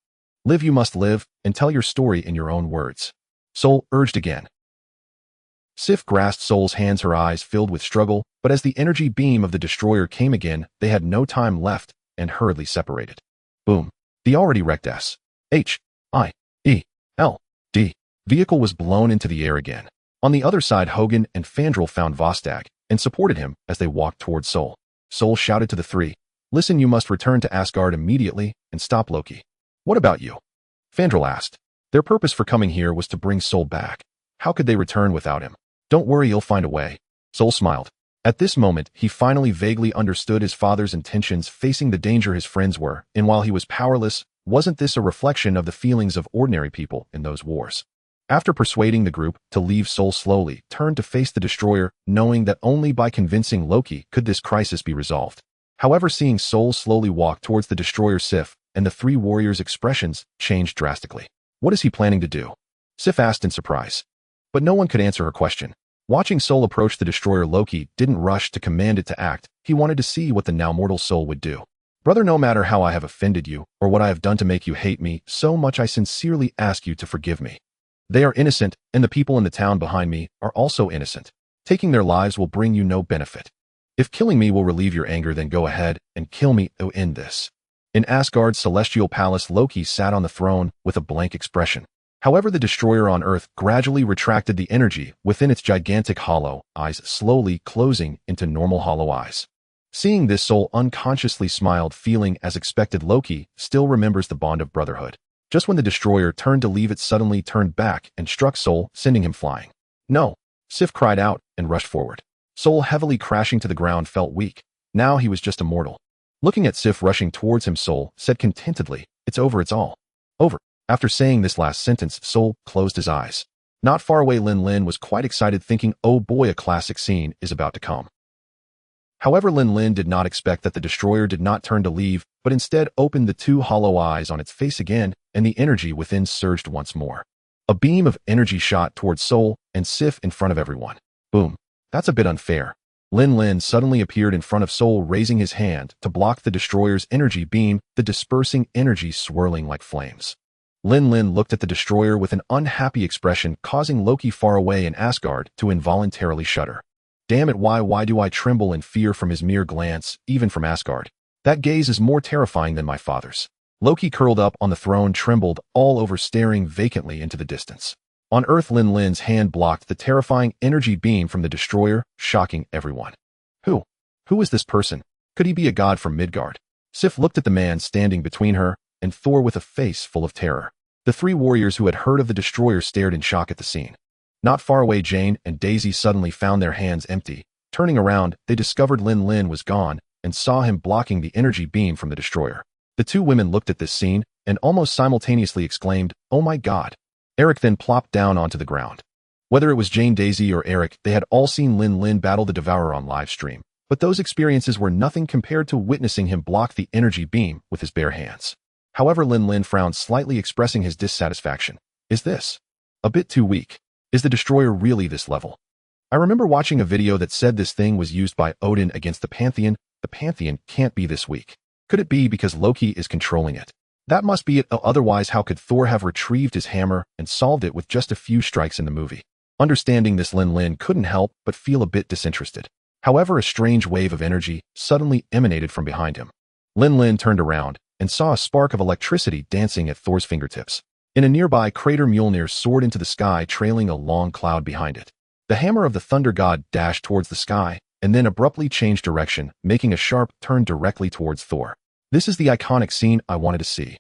S1: Live, you must live, and tell your story in your own words. Sol urged again. Sif grasped Sol's hands, her eyes filled with struggle, but as the energy beam of the destroyer came again, they had no time left and hurriedly separated. Boom. The already wrecked S.I.E.L.D. vehicle was blown into the air again. On the other side, Hogan and Fandral found Vostag and supported him as they walked towards Sol. Sol shouted to the 3, listen, you must return to Asgard immediately and stop Loki. What about you? Fandral asked. Their purpose for coming here was to bring Sol back. How could they return without him? Don't worry, you'll find a way. Sol smiled. At this moment, he finally vaguely understood his father's intentions, facing the danger his friends were, and while he was powerless, wasn't this a reflection of the feelings of ordinary people in those wars? After persuading the group to leave, Sol slowly turned to face the destroyer, knowing that only by convincing Loki could this crisis be resolved. However, seeing Sol slowly walk towards the destroyer, Sif and the 3 warriors' expressions changed drastically. What is he planning to do? Sif asked in surprise. But no one could answer her question. Watching Sol approach the destroyer, Loki didn't rush to command it to act. He wanted to see what the now mortal Sol would do. Brother, no matter how I have offended you or what I have done to make you hate me so much, I sincerely ask you to forgive me. They are innocent, and the people in the town behind me are also innocent. Taking their lives will bring you no benefit. If killing me will relieve your anger, then go ahead and kill me to end this. In Asgard's celestial palace, Loki sat on the throne with a blank expression. However, the destroyer on Earth gradually retracted the energy within its gigantic hollow eyes, slowly closing into normal hollow eyes. Seeing this, Sol unconsciously smiled, feeling as expected. Loki still remembers the bond of brotherhood. Just when the destroyer turned to leave, it suddenly turned back and struck Sol, sending him flying. No! Sif cried out and rushed forward. Sol, heavily crashing to the ground, felt weak. Now he was just a mortal. Looking at Sif rushing towards him, Sol said contentedly, it's over, it's all over. After saying this last sentence, Sol closed his eyes. Not far away, Lin Lin was quite excited, thinking, oh boy, a classic scene is about to come. However, Lin Lin did not expect that the destroyer did not turn to leave, but instead opened the 2 hollow eyes on its face again, and the energy within surged once more. A beam of energy shot towards Sol and Sif in front of everyone. Boom. That's a bit unfair. Lin Lin suddenly appeared in front of Sol, raising his hand to block the destroyer's energy beam, the dispersing energy swirling like flames. Lin Lin looked at the destroyer with an unhappy expression, causing Loki far away in Asgard to involuntarily shudder. Damn it, why do I tremble in fear from his mere glance, even from Asgard? That gaze is more terrifying than my father's. Loki, curled up on the throne, trembled all over, staring vacantly into the distance. On Earth, Lin Lin's hand blocked the terrifying energy beam from the destroyer, shocking everyone. Who is this person? Could he be a god from Midgard? Sif looked at the man standing between her and Thor with a face full of terror. The three warriors who had heard of the destroyer stared in shock at the scene. Not far away, Jane and Daisy suddenly found their hands empty. Turning around, they discovered Lin Lin was gone and saw him blocking the energy beam from the destroyer. The two women looked at this scene and almost simultaneously exclaimed, "Oh my God." Eric then plopped down onto the ground. Whether it was Jane, Daisy, or Eric, they had all seen Lin Lin battle the Devourer on live stream, but those experiences were nothing compared to witnessing him block the energy beam with his bare hands. However, Lin Lin frowned slightly, expressing his dissatisfaction. Is this a bit too weak? Is the destroyer really this level? I remember watching a video that said this thing was used by Odin against the Pantheon. The Pantheon can't be this weak. Could it be because Loki is controlling it? That must be it. Otherwise, how could Thor have retrieved his hammer and solved it with just a few strikes in the movie? Understanding this, Lin Lin couldn't help but feel a bit disinterested. However, a strange wave of energy suddenly emanated from behind him. Lin Lin turned around and saw a spark of electricity dancing at Thor's fingertips. In a nearby crater, Mjolnir soared into the sky, trailing a long cloud behind it. The hammer of the thunder god dashed towards the sky and then abruptly changed direction, making a sharp turn directly towards Thor. This is the iconic scene I wanted to see.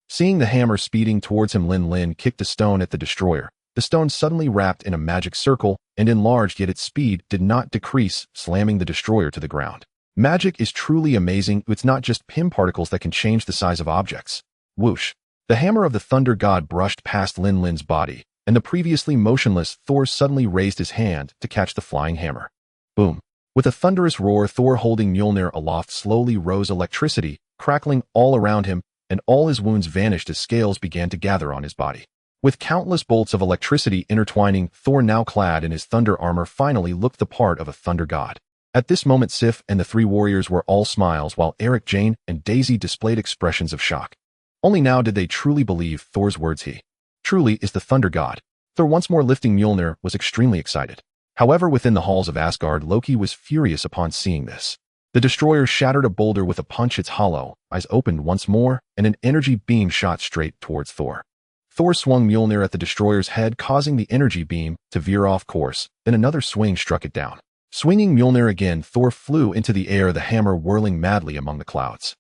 S1: Seeing the hammer speeding towards him, Lin Lin kicked a stone at the destroyer. The stone suddenly wrapped in a magic circle and enlarged, yet its speed did not decrease, slamming the destroyer to the ground. Magic is truly amazing. It's not just Pym particles that can change the size of objects. Whoosh. The hammer of the thunder god brushed past Lin Lin's body, and the previously motionless Thor suddenly raised his hand to catch the flying hammer. Boom. With a thunderous roar, Thor, holding Mjolnir aloft, slowly rose, electricity crackling all around him, and all his wounds vanished as scales began to gather on his body. With countless bolts of electricity intertwining, Thor, now clad in his thunder armor, finally looked the part of a thunder god. At this moment, Sif and the three warriors were all smiles, while Eric, Jane, and Daisy displayed expressions of shock. Only now did they truly believe Thor's words. He truly is the thunder god. Thor, once more lifting Mjolnir, was extremely excited. However, within the halls of Asgard, Loki was furious upon seeing this. The destroyer shattered a boulder with a punch. Its hollow eyes opened once more, and an energy beam shot straight towards Thor. Thor swung Mjolnir at the destroyer's head, causing the energy beam to veer off course. Then another swing struck it down. Swinging Mjolnir again, Thor flew into the air, the hammer whirling madly among the clouds.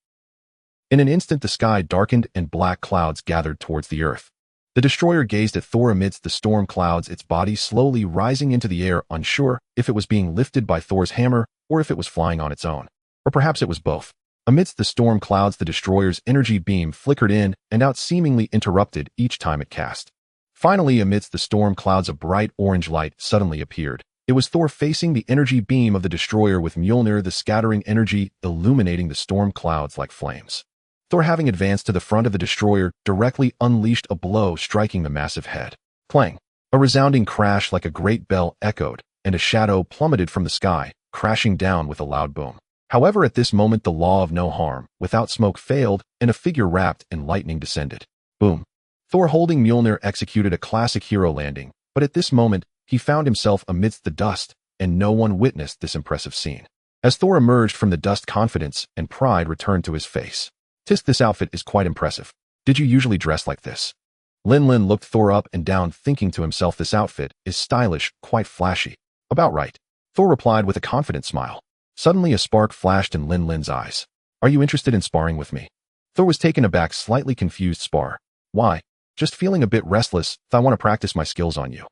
S1: In an instant, the sky darkened and black clouds gathered towards the earth. The destroyer gazed at Thor amidst the storm clouds, its body slowly rising into the air, unsure if it was being lifted by Thor's hammer or if it was flying on its own. Or perhaps it was both. Amidst the storm clouds, the destroyer's energy beam flickered in and out, seemingly interrupted each time it cast. Finally, amidst the storm clouds, a bright orange light suddenly appeared. It was Thor facing the energy beam of the destroyer with Mjolnir, the scattering energy illuminating the storm clouds like flames. Thor, having advanced to the front of the destroyer, directly unleashed a blow, striking the massive head. Clang! A resounding crash like a great bell echoed, and a shadow plummeted from the sky, crashing down with a loud boom. However, at this moment, the law of no harm without smoke failed, and a figure wrapped in lightning descended. Boom! Thor, holding Mjolnir, executed a classic hero landing, but at this moment, he found himself amidst the dust, and no one witnessed this impressive scene. As Thor emerged from the dust, confidence and pride returned to his face. "Tisk, this outfit is quite impressive. Did you usually dress like this?" Lin Lin looked Thor up and down, thinking to himself, "This outfit is stylish, quite flashy." "About right," Thor replied with a confident smile. Suddenly a spark flashed in Lin Lin's eyes. "Are you interested in sparring with me?" Thor was taken aback, slightly confused. "Spar? Why?" "Just feeling a bit restless. I want to practice my skills on you."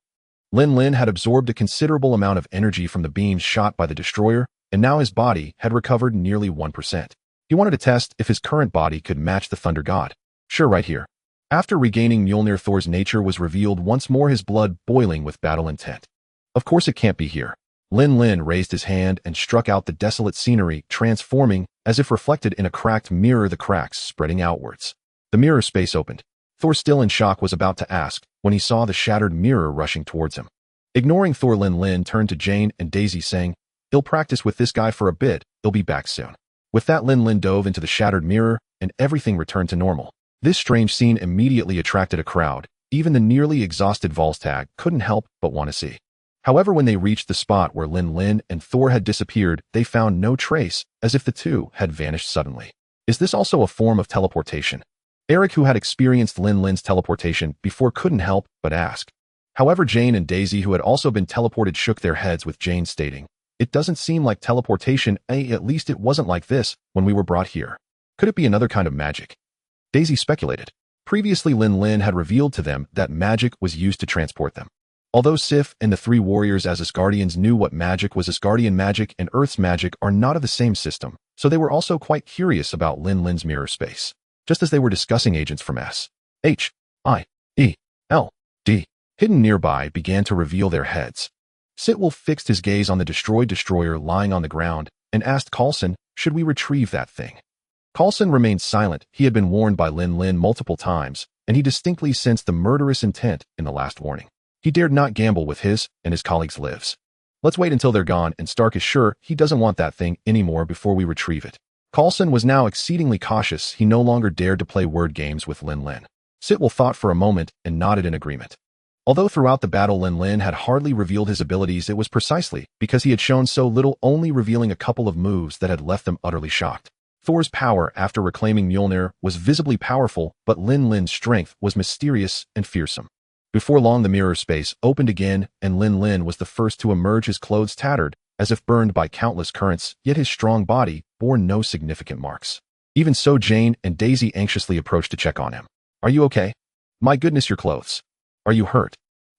S1: Lin Lin had absorbed a considerable amount of energy from the beams shot by the destroyer, and now his body had recovered nearly 1%. He wanted to test if his current body could match the thunder god. "Sure, right here." After regaining Mjolnir, Thor's nature was revealed once more, his blood boiling with battle intent. "Of course it can't be here." Lin Lin raised his hand and struck out the desolate scenery, transforming as if reflected in a cracked mirror, the cracks spreading outwards. The mirror space opened. Thor, still in shock, was about to ask when he saw the shattered mirror rushing towards him. Ignoring Thor, Lin Lin turned to Jane and Daisy, saying, "He'll practice with this guy for a bit. He'll be back soon." With that, Lin Lin dove into the shattered mirror, and everything returned to normal. This strange scene immediately attracted a crowd. Even the nearly exhausted Volstagg couldn't help but want to see. However, when they reached the spot where Lin Lin and Thor had disappeared, they found no trace, as if the two had vanished suddenly. Is this also a form of teleportation? Eric, who had experienced Lin Lin's teleportation before, couldn't help but ask. However, Jane and Daisy, who had also been teleported, shook their heads, with Jane stating, It doesn't seem like teleportation, at least it wasn't like this when we were brought here. Could it be another kind of magic? Daisy speculated. Previously, Lin Lin had revealed to them that magic was used to transport them. Although Sif and the three warriors as Asgardians knew what magic was, Asgardian magic and Earth's magic are not of the same system, so they were also quite curious about Lin Lin's mirror space. Just as they were discussing, agents from S.H.I.E.L.D. hidden nearby began to reveal their heads. Sitwolf fixed his gaze on the destroyed destroyer lying on the ground and asked Coulson, should we retrieve that thing? Coulson remained silent. He had been warned by Lin Lin multiple times, and he distinctly sensed the murderous intent in the last warning. He dared not gamble with his and his colleagues' lives. Let's wait until they're gone, and Stark is sure he doesn't want that thing anymore before we retrieve it. Coulson was now exceedingly cautious. He no longer dared to play word games with Lin Lin. Sitwell thought for a moment and nodded in agreement. Although throughout the battle Lin Lin had hardly revealed his abilities, it was precisely because he had shown so little, only revealing a couple of moves that had left them utterly shocked. Thor's power after reclaiming Mjolnir was visibly powerful, but Lin Lin's strength was mysterious and fearsome. Before long, the mirror space opened again, and Lin Lin was the first to emerge, his clothes tattered, as if burned by countless currents, yet his strong body bore no significant marks. Even so, Jane and Daisy anxiously approached to check on him. Are you okay? My goodness, your clothes. Are you hurt?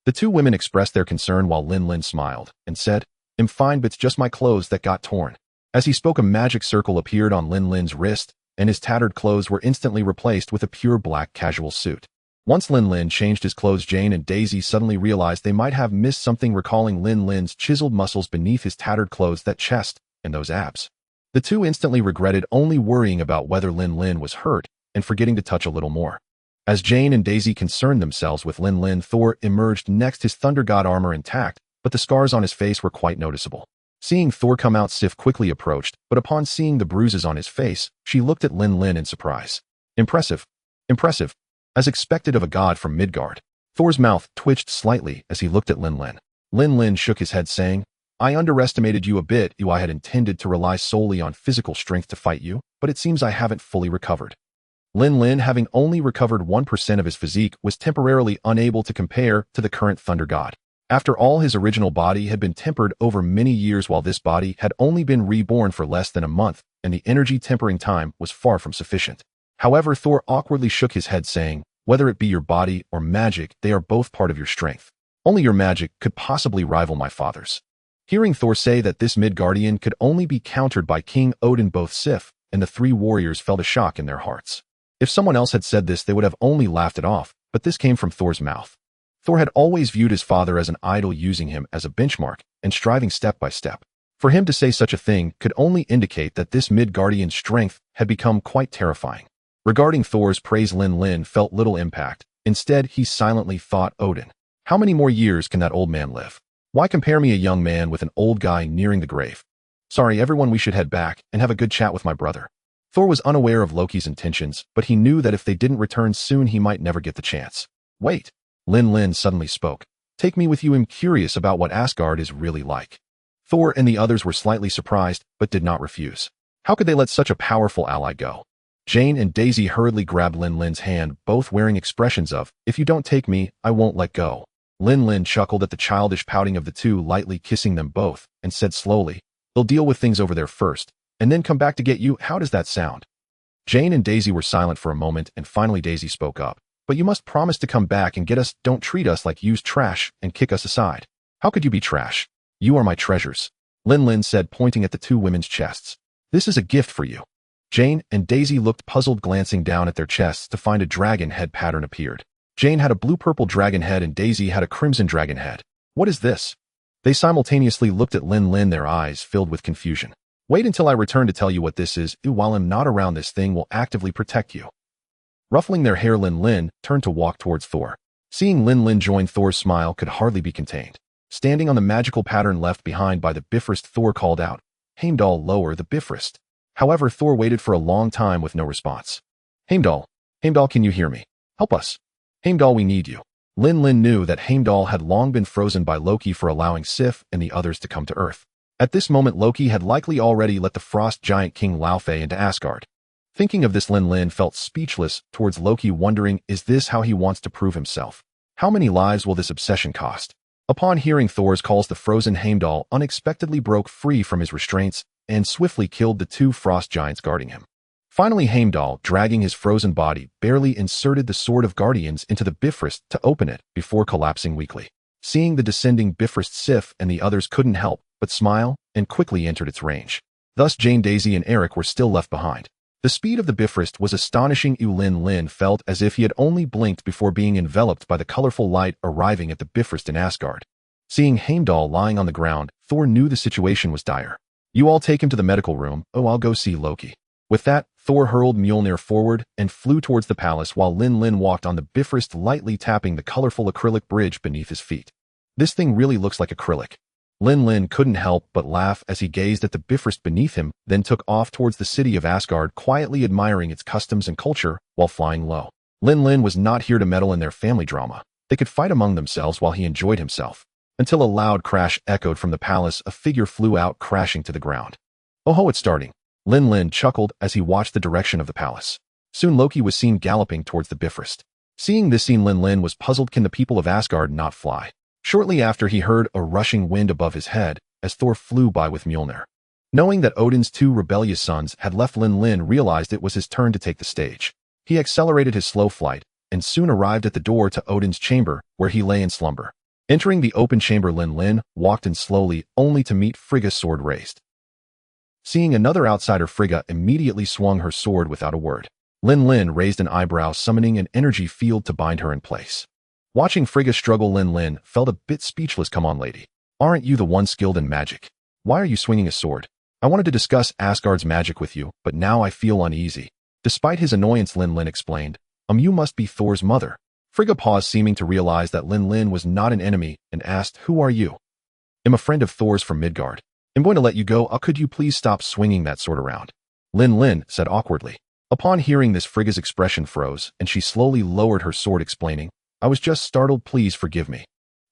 S1: The two women expressed their concern while Lin Lin smiled and said, I'm fine, but it's just my clothes that got torn. As he spoke, a magic circle appeared on Lin Lin's wrist, and his tattered clothes were instantly replaced with a pure black casual suit. Once Lin Lin changed his clothes, Jane and Daisy suddenly realized they might have missed something, recalling Lin Lin's chiseled muscles beneath his tattered clothes, that chest, and those abs. The two instantly regretted only worrying about whether Lin Lin was hurt and forgetting to touch a little more. As Jane and Daisy concerned themselves with Lin Lin, Thor emerged next, his Thunder God armor intact, but the scars on his face were quite noticeable. Seeing Thor come out, Sif quickly approached, but upon seeing the bruises on his face, she looked at Lin Lin in surprise. Impressive. Impressive. As expected of a god from Midgard. Thor's mouth twitched slightly as he looked at Lin Lin. Lin Lin shook his head, saying, I underestimated you a bit. I had intended to rely solely on physical strength to fight you, but it seems I haven't fully recovered. Lin Lin, having only recovered 1% of his physique, was temporarily unable to compare to the current Thunder God. After all, his original body had been tempered over many years, while this body had only been reborn for less than a month, and the energy tempering time was far from sufficient. However, Thor awkwardly shook his head, saying, whether it be your body or magic, they are both part of your strength. Only your magic could possibly rival my father's. Hearing Thor say that this Midgardian could only be countered by King Odin, both Sif and the three warriors felt a shock in their hearts. If someone else had said this, they would have only laughed it off, but this came from Thor's mouth. Thor had always viewed his father as an idol, using him as a benchmark and striving step by step. For him to say such a thing could only indicate that this Midgardian's strength had become quite terrifying. Regarding Thor's praise, Lin Lin felt little impact. Instead, he silently thought, Odin, how many more years can that old man live? Why compare me, a young man, with an old guy nearing the grave? Sorry, everyone, we should head back and have a good chat with my brother. Thor was unaware of Loki's intentions, but he knew that if they didn't return soon, he might never get the chance. Wait. Lin Lin suddenly spoke. Take me with you. I'm curious about what Asgard is really like. Thor and the others were slightly surprised, but did not refuse. How could they let such a powerful ally go? Jane and Daisy hurriedly grabbed Lin Lin's hand, both wearing expressions of, if you don't take me, I won't let go. Lin Lin chuckled at the childish pouting of the two, lightly kissing them both, and said slowly, they'll deal with things over there first, and then come back to get you. How does that sound? Jane and Daisy were silent for a moment, and finally Daisy spoke up. But you must promise to come back and get us. Don't treat us like used trash and kick us aside. How could you be trash? You are my treasures. Lin Lin said, pointing at the two women's chests. This is a gift for you. Jane and Daisy looked puzzled, glancing down at their chests to find a dragon head pattern appeared. Jane had a blue-purple dragon head and Daisy had a crimson dragon head. What is this? They simultaneously looked at Lin Lin, their eyes filled with confusion. Wait until I return to tell you what this is. While I'm not around, this thing will actively protect you. Ruffling their hair, Lin Lin turned to walk towards Thor. Seeing Lin Lin join, Thor's smile could hardly be contained. Standing on the magical pattern left behind by the Bifrost, Thor called out, Heimdall, lower the Bifrost. However, Thor waited for a long time with no response. Heimdall, can you hear me? Help us. Heimdall, we need you. Lin Lin knew that Heimdall had long been frozen by Loki for allowing Sif and the others to come to Earth. At this moment, Loki had likely already let the frost giant King Laufey into Asgard. Thinking of this, Lin Lin felt speechless towards Loki, wondering, is this how he wants to prove himself? How many lives will this obsession cost? Upon hearing Thor's calls, the frozen Heimdall unexpectedly broke free from his restraints and swiftly killed the two frost giants guarding him. Finally, Heimdall, dragging his frozen body, barely inserted the Sword of Guardians into the Bifrost to open it before collapsing weakly. Seeing the descending Bifrost, Sif and the others couldn't help but smile and quickly entered its range. Thus, Jane, Daisy, and Eric were still left behind. The speed of the Bifrost was astonishing. Lin Lin felt as if he had only blinked before being enveloped by the colorful light arriving at the Bifrost in Asgard. Seeing Heimdall lying on the ground, Thor knew the situation was dire. "You all take him to the medical room. Oh, I'll go see Loki." With that, Thor hurled Mjolnir forward and flew towards the palace while Lin Lin walked on the Bifrost, lightly tapping the colorful acrylic bridge beneath his feet. "This thing really looks like acrylic." Lin Lin couldn't help but laugh as he gazed at the Bifrost beneath him, then took off towards the city of Asgard, quietly admiring its customs and culture while flying low. Lin Lin was not here to meddle in their family drama. They could fight among themselves while he enjoyed himself. Until a loud crash echoed from the palace, a figure flew out, crashing to the ground. "Oh ho, it's starting." Lin Lin chuckled as he watched the direction of the palace. Soon Loki was seen galloping towards the Bifrost. Seeing this scene, Lin Lin was puzzled. Can the people of Asgard not fly? Shortly after, he heard a rushing wind above his head as Thor flew by with Mjolnir. Knowing that Odin's two rebellious sons had left, Lin Lin realized it was his turn to take the stage. He accelerated his slow flight and soon arrived at the door to Odin's chamber, where he lay in slumber. Entering the open chamber, Lin Lin walked in slowly, only to meet Frigga's sword raised. Seeing another outsider, Frigga immediately swung her sword without a word. Lin Lin raised an eyebrow, summoning an energy field to bind her in place. Watching Frigga struggle, Lin Lin felt a bit speechless. "Come on, lady. Aren't you the one skilled in magic? Why are you swinging a sword? I wanted to discuss Asgard's magic with you, but now I feel uneasy." Despite his annoyance, Lin Lin explained, You must be Thor's mother." Frigga paused, seeming to realize that Lin Lin was not an enemy, and asked, "Who are you?" "I'm a friend of Thor's from Midgard. I'm going to let you go. Could you please stop swinging that sword around?" Lin Lin said awkwardly. Upon hearing this, Frigga's expression froze, and she slowly lowered her sword, explaining, "I was just startled. Please forgive me."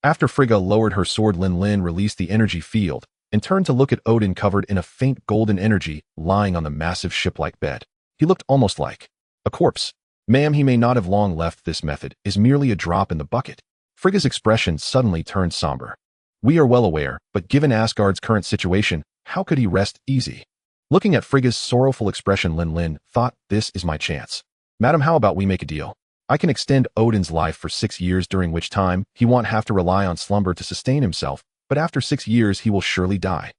S1: After Frigga lowered her sword, Lin Lin released the energy field and turned to look at Odin, covered in a faint golden energy, lying on the massive ship-like bed. He looked almost like a corpse. "Ma'am, he may not have long left. This method is merely a drop in the bucket." Frigga's expression suddenly turned somber. "We are well aware, but given Asgard's current situation, how could he rest easy?" Looking at Frigga's sorrowful expression, Lin Lin thought, "This is my chance. Madam, how about we make a deal? I can extend Odin's life for 6 years, during which time he won't have to rely on slumber to sustain himself, but after 6 years he will surely die,"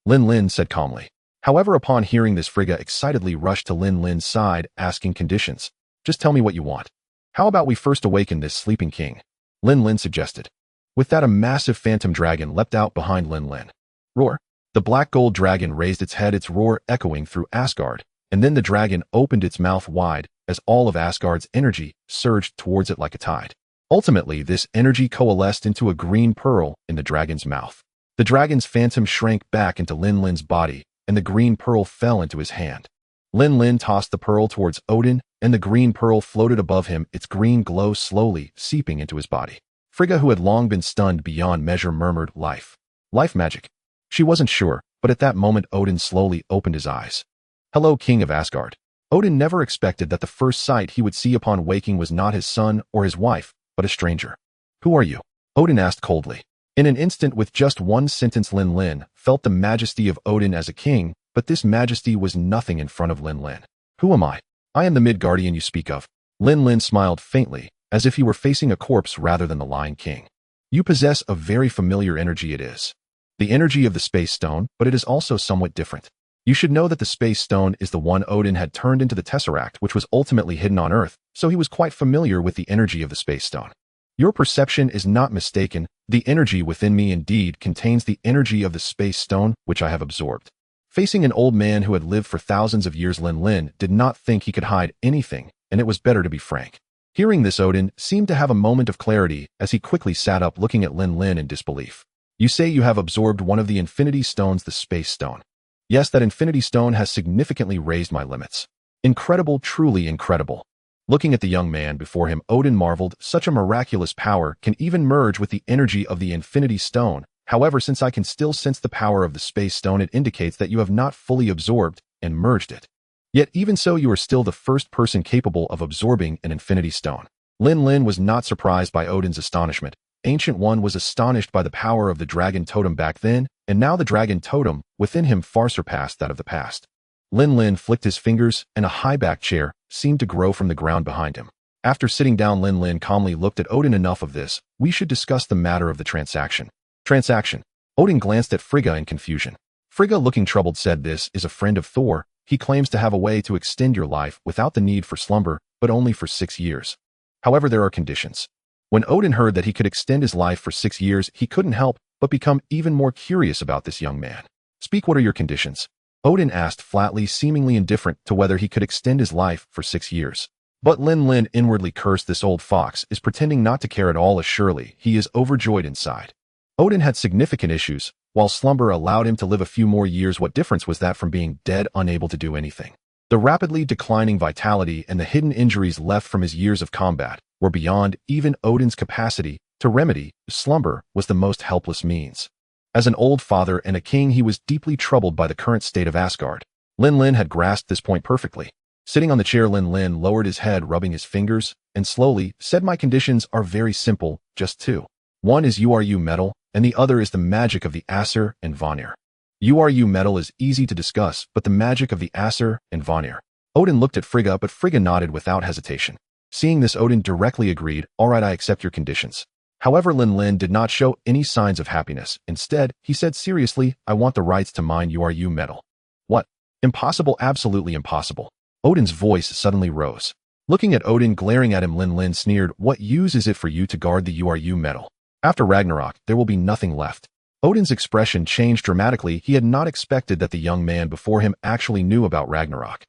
S1: Lin Lin said calmly. However, upon hearing this, Frigga excitedly rushed to Lin Lin's side, asking conditions. "Just tell me what you want. How about we first awaken this sleeping king?" Lin Lin suggested. With that, a massive phantom dragon leapt out behind Lin Lin. Roar! The black gold dragon raised its head, its roar echoing through Asgard, and then the dragon opened its mouth wide as all of Asgard's energy surged towards it like a tide. Ultimately, this energy coalesced into a green pearl in the dragon's mouth. The dragon's phantom shrank back into Lin Lin's body, and the green pearl fell into his hand. Lin Lin tossed the pearl towards Odin, and the green pearl floated above him, its green glow slowly seeping into his body. Frigga, who had long been stunned beyond measure, murmured, "Life. Life magic." She wasn't sure, but at that moment Odin slowly opened his eyes. "Hello, King of Asgard." Odin never expected that the first sight he would see upon waking was not his son or his wife, but a stranger. "Who are you?" Odin asked coldly. In an instant, with just one sentence, Lin Lin felt the majesty of Odin as a king, but this majesty was nothing in front of Lin Lin. "Who am I?" "I am the Midgardian you speak of." Lin Lin smiled faintly, as if he were facing a corpse rather than the lying king. "You possess a very familiar energy. It is the energy of the Space Stone, but it is also somewhat different. You should know that the Space Stone is the one Odin had turned into the Tesseract, which was ultimately hidden on Earth, so he was quite familiar with the energy of the Space Stone. Your perception is not mistaken. The energy within me indeed contains the energy of the Space Stone, which I have absorbed." Facing an old man who had lived for thousands of years, Lin Lin did not think he could hide anything, and it was better to be frank. Hearing this, Odin seemed to have a moment of clarity as he quickly sat up, looking at Lin Lin in disbelief. "You say you have absorbed one of the Infinity Stones, the Space Stone?" "Yes, that Infinity Stone has significantly raised my limits." "Incredible, truly incredible." Looking at the young man before him, Odin marveled, "Such a miraculous power can even merge with the energy of the Infinity Stone. However, since I can still sense the power of the Space Stone, it indicates that you have not fully absorbed and merged it. Yet even so, you are still the first person capable of absorbing an Infinity Stone." Lin Lin was not surprised by Odin's astonishment, Ancient One was astonished by the power of the dragon totem back then, and now the dragon totem within him far surpassed that of the past. Lin Lin flicked his fingers, and a high-backed chair seemed to grow from the ground behind him. After sitting down, Lin Lin calmly looked at Odin. Enough of this. We should discuss the matter of the transaction. Transaction. Odin glanced at Frigga in confusion. Frigga, looking troubled, said, "This is a friend of Thor. He claims to have a way to extend your life without the need for slumber, but only for 6 years. However, there are conditions." When Odin heard that he could extend his life for 6 years, he couldn't help but become even more curious about this young man. "Speak, what are your conditions?" Odin asked flatly, seemingly indifferent to whether he could extend his life for 6 years. But Lin Lin inwardly cursed. This old fox is pretending not to care at all, as surely he is overjoyed inside. Odin had significant issues. While slumber allowed him to live a few more years, what difference was that from being dead, unable to do anything? The rapidly declining vitality and the hidden injuries left from his years of combat were beyond even Odin's capacity to remedy. Slumber was the most helpless means. As an old father and a king, he was deeply troubled by the current state of Asgard. Lin Lin had grasped this point perfectly. Sitting on the chair, Lin Lin lowered his head, rubbing his fingers, and slowly said, "My conditions are very simple, just two. One is URU metal, and the other is the magic of the Aesir and Vanir." URU metal is easy to discuss, but the magic of the Aesir and Vanir. Odin looked at Frigga, but Frigga nodded without hesitation. Seeing this, Odin directly agreed, "All right, I accept your conditions." However, Lin Lin did not show any signs of happiness. Instead, he said seriously, "I want the rights to mine URU metal." "What? Impossible, absolutely impossible." Odin's voice suddenly rose. Looking at Odin, glaring at him, Lin Lin sneered, "What use is it for you to guard the URU metal? After Ragnarok, there will be nothing left." Odin's expression changed dramatically. He had not expected that the young man before him actually knew about Ragnarok.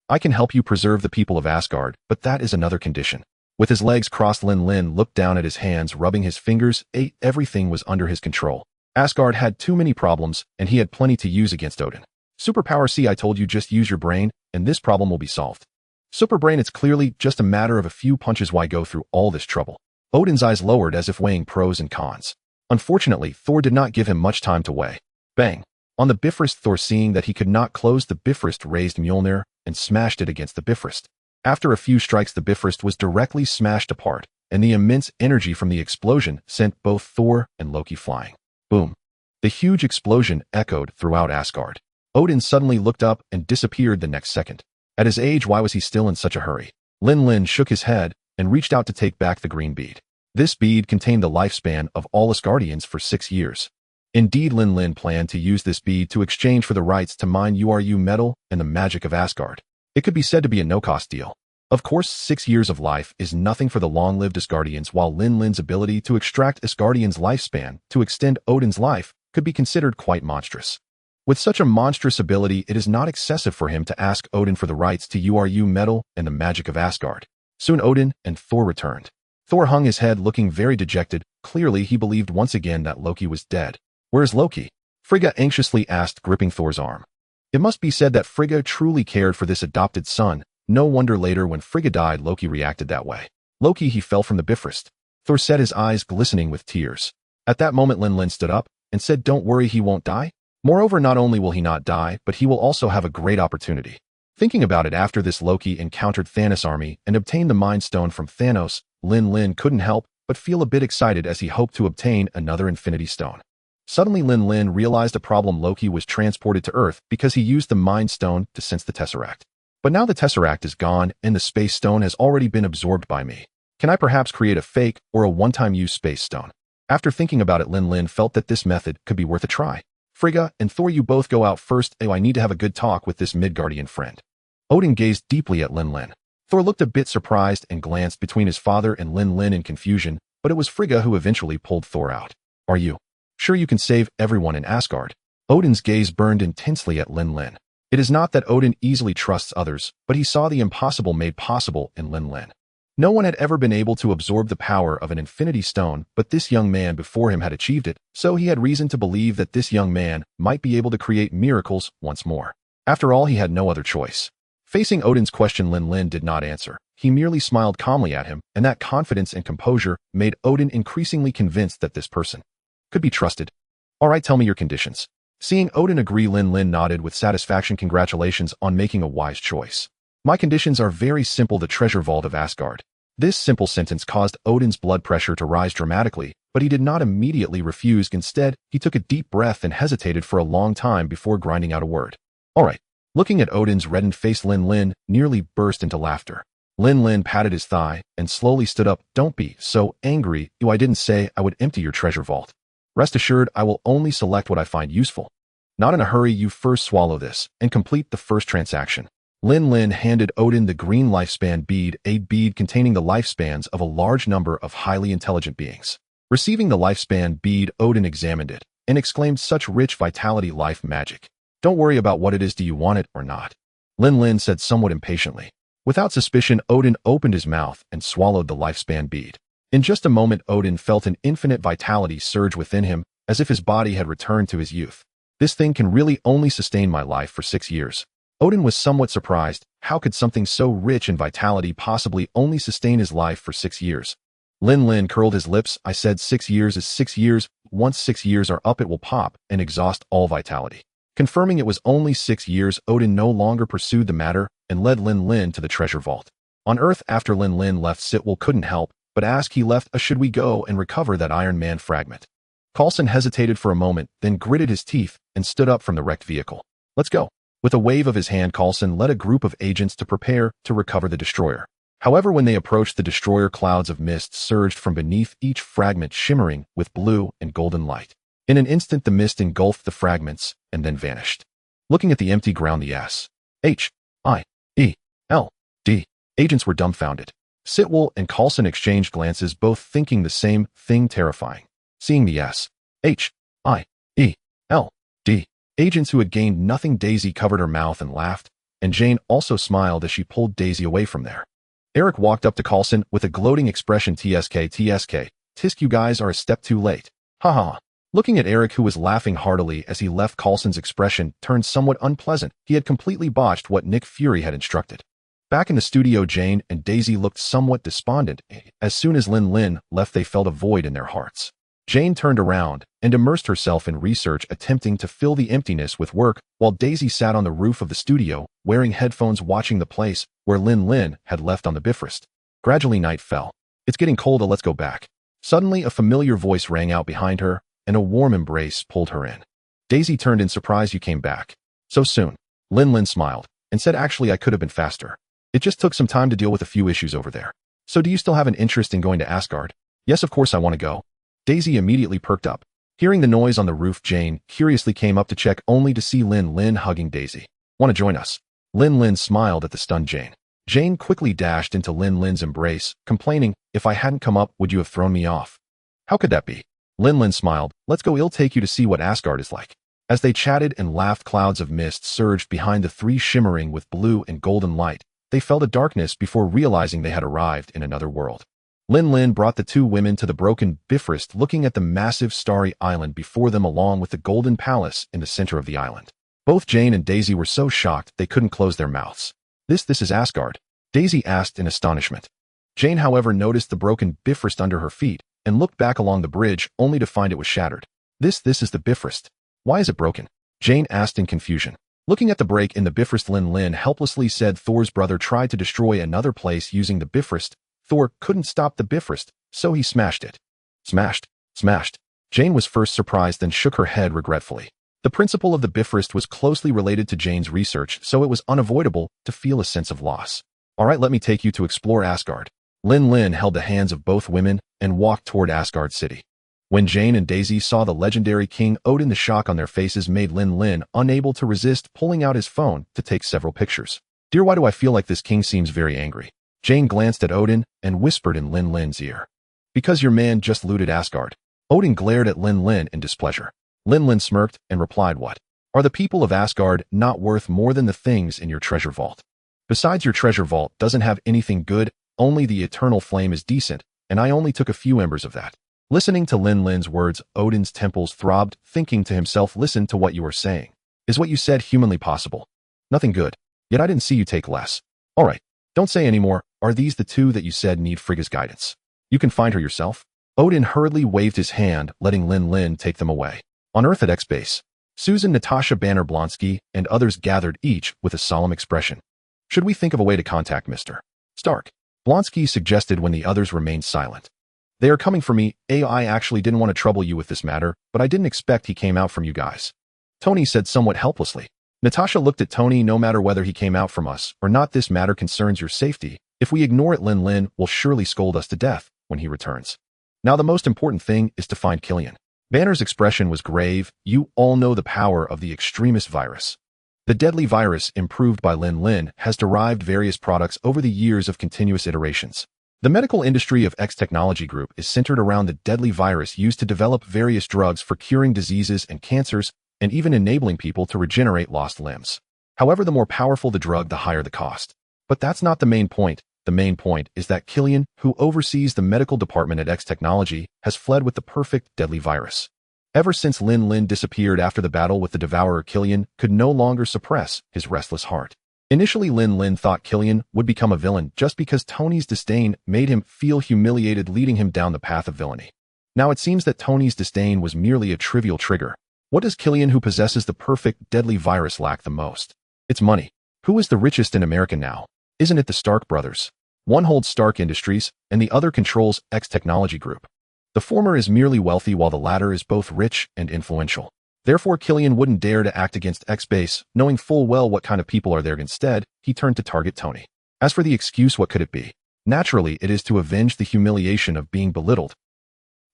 S1: "I can help you preserve the people of Asgard, but that is another condition." With his legs crossed, Lin Lin looked down at his hands, rubbing his fingers. Everything was under his control. Asgard had too many problems, and he had plenty to use against Odin. "Superpower, see, I told you, just use your brain, and this problem will be solved." Super brain, it's clearly just a matter of a few punches. Why go through all this trouble? Odin's eyes lowered as if weighing pros and cons. Unfortunately, Thor did not give him much time to weigh. Bang! On the Bifrost, Thor, seeing that he could not close the Bifrost, raised Mjolnir and smashed it against the Bifrost. After a few strikes, the Bifrost was directly smashed apart, and the immense energy from the explosion sent both Thor and Loki flying. Boom! The huge explosion echoed throughout Asgard. Odin suddenly looked up and disappeared the next second. At his age, why was he still in such a hurry? Lin Lin shook his head and reached out to take back the green bead. This bead contained the lifespan of all Asgardians for 6 years. Indeed, Lin Lin planned to use this bead to exchange for the rights to mine URU metal and the magic of Asgard. It could be said to be a no-cost deal. Of course, 6 years of life is nothing for the long-lived Asgardians, while Lin Lin's ability to extract Asgardians' lifespan to extend Odin's life could be considered quite monstrous. With such a monstrous ability, it is not excessive for him to ask Odin for the rights to URU metal and the magic of Asgard. Soon Odin and Thor returned. Thor hung his head, looking very dejected. Clearly, he believed once again that Loki was dead. "Where's Loki?" Frigga anxiously asked, gripping Thor's arm. It must be said that Frigga truly cared for this adopted son. No wonder later when Frigga died, Loki reacted that way. "Loki, he fell from the Bifrost." Thor said, his eyes glistening with tears. At that moment, Lin Lin stood up and said, "Don't worry, he won't die. Moreover, not only will he not die, but he will also have a great opportunity." Thinking about it, after this, Loki encountered Thanos' army and obtained the Mind Stone from Thanos. Lin Lin couldn't help but feel a bit excited as he hoped to obtain another Infinity Stone. Suddenly, Lin Lin realized a problem. Loki was transported to Earth because he used the Mind Stone to sense the Tesseract. But now the Tesseract is gone, and the Space Stone has already been absorbed by me. Can I perhaps create a fake or a one-time use Space Stone? After thinking about it, Lin Lin felt that this method could be worth a try. "Frigga and Thor, you both go out first. I need to have a good talk with this Midgardian friend." Odin gazed deeply at Lin Lin. Thor looked a bit surprised and glanced between his father and Lin Lin in confusion, but it was Frigga who eventually pulled Thor out. "Are you sure you can save everyone in Asgard?" Odin's gaze burned intensely at Lin Lin. It is not that Odin easily trusts others, but he saw the impossible made possible in Lin Lin. No one had ever been able to absorb the power of an Infinity Stone, but this young man before him had achieved it, so he had reason to believe that this young man might be able to create miracles once more. After all, he had no other choice. Facing Odin's question, Lin Lin did not answer. He merely smiled calmly at him, and that confidence and composure made Odin increasingly convinced that this person could be trusted. "All right, tell me your conditions." Seeing Odin agree, Lin Lin nodded with satisfaction. "Congratulations on making a wise choice. My conditions are very simple: the treasure vault of Asgard. This simple sentence caused Odin's blood pressure to rise dramatically, but he did not immediately refuse. Instead, he took a deep breath and hesitated for a long time before grinding out a word. All right. Looking at Odin's reddened face, Lin Lin nearly burst into laughter. Lin Lin patted his thigh and slowly stood up. Don't be so angry. I didn't say I would empty your treasure vault. Rest assured, I will only select what I find useful. Not in a hurry. You first swallow this and complete the first transaction. Lin Lin handed Odin the green lifespan bead, a bead containing the lifespans of a large number of highly intelligent beings. Receiving the lifespan bead, Odin examined it and exclaimed, such rich vitality, life magic. Don't worry about what it is. Do you want it or not? Lin Lin said somewhat impatiently. Without suspicion, Odin opened his mouth and swallowed the lifespan bead. In just a moment, Odin felt an infinite vitality surge within him, as if his body had returned to his youth. This thing can really only sustain my life for 6 years. Odin was somewhat surprised. How could something so rich in vitality possibly only sustain his life for 6 years? Lin Lin curled his lips. I said 6 years is 6 years. Once 6 years are up, it will pop and exhaust all vitality. Confirming it was only 6 years, Odin no longer pursued the matter and led Lin Lin to the treasure vault. On Earth, after Lin Lin left, Sitwell couldn't help but ask, he left, should we go and recover that Iron Man fragment? Coulson hesitated for a moment, then gritted his teeth and stood up from the wrecked vehicle. Let's go. With a wave of his hand, Coulson led a group of agents to prepare to recover the destroyer. However, when they approached the destroyer, clouds of mist surged from beneath, each fragment shimmering with blue and golden light. In an instant, the mist engulfed the fragments and then vanished. Looking at the empty ground, the S.H.I.E.L.D. agents were dumbfounded. Sitwell and Coulson exchanged glances, both thinking the same thing, terrifying. Seeing the S.H.I.E.L.D. agents who had gained nothing, Daisy covered her mouth and laughed, and Jane also smiled as she pulled Daisy away from there. Eric walked up to Coulson with a gloating expression. TSK, you guys are a step too late. Ha. Looking at Eric, who was laughing heartily as he left, Coulson's expression turned somewhat unpleasant. He had completely botched what Nick Fury had instructed. Back in the studio, Jane and Daisy looked somewhat despondent. As soon as Lin Lin left, they felt a void in their hearts. Jane turned around and immersed herself in research, attempting to fill the emptiness with work, while Daisy sat on the roof of the studio, wearing headphones, watching the place where Lin Lin had left on the Bifrost. Gradually, night fell. It's getting cold, let's go back. Suddenly, a familiar voice rang out behind her, and a warm embrace pulled her in. Daisy turned in surprise. You came back so soon. Lin Lin smiled and said, actually, I could have been faster. It just took some time to deal with a few issues over there. So do you still have an interest in going to Asgard? Yes, of course I want to go. Daisy immediately perked up. Hearing the noise on the roof, Jane curiously came up to check, only to see Lin Lin hugging Daisy. Want to join us? Lin Lin smiled at the stunned Jane. Jane quickly dashed into Lin Lin's embrace, complaining, if I hadn't come up, would you have thrown me off? How could that be? Lin Lin smiled. Let's go, I'll take you to see what Asgard is like. As they chatted and laughed, clouds of mist surged behind the three, shimmering with blue and golden light. They fell to darkness before realizing they had arrived in another world. Lin Lin brought the two women to the broken Bifrost, looking at the massive starry island before them along with the golden palace in the center of the island. Both Jane and Daisy were so shocked they couldn't close their mouths. This is Asgard? Daisy asked in astonishment. Jane, however, noticed the broken Bifrost under her feet and looked back along the bridge, only to find it was shattered. This is the Bifrost. Why is it broken? Jane asked in confusion. Looking at the break in the Bifrost, Lin Lin helplessly said, Thor's brother tried to destroy another place using the Bifrost. Thor couldn't stop the Bifrost, so he smashed it. Smashed. Jane was first surprised, then shook her head regretfully. The principle of the Bifrost was closely related to Jane's research, so it was unavoidable to feel a sense of loss. All right, let me take you to explore Asgard. Lin Lin held the hands of both women and walked toward Asgard City. When Jane and Daisy saw the legendary King Odin, the shock on their faces made Lin Lin unable to resist pulling out his phone to take several pictures. Dear, why do I feel like this king seems very angry? Jane glanced at Odin and whispered in Lin Lin's ear. Because your man just looted Asgard. Odin glared at Lin Lin in displeasure. Lin Lin smirked and replied, what? Are the people of Asgard not worth more than the things in your treasure vault? Besides, your treasure vault doesn't have anything good, only the eternal flame is decent, and I only took a few embers of that. Listening to Lin Lin's words, Odin's temples throbbed, thinking to himself, listen to what you are saying. Is what you said humanly possible? Nothing good. Yet I didn't see you take less. All right, don't say any more. Are these the two that you said need Frigga's guidance? You can find her yourself? Odin hurriedly waved his hand, letting Lin Lin take them away. On Earth at X-Base, Susan, Natasha Banner Blonsky, and others gathered, each with a solemn expression. Should we think of a way to contact Mr. Stark? Blonsky suggested when the others remained silent. They are coming for me. I actually didn't want to trouble you with this matter, but I didn't expect he came out from you guys. Tony said somewhat helplessly. Natasha looked at Tony. No matter whether he came out from us or not, this matter concerns your safety. If we ignore it, Lin Lin will surely scold us to death when he returns. Now the most important thing is to find Killian. Banner's expression was grave. You all know the power of the extremist virus. The deadly virus, improved by Lin Lin, has derived various products over the years of continuous iterations. The medical industry of X Technology Group is centered around the deadly virus used to develop various drugs for curing diseases and cancers, and even enabling people to regenerate lost limbs. However, the more powerful the drug, the higher the cost. But that's not the main point. The main point is that Killian, who oversees the medical department at X Technology, has fled with the perfect deadly virus. Ever since Lin Lin disappeared after the battle with the Devourer, Killian could no longer suppress his restless heart. Initially, Lin Lin thought Killian would become a villain just because Tony's disdain made him feel humiliated, leading him down the path of villainy. Now it seems that Tony's disdain was merely a trivial trigger. What does Killian, who possesses the perfect deadly virus, lack the most? It's money. Who is the richest in America now? Isn't it the Stark brothers? One holds Stark Industries, and the other controls X Technology Group. The former is merely wealthy while the latter is both rich and influential. Therefore, Killian wouldn't dare to act against X-Base, knowing full well what kind of people are there. Instead, he turned to target Tony. As for the excuse, what could it be? Naturally, it is to avenge the humiliation of being belittled.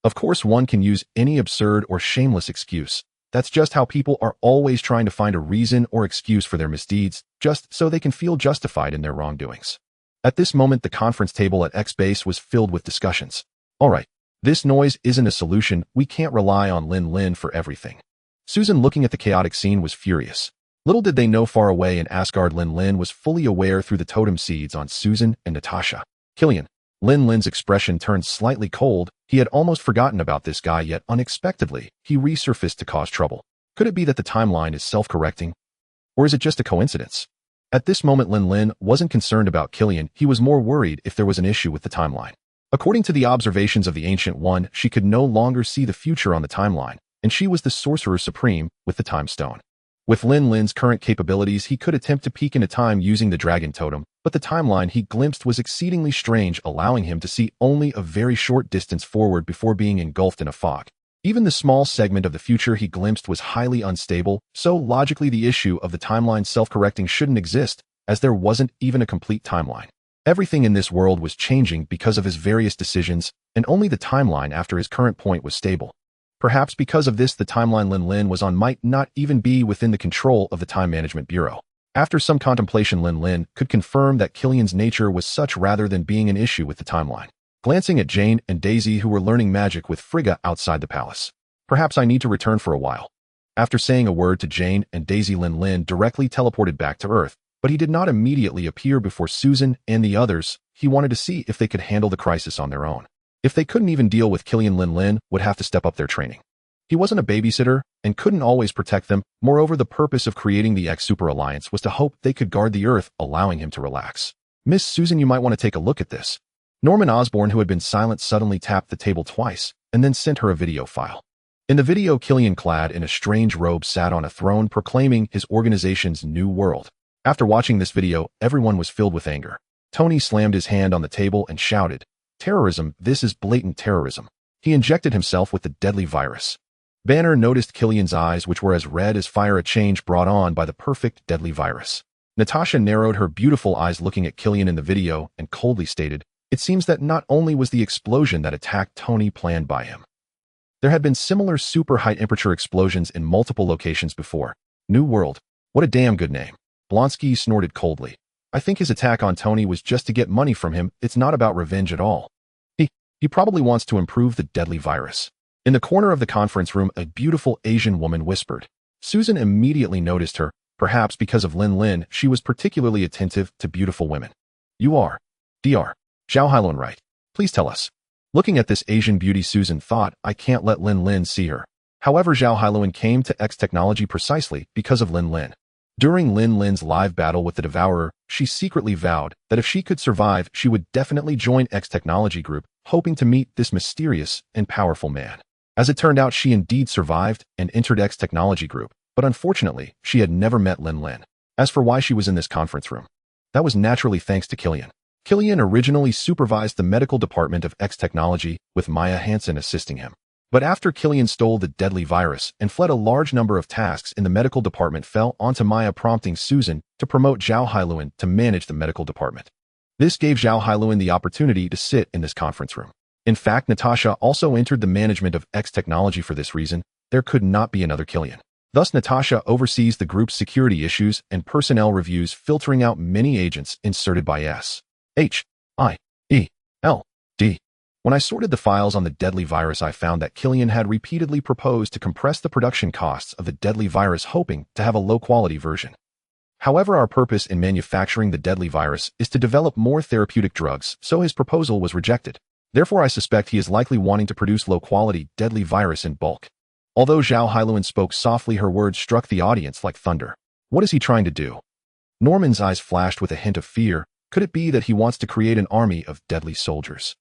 S1: Of course, one can use any absurd or shameless excuse. That's just how people are always trying to find a reason or excuse for their misdeeds, just so they can feel justified in their wrongdoings. At this moment, the conference table at X-Base was filled with discussions. All right, this noise isn't a solution. We can't rely on Lin Lin for everything. Susan, looking at the chaotic scene, was furious. Little did they know, far away in Asgard, Lin Lin was fully aware through the totem seeds on Susan and Natasha. Killian. Lin Lin's expression turned slightly cold. He had almost forgotten about this guy, yet unexpectedly, he resurfaced to cause trouble. Could it be that the timeline is self-correcting? Or is it just a coincidence? At this moment, Lin Lin wasn't concerned about Killian. He was more worried if there was an issue with the timeline. According to the observations of the Ancient One, she could no longer see the future on the timeline, and she was the Sorcerer Supreme with the Time Stone. With Lin Lin's current capabilities, he could attempt to peek into time using the Dragon Totem, but the timeline he glimpsed was exceedingly strange, allowing him to see only a very short distance forward before being engulfed in a fog. Even the small segment of the future he glimpsed was highly unstable, so logically the issue of the timeline self-correcting shouldn't exist, as there wasn't even a complete timeline. Everything in this world was changing because of his various decisions, and only the timeline after his current point was stable. Perhaps because of this, the timeline Lin Lin was on might not even be within the control of the Time Management Bureau. After some contemplation, Lin Lin could confirm that Killian's nature was such rather than being an issue with the timeline. Glancing at Jane and Daisy, who were learning magic with Frigga outside the palace. Perhaps I need to return for a while. After saying a word to Jane and Daisy, Lin Lin directly teleported back to Earth, but he did not immediately appear before Susan and the others. He wanted to see if they could handle the crisis on their own. If they couldn't even deal with Killian, Lin Lin would have to step up their training. He wasn't a babysitter and couldn't always protect them. Moreover, the purpose of creating the X Super Alliance was to hope they could guard the Earth, allowing him to relax. Miss Susan, you might want to take a look at this. Norman Osborn, who had been silent, suddenly tapped the table twice and then sent her a video file. In the video, Killian, clad in a strange robe, sat on a throne proclaiming his organization's new world. After watching this video, everyone was filled with anger. Tony slammed his hand on the table and shouted, "Terrorism, this is blatant terrorism." He injected himself with the deadly virus. Banner noticed Killian's eyes, which were as red as fire, a change brought on by the perfect deadly virus. Natasha narrowed her beautiful eyes looking at Killian in the video and coldly stated, "It seems that not only was the explosion that attacked Tony planned by him. There had been similar super high temperature explosions in multiple locations before. New World. What a damn good name." Blonsky snorted coldly. "I think his attack on Tony was just to get money from him. It's not about revenge at all. He probably wants to improve the deadly virus." In the corner of the conference room, a beautiful Asian woman whispered. Susan immediately noticed her. Perhaps because of Lin Lin, she was particularly attentive to beautiful women. "You are Dr. Zhao Hailun, right? Please tell us." Looking at this Asian beauty, Susan thought, I can't let Lin Lin see her. However, Zhao Hailun came to X Technology precisely because of Lin Lin. During Lin Lin's live battle with the Devourer, she secretly vowed that if she could survive, she would definitely join X Technology Group, hoping to meet this mysterious and powerful man. As it turned out, she indeed survived and entered X Technology Group, but unfortunately, she had never met Lin Lin. As for why she was in this conference room, that was naturally thanks to Killian. Killian originally supervised the medical department of X Technology, with Maya Hansen assisting him. But after Killian stole the deadly virus and fled, a large number of tasks in the medical department fell onto Maya, prompting Susan to promote Zhao Hailuan to manage the medical department. This gave Zhao Hailuan the opportunity to sit in this conference room. In fact, Natasha also entered the management of X Technology for this reason. There could not be another Killian. Thus, Natasha oversees the group's security issues and personnel reviews, filtering out many agents inserted by S.H.I.E.L.D. When I sorted the files on the deadly virus, I found that Killian had repeatedly proposed to compress the production costs of the deadly virus, hoping to have a low-quality version. However, our purpose in manufacturing the deadly virus is to develop more therapeutic drugs, so his proposal was rejected. Therefore, I suspect he is likely wanting to produce low-quality deadly virus in bulk. Although Zhao Hailuan spoke softly, her words struck the audience like thunder. What is he trying to do? Norman's eyes flashed with a hint of fear. Could it be that he wants to create an army of deadly soldiers?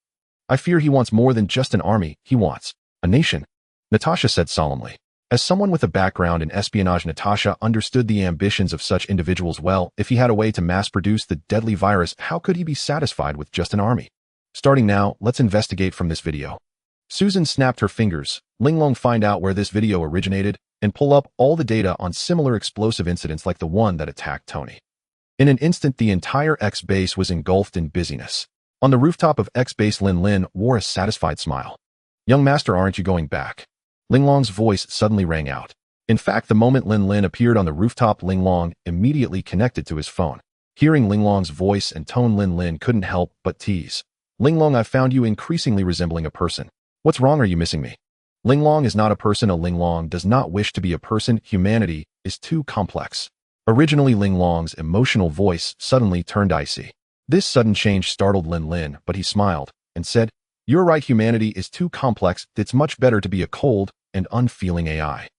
S1: I fear he wants more than just an army. He wants a nation, Natasha said solemnly. As someone with a background in espionage, Natasha understood the ambitions of such individuals well. If he had a way to mass-produce the deadly virus, how could he be satisfied with just an army? Starting now, let's investigate from this video. Susan snapped her fingers. Lin Lin, find out where this video originated and pull up all the data on similar explosive incidents like the one that attacked Tony. In an instant, the entire X base was engulfed in busyness. On the rooftop of X base, Lin Lin wore a satisfied smile. Young master, aren't you going back? Lin Ling's voice suddenly rang out. In fact, the moment Lin Lin appeared on the rooftop, Lin Lin immediately connected to his phone. Hearing Lin Ling's voice and tone, Lin Lin couldn't help but tease. Lin Lin, I found you increasingly resembling a person. What's wrong? Are you missing me? Lin Lin is not a person. Lin Lin does not wish to be a person. Humanity is too complex. Originally, Lin Ling's emotional voice suddenly turned icy. This sudden change startled Lin Lin, but he smiled and said, "You're right, humanity is too complex. It's much better to be a cold and unfeeling AI."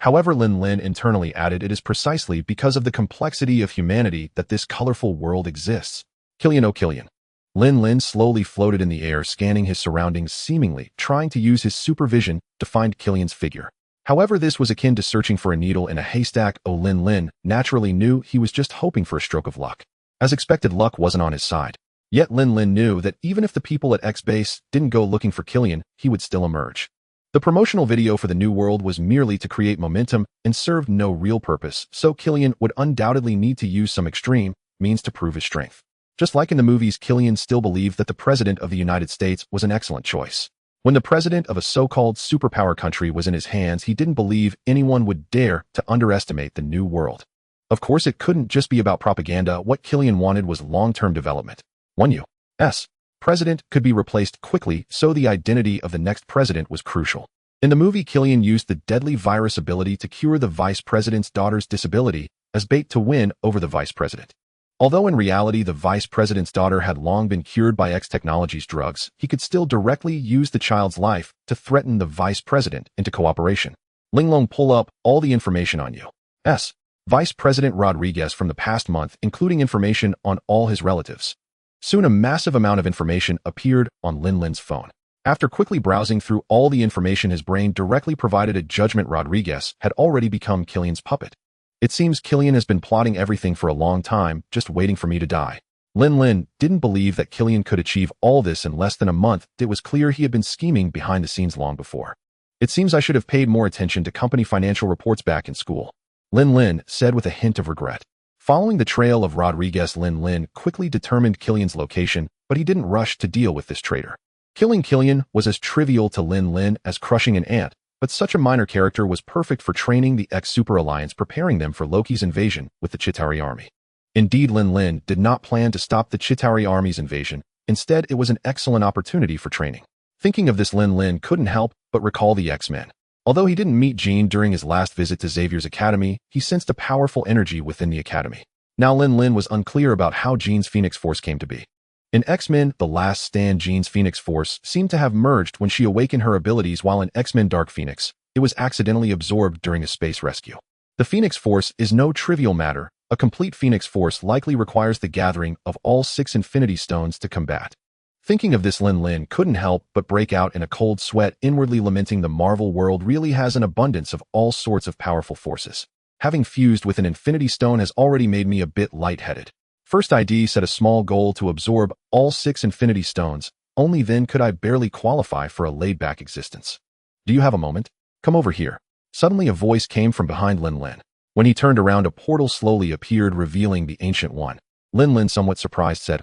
S1: However, Lin Lin internally added, it is precisely because of the complexity of humanity that this colorful world exists. Killian, oh Killian. Lin Lin slowly floated in the air, scanning his surroundings, seemingly trying to use his supervision to find Killian's figure. However, this was akin to searching for a needle in a haystack. Oh, Lin Lin naturally knew he was just hoping for a stroke of luck. As expected, luck wasn't on his side. Yet Lin Lin knew that even if the people at X Base didn't go looking for Killian, he would still emerge. The promotional video for the new world was merely to create momentum and served no real purpose, so Killian would undoubtedly need to use some extreme means to prove his strength. Just like in the movies, Killian still believed that the President of the United States was an excellent choice. When the president of a so-called superpower country was in his hands, he didn't believe anyone would dare to underestimate the new world. Of course, it couldn't just be about propaganda. What Killian wanted was long-term development. One U.S. president could be replaced quickly, so the identity of the next president was crucial. In the movie, Killian used the deadly virus ability to cure the vice president's daughter's disability as bait to win over the vice president. Although in reality the vice president's daughter had long been cured by X Technology's drugs, he could still directly use the child's life to threaten the vice president into cooperation. Lin Lin, pull up all the information on U.S. Vice President Rodriguez from the past month, including information on all his relatives. Soon a massive amount of information appeared on Lin Lin's phone. After quickly browsing through all the information, his brain directly provided a judgment. Rodriguez had already become Killian's puppet. It seems Killian has been plotting everything for a long time, just waiting for me to die. Lin Lin didn't believe that Killian could achieve all this in less than a month. It was clear he had been scheming behind the scenes long before. It seems I should have paid more attention to company financial reports back in school, Lin Lin said with a hint of regret. Following the trail of Rodriguez, Lin Lin quickly determined Killian's location, but he didn't rush to deal with this traitor. Killing Killian was as trivial to Lin Lin as crushing an ant, but such a minor character was perfect for training the X-Super Alliance, preparing them for Loki's invasion with the Chitauri army. Indeed, Lin Lin did not plan to stop the Chitauri army's invasion. Instead, it was an excellent opportunity for training. Thinking of this, Lin Lin couldn't help but recall the X-Men. Although he didn't meet Jean during his last visit to Xavier's academy, he sensed a powerful energy within the academy. Now Lin Lin was unclear about how Jean's Phoenix Force came to be. In X-Men The Last Stand, Jean's Phoenix Force seemed to have merged when she awakened her abilities, while in X-Men Dark Phoenix, it was accidentally absorbed during a space rescue. The Phoenix Force is no trivial matter. A complete Phoenix Force likely requires the gathering of all 6 Infinity Stones to combat. Thinking of this, Lin Lin couldn't help but break out in a cold sweat, inwardly lamenting the Marvel world really has an abundance of all sorts of powerful forces. Having fused with an Infinity Stone has already made me a bit lightheaded. First ID set a small goal to absorb all 6 infinity stones. Only then could I barely qualify for a laid-back existence. Do you have a moment? Come over here. Suddenly a voice came from behind Lin Lin. When he turned around, a portal slowly appeared, revealing the Ancient One. Lin Lin, somewhat surprised, said,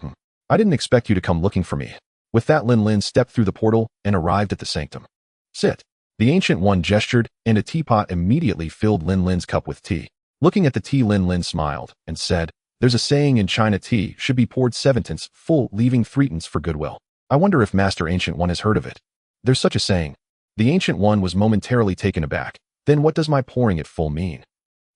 S1: I didn't expect you to come looking for me. With that, Lin Lin stepped through the portal and arrived at the sanctum. Sit. The Ancient One gestured, and a teapot immediately filled Lin Lin's cup with tea. Looking at the tea, Lin Lin smiled and said, There's a saying in China, tea should be poured 7/10 full, leaving 3/10 for goodwill. I wonder if Master Ancient One has heard of it. There's such a saying. The Ancient One was momentarily taken aback. Then what does my pouring it full mean?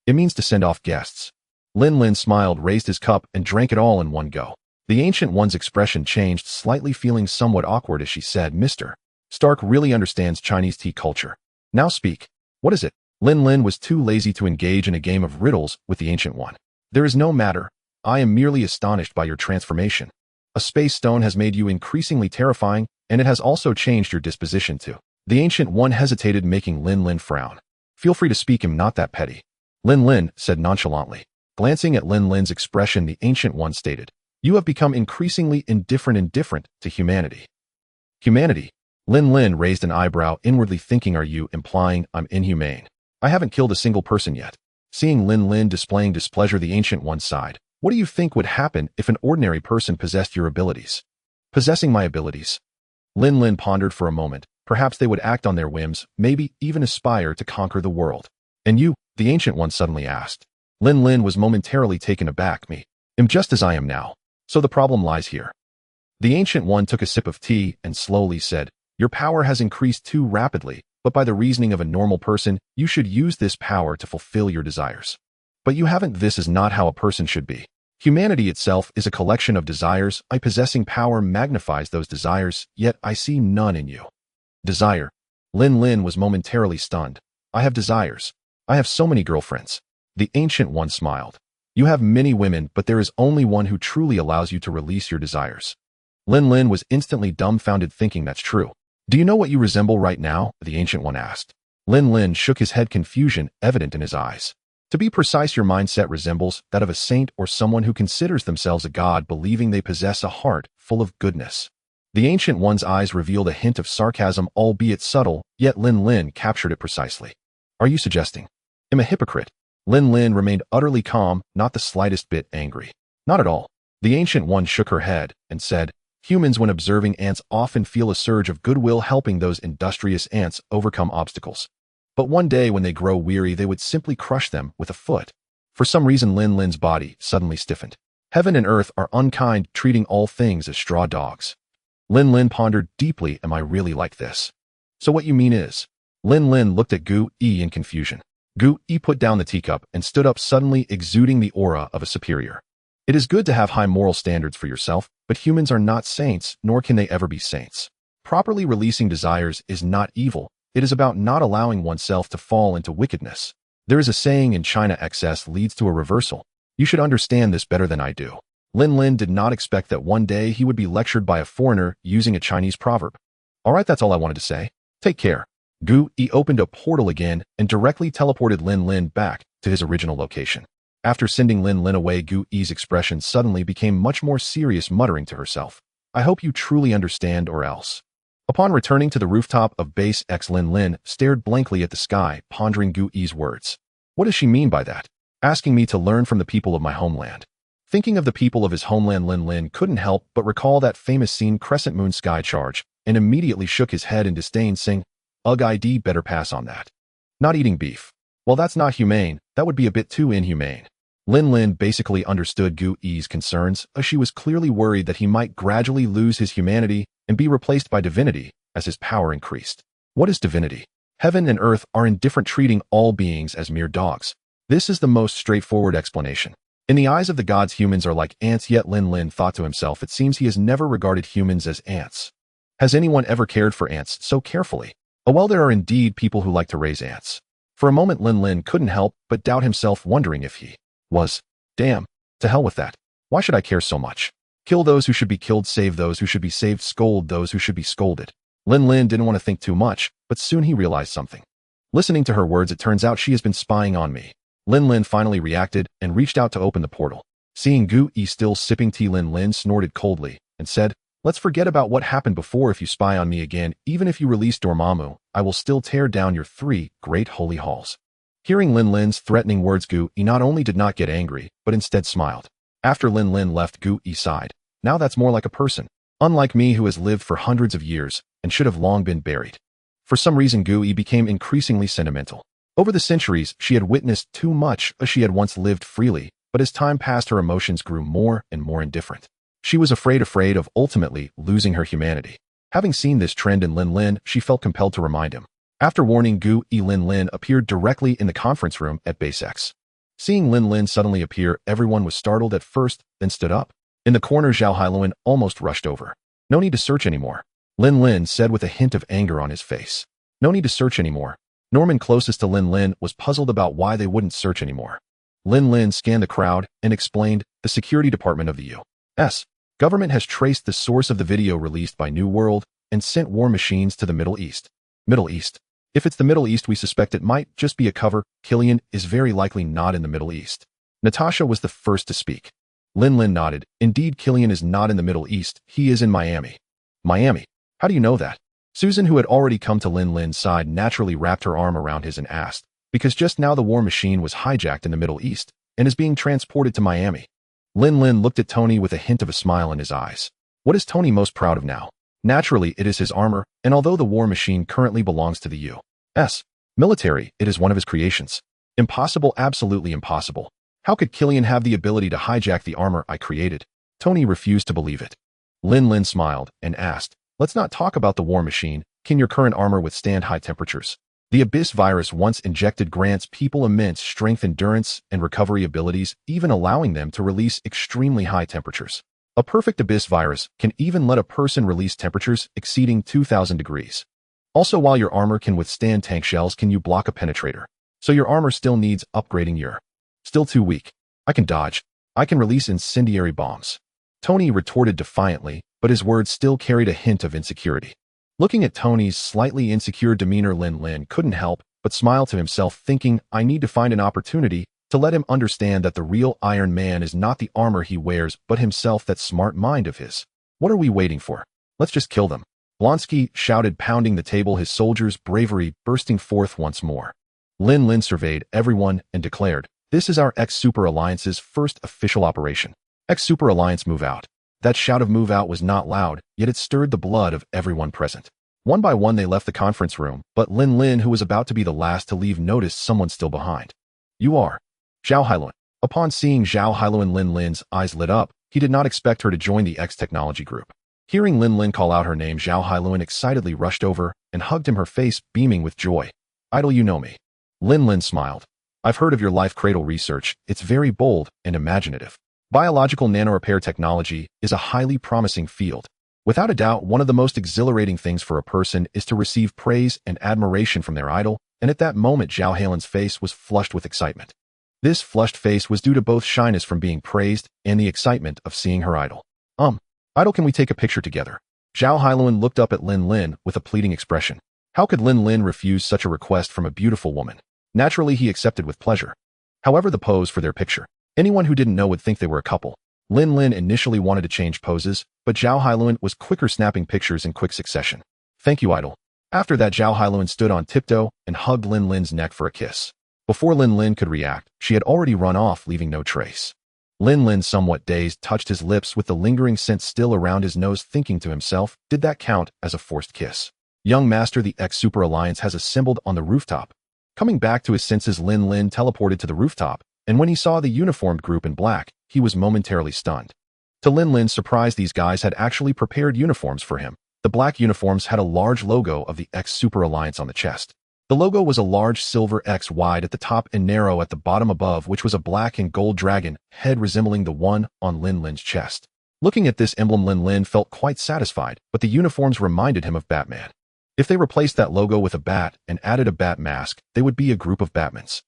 S1: It means to send off guests. Lin Lin smiled, raised his cup, and drank it all in one go. The Ancient One's expression changed slightly, feeling somewhat awkward as she said, Mr. Stark really understands Chinese tea culture. Now speak. What is it? Lin Lin was too lazy to engage in a game of riddles with the Ancient One. There is no matter. I am merely astonished by your transformation. A space stone has made you increasingly terrifying, and it has also changed your disposition too. The Ancient One hesitated, making Lin Lin frown. Feel free to speak, I'm not that petty. Lin Lin said nonchalantly. Glancing at Lin Lin's expression, the Ancient One stated, You have become increasingly indifferent to humanity. Humanity? Lin Lin raised an eyebrow, inwardly thinking, are you implying I'm inhumane? I haven't killed a single person yet. Seeing Lin Lin displaying displeasure, the Ancient One sighed. What do you think would happen if an ordinary person possessed your abilities? Possessing my abilities? Lin Lin pondered for a moment. Perhaps they would act on their whims, maybe even aspire to conquer the world. And you? The Ancient One suddenly asked. Lin Lin was momentarily taken aback. Me. I'm just as I am now. So the problem lies here. The Ancient One took a sip of tea and slowly said, Your power has increased too rapidly, but by the reasoning of a normal person, you should use this power to fulfill your desires. But you haven't. This is not how a person should be. Humanity itself is a collection of desires. I possessing power magnifies those desires, yet I see none in you. Desire. Lin Lin was momentarily stunned. I have desires. I have so many girlfriends. The Ancient One smiled. You have many women, but there is only one who truly allows you to release your desires. Lin Lin was instantly dumbfounded, thinking that's true. Do you know what you resemble right now? The Ancient One asked. Lin Lin shook his head, confusion evident in his eyes. To be precise, your mindset resembles that of a saint or someone who considers themselves a god, believing they possess a heart full of goodness. The Ancient One's eyes revealed a hint of sarcasm, albeit subtle, yet Lin Lin captured it precisely. Are you suggesting I'm a hypocrite? Lin Lin remained utterly calm, not the slightest bit angry. Not at all. The Ancient One shook her head and said, Humans, when observing ants, often feel a surge of goodwill, helping those industrious ants overcome obstacles. But one day when they grow weary, they would simply crush them with a foot. For some reason, Lin Lin's body suddenly stiffened. Heaven and earth are unkind, treating all things as straw dogs. Lin Lin pondered deeply. Am I really like this? So what you mean is? Lin Lin looked at Gu Yi in confusion. Gu Yi put down the teacup and stood up, suddenly exuding the aura of a superior. It is good to have high moral standards for yourself, but humans are not saints, nor can they ever be saints. Properly releasing desires is not evil. It is about not allowing oneself to fall into wickedness. There is a saying in China, excess leads to a reversal. You should understand this better than I do. Lin Lin did not expect that one day he would be lectured by a foreigner using a Chinese proverb. All right, that's all I wanted to say. Take care. Gu Yi opened a portal again and directly teleported Lin Lin back to his original location. After sending Lin Lin away, Gu Yi's expression suddenly became much more serious, muttering to herself, I hope you truly understand, or else. Upon returning to the rooftop of Base X, Lin Lin stared blankly at the sky, pondering Gu Yi's words. What does she mean by that? Asking me to learn from the people of my homeland. Thinking of the people of his homeland, Lin Lin couldn't help but recall that famous scene, Crescent Moon Sky Charge, and immediately shook his head in disdain, saying, Ugh, I'd better pass on that. Not eating beef. Well, that's not humane. That would be a bit too inhumane. Lin Lin basically understood Gu Yi's concerns, as she was clearly worried that he might gradually lose his humanity and be replaced by divinity as his power increased. What is divinity? Heaven and earth are indifferent, treating all beings as mere dogs. This is the most straightforward explanation. In the eyes of the gods, humans are like ants, yet Lin Lin thought to himself, it seems he has never regarded humans as ants. Has anyone ever cared for ants so carefully? Oh well, there are indeed people who like to raise ants. For a moment, Lin Lin couldn't help but doubt himself, wondering if he was. Damn, to hell with that. Why should I care so much? Kill those who should be killed, save those who should be saved, scold those who should be scolded. Lin Lin didn't want to think too much, but soon he realized something. Listening to her words, it turns out she has been spying on me. Lin Lin finally reacted and reached out to open the portal. Seeing Gu Yi still sipping tea, Lin Lin snorted coldly and said, "Let's forget about what happened before. If you spy on me again, even if you release Dormammu, I will still tear down your 3 great holy halls." Hearing Lin Lin's threatening words, Gu Yi not only did not get angry, but instead smiled. After Lin Lin left, Gu Yi sighed. "Now that's more like a person. Unlike me, who has lived for hundreds of years and should have long been buried." For some reason, Gu Yi became increasingly sentimental. Over the centuries, she had witnessed too much as she had once lived freely, but as time passed, her emotions grew more and more indifferent. She was afraid of ultimately losing her humanity. Having seen this trend in Lin Lin, she felt compelled to remind him. After warning Gu Yi, Lin Lin appeared directly in the conference room at Base X. Seeing Lin Lin suddenly appear, everyone was startled at first, then stood up. In the corner, Zhao Hailuan almost rushed over. "No need to search anymore," Lin Lin said with a hint of anger on his face. "No need to search anymore." Norman, closest to Lin Lin, was puzzled about why they wouldn't search anymore. Lin Lin scanned the crowd and explained, "The security department of the U.S. government has traced the source of the video released by New World and sent war machines to the Middle East." Middle East? If it's the Middle East, we suspect it might just be a cover. Killian is very likely not in the Middle East. Natasha was the first to speak. Lin Lin nodded. "Indeed, Killian is not in the Middle East. He is in Miami." "Miami? How do you know that?" Susan, who had already come to Lin Lin's side, naturally wrapped her arm around his and asked, "Because just now the war machine was hijacked in the Middle East and is being transported to Miami." Lin Lin looked at Tony with a hint of a smile in his eyes. What is Tony most proud of now? Naturally, it is his armor, and although the war machine currently belongs to the U.S. military, it is one of his creations. Impossible, absolutely impossible. How could Killian have the ability to hijack the armor I created? Tony refused to believe it. Lin Lin smiled and asked, "Let's not talk about the war machine. Can your current armor withstand high temperatures?" The Abyss virus, once injected, grants people immense strength, endurance, and recovery abilities, even allowing them to release extremely high temperatures. A perfect Abyss virus can even let a person release temperatures exceeding 2,000 degrees. Also, while your armor can withstand tank shells, can you block a penetrator? So your armor still needs upgrading. You're still too weak. I can dodge. I can release incendiary bombs." Tony retorted defiantly, but his words still carried a hint of insecurity. Looking at Tony's slightly insecure demeanor, Lin Lin couldn't help but smile to himself, thinking, "I need to find an opportunity to let him understand that the real Iron Man is not the armor he wears, but himself. That smart mind of his. What are we waiting for? Let's just kill them." Blonsky shouted, pounding the table, his soldiers' bravery bursting forth once more. Lin Lin surveyed everyone and declared, "This is our X-Super Alliance's first official operation. X-Super Alliance, move out." That shout of "move out" was not loud, yet it stirred the blood of everyone present. One by one they left the conference room, but Lin Lin, who was about to be the last to leave, noticed someone still behind. "You are Zhao Hailuan." Upon seeing Zhao Hailuan, Lin Lin's eyes lit up. He did not expect her to join the X technology group. Hearing Lin Lin call out her name, Zhao Hailuan excitedly rushed over and hugged him, her face beaming with joy. "Idol, you know me." Lin Lin smiled. "I've heard of your life cradle research. It's very bold and imaginative. Biological nanorepair technology is a highly promising field. Without a doubt, one of the most exhilarating things for a person is to receive praise and admiration from their idol," and at that moment Zhao Hailuan's face was flushed with excitement. This flushed face was due to both shyness from being praised and the excitement of seeing her idol. Idol, can we take a picture together?" Zhao Hailuan looked up at Lin Lin with a pleading expression. How could Lin Lin refuse such a request from a beautiful woman? Naturally, he accepted with pleasure. However, the pose for their picture, anyone who didn't know would think they were a couple. Lin Lin initially wanted to change poses, but Zhao Hailuan was quicker, snapping pictures in quick succession. "Thank you, idol." After that, Zhao Hailuan stood on tiptoe and hugged Lin Lin's neck for a kiss. Before Lin Lin could react, she had already run off, leaving no trace. Lin Lin, somewhat dazed, touched his lips with the lingering scent still around his nose, thinking to himself, did that count as a forced kiss? Young master, the X-Super Alliance has assembled on the rooftop. Coming back to his senses, Lin Lin teleported to the rooftop, and when he saw the uniformed group in black, he was momentarily stunned. To Lin Lin's surprise, these guys had actually prepared uniforms for him. The black uniforms had a large logo of the X-Super Alliance on the chest. The logo was a large silver X, wide at the top and narrow at the bottom above, which was a black and gold dragon head resembling the one on Lin Lin's chest. Looking at this emblem, Lin Lin felt quite satisfied, but the uniforms reminded him of Batman. If they replaced that logo with a bat and added a bat mask, they would be a group of Batmans.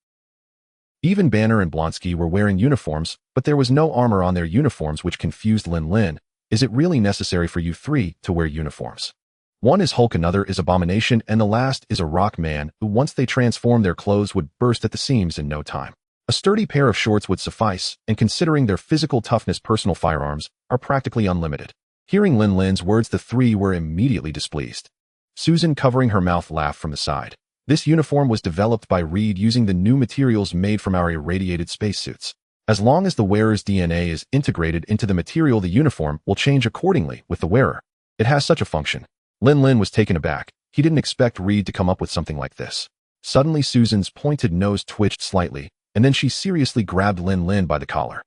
S1: Even Banner and Blonsky were wearing uniforms, but there was no armor on their uniforms, which confused Lin Lin. Is it really necessary for you three to wear uniforms? One is Hulk, another is Abomination, and the last is a rock man who, once they transformed, their clothes would burst at the seams in no time. A sturdy pair of shorts would suffice, and considering their physical toughness, personal firearms are practically unlimited. Hearing Lin Lin's words, the three were immediately displeased. Susan, covering her mouth, laughed from the side. This uniform was developed by Reed using the new materials made from our irradiated spacesuits. As long as the wearer's DNA is integrated into the material, the uniform will change accordingly with the wearer. It has such a function. Lin Lin was taken aback. He didn't expect Reed to come up with something like this. Suddenly, Susan's pointed nose twitched slightly, and then she seriously grabbed Lin Lin by the collar.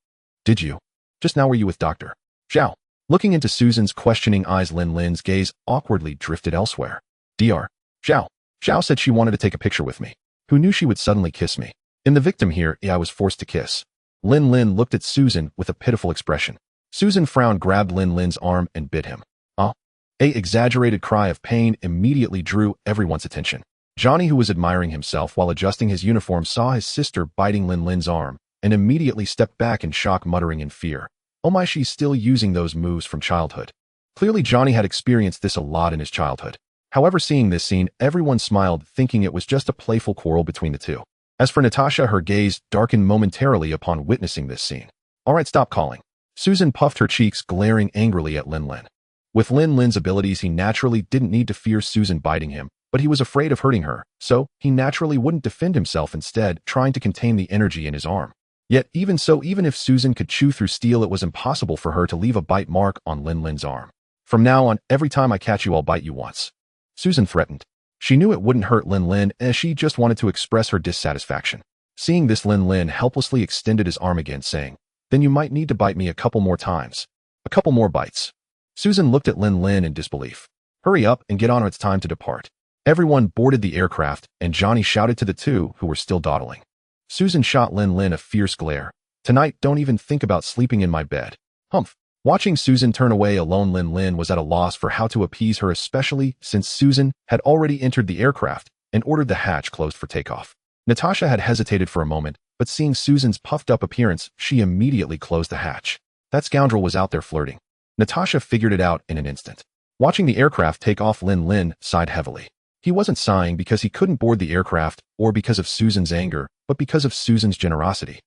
S1: Did you? Just now were you with Dr. Zhao? Looking into Susan's questioning eyes, Lin Lin's gaze awkwardly drifted elsewhere. Dr. Zhao. Zhao said she wanted to take a picture with me. Who knew she would suddenly kiss me? In the victim here, I was forced to kiss. Lin Lin looked at Susan with a pitiful expression. Susan frowned, grabbed Lin Lin's arm, and bit him. A exaggerated cry of pain immediately drew everyone's attention. Johnny, who was admiring himself while adjusting his uniform, saw his sister biting Lin Lin's arm and immediately stepped back in shock, muttering in fear, "Oh my, she's still using those moves from childhood." Clearly, Johnny had experienced this a lot in his childhood. However, seeing this scene, everyone smiled, thinking it was just a playful quarrel between the two. As for Natasha, her gaze darkened momentarily upon witnessing this scene. "All right, stop calling." Susan puffed her cheeks, glaring angrily at Lin Lin. With Lin Lin's abilities, he naturally didn't need to fear Susan biting him, but he was afraid of hurting her, so he naturally wouldn't defend himself, instead trying to contain the energy in his arm. Yet even so, even if Susan could chew through steel, it was impossible for her to leave a bite mark on Lin Lin's arm. "From now on, every time I catch you, I'll bite you once," Susan threatened. She knew it wouldn't hurt Lin Lin, as she just wanted to express her dissatisfaction. Seeing this, Lin Lin helplessly extended his arm again, saying, "Then you might need to bite me a couple more times. A couple more bites." Susan looked at Lin Lin in disbelief. "Hurry up and get on, or it's time to depart." Everyone boarded the aircraft, and Johnny shouted to the two who were still dawdling. Susan shot Lin Lin a fierce glare. "Tonight, don't even think about sleeping in my bed." Humph. Watching Susan turn away alone, Lin Lin was at a loss for how to appease her, especially since Susan had already entered the aircraft and ordered the hatch closed for takeoff. Natasha had hesitated for a moment, but seeing Susan's puffed-up appearance, she immediately closed the hatch. That scoundrel was out there flirting. Natasha figured it out in an instant. Watching the aircraft take off, Lin Lin sighed heavily. He wasn't sighing because he couldn't board the aircraft or because of Susan's anger, but because of Susan's generosity.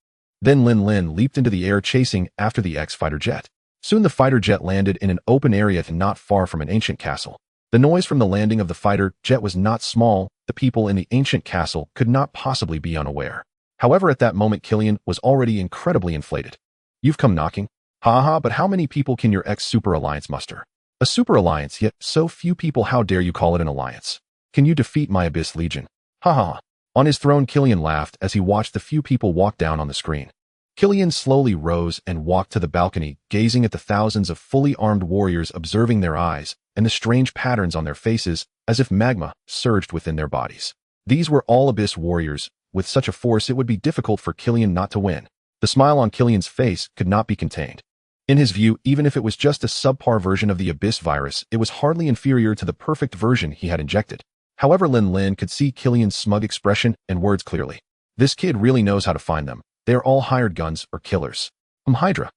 S1: Then Lin Lin leaped into the air, chasing after the X-fighter jet. Soon the fighter jet landed in an open area not far from an ancient castle. The noise from the landing of the fighter jet was not small. The people in the ancient castle could not possibly be unaware. However, at that moment, Killian was already incredibly inflated. "You've come knocking? Ha, but how many people can your ex-super alliance muster?" "A super alliance, yet so few people. How dare you call it an alliance? Can you defeat my Abyss Legion?" Ha. On his throne, Killian laughed as he watched the few people walk down on the screen. Killian slowly rose and walked to the balcony, gazing at the thousands of fully armed warriors, observing their eyes and the strange patterns on their faces, as if magma surged within their bodies. These were all Abyss warriors. With such a force, it would be difficult for Killian not to win. The smile on Killian's face could not be contained. In his view, even if it was just a subpar version of the Abyss virus, it was hardly inferior to the perfect version he had injected. However, Lin Lin could see Killian's smug expression and words clearly. This kid really knows how to find them. They are all hired guns or killers. Hydra.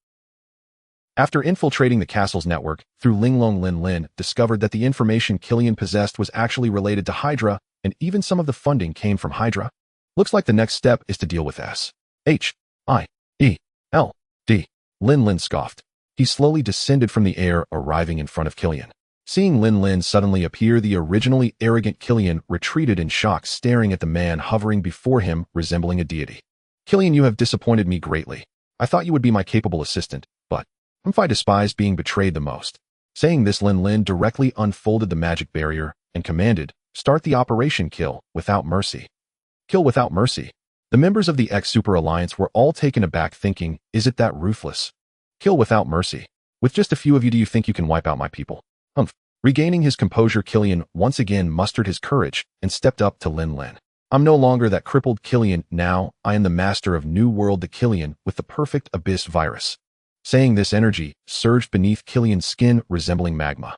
S1: After infiltrating the castle's network through Linglong, Lin Lin discovered that the information Killian possessed was actually related to Hydra, and even some of the funding came from Hydra. Looks like the next step is to deal with S-H-I-E-L-D. Lin Lin scoffed. He slowly descended from the air, arriving in front of Killian. Seeing Lin Lin suddenly appear, the originally arrogant Killian retreated in shock, staring at the man hovering before him, resembling a deity. "Killian, you have disappointed me greatly. I thought you would be my capable assistant, but I despise being betrayed the most." Saying this, Lin Lin directly unfolded the magic barrier and commanded, "Start the operation. Kill without mercy." Kill without mercy. The members of the X-Super Alliance were all taken aback, thinking, is it that ruthless? Kill without mercy. With just a few of you, do you think you can wipe out my people? Regaining his composure, Killian once again mustered his courage and stepped up to Lin Lin. "I'm no longer that crippled Killian. Now, I am the master of New World, the Killian with the perfect Abyss virus." Saying this, energy surged beneath Killian's skin, resembling magma.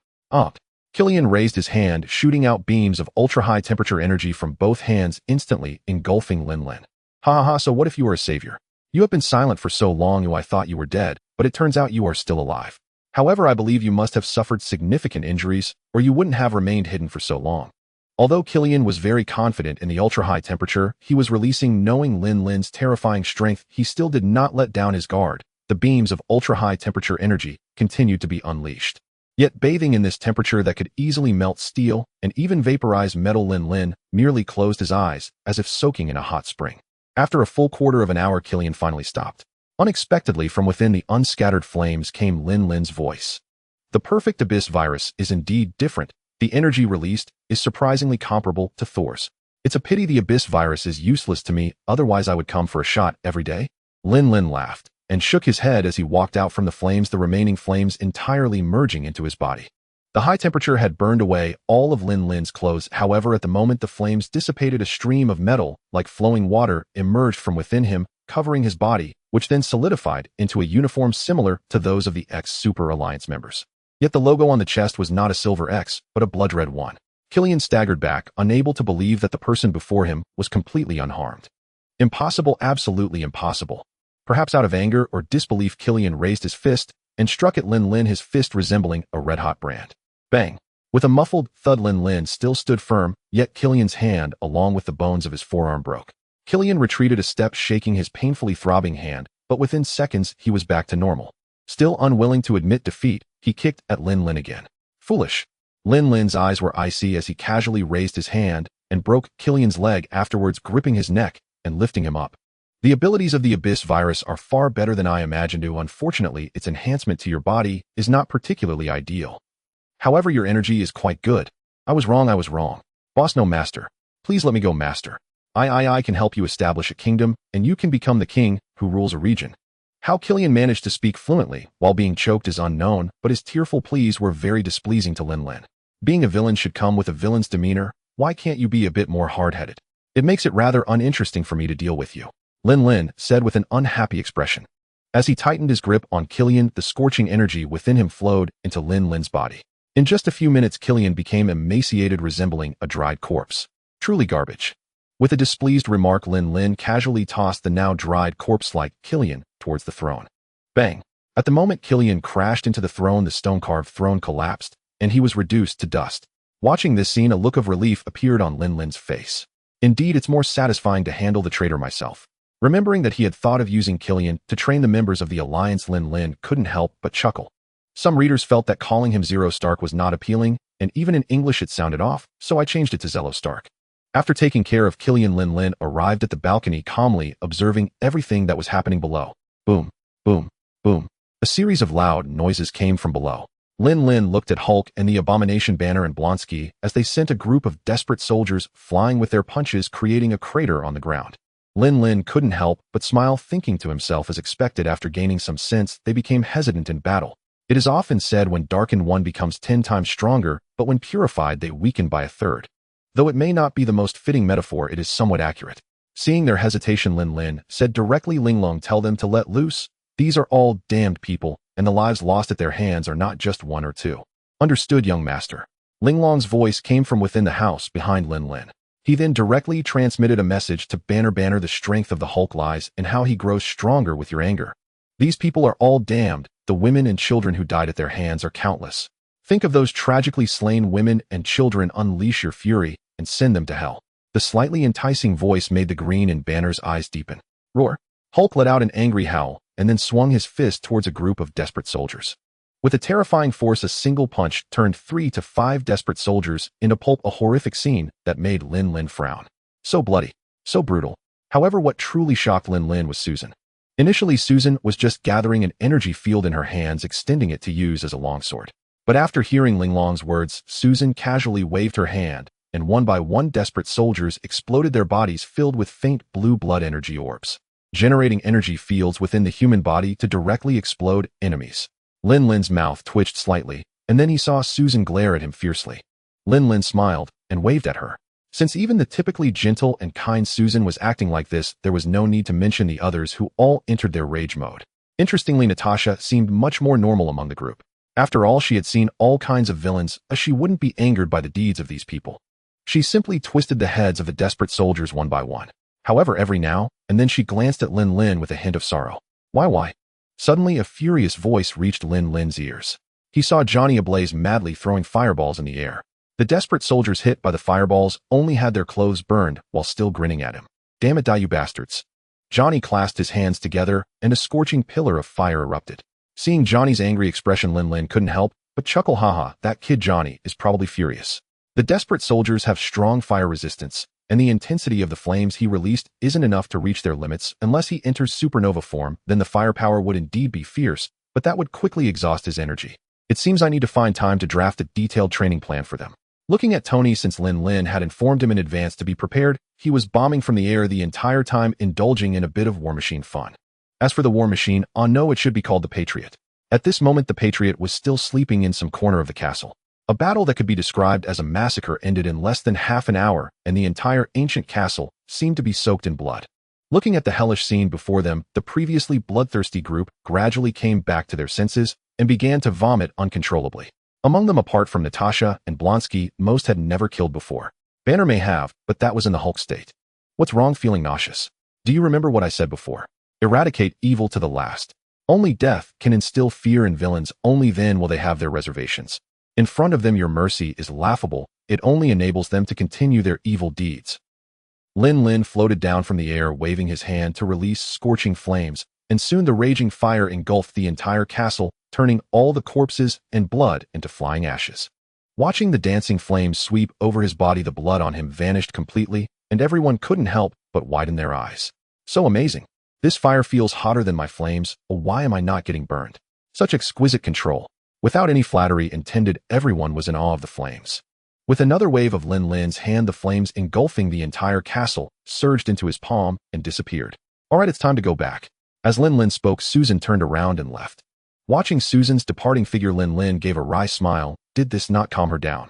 S1: Killian raised his hand, shooting out beams of ultra-high temperature energy from both hands, instantly engulfing Lin Lin. So what if you were a savior? You have been silent for so long, I thought you were dead, but it turns out you are still alive. However, I believe you must have suffered significant injuries, or you wouldn't have remained hidden for so long. Although Killian was very confident in the ultra-high temperature he was releasing, knowing Lin Lin's terrifying strength, he still did not let down his guard. The beams of ultra-high temperature energy continued to be unleashed. Yet bathing in this temperature that could easily melt steel and even vaporize metal, Lin Lin merely closed his eyes as if soaking in a hot spring. After a full quarter of an hour, Killian finally stopped. Unexpectedly, from within the unscattered flames came Lin Lin's voice. The perfect abyss virus is indeed different. The energy released is surprisingly comparable to Thor's. It's a pity the abyss virus is useless to me, otherwise I would come for a shot every day. Lin Lin laughed and shook his head as he walked out from the flames, the remaining flames entirely merging into his body. The high temperature had burned away all of Lin Lin's clothes. However, at the moment the flames dissipated, a stream of metal, like flowing water, emerged from within him, covering his body, which then solidified into a uniform similar to those of the X-Super Alliance members. Yet the logo on the chest was not a silver X, but a blood-red one. Killian staggered back, unable to believe that the person before him was completely unharmed. Impossible, absolutely impossible. Perhaps out of anger or disbelief, Killian raised his fist and struck at Lin Lin, his fist resembling a red-hot brand. Bang! With a muffled thud, Lin Lin still stood firm, yet Killian's hand, along with the bones of his forearm, broke. Killian retreated a step, shaking his painfully throbbing hand, but within seconds he was back to normal. Still unwilling to admit defeat, he kicked at Lin Lin again. Foolish. Lin Lin's eyes were icy as he casually raised his hand and broke Killian's leg, afterwards gripping his neck and lifting him up. The abilities of the Abyss virus are far better than I imagined. Unfortunately, its enhancement to your body is not particularly ideal. However, your energy is quite good. I was wrong. Boss, no, master. Please let me go, master. I can help you establish a kingdom, and you can become the king who rules a region. How Killian managed to speak fluently while being choked is unknown, but his tearful pleas were very displeasing to Lin Lin. Being a villain should come with a villain's demeanor. Why can't you be a bit more hard-headed? It makes it rather uninteresting for me to deal with you, Lin Lin said with an unhappy expression. As he tightened his grip on Killian, the scorching energy within him flowed into Lin Lin's body. In just a few minutes, Killian became emaciated, resembling a dried corpse. Truly garbage. With a displeased remark, Lin Lin casually tossed the now dried corpse-like Killian towards the throne. Bang! At the moment Killian crashed into the throne, the stone-carved throne collapsed, and he was reduced to dust. Watching this scene, a look of relief appeared on Lin Lin's face. Indeed, it's more satisfying to handle the traitor myself. Remembering that he had thought of using Killian to train the members of the Alliance, Lin Lin couldn't help but chuckle. Some readers felt that calling him Zero Stark was not appealing, and even in English it sounded off, so I changed it to Zello Stark. After taking care of Killian, Lin Lin arrived at the balcony, calmly observing everything that was happening below. Boom, boom, boom. A series of loud noises came from below. Lin Lin looked at Hulk and the Abomination, Banner and Blonsky as they sent a group of desperate soldiers flying with their punches, creating a crater on the ground. Lin Lin couldn't help but smile, thinking to himself, as expected, after gaining some sense, they became hesitant in battle. It is often said when darkened one becomes 10 times stronger, but when purified they weaken by a third. Though it may not be the most fitting metaphor, it is somewhat accurate. Seeing their hesitation, Lin Lin said directly, Linglong, tell them to let loose. These are all damned people, and the lives lost at their hands are not just 1 or 2. Understood, young master. Linglong's voice came from within the house behind Lin Lin. He then directly transmitted a message to Banner. Banner, the strength of the Hulk lies in how he grows stronger with your anger. These people are all damned. The women and children who died at their hands are countless. Think of those tragically slain women and children. Unleash your fury and send them to hell. The slightly enticing voice made the green in Banner's eyes deepen. Roar! Hulk let out an angry howl and then swung his fist towards a group of desperate soldiers. With a terrifying force, a single punch turned 3 to 5 desperate soldiers into pulp, a horrific scene that made Lin Lin frown. So bloody, so brutal. However, what truly shocked Lin Lin was Susan. Initially, Susan was just gathering an energy field in her hands, extending it to use as a longsword. But after hearing Linglong's words, Susan casually waved her hand, and one by one desperate soldiers exploded, their bodies filled with faint blue blood energy orbs, generating energy fields within the human body to directly explode enemies. Lin Lin's mouth twitched slightly, and then he saw Susan glare at him fiercely. Lin Lin smiled and waved at her. Since even the typically gentle and kind Susan was acting like this, there was no need to mention the others, who all entered their rage mode. Interestingly, Natasha seemed much more normal among the group. After all, she had seen all kinds of villains, as she wouldn't be angered by the deeds of these people. She simply twisted the heads of the desperate soldiers one by one. However, every now and then she glanced at Lin Lin with a hint of sorrow. Why? Suddenly, a furious voice reached Lin Lin's ears. He saw Johnny ablaze madly, throwing fireballs in the air. The desperate soldiers hit by the fireballs only had their clothes burned while still grinning at him. "Damn it, die you bastards." Johnny clasped his hands together and a scorching pillar of fire erupted. Seeing Johnny's angry expression, Lin Lin couldn't help but chuckle. Haha, that kid Johnny is probably furious. The desperate soldiers have strong fire resistance, and the intensity of the flames he released isn't enough to reach their limits unless he enters supernova form. Then the firepower would indeed be fierce, but that would quickly exhaust his energy. It seems I need to find time to draft a detailed training plan for them. Looking at Tony, since Lin Lin had informed him in advance to be prepared, he was bombing from the air the entire time, indulging in a bit of War Machine fun. As for the War Machine, no, it should be called the Patriot. At this moment, the Patriot was still sleeping in some corner of the castle. A battle that could be described as a massacre ended in less than half an hour, and the entire ancient castle seemed to be soaked in blood. Looking at the hellish scene before them, the previously bloodthirsty group gradually came back to their senses and began to vomit uncontrollably. Among them, apart from Natasha and Blonsky, most had never killed before. Banner may have, but that was in the Hulk state. What's wrong? Feeling nauseous? Do you remember what I said before? Eradicate evil to the last. Only death can instill fear in villains. Only then will they have their reservations. In front of them, your mercy is laughable. It only enables them to continue their evil deeds. Lin Lin floated down from the air, waving his hand to release scorching flames, and soon the raging fire engulfed the entire castle, turning all the corpses and blood into flying ashes. Watching the dancing flames sweep over his body, the blood on him vanished completely, and everyone couldn't help but widen their eyes. So amazing. This fire feels hotter than my flames. Oh, why am I not getting burned? Such exquisite control. Without any flattery intended, everyone was in awe of the flames. With another wave of Lin Lin's hand, the flames engulfing the entire castle surged into his palm and disappeared. All right, it's time to go back. As Lin Lin spoke, Susan turned around and left. Watching Susan's departing figure, Lin Lin gave a wry smile. Did this not calm her down?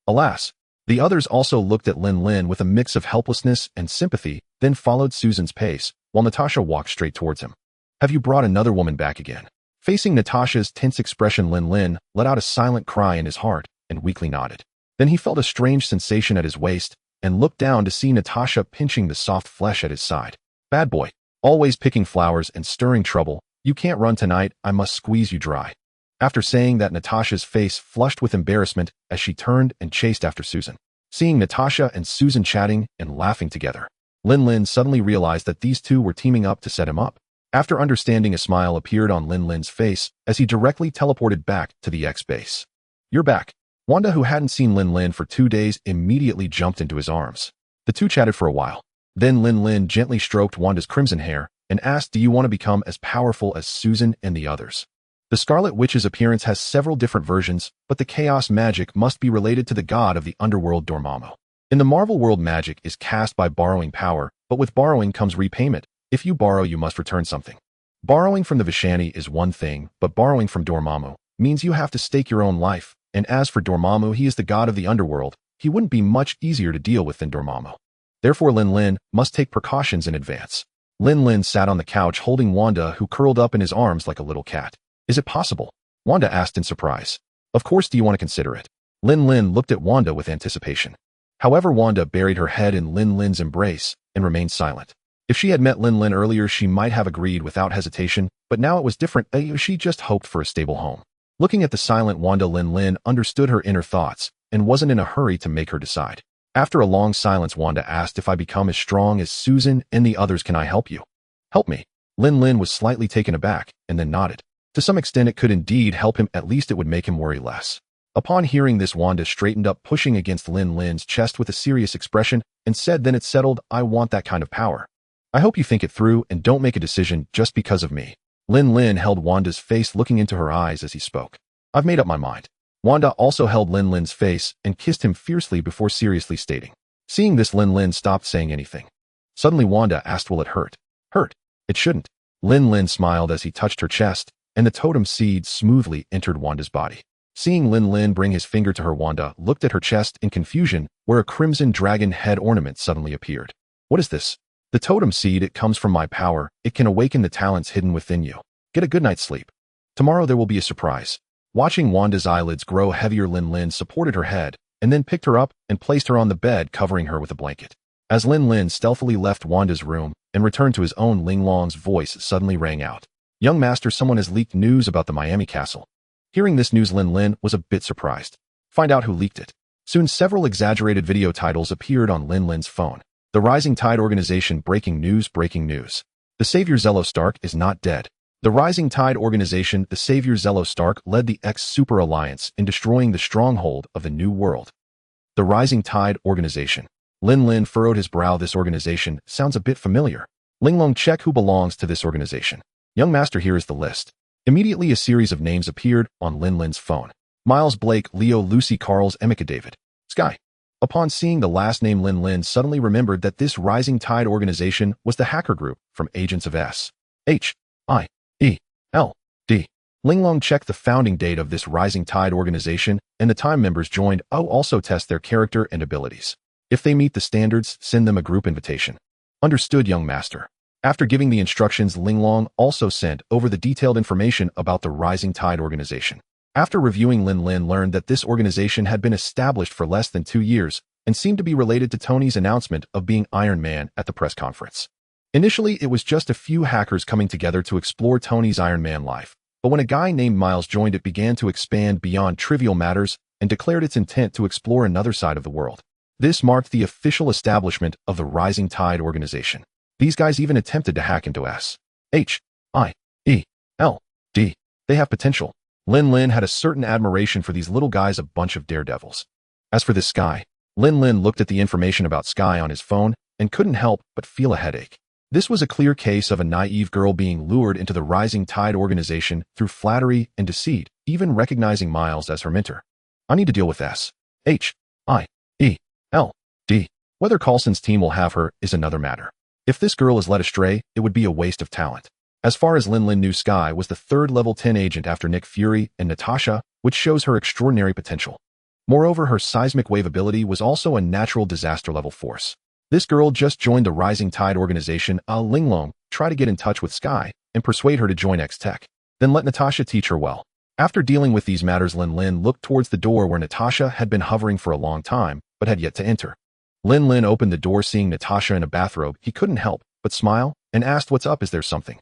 S1: Alas, the others also looked at Lin Lin with a mix of helplessness and sympathy, then followed Susan's pace, while Natasha walked straight towards him. Have you brought another woman back again? Facing Natasha's tense expression, Lin Lin let out a silent cry in his heart and weakly nodded. Then he felt a strange sensation at his waist and looked down to see Natasha pinching the soft flesh at his side. Bad boy, always picking flowers and stirring trouble. You can't run tonight, I must squeeze you dry. After saying that, Natasha's face flushed with embarrassment as she turned and chased after Susan. Seeing Natasha and Susan chatting and laughing together, Lin Lin suddenly realized that these two were teaming up to set him up. After understanding, a smile appeared on Lin Lin's face as he directly teleported back to the X-base. You're back. Wanda, who hadn't seen Lin Lin for 2 days, immediately jumped into his arms. The two chatted for a while. Then Lin Lin gently stroked Wanda's crimson hair and asked, do you want to become as powerful as Susan and the others? The Scarlet Witch's appearance has several different versions, but the chaos magic must be related to the god of the underworld, Dormammu. In the Marvel world, magic is cast by borrowing power, but with borrowing comes repayment. If you borrow, you must return something. Borrowing from the Vishani is one thing, but borrowing from Dormammu means you have to stake your own life, and as for Dormammu, he is the god of the underworld. He wouldn't be much easier to deal with than Dormammu. Therefore, Lin Lin must take precautions in advance. Lin Lin sat on the couch holding Wanda, who curled up in his arms like a little cat. Is it possible? Wanda asked in surprise. Of course, do you want to consider it? Lin Lin looked at Wanda with anticipation. However, Wanda buried her head in Lin Lin's embrace and remained silent. If she had met Lin Lin earlier, she might have agreed without hesitation, but now it was different. She just hoped for a stable home. Looking at the silent Wanda, Lin Lin understood her inner thoughts and wasn't in a hurry to make her decide. After a long silence, Wanda asked, if I become as strong as Susan and the others, can I help you? Help me? Lin Lin was slightly taken aback and then nodded. To some extent, it could indeed help him. At least it would make him worry less. Upon hearing this, Wanda straightened up, pushing against Lin Lin's chest with a serious expression, and said, then it's settled. I want that kind of power. I hope you think it through and don't make a decision just because of me. Lin Lin held Wanda's face, looking into her eyes as he spoke. I've made up my mind. Wanda also held Lin Lin's face and kissed him fiercely before seriously stating. Seeing this, Lin Lin stopped saying anything. Suddenly, Wanda asked, will it hurt? Hurt? It shouldn't. Lin Lin smiled as he touched her chest, and the totem seed smoothly entered Wanda's body. Seeing Lin Lin bring his finger to her, Wanda looked at her chest in confusion, where a crimson dragon head ornament suddenly appeared. What is this? The totem seed. It comes from my power. It can awaken the talents hidden within you. Get a good night's sleep. Tomorrow there will be a surprise. Watching Wanda's eyelids grow heavier, Lin Lin supported her head and then picked her up and placed her on the bed, covering her with a blanket. As Lin Lin stealthily left Wanda's room and returned to his own, Ling Long's voice suddenly rang out. Young master, someone has leaked news about the Miami castle. Hearing this news, Lin Lin was a bit surprised. Find out who leaked it. Soon several exaggerated video titles appeared on Lin Lin's phone. The Rising Tide Organization breaking news, breaking news. The Savior Zello Stark is not dead. The Rising Tide Organization, the Savior Zello Stark, led the X-Super Alliance in destroying the stronghold of the New World. The Rising Tide Organization. Lin Lin furrowed his brow. This organization sounds a bit familiar. Ling Long, check who belongs to this organization. Young Master, here is the list. Immediately a series of names appeared on Lin Lin's phone. Miles, Blake, Leo, Lucy, Carls, Emeka, David, Sky. Upon seeing the last name, Lin Lin suddenly remembered that this Rising Tide Organization was the hacker group from Agents of S.H.I.E.L.D. Ling Long checked the founding date of this Rising Tide Organization, and the time members joined also test their character and abilities. If they meet the standards, send them a group invitation. Understood, young master. After giving the instructions, Ling Long also sent over the detailed information about the Rising Tide Organization. After reviewing, Lin Lin learned that this organization had been established for less than 2 years and seemed to be related to Tony's announcement of being Iron Man at the press conference. Initially, it was just a few hackers coming together to explore Tony's Iron Man life, but when a guy named Miles joined, it began to expand beyond trivial matters and declared its intent to explore another side of the world. This marked the official establishment of the Rising Tide Organization. These guys even attempted to hack into S.H.I.E.L.D. They have potential. Lin Lin had a certain admiration for these little guys, a bunch of daredevils. As for this Sky, Lin Lin looked at the information about Sky on his phone and couldn't help but feel a headache. This was a clear case of a naive girl being lured into the Rising Tide Organization through flattery and deceit, even recognizing Miles as her mentor. I need to deal with S.H.I.E.L.D. Whether Coulson's team will have her is another matter. If this girl is led astray, it would be a waste of talent. As far as Lin Lin knew, Sky was the third level 10 agent after Nick Fury and Natasha, which shows her extraordinary potential. Moreover, her seismic wave ability was also a natural disaster level force. This girl just joined the Rising Tide Organization. Ling Long try to get in touch with Sky and persuade her to join X-Tech. Then let Natasha teach her well. After dealing with these matters, Lin Lin looked towards the door where Natasha had been hovering for a long time, but had yet to enter. Lin Lin opened the door. Seeing Natasha in a bathrobe, he couldn't help but smile and asked, "What's up? Is there something?"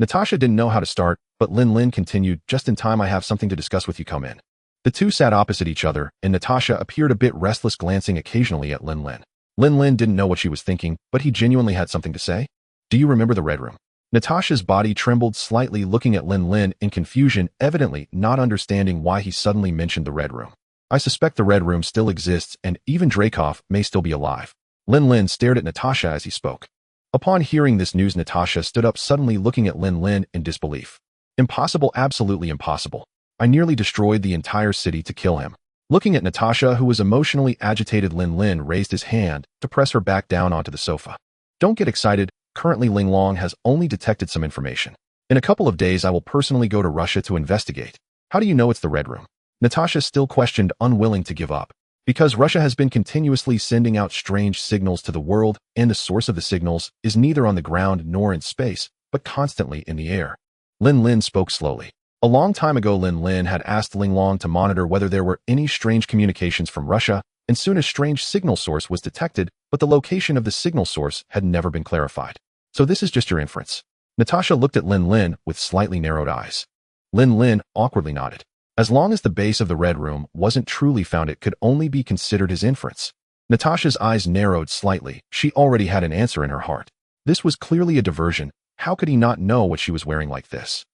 S1: Natasha didn't know how to start, but Lin Lin continued, "Just in time, I have something to discuss with you. Come in." The two sat opposite each other, and Natasha appeared a bit restless, glancing occasionally at Lin Lin. Lin Lin didn't know what she was thinking, but he genuinely had something to say. "Do you remember the Red Room?" Natasha's body trembled slightly, looking at Lin Lin in confusion, evidently not understanding why he suddenly mentioned the Red Room. "I suspect the Red Room still exists, and even Dreykov may still be alive." Lin Lin stared at Natasha as he spoke. Upon hearing this news, Natasha stood up suddenly, looking at Lin Lin in disbelief. "Impossible, absolutely impossible. I nearly destroyed the entire city to kill him." Looking at Natasha, who was emotionally agitated, Lin Lin raised his hand to press her back down onto the sofa. "Don't get excited. Currently, Ling Long has only detected some information. In a couple of days, I will personally go to Russia to investigate." "How do you know it's the Red Room?" Natasha still questioned, unwilling to give up. "Because Russia has been continuously sending out strange signals to the world, and the source of the signals is neither on the ground nor in space, but constantly in the air." Lin Lin spoke slowly. A long time ago, Lin Lin had asked Ling Long to monitor whether there were any strange communications from Russia, and soon a strange signal source was detected, but the location of the signal source had never been clarified. "So this is just your inference?" Natasha looked at Lin Lin with slightly narrowed eyes. Lin Lin awkwardly nodded. As long as the base of the Red Room wasn't truly found, it could only be considered his inference. Natasha's eyes narrowed slightly. She already had an answer in her heart. This was clearly a diversion. How could he not know what she was wearing like this?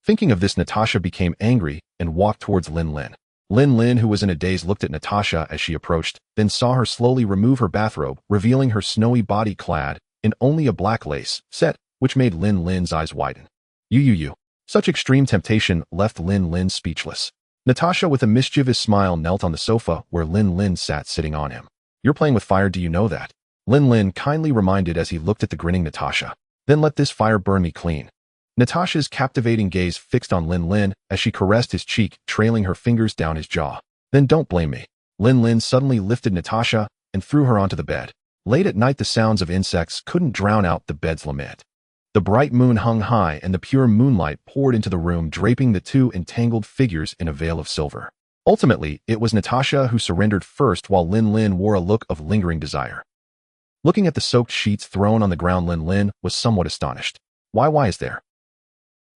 S1: Thinking of this, Natasha became angry and walked towards Lin Lin. Lin Lin, who was in a daze, looked at Natasha as she approached, then saw her slowly remove her bathrobe, revealing her snowy body clad in only a black lace set, which made Lin Lin's eyes widen. You. Such extreme temptation left Lin Lin speechless. Natasha, with a mischievous smile, knelt on the sofa where Lin Lin sat, sitting on him. "You're playing with fire, do you know that?" Lin Lin kindly reminded as he looked at the grinning Natasha. "Then let this fire burn me clean." Natasha's captivating gaze fixed on Lin Lin as she caressed his cheek, trailing her fingers down his jaw. "Then don't blame me." Lin Lin suddenly lifted Natasha and threw her onto the bed. Late at night, the sounds of insects couldn't drown out the bed's lament. The bright moon hung high, and the pure moonlight poured into the room, draping the two entangled figures in a veil of silver. Ultimately, it was Natasha who surrendered first, while Lin Lin wore a look of lingering desire. Looking at the soaked sheets thrown on the ground, Lin Lin was somewhat astonished. Why is there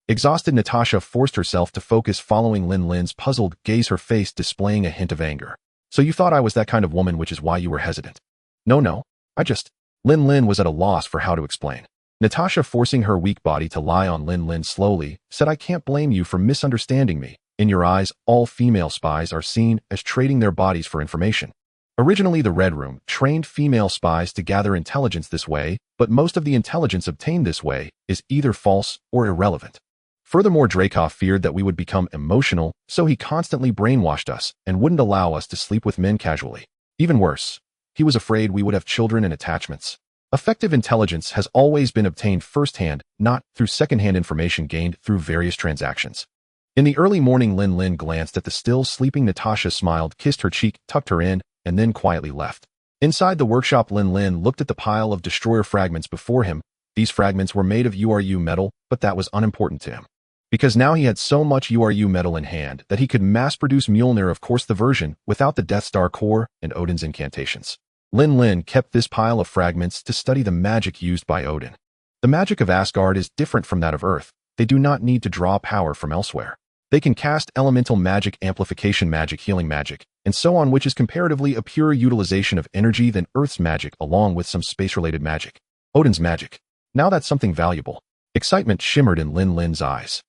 S1: Exhausted, Natasha forced herself to focus, following Lin Lin's puzzled gaze, her face displaying a hint of anger. So you thought I was that kind of woman, which is why you were hesitant. No, I just... Lin Lin was at a loss for how to explain. Natasha, forcing her weak body to lie on Lin Lin slowly, said, I can't blame you for misunderstanding me. In your eyes, all female spies are seen as trading their bodies for information. Originally, the Red Room trained female spies to gather intelligence this way, but most of the intelligence obtained this way is either false or irrelevant. Furthermore, Dreykov feared that we would become emotional, so he constantly brainwashed us and wouldn't allow us to sleep with men casually. Even worse, he was afraid we would have children and attachments. Effective intelligence has always been obtained firsthand, not through secondhand information gained through various transactions. In the early morning, Lin Lin glanced at the still sleeping Natasha, smiled, kissed her cheek, tucked her in, and then quietly left. Inside the workshop, Lin Lin looked at the pile of destroyer fragments before him. These fragments were made of URU metal, but that was unimportant to him, because now he had so much URU metal in hand that he could mass-produce Mjolnir, of course the version without the Death Star core and Odin's incantations. Lin Lin kept this pile of fragments to study the magic used by Odin. The magic of Asgard is different from that of Earth. They do not need to draw power from elsewhere. They can cast elemental magic, amplification magic, healing magic, and so on, which is comparatively a purer utilization of energy than Earth's magic, along with some space-related magic. Odin's magic. Now that's something valuable. Excitement shimmered in Lin Lin's eyes.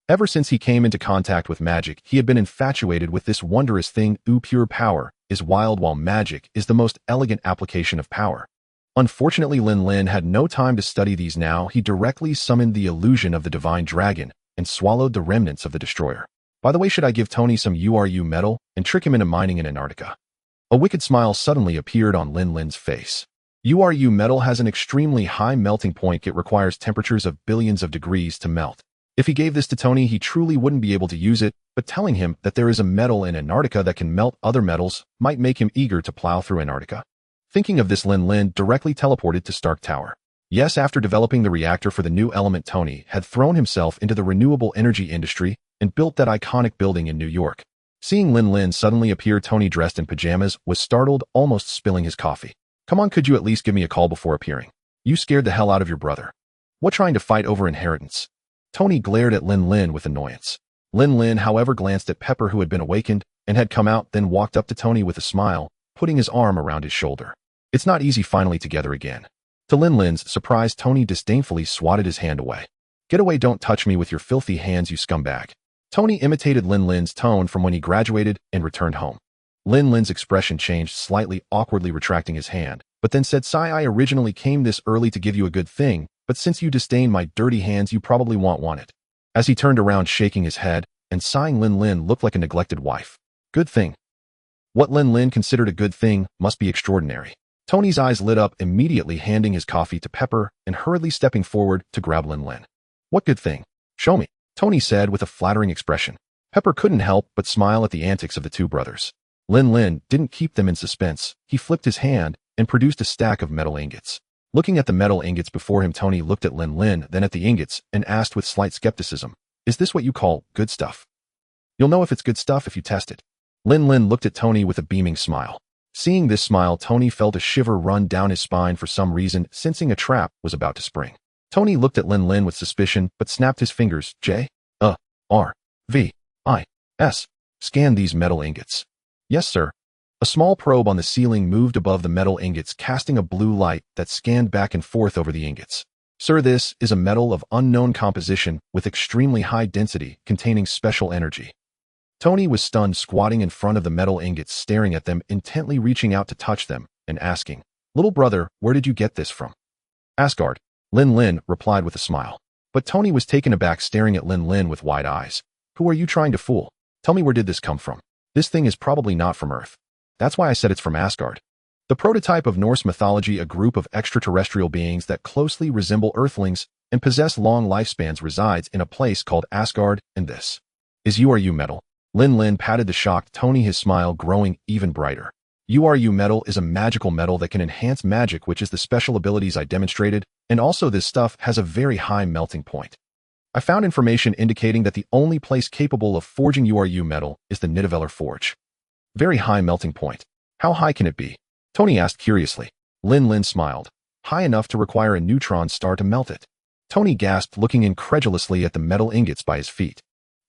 S1: Ever since he came into contact with magic, he had been infatuated with this wondrous thing. Pure power is wild, while magic is the most elegant application of power. Unfortunately, Lin Lin had no time to study these now. He directly summoned the illusion of the divine dragon and swallowed the remnants of the destroyer. By the way, should I give Tony some URU metal and trick him into mining in Antarctica? A wicked smile suddenly appeared on Lin Lin's face. URU metal has an extremely high melting point. It requires temperatures of billions of degrees to melt. If he gave this to Tony, he truly wouldn't be able to use it, but telling him that there is a metal in Antarctica that can melt other metals might make him eager to plow through Antarctica. Thinking of this, Lin Lin directly teleported to Stark Tower. Yes, after developing the reactor for the new element, Tony had thrown himself into the renewable energy industry and built that iconic building in New York. Seeing Lin Lin suddenly appear, Tony, dressed in pajamas, was startled, almost spilling his coffee. Come on, could you at least give me a call before appearing? You scared the hell out of your brother. What, trying to fight over inheritance? Tony glared at Lin Lin with annoyance. Lin Lin, however, glanced at Pepper, who had been awakened and had come out, then walked up to Tony with a smile, putting his arm around his shoulder. It's not easy finally together again. To Lin Lin's surprise, Tony disdainfully swatted his hand away. Get away, don't touch me with your filthy hands, you scumbag. Tony imitated Lin Lin's tone from when he graduated and returned home. Lin Lin's expression changed slightly, awkwardly retracting his hand, but then said, Sigh, I originally came this early to give you a good thing, but since you disdain my dirty hands, you probably won't want it. As he turned around, shaking his head and sighing, Lin Lin looked like a neglected wife. Good thing. What Lin Lin considered a good thing must be extraordinary. Tony's eyes lit up, immediately handing his coffee to Pepper and hurriedly stepping forward to grab Lin Lin. What good thing? Show me, Tony said with a flattering expression. Pepper couldn't help but smile at the antics of the two brothers. Lin Lin didn't keep them in suspense. He flipped his hand and produced a stack of metal ingots. Looking at the metal ingots before him, Tony looked at Lin Lin, then at the ingots, and asked with slight skepticism, Is this what you call good stuff? You'll know if it's good stuff if you test it. Lin Lin looked at Tony with a beaming smile. Seeing this smile, Tony felt a shiver run down his spine for some reason, sensing a trap was about to spring. Tony looked at Lin Lin with suspicion, but snapped his fingers. J-R-V-I-S. Scan these metal ingots. Yes, sir. A small probe on the ceiling moved above the metal ingots, casting a blue light that scanned back and forth over the ingots. Sir, this is a metal of unknown composition with extremely high density, containing special energy. Tony was stunned, squatting in front of the metal ingots, staring at them, intently reaching out to touch them, and asking, Little brother, where did you get this from? Asgard. Lin Lin replied with a smile. But Tony was taken aback, staring at Lin Lin with wide eyes. Who are you trying to fool? Tell me, where did this come from? This thing is probably not from Earth. That's why I said it's from Asgard. The prototype of Norse mythology, a group of extraterrestrial beings that closely resemble Earthlings and possess long lifespans, resides in a place called Asgard, and this is URU metal. Lin Lin patted the shocked Tony, his smile growing even brighter. URU metal is a magical metal that can enhance magic, which is the special abilities I demonstrated, and also this stuff has a very high melting point. I found information indicating that the only place capable of forging URU metal is the Nidavellir Forge. Very high melting point. How high can it be? Tony asked curiously. Lin Lin smiled. High enough to require a neutron star to melt it. Tony gasped, looking incredulously at the metal ingots by his feet.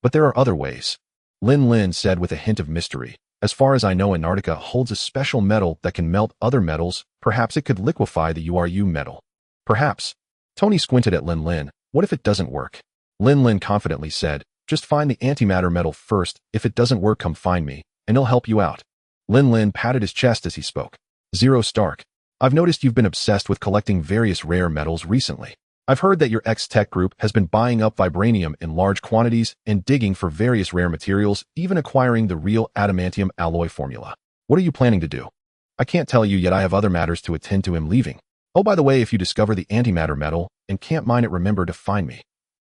S1: But there are other ways. Lin Lin said with a hint of mystery. As far as I know, Antarctica holds a special metal that can melt other metals. Perhaps it could liquefy the URU metal. Perhaps. Tony squinted at Lin Lin. What if it doesn't work? Lin Lin confidently said, just find the antimatter metal first. If it doesn't work, come find me, and I'll help you out. Lin Lin patted his chest as he spoke. Zero Stark. I've noticed you've been obsessed with collecting various rare metals recently. I've heard that your ex-tech group has been buying up vibranium in large quantities and digging for various rare materials, even acquiring the real adamantium alloy formula. What are you planning to do? I can't tell you yet. I have other matters to attend to. Him leaving. Oh, by the way, if you discover the antimatter metal and can't mine it, remember to find me.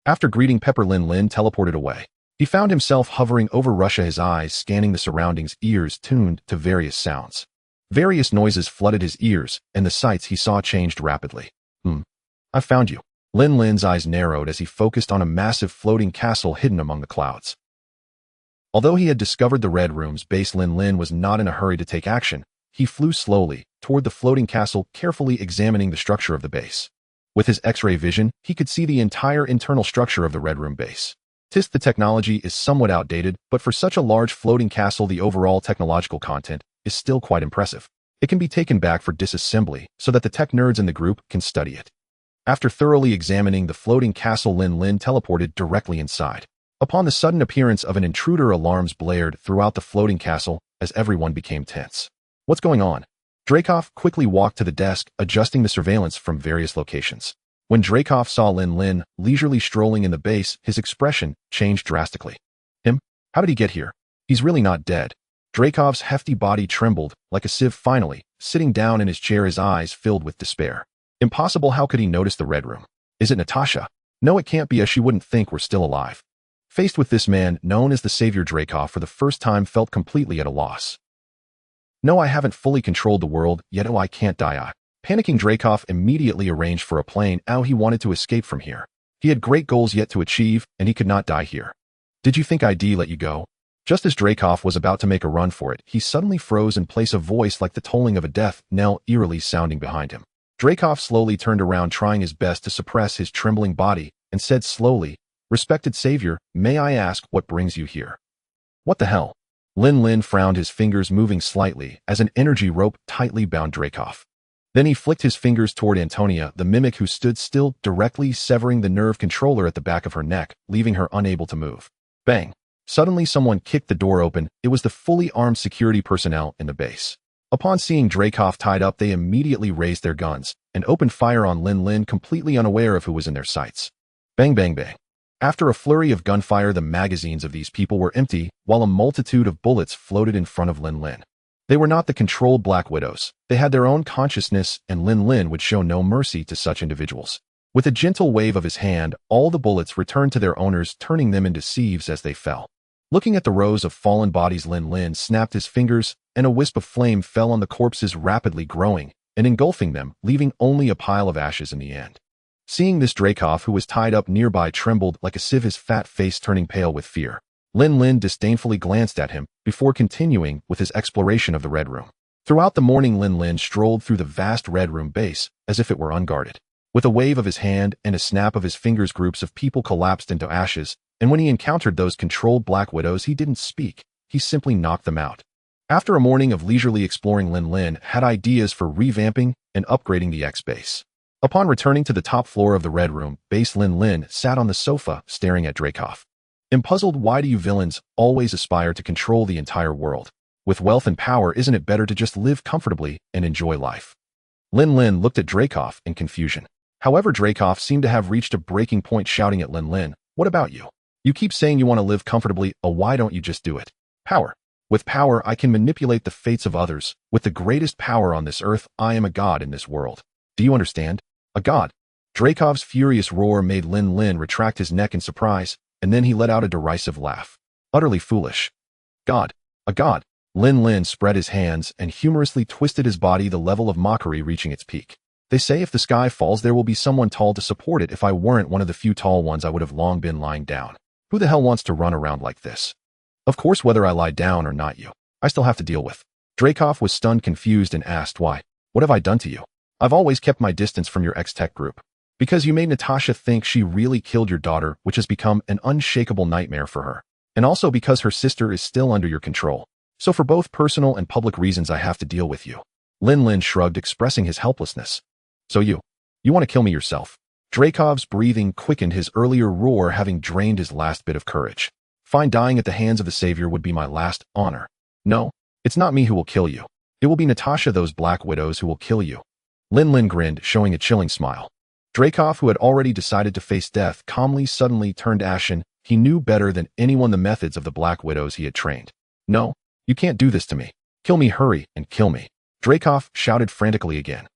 S1: After greeting Pepper, Lin Lin teleported away. He found himself hovering over Russia, his eyes scanning the surroundings, ears tuned to various sounds. Various noises flooded his ears, and the sights he saw changed rapidly. I've found you. Lin Lin's eyes narrowed as he focused on a massive floating castle hidden among the clouds. Although he had discovered the Red Room's base, Lin Lin was not in a hurry to take action. He flew slowly toward the floating castle, carefully examining the structure of the base. With his X-ray vision, he could see the entire internal structure of the Red Room base. The technology is somewhat outdated, but for such a large floating castle, the overall technological content is still quite impressive. It can be taken back for disassembly so that the tech nerds in the group can study it. After thoroughly examining the floating castle, Lin Lin teleported directly inside. Upon the sudden appearance of an intruder, alarms blared throughout the floating castle as everyone became tense. What's going on? Dreykov quickly walked to the desk, adjusting the surveillance from various locations. When Dreykov saw Lin Lin leisurely strolling in the base, his expression changed drastically. Him? How did he get here? He's really not dead. Dreykov's hefty body trembled like a sieve. Finally, sitting down in his chair, his eyes filled with despair. Impossible. How could he notice the Red Room? Is it Natasha? No, it can't be, as she wouldn't think we're still alive. Faced with this man, known as the Savior, Dreykov for the first time felt completely at a loss. No, I haven't fully controlled the world yet. Oh, I can't die. Panicking, Dreykov immediately arranged for a plane. He wanted to escape from here. He had great goals yet to achieve, and he could not die here. Did you think I'd let you go? Just as Dreykov was about to make a run for it, he suddenly froze in place, a voice like the tolling of a death knell eerily sounding behind him. Dreykov slowly turned around, trying his best to suppress his trembling body, and said slowly, Respected Savior, may I ask what brings you here? What the hell? Lin Lin frowned, his fingers moving slightly as an energy rope tightly bound Dreykov. Then he flicked his fingers toward Antonia, the mimic, who stood still, directly severing the nerve controller at the back of her neck, leaving her unable to move. Bang! Suddenly someone kicked the door open. It was the fully armed security personnel in the base. Upon seeing Dreykov tied up, they immediately raised their guns and opened fire on Lin Lin, completely unaware of who was in their sights. Bang, bang, bang. After a flurry of gunfire, the magazines of these people were empty, while a multitude of bullets floated in front of Lin Lin. They were not the controlled Black Widows. They had their own consciousness, and Lin Lin would show no mercy to such individuals. With a gentle wave of his hand, all the bullets returned to their owners, turning them into sieves as they fell. Looking at the rows of fallen bodies, Lin Lin snapped his fingers, and a wisp of flame fell on the corpses, rapidly growing and engulfing them, leaving only a pile of ashes in the end. Seeing this, Dreykov, who was tied up nearby, trembled like a sieve, his fat face turning pale with fear. Lin Lin disdainfully glanced at him before continuing with his exploration of the Red Room. Throughout the morning, Lin Lin strolled through the vast Red Room base as if it were unguarded. With a wave of his hand and a snap of his fingers, groups of people collapsed into ashes, and when he encountered those controlled Black Widows, he didn't speak. He simply knocked them out. After a morning of leisurely exploring, Lin Lin had ideas for revamping and upgrading the X-base. Upon returning to the top floor of the Red Room base, Lin Lin sat on the sofa staring at Dreykov. Impuzzled, why do you villains always aspire to control the entire world? With wealth and power, isn't it better to just live comfortably and enjoy life? Lin Lin looked at Dreykov in confusion. However, Dreykov seemed to have reached a breaking point, shouting at Lin Lin, what about you? You keep saying you want to live comfortably, why don't you just do it? Power. With power, I can manipulate the fates of others. With the greatest power on this earth, I am a god in this world. Do you understand? A god. Dreykov's furious roar made Lin Lin retract his neck in surprise, and then he let out a derisive laugh. Utterly foolish. God. A god. Lin Lin spread his hands and humorously twisted his body, the level of mockery reaching its peak. They say if the sky falls, there will be someone tall to support it. If I weren't one of the few tall ones, I would have long been lying down. Who the hell wants to run around like this? Of course, whether I lie down or not, I still have to deal with. Dreykov was stunned, confused, and asked, why? What have I done to you? I've always kept my distance from your ex-tech group. Because you made Natasha think she really killed your daughter, which has become an unshakable nightmare for her. And also because her sister is still under your control. So for both personal and public reasons I have to deal with you. Lin Lin shrugged, expressing his helplessness. So you want to kill me yourself? Dracov's breathing quickened, his earlier roar having drained his last bit of courage. Fine, dying at the hands of the Savior would be my last honor. No, it's not me who will kill you. It will be Natasha, those Black Widows, who will kill you. Lin Lin grinned, showing a chilling smile. Dracov, who had already decided to face death, calmly suddenly turned ashen. He knew better than anyone the methods of the Black Widows he had trained. No, you can't do this to me. Kill me, hurry, and kill me. Dracov shouted frantically again.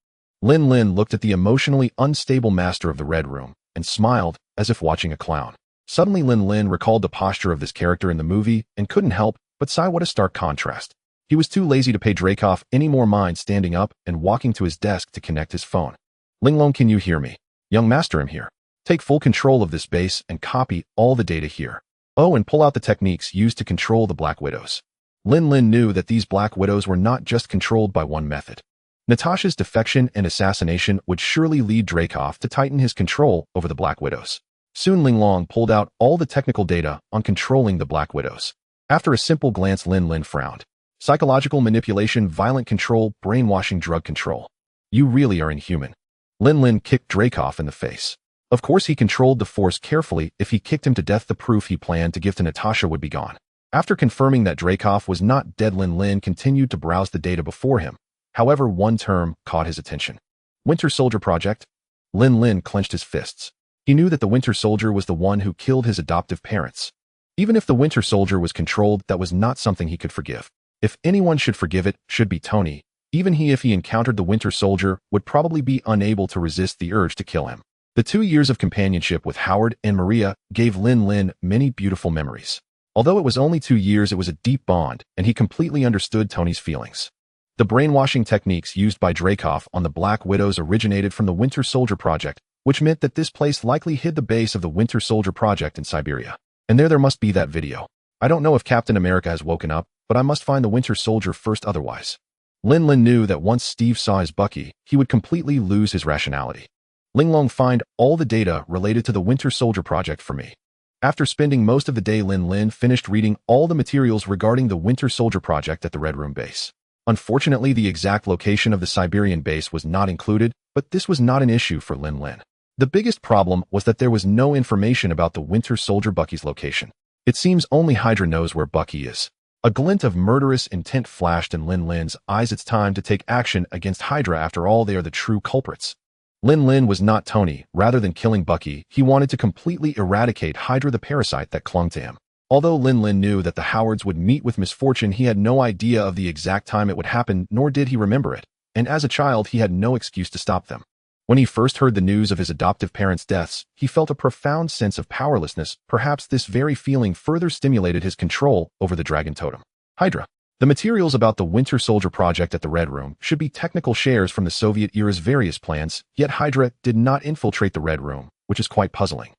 S1: Lin Lin looked at the emotionally unstable master of the Red Room and smiled as if watching a clown. Suddenly Lin Lin recalled the posture of this character in the movie and couldn't help but sigh. What a stark contrast. He was too lazy to pay Dracov any more mind, standing up and walking to his desk to connect his phone. Ling Long, can you hear me? Young master, I'm here. Take full control of this base and copy all the data here. Oh, and pull out the techniques used to control the Black Widows. Lin Lin knew that these Black Widows were not just controlled by one method. Natasha's defection and assassination would surely lead Dracov to tighten his control over the Black Widows. Soon Ling Long pulled out all the technical data on controlling the Black Widows. After a simple glance, Lin Lin frowned. Psychological manipulation, violent control, brainwashing, drug control. You really are inhuman. Lin Lin kicked Dracov in the face. Of course he controlled the force carefully. If he kicked him to death, the proof he planned to give to Natasha would be gone. After confirming that Dracov was not dead, Lin Lin continued to browse the data before him. However, one term caught his attention. Winter Soldier Project. Lin Lin clenched his fists. He knew that the Winter Soldier was the one who killed his adoptive parents. Even if the Winter Soldier was controlled, that was not something he could forgive. If anyone should forgive it, should be Tony. Even he, if he encountered the Winter Soldier, would probably be unable to resist the urge to kill him. The 2 years of companionship with Howard and Maria gave Lin Lin many beautiful memories. Although it was only 2 years, it was a deep bond, and he completely understood Tony's feelings. The brainwashing techniques used by Dracov on the Black Widows originated from the Winter Soldier Project, which meant that this place likely hid the base of the Winter Soldier Project in Siberia. And there must be that video. I don't know if Captain America has woken up, but I must find the Winter Soldier first otherwise. Lin Lin knew that once Steve saw his Bucky, he would completely lose his rationality. Ling Long, find all the data related to the Winter Soldier Project for me. After spending most of the day, Lin Lin finished reading all the materials regarding the Winter Soldier Project at the Red Room base. Unfortunately, the exact location of the Siberian base was not included, but this was not an issue for Lin Lin. The biggest problem was that there was no information about the Winter Soldier Bucky's location. It seems only Hydra knows where Bucky is. A glint of murderous intent flashed in Lin Lin's eyes. It's time to take action against Hydra. After all, they are the true culprits. Lin Lin was not Tony. Rather than killing Bucky, he wanted to completely eradicate Hydra, the parasite that clung to him. Although Lin Lin knew that the Howards would meet with misfortune, he had no idea of the exact time it would happen, nor did he remember it. And as a child, he had no excuse to stop them. When he first heard the news of his adoptive parents' deaths, he felt a profound sense of powerlessness. Perhaps this very feeling further stimulated his control over the Dragon Totem. Hydra. The materials about the Winter Soldier Project at the Red Room should be technical shares from the Soviet era's various plans, yet Hydra did not infiltrate the Red Room, which is quite puzzling.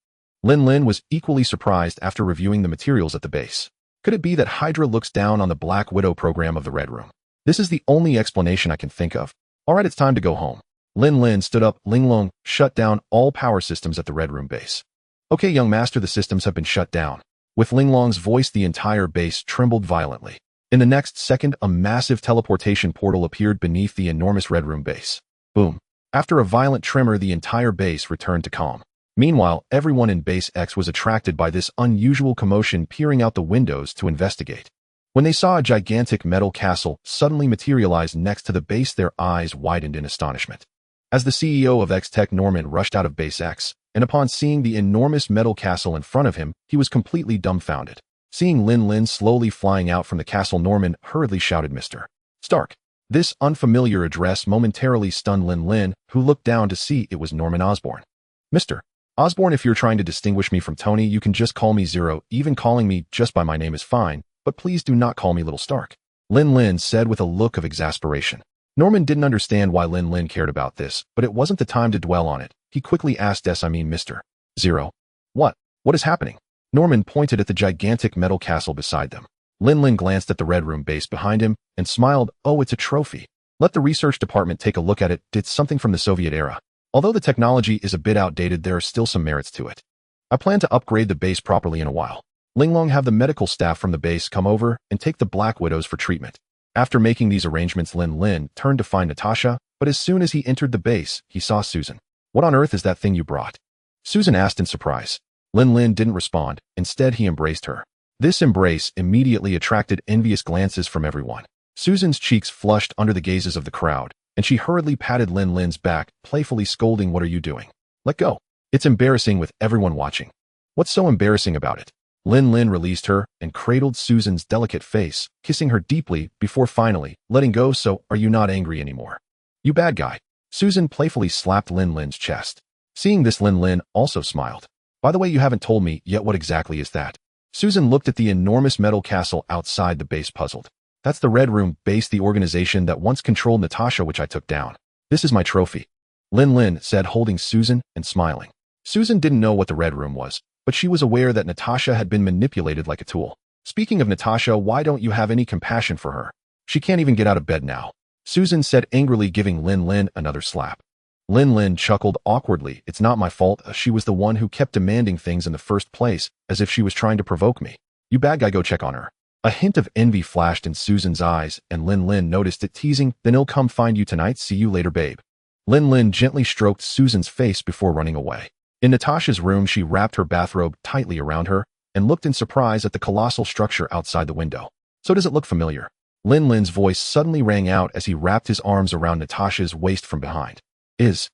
S1: Lin Lin was equally surprised after reviewing the materials at the base. Could it be that Hydra looks down on the Black Widow program of the Red Room? This is the only explanation I can think of. Alright, it's time to go home. Lin Lin stood up. Ling Long, shut down all power systems at the Red Room base. Okay, young master, the systems have been shut down. With Ling Long's voice, the entire base trembled violently. In the next second, a massive teleportation portal appeared beneath the enormous Red Room base. Boom. After a violent tremor, the entire base returned to calm. Meanwhile, everyone in Base X was attracted by this unusual commotion, peering out the windows to investigate. When they saw a gigantic metal castle suddenly materialize next to the base, their eyes widened in astonishment. As the CEO of X-Tech, Norman, rushed out of Base X, and upon seeing the enormous metal castle in front of him, he was completely dumbfounded. Seeing Lin Lin slowly flying out from the castle, Norman hurriedly shouted, "Mr. Stark." This unfamiliar address momentarily stunned Lin Lin, who looked down to see it was Norman Osborn. "Mr. Osborn, if you're trying to distinguish me from Tony, you can just call me Zero. Even calling me just by my name is fine, but please do not call me Little Stark," Lin Lin said with a look of exasperation. Norman didn't understand why Lin Lin cared about this, but it wasn't the time to dwell on it. He quickly asked, "I mean, Mr. Zero. What is happening?" Norman pointed at the gigantic metal castle beside them. Lin Lin glanced at the Red Room base behind him and smiled. "Oh, it's a trophy. Let the research department take a look at it. It's something from the Soviet era." Although the technology is a bit outdated, there are still some merits to it. I plan to upgrade the base properly in a while. Ling Long have the medical staff from the base come over and take the Black Widows for treatment. After making these arrangements, Lin Lin turned to find Natasha, but as soon as he entered the base, he saw Susan. What on earth is that thing you brought? Susan asked in surprise. Lin Lin didn't respond. Instead, he embraced her. This embrace immediately attracted envious glances from everyone. Susan's cheeks flushed under the gazes of the crowd, and she hurriedly patted Lin Lin's back, playfully scolding, "What are you doing? Let go. It's embarrassing with everyone watching." "What's so embarrassing about it?" Lin Lin released her and cradled Susan's delicate face, kissing her deeply before finally letting go. "So, are you not angry anymore? You bad guy." Susan playfully slapped Lin Lin's chest. Seeing this, Lin Lin also smiled. "By the way, you haven't told me yet, what exactly is that?" Susan looked at the enormous metal castle outside the base, puzzled. "That's the Red Room base, the organization that once controlled Natasha, which I took down. This is my trophy," Lin Lin said, holding Susan and smiling. Susan didn't know what the Red Room was, but she was aware that Natasha had been manipulated like a tool. "Speaking of Natasha, why don't you have any compassion for her? She can't even get out of bed now," Susan said angrily, giving Lin Lin another slap. Lin Lin chuckled awkwardly. "It's not my fault. She was the one who kept demanding things in the first place, as if she was trying to provoke me. You bad guy, go check on her." A hint of envy flashed in Susan's eyes, and Lin Lin noticed it, teasing, "Then he'll come find you tonight. See you later, babe." Lin Lin gently stroked Susan's face before running away. In Natasha's room, she wrapped her bathrobe tightly around her and looked in surprise at the colossal structure outside the window. "So does it look familiar?" Lin Lin's voice suddenly rang out as he wrapped his arms around Natasha's waist from behind. Is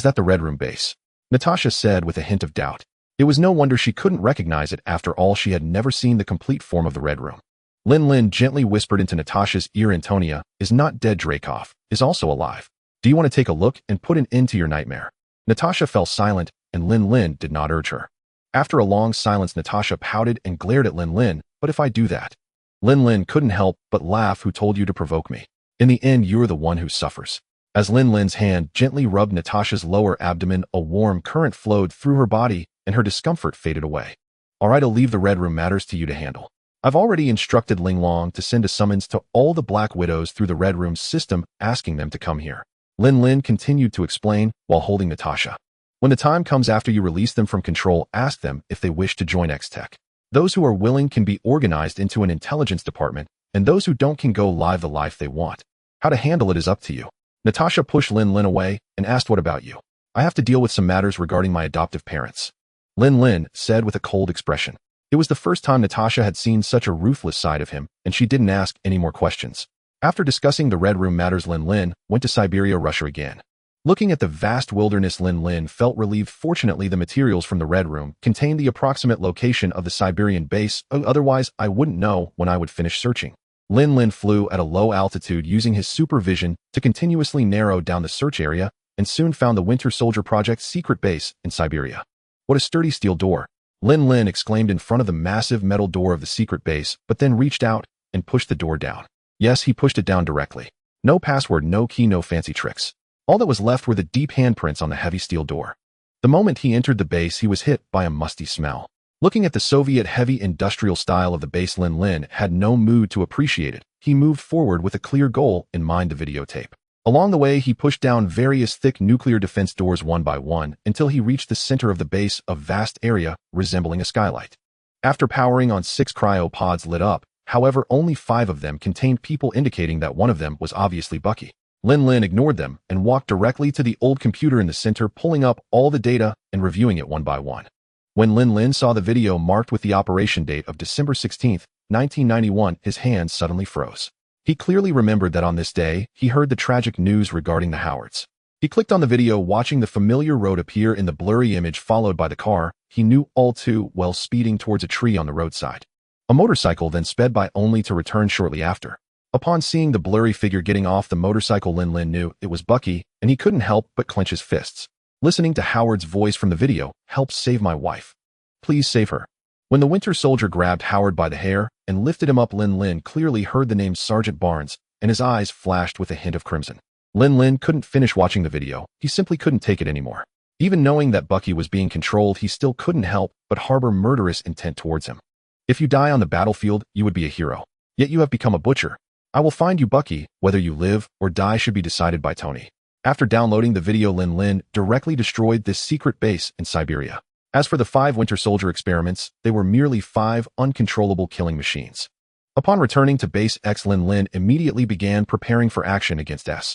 S1: that the Red Room base?" Natasha said with a hint of doubt. It was no wonder she couldn't recognize it. After all, she had never seen the complete form of the Red Room. Lin Lin gently whispered into Natasha's ear, "Antonia is not dead. Dreykov is also alive. Do you want to take a look and put an end to your nightmare?" Natasha fell silent, and Lin Lin did not urge her. After a long silence, Natasha pouted and glared at Lin Lin. "But if I do that?" Lin Lin couldn't help but laugh. "Who told you to provoke me? In the end, you're the one who suffers." As Lin Lin's hand gently rubbed Natasha's lower abdomen, a warm current flowed through her body, and her discomfort faded away. "All right, I'll leave the Red Room matters to you to handle. I've already instructed Ling Long to send a summons to all the Black Widows through the Red Room's system, asking them to come here." Lin Lin continued to explain while holding Natasha. "When the time comes after you release them from control, ask them if they wish to join X-Tech. Those who are willing can be organized into an intelligence department, and those who don't can go live the life they want. How to handle it is up to you." Natasha pushed Lin Lin away and asked, "What about you?" "I have to deal with some matters regarding my adoptive parents," Lin Lin said with a cold expression. It was the first time Natasha had seen such a ruthless side of him, and she didn't ask any more questions. After discussing the Red Room matters, Lin Lin went to Siberia, Russia again. Looking at the vast wilderness, Lin Lin felt relieved. Fortunately, the materials from the Red Room contained the approximate location of the Siberian base, otherwise I wouldn't know when I would finish searching. Lin Lin flew at a low altitude using his supervision to continuously narrow down the search area and soon found the Winter Soldier Project's secret base in Siberia. "What a sturdy steel door," Lin Lin exclaimed in front of the massive metal door of the secret base, but then reached out and pushed the door down. Yes, he pushed it down directly. No password, no key, no fancy tricks. All that was left were the deep handprints on the heavy steel door. The moment he entered the base, he was hit by a musty smell. Looking at the Soviet heavy industrial style of the base, Lin Lin had no mood to appreciate it. He moved forward with a clear goal in mind: to videotape. Along the way, he pushed down various thick nuclear defense doors one by one until he reached the center of the base, a vast area resembling a skylight. After powering on 6 cryopods lit up, however, only 5 of them contained people, indicating that one of them was obviously Bucky. Lin Lin ignored them and walked directly to the old computer in the center, pulling up all the data and reviewing it one by one. When Lin Lin saw the video marked with the operation date of December 16, 1991, his hands suddenly froze. He clearly remembered that on this day, he heard the tragic news regarding the Howards. He clicked on the video, watching the familiar road appear in the blurry image, followed by the car he knew all too well speeding towards a tree on the roadside. A motorcycle then sped by, only to return shortly after. Upon seeing the blurry figure getting off the motorcycle, Lin Lin knew it was Bucky, and he couldn't help but clench his fists. Listening to Howard's voice from the video, "Help save my wife. Please save her." When the Winter Soldier grabbed Howard by the hair and lifted him up, Lin Lin clearly heard the name Sergeant Barnes, and his eyes flashed with a hint of crimson. Lin Lin couldn't finish watching the video. He simply couldn't take it anymore. Even knowing that Bucky was being controlled, he still couldn't help but harbor murderous intent towards him. "If you die on the battlefield, you would be a hero. Yet you have become a butcher. I will find you, Bucky. Whether you live or die should be decided by Tony." After downloading the video, Lin Lin directly destroyed this secret base in Siberia. As for the 5 Winter Soldier experiments, they were merely 5 uncontrollable killing machines. Upon returning to Base X, Lin Lin immediately began preparing for action against S.H.I.E.L.D.,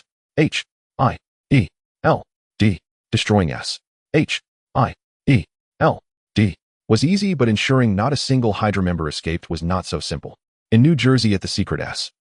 S1: destroying S.H.I.E.L.D. was easy, but ensuring not a single Hydra member escaped was not so simple. In New Jersey at the secret S.H.I.E.L.D.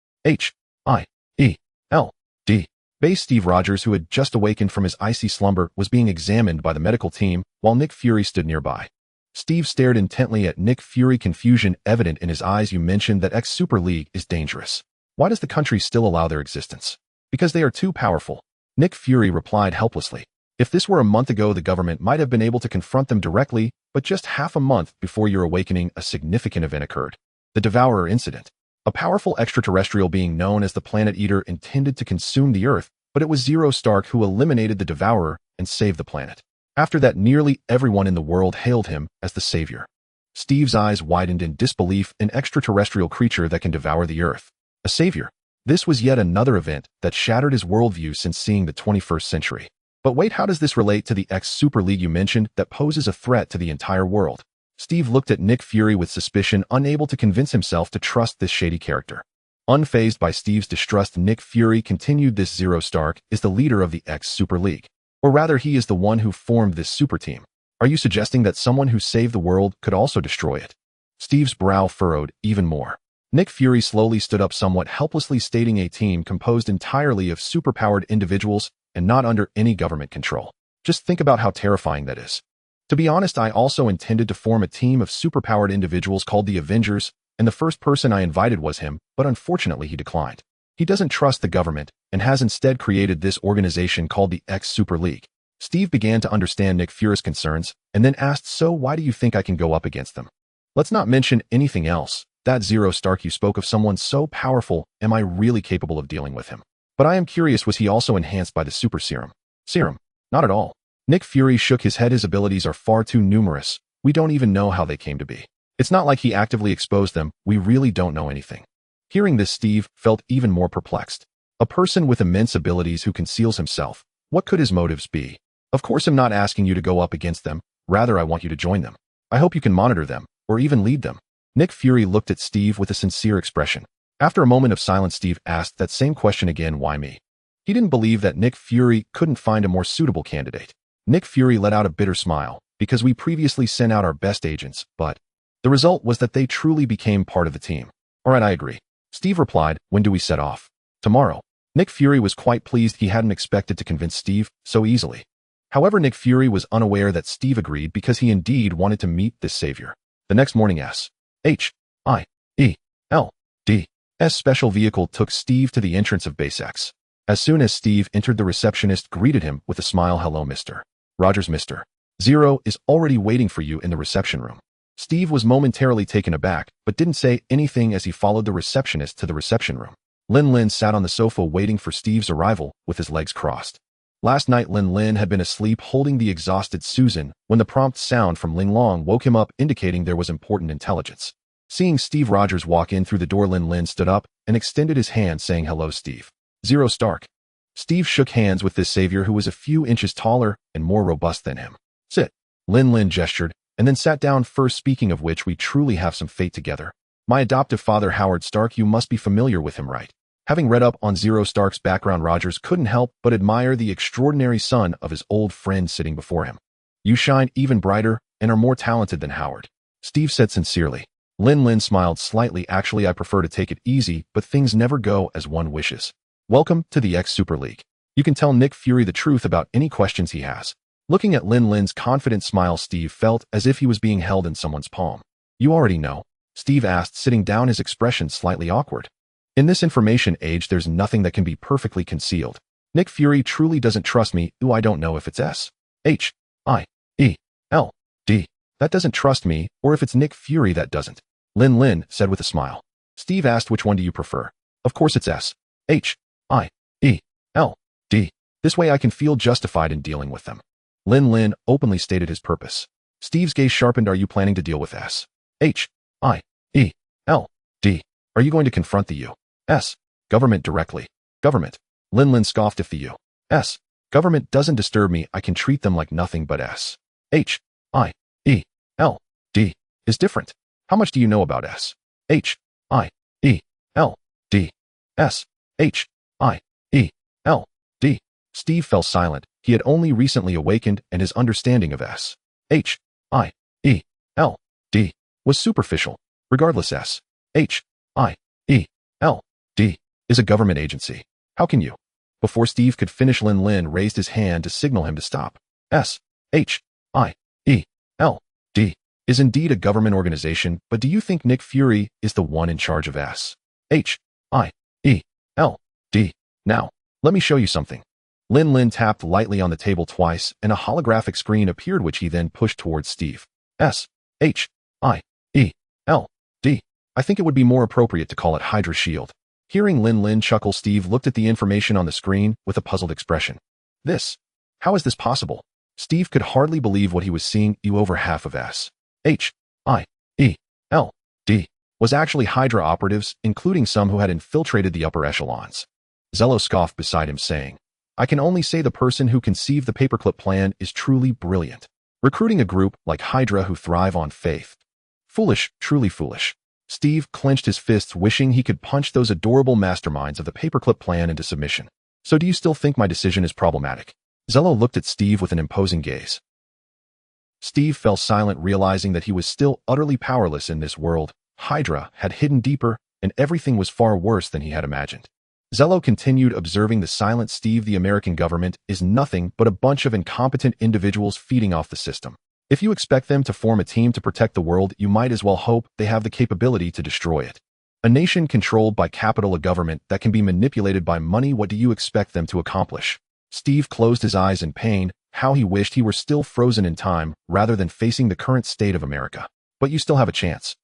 S1: base, Steve Rogers, who had just awakened from his icy slumber, was being examined by the medical team while Nick Fury stood nearby. Steve stared intently at Nick Fury, confusion evident in his eyes. "You mentioned that X-Super League is dangerous. Why does the country still allow their existence?" "Because they are too powerful," Nick Fury replied helplessly. "If this were a month ago, the government might have been able to confront them directly, but just half a month before your awakening, a significant event occurred. The Devourer incident. A powerful extraterrestrial being known as the Planet Eater intended to consume the Earth, but it was Zero Stark who eliminated the Devourer and saved the planet. After that, nearly everyone in the world hailed him as the savior." Steve's eyes widened in disbelief. An extraterrestrial creature that can devour the Earth. A savior. This was yet another event that shattered his worldview since seeing the 21st century. But wait, how does this relate to the X-Super League you mentioned that poses a threat to the entire world? Steve looked at Nick Fury with suspicion, unable to convince himself to trust this shady character. Unfazed by Steve's distrust, Nick Fury continued, "This Zero Stark is the leader of the X-Super League. Or rather, he is the one who formed this super team. Are you suggesting that someone who saved the world could also destroy it?" Steve's brow furrowed even more. Nick Fury slowly stood up, somewhat helplessly, stating, "A team composed entirely of superpowered individuals and not under any government control. Just think about how terrifying that is. To be honest, I also intended to form a team of superpowered individuals called the Avengers, and the first person I invited was him, but unfortunately he declined. He doesn't trust the government and has instead created this organization called the X-Super League." Steve began to understand Nick Fury's concerns and then asked, "So why do you think I can go up against them? Let's not mention anything else. That Zero Stark you spoke of, someone so powerful, am I really capable of dealing with him? But I am curious, was he also enhanced by the super serum?" "Serum? Not at all." Nick Fury shook his head. "His abilities are far too numerous. We don't even know how they came to be. It's not like he actively exposed them. We really don't know anything." Hearing this, Steve felt even more perplexed. A person with immense abilities who conceals himself. What could his motives be? "Of course, I'm not asking you to go up against them. Rather, I want you to join them. I hope you can monitor them, or even lead them." Nick Fury looked at Steve with a sincere expression. After a moment of silence, Steve asked that same question again, "Why me?" He didn't believe that Nick Fury couldn't find a more suitable candidate. Nick Fury let out a bitter smile. "Because we previously sent out our best agents, but the result was that they truly became part of the team." "All right, I agree," Steve replied. "When do we set off?" "Tomorrow." Nick Fury was quite pleased. He hadn't expected to convince Steve so easily. However, Nick Fury was unaware that Steve agreed because he indeed wanted to meet this savior. The next morning, S.H.I.E.L.D.'s special vehicle took Steve to the entrance of Base X. As soon as Steve entered, the receptionist greeted him with a smile. "Hello, Mr. Rogers. Mr. Zero is already waiting for you in the reception room." Steve was momentarily taken aback, but didn't say anything as he followed the receptionist to the reception room. Lin Lin sat on the sofa waiting for Steve's arrival with his legs crossed. Last night, Lin Lin had been asleep holding the exhausted Susan when the prompt sound from Ling Long woke him up, indicating there was important intelligence. Seeing Steve Rogers walk in through the door, Lin Lin stood up and extended his hand, saying, "Hello, Steve." "Zero Stark." Steve shook hands with this savior who was a few inches taller and more robust than him. "Sit." Lin Lin gestured and then sat down first. "Speaking of which, we truly have some fate together. My adoptive father, Howard Stark, you must be familiar with him, right?" Having read up on Zero Stark's background, Rogers couldn't help but admire the extraordinary son of his old friend sitting before him. "You shine even brighter and are more talented than Howard," Steve said sincerely. Lin Lin smiled slightly. "Actually, I prefer to take it easy, but things never go as one wishes. Welcome to the X-Super League. You can tell Nick Fury the truth about any questions he has." Looking at Lin Lin's confident smile, Steve felt as if he was being held in someone's palm. "You already know?" Steve asked, sitting down, his expression slightly awkward. "In this information age, there's nothing that can be perfectly concealed. Nick Fury truly doesn't trust me. Ooh, I don't know if it's S.H.I.E.L.D. that doesn't trust me, or if it's Nick Fury that doesn't," Lin Lin said with a smile. Steve asked, "Which one do you prefer?" "Of course it's S.H.I.E.L.D. This way I can feel justified in dealing with them." Lin Lin openly stated his purpose. Steve's gaze sharpened. "Are you planning to deal with S.H.I.E.L.D.? Are you going to confront the U.S. government directly?" "Government?" Lin Lin scoffed. "If the U.S. Government doesn't disturb me. I can treat them like nothing but S. H. I. E. L. D. is different. How much do you know about S? H. I. E. L. D. S. H. I. E. L. D. Steve fell silent. He had only recently awakened, and his understanding of S. H. I. E. L. D. was superficial. Regardless, S. H. I. E. L. D. is a government agency. How can you? Before Steve could finish, Lin Lin raised his hand to signal him to stop. S. H. I. E. L. D. is indeed a government organization, but do you think Nick Fury is the one in charge of S. H. I. E. L. D. Now, let me show you something. Lin Lin tapped lightly on the table twice, and a holographic screen appeared, which he then pushed towards Steve. S. H. I. E. L. D. I think it would be more appropriate to call it Hydra Shield. Hearing Lin Lin chuckle, Steve looked at the information on the screen with a puzzled expression. How is this possible? Steve could hardly believe what he was seeing. Over half of S. H. I. E. L. D. was actually Hydra operatives, including some who had infiltrated the upper echelons. Zello scoffed beside him, saying, I can only say the person who conceived the paperclip plan is truly brilliant. Recruiting a group like Hydra who thrive on faith. Foolish, truly foolish. Steve clenched his fists, wishing he could punch those adorable masterminds of the paperclip plan into submission. So do you still think my decision is problematic? Zello looked at Steve with an imposing gaze. Steve fell silent, realizing that he was still utterly powerless in this world. Hydra had hidden deeper, and everything was far worse than he had imagined. Zello continued, observing the silent Steve. The American government is nothing but a bunch of incompetent individuals feeding off the system. If you expect them to form a team to protect the world, you might as well hope they have the capability to destroy it. A nation controlled by capital, a government that can be manipulated by money. What do you expect them to accomplish? Steve closed his eyes in pain. How he wished he were still frozen in time, rather than facing the current state of America. But you still have a chance.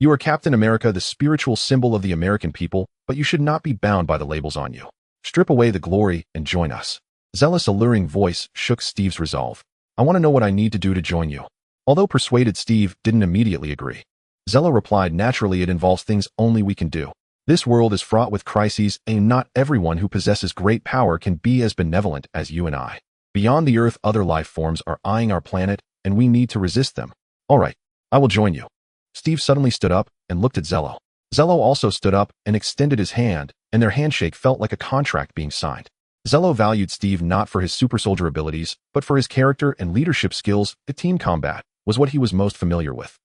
S1: You are Captain America, the spiritual symbol of the American people, but you should not be bound by the labels on you. Strip away the glory and join us. Zealous, alluring voice shook Steve's resolve. I want to know what I need to do to join you. Although persuaded, Steve didn't immediately agree. Zello replied, naturally, it involves things only we can do. This world is fraught with crises, and not everyone who possesses great power can be as benevolent as you and I. Beyond the Earth, other life forms are eyeing our planet, and we need to resist them. All right, I will join you. Steve suddenly stood up and looked at Zello. Zello also stood up and extended his hand, and their handshake felt like a contract being signed. Zello valued Steve not for his super soldier abilities, but for his character and leadership skills. The team combat was what he was most familiar with.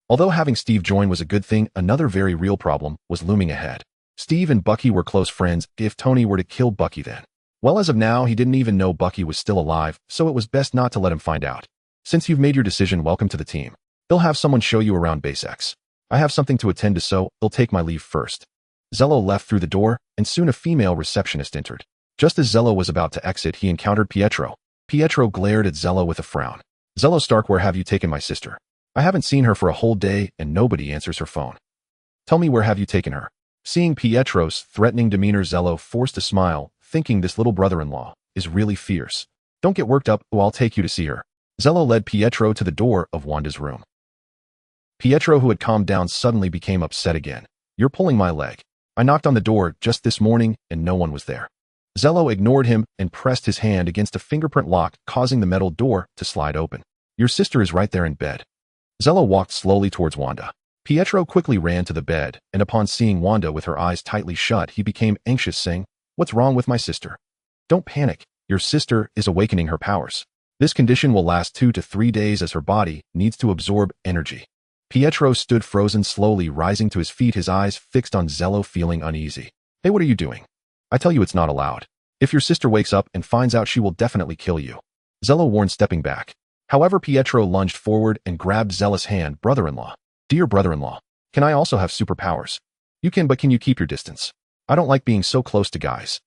S1: Although having Steve join was a good thing, another very real problem was looming ahead. Steve and Bucky were close friends. If Tony were to kill Bucky then, well, as of now, he didn't even know Bucky was still alive, so it was best not to let him find out. Since you've made your decision, welcome to the team. They'll have someone show you around Base X. I have something to attend to, so I'll take my leave first. Zello left through the door, and soon a female receptionist entered. Just as Zello was about to exit, he encountered Pietro. Pietro glared at Zello with a frown. Zello Stark, where have you taken my sister? I haven't seen her for a whole day, and nobody answers her phone. Tell me, where have you taken her? Seeing Pietro's threatening demeanor, Zello forced a smile, thinking this little brother-in-law is really fierce. Don't get worked up, or I'll take you to see her. Zello led Pietro to the door of Wanda's room. Pietro, who had calmed down, suddenly became upset again. You're pulling my leg. I knocked on the door just this morning, and no one was there. Zello ignored him and pressed his hand against a fingerprint lock, causing the metal door to slide open. Your sister is right there in bed. Zello walked slowly towards Wanda. Pietro quickly ran to the bed, and upon seeing Wanda with her eyes tightly shut, he became anxious, saying, What's wrong with my sister? Don't panic. Your sister is awakening her powers. This condition will last 2 to 3 days as her body needs to absorb energy. Pietro stood frozen, slowly rising to his feet, his eyes fixed on Zello, feeling uneasy. Hey, what are you doing? I tell you it's not allowed. If your sister wakes up and finds out, she will definitely kill you. Zello warned, stepping back. However, Pietro lunged forward and grabbed Zella's hand. Brother-in-law. Dear brother-in-law, can I also have superpowers? You can, but can you keep your distance? I don't like being so close to guys.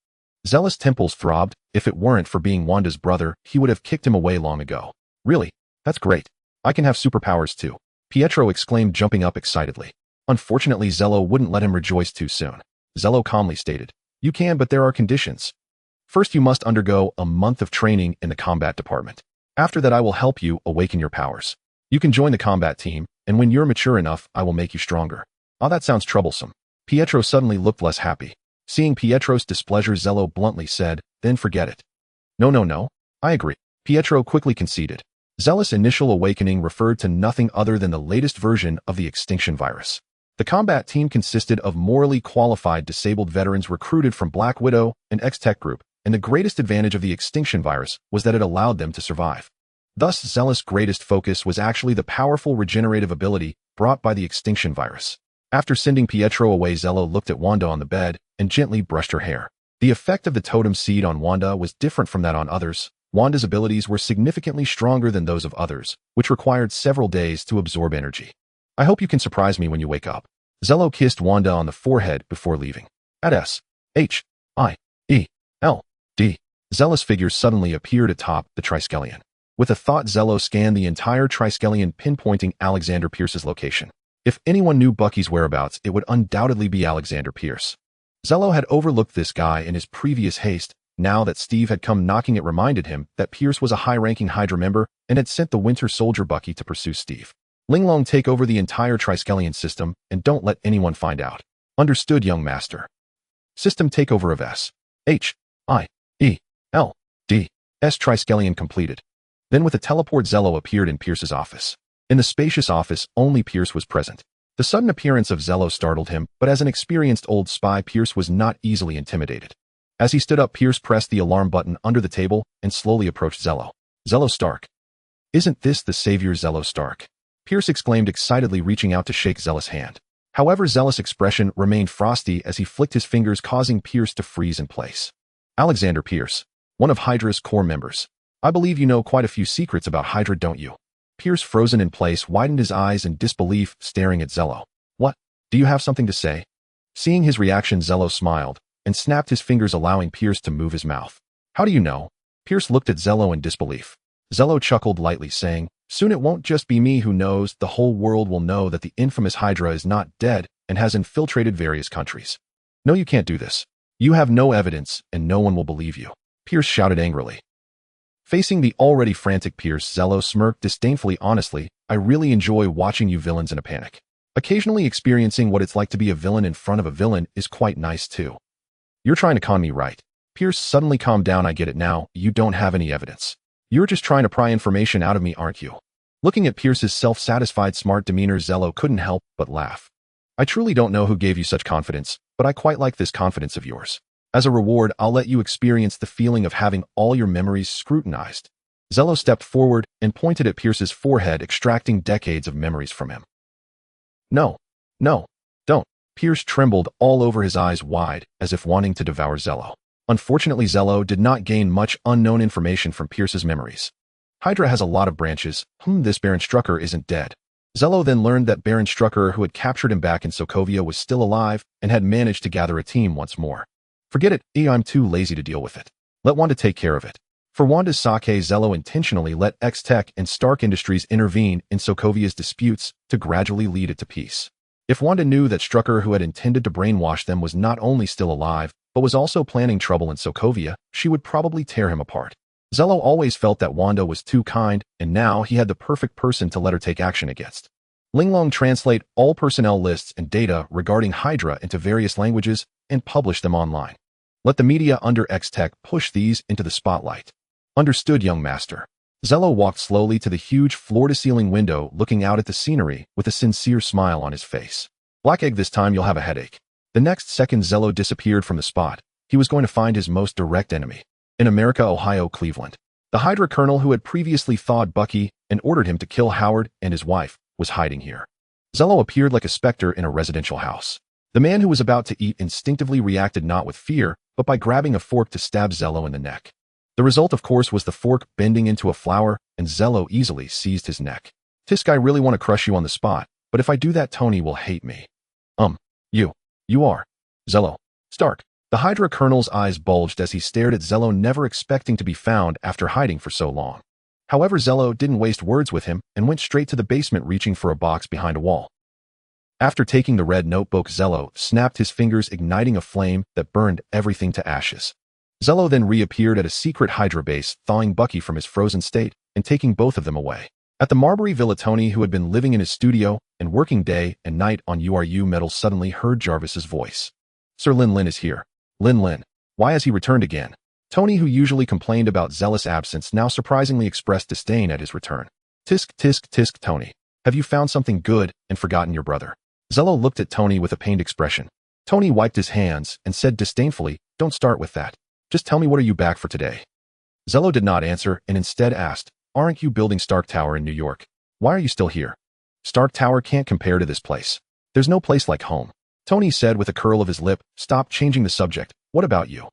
S1: Zella's temples throbbed. If it weren't for being Wanda's brother, he would have kicked him away long ago. Really? That's great. I can have superpowers too. Pietro exclaimed, jumping up excitedly. Unfortunately, Zello wouldn't let him rejoice too soon. Zello calmly stated, You can, but there are conditions. First, you must undergo a month of training in the combat department. After that, I will help you awaken your powers. You can join the combat team, and when you're mature enough, I will make you stronger. Oh, that sounds troublesome. Pietro suddenly looked less happy. Seeing Pietro's displeasure, Zello bluntly said, Then forget it. No, no, no. I agree. Pietro quickly conceded. Zealous initial awakening referred to nothing other than the latest version of the extinction virus. The combat team consisted of morally qualified disabled veterans recruited from Black Widow and X-Tech Group, and the greatest advantage of the extinction virus was that it allowed them to survive. Thus, Zealous' greatest focus was actually the powerful regenerative ability brought by the extinction virus. After sending Pietro away, Zello looked at Wanda on the bed and gently brushed her hair. The effect of the totem seed on Wanda was different from that on others. Wanda's abilities were significantly stronger than those of others, which required several days to absorb energy. I hope you can surprise me when you wake up. Zello kissed Wanda on the forehead before leaving. At S-H-I-E-L-D, Zealous figure suddenly appeared atop the Triskelion. With a thought, Zello scanned the entire Triskelion, pinpointing Alexander Pierce's location. If anyone knew Bucky's whereabouts, it would undoubtedly be Alexander Pierce. Zello had overlooked this guy in his previous haste. Now that Steve had come knocking, it reminded him that Pierce was a high-ranking Hydra member and had sent the Winter Soldier Bucky to pursue Steve. Ling Long, take over the entire Triskelion system and don't let anyone find out. Understood, young master. System takeover of S-H-I-E-L-D-S Triskelion completed. Then with a teleport, Zello appeared in Pierce's office. In the spacious office, only Pierce was present. The sudden appearance of Zello startled him, but as an experienced old spy, Pierce was not easily intimidated. As he stood up, Pierce pressed the alarm button under the table and slowly approached Zello. Zello Stark. Isn't this the savior Zello Stark? Pierce exclaimed excitedly, reaching out to shake Zealous' hand. However, Zealous' expression remained frosty as he flicked his fingers, causing Pierce to freeze in place. Alexander Pierce, one of Hydra's core members. I believe you know quite a few secrets about Hydra, don't you? Pierce, frozen in place, widened his eyes in disbelief, staring at Zello. What? Do you have something to say? Seeing his reaction, Zello smiled and snapped his fingers, allowing Pierce to move his mouth. How do you know? Pierce looked at Zello in disbelief. Zello chuckled lightly, saying, soon it won't just be me who knows, the whole world will know that the infamous Hydra is not dead and has infiltrated various countries. No, you can't do this. You have no evidence and no one will believe you. Pierce shouted angrily. Facing the already frantic Pierce, Zello smirked disdainfully. Honestly, I really enjoy watching you villains in a panic. Occasionally experiencing what it's like to be a villain in front of a villain is quite nice too. You're trying to con me, right? Pierce suddenly calmed down. I get it now, you don't have any evidence. You're just trying to pry information out of me, aren't you? Looking at Pierce's self-satisfied, smart demeanor, Zello couldn't help but laugh. I truly don't know who gave you such confidence, but I quite like this confidence of yours. As a reward, I'll let you experience the feeling of having all your memories scrutinized. Zello stepped forward and pointed at Pierce's forehead, extracting decades of memories from him. No, don't. Pierce trembled all over, his eyes wide, as if wanting to devour Zello. Unfortunately, Zello did not gain much unknown information from Pierce's memories. Hydra has a lot of branches. This Baron Strucker isn't dead. Zello then learned that Baron Strucker, who had captured him back in Sokovia, was still alive and had managed to gather a team once more. Forget it, I'm too lazy to deal with it. Let Wanda take care of it. For Wanda's sake, Zello intentionally let X-Tech and Stark Industries intervene in Sokovia's disputes to gradually lead it to peace. If Wanda knew that Strucker, who had intended to brainwash them, was not only still alive, but was also planning trouble in Sokovia, she would probably tear him apart. Zello always felt that Wanda was too kind, and now he had the perfect person to let her take action against. Ling Long, translate all personnel lists and data regarding Hydra into various languages and publish them online. Let the media under X-Tech push these into the spotlight. Understood, young master. Zello walked slowly to the huge floor-to-ceiling window, looking out at the scenery with a sincere smile on his face. Black egg, this time you'll have a headache. The next second, Zello disappeared from the spot. He was going to find his most direct enemy. In America, Ohio, Cleveland. The Hydra colonel who had previously thawed Bucky and ordered him to kill Howard and his wife was hiding here. Zello appeared like a specter in a residential house. The man who was about to eat instinctively reacted not with fear, but by grabbing a fork to stab Zello in the neck. The result, of course, was the fork bending into a flower, and Zello easily seized his neck. Tisk, I really want to crush you on the spot, but if I do that, Tony will hate me. You are. Zello Stark. The Hydra colonel's eyes bulged as he stared at Zello, never expecting to be found after hiding for so long. However, Zello didn't waste words with him and went straight to the basement, reaching for a box behind a wall. After taking the red notebook, Zello snapped his fingers, igniting a flame that burned everything to ashes. Zello then reappeared at a secret Hydra base, thawing Bucky from his frozen state and taking both of them away. At the Marbury Villa, Tony, who had been living in his studio and working day and night on URU metal, suddenly heard Jarvis's voice. Sir Lin Lin is here. Lin Lin. Why has he returned again? Tony, who usually complained about Zealous' absence, now surprisingly expressed disdain at his return. Tisk, tisk, tisk, Tony. Have you found something good and forgotten your brother? Zello looked at Tony with a pained expression. Tony wiped his hands and said disdainfully, don't start with that. Just tell me, what are you back for today? Zello did not answer and instead asked, aren't you building Stark Tower in New York? Why are you still here? Stark Tower can't compare to this place. There's no place like home. Tony said with a curl of his lip. Stop changing the subject. What about you?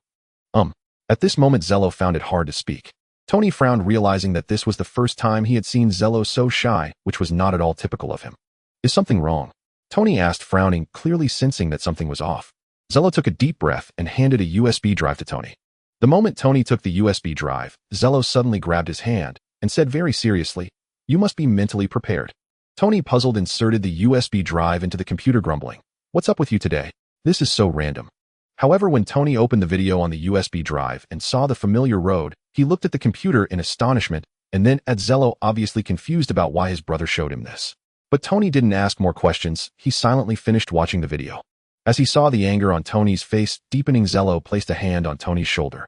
S1: At this moment Zello found it hard to speak. Tony frowned, realizing that this was the first time he had seen Zello so shy, which was not at all typical of him. Is something wrong? Tony asked, frowning, clearly sensing that something was off. Zello took a deep breath and handed a USB drive to Tony. The moment Tony took the USB drive, Zello suddenly grabbed his hand and said very seriously, you must be mentally prepared. Tony, puzzled, inserted the USB drive into the computer, grumbling, what's up with you today? This is so random. However, when Tony opened the video on the USB drive and saw the familiar road, he looked at the computer in astonishment and then at Zello, obviously confused about why his brother showed him this. But Tony didn't ask more questions. He silently finished watching the video. As he saw the anger on Tony's face deepening, Zello placed a hand on Tony's shoulder.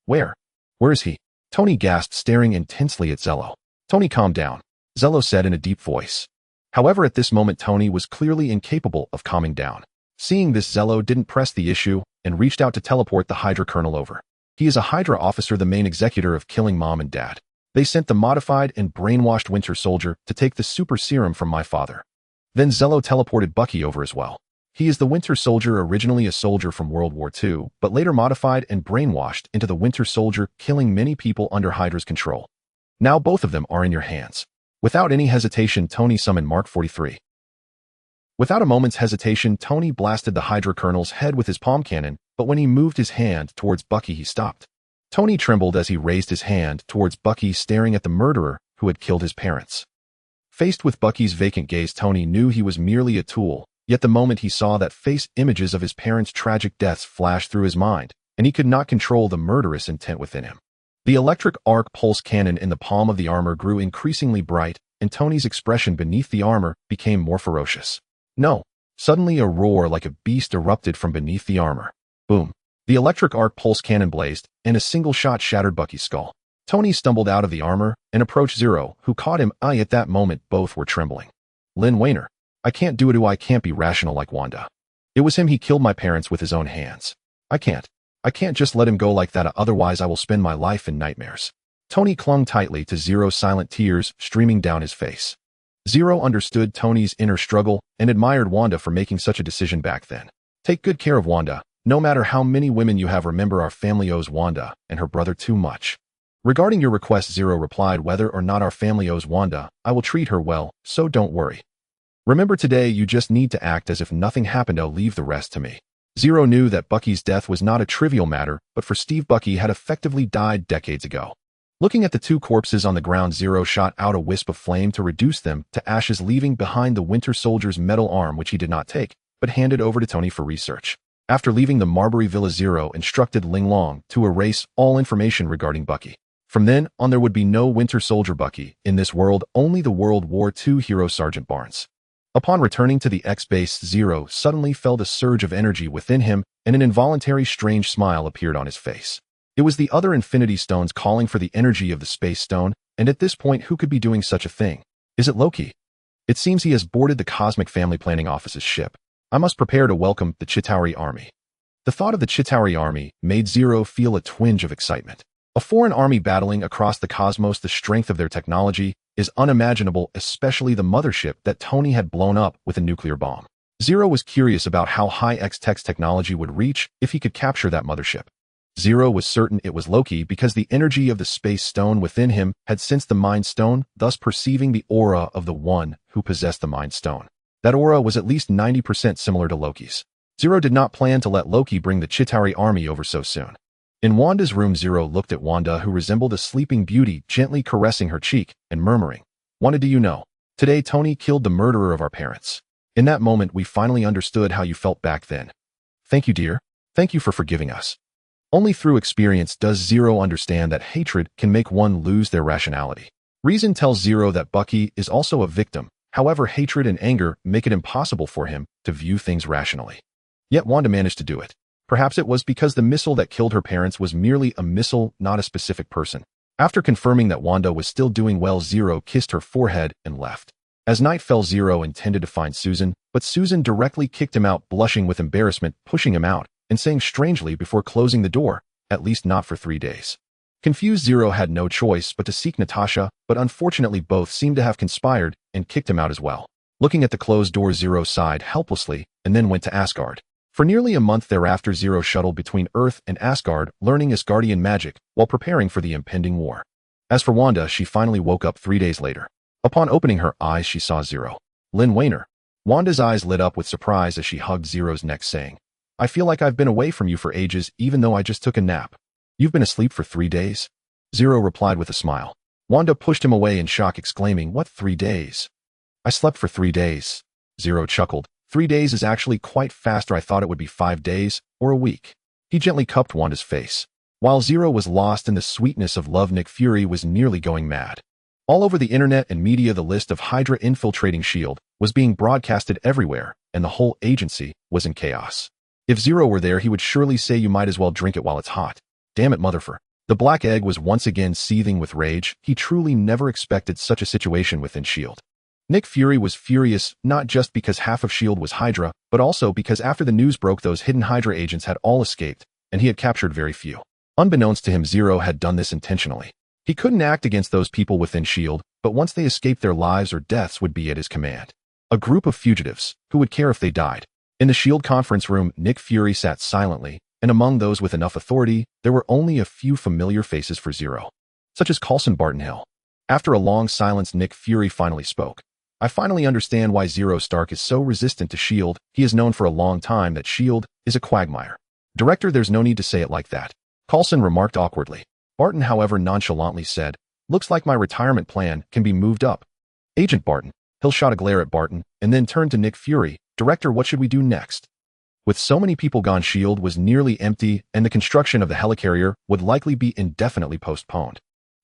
S1: Where is he? Tony gasped, staring intensely at Zello. Tony, calm down, Zello said in a deep voice. However, at this moment Tony was clearly incapable of calming down. Seeing this, Zello didn't press the issue and reached out to teleport the Hydra Colonel over. He is a Hydra officer, the main executor of killing mom and dad. They sent the modified and brainwashed Winter Soldier to take the super serum from my father. Then Zello teleported Bucky over as well. He is the Winter Soldier, originally a soldier from World War II, but later modified and brainwashed into the Winter Soldier, killing many people under Hydra's control. Now both of them are in your hands. Without any hesitation, Tony summoned Mark 43. Without a moment's hesitation, Tony blasted the Hydra Colonel's head with his palm cannon, but when he moved his hand towards Bucky, he stopped. Tony trembled as he raised his hand towards Bucky, staring at the murderer who had killed his parents. Faced with Bucky's vacant gaze, Tony knew he was merely a tool, yet the moment he saw that face, images of his parents' tragic deaths flashed through his mind, and he could not control the murderous intent within him. The electric arc pulse cannon in the palm of the armor grew increasingly bright, and Tony's expression beneath the armor became more ferocious. No. Suddenly a roar like a beast erupted from beneath the armor. Boom. The electric arc pulse cannon blazed, and a single shot shattered Bucky's skull. Tony stumbled out of the armor and approached Zero, who caught him. At that moment both were trembling. Lin Wayner. I can't do it. I can't be rational like Wanda. It was him. He killed my parents with his own hands. I can't just let him go like that, otherwise I will spend my life in nightmares. Tony clung tightly to Zero, silent tears streaming down his face. Zero understood Tony's inner struggle and admired Wanda for making such a decision back then. Take good care of Wanda. No matter how many women you have, remember our family owes Wanda and her brother too much. Regarding your request, Zero replied, whether or not our family owes Wanda, I will treat her well, so don't worry. Remember, today you just need to act as if nothing happened. I'll leave the rest to me. Zero knew that Bucky's death was not a trivial matter, but for Steve, Bucky had effectively died decades ago. Looking at the two corpses on the ground, Zero shot out a wisp of flame to reduce them to ashes, leaving behind the Winter Soldier's metal arm, which he did not take, but handed over to Tony for research. After leaving the Marbury Villa, Zero instructed Ling Long to erase all information regarding Bucky. From then on, there would be no Winter Soldier Bucky in this world, only the World War II hero Sergeant Barnes. Upon returning to the X-base, Zero suddenly felt a surge of energy within him, and an involuntary strange smile appeared on his face. It was the other Infinity Stones calling for the energy of the Space Stone, and at this point, who could be doing such a thing? Is it Loki? It seems he has boarded the Cosmic Family Planning Office's ship. I must prepare to welcome the Chitauri army. The thought of the Chitauri army made Zero feel a twinge of excitement. A foreign army battling across the cosmos, the strength of their technology is unimaginable, especially the mothership that Tony had blown up with a nuclear bomb. Zero was curious about how high X-Tech's technology would reach if he could capture that mothership. Zero was certain it was Loki because the energy of the Space Stone within him had sensed the Mind Stone, thus perceiving the aura of the one who possessed the Mind Stone. That aura was at least 90% similar to Loki's. Zero did not plan to let Loki bring the Chitauri army over so soon. In Wanda's room, Zero looked at Wanda, who resembled a sleeping beauty, gently caressing her cheek and murmuring, Wanda, do you know? Today Tony killed the murderer of our parents. In that moment, we finally understood how you felt back then. Thank you, dear. Thank you for forgiving us. Only through experience does Zero understand that hatred can make one lose their rationality. Reason tells Zero that Bucky is also a victim. However, hatred and anger make it impossible for him to view things rationally. Yet Wanda managed to do it. Perhaps it was because the missile that killed her parents was merely a missile, not a specific person. After confirming that Wanda was still doing well, Zero kissed her forehead and left. As night fell, Zero intended to find Susan, but Susan directly kicked him out, blushing with embarrassment, pushing him out, and saying strangely before closing the door, "At least not for 3 days." Confused, Zero had no choice but to seek Natasha, but unfortunately both seemed to have conspired and kicked him out as well. Looking at the closed door, Zero sighed helplessly and then went to Asgard. For nearly a month thereafter, Zero shuttled between Earth and Asgard, learning Asgardian magic while preparing for the impending war. As for Wanda, she finally woke up 3 days later. Upon opening her eyes, she saw Zero. Lin Lin. Wanda's eyes lit up with surprise as she hugged Zero's neck, saying, "I feel like I've been away from you for ages, even though I just took a nap." "You've been asleep for 3 days?" Zero replied with a smile. Wanda pushed him away in shock, exclaiming, "What, 3 days? I slept for 3 days. Zero chuckled. 3 days is actually quite faster. I thought it would be 5 days or a week. He gently cupped Wanda's face. While Zero was lost in the sweetness of love, Nick Fury was nearly going mad. All over the internet and media, the list of Hydra infiltrating S.H.I.E.L.D. was being broadcasted everywhere, and the whole agency was in chaos. If Zero were there, he would surely say, "You might as well drink it while it's hot." Damn it, motherfucker. The Black Egg was once again seething with rage. He truly never expected such a situation within S.H.I.E.L.D. Nick Fury was furious, not just because half of S.H.I.E.L.D. was Hydra, but also because after the news broke, those hidden Hydra agents had all escaped, and he had captured very few. Unbeknownst to him, Zero had done this intentionally. He couldn't act against those people within S.H.I.E.L.D., but once they escaped, their lives or deaths would be at his command. A group of fugitives, who would care if they died? In the S.H.I.E.L.D. conference room, Nick Fury sat silently, and among those with enough authority, there were only a few familiar faces for Zero, such as Coulson Barton. After a long silence, Nick Fury finally spoke. "I finally understand why Zero Stark is so resistant to S.H.I.E.L.D. He has known for a long time that S.H.I.E.L.D. is a quagmire." "Director, there's no need to say it like that," Coulson remarked awkwardly. Barton, however, nonchalantly said, "Looks like my retirement plan can be moved up." "Agent Barton." Hill shot a glare at Barton and then turned to Nick Fury. "Director, what should we do next?" With so many people gone, S.H.I.E.L.D. was nearly empty, and the construction of the helicarrier would likely be indefinitely postponed.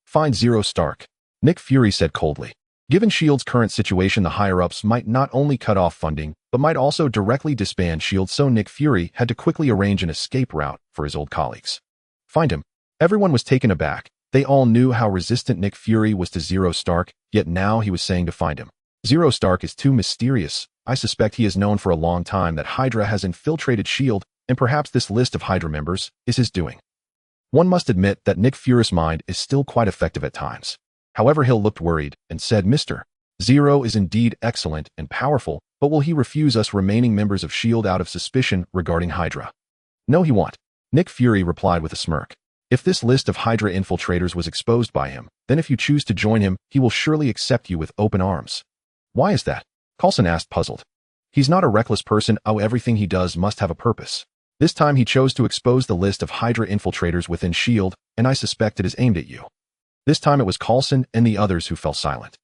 S1: "Find Zero Stark," Nick Fury said coldly. Given S.H.I.E.L.D.'s current situation, the higher-ups might not only cut off funding, but might also directly disband S.H.I.E.L.D., so Nick Fury had to quickly arrange an escape route for his old colleagues. Find him. Everyone was taken aback. They all knew how resistant Nick Fury was to Zero Stark, yet now he was saying to find him. Zero Stark is too mysterious. I suspect he has known for a long time that Hydra has infiltrated S.H.I.E.L.D., and perhaps this list of Hydra members is his doing. One must admit that Nick Fury's mind is still quite effective at times. However, Hill looked worried and said, "Mr. Zero is indeed excellent and powerful, but will he refuse us remaining members of S.H.I.E.L.D. out of suspicion regarding Hydra?" "No, he won't," Nick Fury replied with a smirk. "If this list of Hydra infiltrators was exposed by him, then if you choose to join him, he will surely accept you with open arms." "Why is that?" Coulson asked, puzzled. "He's not a reckless person. Oh, everything he does must have a purpose. This time he chose to expose the list of Hydra infiltrators within S.H.I.E.L.D., and I suspect it is aimed at you." This time it was Coulson and the others who fell silent.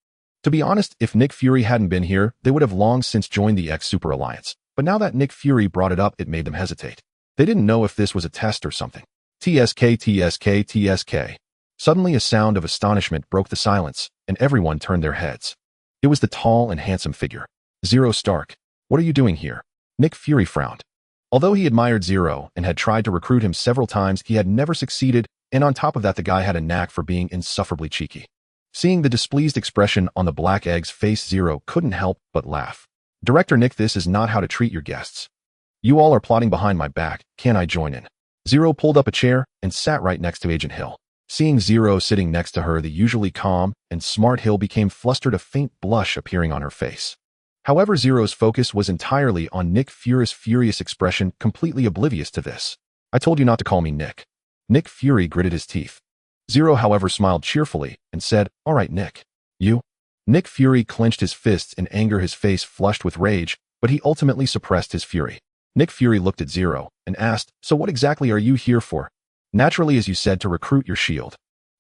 S1: To be honest, if Nick Fury hadn't been here, they would have long since joined the X-Super Alliance. But now that Nick Fury brought it up, it made them hesitate. They didn't know if this was a test or something. TSK, TSK, TSK. Suddenly a sound of astonishment broke the silence, and everyone turned their heads. It was the tall and handsome figure. "Zero Stark, what are you doing here?" Nick Fury frowned. Although he admired Zero and had tried to recruit him several times, he had never succeeded, and on top of that, the guy had a knack for being insufferably cheeky. Seeing the displeased expression on the Black Egg's face, Zero couldn't help but laugh. "Director Nick, this is not how to treat your guests. You all are plotting behind my back. Can I join in?" Zero pulled up a chair and sat right next to Agent Hill. Seeing Zero sitting next to her, the usually calm and smart Hill became flustered, a faint blush appearing on her face. However, Zero's focus was entirely on Nick Fury's furious expression, completely oblivious to this. "I told you not to call me Nick." Nick Fury gritted his teeth. Zero, however, smiled cheerfully and said, "All right, Nick. You?" Nick Fury clenched his fists in anger, his face flushed with rage, but he ultimately suppressed his fury. Nick Fury looked at Zero and asked, "So what exactly are you here for?" "Naturally, as you said, to recruit your S.H.I.E.L.D."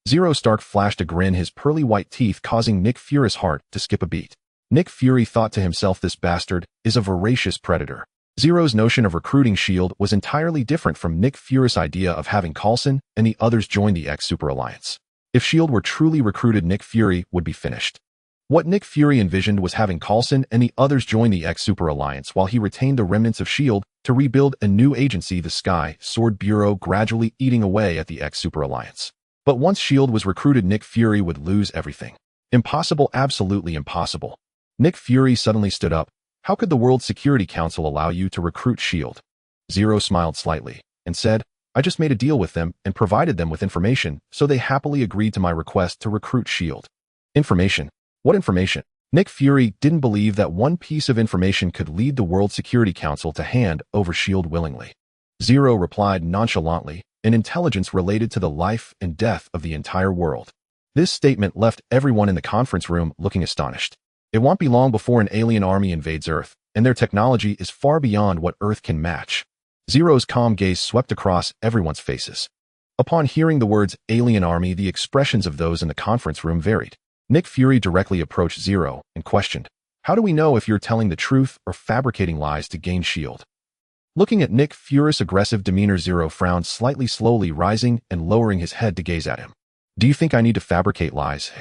S1: Zero Stark flashed a grin, his pearly white teeth causing Nick Fury's heart to skip a beat. Nick Fury thought to himself, this bastard is a voracious predator. Zero's notion of recruiting S.H.I.E.L.D. was entirely different from Nick Fury's idea of having Coulson and the others join the X-Super Alliance. If S.H.I.E.L.D. were truly recruited, Nick Fury would be finished. What Nick Fury envisioned was having Coulson and the others join the X-Super Alliance while he retained the remnants of S.H.I.E.L.D., to rebuild a new agency, the Sky Sword Bureau, gradually eating away at the X-Super Alliance. But once S.H.I.E.L.D. was recruited, Nick Fury would lose everything. Impossible, absolutely impossible. Nick Fury suddenly stood up. How could the World Security Council allow you to recruit S.H.I.E.L.D.? Zero smiled slightly and said, I just made a deal with them and provided them with information, so they happily agreed to my request to recruit S.H.I.E.L.D. Information? What information? Nick Fury didn't believe that one piece of information could lead the World Security Council to hand over S.H.I.E.L.D. willingly. Zero replied nonchalantly, an intelligence related to the life and death of the entire world. This statement left everyone in the conference room looking astonished. It won't be long before an alien army invades Earth, and their technology is far beyond what Earth can match. Zero's calm gaze swept across everyone's faces. Upon hearing the words alien army, the expressions of those in the conference room varied. Nick Fury directly approached Zero and questioned, how do we know if you're telling the truth or fabricating lies to gain S.H.I.E.L.D.? Looking at Nick Fury's aggressive demeanor, Zero frowned slightly, slowly rising and lowering his head to gaze at him. Do you think I need to fabricate lies?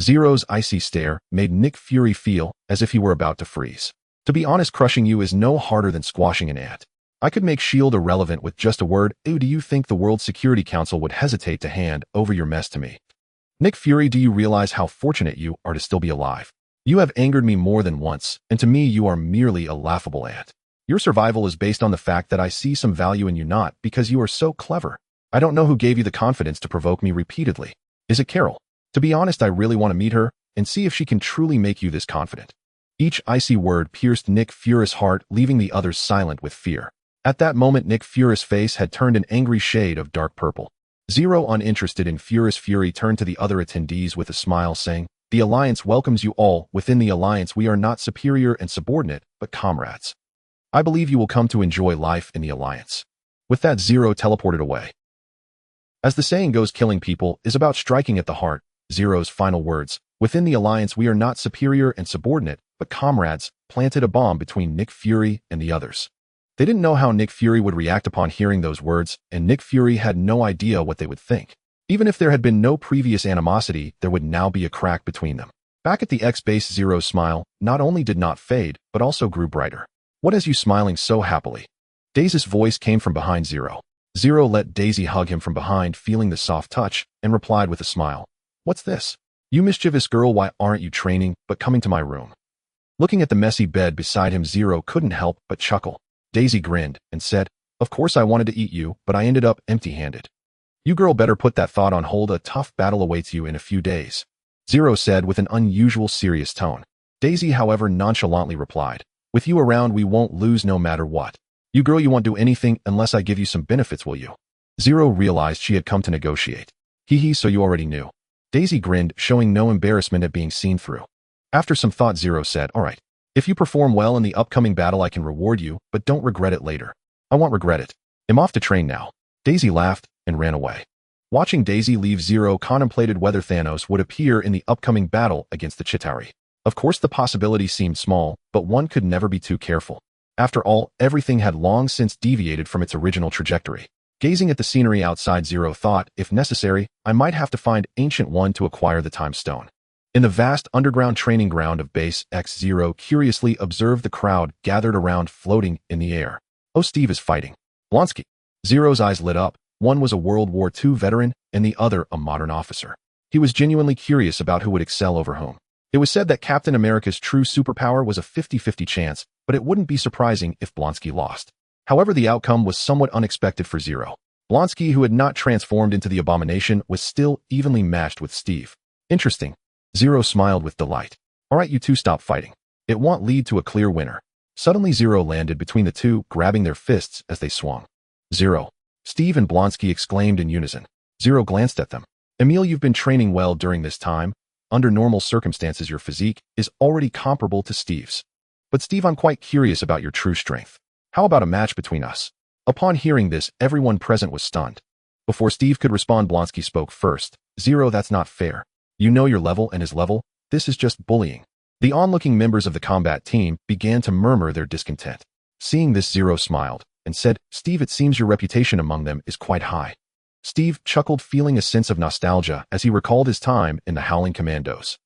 S1: Zero's icy stare made Nick Fury feel as if he were about to freeze. To be honest, crushing you is no harder than squashing an ant. I could make S.H.I.E.L.D. irrelevant with just a word. Do you think the World Security Council would hesitate to hand over your mess to me? Nick Fury, do you realize how fortunate you are to still be alive? You have angered me more than once, and to me you are merely a laughable ant. Your survival is based on the fact that I see some value in you, not because you are so clever. I don't know who gave you the confidence to provoke me repeatedly. Is it Carol? To be honest, I really want to meet her and see if she can truly make you this confident. Each icy word pierced Nick Fury's heart, leaving the others silent with fear. At that moment, Nick Fury's face had turned an angry shade of dark purple. Zero, uninterested in Fury's fury, turned to the other attendees with a smile, saying, the Alliance welcomes you all. Within the Alliance, we are not superior and subordinate, but comrades. I believe you will come to enjoy life in the Alliance. With that, Zero teleported away. As the saying goes, killing people is about striking at the heart. Zero's final words, within the Alliance, we are not superior and subordinate, but comrades, planted a bomb between Nick Fury and the others. They didn't know how Nick Fury would react upon hearing those words, and Nick Fury had no idea what they would think. Even if there had been no previous animosity, there would now be a crack between them. Back at the X-base, Zero's smile not only did not fade, but also grew brighter. What has you smiling so happily? Daisy's voice came from behind Zero. Zero let Daisy hug him from behind, feeling the soft touch, and replied with a smile. What's this? You mischievous girl, why aren't you training, but coming to my room? Looking at the messy bed beside him, Zero couldn't help but chuckle. Daisy grinned and said, of course I wanted to eat you, but I ended up empty-handed. You girl better put that thought on hold. A tough battle awaits you in a few days. Zero said with an unusual serious tone. Daisy, however, nonchalantly replied, with you around, we won't lose no matter what. You girl, you won't do anything unless I give you some benefits, will you? Zero realized she had come to negotiate. Hee, so you already knew. Daisy grinned, showing no embarrassment at being seen through. After some thought, Zero said, all right. If you perform well in the upcoming battle, I can reward you, but don't regret it later. I won't regret it. I'm off to train now. Daisy laughed and ran away. Watching Daisy leave, Zero contemplated whether Thanos would appear in the upcoming battle against the Chitauri. Of course, the possibility seemed small, but one could never be too careful. After all, everything had long since deviated from its original trajectory. Gazing at the scenery outside, Zero thought, if necessary, I might have to find Ancient One to acquire the Time Stone. In the vast underground training ground of Base X, Zero curiously observed the crowd gathered around, floating in the air. Oh, Steve is fighting. Blonsky. Zero's eyes lit up. One was a World War II veteran, and the other a modern officer. He was genuinely curious about who would excel over whom. It was said that Captain America's true superpower was a 50-50 chance, but it wouldn't be surprising if Blonsky lost. However, the outcome was somewhat unexpected for Zero. Blonsky, who had not transformed into the Abomination, was still evenly matched with Steve. Interesting. Zero smiled with delight. All right, you two, stop fighting. It won't lead to a clear winner. Suddenly, Zero landed between the two, grabbing their fists as they swung. Zero. Steve and Blonsky exclaimed in unison. Zero glanced at them. Emil, you've been training well during this time. Under normal circumstances, your physique is already comparable to Steve's. But Steve, I'm quite curious about your true strength. How about a match between us? Upon hearing this, everyone present was stunned. Before Steve could respond, Blonsky spoke first. Zero, that's not fair. You know your level and his level. This is just bullying. The onlooking members of the combat team began to murmur their discontent. Seeing this, Zero smiled and said, Steve, it seems your reputation among them is quite high. Steve chuckled, feeling a sense of nostalgia as he recalled his time in the Howling Commandos.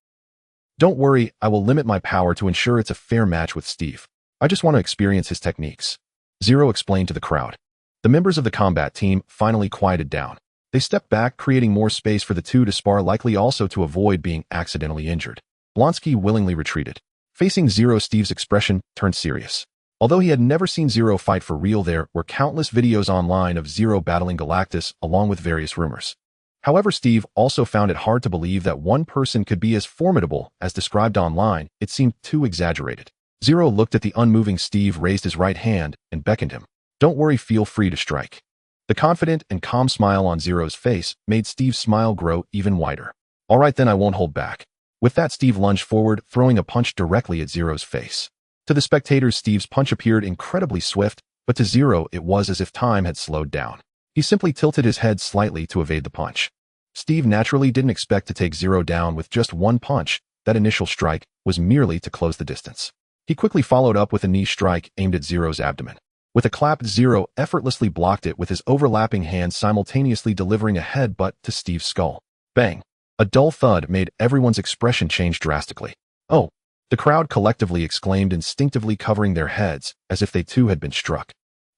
S1: Don't worry, I will limit my power to ensure it's a fair match with Steve. I just want to experience his techniques. Zero explained to the crowd. The members of the combat team finally quieted down. They stepped back, creating more space for the two to spar, likely also to avoid being accidentally injured. Blonsky willingly retreated. Facing Zero, Steve's expression turned serious. Although he had never seen Zero fight for real, there were countless videos online of Zero battling Galactus, along with various rumors. However, Steve also found it hard to believe that one person could be as formidable as described online. It seemed too exaggerated. Zero looked at the unmoving Steve, raised his right hand, and beckoned him. "Don't worry, feel free to strike." The confident and calm smile on Zero's face made Steve's smile grow even wider. "All right then, I won't hold back." With that, Steve lunged forward, throwing a punch directly at Zero's face. To the spectators, Steve's punch appeared incredibly swift, but to Zero it was as if time had slowed down. He simply tilted his head slightly to evade the punch. Steve naturally didn't expect to take Zero down with just one punch. That initial strike was merely to close the distance. He quickly followed up with a knee strike aimed at Zero's abdomen. With a clap, Zero effortlessly blocked it with his overlapping hands, simultaneously delivering a headbutt to Steve's skull. Bang! A dull thud made everyone's expression change drastically. "Oh!" The crowd collectively exclaimed, instinctively covering their heads, as if they too had been struck.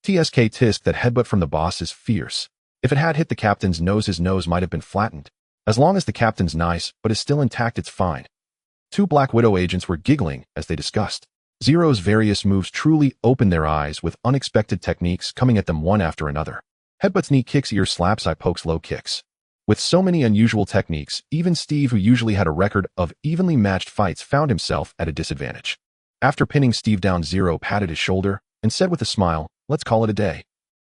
S1: Tsk tisk, that headbutt from the boss is fierce. If it had hit the captain's nose, his nose might have been flattened. As long as the captain's nice, but is still intact, it's fine. Two Black Widow agents were giggling as they discussed. Zero's various moves truly opened their eyes, with unexpected techniques coming at them one after another. Headbutts, knee kicks, ear slaps, eye pokes, low kicks. With so many unusual techniques, even Steve, who usually had a record of evenly matched fights, found himself at a disadvantage. After pinning Steve down, Zero patted his shoulder and said with a smile, "Let's call it a day."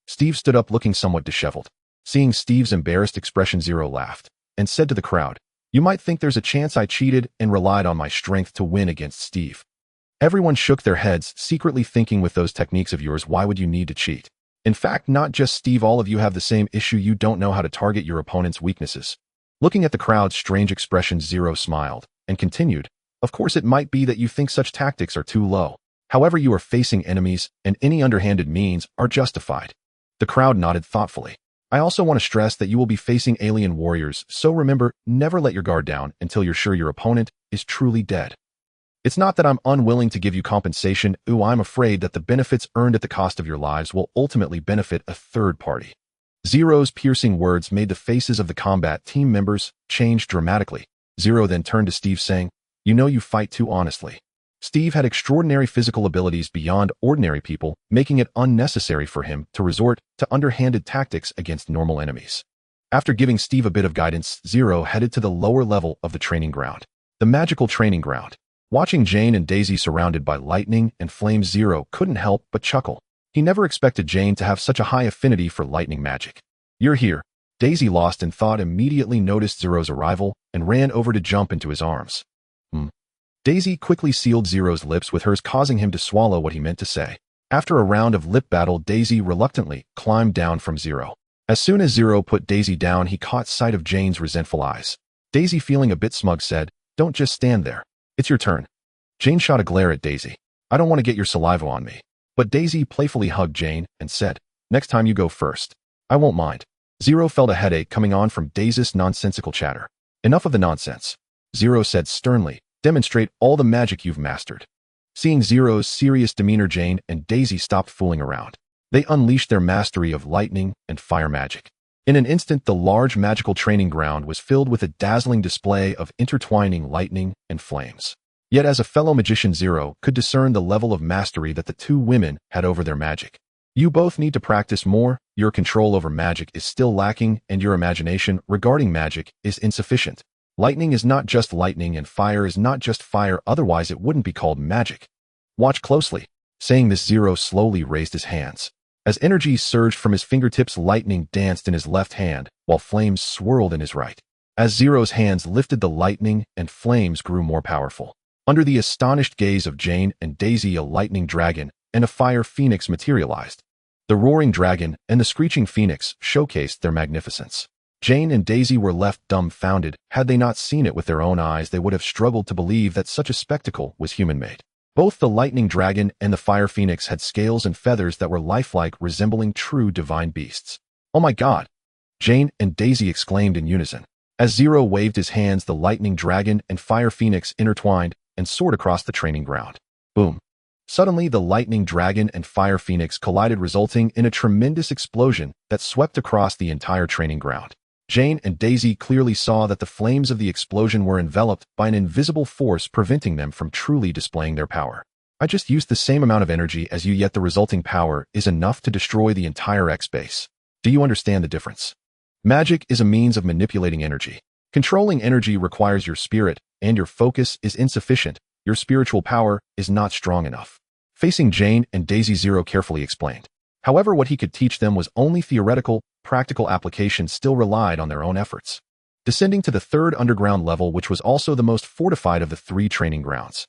S1: Steve stood up, looking somewhat disheveled. Seeing Steve's embarrassed expression, Zero laughed and said to the crowd, "You might think there's a chance I cheated and relied on my strength to win against Steve." Everyone shook their heads, secretly thinking, with those techniques of yours, why would you need to cheat? In fact, not just Steve, all of you have the same issue. You don't know how to target your opponent's weaknesses. Looking at the crowd's strange expressions, Zero smiled and continued, "Of course, it might be that you think such tactics are too low. However, you are facing enemies, and any underhanded means are justified." The crowd nodded thoughtfully. "I also want to stress that you will be facing alien warriors, so remember, never let your guard down until you're sure your opponent is truly dead. It's not that I'm unwilling to give you compensation. I'm afraid that the benefits earned at the cost of your lives will ultimately benefit a third party." Zero's piercing words made the faces of the combat team members change dramatically. Zero then turned to Steve, saying, "You know, you fight too honestly." Steve had extraordinary physical abilities beyond ordinary people, making it unnecessary for him to resort to underhanded tactics against normal enemies. After giving Steve a bit of guidance, Zero headed to the lower level of the training ground. The magical training ground. Watching Jane and Daisy surrounded by lightning and flames, Zero couldn't help but chuckle. He never expected Jane to have such a high affinity for lightning magic. "You're here." Daisy, lost in thought, immediately noticed Zero's arrival and ran over to jump into his arms. Daisy quickly sealed Zero's lips with hers, causing him to swallow what he meant to say. After a round of lip battle, Daisy reluctantly climbed down from Zero. As soon as Zero put Daisy down, he caught sight of Jane's resentful eyes. Daisy, feeling a bit smug, said, "Don't just stand there. It's your turn." Jane shot a glare at Daisy. "I don't want to get your saliva on me." But Daisy playfully hugged Jane and said, "Next time you go first. I won't mind." Zero felt a headache coming on from Daisy's nonsensical chatter. "Enough of the nonsense," Zero said sternly. "Demonstrate all the magic you've mastered." Seeing Zero's serious demeanor, Jane and Daisy stopped fooling around. They unleashed their mastery of lightning and fire magic. In an instant, the large magical training ground was filled with a dazzling display of intertwining lightning and flames. Yet as a fellow magician, Zero could discern the level of mastery that the two women had over their magic. "You both need to practice more. Your control over magic is still lacking, and your imagination regarding magic is insufficient. Lightning is not just lightning, and fire is not just fire, otherwise it wouldn't be called magic. Watch closely." Saying this, Zero slowly raised his hands. As energy surged from his fingertips, lightning danced in his left hand, while flames swirled in his right. As Zero's hands lifted, the lightning and flames grew more powerful. Under the astonished gaze of Jane and Daisy, a lightning dragon and a fire phoenix materialized. The roaring dragon and the screeching phoenix showcased their magnificence. Jane and Daisy were left dumbfounded. Had they not seen it with their own eyes, they would have struggled to believe that such a spectacle was human-made. Both the lightning dragon and the fire phoenix had scales and feathers that were lifelike, resembling true divine beasts. "Oh my God!" Jane and Daisy exclaimed in unison. As Zero waved his hands, the lightning dragon and fire phoenix intertwined and soared across the training ground. Boom! Suddenly, the lightning dragon and fire phoenix collided, resulting in a tremendous explosion that swept across the entire training ground. Jane and Daisy clearly saw that the flames of the explosion were enveloped by an invisible force, preventing them from truly displaying their power. I just used the same amount of energy as you, yet the resulting power is enough to destroy the entire X-base. Do you understand the difference? Magic is a means of manipulating energy. Controlling energy requires your spirit, and your focus is insufficient. Your spiritual power is not strong enough. Facing Jane and Daisy, Zero carefully explained. However, what he could teach them was only theoretical. Practical application still relied on their own efforts. Descending to the third underground level, which was also the most fortified of the three training grounds.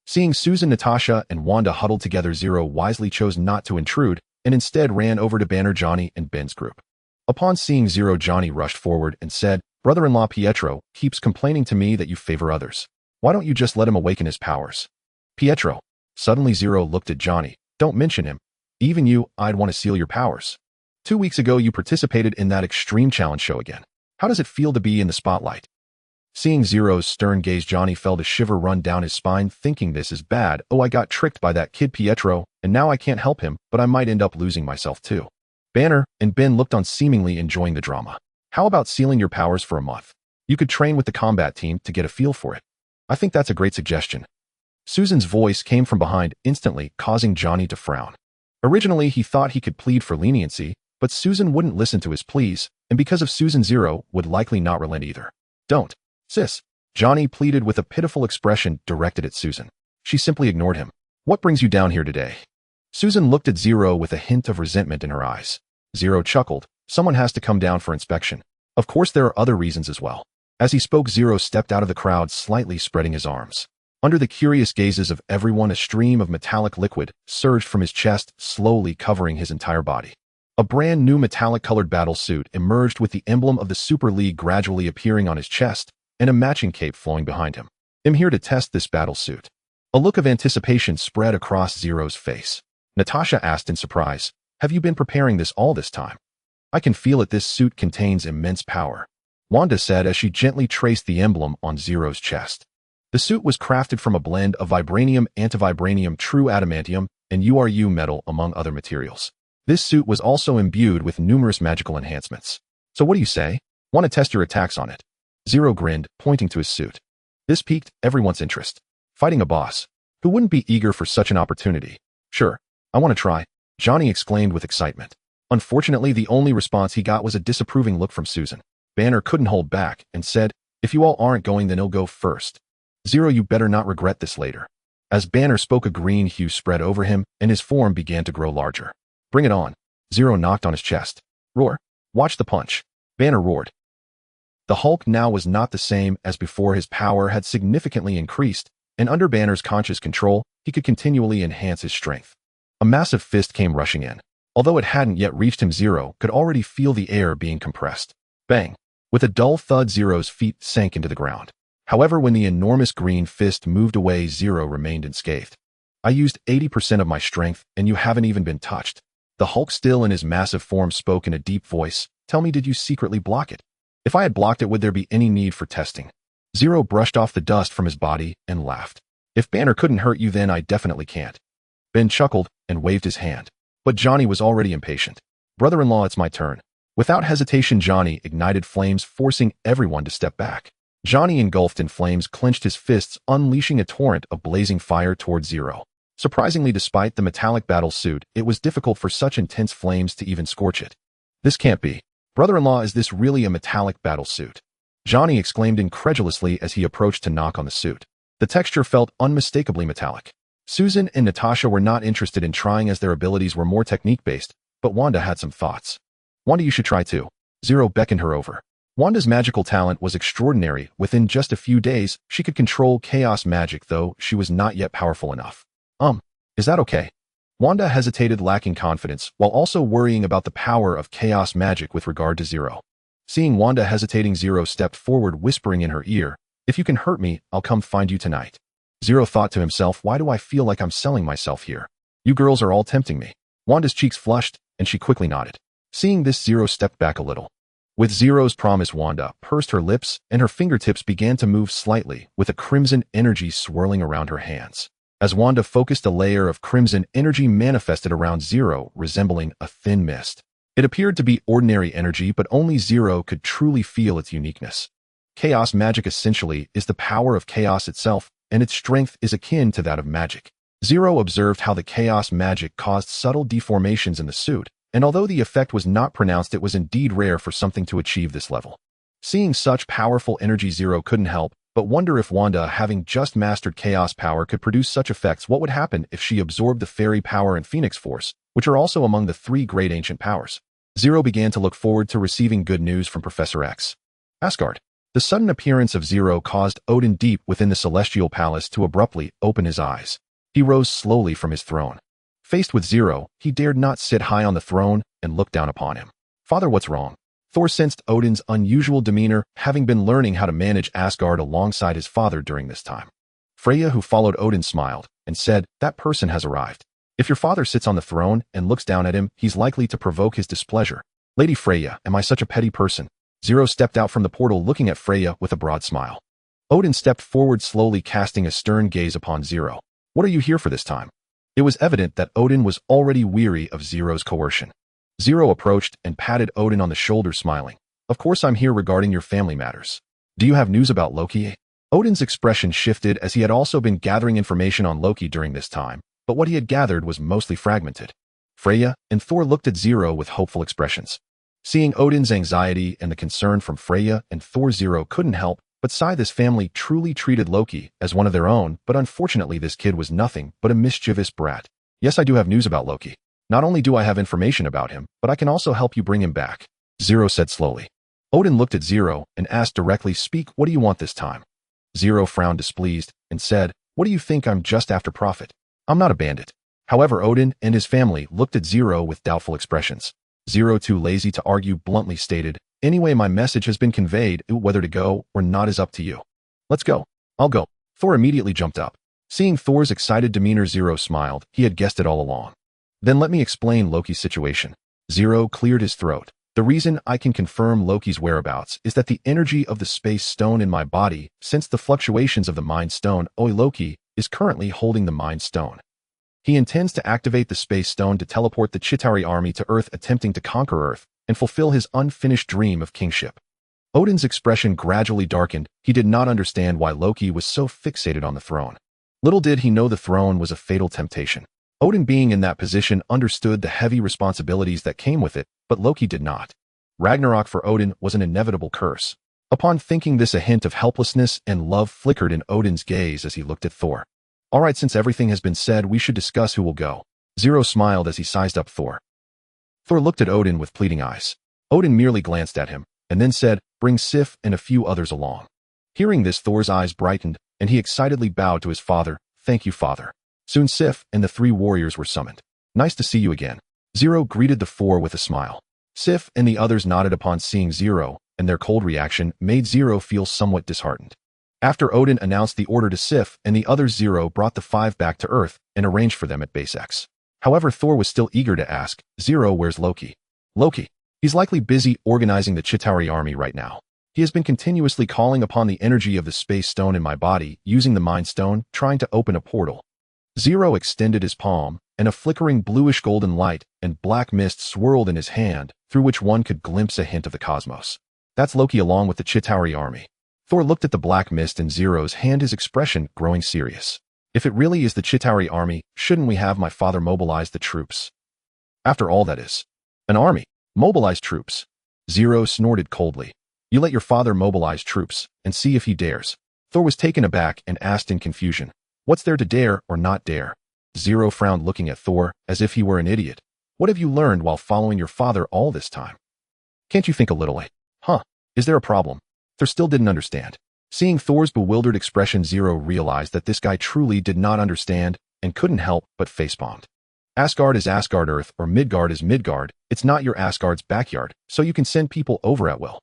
S1: Seeing Susan, Natasha, and Wanda huddled together, Zero wisely chose not to intrude and instead ran over to Banner, Johnny, and Ben's group. Upon seeing Zero, Johnny rushed forward and said, "Brother-in-law Pietro keeps complaining to me that you favor others. Why don't you just let him awaken his powers?" Pietro. Suddenly Zero looked at Johnny. "Don't mention him. Even you, I'd want to seal your powers. 2 weeks ago you participated in that extreme challenge show again. How does it feel to be in the spotlight?" Seeing Zero's stern gaze, Johnny felt a shiver run down his spine, thinking this is bad. "Oh, I got tricked by that kid Pietro, and now I can't help him, but I might end up losing myself too." Banner and Ben looked on, seemingly enjoying the drama. "How about sealing your powers for a month? You could train with the combat team to get a feel for it. I think that's a great suggestion." Susan's voice came from behind, instantly causing Johnny to frown. Originally, he thought he could plead for leniency, but Susan wouldn't listen to his pleas, and because of Susan, Zero would likely not relent either. "Don't, sis," Johnny pleaded with a pitiful expression directed at Susan. She simply ignored him. "What brings you down here today?" Susan looked at Zero with a hint of resentment in her eyes. Zero chuckled. "Someone has to come down for inspection. Of course, there are other reasons as well." As he spoke, Zero stepped out of the crowd, slightly spreading his arms. Under the curious gazes of everyone, a stream of metallic liquid surged from his chest, slowly covering his entire body. A brand new metallic-colored battle suit emerged, with the emblem of the Super League gradually appearing on his chest and a matching cape flowing behind him. "I'm here to test this battle suit." A look of anticipation spread across Zero's face. Natasha asked in surprise, "Have you been preparing this all this time?" "I can feel it. This suit contains immense power," Wanda said as she gently traced the emblem on Zero's chest. The suit was crafted from a blend of vibranium, antivibranium, true adamantium, and URU metal, among other materials. This suit was also imbued with numerous magical enhancements. "So what do you say? Want to test your attacks on it?" Zero grinned, pointing to his suit. This piqued everyone's interest. Fighting a boss. Who wouldn't be eager for such an opportunity? "Sure, I want to try," Johnny exclaimed with excitement. Unfortunately, the only response he got was a disapproving look from Susan. Banner couldn't hold back and said, "If you all aren't going, then he'll go first. Zero, you better not regret this later." As Banner spoke, a green hue spread over him, and his form began to grow larger. "Bring it on." Zero knocked on his chest. "Roar. Watch the punch." Banner roared. The Hulk now was not the same as before. His power had significantly increased, and under Banner's conscious control, he could continually enhance his strength. A massive fist came rushing in. Although it hadn't yet reached him, Zero could already feel the air being compressed. Bang! With a dull thud, Zero's feet sank into the ground. However, when the enormous green fist moved away, Zero remained unscathed. "I used 80% of my strength, and you haven't even been touched." The Hulk, still in his massive form, spoke in a deep voice. "Tell me, did you secretly block it? If I had blocked it, would there be any need for testing?" Zero brushed off the dust from his body and laughed. "If Banner couldn't hurt you, then I definitely can't." Ben chuckled and waved his hand. But Johnny was already impatient. "Brother-in-law, it's my turn." Without hesitation, Johnny ignited flames, forcing everyone to step back. Johnny, engulfed in flames, clenched his fists, unleashing a torrent of blazing fire toward Zero. Surprisingly, despite the metallic battle suit, it was difficult for such intense flames to even scorch it. "This can't be. Brother-in-law, is this really a metallic battle suit?" Johnny exclaimed incredulously as he approached to knock on the suit. The texture felt unmistakably metallic. Susan and Natasha were not interested in trying, as their abilities were more technique-based, but Wanda had some thoughts. "Wanda, you should try too." Zero beckoned her over. Wanda's magical talent was extraordinary. Within just a few days, she could control chaos magic, though she was not yet powerful enough. Is that okay?" Wanda hesitated, lacking confidence, while also worrying about the power of chaos magic with regard to Zero. Seeing Wanda hesitating, Zero stepped forward, whispering in her ear, "If you can hurt me, I'll come find you tonight." Zero thought to himself, "Why do I feel like I'm selling myself here? You girls are all tempting me." Wanda's cheeks flushed, and she quickly nodded. Seeing this, Zero stepped back a little. With Zero's promise, Wanda pursed her lips, and her fingertips began to move slightly, with a crimson energy swirling around her hands. As Wanda focused, a layer of crimson energy manifested around Zero, resembling a thin mist. It appeared to be ordinary energy, but only Zero could truly feel its uniqueness. Chaos magic essentially is the power of chaos itself, and its strength is akin to that of magic. Zero observed how the chaos magic caused subtle deformations in the suit, and although the effect was not pronounced, it was indeed rare for something to achieve this level. Seeing such powerful energy, Zero couldn't help but wonder if Wanda, having just mastered chaos power, could produce such effects. What would happen if she absorbed the fairy power and phoenix force, which are also among the three great ancient powers? Zero began to look forward to receiving good news from Professor X. Asgard. The sudden appearance of Zero caused Odin, deep within the celestial palace, to abruptly open his eyes. He rose slowly from his throne. Faced with Zero, he dared not sit high on the throne and look down upon him. Father, what's wrong? Thor sensed Odin's unusual demeanor, having been learning how to manage Asgard alongside his father during this time. Freya, who followed Odin, smiled and said, "That person has arrived. If your father sits on the throne and looks down at him, he's likely to provoke his displeasure." Lady Freya, am I such a petty person? Zero stepped out from the portal, looking at Freya with a broad smile. Odin stepped forward slowly, casting a stern gaze upon Zero. What are you here for this time? It was evident that Odin was already weary of Zero's coercion. Zero approached and patted Odin on the shoulder, smiling. Of course, I'm here regarding your family matters. Do you have news about Loki? Odin's expression shifted, as he had also been gathering information on Loki during this time, but what he had gathered was mostly fragmented. Freya and Thor looked at Zero with hopeful expressions. Seeing Odin's anxiety and the concern from Freya and Thor, Zero couldn't help but sigh. This family truly treated Loki as one of their own, but unfortunately this kid was nothing but a mischievous brat. Yes, I do have news about Loki. Not only do I have information about him, but I can also help you bring him back, Zero said slowly. Odin looked at Zero and asked directly, "Speak, what do you want this time?" Zero frowned displeased and said, "What do you think? I'm just after profit. I'm not a bandit." However, Odin and his family looked at Zero with doubtful expressions. Zero, too lazy to argue, bluntly stated, "Anyway, my message has been conveyed. Whether to go or not is up to you. Let's go." "I'll go." Thor immediately jumped up. Seeing Thor's excited demeanor, Zero smiled. He had guessed it all along. "Then let me explain Loki's situation." Zero cleared his throat. "The reason I can confirm Loki's whereabouts is that the energy of the space stone in my body, since the fluctuations of the Mind Stone, Loki is currently holding the Mind Stone. He intends to activate the space stone to teleport the Chitauri army to Earth, attempting to conquer Earth and fulfill his unfinished dream of kingship." Odin's expression gradually darkened. He did not understand why Loki was so fixated on the throne. Little did he know the throne was a fatal temptation. Odin, being in that position, understood the heavy responsibilities that came with it, but Loki did not. Ragnarok for Odin was an inevitable curse. Upon thinking this, a hint of helplessness and love flickered in Odin's gaze as he looked at Thor. "All right, since everything has been said, we should discuss who will go." Zero smiled as he sized up Thor. Thor looked at Odin with pleading eyes. Odin merely glanced at him and then said, "Bring Sif and a few others along." Hearing this, Thor's eyes brightened and he excitedly bowed to his father. "Thank you, father." Soon Sif and the three warriors were summoned. "Nice to see you again." Zero greeted the four with a smile. Sif and the others nodded upon seeing Zero, and their cold reaction made Zero feel somewhat disheartened. After Odin announced the order to Sif and the others, Zero brought the five back to Earth and arranged for them at Base X. However, Thor was still eager to ask, "Zero, where's Loki?" "Loki? He's likely busy organizing the Chitauri army right now. He has been continuously calling upon the energy of the space stone in my body, using the Mind Stone, trying to open a portal." Zero extended his palm, and a flickering bluish golden light and black mist swirled in his hand, through which one could glimpse a hint of the cosmos. "That's Loki along with the Chitauri army." Thor looked at the black mist in Zero's hand, his expression growing serious. "If it really is the Chitauri army, shouldn't we have my father mobilize the troops? After all, that is an army. Mobilize troops." Zero snorted coldly. "You let your father mobilize troops, and see if he dares." Thor was taken aback and asked in confusion, "What's there to dare or not dare?" Zero frowned, looking at Thor as if he were an idiot. "What have you learned while following your father all this time? Can't you think a little? Huh? Is there a problem?" Thor still didn't understand. Seeing Thor's bewildered expression, Zero realized that this guy truly did not understand and couldn't help but facepalmed. "Asgard is Asgard, Earth or Midgard is Midgard. It's not your Asgard's backyard, so you can send people over at will."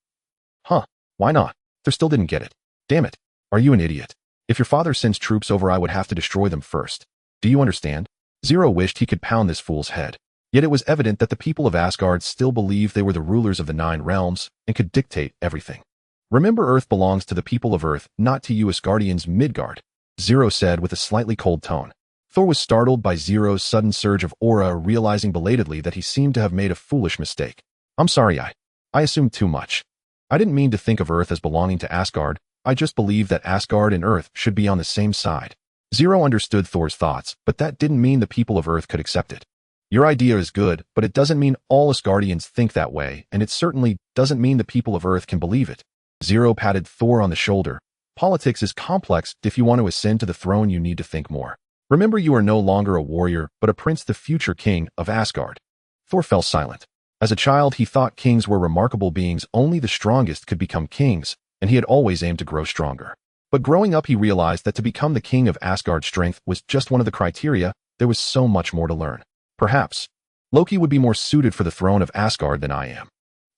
S1: "Huh? Why not?" Thor still didn't get it. "Damn it. Are you an idiot? If your father sends troops over, I would have to destroy them first. Do you understand?" Zero wished he could pound this fool's head. Yet it was evident that the people of Asgard still believed they were the rulers of the 9 realms and could dictate everything. "Remember, Earth belongs to the people of Earth, not to you Asgardians, Midgard," Zero said with a slightly cold tone. Thor was startled by Zero's sudden surge of aura, realizing belatedly that he seemed to have made a foolish mistake. I'm sorry, I assumed too much. I didn't mean to think of Earth as belonging to Asgard. I just believed that Asgard and Earth should be on the same side. Zero understood Thor's thoughts, but that didn't mean the people of Earth could accept it. Your idea is good, but it doesn't mean all Asgardians think that way, and it certainly doesn't mean the people of Earth can believe it. Zero patted Thor on the shoulder. Politics is complex. If you want to ascend to the throne, you need to think more. Remember, you are no longer a warrior, but a prince, the future king of Asgard. Thor fell silent. As a child, he thought kings were remarkable beings. Only the strongest could become kings, and he had always aimed to grow stronger. But growing up, he realized that to become the king of Asgard, strength was just one of the criteria. There was so much more to learn. Perhaps Loki would be more suited for the throne of Asgard than I am,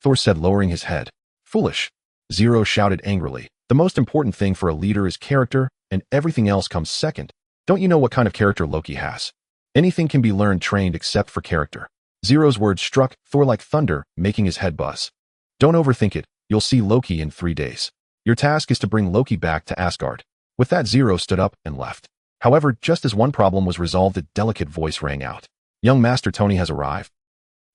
S1: Thor said, lowering his head. Foolish. Zero shouted angrily. The most important thing for a leader is character, and everything else comes second. Don't you know what kind of character Loki has? Anything can be learned, trained, except for character. Zero's words struck Thor like thunder, making his head buzz. Don't overthink it. You'll see Loki in 3 days. Your task is to bring Loki back to Asgard. With that, Zero stood up and left. However, just as one problem was resolved, a delicate voice rang out. Young Master Tony has arrived.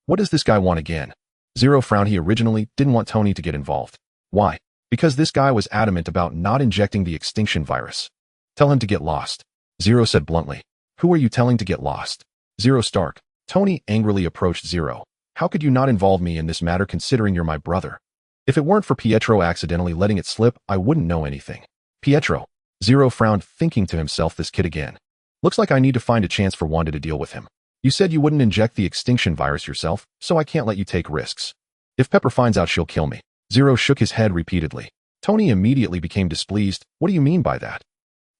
S1: What does this guy want again? Zero frowned. He originally didn't want Tony to get involved. Why? Because this guy was adamant about not injecting the extinction virus. Tell him to get lost, Zero said bluntly. Who are you telling to get lost? Zero Stark. Tony angrily approached Zero. How could you not involve me in this matter, considering you're my brother? If it weren't for Pietro accidentally letting it slip, I wouldn't know anything. Pietro. Zero frowned, thinking to himself, this kid again. Looks like I need to find a chance for Wanda to deal with him. You said you wouldn't inject the extinction virus yourself, so I can't let you take risks. If Pepper finds out, she'll kill me. Zero shook his head repeatedly. Tony immediately became displeased. What do you mean by that?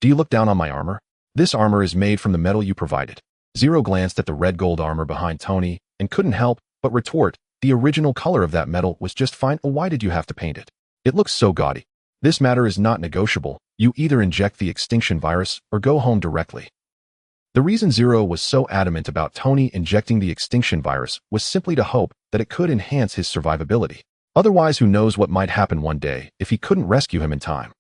S1: Do you look down on my armor? This armor is made from the metal you provided. Zero glanced at the red gold armor behind Tony and couldn't help but retort, the original color of that metal was just fine. Why did you have to paint it? It looks so gaudy. This matter is not negotiable. You either inject the extinction virus or go home directly. The reason Zero was so adamant about Tony injecting the extinction virus was simply to hope that it could enhance his survivability. Otherwise, who knows what might happen one day if he couldn't rescue him in time.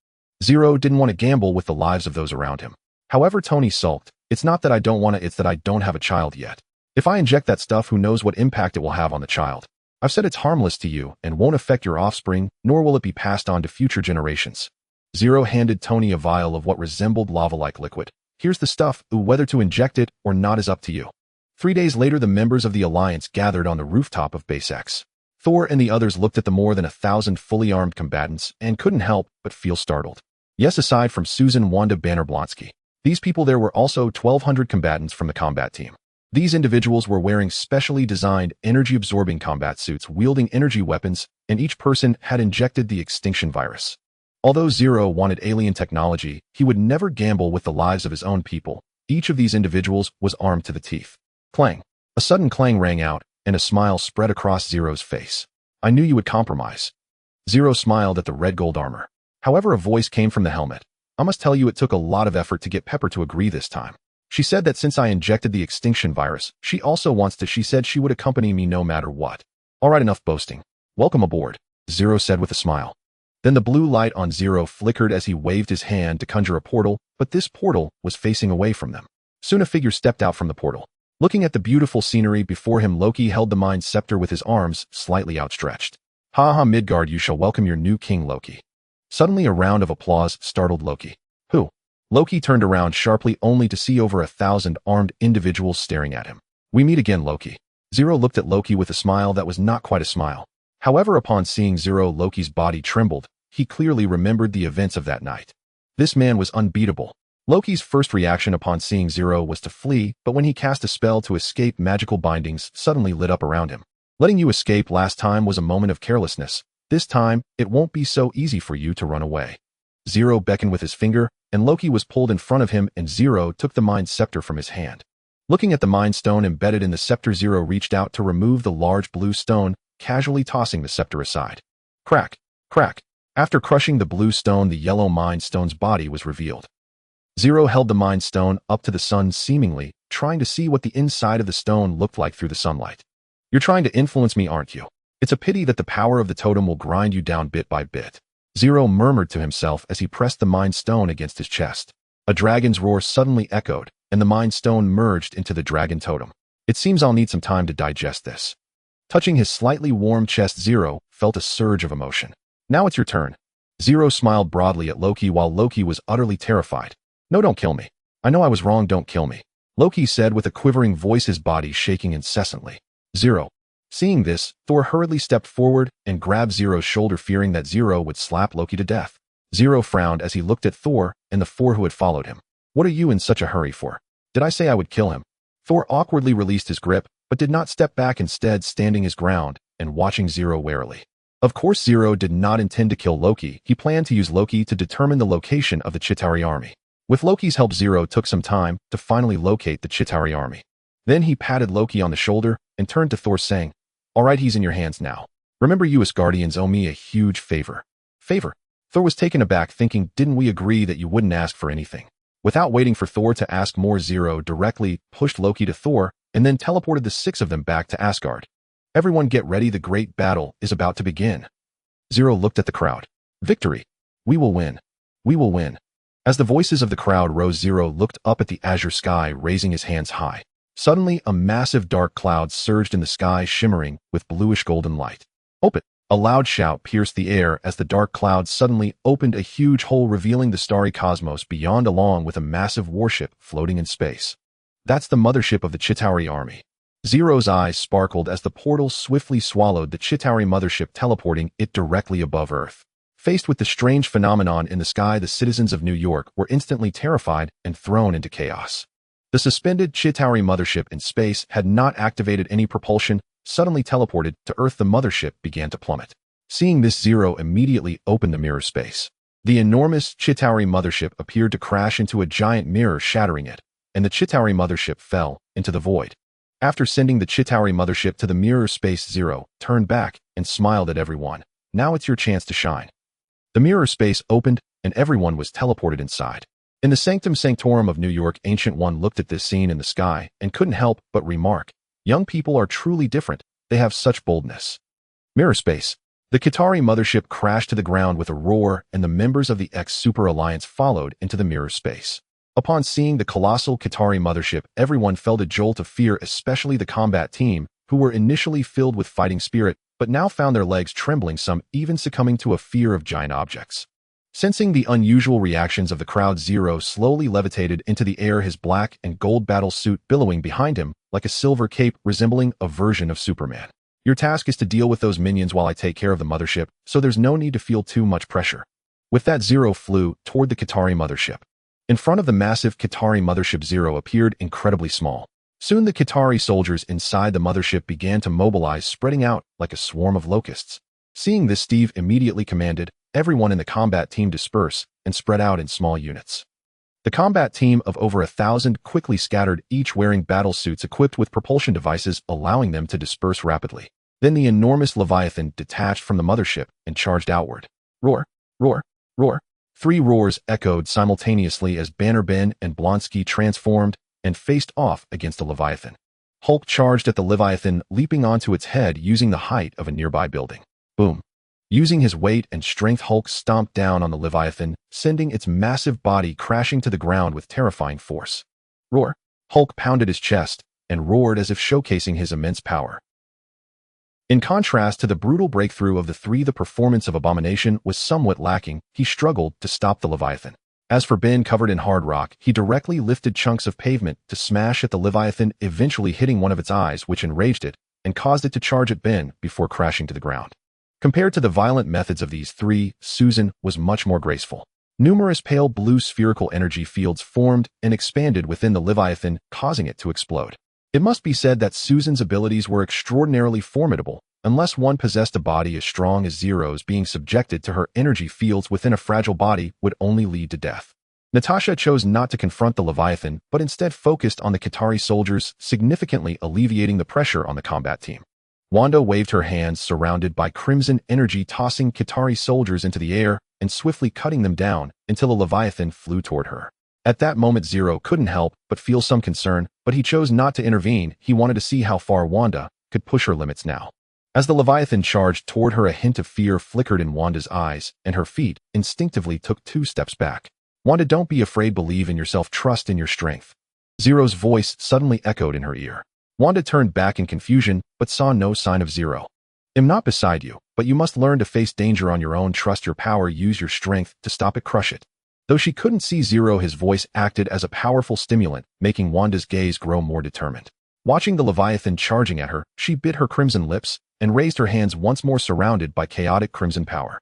S1: Zero didn't want to gamble with the lives of those around him. However, Tony sulked. It's not that I don't want to, it's that I don't have a child yet. If I inject that stuff, who knows what impact it will have on the child. I've said it's harmless to you and won't affect your offspring, nor will it be passed on to future generations. Zero handed Tony a vial of what resembled lava-like liquid. Here's the stuff, whether to inject it or not is up to you. 3 days later, the members of the Alliance gathered on the rooftop of Base X. Thor and the others looked at the more than 1,000 fully armed combatants and couldn't help but feel startled. Yes, aside from Susan Wanda Banner-Blonsky, these people, there were also 1,200 combatants from the combat team. These individuals were wearing specially designed energy-absorbing combat suits, wielding energy weapons, and each person had injected the extinction virus. Although Zero wanted alien technology, he would never gamble with the lives of his own people. Each of these individuals was armed to the teeth. Clang. A sudden clang rang out, and a smile spread across Zero's face. I knew you would compromise. Zero smiled at the red gold armor. However, a voice came from the helmet. I must tell you, it took a lot of effort to get Pepper to agree this time. She said that since I injected the extinction virus, she also wants to. She said she would accompany me no matter what. All right, enough boasting. Welcome aboard, Zero said with a smile. Then the blue light on Zero flickered as he waved his hand to conjure a portal, but this portal was facing away from them. Soon a figure stepped out from the portal. Looking at the beautiful scenery before him, Loki held the Mind Scepter with his arms slightly outstretched. Ha ha, Midgard, you shall welcome your new king, Loki. Suddenly a round of applause startled Loki. Who? Loki turned around sharply, only to see over 1,000 armed individuals staring at him. We meet again, Loki. Zero looked at Loki with a smile that was not quite a smile. However, upon seeing Zero, Loki's body trembled. He clearly remembered the events of that night. This man was unbeatable. Loki's first reaction upon seeing Zero was to flee, but when he cast a spell to escape, magical bindings suddenly lit up around him. Letting you escape last time was a moment of carelessness. This time, it won't be so easy for you to run away. Zero beckoned with his finger, and Loki was pulled in front of him, and Zero took the Mind Scepter from his hand. Looking at the Mind Stone embedded in the scepter, Zero reached out to remove the large blue stone, casually tossing the scepter aside. Crack, crack. After crushing the blue stone, the yellow Mind Stone's body was revealed. Zero held the Mind Stone up to the sun, seemingly trying to see what the inside of the stone looked like through the sunlight. You're trying to influence me, aren't you? It's a pity that the power of the totem will grind you down bit by bit. Zero murmured to himself as he pressed the Mind Stone against his chest. A dragon's roar suddenly echoed. and the Mind Stone merged into the Dragon Totem. It seems I'll need some time to digest this. Touching his slightly warm chest, Zero felt a surge of emotion. Now it's your turn. Zero smiled broadly at Loki while Loki was utterly terrified. No, don't kill me. I know I was wrong, don't kill me. Loki said with a quivering voice, his body shaking incessantly. Zero. Seeing this, Thor hurriedly stepped forward and grabbed Zero's shoulder, fearing that Zero would slap Loki to death. Zero frowned as he looked at Thor and the four who had followed him. What are you in such a hurry for? Did I say I would kill him? Thor awkwardly released his grip, but did not step back, instead standing his ground and watching Zero warily. Of course, Zero did not intend to kill Loki. He planned to use Loki to determine the location of the Chitauri army. With Loki's help, Zero took some time to finally locate the Chitauri army. Then he patted Loki on the shoulder and turned to Thor, saying, "All right, he's in your hands now. Remember, you Asgardians owe me a huge favor." Favor? Thor was taken aback, thinking, didn't we agree that you wouldn't ask for anything? Without waiting for Thor to ask more, Zero directly pushed Loki to Thor and then teleported the six of them back to Asgard. Everyone get ready, the great battle is about to begin. Zero looked at the crowd. Victory! We will win! We will win! As the voices of the crowd rose, Zero looked up at the azure sky, raising his hands high. Suddenly, a massive dark cloud surged in the sky, shimmering with bluish golden light. Open! A loud shout pierced the air as the dark cloud suddenly opened a huge hole, revealing the starry cosmos beyond, along with a massive warship floating in space. That's the mothership of the Chitauri army. Zero's eyes sparkled as the portal swiftly swallowed the Chitauri mothership, teleporting it directly above Earth. Faced with the strange phenomenon in the sky, the citizens of New York were instantly terrified and thrown into chaos. The suspended Chitauri mothership in space had not activated any propulsion. Suddenly teleported to Earth, the mothership began to plummet. Seeing this, Zero immediately opened the mirror space. The enormous Chitauri mothership appeared to crash into a giant mirror, shattering it, and the Chitauri mothership fell into the void. After sending the Chitauri mothership to the mirror space, Zero turned back and smiled at everyone. Now it's your chance to shine. The mirror space opened and everyone was teleported inside. In the Sanctum Sanctorum of New York, Ancient One looked at this scene in the sky and couldn't help but remark, young people are truly different. They have such boldness. Mirror space. The Chitauri mothership crashed to the ground with a roar, and the members of the X-Super Alliance followed into the mirror space. Upon seeing the colossal Chitauri mothership, everyone felt a jolt of fear, especially the combat team, who were initially filled with fighting spirit, but now found their legs trembling, some even succumbing to a fear of giant objects. Sensing the unusual reactions of the crowd, Zero slowly levitated into the air, his black and gold battle suit billowing behind him like a silver cape resembling a version of Superman. Your task is to deal with those minions while I take care of the mothership, so there's no need to feel too much pressure. With that, Zero flew toward the Chitauri mothership. In front of the massive Chitauri mothership, Zero appeared incredibly small. Soon the Chitauri soldiers inside the mothership began to mobilize, spreading out like a swarm of locusts. Seeing this, Steve immediately commanded everyone in the combat team disperse and spread out in small units. The combat team of over 1,000 quickly scattered, each wearing battle suits equipped with propulsion devices, allowing them to disperse rapidly. Then the enormous Leviathan detached from the mothership and charged outward. Roar, roar, roar. 3 roars echoed simultaneously as Banner Ben and Blonsky transformed and faced off against the Leviathan. Hulk charged at the Leviathan, leaping onto its head using the height of a nearby building. Boom. Using his weight and strength, Hulk stomped down on the Leviathan, sending its massive body crashing to the ground with terrifying force. Roar. Hulk pounded his chest and roared as if showcasing his immense power. In contrast to the brutal breakthrough of the 3, the performance of Abomination was somewhat lacking. He struggled to stop the Leviathan. As for Ben, covered in hard rock, he directly lifted chunks of pavement to smash at the Leviathan, eventually hitting one of its eyes, which enraged it and caused it to charge at Ben before crashing to the ground. Compared to the violent methods of these 3, Susan was much more graceful. Numerous pale blue spherical energy fields formed and expanded within the Leviathan, causing it to explode. It must be said that Susan's abilities were extraordinarily formidable. Unless one possessed a body as strong as Zero's, being subjected to her energy fields within a fragile body would only lead to death. Natasha chose not to confront the Leviathan, but instead focused on the Chitauri soldiers, significantly alleviating the pressure on the combat team. Wanda waved her hands, surrounded by crimson energy, tossing Chitauri soldiers into the air and swiftly cutting them down until a Leviathan flew toward her. At that moment, Zero couldn't help but feel some concern, but he chose not to intervene. He wanted to see how far Wanda could push her limits now. As the Leviathan charged toward her, a hint of fear flickered in Wanda's eyes, and her feet instinctively took 2 steps back. Wanda, don't be afraid, believe in yourself, trust in your strength. Zero's voice suddenly echoed in her ear. Wanda turned back in confusion, but saw no sign of Zero. "I'm not beside you, but you must learn to face danger on your own. Trust your power, use your strength to stop it, crush it." Though she couldn't see Zero, his voice acted as a powerful stimulant, making Wanda's gaze grow more determined. Watching the Leviathan charging at her, she bit her crimson lips and raised her hands once more, surrounded by chaotic crimson power.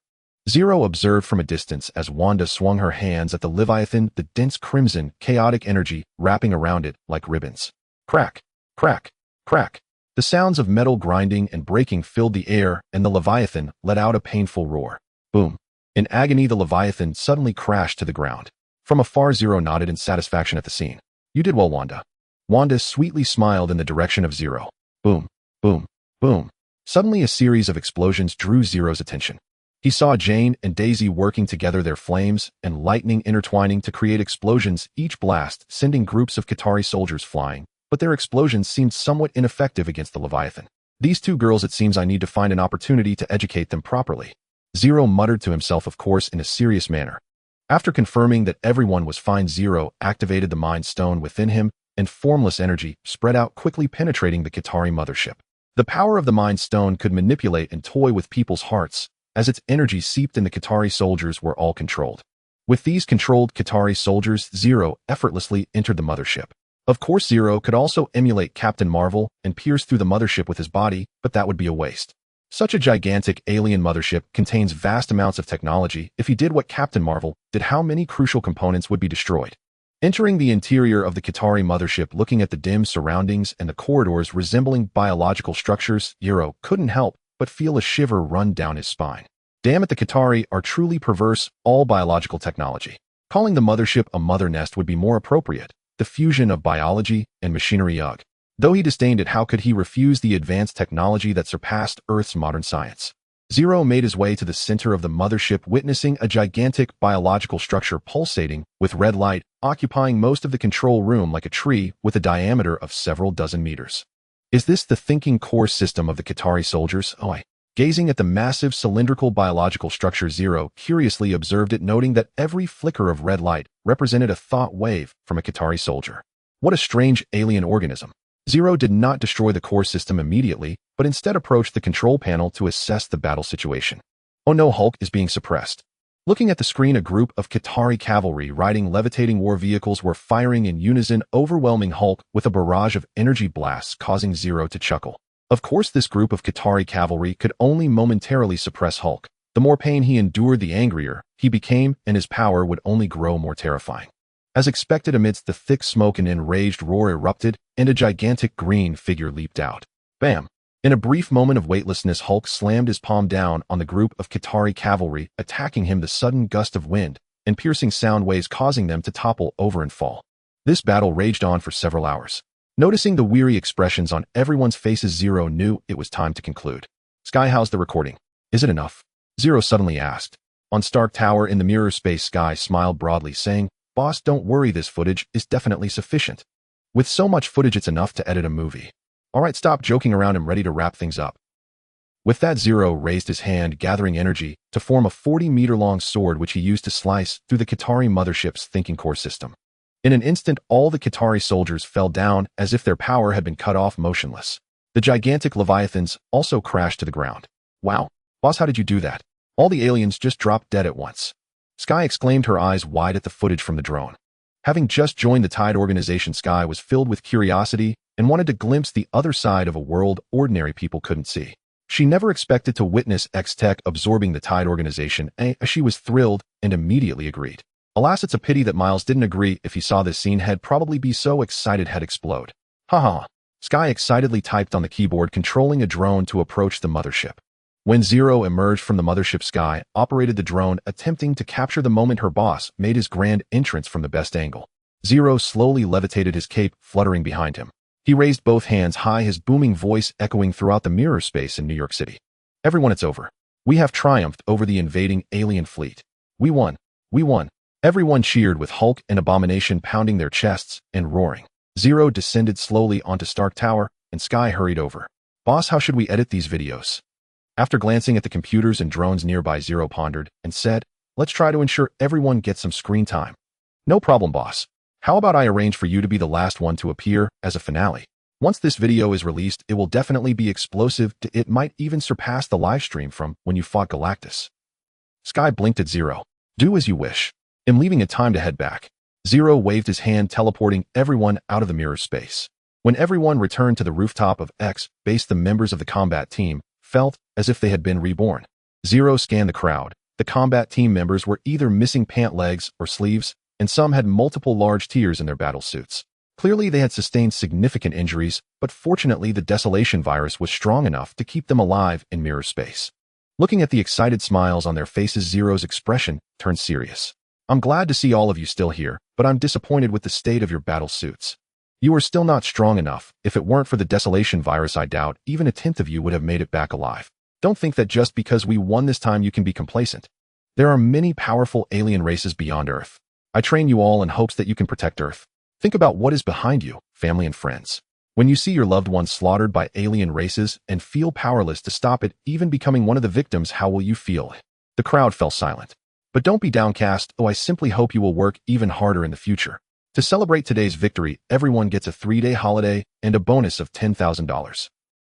S1: Zero observed from a distance as Wanda swung her hands at the Leviathan, the dense crimson, chaotic energy wrapping around it like ribbons. Crack, crack, crack. The sounds of metal grinding and breaking filled the air, and the Leviathan let out a painful roar. Boom. In agony, the Leviathan suddenly crashed to the ground. From afar, Zero nodded in satisfaction at the scene. "You did well, Wanda." Wanda sweetly smiled in the direction of Zero. Boom, boom, boom. Suddenly, a series of explosions drew Zero's attention. He saw Jane and Daisy working together, their flames and lightning intertwining to create explosions, each blast sending groups of Qatari soldiers flying, but their explosions seemed somewhat ineffective against the Leviathan. "These two girls, it seems I need to find an opportunity to educate them properly," Zero muttered to himself, of course in a serious manner. After confirming that everyone was fine, Zero activated the Mind Stone within him, and formless energy spread out, quickly penetrating the Qatari mothership. The power of the Mind Stone could manipulate and toy with people's hearts, as its energy seeped in. The Qatari soldiers were all controlled. With these controlled Qatari soldiers, Zero effortlessly entered the mothership. Of course, Zero could also emulate Captain Marvel and pierce through the mothership with his body, but that would be a waste. Such a gigantic alien mothership contains vast amounts of technology. If he did what Captain Marvel did, how many crucial components would be destroyed? Entering the interior of the Qatari mothership, looking at the dim surroundings and the corridors resembling biological structures, Zero couldn't help but feel a shiver run down his spine. Damn it, the Qatari are truly perverse, all biological technology. Calling the mothership a mother nest would be more appropriate. The fusion of biology and machinery, ugh. Though he disdained it, how could he refuse the advanced technology that surpassed Earth's modern science? Zero made his way to the center of the mothership, witnessing a gigantic biological structure pulsating with red light, occupying most of the control room like a tree with a diameter of several dozen meters. Is this the thinking core system of the Qatari soldiers? Gazing at the massive cylindrical biological structure, Zero curiously observed it, noting that every flicker of red light represented a thought wave from a Qatari soldier. What a strange alien organism. Zero did not destroy the core system immediately, but instead approached the control panel to assess the battle situation. Oh no, Hulk is being suppressed. Looking at the screen, a group of Qatari cavalry riding levitating war vehicles were firing in unison, overwhelming Hulk with a barrage of energy blasts, causing Zero to chuckle. Of course, this group of Qatari cavalry could only momentarily suppress Hulk. The more pain he endured, the angrier he became, and his power would only grow more terrifying. As expected, amidst the thick smoke, an enraged roar erupted, and a gigantic green figure leaped out. Bam! In a brief moment of weightlessness, Hulk slammed his palm down on the group of Qatari cavalry, attacking him. The sudden gust of wind and piercing sound waves causing them to topple over and fall. This battle raged on for several hours. Noticing the weary expressions on everyone's faces, Zero knew it was time to conclude. "Sky, how's the recording? Is it enough?" Zero suddenly asked. On Stark Tower in the mirror space, Sky smiled broadly, saying, "Boss, don't worry, this footage is definitely sufficient. With so much footage, it's enough to edit a movie. Alright, stop joking around, I'm ready to wrap things up." With that, Zero raised his hand, gathering energy to form a 40-meter-long sword, which he used to slice through the Qatari mothership's thinking core system. In an instant, all the Qatari soldiers fell down as if their power had been cut off, motionless. The gigantic leviathans also crashed to the ground. "Wow, boss, how did you do that? All the aliens just dropped dead at once." Sky exclaimed, her eyes wide at the footage from the drone. Having just joined the Tide organization, Sky was filled with curiosity and wanted to glimpse the other side of a world ordinary people couldn't see. She never expected to witness X-Tech absorbing the Tide organization, and she was thrilled and immediately agreed. Alas, it's a pity that Miles didn't agree. If he saw this scene, he'd probably be so excited he'd explode. Haha. Sky excitedly typed on the keyboard, controlling a drone to approach the mothership. When Zero emerged from the mothership, Sky operated the drone, attempting to capture the moment her boss made his grand entrance from the best angle. Zero slowly levitated, his cape fluttering behind him. He raised both hands high, his booming voice echoing throughout the mirror space in New York City. "Everyone, it's over. We have triumphed over the invading alien fleet. We won. We won." Everyone cheered, with Hulk and Abomination pounding their chests and roaring. Zero descended slowly onto Stark Tower, and Sky hurried over. "Boss, how should we edit these videos?" After glancing at the computers and drones nearby, Zero pondered and said, "Let's try to ensure everyone gets some screen time." "No problem, boss. How about I arrange for you to be the last one to appear as a finale? Once this video is released, it will definitely be explosive. It might even surpass the live stream from when you fought Galactus. Sky blinked at Zero. Do as you wish. I'm leaving it time to head back. Zero waved his hand, teleporting everyone out of the mirror space. When everyone returned to the rooftop of X base, the members of the combat team felt as if they had been reborn. Zero scanned the crowd. The combat team members were either missing pant legs or sleeves, and some had multiple large tears in their battle suits. Clearly, they had sustained significant injuries, but fortunately the desolation virus was strong enough to keep them alive in mirror space. Looking at the excited smiles on their faces, Zero's expression turned serious. I'm glad to see all of you still here, but I'm disappointed with the state of your battle suits. You are still not strong enough. If it weren't for the desolation virus, I doubt even a tenth of you would have made it back alive. Don't think that just because we won this time you can be complacent. There are many powerful alien races beyond Earth. I train you all in hopes that you can protect Earth. Think about what is behind you, family and friends. When you see your loved ones slaughtered by alien races and feel powerless to stop it, even becoming one of the victims, how will you feel? The crowd fell silent. But don't be downcast. I simply hope you will work even harder in the future. To celebrate today's victory, everyone gets a 3-day holiday and a bonus of $10,000.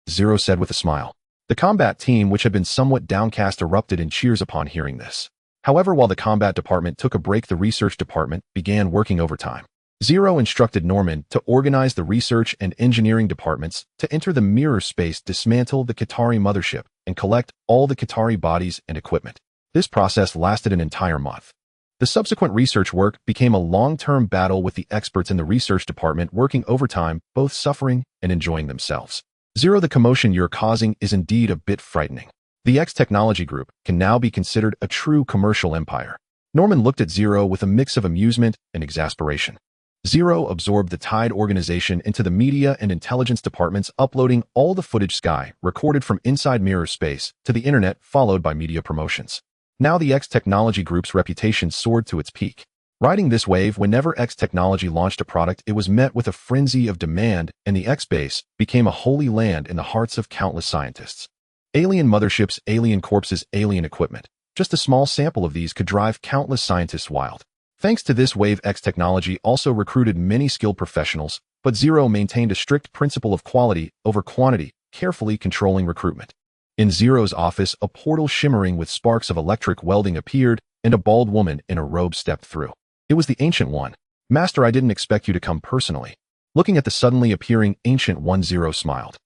S1: Zero said with a smile. The combat team, which had been somewhat downcast, erupted in cheers upon hearing this. However, while the combat department took a break, the research department began working overtime. Zero instructed Norman to organize the research and engineering departments to enter the mirror space, dismantle the Qatari mothership, and collect all the Qatari bodies and equipment. This process lasted an entire month. The subsequent research work became a long-term battle with the experts in the research department working overtime, both suffering and enjoying themselves. Zero, the commotion you're causing is indeed a bit frightening. The X Technology Group can now be considered a true commercial empire. Norman looked at Zero with a mix of amusement and exasperation. Zero absorbed the Tide organization into the media and intelligence departments, uploading all the footage Sky recorded from inside mirror space to the internet, followed by media promotions. Now the X Technology Group's reputation soared to its peak. Riding this wave, whenever X Technology launched a product, it was met with a frenzy of demand, and the X base became a holy land in the hearts of countless scientists. Alien motherships, alien corpses, alien equipment. Just a small sample of these could drive countless scientists wild. Thanks to this wave, X Technology also recruited many skilled professionals, but Zero maintained a strict principle of quality over quantity, carefully controlling recruitment. In Zero's office, a portal shimmering with sparks of electric welding appeared, and a bald woman in a robe stepped through. It was the Ancient One. Master, I didn't expect you to come personally. Looking at the suddenly appearing Ancient One, Zero smiled.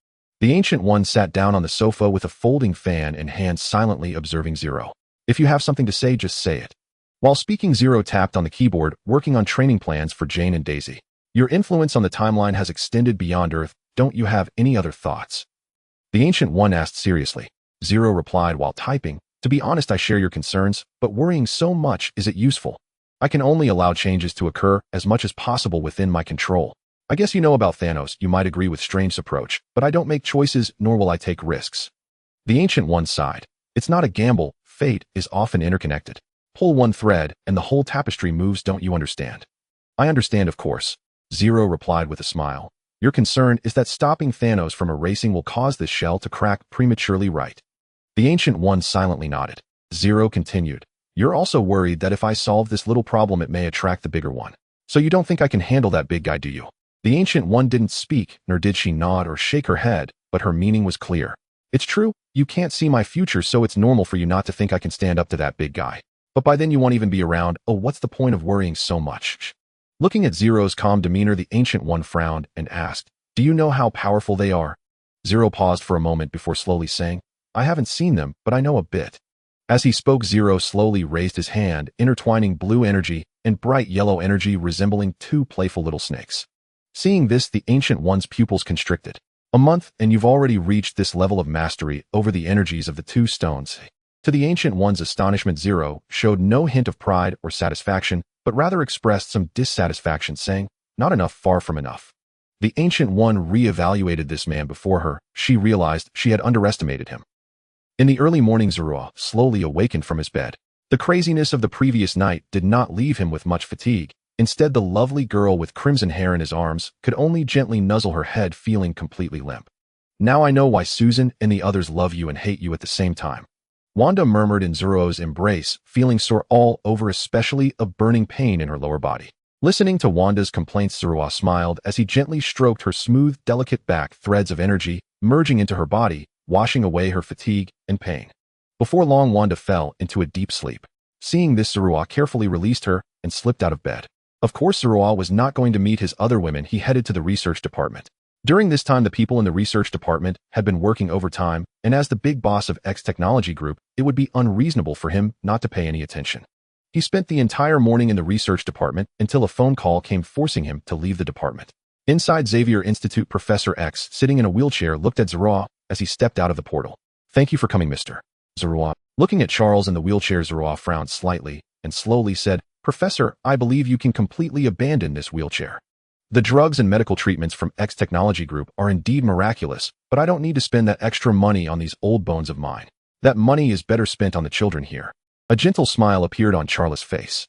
S1: The Ancient One sat down on the sofa with a folding fan in hand, silently observing Zero. If you have something to say, just say it. While speaking, Zero tapped on the keyboard, working on training plans for Jane and Daisy. Your influence on the timeline has extended beyond Earth. Don't you have any other thoughts? The Ancient One asked seriously. Zero replied while typing, to be honest, I share your concerns, but worrying so much, is it useful? I can only allow changes to occur as much as possible within my control. I guess you know about Thanos. You might agree with Strange's approach, but I don't make choices, nor will I take risks. The Ancient One sighed. It's not a gamble. Fate is often interconnected. Pull one thread, and the whole tapestry moves. Don't you understand? I understand, of course. Zero replied with a smile. Your concern is that stopping Thanos from erasing will cause this shell to crack prematurely, right? The Ancient One silently nodded. Zero continued. You're also worried that if I solve this little problem, it may attract the bigger one. So you don't think I can handle that big guy, do you? The Ancient One didn't speak, nor did she nod or shake her head, but her meaning was clear. It's true, you can't see my future, so it's normal for you not to think I can stand up to that big guy. But by then you won't even be around. Oh, what's the point of worrying so much? Looking at Zero's calm demeanor, the Ancient One frowned and asked, do you know how powerful they are? Zero paused for a moment before slowly saying, I haven't seen them, but I know a bit. As he spoke, Zero slowly raised his hand, intertwining blue energy and bright yellow energy resembling two playful little snakes. Seeing this, the Ancient One's pupils constricted. A month, and you've already reached this level of mastery over the energies of the two stones. To the Ancient One's astonishment, Zero showed no hint of pride or satisfaction, but rather expressed some dissatisfaction, saying, not enough, far from enough. The Ancient One re-evaluated this man before her. She realized she had underestimated him. In the early morning, Zero slowly awakened from his bed. The craziness of the previous night did not leave him with much fatigue. Instead, the lovely girl with crimson hair in his arms could only gently nuzzle her head, feeling completely limp. Now I know why Susan and the others love you and hate you at the same time. Wanda murmured in Zero's embrace, feeling sore all over, especially a burning pain in her lower body. Listening to Wanda's complaints, Zerua smiled as he gently stroked her smooth, delicate back, threads of energy merging into her body, washing away her fatigue and pain. Before long, Wanda fell into a deep sleep. Seeing this, Zerua carefully released her and slipped out of bed. Of course, Zerua was not going to meet his other women. He headed to the research department. During this time, the people in the research department had been working overtime, and as the big boss of X Technology Group, it would be unreasonable for him not to pay any attention. He spent the entire morning in the research department until a phone call came forcing him to leave the department. Inside Xavier Institute, Professor X, sitting in a wheelchair, looked at Zerua as he stepped out of the portal. "Thank you for coming, Mr. Zerua." Looking at Charles in the wheelchair, Zerua frowned slightly and slowly said, "Professor, I believe you can completely abandon this wheelchair. The drugs and medical treatments from X Technology Group are indeed miraculous, but I don't need to spend that extra money on these old bones of mine. That money is better spent on the children here." A gentle smile appeared on Charles' face.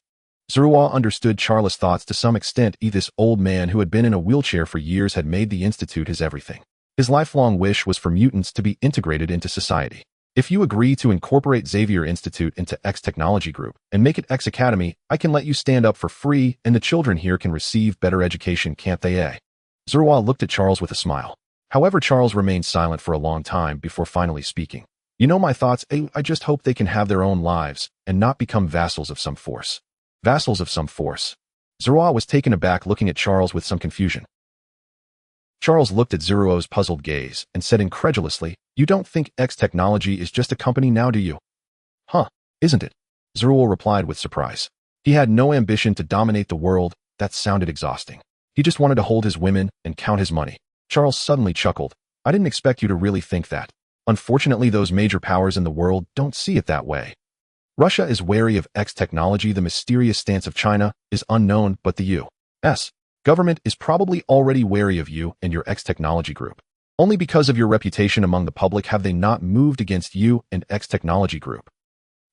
S1: Zerua understood Charles' thoughts to some extent. This old man who had been in a wheelchair for years had made the Institute his everything. His lifelong wish was for mutants to be integrated into society. "If you agree to incorporate Xavier Institute into X Technology Group and make it X Academy, I can let you stand up for free and the children here can receive better education, can't they, eh?" Zerua looked at Charles with a smile. However, Charles remained silent for a long time before finally speaking. "You know my thoughts. I just hope they can have their own lives and not become vassals of some force." Vassals of some force? Zerua was taken aback, looking at Charles with some confusion. Charles looked at Zeruo's puzzled gaze and said incredulously, "You don't think X Technology is just a company now, do you?" "Huh, isn't it?" Zeruo replied with surprise. He had no ambition to dominate the world. That sounded exhausting. He just wanted to hold his women and count his money. Charles suddenly chuckled. "I didn't expect you to really think that. Unfortunately, those major powers in the world don't see it that way. Russia is wary of X Technology. The mysterious stance of China is unknown, but the U.S. government is probably already wary of you and your X Technology Group. Only because of your reputation among the public have they not moved against you and X Technology Group.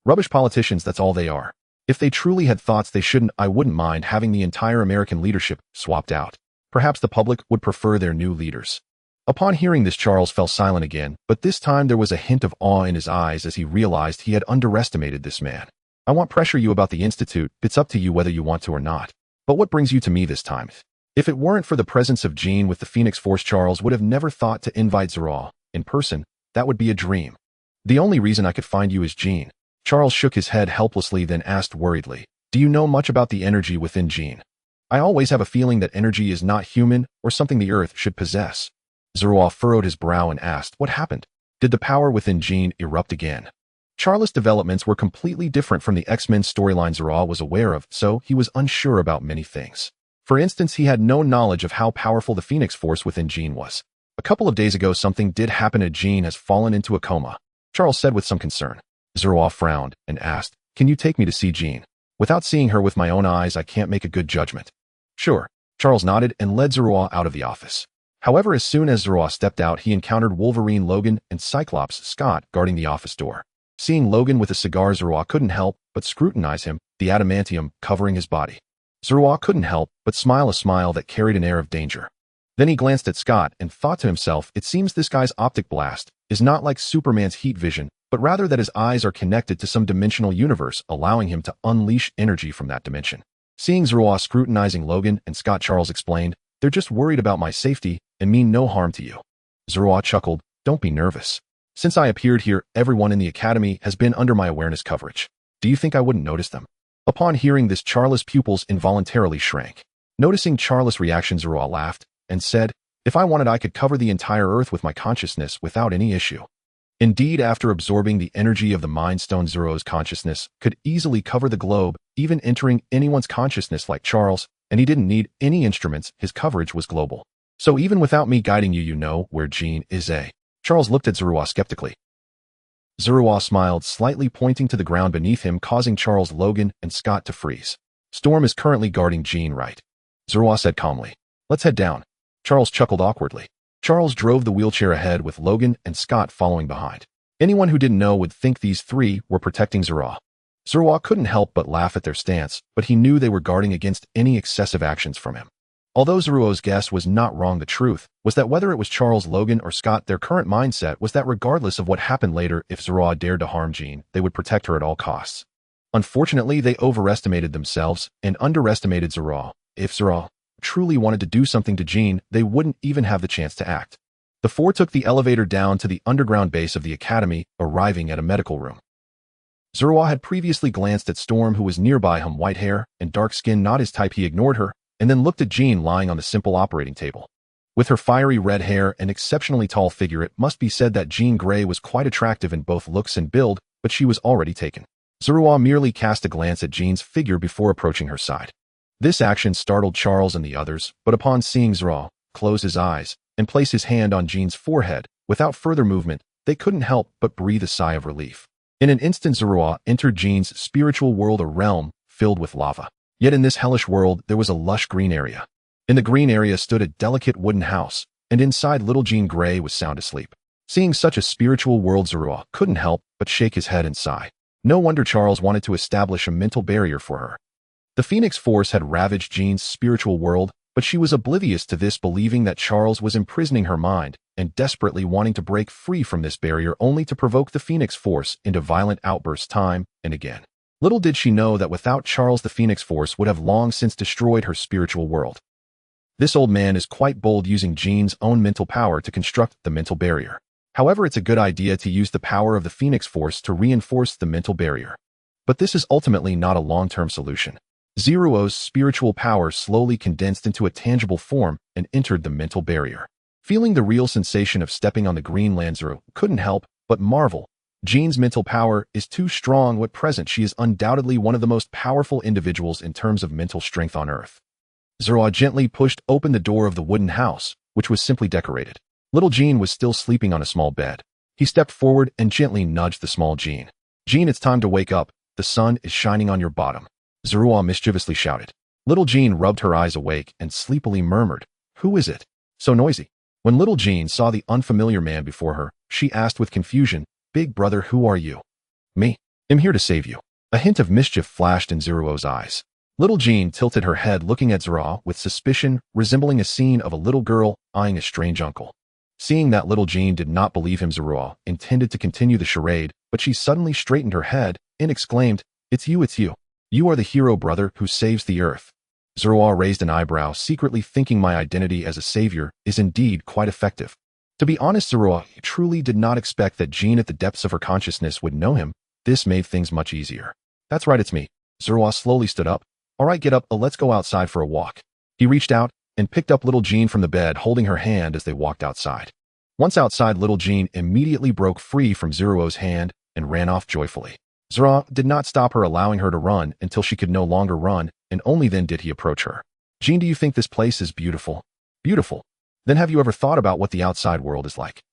S1: Rubbish politicians, that's all they are. If they truly had thoughts they shouldn't, I wouldn't mind having the entire American leadership swapped out. Perhaps the public would prefer their new leaders." Upon hearing this, Charles fell silent again, but this time there was a hint of awe in his eyes as he realized he had underestimated this man. "I won't pressure you about the Institute. It's up to you whether you want to or not. But what brings you to me this time?" If it weren't for the presence of Jean with the Phoenix Force, Charles would have never thought to invite Zerua in person. That would be a dream. "The only reason I could find you is Jean." Charles shook his head helplessly, then asked worriedly, "Do you know much about the energy within Jean?" "I always have a feeling that energy is not human or something the Earth should possess." Zerua furrowed his brow and asked, "What happened? Did the power within Jean erupt again?" Charles' developments were completely different from the X-Men storyline Zerua was aware of, so he was unsure about many things. For instance, he had no knowledge of how powerful the Phoenix Force within Jean was. "A couple of days ago, something did happen. Jean has fallen into a coma," Charles said with some concern. Zerua frowned and asked, "Can you take me to see Jean? Without seeing her with my own eyes, I can't make a good judgment." "Sure." Charles nodded and led Zerua out of the office. However, as soon as Zerua stepped out, he encountered Wolverine, Logan, and Cyclops Scott guarding the office door. Seeing Logan with a cigar, Zerua couldn't help but scrutinize him, the adamantium covering his body. Zerua couldn't help but smile, a smile that carried an air of danger. Then he glanced at Scott and thought to himself, it seems this guy's optic blast is not like Superman's heat vision, but rather that his eyes are connected to some dimensional universe, allowing him to unleash energy from that dimension. Seeing Zerua scrutinizing Logan and Scott, Charles explained, "They're just worried about my safety and mean no harm to you." Zerua chuckled, "Don't be nervous. Since I appeared here, everyone in the academy has been under my awareness coverage. Do you think I wouldn't notice them?" Upon hearing this, Charles' pupils involuntarily shrank. Noticing Charles' reaction, Zerua laughed and said, "If I wanted, I could cover the entire Earth with my consciousness without any issue." Indeed, after absorbing the energy of the Mind Stone, Zero's consciousness could easily cover the globe, even entering anyone's consciousness like Charles, and he didn't need any instruments. His coverage was global. "So even without me guiding you, you know where Jean is, eh?" Charles looked at Zerua skeptically. Zerua smiled slightly, pointing to the ground beneath him, causing Charles, Logan, and Scott to freeze. "Storm is currently guarding Jean, right?" Zerua said calmly. "Let's head down." Charles chuckled awkwardly. Charles drove the wheelchair ahead with Logan and Scott following behind. Anyone who didn't know would think these three were protecting Zerua. Zerua couldn't help but laugh at their stance, but he knew they were guarding against any excessive actions from him. Although Zeruo's guess was not wrong, the truth was that whether it was Charles, Logan, or Scott, their current mindset was that regardless of what happened later, if Zerua dared to harm Jean, they would protect her at all costs. Unfortunately, they overestimated themselves and underestimated Zerua. If Zero truly wanted to do something to Jean, they wouldn't even have the chance to act. The four took the elevator down to the underground base of the academy, arriving at a medical room. Zero had previously glanced at Storm, who was nearby, white hair and dark skin, not his type. He ignored her, and then looked at Jean lying on the simple operating table. With her fiery red hair and exceptionally tall figure, it must be said that Jean Grey was quite attractive in both looks and build, but she was already taken. Zero merely cast a glance at Jean's figure before approaching her side. This action startled Charles and the others, but upon seeing Zero close his eyes and place his hand on Jean's forehead, without further movement, they couldn't help but breathe a sigh of relief. In an instant, Zero entered Jean's spiritual world, a realm filled with lava. Yet in this hellish world, there was a lush green area. In the green area stood a delicate wooden house, and inside little Jean Grey was sound asleep. Seeing such a spiritual world, Zero couldn't help but shake his head and sigh. No wonder Charles wanted to establish a mental barrier for her. The Phoenix Force had ravaged Jean's spiritual world, but she was oblivious to this, believing that Charles was imprisoning her mind and desperately wanting to break free from this barrier, only to provoke the Phoenix Force into violent outbursts time and again. Little did she know that without Charles, the Phoenix Force would have long since destroyed her spiritual world. This old man is quite bold, using Jean's own mental power to construct the mental barrier. However, it's a good idea to use the power of the Phoenix Force to reinforce the mental barrier. But this is ultimately not a long-term solution. Zero's spiritual power slowly condensed into a tangible form and entered the mental barrier. Feeling the real sensation of stepping on the green land, Zero couldn't help but marvel. Jean's mental power is too strong. At present, she is undoubtedly one of the most powerful individuals in terms of mental strength on Earth. Zero gently pushed open the door of the wooden house, which was simply decorated. Little Jean was still sleeping on a small bed. He stepped forward and gently nudged the small Jean. "Jean, it's time to wake up. The sun is shining on your bottom," Zero mischievously shouted. Little Jean rubbed her eyes awake and sleepily murmured, "Who is it? So noisy." When little Jean saw the unfamiliar man before her, she asked with confusion, "Big brother, who are you?" "Me. I'm here to save you." A hint of mischief flashed in Zero's eyes. Little Jean tilted her head, looking at Zero with suspicion, resembling a scene of a little girl eyeing a strange uncle. Seeing that little Jean did not believe him, Zero intended to continue the charade, but she suddenly straightened her head and exclaimed, It's you. You are the hero, brother, who saves the earth." Zero raised an eyebrow, secretly thinking, my identity as a savior is indeed quite effective. To be honest, Zero truly did not expect that Jean at the depths of her consciousness would know him. This made things much easier. "That's right, it's me." Zero slowly stood up. "All right, get up, let's go outside for a walk." He reached out and picked up little Jean from the bed, holding her hand as they walked outside. Once outside, little Jean immediately broke free from Zero's hand and ran off joyfully. Zero did not stop her, allowing her to run until she could no longer run, and only then did he approach her. "Jean, do you think this place is beautiful?" "Beautiful? Then have you ever thought about what the outside world is like?"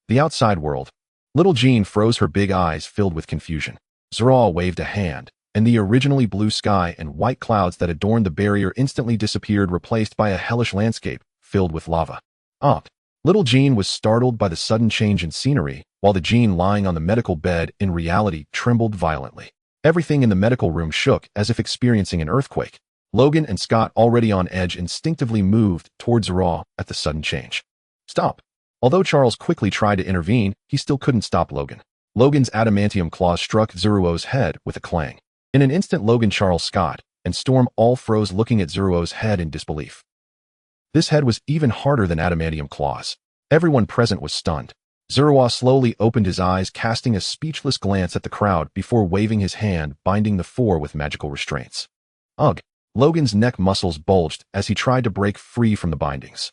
S1: "The outside world?" Little Jean froze, her big eyes filled with confusion. Zero waved a hand, and the originally blue sky and white clouds that adorned the barrier instantly disappeared, replaced by a hellish landscape filled with lava. Little Jean was startled by the sudden change in scenery, while the Jean lying on the medical bed in reality trembled violently. Everything in the medical room shook as if experiencing an earthquake. Logan and Scott, already on edge, instinctively moved towards Zero at the sudden change. "Stop!" Although Charles quickly tried to intervene, he still couldn't stop Logan. Logan's adamantium claws struck Zero's head with a clang. In an instant, Logan, Charles, Scott, and Storm all froze, looking at Zero's head in disbelief. This head was even harder than adamantium claws. Everyone present was stunned. Zero slowly opened his eyes, casting a speechless glance at the crowd before waving his hand, binding the four with magical restraints. Ugh! Logan's neck muscles bulged as he tried to break free from the bindings.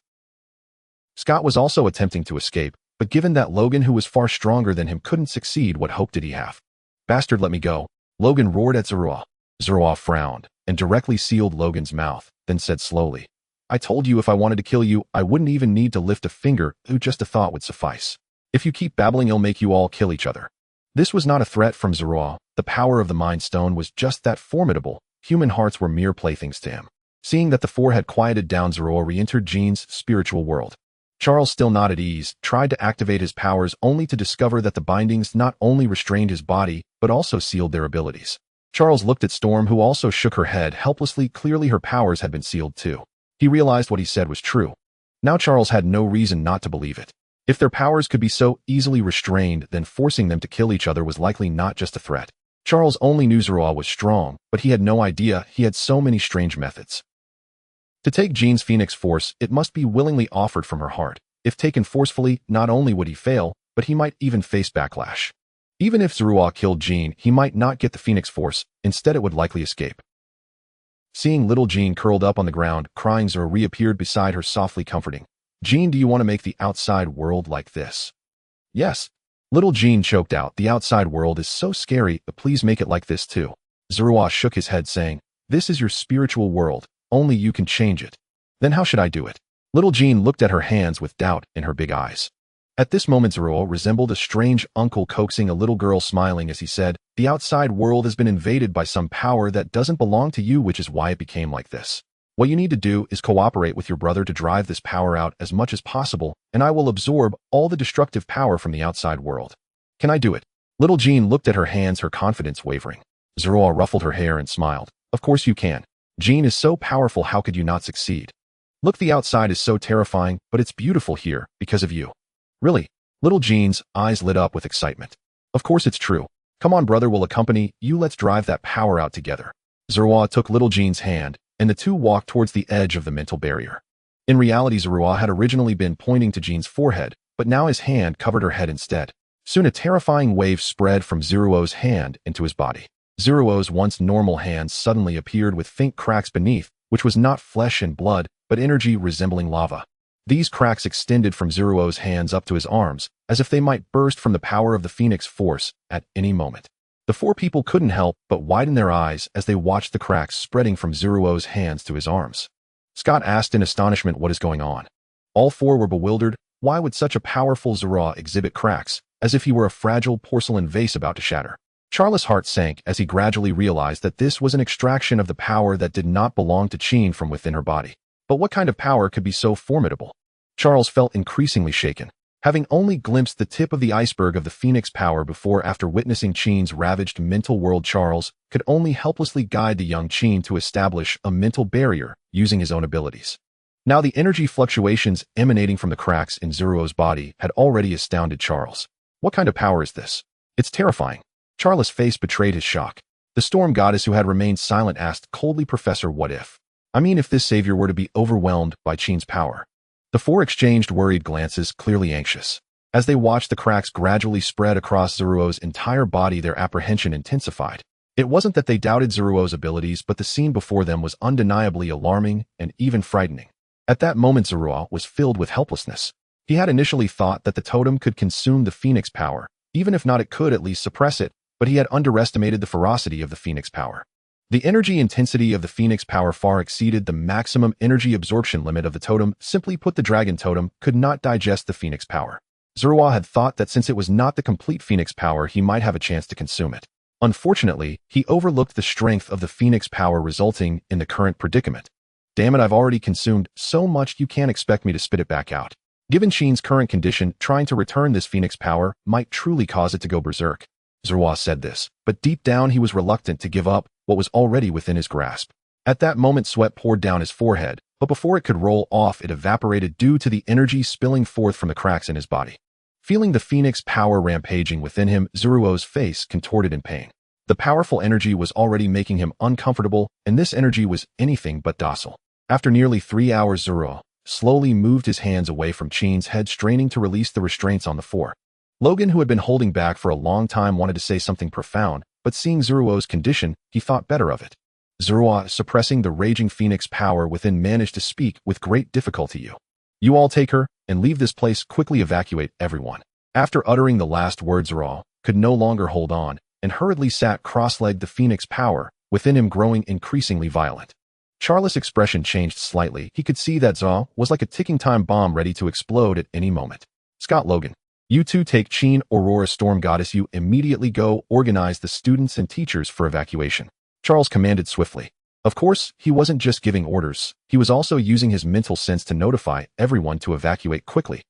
S1: Scott was also attempting to escape, but given that Logan, who was far stronger than him, couldn't succeed, what hope did he have? "Bastard, let me go!" Logan roared at Zero. Zero frowned and directly sealed Logan's mouth, then said slowly, "I told you if I wanted to kill you, I wouldn't even need to lift a finger. Just a thought would suffice. If you keep babbling, it'll make you all kill each other." This was not a threat from Zero. The power of the Mind Stone was just that formidable. Human hearts were mere playthings to him. Seeing that the four had quieted down, Zero re-entered Jean's spiritual world. Charles, still not at ease, tried to activate his powers, only to discover that the bindings not only restrained his body, but also sealed their abilities. Charles looked at Storm, who also shook her head helplessly. Clearly her powers had been sealed too. He realized what he said was true. Now Charles had no reason not to believe it. If their powers could be so easily restrained, then forcing them to kill each other was likely not just a threat. Charles only knew Zero was strong, but he had no idea he had so many strange methods. To take Jean's Phoenix Force, it must be willingly offered from her heart. If taken forcefully, not only would he fail, but he might even face backlash. Even if Zerua killed Jean, he might not get the Phoenix Force. Instead, it would likely escape. Seeing little Jean curled up on the ground, crying, Zerua reappeared beside her, softly comforting. Jean, do you want to make the outside world like this? Yes. Little Jean choked out, the outside world is so scary, but please make it like this too. Zerua shook his head, saying, this is your spiritual world. Only you can change it. Then how should I do it? Little Jean looked at her hands with doubt in her big eyes. At this moment, Zerua resembled a strange uncle coaxing a little girl, smiling as he said, the outside world has been invaded by some power that doesn't belong to you, which is why it became like this. What you need to do is cooperate with your brother to drive this power out as much as possible, and I will absorb all the destructive power from the outside world. Can I do it? Little Jean looked at her hands, her confidence wavering. Zerua ruffled her hair and smiled. Of course you can. Jean is so powerful, how could you not succeed? Look, the outside is so terrifying, but it's beautiful here because of you. Really? Little Jean's eyes lit up with excitement. Of course it's true. Come on, brother will accompany you, let's drive that power out together. Zerua took Little Jean's hand, and the two walked towards the edge of the mental barrier. In reality, Zerua had originally been pointing to Jean's forehead, but now his hand covered her head instead. Soon a terrifying wave spread from Zeruo's hand into his body. Zeruo's once normal hands suddenly appeared with faint cracks beneath, which was not flesh and blood, but energy resembling lava. These cracks extended from Zeruo's hands up to his arms, as if they might burst from the power of the Phoenix Force at any moment. The four people couldn't help but widen their eyes as they watched the cracks spreading from Zeruo's hands to his arms. Scott asked in astonishment, what is going on? All four were bewildered. Why would such a powerful Zerua exhibit cracks, as if he were a fragile porcelain vase about to shatter? Charles' heart sank as he gradually realized that this was an extraction of the power that did not belong to Jean from within her body. But what kind of power could be so formidable? Charles felt increasingly shaken. Having only glimpsed the tip of the iceberg of the Phoenix power before, after witnessing Jean's ravaged mental world, Charles could only helplessly guide the young Jean to establish a mental barrier using his own abilities. Now the energy fluctuations emanating from the cracks in Zeruo's body had already astounded Charles. What kind of power is this? It's terrifying. Charles' face betrayed his shock. The storm goddess, who had remained silent, asked coldly, Professor, what if? I mean, if this savior were to be overwhelmed by Jean's power? The four exchanged worried glances, clearly anxious. As they watched the cracks gradually spread across Zeruo's entire body, their apprehension intensified. It wasn't that they doubted Zeruo's abilities, but the scene before them was undeniably alarming and even frightening. At that moment, Zerua was filled with helplessness. He had initially thought that the totem could consume the Phoenix power. Even if not, it could at least suppress it, but he had underestimated the ferocity of the Phoenix power. The energy intensity of the Phoenix power far exceeded the maximum energy absorption limit of the totem. Simply put, the dragon totem could not digest the Phoenix power. Zerua had thought that since it was not the complete Phoenix power, he might have a chance to consume it. Unfortunately, he overlooked the strength of the Phoenix power, resulting in the current predicament. Damn it, I've already consumed so much, you can't expect me to spit it back out. Given Jean's current condition, trying to return this Phoenix power might truly cause it to go berserk. Zerua said this, but deep down he was reluctant to give up what was already within his grasp. At that moment, sweat poured down his forehead, but before it could roll off, it evaporated due to the energy spilling forth from the cracks in his body. Feeling the Phoenix power rampaging within him, Zeruo's face contorted in pain. The powerful energy was already making him uncomfortable, and this energy was anything but docile. After nearly 3 hours, Zerua slowly moved his hands away from Jean's head, straining to release the restraints on the four. Logan, who had been holding back for a long time, wanted to say something profound, but seeing Zeruo's condition, he thought better of it. Zerua, suppressing the raging Phoenix power within, managed to speak with great difficulty. You all take her and leave this place, quickly evacuate everyone. After uttering the last words, Zerua could no longer hold on and hurriedly sat cross-legged, the Phoenix power within him growing increasingly violent. Charles' expression changed slightly. He could see that Zerua was like a ticking time bomb ready to explode at any moment. Scott, Logan, you two take Jean, Aurora, Storm Goddess. You immediately go organize the students and teachers for evacuation. Charles commanded swiftly. Of course, he wasn't just giving orders. He was also using his mental sense to notify everyone to evacuate quickly.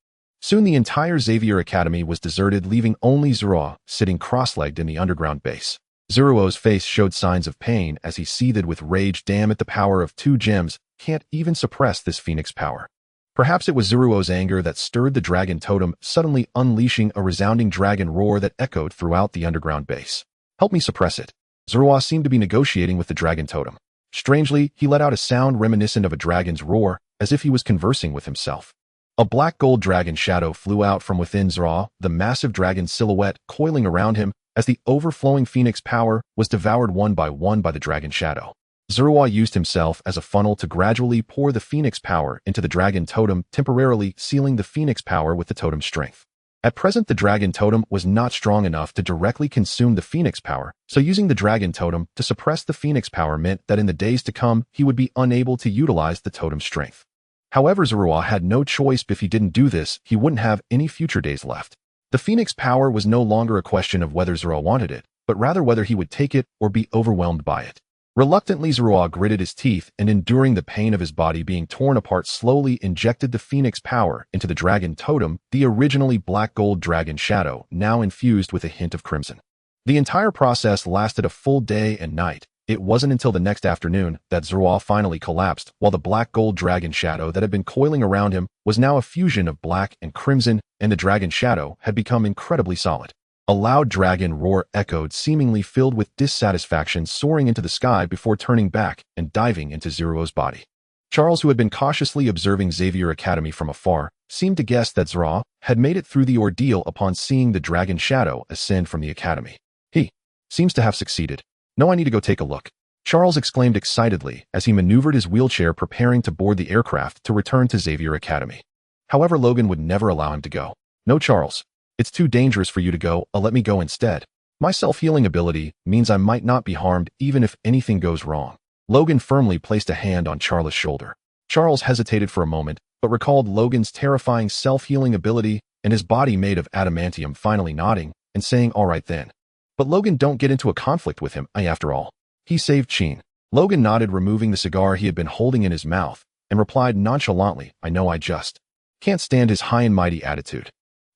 S1: Soon the entire Xavier Academy was deserted, leaving only Zerua sitting cross-legged in the underground base. Zeruo's face showed signs of pain as he seethed with rage. Damn it, the power of 2 gems can't even suppress this Phoenix power. Perhaps it was Zeruo's anger that stirred the dragon totem, suddenly unleashing a resounding dragon roar that echoed throughout the underground base. Help me suppress it. Zerua seemed to be negotiating with the dragon totem. Strangely, he let out a sound reminiscent of a dragon's roar, as if he was conversing with himself. A black gold dragon shadow flew out from within Zra, the massive dragon silhouette coiling around him as the overflowing phoenix power was devoured one by the dragon shadow. Zra used himself as a funnel to gradually pour the phoenix power into the dragon totem, temporarily sealing the phoenix power with the totem strength. At present, the dragon totem was not strong enough to directly consume the phoenix power, so using the dragon totem to suppress the phoenix power meant that in the days to come, he would be unable to utilize the totem strength. However, Zra had no choice. If he didn't do this, he wouldn't have any future days left. The phoenix power was no longer a question of whether Zra wanted it, but rather whether he would take it or be overwhelmed by it. Reluctantly, Zra gritted his teeth and, enduring the pain of his body being torn apart, slowly injected the phoenix power into the dragon totem, the originally black gold dragon shadow, now infused with a hint of crimson. The entire process lasted a full day and night. It wasn't until the next afternoon that Zra finally collapsed, while the black gold dragon shadow that had been coiling around him was now a fusion of black and crimson, and the dragon shadow had become incredibly solid. A loud dragon roar echoed, seemingly filled with dissatisfaction, soaring into the sky before turning back and diving into Zera's body. Charles, who had been cautiously observing Xavier Academy from afar, seemed to guess that Zra had made it through the ordeal upon seeing the dragon shadow ascend from the academy. He seems to have succeeded. No, I need to go take a look, Charles exclaimed excitedly as he maneuvered his wheelchair, preparing to board the aircraft to return to Xavier Academy. However, Logan would never allow him to go. No, Charles. It's too dangerous for you to go. Let me go instead. My self-healing ability means I might not be harmed even if anything goes wrong. Logan firmly placed a hand on Charles' shoulder. Charles hesitated for a moment, but recalled Logan's terrifying self-healing ability and his body made of adamantium, finally nodding and saying, "All right then." But Logan, don't get into a conflict with him, after all. He saved Chin. Logan nodded, removing the cigar he had been holding in his mouth, and replied nonchalantly, "I know, I just can't stand his high and mighty attitude.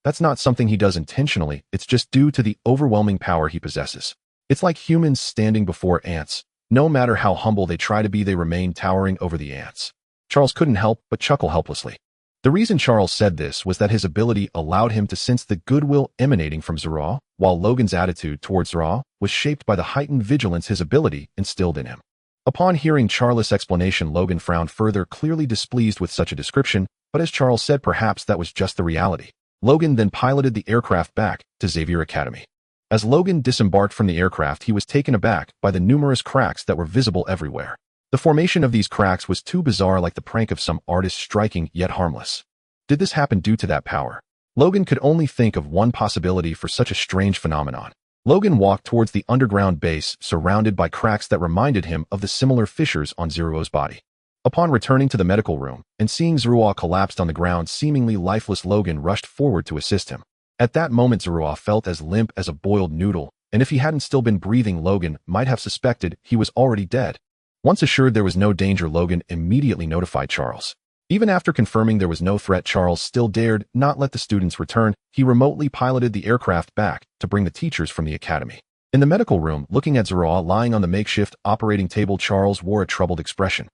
S1: That's not something he does intentionally, it's just due to the overwhelming power he possesses. It's like humans standing before ants. No matter how humble they try to be, they remain towering over the ants." Charles couldn't help but chuckle helplessly. The reason Charles said this was that his ability allowed him to sense the goodwill emanating from Zra, while Logan's attitude towards Zra was shaped by the heightened vigilance his ability instilled in him. Upon hearing Charles' explanation, Logan frowned further, clearly displeased with such a description, but as Charles said, perhaps that was just the reality. Logan then piloted the aircraft back to Xavier Academy. As Logan disembarked from the aircraft, he was taken aback by the numerous cracks that were visible everywhere. The formation of these cracks was too bizarre, like the prank of some artist, striking yet harmless. Did this happen due to that power? Logan could only think of one possibility for such a strange phenomenon. Logan walked towards the underground base, surrounded by cracks that reminded him of the similar fissures on Zero's body. Upon returning to the medical room and seeing Zero collapsed on the ground, seemingly lifeless, Logan rushed forward to assist him. At that moment, Zero felt as limp as a boiled noodle, and if he hadn't still been breathing, Logan might have suspected he was already dead. Once assured there was no danger, Logan immediately notified Charles. Even after confirming there was no threat, Charles still dared not let the students return. He remotely piloted the aircraft back to bring the teachers from the academy. In the medical room, looking at Zero lying on the makeshift operating table, Charles wore a troubled expression.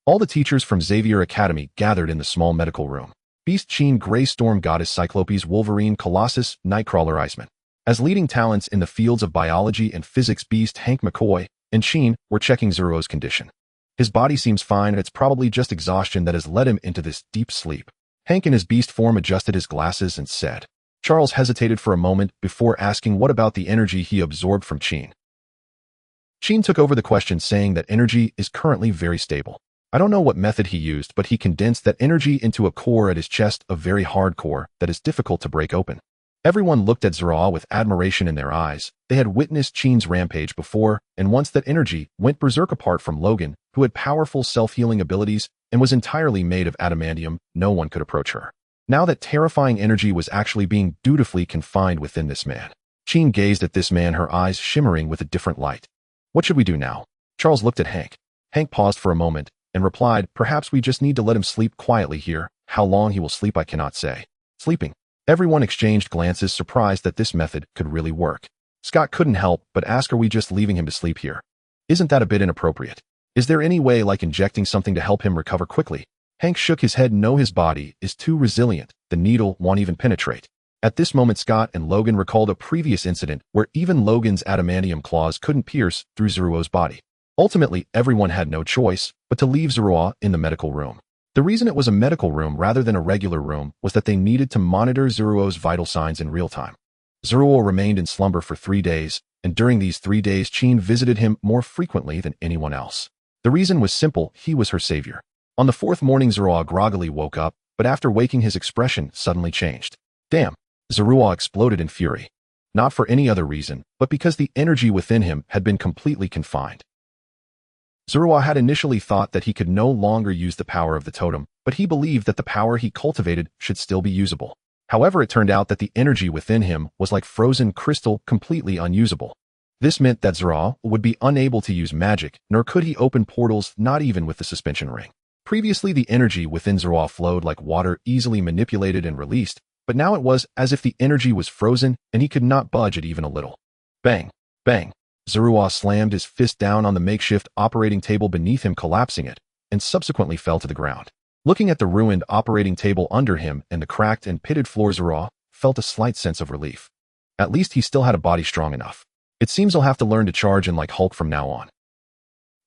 S1: All the teachers from Xavier Academy gathered in the small medical room. Beast, Chin, Grey Storm, Goddess, Cyclopes, Wolverine, Colossus, Nightcrawler, Iceman. As leading talents in the fields of biology and physics, Beast, Hank McCoy, and Chin were checking Zero's condition. His body seems fine, and it's probably just exhaustion that has led him into this deep sleep. Hank in his beast form adjusted his glasses and said. Charles hesitated for a moment before asking what about the energy he absorbed from Chin. Chin took over the question, saying that energy is currently very stable. I don't know what method he used, but he condensed that energy into a core at his chest, a very hard core that is difficult to break open. Everyone looked at Zra with admiration in their eyes. They had witnessed Chin's rampage before, and once that energy went berserk. Apart from Logan, who had powerful self-healing abilities and was entirely made of adamantium, no one could approach her. Now that terrifying energy was actually being dutifully confined within this man. Chin gazed at this man, her eyes shimmering with a different light. What should we do now? Charles looked at Hank. Hank paused for a moment and replied, perhaps we just need to let him sleep quietly here. How long he will sleep, I cannot say. Sleeping. Everyone exchanged glances, surprised that this method could really work. Scott couldn't help but ask, are we just leaving him to sleep here? Isn't that a bit inappropriate? Is there any way, like injecting something to help him recover quickly? Hank shook his head. No, his body is too resilient. The needle won't even penetrate. At this moment, Scott and Logan recalled a previous incident where even Logan's adamantium claws couldn't pierce through Zero's body. Ultimately, everyone had no choice but to leave Zerua in the medical room. The reason it was a medical room rather than a regular room was that they needed to monitor Zeruo's vital signs in real time. Zeruo remained in slumber for 3 days, and during these 3 days Qin visited him more frequently than anyone else. The reason was simple: he was her savior. On the 4th morning, Zeruo groggily woke up, but after waking his expression suddenly changed. Damn! Zeruo exploded in fury. Not for any other reason, but because the energy within him had been completely confined. Zeruo had initially thought that he could no longer use the power of the totem, but he believed that the power he cultivated should still be usable. However, it turned out that the energy within him was like frozen crystal, completely unusable. This meant that Zeruo would be unable to use magic, nor could he open portals, not even with the suspension ring. Previously, the energy within Zeruo flowed like water, easily manipulated and released, but now it was as if the energy was frozen and he could not budge it even a little. Bang! Bang! Zeruo slammed his fist down on the makeshift operating table beneath him, collapsing it, and subsequently fell to the ground. Looking at the ruined operating table under him and the cracked and pitted floor, Zeruo felt a slight sense of relief. At least he still had a body strong enough. It seems I'll have to learn to charge in like Hulk from now on.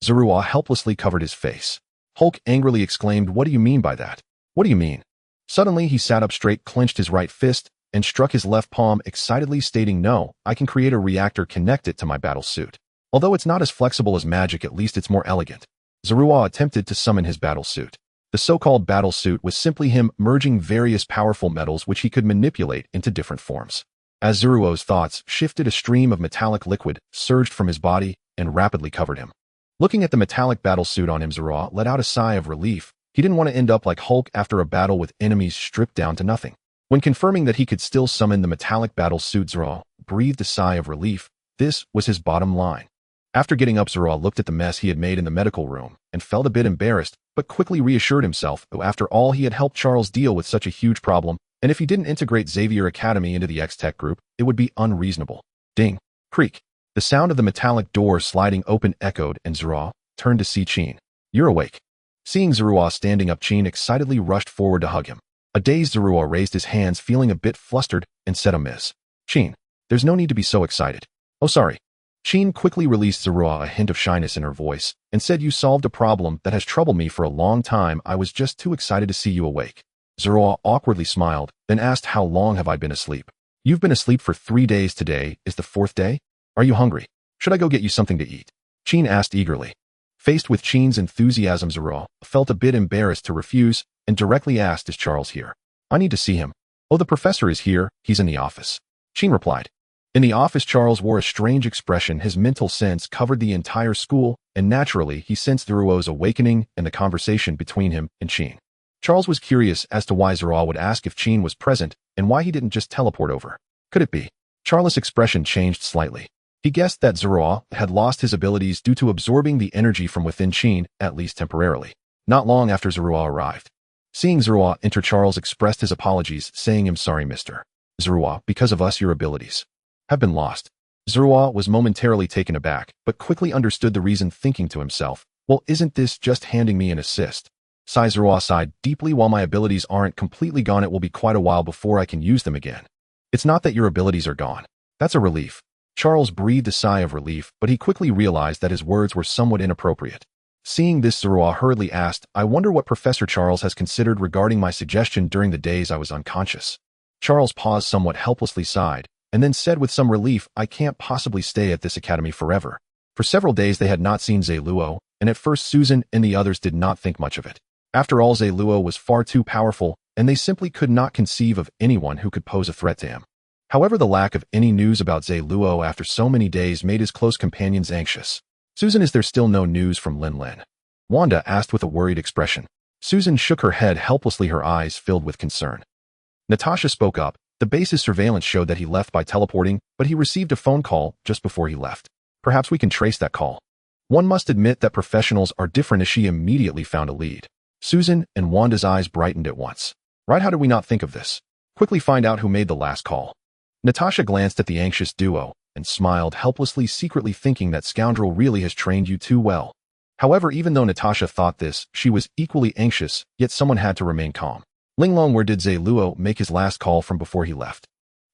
S1: Zeruo helplessly covered his face. Hulk angrily exclaimed, "What do you mean by that? What do you mean?" Suddenly he sat up straight, clenched his right fist, and struck his left palm excitedly, stating, "No, I can create a reactor, connect it to my battle suit. Although it's not as flexible as magic, at least it's more elegant." Zeruo attempted to summon his battle suit. The so-called battle suit was simply him merging various powerful metals which he could manipulate into different forms. As Zeruo's thoughts shifted, a stream of metallic liquid surged from his body and rapidly covered him. Looking at the metallic battle suit on him, Zeruo let out a sigh of relief. He didn't want to end up like Hulk after a battle with enemies stripped down to nothing. When confirming that he could still summon the metallic battle suit, Zeruo breathed a sigh of relief. This was his bottom line. After getting up, Zeruo looked at the mess he had made in the medical room and felt a bit embarrassed, but quickly reassured himself that after all, he had helped Charles deal with such a huge problem, and if he didn't integrate Xavier Academy into the X-Tech group, it would be unreasonable. Ding! Creak! The sound of the metallic door sliding open echoed, and Zeruo turned to see Qin. "You're awake." Seeing Zeruo standing up, Qin excitedly rushed forward to hug him. A dazed Zeruo raised his hands, feeling a bit flustered, and said amiss, "Qin, there's no need to be so excited." "Oh, sorry." Qin quickly released Zeruo a hint of shyness in her voice and said, "You solved a problem that has troubled me for a long time. I was just too excited to see you awake." Zeruo awkwardly smiled, then asked, "How long have I been asleep?" "You've been asleep for 3 days. Today is the 4th day. Are you hungry? Should I go get you something to eat?" Qin asked eagerly. Faced with Qin's enthusiasm, Zeruo felt a bit embarrassed to refuse and directly asked, "Is Charles here? I need to see him." "Oh, the professor is here. He's in the office," Qin replied. In the office, Charles wore a strange expression. His mental sense covered the entire school, and naturally, he sensed Zeruo's awakening and the conversation between him and Qin. Charles was curious as to why Zeruo would ask if Qin was present and why he didn't just teleport over. Could it be? Charles' expression changed slightly. He guessed that Zeruo had lost his abilities due to absorbing the energy from within Qin, at least temporarily. Not long after Zeruo arrived. Seeing Zeruo enter, Charles expressed his apologies, saying, "I'm sorry, Mr. Zeruo, because of us your abilities have been lost." Zeruo was momentarily taken aback, but quickly understood the reason, thinking to himself, "Well, isn't this just handing me an assist?" Zeruo sighed deeply. "While my abilities aren't completely gone, it will be quite a while before I can use them again." "It's not that your abilities are gone. That's a relief." Charles breathed a sigh of relief, but he quickly realized that his words were somewhat inappropriate. Seeing this, Zeruo hurriedly asked, "I wonder what Professor Charles has considered regarding my suggestion during the days I was unconscious." Charles paused, somewhat helplessly sighed, and then said with some relief, "I can't possibly stay at this academy forever." For several days they had not seen Zeluo, and at first Susan and the others did not think much of it. After all, Zeluo was far too powerful, and they simply could not conceive of anyone who could pose a threat to him. However, the lack of any news about Zeluo after so many days made his close companions anxious. "Susan, is there still no news from Lin Lin?" Wanda asked with a worried expression. Susan shook her head helplessly, her eyes filled with concern. Natasha spoke up. "The base's surveillance showed that he left by teleporting, but he received a phone call just before he left. Perhaps we can trace that call." One must admit that professionals are different, as she immediately found a lead. Susan and Wanda's eyes brightened at once. "Right, how did we not think of this? Quickly find out who made the last call." Natasha glanced at the anxious duo and smiled helplessly, secretly thinking that scoundrel really has trained you too well. However, even though Natasha thought this, she was equally anxious, yet someone had to remain calm. "Ling Long, where did Zeluo make his last call from before he left?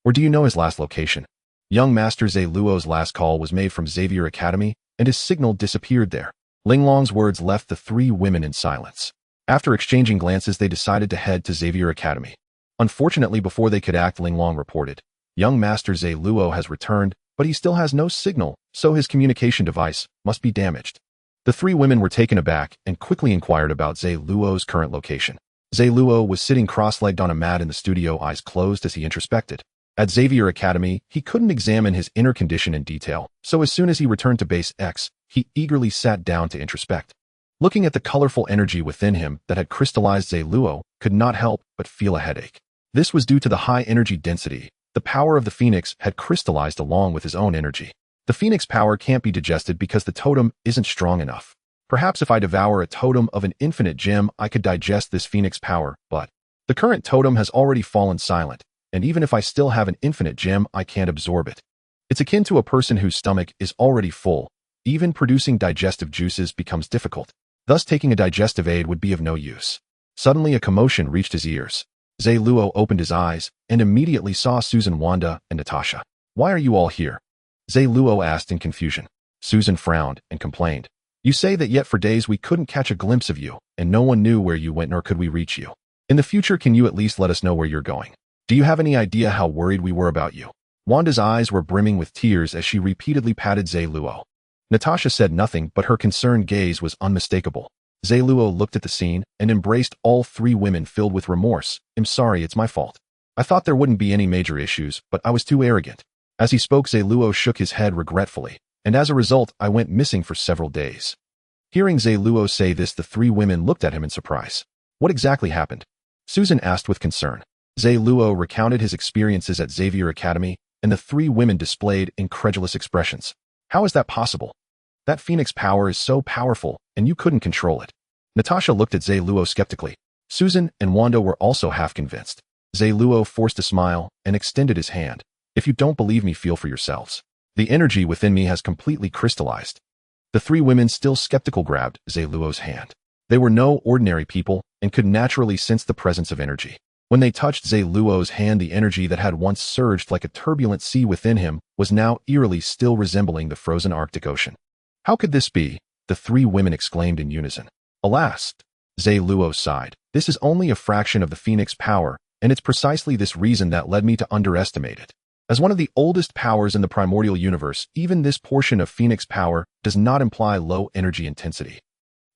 S1: Or do you know his last location?" "Young Master, Zeluo's last call was made from Xavier Academy, and his signal disappeared there. Ling Long's words left the three women in silence. After exchanging glances, they decided to head to Xavier Academy. Unfortunately, before they could act, Ling Long reported, "Young Master Zhe Luo has returned, but he still has no signal, so his communication device must be damaged." The three women were taken aback and quickly inquired about Zhe Luo's current location. Zhe Luo was sitting cross-legged on a mat in the studio, eyes closed as he introspected. At Xavier Academy, he couldn't examine his inner condition in detail, so as soon as he returned to Base X, he eagerly sat down to introspect. Looking at the colorful energy within him that had crystallized, Zhe Luo could not help but feel a headache. This was due to the high energy density. The power of the Phoenix had crystallized along with his own energy. The Phoenix power can't be digested because the totem isn't strong enough. Perhaps if I devour a totem of an infinite gem, I could digest this Phoenix power, but the current totem has already fallen silent, and even if I still have an infinite gem, I can't absorb it. It's akin to a person whose stomach is already full. Even producing digestive juices becomes difficult. Thus, taking a digestive aid would be of no use. Suddenly, a commotion reached his ears. Zhe Luo opened his eyes and immediately saw Susan, Wanda, and Natasha. "Why are you all here?" Zhe Luo asked in confusion. Susan frowned and complained. "You say that yet for days we couldn't catch a glimpse of you, and no one knew where you went nor could we reach you. In the future, can you at least let us know where you're going? Do you have any idea how worried we were about you?" Wanda's eyes were brimming with tears as she repeatedly patted Zhe Luo. Natasha said nothing, but her concerned gaze was unmistakable. Zhe Luo looked at the scene and embraced all three women filled with remorse. "I'm sorry, it's my fault. I thought there wouldn't be any major issues, but I was too arrogant." As he spoke, Zhe Luo shook his head regretfully, and as a result, I went missing for several days. Hearing Zhe Luo say this, the three women looked at him in surprise. "What exactly happened?" Susan asked with concern. Zhe Luo recounted his experiences at Xavier Academy, and the three women displayed incredulous expressions. "How is that possible? That Phoenix power is so powerful, and you couldn't control it." Natasha looked at Zhe Luo skeptically. Susan and Wanda were also half convinced. Zhe Luo forced a smile and extended his hand. "If you don't believe me, feel for yourselves. The energy within me has completely crystallized." The three women, still skeptical, grabbed Zhe Luo's hand. They were no ordinary people and could naturally sense the presence of energy. When they touched Zhe Luo's hand, the energy that had once surged like a turbulent sea within him was now eerily still resembling the frozen Arctic Ocean. "How could this be?" the three women exclaimed in unison. "Alas," Zhe Luo sighed, "this is only a fraction of the Phoenix power, and it's precisely this reason that led me to underestimate it. As one of the oldest powers in the primordial universe, even this portion of Phoenix power does not imply low energy intensity.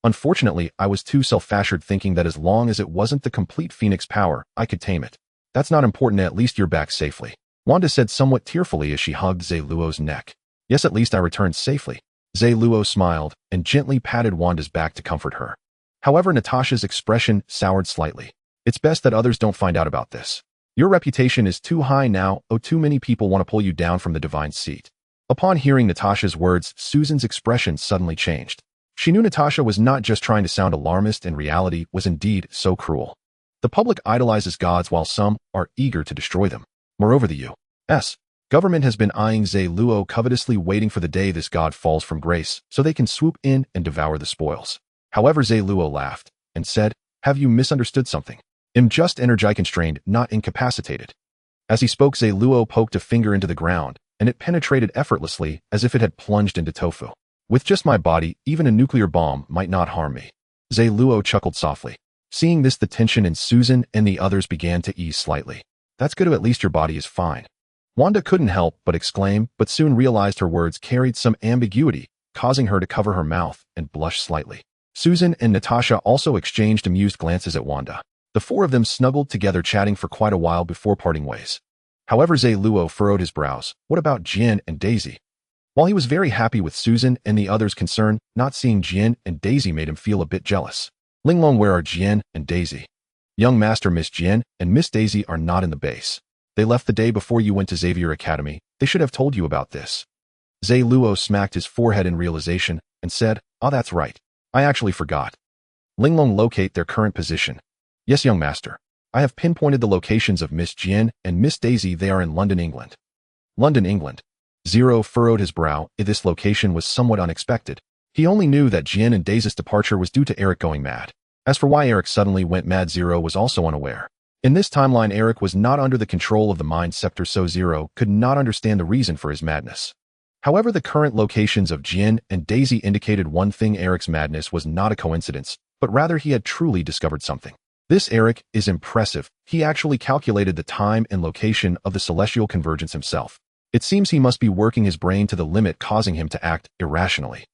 S1: Unfortunately, I was too self-assured, thinking that as long as it wasn't the complete Phoenix power, I could tame it. That's not important, at least you're back safely," Wanda said somewhat tearfully as she hugged Zhe Luo's neck. "Yes, at least I returned safely." Zhe Luo smiled and gently patted Wanda's back to comfort her. However, Natasha's expression soured slightly. "It's best that others don't find out about this. Your reputation is too high now. Oh, too many people want to pull you down from the divine seat." Upon hearing Natasha's words, Susan's expression suddenly changed. She knew Natasha was not just trying to sound alarmist, and reality was indeed so cruel. The public idolizes gods while some are eager to destroy them. Moreover, the U.S. government has been eyeing Zhe Luo covetously, waiting for the day this god falls from grace so they can swoop in and devour the spoils. However, Zhe Luo laughed and said, "Have you misunderstood something? I'm just energy constrained, not incapacitated." As he spoke, Zhe Luo poked a finger into the ground, and it penetrated effortlessly as if it had plunged into tofu. "With just my body, even a nuclear bomb might not harm me." Zhe Luo chuckled softly. Seeing this, the tension in Susan and the others began to ease slightly. "That's good, at least your body is fine." Wanda couldn't help but exclaim, but soon realized her words carried some ambiguity, causing her to cover her mouth and blush slightly. Susan and Natasha also exchanged amused glances at Wanda. The four of them snuggled together, chatting for quite a while before parting ways. However, Zhe Luo furrowed his brows. What about Jian and Daisy? While he was very happy with Susan and the others' concern, not seeing Jian and Daisy made him feel a bit jealous. "Ling Long, where are Jian and Daisy?" "Young Master, Miss Jian and Miss Daisy are not in the base. They left the day before you went to Xavier Academy. They should have told you about this." Zhe Luo smacked his forehead in realization and said, "Ah, that's right. I actually forgot. Ling Long, locate their current position." "Yes, young master. I have pinpointed the locations of Miss Jian and Miss Daisy. They are in London, England." "London, England." Zero furrowed his brow. This location was somewhat unexpected. He only knew that Jian and Daisy's departure was due to Eric going mad. As for why Eric suddenly went mad, Zero was also unaware. In this timeline, Eric was not under the control of the Mind Scepter, so Zero could not understand the reason for his madness. However, the current locations of Jian and Daisy indicated one thing: Eric's madness was not a coincidence, but rather he had truly discovered something. This Eric is impressive. He actually calculated the time and location of the celestial convergence himself. It seems he must be working his brain to the limit, causing him to act irrationally.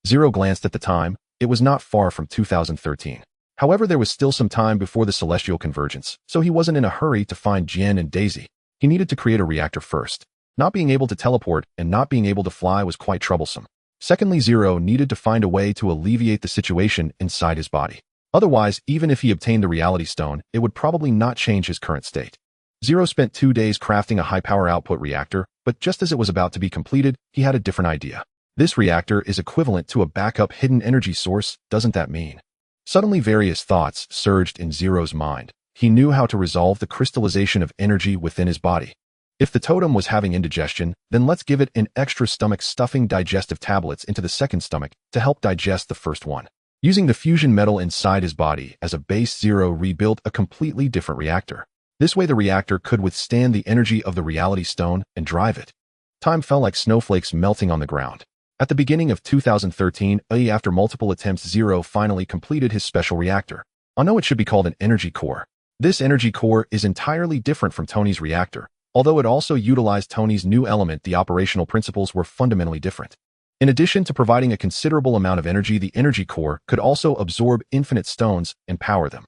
S1: Zero glanced at the time. It was not far from 2013. However, there was still some time before the celestial convergence, so he wasn't in a hurry to find Jian and Daisy. He needed to create a reactor first. Not being able to teleport and not being able to fly was quite troublesome. Secondly, Zero needed to find a way to alleviate the situation inside his body. Otherwise, even if he obtained the reality stone, it would probably not change his current state. Zero spent 2 days crafting a high-power output reactor, but just as it was about to be completed, he had a different idea. This reactor is equivalent to a backup hidden energy source, doesn't that mean? Suddenly, various thoughts surged in Zero's mind. He knew how to resolve the crystallization of energy within his body. If the totem was having indigestion, then let's give it an extra stomach, stuffing digestive tablets into the second stomach to help digest the first one. Using the fusion metal inside his body as a base, Zero rebuilt a completely different reactor. This way the reactor could withstand the energy of the reality stone and drive it. Time fell like snowflakes melting on the ground. At the beginning of 2013, after multiple attempts, Zero finally completed his special reactor. I know it should be called an energy core. This energy core is entirely different from Tony's reactor. Although it also utilized Tony's new element, the operational principles were fundamentally different. In addition to providing a considerable amount of energy, the energy core could also absorb infinite stones and power them.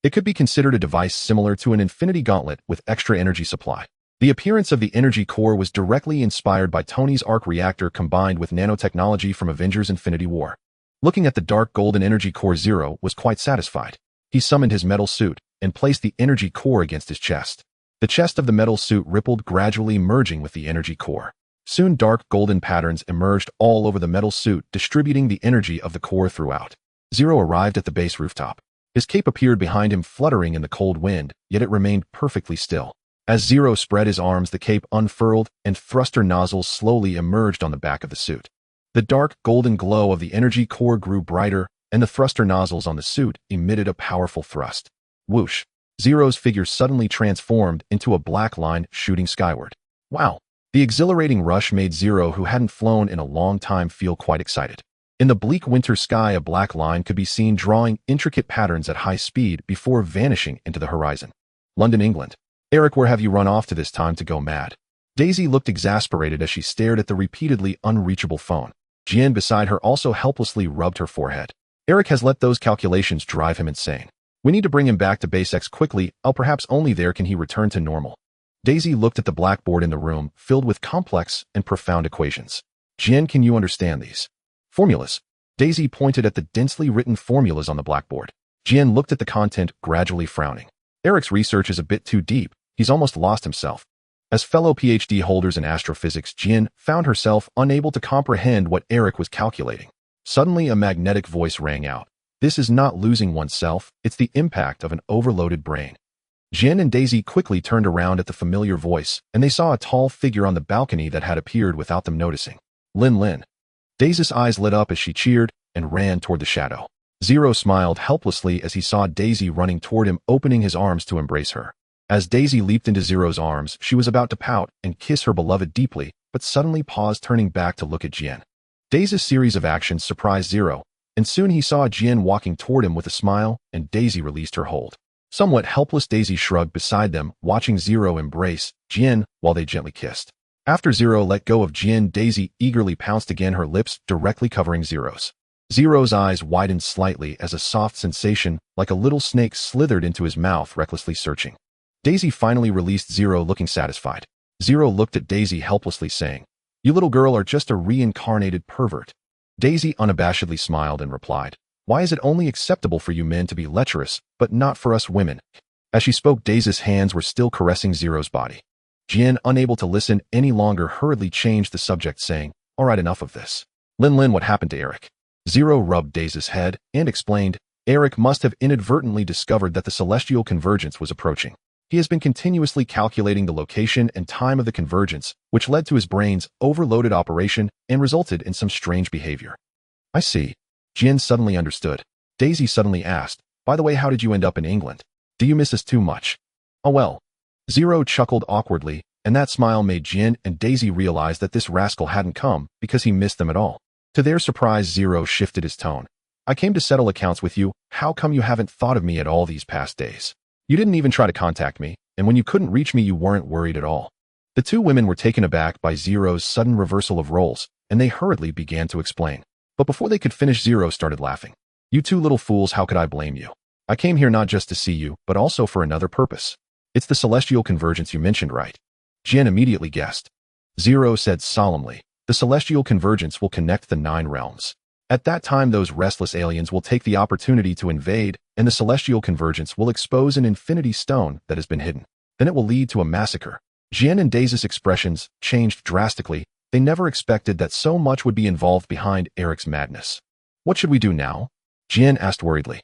S1: It could be considered a device similar to an infinity gauntlet with extra energy supply. The appearance of the energy core was directly inspired by Tony's arc reactor combined with nanotechnology from Avengers Infinity War. Looking at the dark golden energy core, Zero was quite satisfied. He summoned his metal suit and placed the energy core against his chest. The chest of the metal suit rippled, gradually merging with the energy core. Soon dark golden patterns emerged all over the metal suit, distributing the energy of the core throughout. Zero arrived at the base rooftop. His cape appeared behind him, fluttering in the cold wind, yet it remained perfectly still. As Zero spread his arms, the cape unfurled and thruster nozzles slowly emerged on the back of the suit. The dark golden glow of the energy core grew brighter, and the thruster nozzles on the suit emitted a powerful thrust. Whoosh! Zero's figure suddenly transformed into a black line shooting skyward. Wow! The exhilarating rush made Zero, who hadn't flown in a long time, feel quite excited. In the bleak winter sky, a black line could be seen drawing intricate patterns at high speed before vanishing into the horizon. London, England. Eric, where have you run off to this time to go mad? Daisy looked exasperated as she stared at the repeatedly unreachable phone. Jian beside her also helplessly rubbed her forehead. Eric has let those calculations drive him insane. We need to bring him back to base X quickly, perhaps only there can he return to normal. Daisy looked at the blackboard in the room, filled with complex and profound equations. Jian, can you understand these? Formulas. Daisy pointed at the densely written formulas on the blackboard. Jian looked at the content, gradually frowning. Eric's research is a bit too deep. He's almost lost himself. As fellow PhD holders in astrophysics, Jian found herself unable to comprehend what Eric was calculating. Suddenly, a magnetic voice rang out. This is not losing oneself, it's the impact of an overloaded brain. Jian and Daisy quickly turned around at the familiar voice, and they saw a tall figure on the balcony that had appeared without them noticing. Lin Lin. Daisy's eyes lit up as she cheered and ran toward the shadow. Zero smiled helplessly as he saw Daisy running toward him, opening his arms to embrace her. As Daisy leaped into Zero's arms, she was about to pout and kiss her beloved deeply, but suddenly paused, turning back to look at Jian. Daisy's series of actions surprised Zero, and soon he saw Jian walking toward him with a smile, and Daisy released her hold. Somewhat helpless, Daisy shrugged beside them, watching Zero embrace Jian while they gently kissed. After Zero let go of Jian, Daisy eagerly pounced again, her lips directly covering Zero's. Zero's eyes widened slightly as a soft sensation, like a little snake, slithered into his mouth, recklessly searching. Daisy finally released Zero, looking satisfied. Zero looked at Daisy helplessly, saying, "You little girl are just a reincarnated pervert." Daisy unabashedly smiled and replied, "Why is it only acceptable for you men to be lecherous, but not for us women?" As she spoke, Daisy's hands were still caressing Zero's body. Jian, unable to listen any longer, hurriedly changed the subject, saying, "All right, enough of this. Lin Lin, what happened to Eric?" Zero rubbed Daisy's head and explained, "Eric must have inadvertently discovered that the celestial convergence was approaching. He has been continuously calculating the location and time of the convergence, which led to his brain's overloaded operation and resulted in some strange behavior." "I see." Jian suddenly understood. Daisy suddenly asked, "By the way, how did you end up in England? Do you miss us too much?" "Oh well." Zero chuckled awkwardly and that smile made Jin and Daisy realize that this rascal hadn't come because he missed them at all. To their surprise, Zero shifted his tone. I came to settle accounts with you. How come you haven't thought of me at all these past days? You didn't even try to contact me, and when you couldn't reach me, you weren't worried at all. The two women were taken aback by Zero's sudden reversal of roles, and they hurriedly began to explain. But before they could finish, Zero started laughing. You two little fools, how could I blame you? I came here not just to see you, but also for another purpose. It's the celestial convergence you mentioned, right? Jin immediately guessed. Zero said solemnly, the celestial convergence will connect the 9 realms. At that time, those restless aliens will take the opportunity to invade, and the celestial convergence will expose an infinity stone that has been hidden. Then it will lead to a massacre. Jin and Daisy's expressions changed drastically. They never expected that so much would be involved behind Eric's madness. What should we do now? Jin asked worriedly.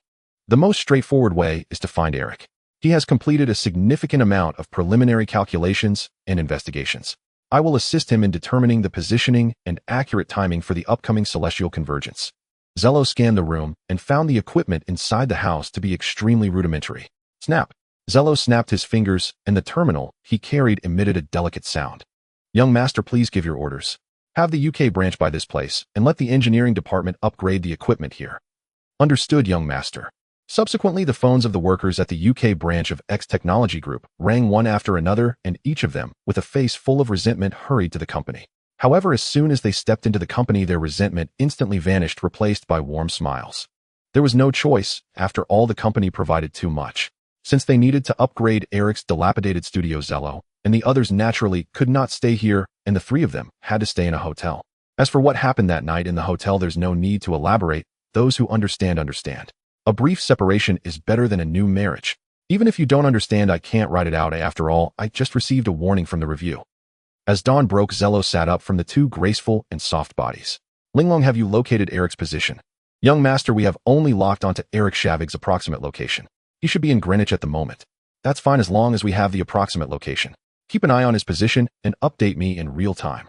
S1: The most straightforward way is to find Eric. He has completed a significant amount of preliminary calculations and investigations. I will assist him in determining the positioning and accurate timing for the upcoming celestial convergence. Zello scanned the room and found the equipment inside the house to be extremely rudimentary. Snap! Zello snapped his fingers, and the terminal he carried emitted a delicate sound. Young master, please give your orders. Have the UK branch by this place, and let the engineering department upgrade the equipment here. Understood, young master. Subsequently, the phones of the workers at the UK branch of X Technology Group rang one after another, and each of them, with a face full of resentment, hurried to the company. However, as soon as they stepped into the company, their resentment instantly vanished, replaced by warm smiles. There was no choice. After all, the company provided too much. Since they needed to upgrade Eric's dilapidated studio, Zello and the others naturally could not stay here, and the 3 of them had to stay in a hotel. As for what happened that night in the hotel, there's no need to elaborate. Those who understand, understand. A brief separation is better than a new marriage. Even if you don't understand, I can't write it out. After all, I just received a warning from the review. As dawn broke, Zello sat up from the 2 graceful and soft bodies. Ling Long, have you located Eric's position? Young master, we have only locked onto Eric Shavig's approximate location. He should be in Greenwich at the moment. That's fine as long as we have the approximate location. Keep an eye on his position and update me in real time.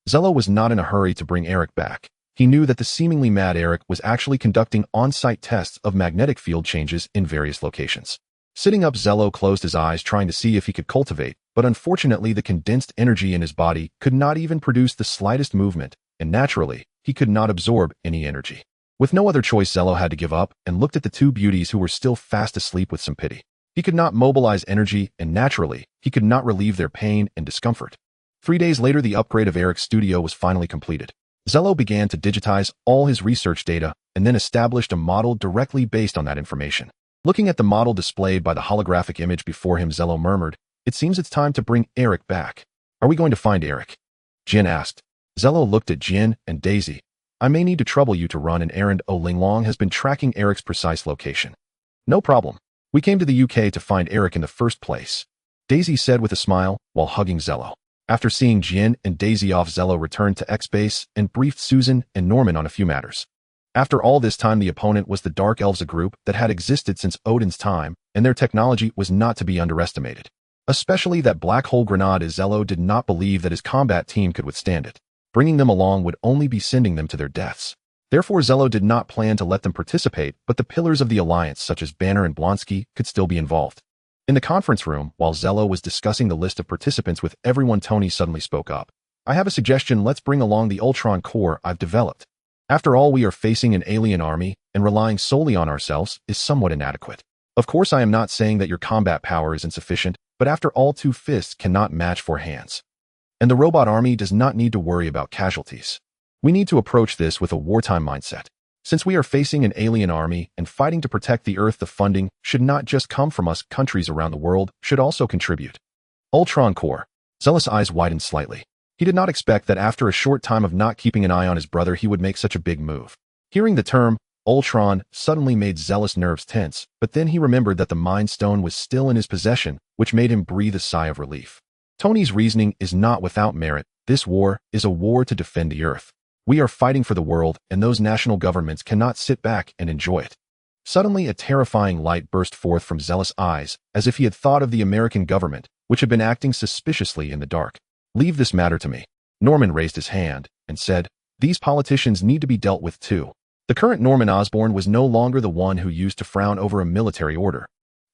S1: Zello was not in a hurry to bring Eric back. He knew that the seemingly mad Eric was actually conducting on-site tests of magnetic field changes in various locations. Sitting up, Zello closed his eyes, trying to see if he could cultivate, but unfortunately the condensed energy in his body could not even produce the slightest movement, and naturally, he could not absorb any energy. With no other choice, Zello had to give up and looked at the 2 beauties who were still fast asleep with some pity. He could not mobilize energy, and naturally, he could not relieve their pain and discomfort. 3 days later, the upgrade of Eric's studio was finally completed. Zello began to digitize all his research data and then established a model directly based on that information. Looking at the model displayed by the holographic image before him, Zello murmured, "It seems it's time to bring Eric back. Are we going to find Eric?" Jin asked. Zello looked at Jin and Daisy. "I may need to trouble you to run an errand. Ling Long has been tracking Eric's precise location." "No problem. We came to the UK to find Eric in the first place," Daisy said with a smile while hugging Zello. After seeing Jin and Daisy off, Zello returned to X-Base and briefed Susan and Norman on a few matters. After all this time, the opponent was the Dark Elves, a group that had existed since Odin's time, and their technology was not to be underestimated. Especially that black hole grenade, as Zello did not believe that his combat team could withstand it. Bringing them along would only be sending them to their deaths. Therefore, Zello did not plan to let them participate, but the pillars of the alliance, such as Banner and Blonsky, could still be involved. In the conference room, while Zello was discussing the list of participants with everyone, Tony suddenly spoke up. "I have a suggestion. Let's bring along the Ultron core I've developed. After all, we are facing an alien army, and relying solely on ourselves is somewhat inadequate. Of course, I am not saying that your combat power is insufficient, but after all, 2 fists cannot match 4 hands. And the robot army does not need to worry about casualties. We need to approach this with a wartime mindset. Since we are facing an alien army and fighting to protect the Earth, the funding should not just come from us. Countries around the world should also contribute." Ultron core. Zealous eyes widened slightly. He did not expect that after a short time of not keeping an eye on his brother, he would make such a big move. Hearing the term Ultron suddenly made Zealous' nerves tense, but then he remembered that the Mind Stone was still in his possession, which made him breathe a sigh of relief. Tony's reasoning is not without merit. This war is a war to defend the Earth. We are fighting for the world, and those national governments cannot sit back and enjoy it. Suddenly, a terrifying light burst forth from Zealous' eyes, as if he had thought of the American government, which had been acting suspiciously in the dark. "Leave this matter to me." Norman raised his hand and said, "These politicians need to be dealt with too." The current Norman Osborn was no longer the one who used to frown over a military order.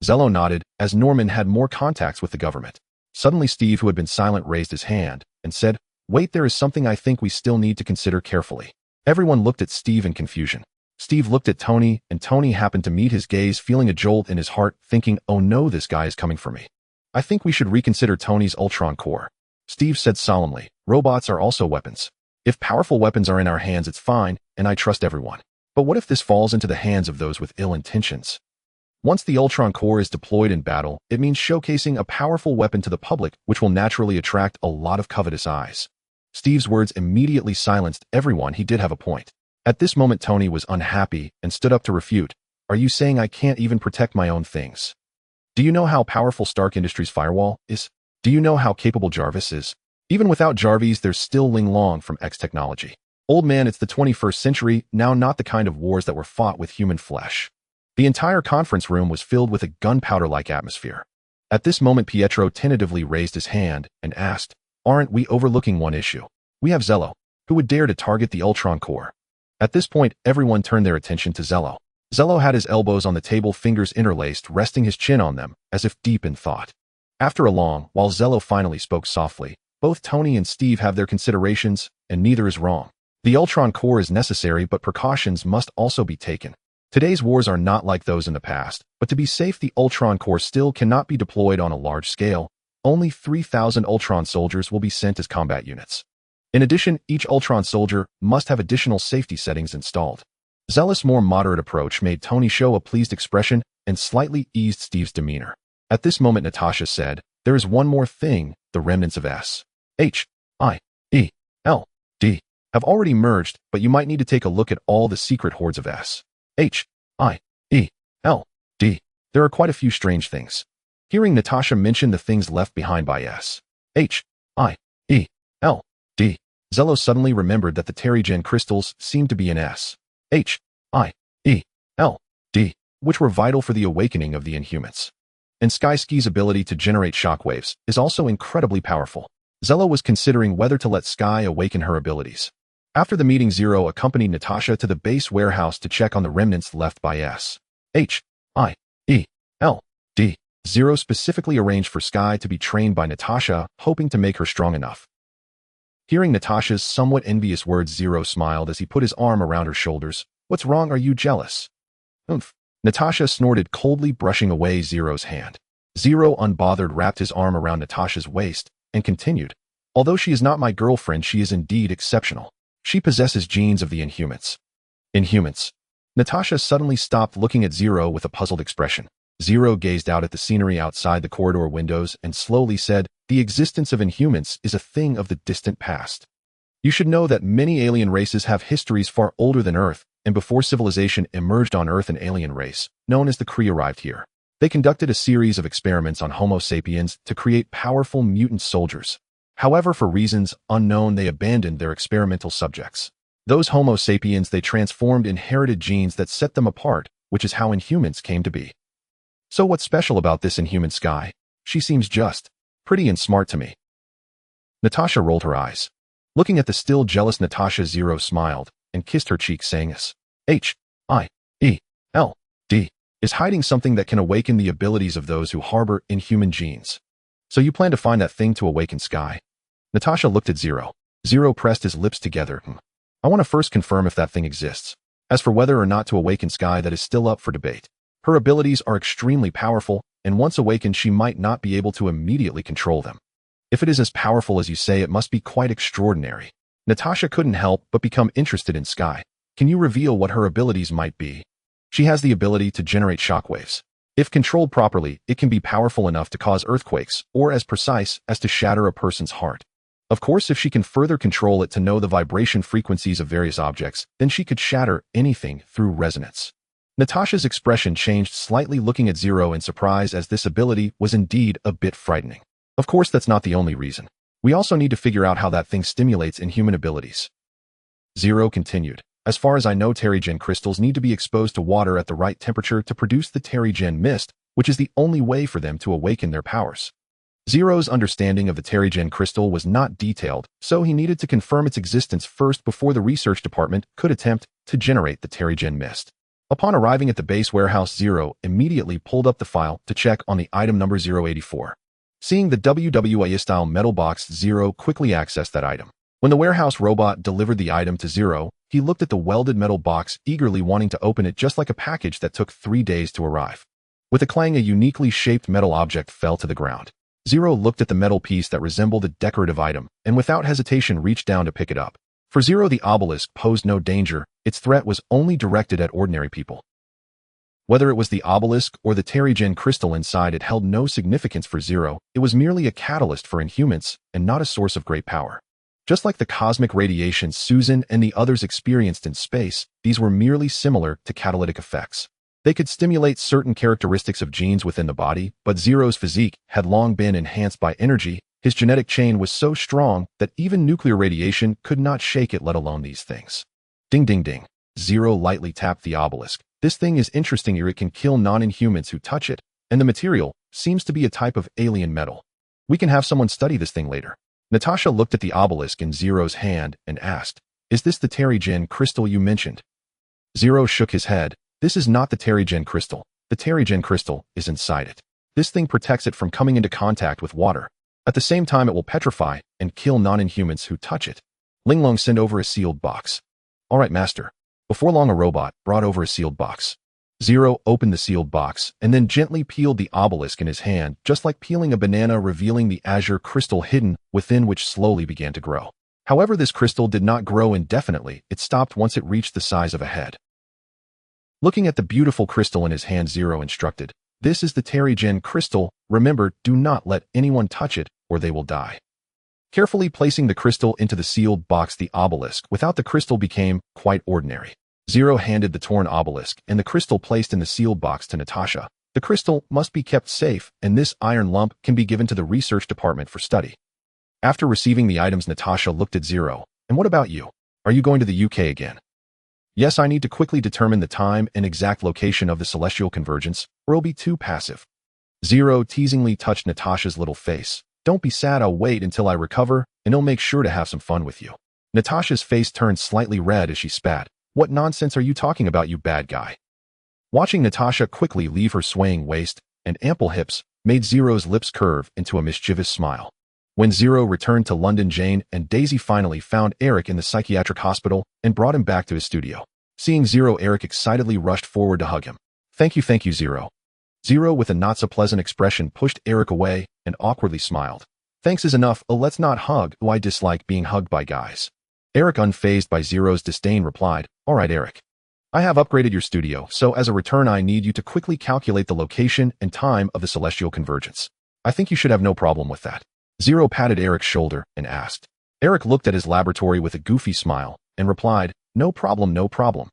S1: Zello nodded, as Norman had more contacts with the government. Suddenly Steve, who had been silent, raised his hand and said, "Wait, there is something I think we still need to consider carefully." Everyone looked at Steve in confusion. Steve looked at Tony, and Tony happened to meet his gaze, feeling a jolt in his heart, thinking, "Oh no, this guy is coming for me." "I think we should reconsider Tony's Ultron core," Steve said solemnly. "Robots are also weapons. If powerful weapons are in our hands, it's fine, and I trust everyone. But what if this falls into the hands of those with ill intentions? Once the Ultron core is deployed in battle, it means showcasing a powerful weapon to the public, which will naturally attract a lot of covetous eyes." Steve's words immediately silenced everyone. He did have a point. At this moment, Tony was unhappy and stood up to refute. "Are you saying I can't even protect my own things? Do you know how powerful Stark Industries' firewall is? Do you know how capable Jarvis is? Even without Jarvis, there's still Ling Long from X Technology. Old man, it's the 21st century, now, not the kind of wars that were fought with human flesh." The entire conference room was filled with a gunpowder-like atmosphere. At this moment, Pietro tentatively raised his hand and asked, "Aren't we overlooking one issue? We have Zello, who would dare to target the Ultron core." At this point, everyone turned their attention to Zello. Zello had his elbows on the table, fingers interlaced, resting his chin on them, as if deep in thought. After a long while, Zello finally spoke softly. "Both Tony and Steve have their considerations, and neither is wrong. The Ultron core is necessary, but precautions must also be taken. Today's wars are not like those in the past, but to be safe, the Ultron core still cannot be deployed on a large scale. Only 3,000 Ultron soldiers will be sent as combat units. In addition, each Ultron soldier must have additional safety settings installed." Zealous' more moderate approach made Tony show a pleased expression and slightly eased Steve's demeanor. At this moment, Natasha said, "There is one more thing. The remnants of S.H.I.E.L.D. have already merged, but you might need to take a look at all the secret hordes of S.H.I.E.L.D. There are quite a few strange things." Hearing Natasha mention the things left behind by S.H.I.E.L.D., Zello suddenly remembered that the Terrigen crystals seemed to be in S.H.I.E.L.D., which were vital for the awakening of the Inhumans. And Skyski's ability to generate shockwaves is also incredibly powerful. Zello was considering whether to let Sky awaken her abilities. After the meeting, Zero accompanied Natasha to the base warehouse to check on the remnants left by S.H.I.E.L.D. Zero specifically arranged for Sky to be trained by Natasha, hoping to make her strong enough. Hearing Natasha's somewhat envious words, Zero smiled as he put his arm around her shoulders. "What's wrong? Are you jealous?" "Oomph." Natasha snorted coldly, brushing away Zero's hand. Zero, unbothered, wrapped his arm around Natasha's waist and continued, "Although she is not my girlfriend, she is indeed exceptional. She possesses genes of the Inhumans." "Inhumans?" Natasha suddenly stopped, looking at Zero with a puzzled expression. Zero gazed out at the scenery outside the corridor windows and slowly said, "The existence of Inhumans is a thing of the distant past. You should know that many alien races have histories far older than Earth, and before civilization emerged on Earth, an alien race, known as the Kree, arrived here. They conducted a series of experiments on Homo sapiens to create powerful mutant soldiers. However, for reasons unknown, they abandoned their experimental subjects. Those Homo sapiens they transformed inherited genes that set them apart, which is how Inhumans came to be. So what's special about this Inhuman Sky? She seems just pretty and smart to me." Natasha rolled her eyes. Looking at the still jealous Natasha, Zero smiled and kissed her cheek, saying, "S.H.I.E.L.D. is hiding something that can awaken the abilities of those who harbor Inhuman genes. So you plan to find that thing to awaken Sky?" Natasha looked at Zero. Zero pressed his lips together. "I want to first confirm if that thing exists. As for whether or not to awaken Sky, that is still up for debate. Her abilities are extremely powerful, and once awakened, she might not be able to immediately control them. If it is as powerful as you say, it must be quite extraordinary." Natasha couldn't help but become interested in Sky. "Can you reveal what her abilities might be?" "She has the ability to generate shockwaves. If controlled properly, it can be powerful enough to cause earthquakes, or as precise as to shatter a person's heart. Of course, if she can further control it to know the vibration frequencies of various objects, then she could shatter anything through resonance." Natasha's expression changed slightly, looking at Zero in surprise, as this ability was indeed a bit frightening. "Of course, that's not the only reason. We also need to figure out how that thing stimulates Inhuman abilities." Zero continued, "As far as I know, Terrigen crystals need to be exposed to water at the right temperature to produce the Terrigen mist, which is the only way for them to awaken their powers." Zero's understanding of the Terrigen crystal was not detailed, so he needed to confirm its existence first before the research department could attempt to generate the Terrigen mist. Upon arriving at the base warehouse, Zero immediately pulled up the file to check on the item number 084. Seeing the WWE-style metal box, Zero quickly accessed that item. When the warehouse robot delivered the item to Zero, he looked at the welded metal box, eagerly wanting to open it just like a package that took 3 days to arrive. With a clang, a uniquely shaped metal object fell to the ground. Zero looked at the metal piece that resembled a decorative item, and without hesitation reached down to pick it up. For Zero, the obelisk posed no danger. Its threat was only directed at ordinary people. Whether it was the obelisk or the Terrigen crystal inside, it held no significance for Zero. It was merely a catalyst for Inhumans, and not a source of great power. Just like the cosmic radiation Susan and the others experienced in space, these were merely similar to catalytic effects. They could stimulate certain characteristics of genes within the body, but Zero's physique had long been enhanced by energy. His genetic chain was so strong that even nuclear radiation could not shake it, let alone these things. Ding ding ding. Zero lightly tapped the obelisk. This thing is interesting here. It can kill non-Inhumans who touch it, and the material seems to be a type of alien metal. We can have someone study this thing later. Natasha looked at the obelisk in Zero's hand and asked, "Is this the Terrigen crystal you mentioned?" Zero shook his head. "This is not the Terrigen crystal. The Terrigen crystal is inside it. This thing protects it from coming into contact with water. At the same time, it will petrify and kill non-Inhumans who touch it. Ling Lin, send over a sealed box." "All right, master." Before long, a robot brought over a sealed box. Zero opened the sealed box and then gently peeled the obelisk in his hand, just like peeling a banana, revealing the azure crystal hidden within, which slowly began to grow. However, this crystal did not grow indefinitely. It stopped once it reached the size of a head. Looking at the beautiful crystal in his hand, Zero instructed, "This is the Terrigen crystal. Remember, do not let anyone touch it or they will die." Carefully placing the crystal into the sealed box, the obelisk without the crystal became quite ordinary. Zero handed the torn obelisk and the crystal placed in the sealed box to Natasha. "The crystal must be kept safe, and this iron lump can be given to the research department for study." After receiving the items, Natasha looked at Zero. "And what about you? Are you going to the UK again?" "Yes, I need to quickly determine the time and exact location of the celestial convergence, or it'll be too passive." Zero teasingly touched Natasha's little face. "Don't be sad, I'll wait until I recover, and I'll make sure to have some fun with you." Natasha's face turned slightly red as she spat. "What nonsense are you talking about, you bad guy?" Watching Natasha quickly leave her swaying waist and ample hips made Zero's lips curve into a mischievous smile. When Zero returned to London, Jane and Daisy finally found Eric in the psychiatric hospital and brought him back to his studio. Seeing Zero, Eric excitedly rushed forward to hug him. Thank you, Zero." Zero, with a not-so-pleasant expression, pushed Eric away and awkwardly smiled. "Thanks is enough. Let's not hug. I dislike being hugged by guys." Eric, unfazed by Zero's disdain, replied, "All right, Eric. I have upgraded your studio, so as a return I need you to quickly calculate the location and time of the celestial convergence. I think you should have no problem with that." Zero patted Eric's shoulder and asked. Eric looked at his laboratory with a goofy smile and replied, "No problem, no problem."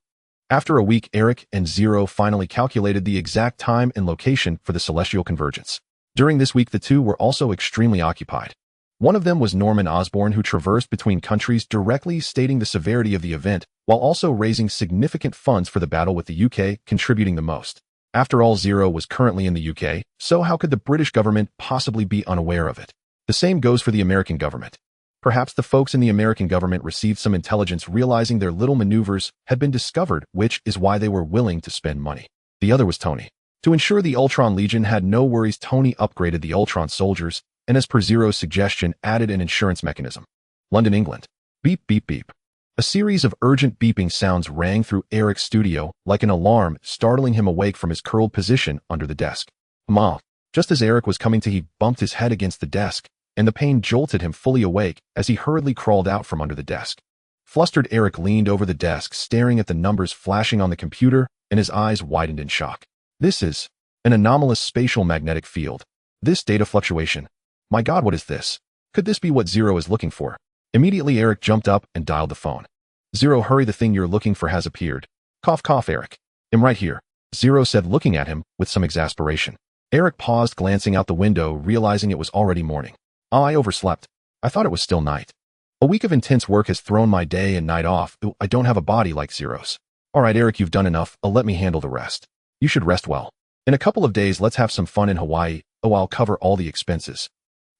S1: After a week, Eric and Zero finally calculated the exact time and location for the celestial convergence. During this week, the two were also extremely occupied. One of them was Norman Osborn, who traversed between countries directly stating the severity of the event, while also raising significant funds for the battle, with the UK contributing the most. After all, Zero was currently in the UK, so how could the British government possibly be unaware of it? The same goes for the American government. Perhaps the folks in the American government received some intelligence, realizing their little maneuvers had been discovered, which is why they were willing to spend money. The other was Tony. To ensure the Ultron Legion had no worries, Tony upgraded the Ultron soldiers, and as per Zero's suggestion, added an insurance mechanism. London, England. Beep, beep, beep. A series of urgent beeping sounds rang through Eric's studio, like an alarm, startling him awake from his curled position under the desk. Ma. Just as Eric was coming to, he bumped his head against the desk, and the pain jolted him fully awake as he hurriedly crawled out from under the desk. Flustered, Eric leaned over the desk, staring at the numbers flashing on the computer, and his eyes widened in shock. This is an anomalous spatial magnetic field. This data fluctuation. My God, what is this? Could this be what Zero is looking for? Immediately, Eric jumped up and dialed the phone. Zero, hurry, the thing you're looking for has appeared. Cough, cough, Eric. I'm right here, Zero said, looking at him with some exasperation. Eric paused, glancing out the window, realizing it was already morning. Oh, I overslept. I thought it was still night. A week of intense work has thrown my day and night off. I don't have a body like Zero's. All right, Eric, you've done enough. Let me handle the rest. You should rest well. In a couple of days, let's have some fun in Hawaii. I'll cover all the expenses.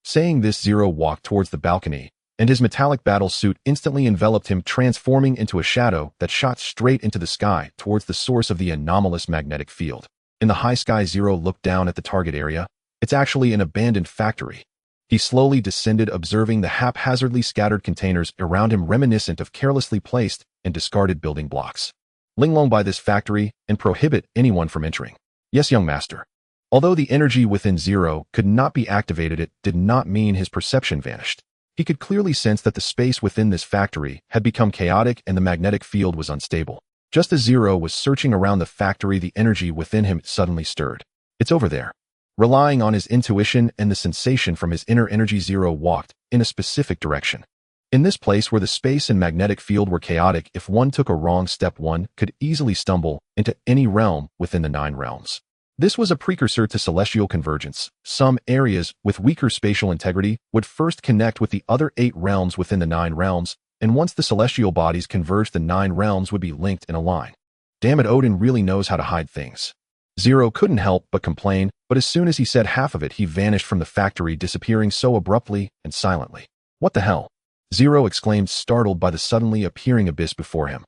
S1: Saying this, Zero walked towards the balcony, and his metallic battle suit instantly enveloped him, transforming into a shadow that shot straight into the sky towards the source of the anomalous magnetic field. In the high sky, Zero looked down at the target area It's actually an abandoned factory. He slowly descended, observing the haphazardly scattered containers around him reminiscent of carelessly placed and discarded building blocks. Ling Long by this factory and prohibit anyone from entering. Yes, young master. Although the energy within Zero could not be activated, it did not mean his perception vanished. He could clearly sense that the space within this factory had become chaotic and the magnetic field was unstable. Just as Zero was searching around the factory, the energy within him suddenly stirred. It's over there. Relying on his intuition and the sensation from his inner energy, Zero walked in a specific direction. In this place where the space and magnetic field were chaotic, if one took a wrong step, one could easily stumble into any realm within the 9 realms. This was a precursor to celestial convergence. Some areas with weaker spatial integrity would first connect with the other 8 realms within the 9 realms, and once the celestial bodies converged, the 9 realms would be linked in a line. Damn it, Odin really knows how to hide things. Zero couldn't help but complain, but as soon as he said half of it, he vanished from the factory, disappearing so abruptly and silently. What the hell? Zero exclaimed, startled by the suddenly appearing abyss before him.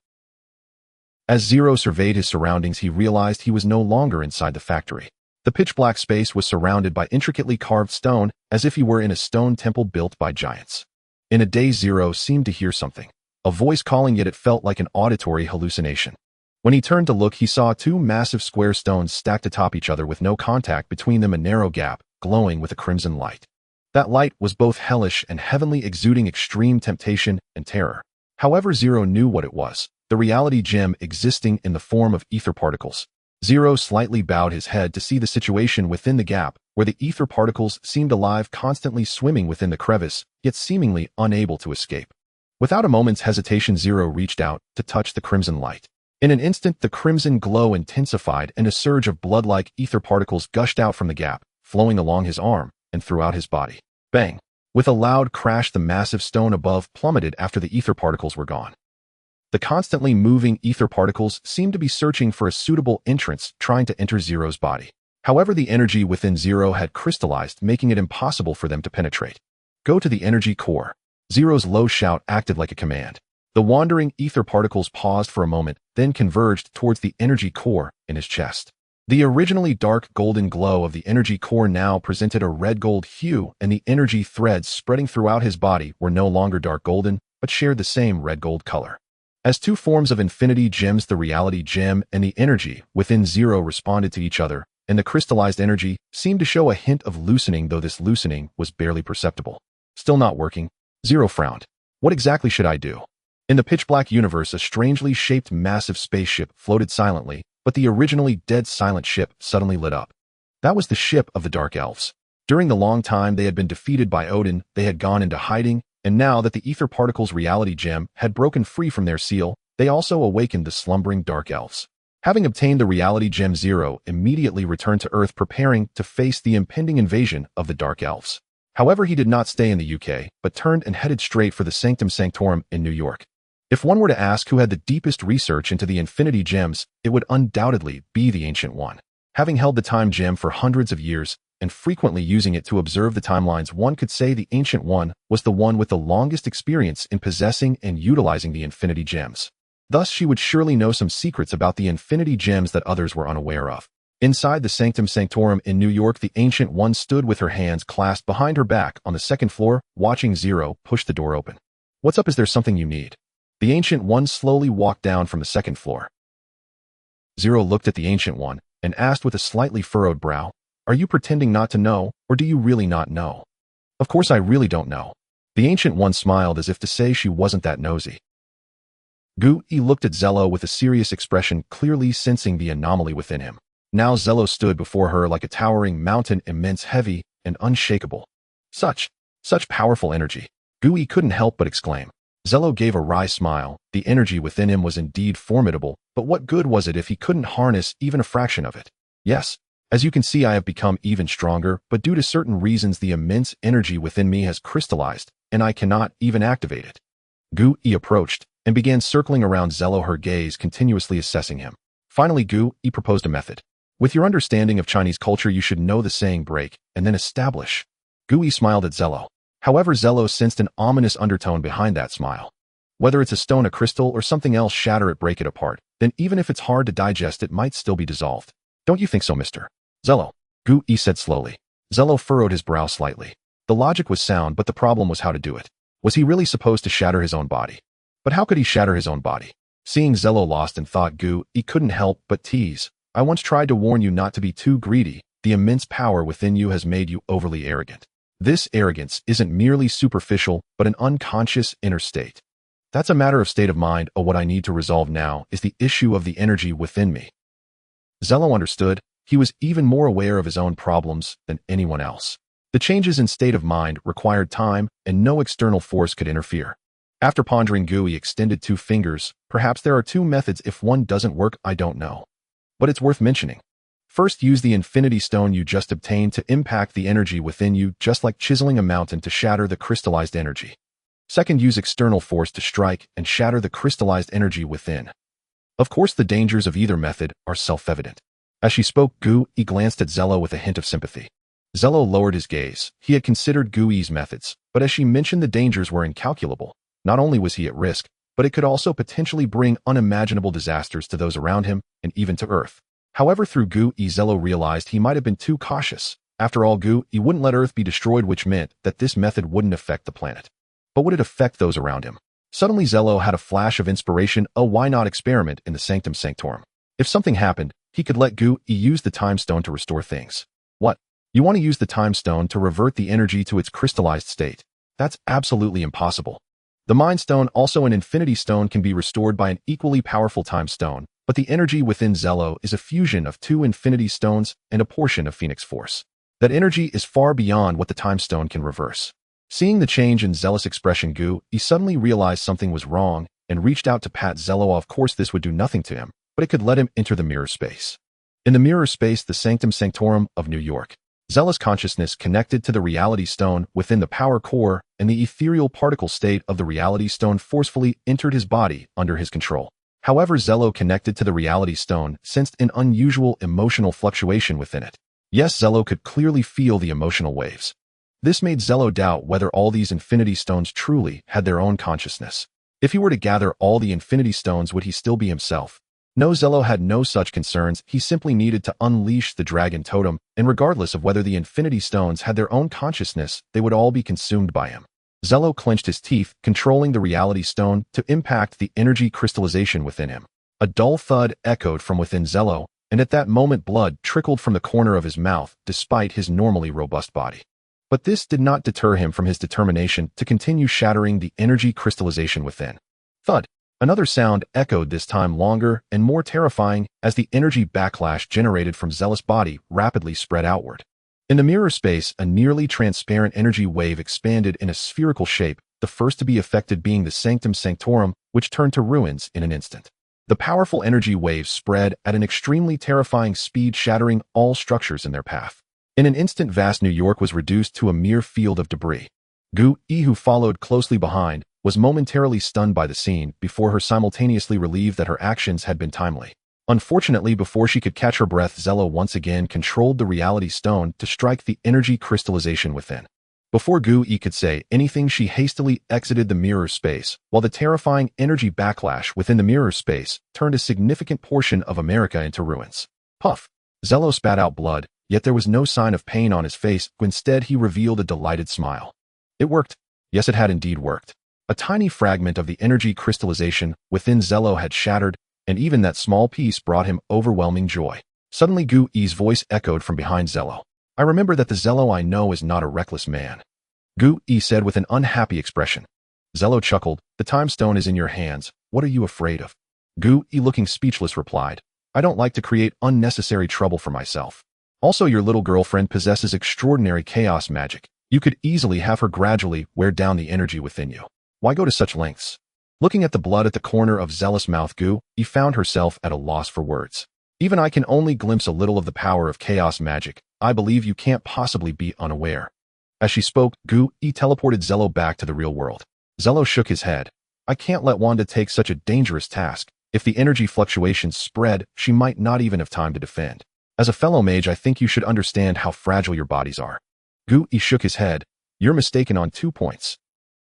S1: As Zero surveyed his surroundings, he realized he was no longer inside the factory. The pitch-black space was surrounded by intricately carved stone, as if he were in a stone temple built by giants. In a daze, Zero seemed to hear something. A voice calling, yet it felt like an auditory hallucination. When he turned to look, he saw 2 massive square stones stacked atop each other with no contact between them, a narrow gap, glowing with a crimson light. That light was both hellish and heavenly, exuding extreme temptation and terror. However, Zero knew what it was. The reality gem existing in the form of ether particles. Zero slightly bowed his head to see the situation within the gap, where the ether particles seemed alive, constantly swimming within the crevice, yet seemingly unable to escape. Without a moment's hesitation, Zero reached out to touch the crimson light. In an instant, the crimson glow intensified and a surge of blood-like ether particles gushed out from the gap, flowing along his arm and throughout his body. Bang! With a loud crash, the massive stone above plummeted after the ether particles were gone. The constantly moving ether particles seemed to be searching for a suitable entrance, trying to enter Zero's body. However, the energy within Zero had crystallized, making it impossible for them to penetrate. Go to the energy core. Zero's low shout acted like a command. The wandering ether particles paused for a moment, then converged towards the energy core in his chest. The originally dark golden glow of the energy core now presented a red-gold hue, and the energy threads spreading throughout his body were no longer dark golden, but shared the same red-gold color. As 2 forms of infinity gems, the reality gem and the energy within Zero responded to each other, and the crystallized energy seemed to show a hint of loosening, though this loosening was barely perceptible. Still not working? Zero frowned. What exactly should I do? In the pitch-black universe, a strangely shaped massive spaceship floated silently, but the originally dead silent ship suddenly lit up. That was the ship of the Dark Elves. During the long time they had been defeated by Odin, they had gone into hiding, and now that the ether particles reality gem had broken free from their seal, they also awakened the slumbering Dark Elves. Having obtained the reality gem, Zero immediately returned to Earth, preparing to face the impending invasion of the Dark Elves. However, he did not stay in the UK, but turned and headed straight for the Sanctum Sanctorum in New York. If one were to ask who had the deepest research into the infinity gems, it would undoubtedly be the Ancient One. Having held the time gem for hundreds of years, and frequently using it to observe the timelines, one could say the Ancient One was the one with the longest experience in possessing and utilizing the infinity gems. Thus, she would surely know some secrets about the infinity gems that others were unaware of. Inside the Sanctum Sanctorum in New York, the Ancient One stood with her hands clasped behind her back on the 2nd floor, watching Zero push the door open. What's up? Is there something you need? The Ancient One slowly walked down from the 2nd floor. Zero looked at the Ancient One and asked with a slightly furrowed brow, "Are you pretending not to know, or do you really not know?" "Of course I really don't know." The Ancient One smiled as if to say she wasn't that nosy. He looked at Zello with a serious expression, clearly sensing the anomaly within him. Now Zello stood before her like a towering mountain, immense, heavy, and unshakable. Such powerful energy. Gui couldn't help but exclaim. Zello gave a wry smile. The energy within him was indeed formidable, but what good was it if he couldn't harness even a fraction of it? Yes, as you can see, I have become even stronger, but due to certain reasons the immense energy within me has crystallized, and I cannot even activate it. Gui approached and began circling around Zello, her gaze continuously assessing him. Finally, Gui proposed a method. With your understanding of Chinese culture, you should know the saying break and then establish. Gui smiled at Zello. However, Zello sensed an ominous undertone behind that smile. Whether it's a stone, a crystal, or something else, shatter it, break it apart, then even if it's hard to digest, it might still be dissolved. Don't you think so, Mr. Zello? Gui said slowly. Zello furrowed his brow slightly. The logic was sound, but the problem was how to do it. Was he really supposed to shatter his own body? But how could he shatter his own body? Seeing Zello lost in thought, he couldn't help but tease. I once tried to warn you not to be too greedy. The immense power within you has made you overly arrogant. This arrogance isn't merely superficial, but an unconscious inner state. That's a matter of state of mind, or what I need to resolve now is the issue of the energy within me. Zello understood. He was even more aware of his own problems than anyone else. The changes in state of mind required time, and no external force could interfere. After pondering, he extended 2 fingers. Perhaps there are 2 methods. If one doesn't work, I don't know. But it's worth mentioning. First, use the Infinity Stone you just obtained to impact the energy within you, just like chiseling a mountain to shatter the crystallized energy. Second, use external force to strike and shatter the crystallized energy within. Of course, the dangers of either method are self-evident. As she spoke, he glanced at Zello with a hint of sympathy. Zello lowered his gaze. He had considered Gui's methods, but as she mentioned, the dangers were incalculable. Not only was he at risk, but it could also potentially bring unimaginable disasters to those around him and even to Earth. However, through Zello realized he might have been too cautious. After all, he wouldn't let Earth be destroyed, which meant that this method wouldn't affect the planet. But would it affect those around him? Suddenly, Zello had a flash of inspiration. Why not experiment in the Sanctum Sanctorum? If something happened, he could let use the Time Stone to restore things. What? You want to use the Time Stone to revert the energy to its crystallized state? That's absolutely impossible. The Mind Stone, also an Infinity Stone, can be restored by an equally powerful Time Stone, but the energy within Zello is a fusion of 2 Infinity Stones and a portion of Phoenix Force. That energy is far beyond what the Time Stone can reverse. Seeing the change in Zealous expression, he suddenly realized something was wrong and reached out to pat Zello. Of course, this would do nothing to him, but it could let him enter the mirror space. In the mirror space, the Sanctum Sanctorum of New York, Zello's consciousness connected to the Reality Stone within the power core, and the ethereal particle state of the Reality Stone forcefully entered his body under his control. However, Zello, connected to the Reality Stone, sensed an unusual emotional fluctuation within it. Yes, Zello could clearly feel the emotional waves. This made Zello doubt whether all these Infinity Stones truly had their own consciousness. If he were to gather all the Infinity Stones, would he still be himself? No, Zello had no such concerns. He simply needed to unleash the Dragon Totem, and regardless of whether the Infinity Stones had their own consciousness, they would all be consumed by him. Zello clenched his teeth, controlling the Reality Stone to impact the energy crystallization within him. A dull thud echoed from within Zello, and at that moment blood trickled from the corner of his mouth, despite his normally robust body. But this did not deter him from his determination to continue shattering the energy crystallization within. Thud. Another sound echoed, this time longer and more terrifying, as the energy backlash generated from Zealous' body rapidly spread outward. In the mirror space, a nearly transparent energy wave expanded in a spherical shape, the first to be affected being the Sanctum Sanctorum, which turned to ruins in an instant. The powerful energy waves spread at an extremely terrifying speed, shattering all structures in their path. In an instant, vast New York was reduced to a mere field of debris. Who followed closely behind, was momentarily stunned by the scene before her simultaneously relieved that her actions had been timely. Unfortunately, before she could catch her breath, Zello once again controlled the Reality Stone to strike the energy crystallization within. Before could say anything, she hastily exited the mirror space, while the terrifying energy backlash within the mirror space turned a significant portion of America into ruins. Puff! Zello spat out blood, yet there was no sign of pain on his face. Instead, he revealed a delighted smile. It worked. Yes, it had indeed worked. A tiny fragment of the energy crystallization within Zello had shattered, and even that small piece brought him overwhelming joy. Suddenly, Gui's voice echoed from behind Zello. I remember that the Zello I know is not a reckless man. Gui said with an unhappy expression. Zello chuckled. The Time Stone is in your hands. What are you afraid of? Gui, looking speechless, replied. I don't like to create unnecessary trouble for myself. Also, your little girlfriend possesses extraordinary chaos magic. You could easily have her gradually wear down the energy within you. Why go to such lengths? Looking at the blood at the corner of Zealous' mouth, Gui found herself at a loss for words. Even I can only glimpse a little of the power of chaos magic. I believe you can't possibly be unaware. As she spoke, Gui teleported Zello back to the real world. Zello shook his head. I can't let Wanda take such a dangerous task. If the energy fluctuations spread, she might not even have time to defend. As a fellow mage, I think you should understand how fragile your bodies are. Gui shook his head. You're mistaken on 2 points.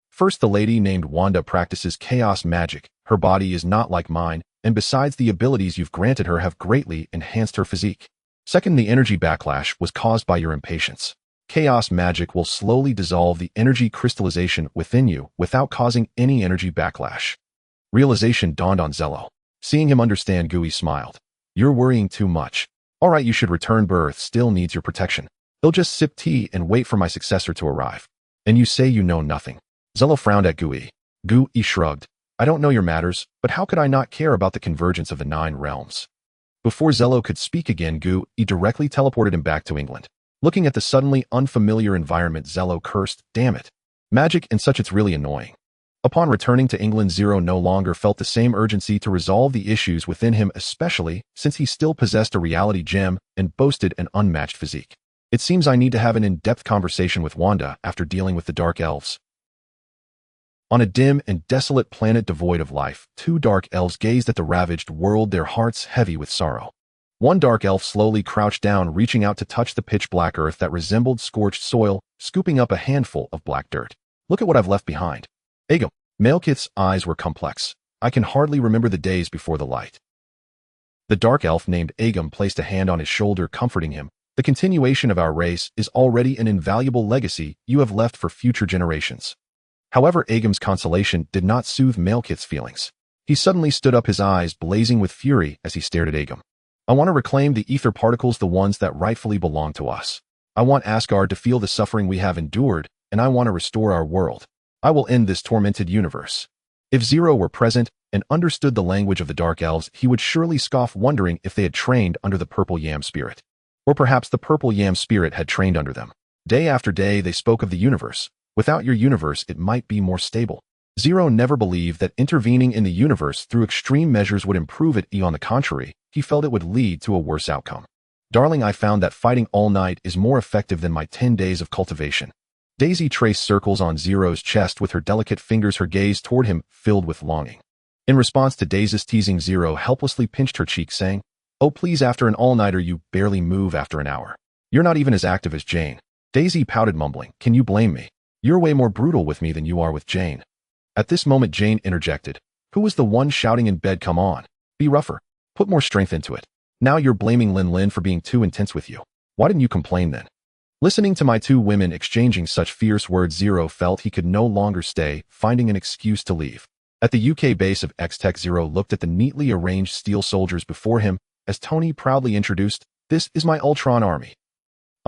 S1: First, the lady named Wanda practices chaos magic. Her body is not like mine, and besides, the abilities you've granted her have greatly enhanced her physique. Second, the energy backlash was caused by your impatience. Chaos magic will slowly dissolve the energy crystallization within you without causing any energy backlash. Realization dawned on Zello. Seeing him understand, Gui smiled. You're worrying too much. All right, you should return. Birth still needs your protection. He'll just sip tea and wait for my successor to arrive. And you say you know nothing. Zello frowned at Gui. Gui shrugged. I don't know your matters, but how could I not care about the convergence of the 9 realms? Before Zello could speak again, Gui directly teleported him back to England. Looking at the suddenly unfamiliar environment, Zello cursed, damn it. Magic and such, it's really annoying. Upon returning to England, Zero no longer felt the same urgency to resolve the issues within him, especially since he still possessed a reality gem and boasted an unmatched physique. It seems I need to have an in-depth conversation with Wanda after dealing with the Dark Elves. On a dim and desolate planet devoid of life, 2 dark elves gazed at the ravaged world, their hearts heavy with sorrow. One dark elf slowly crouched down, reaching out to touch the pitch-black earth that resembled scorched soil, scooping up a handful of black dirt. Look at what I've left behind. Agam. Malekith's eyes were complex. I can hardly remember the days before the light. The dark elf named Agam placed a hand on his shoulder, comforting him. The continuation of our race is already an invaluable legacy you have left for future generations. However, Agam's consolation did not soothe Malekith's feelings. He suddenly stood up, his eyes blazing with fury as he stared at Agam. I want to reclaim the ether particles, the ones that rightfully belong to us. I want Asgard to feel the suffering we have endured, and I want to restore our world. I will end this tormented universe. If Zero were present and understood the language of the Dark Elves, he would surely scoff, wondering if they had trained under the Purple Yam Spirit. Or perhaps the Purple Yam Spirit had trained under them. Day after day they spoke of the universe. Without your universe, it might be more stable. Zero never believed that intervening in the universe through extreme measures would improve it. On the contrary, he felt it would lead to a worse outcome. Darling, I found that fighting all night is more effective than my 10 days of cultivation. Daisy traced circles on Zero's chest with her delicate fingers, her gaze toward him filled with longing. In response to Daisy's teasing, Zero helplessly pinched her cheek, saying, Oh please, after an all-nighter you barely move after an hour. You're not even as active as Jane. Daisy pouted, mumbling, Can you blame me? You're way more brutal with me than you are with Jane. At this moment Jane interjected. Who was the one shouting in bed? Come on. Be rougher. Put more strength into it. Now you're blaming Lin Lin for being too intense with you. Why didn't you complain then? Listening to my 2 women exchanging such fierce words, Zero felt he could no longer stay, finding an excuse to leave. At the UK base of X-Tech, Zero looked at the neatly arranged steel soldiers before him as Tony proudly introduced, This is my Ultron army.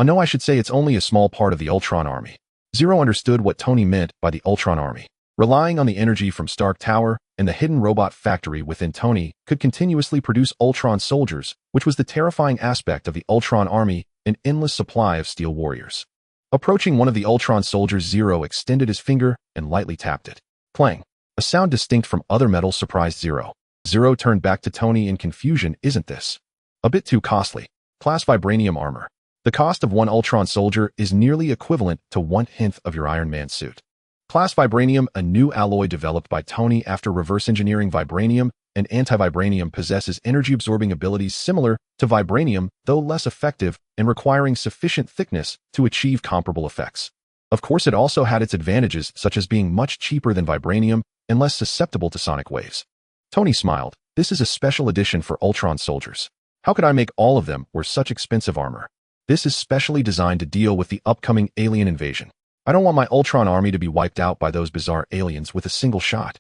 S1: No, I should say it's only a small part of the Ultron army. Zero understood what Tony meant by the Ultron army. Relying on the energy from Stark Tower and the hidden robot factory within, Tony could continuously produce Ultron soldiers, which was the terrifying aspect of the Ultron army, an endless supply of steel warriors. Approaching one of the Ultron soldiers, Zero extended his finger and lightly tapped it. Clang. A sound distinct from other metals surprised Zero. Zero turned back to Tony in confusion. Isn't this a bit too costly? Class vibranium armor. The cost of one Ultron soldier is nearly equivalent to 1/10 of your Iron Man suit. Class vibranium, a new alloy developed by Tony after reverse engineering vibranium and anti-vibranium, possesses energy-absorbing abilities similar to vibranium, though less effective and requiring sufficient thickness to achieve comparable effects. Of course, it also had its advantages, such as being much cheaper than vibranium and less susceptible to sonic waves. Tony smiled. This is a special edition for Ultron soldiers. How could I make all of them wear such expensive armor? This is specially designed to deal with the upcoming alien invasion. I don't want my Ultron army to be wiped out by those bizarre aliens with a single shot.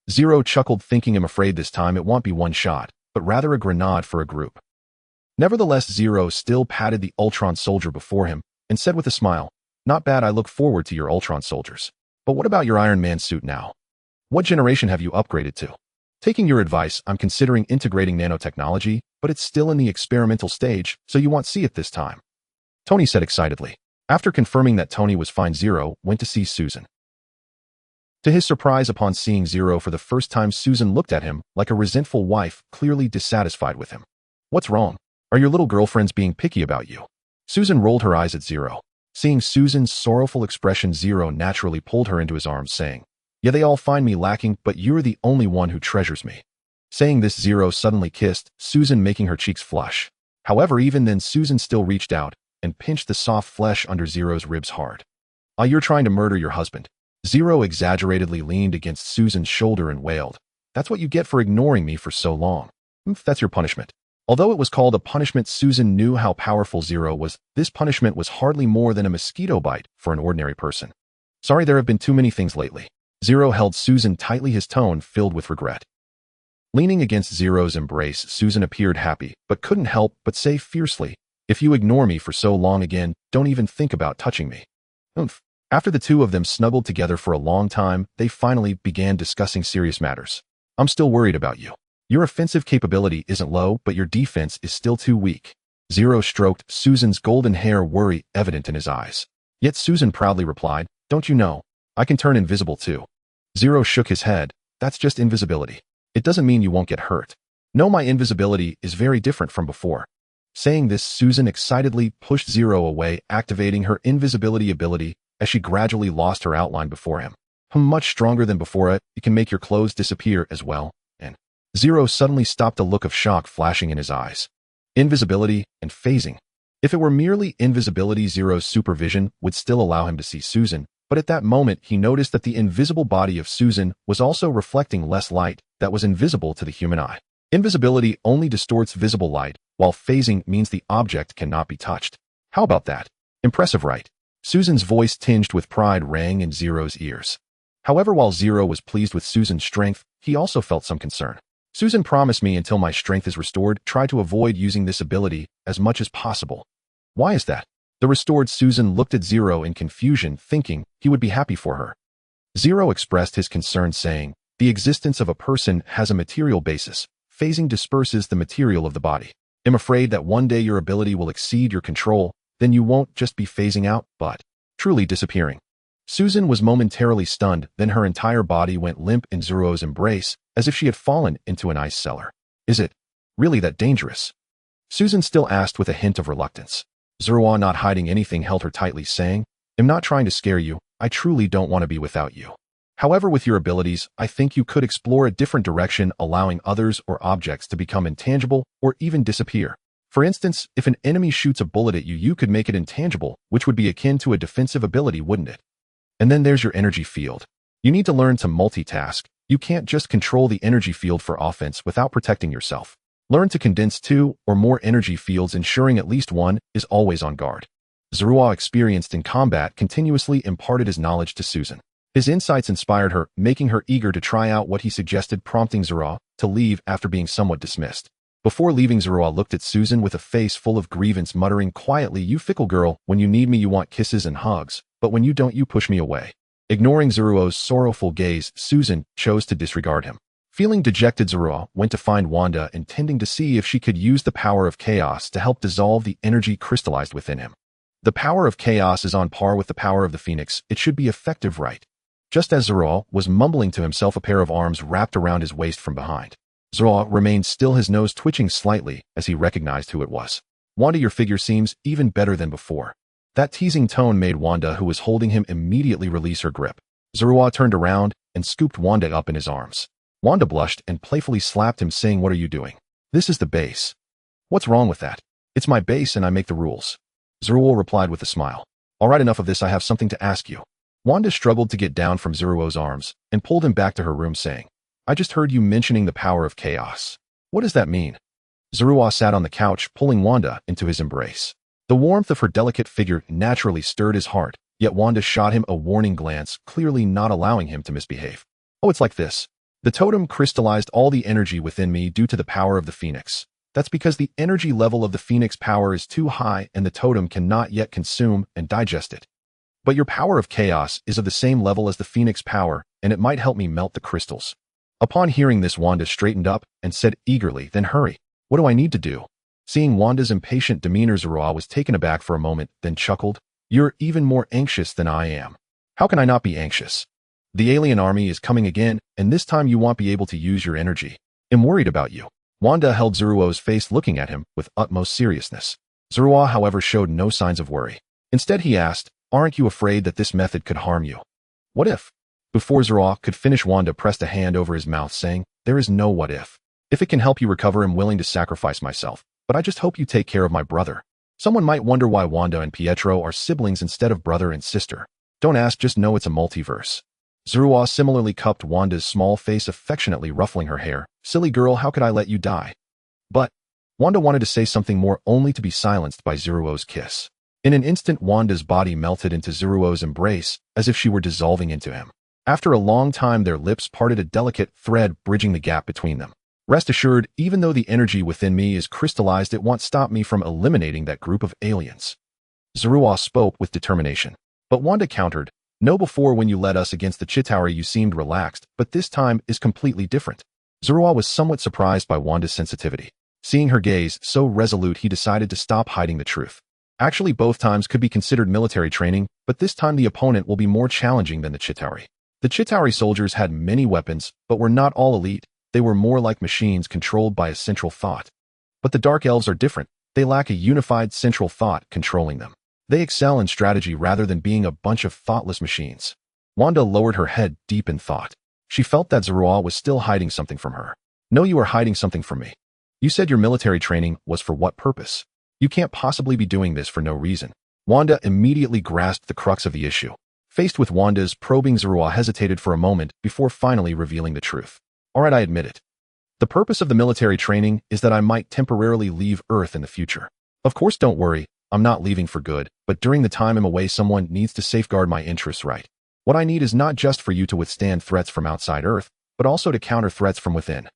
S1: Zero chuckled, thinking, I'm afraid this time it won't be one shot, but rather a grenade for a group. Nevertheless, Zero still patted the Ultron soldier before him and said with a smile, Not bad, I look forward to your Ultron soldiers. But what about your Iron Man suit now? What generation have you upgraded to? Taking your advice, I'm considering integrating nanotechnology, but it's still in the experimental stage, so you won't see it this time. Tony said excitedly. After confirming that Tony was fine, Zero went to see Susan. To his surprise, upon seeing Zero for the first time, Susan looked at him like a resentful wife, clearly dissatisfied with him. What's wrong? Are your little girlfriends being picky about you? Susan rolled her eyes at Zero. Seeing Susan's sorrowful expression, Zero naturally pulled her into his arms, saying, Yeah, they all find me lacking, but you're the only one who treasures me. Saying this, Zero suddenly kissed Susan, making her cheeks flush. However, even then, Susan still reached out and pinched the soft flesh under Zero's ribs hard. You're trying to murder your husband. Zero exaggeratedly leaned against Susan's shoulder and wailed. That's what you get for ignoring me for so long. That's your punishment. Although it was called a punishment, Susan knew how powerful Zero was. This punishment was hardly more than a mosquito bite for an ordinary person. Sorry, there have been too many things lately. Zero held Susan tightly, his tone filled with regret. Leaning against Zero's embrace, Susan appeared happy, but couldn't help but say fiercely, "If you ignore me for so long again, don't even think about touching me." Oomph. After the two of them snuggled together for a long time, they finally began discussing serious matters. "I'm still worried about you. Your offensive capability isn't low, but your defense is still too weak." Zero stroked Susan's golden hair, worry evident in his eyes. Yet Susan proudly replied, "Don't you know? I can turn invisible too." Zero shook his head. "That's just invisibility. It doesn't mean you won't get hurt. No, my invisibility is very different from before." Saying this, Susan excitedly pushed Zero away, activating her invisibility ability as she gradually lost her outline before him. "Much stronger than before. It can make your clothes disappear as well." And Zero suddenly stopped, a look of shock flashing in his eyes. Invisibility and phasing. If it were merely invisibility, Zero's supervision would still allow him to see Susan, but at that moment he noticed that the invisible body of Susan was also reflecting less light that was invisible to the human eye. Invisibility only distorts visible light, while phasing means the object cannot be touched. How about that? Impressive, right? Susan's voice, tinged with pride, rang in Zero's ears. However, while Zero was pleased with Susan's strength, he also felt some concern. "Susan promised me until my strength is restored, try to avoid using this ability as much as possible." "Why is that?" The restored Susan looked at Zero in confusion, thinking he would be happy for her. Zero expressed his concern, saying, "The existence of a person has a material basis. Phasing disperses the material of the body. I'm afraid that one day your ability will exceed your control, then you won't just be phasing out, but truly disappearing." Susan was momentarily stunned, then her entire body went limp in Zero's embrace, as if she had fallen into an ice cellar. "Is it really that dangerous?" Susan still asked with a hint of reluctance. Zero, not hiding anything, held her tightly, saying, "I'm not trying to scare you. I truly don't want to be without you. However, with your abilities, I think you could explore a different direction, allowing others or objects to become intangible or even disappear. For instance, if an enemy shoots a bullet at you, you could make it intangible, which would be akin to a defensive ability, wouldn't it? And then there's your energy field. You need to learn to multitask. You can't just control the energy field for offense without protecting yourself. Learn to condense 2 or more energy fields, ensuring at least one is always on guard." Zero, experienced in combat, continuously imparted his knowledge to Susan. His insights inspired her, making her eager to try out what he suggested, prompting Zero to leave after being somewhat dismissed. Before leaving, Zero looked at Susan with a face full of grievance, muttering quietly, "You fickle girl, when you need me you want kisses and hugs, but when you don't you push me away." Ignoring Zero's sorrowful gaze, Susan chose to disregard him. Feeling dejected, Zero went to find Wanda, intending to see if she could use the power of chaos to help dissolve the energy crystallized within him. The power of chaos is on par with the power of the Phoenix. It should be effective, right? Just as Zero was mumbling to himself, a pair of arms wrapped around his waist from behind. Zero remained still, his nose twitching slightly as he recognized who it was. "Wanda, your figure seems even better than before." That teasing tone made Wanda, who was holding him, immediately release her grip. Zero turned around and scooped Wanda up in his arms. Wanda blushed and playfully slapped him, saying, "What are you doing? This is the base." "What's wrong with that? It's my base and I make the rules." Zero replied with a smile. "All right, enough of this. I have something to ask you." Wanda struggled to get down from Zero's arms and pulled him back to her room, saying, "I just heard you mentioning the power of chaos. What does that mean?" Zero sat on the couch, pulling Wanda into his embrace. The warmth of her delicate figure naturally stirred his heart, yet Wanda shot him a warning glance, clearly not allowing him to misbehave. "Oh, it's like this. The totem crystallized all the energy within me due to the power of the Phoenix. That's because the energy level of the Phoenix power is too high and the totem cannot yet consume and digest it. But your power of chaos is of the same level as the Phoenix power, and it might help me melt the crystals." Upon hearing this, Wanda straightened up and said eagerly, "Then hurry. What do I need to do?" Seeing Wanda's impatient demeanor, Zero was taken aback for a moment, then chuckled, "You're even more anxious than I am." "How can I not be anxious? The alien army is coming again, and this time you won't be able to use your energy. I'm worried about you." Wanda held Zero's face, looking at him with utmost seriousness. Zero, however, showed no signs of worry. Instead, he asked, "Aren't you afraid that this method could harm you?" "What if?" Before Zero could finish, Wanda pressed a hand over his mouth, saying, "There is no what if. If it can help you recover, I'm willing to sacrifice myself. But I just hope you take care of my brother." Someone might wonder why Wanda and Pietro are siblings instead of brother and sister. Don't ask, just know it's a multiverse. Zero similarly cupped Wanda's small face, affectionately ruffling her hair. "Silly girl, how could I let you die?" "But Wanda wanted to say something more only to be silenced by Zeruo's kiss. In an instant, Wanda's body melted into Zeruo's embrace, as if she were dissolving into him. After a long time, their lips parted, a delicate thread bridging the gap between them. Rest assured, even though the energy within me is crystallized, it won't stop me from eliminating that group of aliens. Zeruo spoke with determination. But Wanda countered, "No, before when you led us against the Chitauri you seemed relaxed, but this time is completely different." Zeruo was somewhat surprised by Wanda's sensitivity. Seeing her gaze so resolute, he decided to stop hiding the truth. Actually, both times could be considered military training, but this time the opponent will be more challenging than the Chitauri. The Chitauri soldiers had many weapons, but were not all elite. They were more like machines controlled by a central thought. But the Dark Elves are different. They lack a unified central thought controlling them. They excel in strategy rather than being a bunch of thoughtless machines. Wanda lowered her head deep in thought. She felt that Zeruo was still hiding something from her. "No, you are hiding something from me. You said your military training was for what purpose? You can't possibly be doing this for no reason." Wanda immediately grasped the crux of the issue. Faced with Wanda's probing, Zeruo hesitated for a moment before finally revealing the truth. "All right, I admit it. The purpose of the military training is that I might temporarily leave Earth in the future. Of course, don't worry, I'm not leaving for good, but during the time I'm away, someone needs to safeguard my interests, right? What I need is not just for you to withstand threats from outside Earth, but also to counter threats from within."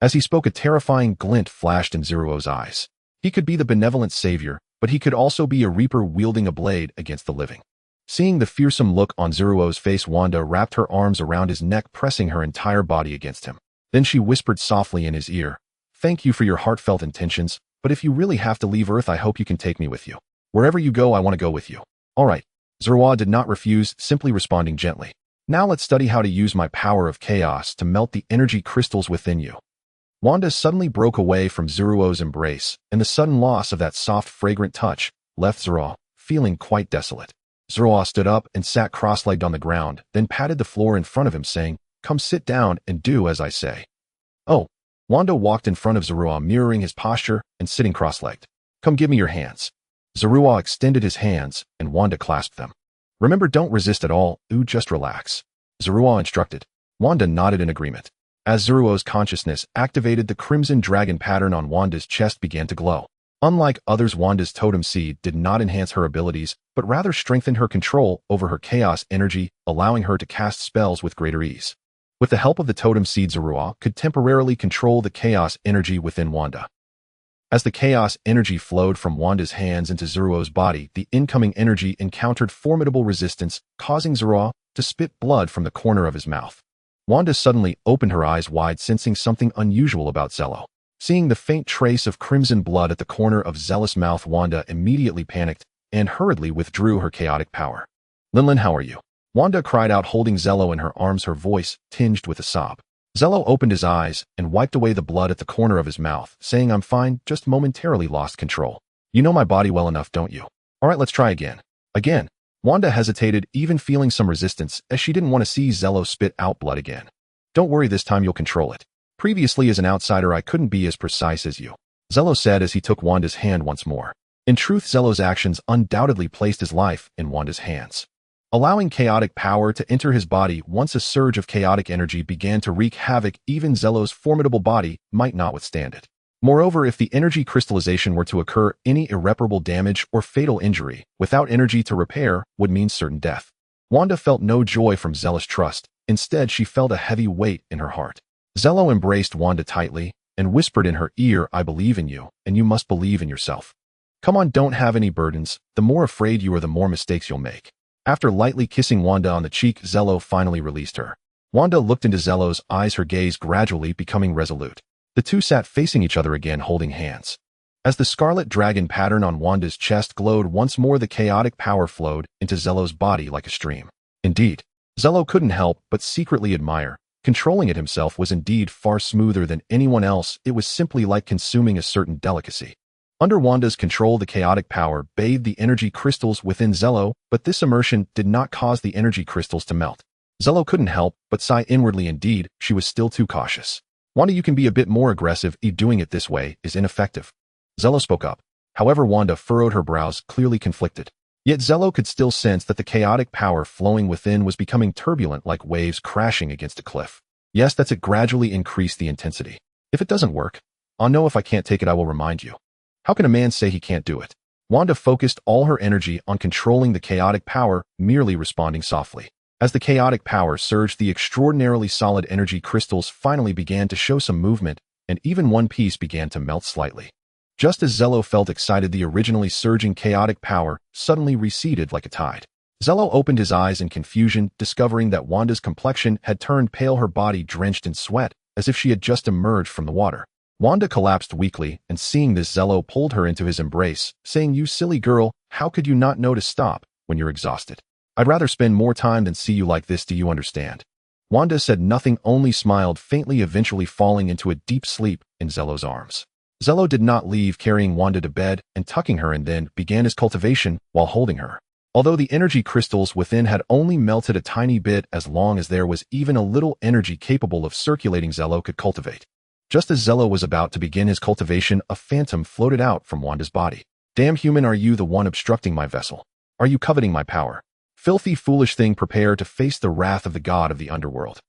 S1: As he spoke, a terrifying glint flashed in Zeruo's eyes. He could be the benevolent savior, but he could also be a reaper wielding a blade against the living. Seeing the fearsome look on Zeruo's face, Wanda wrapped her arms around his neck, pressing her entire body against him. Then she whispered softly in his ear, "Thank you for your heartfelt intentions, but if you really have to leave Earth, I hope you can take me with you. Wherever you go, I want to go with you." "All right." Zeruo did not refuse, simply responding gently. "Now let's study how to use my power of chaos to melt the energy crystals within you." Wanda suddenly broke away from Zeruo's embrace, and the sudden loss of that soft, fragrant touch left Zeruo feeling quite desolate. Zeruo stood up and sat cross-legged on the ground, then patted the floor in front of him, saying, "Come sit down and do as I say." "Oh." Wanda walked in front of Zeruo, mirroring his posture and sitting cross-legged. "Come, give me your hands." Zeruo extended his hands, and Wanda clasped them. "Remember, don't resist at all, just relax," Zeruo instructed. Wanda nodded in agreement. As Zeruo's consciousness activated, the crimson dragon pattern on Wanda's chest began to glow. Unlike others, Wanda's totem seed did not enhance her abilities, but rather strengthened her control over her chaos energy, allowing her to cast spells with greater ease. With the help of the totem seed, Zeruo could temporarily control the chaos energy within Wanda. As the chaos energy flowed from Wanda's hands into Zeruo's body, the incoming energy encountered formidable resistance, causing Zeruo to spit blood from the corner of his mouth. Wanda suddenly opened her eyes wide, sensing something unusual about Zelo. Seeing the faint trace of crimson blood at the corner of Zelo's mouth, Wanda immediately panicked and hurriedly withdrew her chaotic power. "Lin Lin, how are you?" Wanda cried out, holding Zelo in her arms, her voice tinged with a sob. Zelo opened his eyes and wiped away the blood at the corner of his mouth, saying, "I'm fine, just momentarily lost control. You know my body well enough, don't you? All right, let's try again." Again. Wanda hesitated, even feeling some resistance, as she didn't want to see Zelo spit out blood again. "Don't worry, this time you'll control it. Previously, as an outsider, I couldn't be as precise as you," Zelo said as he took Wanda's hand once more. In truth, Zelo's actions undoubtedly placed his life in Wanda's hands. Allowing chaotic power to enter his body, once a surge of chaotic energy began to wreak havoc, even Zelo's formidable body might not withstand it. Moreover, if the energy crystallization were to occur, any irreparable damage or fatal injury, without energy to repair, would mean certain death. Wanda felt no joy from Zelo's trust. Instead, she felt a heavy weight in her heart. Zelo embraced Wanda tightly and whispered in her ear, "I believe in you, and you must believe in yourself. Come on, don't have any burdens. The more afraid you are, the more mistakes you'll make." After lightly kissing Wanda on the cheek, Zelo finally released her. Wanda looked into Zelo's eyes, her gaze gradually becoming resolute. The two sat facing each other again, holding hands. As the scarlet dragon pattern on Wanda's chest glowed once more, the chaotic power flowed into Zelo's body like a stream. Indeed, Zelo couldn't help but secretly admire. Controlling it himself was indeed far smoother than anyone else. It was simply like consuming a certain delicacy. Under Wanda's control, the chaotic power bathed the energy crystals within Zelo, but this immersion did not cause the energy crystals to melt. Zelo couldn't help but sigh inwardly. Indeed, she was still too cautious. "Wanda, you can be a bit more aggressive. Doing it this way is ineffective," Zelo spoke up. However, Wanda furrowed her brows, clearly conflicted. Yet Zelo could still sense that the chaotic power flowing within was becoming turbulent, like waves crashing against a cliff. "Yes, that's it. Gradually increase the intensity. If it doesn't work, I'll know if I can't take it, I will remind you. How can a man say he can't do it? Wanda focused all her energy on controlling the chaotic power, merely responding softly. As the chaotic power surged, the extraordinarily solid energy crystals finally began to show some movement, and even one piece began to melt slightly. Just as Zello felt excited, the originally surging chaotic power suddenly receded like a tide. Zello opened his eyes in confusion, discovering that Wanda's complexion had turned pale, her body drenched in sweat, as if she had just emerged from the water. Wanda collapsed weakly, and seeing this, Zello pulled her into his embrace, saying, "You silly girl, how could you not know to stop when you're exhausted? I'd rather spend more time than see you like this, do you understand?" Wanda said nothing, only smiled faintly, eventually falling into a deep sleep in Zello's arms. Zello did not leave, carrying Wanda to bed and tucking her, and then began his cultivation while holding her. Although the energy crystals within had only melted a tiny bit, as long as there was even a little energy capable of circulating, Zello could cultivate. Just as Zello was about to begin his cultivation, a phantom floated out from Wanda's body. "Damn human, are you the one obstructing my vessel? Are you coveting my power? Filthy, foolish thing, prepare to face the wrath of the god of the underworld."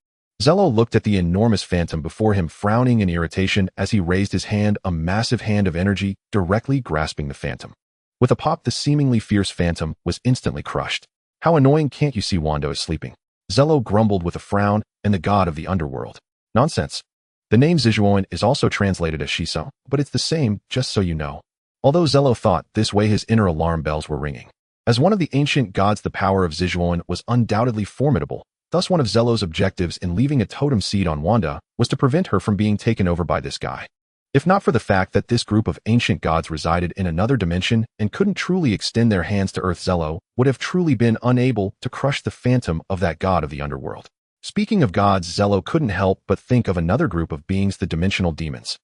S1: Zello looked at the enormous phantom before him, frowning in irritation as he raised his hand, a massive hand of energy, directly grasping the phantom. With a pop, the seemingly fierce phantom was instantly crushed. "How annoying, can't you see Wanda is sleeping?" Zello grumbled with a frown, "and the god of the underworld. Nonsense. The name Zijuan is also translated as Shiso, but it's the same, just so you know." Although Zello thought this way, his inner alarm bells were ringing. As one of the ancient gods, the power of Zijuan was undoubtedly formidable. Thus, one of Zello's objectives in leaving a totem seed on Wanda was to prevent her from being taken over by this guy. If not for the fact that this group of ancient gods resided in another dimension and couldn't truly extend their hands to Earth, Zello would have truly been unable to crush the phantom of that god of the underworld. Speaking of gods, Zello couldn't help but think of another group of beings, the dimensional demons.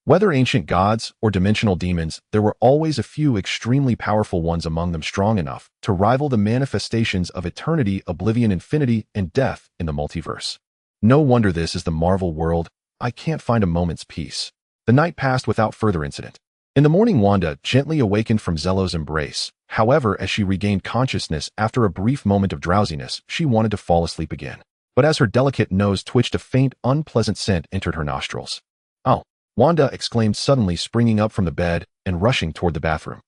S1: Whether ancient gods or dimensional demons, there were always a few extremely powerful ones among them, strong enough to rival the manifestations of eternity, oblivion, infinity, and death in the multiverse. No wonder this is the Marvel world. I can't find a moment's peace. The night passed without further incident. In the morning, Wanda gently awakened from Zello's embrace. However, as she regained consciousness after a brief moment of drowsiness, she wanted to fall asleep again. But as her delicate nose twitched, a faint, unpleasant scent entered her nostrils. "Oh!" Wanda exclaimed, suddenly springing up from the bed and rushing toward the bathroom.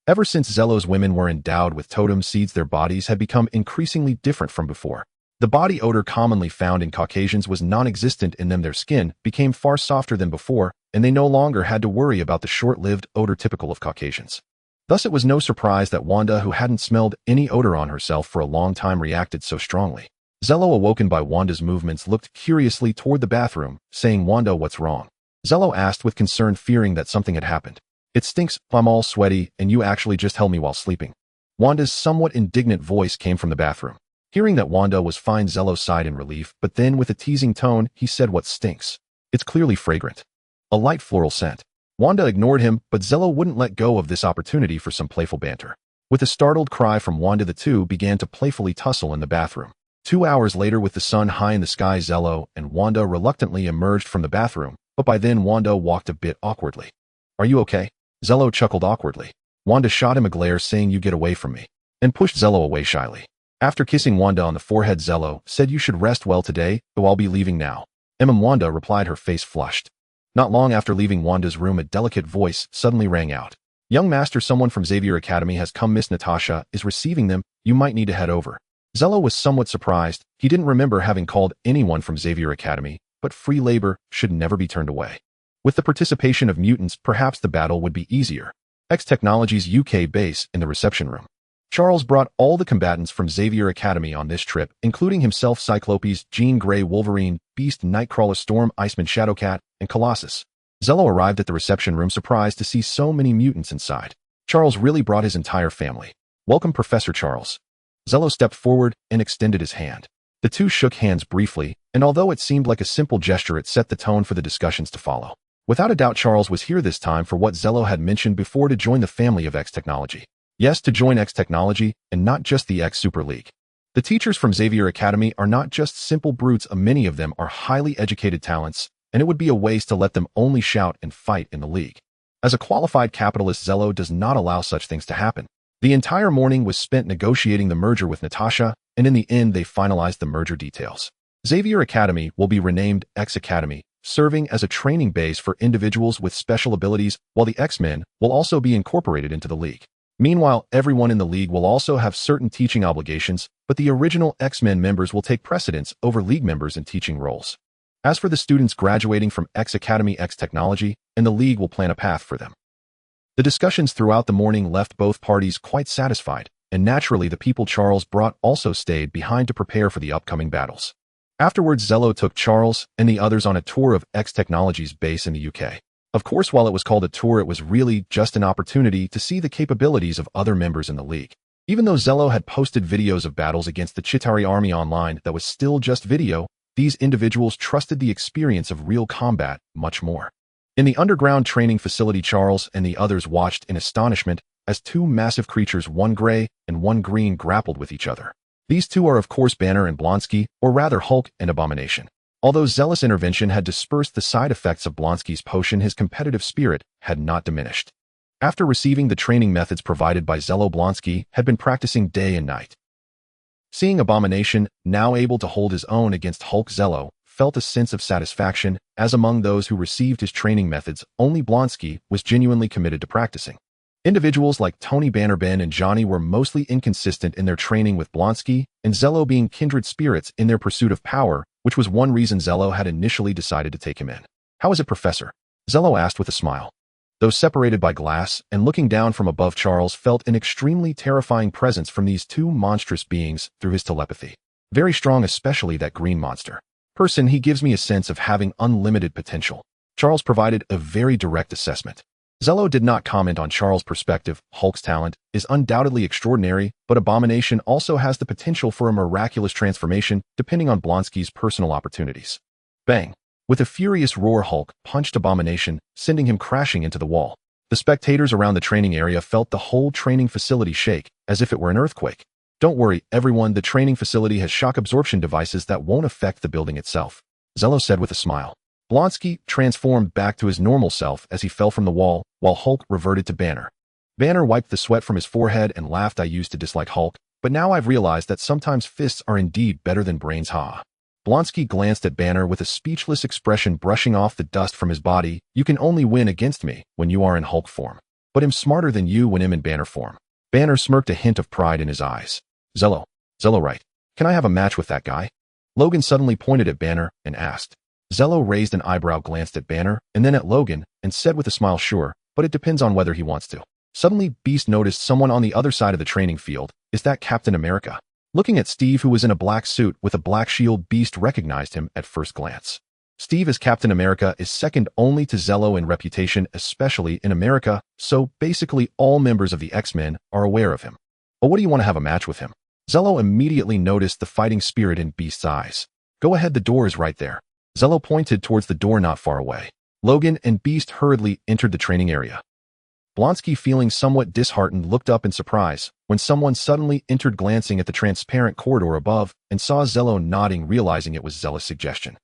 S1: Ever since Zello's women were endowed with totem seeds, their bodies had become increasingly different from before. The body odor commonly found in Caucasians was non-existent in them. Their skin became far softer than before, and they no longer had to worry about the short-lived odor typical of Caucasians. Thus, it was no surprise that Wanda, who hadn't smelled any odor on herself for a long time, reacted so strongly. Zello, awoken by Wanda's movements, looked curiously toward the bathroom, saying, "Wanda, what's wrong?" Zello asked with concern, fearing that something had happened. "It stinks, I'm all sweaty, and you actually just held me while sleeping." Wanda's somewhat indignant voice came from the bathroom. Hearing that Wanda was fine, Zello sighed in relief, but then with a teasing tone, he said, "What stinks? It's clearly fragrant. A light floral scent." Wanda ignored him, but Zello wouldn't let go of this opportunity for some playful banter. With a startled cry from Wanda, the two began to playfully tussle in the bathroom. 2 hours later, with the sun high in the sky, Zello and Wanda reluctantly emerged from the bathroom, but by then Wanda walked a bit awkwardly. "Are you okay?" Zello chuckled awkwardly. Wanda shot him a glare, saying, "You get away from me," and pushed Zello away shyly. After kissing Wanda on the forehead, Zello said, "You should rest well today, though I'll be leaving now." Wanda replied, her face flushed. Not long after leaving Wanda's room, a delicate voice suddenly rang out. "Young master, someone from Xavier Academy has come. Miss Natasha is receiving them. You might need to head over." Zello was somewhat surprised. He didn't remember having called anyone from Xavier Academy, but free labor should never be turned away. With the participation of mutants, perhaps the battle would be easier. X Technology's UK base in the reception room. Charles brought all the combatants from Xavier Academy on this trip, including himself, Cyclopes, Jean Grey, Wolverine, Beast, Nightcrawler, Storm, Iceman, Shadowcat, and Colossus. Zello arrived at the reception room, surprised to see so many mutants inside. Charles really brought his entire family. "Welcome, Professor Charles." Zello stepped forward and extended his hand. The two shook hands briefly, and although it seemed like a simple gesture, it set the tone for the discussions to follow. Without a doubt, Charles was here this time for what Zello had mentioned before, to join the family of X Technology. Yes, to join X Technology, and not just the X Super League. The teachers from Xavier Academy are not just simple brutes. Many of them are highly educated talents, and it would be a waste to let them only shout and fight in the league. As a qualified capitalist, Zello does not allow such things to happen. The entire morning was spent negotiating the merger with Natasha, and in the end they finalized the merger details. Xavier Academy will be renamed X Academy, serving as a training base for individuals with special abilities, while the X-Men will also be incorporated into the league. Meanwhile, everyone in the league will also have certain teaching obligations, but the original X-Men members will take precedence over league members in teaching roles. As for the students graduating from X Academy X Technology, and the league will plan a path for them. The discussions throughout the morning left both parties quite satisfied, and naturally the people Charles brought also stayed behind to prepare for the upcoming battles. Afterwards, Zello took Charles and the others on a tour of X Technology's base in the UK. Of course, while it was called a tour, it was really just an opportunity to see the capabilities of other members in the league. Even though Zello had posted videos of battles against the Chitauri army online that was still just video, these individuals trusted the experience of real combat much more. In the underground training facility, Charles and the others watched in astonishment as two massive creatures, one gray and one green, grappled with each other. These two are of course Banner and Blonsky, or rather Hulk and Abomination. Although Zealous intervention had dispersed the side effects of Blonsky's potion, his competitive spirit had not diminished. After receiving the training methods provided by Zello, Blonsky had been practicing day and night. Seeing Abomination now able to hold his own against Hulk, Zello felt a sense of satisfaction, as among those who received his training methods, only Blonsky was genuinely committed to practicing. Individuals like Tony, Banner, Ben, and Johnny were mostly inconsistent in their training, with Blonsky and Zello being kindred spirits in their pursuit of power, which was one reason Zello had initially decided to take him in. "How is it, Professor?" Zello asked with a smile. Though separated by glass and looking down from above, Charles felt an extremely terrifying presence from these two monstrous beings through his telepathy. Very strong, especially that green monster. Person, he gives me a sense of having unlimited potential. Charles provided a very direct assessment. Zello did not comment on Charles' perspective. Hulk's talent is undoubtedly extraordinary, but Abomination also has the potential for a miraculous transformation depending on Blonsky's personal opportunities. Bang! With a furious roar, Hulk punched Abomination, sending him crashing into the wall. The spectators around the training area felt the whole training facility shake, as if it were an earthquake. "Don't worry, everyone, the training facility has shock absorption devices that won't affect the building itself," Zello said with a smile. Blonsky transformed back to his normal self as he fell from the wall, while Hulk reverted to Banner. Banner wiped the sweat from his forehead and laughed. "I used to dislike Hulk, but now I've realized that sometimes fists are indeed better than brains, ha." Blonsky glanced at Banner with a speechless expression, brushing off the dust from his body. "You can only win against me when you are in Hulk form, but I'm smarter than you when I'm in Banner form." Banner smirked, a hint of pride in his eyes. Zello right. Can I have a match with that guy?" Logan suddenly pointed at Banner and asked. Zello raised an eyebrow, glanced at Banner, and then at Logan, and said with a smile, "Sure, but it depends on whether he wants to." Suddenly, Beast noticed someone on the other side of the training field. "Is that Captain America?" Looking at Steve, who was in a black suit with a black shield, Beast recognized him at first glance. Steve as Captain America is second only to Zello in reputation, especially in America, so basically all members of the X-Men are aware of him. "Oh, what do you want to have a match with him?" Zello immediately noticed the fighting spirit in Beast's eyes. "Go ahead, the door is right there." Zello pointed towards the door not far away. Logan and Beast hurriedly entered the training area. Blonsky, feeling somewhat disheartened, looked up in surprise when someone suddenly entered, glancing at the transparent corridor above, and saw Zello nodding, realizing it was Zella's suggestion.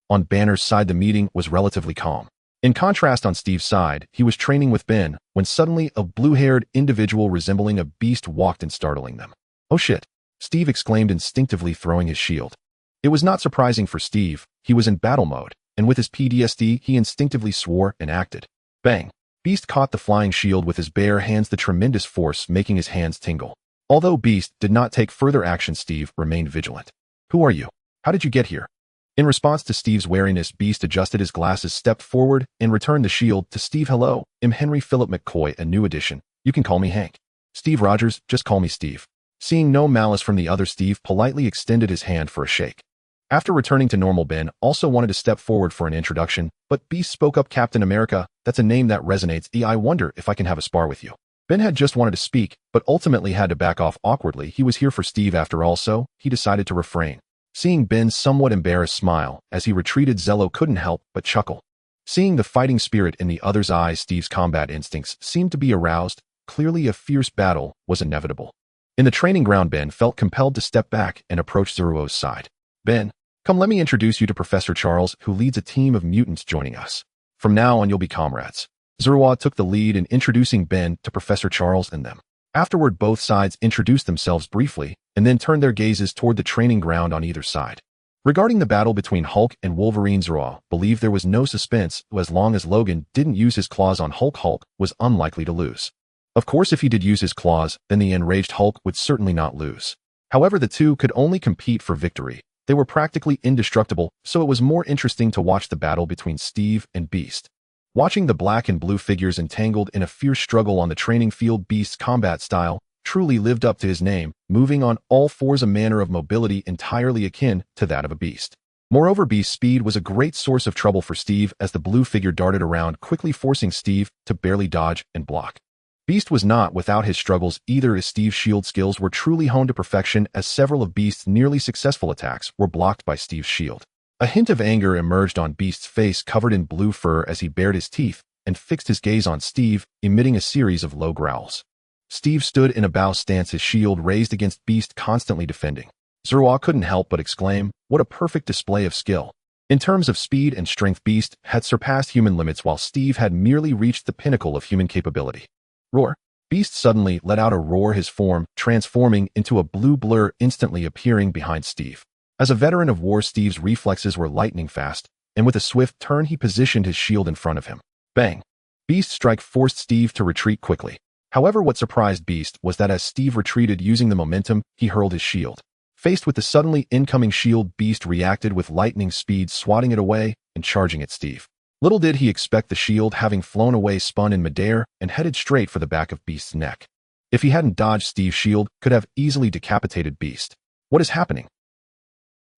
S1: On Banner's side, the meeting was relatively calm. In contrast, on Steve's side, he was training with Ben, when suddenly a blue-haired individual resembling a beast walked in, startling them. "Oh shit!" Steve exclaimed, instinctively throwing his shield. It was not surprising for Steve. He was in battle mode, and with his PTSD, he instinctively swore and acted. Bang! Beast caught the flying shield with his bare hands, the tremendous force making his hands tingle. Although Beast did not take further action, Steve remained vigilant. "Who are you? How did you get here?" In response to Steve's wariness, Beast adjusted his glasses, stepped forward, and returned the shield to Steve. "Hello, I'm Henry Philip McCoy, a new addition. You can call me Hank." "Steve Rogers, just call me Steve." Seeing no malice from the other, Steve politely extended his hand for a shake. After returning to normal, Ben also wanted to step forward for an introduction, but Beast spoke up. "Captain America, that's a name that resonates. I wonder if I can have a spar with you." Ben had just wanted to speak, but ultimately had to back off awkwardly. He was here for Steve after all, so he decided to refrain. Seeing Ben's somewhat embarrassed smile as he retreated, Zello couldn't help but chuckle. Seeing the fighting spirit in the other's eyes, Steve's combat instincts seemed to be aroused. Clearly a fierce battle was inevitable. In the training ground, Ben felt compelled to step back and approach Zeruo's side. "Ben, come, let me introduce you to Professor Charles, who leads a team of mutants joining us. From now on, you'll be comrades." Zeruo took the lead in introducing Ben to Professor Charles and them. Afterward, both sides introduced themselves briefly, and then turned their gazes toward the training ground on either side. Regarding the battle between Hulk and Wolverine, Zero believed there was no suspense as long as Logan didn't use his claws on Hulk. Hulk was unlikely to lose. Of course, if he did use his claws, then the enraged Hulk would certainly not lose. However, the two could only compete for victory. They were practically indestructible, so it was more interesting to watch the battle between Steve and Beast. Watching the black and blue figures entangled in a fierce struggle on the training field, Beast's combat style truly lived up to his name, moving on all fours, a manner of mobility entirely akin to that of a beast. Moreover, Beast's speed was a great source of trouble for Steve as the blue figure darted around, quickly forcing Steve to barely dodge and block. Beast was not without his struggles either, as Steve's shield skills were truly honed to perfection, as several of Beast's nearly successful attacks were blocked by Steve's shield. A hint of anger emerged on Beast's face, covered in blue fur, as he bared his teeth and fixed his gaze on Steve, emitting a series of low growls. Steve stood in a bow stance, his shield raised against Beast, constantly defending. Zero couldn't help but exclaim, "What a perfect display of skill." In terms of speed and strength, Beast had surpassed human limits while Steve had merely reached the pinnacle of human capability. Roar! Beast suddenly let out a roar, his form transforming into a blue blur, instantly appearing behind Steve. As a veteran of war, Steve's reflexes were lightning fast, and with a swift turn he positioned his shield in front of him. Bang! Beast's strike forced Steve to retreat quickly. However, what surprised Beast was that as Steve retreated using the momentum, he hurled his shield. Faced with the suddenly incoming shield, Beast reacted with lightning speed, swatting it away and charging at Steve. Little did he expect the shield, having flown away, spun in midair and headed straight for the back of Beast's neck. If he hadn't dodged, Steve's shield could have easily decapitated Beast. What is happening?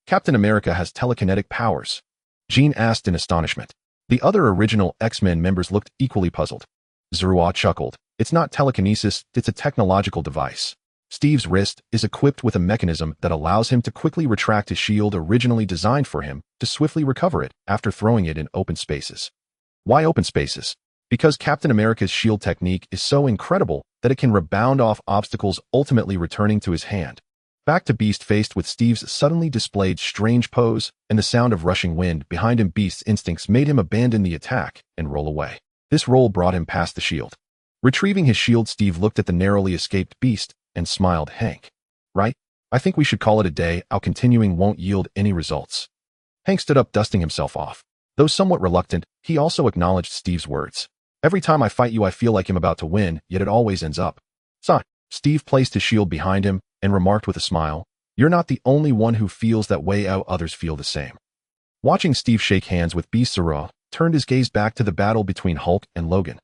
S1: Captain America has telekinetic powers? Jean asked in astonishment. The other original X-Men members looked equally puzzled. Zero chuckled. It's not telekinesis, it's a technological device. Steve's wrist is equipped with a mechanism that allows him to quickly retract his shield, originally designed for him to swiftly recover it after throwing it in open spaces. Why open spaces? Because Captain America's shield technique is so incredible that it can rebound off obstacles, ultimately returning to his hand. Back to Beast, faced with Steve's suddenly displayed strange pose and the sound of rushing wind behind him, Beast's instincts made him abandon the attack and roll away. This roll brought him past the shield. Retrieving his shield, Steve looked at the narrowly escaped Beast and smiled. Hank, right? I think we should call it a day. Our continuing won't yield any results. Hank stood up, dusting himself off. Though somewhat reluctant, he also acknowledged Steve's words. Every time I fight you, I feel like I'm about to win, yet it always ends up. Son. Steve placed his shield behind him and remarked with a smile, "You're not the only one who feels that way. Others feel the same." Watching Steve shake hands with Beast, Zero turned his gaze back to the battle between Hulk and Logan.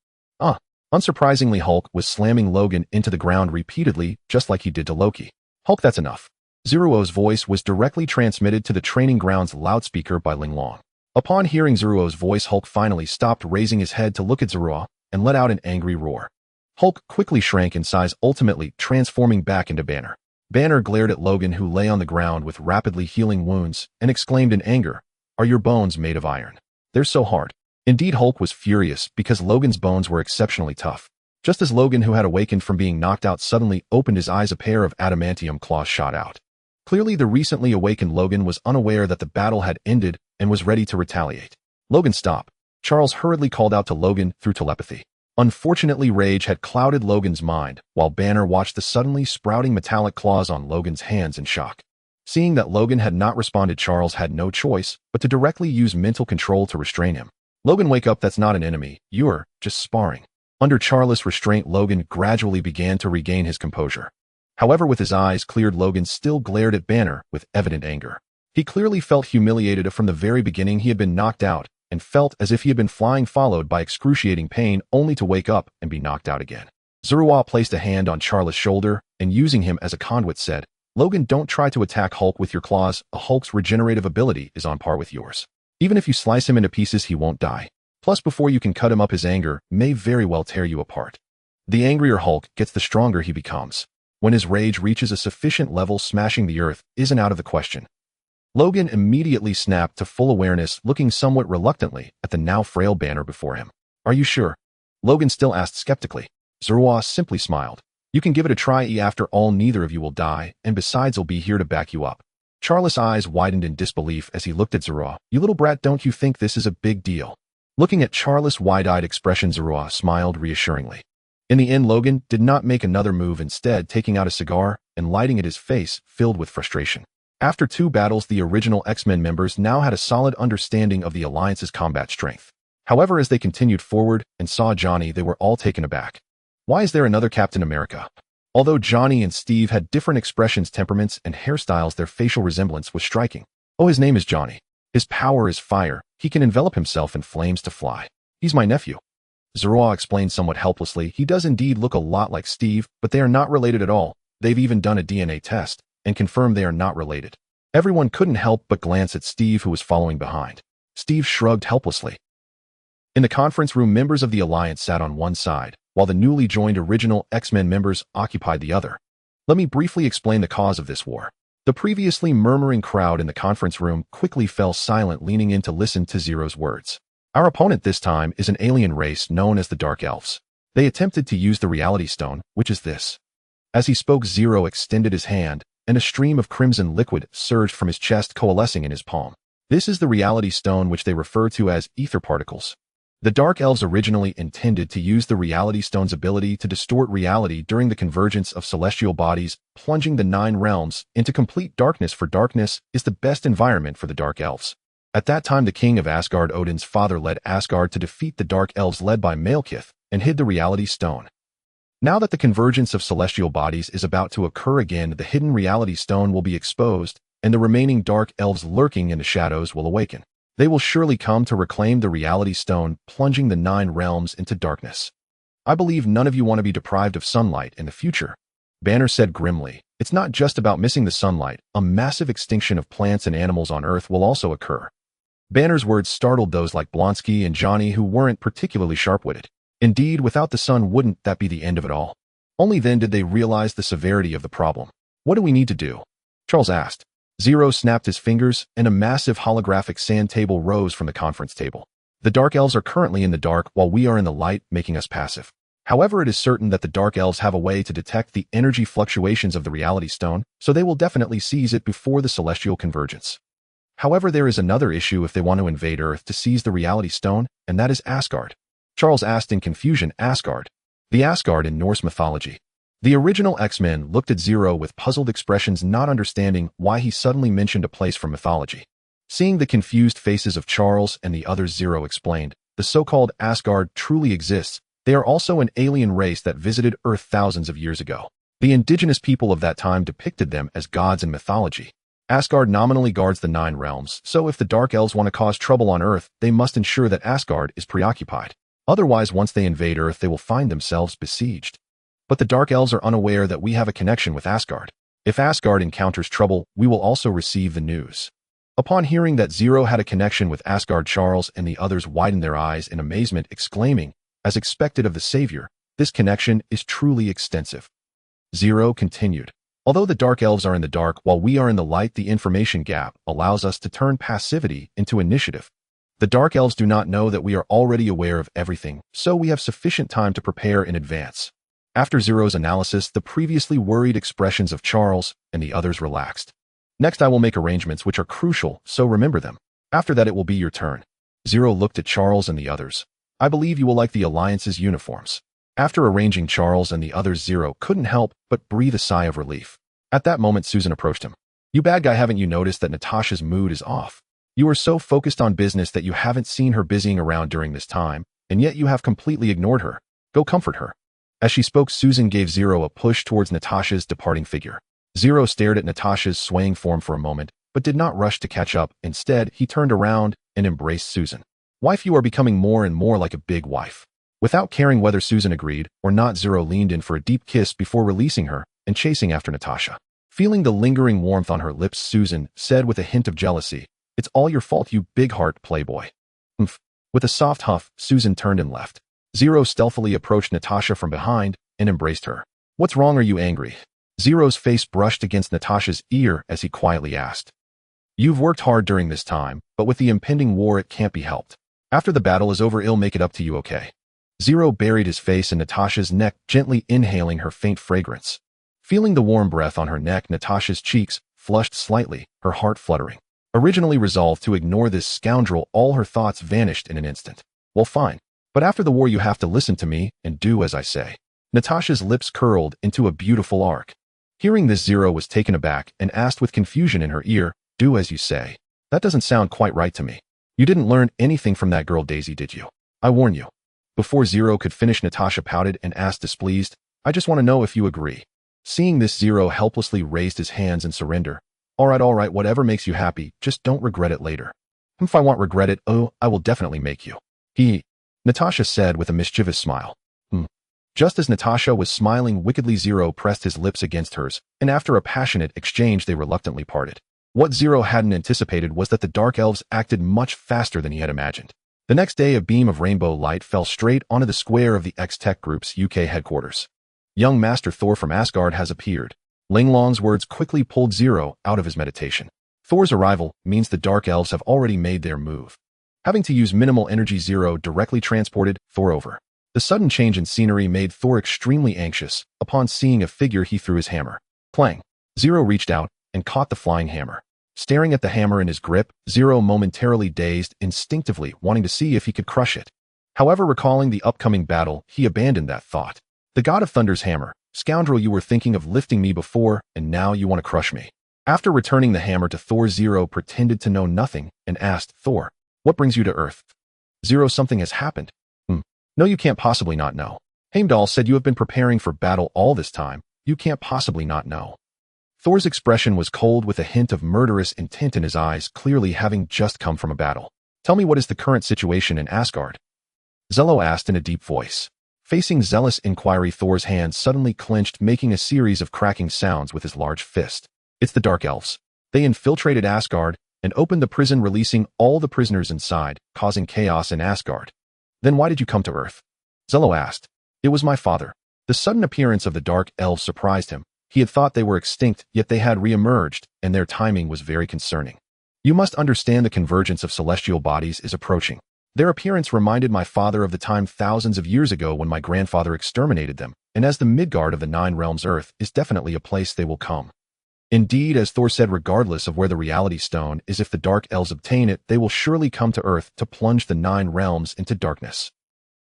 S1: Unsurprisingly, Hulk was slamming Logan into the ground repeatedly, just like he did to Loki. "Hulk, that's enough." Zero's voice was directly transmitted to the training grounds loudspeaker by Lin Lin. Upon hearing Zero's voice, Hulk finally stopped, raising his head to look at Zero and let out an angry roar. Hulk quickly shrank in size, ultimately transforming back into Banner. Banner glared at Logan, who lay on the ground with rapidly healing wounds, and exclaimed in anger, "Are your bones made of iron? They're so hard." Indeed, Hulk was furious because Logan's bones were exceptionally tough. Just as Logan, who had awakened from being knocked out, suddenly opened his eyes, a pair of adamantium claws shot out. Clearly, the recently awakened Logan was unaware that the battle had ended and was ready to retaliate. "Logan, stop!" Charles hurriedly called out to Logan through telepathy. Unfortunately, rage had clouded Logan's mind, while Banner watched the suddenly sprouting metallic claws on Logan's hands in shock. Seeing that Logan had not responded, Charles had no choice but to directly use mental control to restrain him. "Logan, wake up, that's not an enemy, you're just sparring." Under Charles' restraint, Logan gradually began to regain his composure. However, with his eyes cleared, Logan still glared at Banner with evident anger. He clearly felt humiliated. From the very beginning, he had been knocked out and felt as if he had been flying, followed by excruciating pain, only to wake up and be knocked out again. Zero placed a hand on Charles' shoulder and, using him as a conduit, said, "Logan, don't try to attack Hulk with your claws. A Hulk's regenerative ability is on par with yours. Even if you slice him into pieces, he won't die. Plus, before you can cut him up, his anger may very well tear you apart. The angrier Hulk gets, the stronger he becomes. When his rage reaches a sufficient level, smashing the earth isn't out of the question." Logan immediately snapped to full awareness, looking somewhat reluctantly at the now frail Banner before him. "Are you sure?" Logan still asked skeptically. Zero simply smiled. "You can give it a try. After all, neither of you will die, and besides, I'll be here to back you up." Charles' eyes widened in disbelief as he looked at Zero. "You little brat, don't you think this is a big deal?" Looking at Charles' wide-eyed expression, Zero smiled reassuringly. In the end, Logan did not make another move, instead taking out a cigar and lighting it, his face filled with frustration. After 2 battles, the original X-Men members now had a solid understanding of the Alliance's combat strength. However, as they continued forward and saw Johnny, they were all taken aback. Why is there another Captain America? Although Johnny and Steve had different expressions, temperaments, and hairstyles, their facial resemblance was striking. Oh, his name is Johnny. His power is fire. He can envelop himself in flames to fly. He's my nephew. Zoroa explained somewhat helplessly. He does indeed look a lot like Steve, but they are not related at all. They've even done a DNA test and confirmed they are not related. Everyone couldn't help but glance at Steve, who was following behind. Steve shrugged helplessly. In the conference room, members of the Alliance sat on one side, while the newly joined original X-Men members occupied the other. Let me briefly explain the cause of this war. The previously murmuring crowd in the conference room quickly fell silent, leaning in to listen to Zero's words. Our opponent this time is an alien race known as the Dark Elves. They attempted to use the Reality Stone, which is this. As he spoke, Zero extended his hand, and a stream of crimson liquid surged from his chest, coalescing in his palm. This is the Reality Stone, which they refer to as ether particles. The Dark Elves originally intended to use the Reality Stone's ability to distort reality during the convergence of celestial bodies, plunging the 9 realms into complete darkness, for darkness is the best environment for the Dark Elves. At that time, the king of Asgard, Odin's father, led Asgard to defeat the Dark Elves led by Malekith and hid the Reality Stone. Now that the convergence of celestial bodies is about to occur again, the hidden Reality Stone will be exposed, and the remaining Dark Elves lurking in the shadows will awaken. They will surely come to reclaim the Reality Stone, plunging the 9 realms into darkness. I believe none of you want to be deprived of sunlight in the future, Banner said grimly. It's not just about missing the sunlight. A massive extinction of plants and animals on Earth will also occur. Banner's words startled those like Blonsky and Johnny, who weren't particularly sharp-witted. Indeed, without the sun, wouldn't that be the end of it all? Only then did they realize the severity of the problem. What do we need to do? Charles asked. Zero snapped his fingers, and a massive holographic sand table rose from the conference table. The Dark Elves are currently in the dark while we are in the light, making us passive. However, it is certain that the Dark Elves have a way to detect the energy fluctuations of the Reality Stone, so they will definitely seize it before the celestial convergence. However, there is another issue if they want to invade Earth to seize the Reality Stone, and that is Asgard. Charles asked in confusion. Asgard. The Asgard in Norse mythology. The original X-Men looked at Zero with puzzled expressions, not understanding why he suddenly mentioned a place from mythology. Seeing the confused faces of Charles and the others, Zero explained, the so-called Asgard truly exists. They are also an alien race that visited Earth thousands of years ago. The indigenous people of that time depicted them as gods in mythology. Asgard nominally guards the 9 realms, so if the Dark Elves want to cause trouble on Earth, they must ensure that Asgard is preoccupied. Otherwise, once they invade Earth, they will find themselves besieged. But the Dark Elves are unaware that we have a connection with Asgard. If Asgard encounters trouble, we will also receive the news. Upon hearing that Zero had a connection with Asgard, Charles and the others widened their eyes in amazement, exclaiming, as expected of the Savior, this connection is truly extensive. Zero continued. Although the Dark Elves are in the dark while we are in the light, the information gap allows us to turn passivity into initiative. The Dark Elves do not know that we are already aware of everything, so we have sufficient time to prepare in advance. After Zero's analysis, the previously worried expressions of Charles and the others relaxed. Next, I will make arrangements which are crucial, so remember them. After that, it will be your turn. Zero looked at Charles and the others. I believe you will like the Alliance's uniforms. After arranging Charles and the others, Zero couldn't help but breathe a sigh of relief. At that moment, Susan approached him. You bad guy, haven't you noticed that Natasha's mood is off? You are so focused on business that you haven't seen her busying around during this time, and yet you have completely ignored her. Go comfort her. As she spoke, Susan gave Zero a push towards Natasha's departing figure. Zero stared at Natasha's swaying form for a moment, but did not rush to catch up. Instead, he turned around and embraced Susan. Wife, you are becoming more and more like a big wife. Without caring whether Susan agreed or not, Zero leaned in for a deep kiss before releasing her and chasing after Natasha. Feeling the lingering warmth on her lips, Susan said with a hint of jealousy, It's all your fault, you big-heart playboy. Humph. With a soft huff, Susan turned and left. Zero stealthily approached Natasha from behind and embraced her. What's wrong? Are you angry? Zero's face brushed against Natasha's ear as he quietly asked. You've worked hard during this time, but with the impending war, it can't be helped. After the battle is over, I'll make it up to you, okay? Zero buried his face in Natasha's neck, gently inhaling her faint fragrance. Feeling the warm breath on her neck, Natasha's cheeks flushed slightly, her heart fluttering. Originally resolved to ignore this scoundrel, all her thoughts vanished in an instant. Well, fine. But after the war, you have to listen to me and do as I say. Natasha's lips curled into a beautiful arc. Hearing this, Zero was taken aback and asked with confusion in her ear, "Do as you say. That doesn't sound quite right to me. You didn't learn anything from that girl Daisy, did you? I warn you." Before Zero could finish, Natasha pouted and asked displeased, "I just want to know if you agree." Seeing this, Zero helplessly raised his hands in surrender. All right, whatever makes you happy, just don't regret it later." "If I won't regret it, oh, I will definitely make you." Natasha said with a mischievous smile. Just as Natasha was smiling wickedly, Zero pressed his lips against hers, and after a passionate exchange they reluctantly parted. What Zero hadn't anticipated was that the Dark Elves acted much faster than he had imagined. The next day, a beam of rainbow light fell straight onto the square of the X-Tech Group's UK headquarters. "Young Master Thor from Asgard has appeared." Ling Long's words quickly pulled Zero out of his meditation. Thor's arrival means the Dark Elves have already made their move. Having to use minimal energy, Zero directly transported Thor over. The sudden change in scenery made Thor extremely anxious. Upon seeing a figure, he threw his hammer. Clang! Zero reached out and caught the flying hammer. Staring at the hammer in his grip, Zero momentarily dazed, instinctively wanting to see if he could crush it. However, recalling the upcoming battle, he abandoned that thought. "The God of Thunder's hammer. Scoundrel, you were thinking of lifting me before, and now you want to crush me." After returning the hammer to Thor, Zero pretended to know nothing and asked, "Thor, what brings you to Earth?" "Zero, something has happened." "No, you can't possibly not know. Heimdall said you have been preparing for battle all this time. You can't possibly not know." Thor's expression was cold with a hint of murderous intent in his eyes, clearly having just come from a battle. "Tell me, what is the current situation in Asgard?" Zello asked in a deep voice. Facing zealous inquiry, Thor's hand suddenly clenched, making a series of cracking sounds with his large fist. "It's the Dark Elves. They infiltrated Asgard and opened the prison, releasing all the prisoners inside, causing chaos in Asgard." "Then why did you come to Earth?" Zello asked. "It was my father." The sudden appearance of the Dark Elves surprised him. He had thought they were extinct, yet they had re-emerged, and their timing was very concerning. "You must understand the convergence of celestial bodies is approaching. Their appearance reminded my father of the time thousands of years ago when my grandfather exterminated them, and as the Midgard of the Nine Realms, Earth is definitely a place they will come." Indeed, as Thor said, regardless of where the Reality Stone is, if the Dark Elves obtain it, they will surely come to Earth to plunge the Nine Realms into darkness.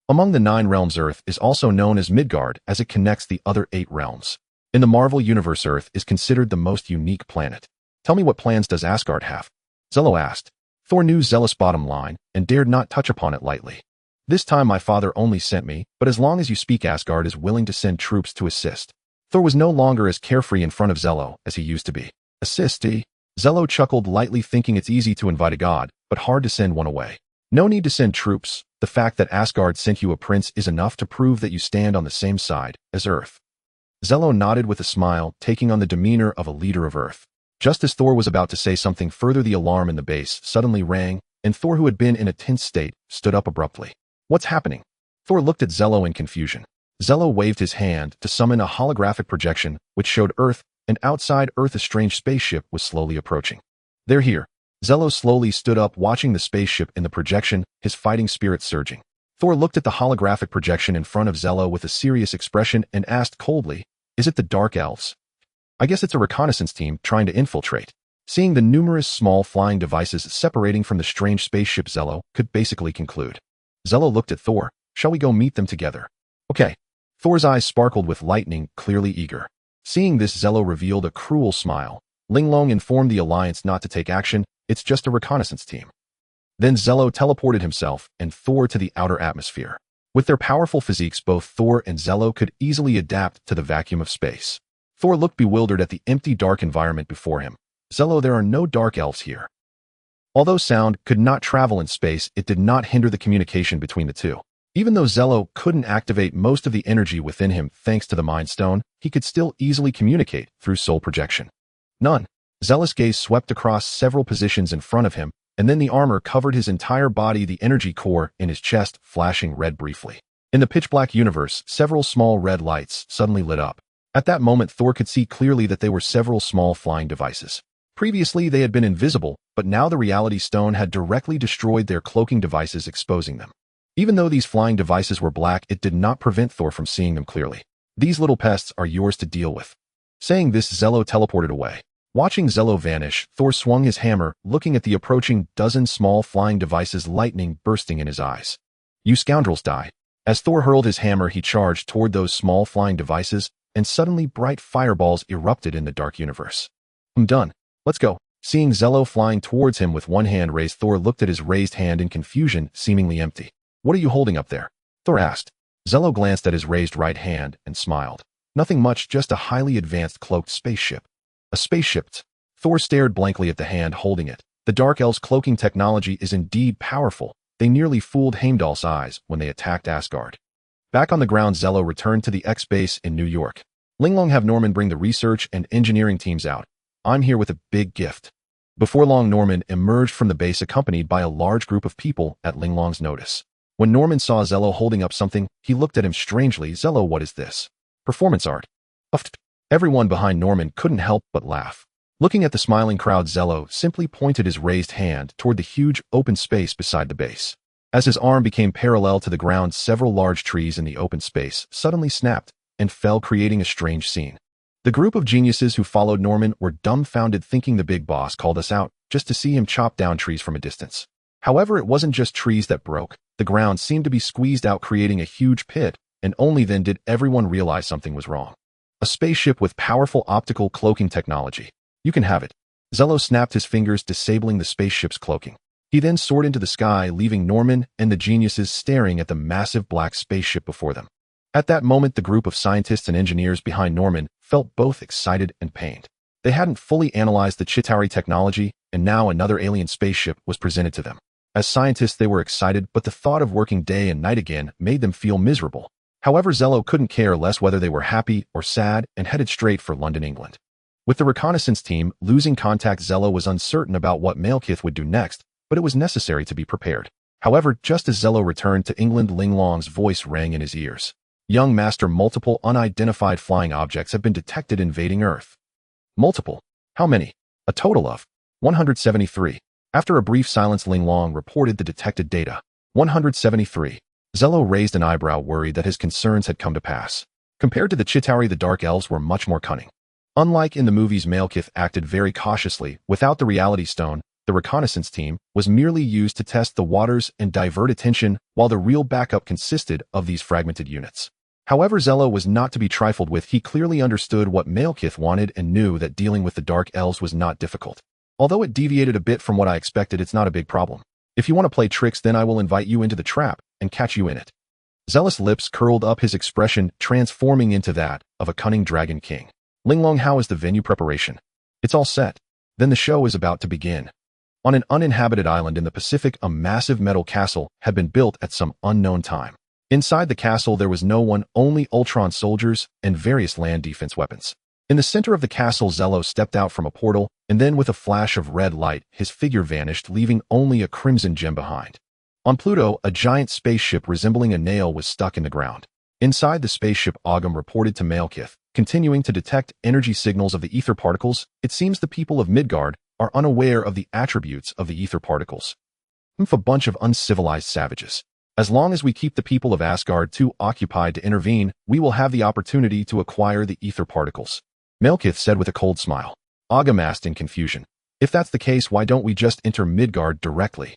S1: Among the Nine Realms, Earth is also known as Midgard, as it connects the other 8 realms. In the Marvel Universe, Earth is considered the most unique planet. "Tell me, what plans does Asgard have?" Zello asked. Thor knew Zealous' bottom line and dared not touch upon it lightly. "This time my father only sent me, but as long as you speak, Asgard is willing to send troops to assist." Thor was no longer as carefree in front of Zello as he used to be. "Assist, eh?" Zello chuckled lightly, thinking it's easy to invite a god, but hard to send one away. "No need to send troops. The fact that Asgard sent you a prince is enough to prove that you stand on the same side as Earth." Zello nodded with a smile, taking on the demeanor of a leader of Earth. Just as Thor was about to say something further, the alarm in the base suddenly rang, and Thor, who had been in a tense state, stood up abruptly. "What's happening?" Thor looked at Zello in confusion. Zello waved his hand to summon a holographic projection, which showed Earth, and outside Earth a strange spaceship was slowly approaching. "They're here." Zello slowly stood up, watching the spaceship in the projection, his fighting spirit surging. Thor looked at the holographic projection in front of Zello with a serious expression and asked coldly, "Is it the Dark Elves?" "I guess it's a reconnaissance team trying to infiltrate." Seeing the numerous small flying devices separating from the strange spaceship, Zello could basically conclude. Zello looked at Thor. "Shall we go meet them together?" "Okay." Thor's eyes sparkled with lightning, clearly eager. Seeing this, Zello revealed a cruel smile. Ling Long informed the Alliance not to take action. It's just a reconnaissance team. Then Zello teleported himself and Thor to the outer atmosphere. With their powerful physiques, both Thor and Zello could easily adapt to the vacuum of space. Thor looked bewildered at the empty, dark environment before him. "Zello, there are no Dark Elves here." Although sound could not travel in space, it did not hinder the communication between the two. Even though Zello couldn't activate most of the energy within him thanks to the Mind Stone, he could still easily communicate through soul projection. "None." Zealous gaze swept across several positions in front of him, and then the armor covered his entire body, the energy core in his chest flashing red briefly. In the pitch-black universe, several small red lights suddenly lit up. At that moment, Thor could see clearly that they were several small flying devices. Previously, they had been invisible, but now the Reality Stone had directly destroyed their cloaking devices, exposing them. Even though these flying devices were black, it did not prevent Thor from seeing them clearly. "These little pests are yours to deal with." Saying this, Zello teleported away. Watching Zello vanish, Thor swung his hammer, looking at the approaching dozen small flying devices, lightning bursting in his eyes. "You scoundrels, die." As Thor hurled his hammer, he charged toward those small flying devices, and suddenly bright fireballs erupted in the dark universe. I'm done. Let's go. Seeing Zello flying towards him with one hand raised, Thor looked at his raised hand in confusion, seemingly empty. What are you holding up there? Thor asked. Zello glanced at his raised right hand and smiled. Nothing much, just a highly advanced cloaked spaceship. A spaceship? Thor stared blankly at the hand holding it. The Dark Elves' cloaking technology is indeed powerful. They nearly fooled Heimdall's eyes when they attacked Asgard. Back on the ground, Zello returned to the X-base in New York. Lin Lin, have Norman bring the research and engineering teams out. I'm here with a big gift. Before long, Norman emerged from the base accompanied by a large group of people at Lin Lin's notice. When Norman saw Zello holding up something, he looked at him strangely. Zello, what is this? Performance art. Everyone behind Norman couldn't help but laugh. Looking at the smiling crowd, Zello simply pointed his raised hand toward the huge open space beside the base. As his arm became parallel to the ground, several large trees in the open space suddenly snapped and fell, creating a strange scene. The group of geniuses who followed Norman were dumbfounded, thinking the big boss called us out just to see him chop down trees from a distance. However, it wasn't just trees that broke. The ground seemed to be squeezed out, creating a huge pit, and only then did everyone realize something was wrong. A spaceship with powerful optical cloaking technology. You can have it. Zello snapped his fingers, disabling the spaceship's cloaking. He then soared into the sky, leaving Norman and the geniuses staring at the massive black spaceship before them. At that moment, the group of scientists and engineers behind Norman felt both excited and pained. They hadn't fully analyzed the Chitauri technology, and now another alien spaceship was presented to them. As scientists, they were excited, but the thought of working day and night again made them feel miserable. However, Zello couldn't care less whether they were happy or sad and headed straight for London, England. With the reconnaissance team losing contact, Zello was uncertain about what Malekith would do next, but it was necessary to be prepared. However, just as Zello returned to England, Lin Lin's voice rang in his ears. Young Master, multiple unidentified flying objects have been detected invading Earth. Multiple? How many? A total of 173. After a brief silence, Lin Lin reported the detected data. 173. Zello raised an eyebrow, worried that his concerns had come to pass. Compared to the Chitauri, the Dark Elves were much more cunning. Unlike in the movies, Malekith acted very cautiously. Without the Reality Stone, the reconnaissance team was merely used to test the waters and divert attention, while the real backup consisted of these fragmented units. However, Zello was not to be trifled with. He clearly understood what Malekith wanted and knew that dealing with the Dark Elves was not difficult. Although it deviated a bit from what I expected, it's not a big problem. If you want to play tricks, then I will invite you into the trap and catch you in it. Zealous lips curled up, his expression transforming into that of a cunning dragon king. Lin Lin, how is the venue preparation? It's all set. Then the show is about to begin. On an uninhabited island in the Pacific, a massive metal castle had been built at some unknown time. Inside the castle, there was no one, only Ultron soldiers and various land defense weapons. In the center of the castle, Zello stepped out from a portal, and then with a flash of red light, his figure vanished, leaving only a crimson gem behind. On Pluto, a giant spaceship resembling a nail was stuck in the ground. Inside the spaceship, Ogum reported to Malekith, continuing to detect energy signals of the ether particles. It seems the people of Midgard are unaware of the attributes of the ether particles. A bunch of uncivilized savages. As long as we keep the people of Asgard too occupied to intervene, we will have the opportunity to acquire the ether particles. Malekith said with a cold smile. Ogum asked in confusion. If that's the case, why don't we just enter Midgard directly?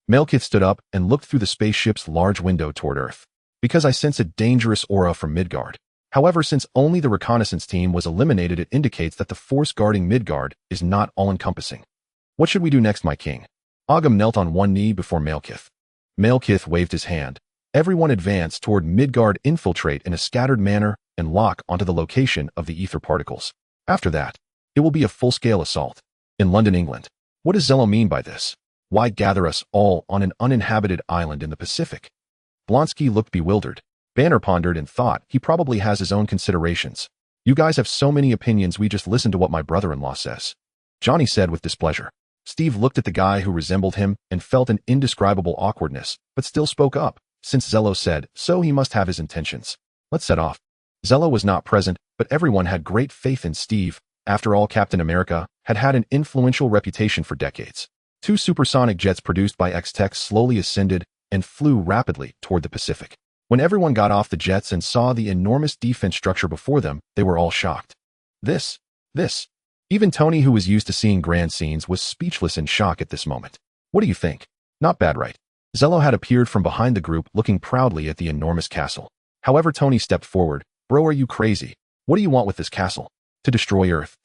S1: Malekith stood up and looked through the spaceship's large window toward Earth. Because I sense a dangerous aura from Midgard. However, since only the reconnaissance team was eliminated, it indicates that the force guarding Midgard is not all-encompassing. What should we do next, my king? Ogum knelt on one knee before Malekith. Malekith waved his hand. Everyone advanced toward Midgard, infiltrate in a scattered manner, and lock onto the location of the ether particles. After that, it will be a full-scale assault. In London, England. What does Zello mean by this? Why gather us all on an uninhabited island in the Pacific? Blonsky looked bewildered. Banner pondered and thought, he probably has his own considerations. You guys have so many opinions, we just listen to what my brother-in-law says. Johnny said with displeasure. Steve looked at the guy who resembled him and felt an indescribable awkwardness, but still spoke up. Since Zello said so, he must have his intentions. Let's set off. Zello was not present, but everyone had great faith in Steve. After all, Captain America had had an influential reputation for decades. Two supersonic jets produced by X-Tech slowly ascended and flew rapidly toward the Pacific. When everyone got off the jets and saw the enormous defense structure before them, they were all shocked. This. Even Tony, who was used to seeing grand scenes, was speechless in shock at this moment. What do you think? Not bad, right? Zello had appeared from behind the group, looking proudly at the enormous castle. However, Tony stepped forward. Bro, are you crazy? What do you want with this castle? To destroy Earth.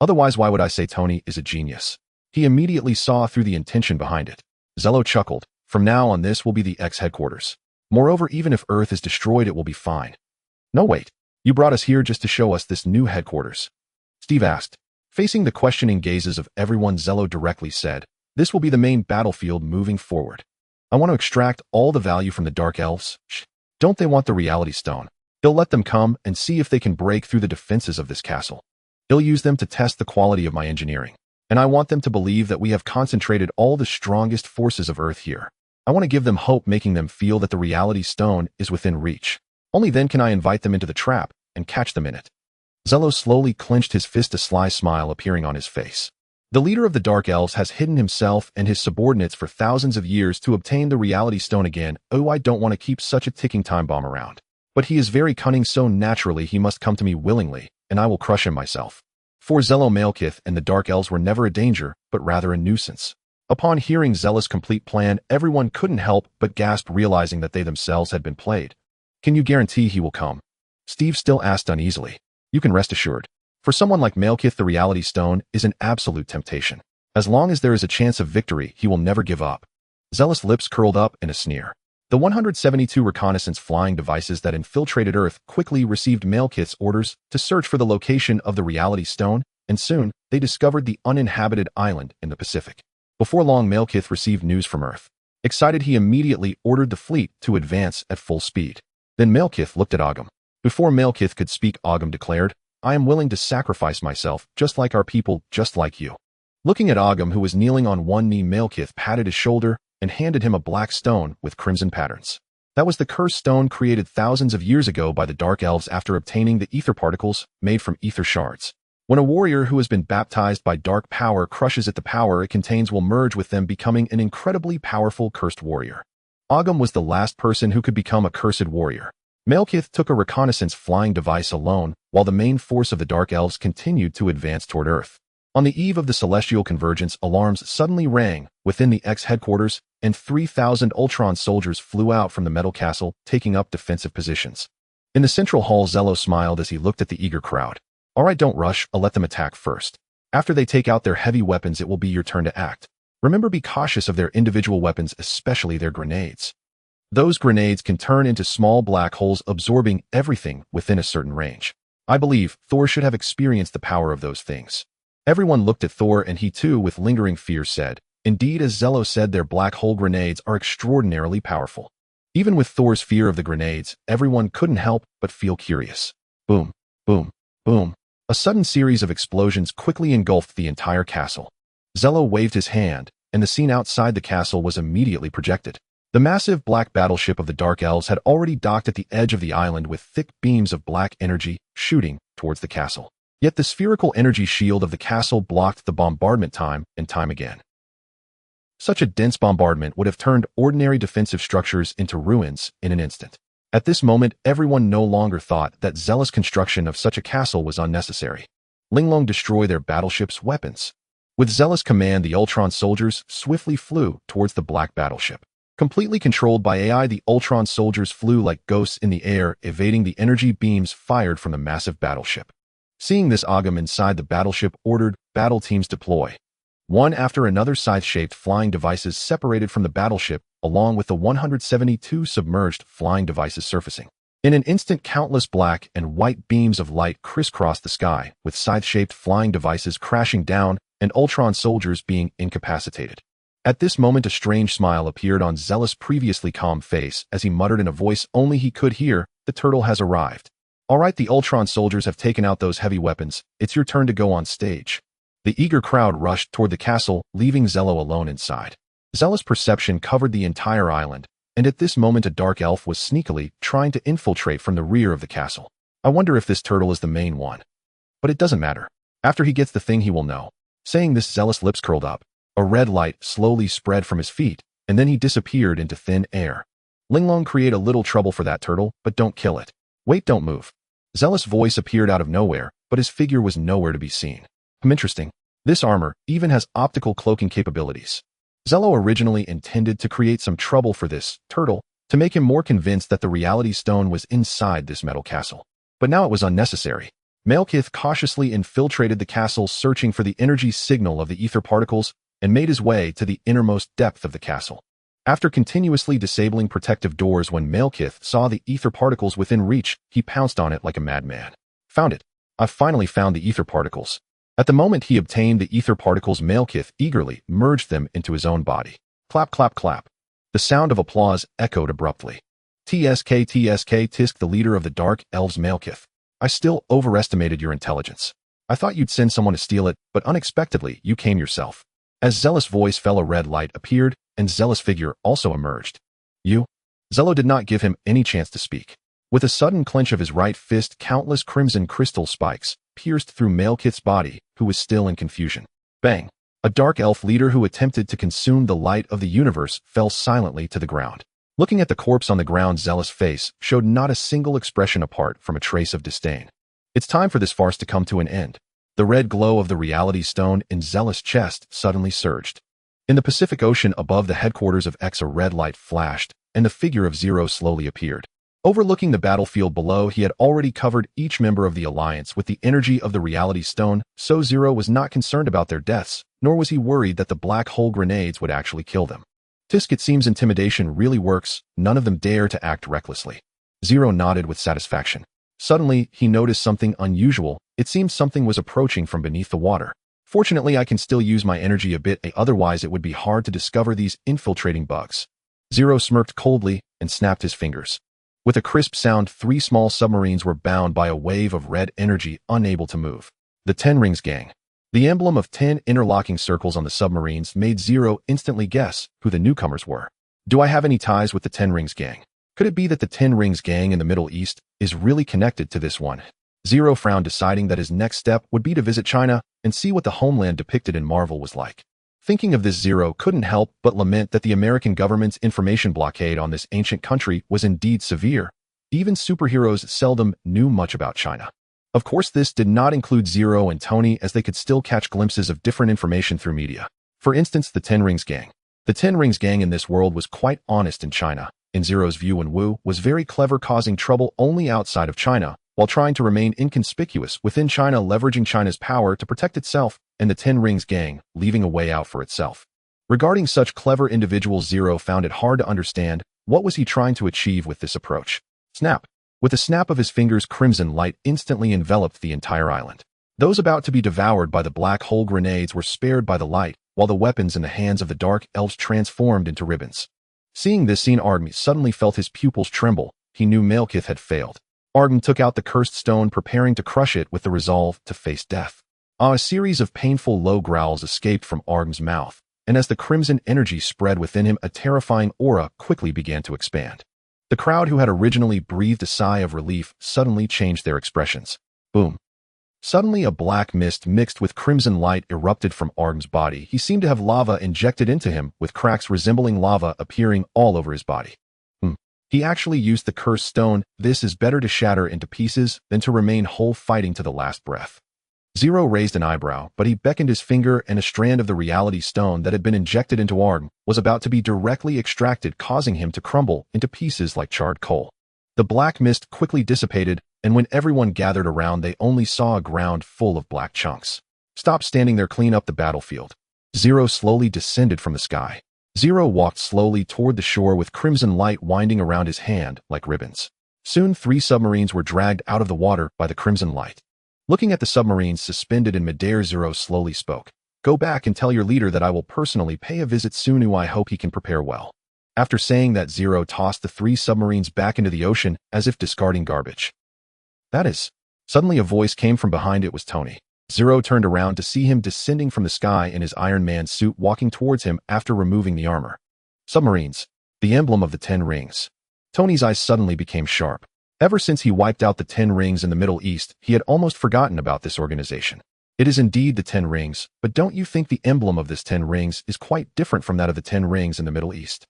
S1: Otherwise, why would I say Tony is a genius? He immediately saw through the intention behind it. Zello chuckled. From now on, this will be the X headquarters. Moreover, even if Earth is destroyed, it will be fine. No, wait. You brought us here just to show us this new headquarters? Steve asked. Facing the questioning gazes of everyone, Zello directly said, this will be the main battlefield moving forward. I want to extract all the value from the Dark Elves. Don't they want the Reality Stone? He'll let them come and see if they can break through the defenses of this castle. He'll use them to test the quality of my engineering. And I want them to believe that we have concentrated all the strongest forces of Earth here. I want to give them hope, making them feel that the Reality Stone is within reach. Only then can I invite them into the trap and catch them in it. Zello slowly clenched his fist, a sly smile appearing on his face. The leader of the Dark Elves has hidden himself and his subordinates for thousands of years to obtain the Reality Stone again. Oh, I don't want to keep such a ticking time bomb around. But he is very cunning, so naturally he must come to me willingly, and I will crush him myself. For Zello, Malekith and the Dark Elves were never a danger, but rather a nuisance. Upon hearing Zello's complete plan, everyone couldn't help but gasp, realizing that they themselves had been played. Can you guarantee he will come? Steve still asked uneasily. You can rest assured. For someone like Malekith, the Reality Stone is an absolute temptation. As long as there is a chance of victory, he will never give up. Zello's lips curled up in a sneer. The 172 reconnaissance flying devices that infiltrated Earth quickly received Malekith's orders to search for the location of the Reality Stone, and soon they discovered the uninhabited island in the Pacific. Before long, Malekith received news from Earth. Excited, he immediately ordered the fleet to advance at full speed. Then Malekith looked at Ogham. Before Malekith could speak, Ogham declared, I am willing to sacrifice myself, just like our people, just like you. Looking at Ogham, who was kneeling on one knee, Malekith patted his shoulder and handed him a black stone with crimson patterns. That was the cursed stone created thousands of years ago by the Dark Elves after obtaining the ether particles made from ether shards. When a warrior who has been baptized by dark power crushes it, the power it contains will merge with them, becoming an incredibly powerful cursed warrior. Ogham was the last person who could become a cursed warrior. Malekith took a reconnaissance flying device alone, while the main force of the Dark Elves continued to advance toward Earth. On the eve of the celestial convergence, alarms suddenly rang within the X headquarters, and 3,000 Ultron soldiers flew out from the metal castle, taking up defensive positions. In the central hall, Zello smiled as he looked at the eager crowd. All right, don't rush, I'll let them attack first. After they take out their heavy weapons, it will be your turn to act. Remember, be cautious of their individual weapons, especially their grenades. Those grenades can turn into small black holes, absorbing everything within a certain range. I believe Thor should have experienced the power of those things. Everyone looked at Thor, and he too, with lingering fear, said, indeed, as Zello said, their black hole grenades are extraordinarily powerful. Even with Thor's fear of the grenades, everyone couldn't help but feel curious. Boom, boom, boom. A sudden series of explosions quickly engulfed the entire castle. Zello waved his hand, and the scene outside the castle was immediately projected. The massive black battleship of the Dark Elves had already docked at the edge of the island with thick beams of black energy shooting towards the castle. Yet the spherical energy shield of the castle blocked the bombardment time and time again. Such a dense bombardment would have turned ordinary defensive structures into ruins in an instant. At this moment, everyone no longer thought that zealous construction of such a castle was unnecessary. Lin Lin destroyed their battleship's weapons. With zealous command, the Ultron soldiers swiftly flew towards the black battleship. Completely controlled by AI, the Ultron soldiers flew like ghosts in the air, evading the energy beams fired from the massive battleship. Seeing this, Ogham inside the battleship ordered battle teams deploy. One after another, scythe-shaped flying devices separated from the battleship, along with the 172 submerged flying devices surfacing. In an instant, countless black and white beams of light crisscrossed the sky, with scythe-shaped flying devices crashing down and Ultron soldiers being incapacitated. At this moment, a strange smile appeared on Zealous' previously calm face as he muttered in a voice only he could hear, "The turtle has arrived. All right, the Ultron soldiers have taken out those heavy weapons. It's your turn to go on stage." The eager crowd rushed toward the castle, leaving Zello alone inside. Zealous' perception covered the entire island, and at this moment a dark elf was sneakily trying to infiltrate from the rear of the castle. I wonder if this turtle is the main one. But it doesn't matter. After he gets the thing, he will know. Saying this, Zealous' lips curled up. A red light slowly spread from his feet, and then he disappeared into thin air. Lin Lin, create a little trouble for that turtle, but don't kill it. Wait, don't move. Zealous' voice appeared out of nowhere, but his figure was nowhere to be seen. Interesting. This armor even has optical cloaking capabilities. Zello originally intended to create some trouble for this turtle to make him more convinced that the Reality Stone was inside this metal castle. But now it was unnecessary. Malekith cautiously infiltrated the castle, searching for the energy signal of the ether particles, and made his way to the innermost depth of the castle. After continuously disabling protective doors, when Malekith saw the ether particles within reach, he pounced on it like a madman. Found it. I finally found the ether particles. At the moment he obtained the ether particles, Malekith eagerly merged them into his own body. Clap, clap, clap. The sound of applause echoed abruptly. TSK, TSK, Tisk, the leader of the Dark Elves. Malekith, I still overestimated your intelligence. I thought you'd send someone to steal it, but unexpectedly you came yourself. As Zealous voice fell, a red light appeared, and Zealous figure also emerged. You? Zello did not give him any chance to speak. With a sudden clench of his right fist, countless crimson crystal spikes pierced through Malekith's body, who was still in confusion. Bang! A dark elf leader who attempted to consume the light of the universe fell silently to the ground. Looking at the corpse on the ground, Zealous' face showed not a single expression apart from a trace of disdain. It's time for this farce to come to an end. The red glow of the reality stone in Zealous' chest suddenly surged. In the Pacific Ocean above the headquarters of X, a red light flashed, and the figure of Zero slowly appeared. Overlooking the battlefield below, he had already covered each member of the Alliance with the energy of the reality stone, so Zero was not concerned about their deaths, nor was he worried that the black hole grenades would actually kill them. Tisk, it seems intimidation really works. None of them dare to act recklessly. Zero nodded with satisfaction. Suddenly, he noticed something unusual. It seemed something was approaching from beneath the water. Fortunately, I can still use my energy a bit, otherwise it would be hard to discover these infiltrating bugs. Zero smirked coldly and snapped his fingers. With a crisp sound, 3 small submarines were bound by a wave of red energy, unable to move. The 10 Rings Gang. The emblem of 10 interlocking circles on the submarines made Zero instantly guess who the newcomers were. Do I have any ties with the 10 Rings Gang? Could it be that the 10 Rings Gang in the Middle East is really connected to this one? Zero frowned, deciding that his next step would be to visit China and see what the homeland depicted in Marvel was like. Thinking of this, Zero couldn't help but lament that the American government's information blockade on this ancient country was indeed severe. Even superheroes seldom knew much about China. Of course, this did not include Zero and Tony, as they could still catch glimpses of different information through media. For instance, the 10 Rings Gang. The 10 Rings Gang in this world was quite honest in China. In Zero's view, and Wu was very clever, causing trouble only outside of China, while trying to remain inconspicuous within China, leveraging China's power to protect itself, and the 10 Rings Gang leaving a way out for itself. Regarding such clever individuals, Zero found it hard to understand what was he trying to achieve with this approach. Snap! With a snap of his fingers, crimson light instantly enveloped the entire island. Those about to be devoured by the black hole grenades were spared by the light, while the weapons in the hands of the dark elves transformed into ribbons. Seeing this scene, Argm suddenly felt his pupils tremble. He knew Malekith had failed. Argm took out the cursed stone, preparing to crush it with the resolve to face death. A series of painful low growls escaped from Argm's mouth, and as the crimson energy spread within him, a terrifying aura quickly began to expand. The crowd, who had originally breathed a sigh of relief, suddenly changed their expressions. Boom. Suddenly, a black mist mixed with crimson light erupted from Argm's body. He seemed to have lava injected into him, with cracks resembling lava appearing all over his body. He actually used the cursed stone. This is better to shatter into pieces than to remain whole, fighting to the last breath. Zero raised an eyebrow, but he beckoned his finger, and a strand of the reality stone that had been injected into Argm was about to be directly extracted, causing him to crumble into pieces like charred coal. The black mist quickly dissipated, and when everyone gathered around, they only saw a ground full of black chunks. Stop standing there, clean up the battlefield. Zero slowly descended from the sky. Zero walked slowly toward the shore with crimson light winding around his hand like ribbons. Soon 3 submarines were dragged out of the water by the crimson light. Looking at the submarines suspended in midair, Zero slowly spoke. Go back and tell your leader that I will personally pay a visit soon. I hope he can prepare well. After saying that, Zero tossed the 3 submarines back into the ocean as if discarding garbage. That is. Suddenly a voice came from behind. It was Tony. Zero turned around to see him descending from the sky in his Iron Man suit, walking towards him after removing the armor. Submarines. The emblem of the 10 Rings. Tony's eyes suddenly became sharp. Ever since he wiped out the 10 Rings in the Middle East, he had almost forgotten about this organization. It is indeed the 10 Rings, but don't you think the emblem of this 10 Rings is quite different from that of the 10 Rings in the Middle East?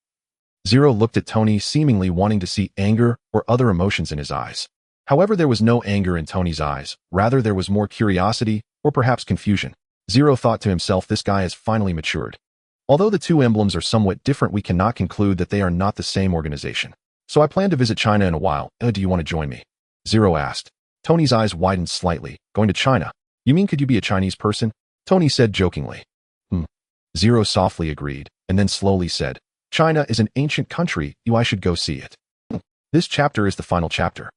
S1: Zero looked at Tony, seemingly wanting to see anger or other emotions in his eyes. However, there was no anger in Tony's eyes. Rather, there was more curiosity, or perhaps confusion. Zero thought to himself, this guy has finally matured. Although the 2 emblems are somewhat different, we cannot conclude that they are not the same organization. So I plan to visit China in a while. Do you want to join me? Zero asked. Tony's eyes widened slightly. Going to China? You mean could you be a Chinese person? Tony said jokingly. Zero softly agreed, and then slowly said, China is an ancient country, I should go see it. This chapter is the final chapter.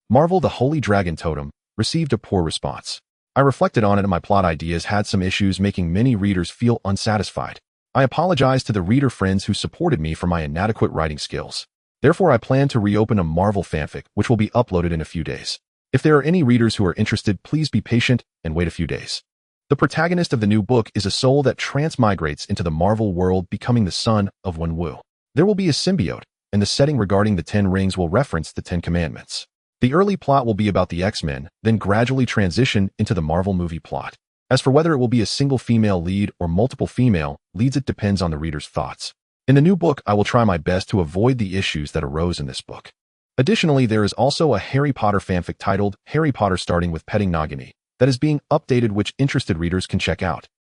S1: Marvel the Holy Dragon Totem received a poor response. I reflected on it and my plot ideas had some issues making many readers feel unsatisfied. I apologize to the reader friends who supported me for my inadequate writing skills. Therefore, I plan to reopen a Marvel fanfic, which will be uploaded in a few days. If there are any readers who are interested, please be patient and wait a few days. The protagonist of the new book is a soul that transmigrates into the Marvel world, becoming the son of Wenwu. There will be a symbiote, and the setting regarding the 10 rings will reference the 10 commandments. The early plot will be about the X-Men, then gradually transition into the Marvel movie plot. As for whether it will be a single female lead or multiple female leads, it depends on the reader's thoughts. In the new book, I will try my best to avoid the issues that arose in this book. Additionally, there is also a Harry Potter fanfic titled Harry Potter Starting with Petting Nagini that is being updated, which interested readers can check out.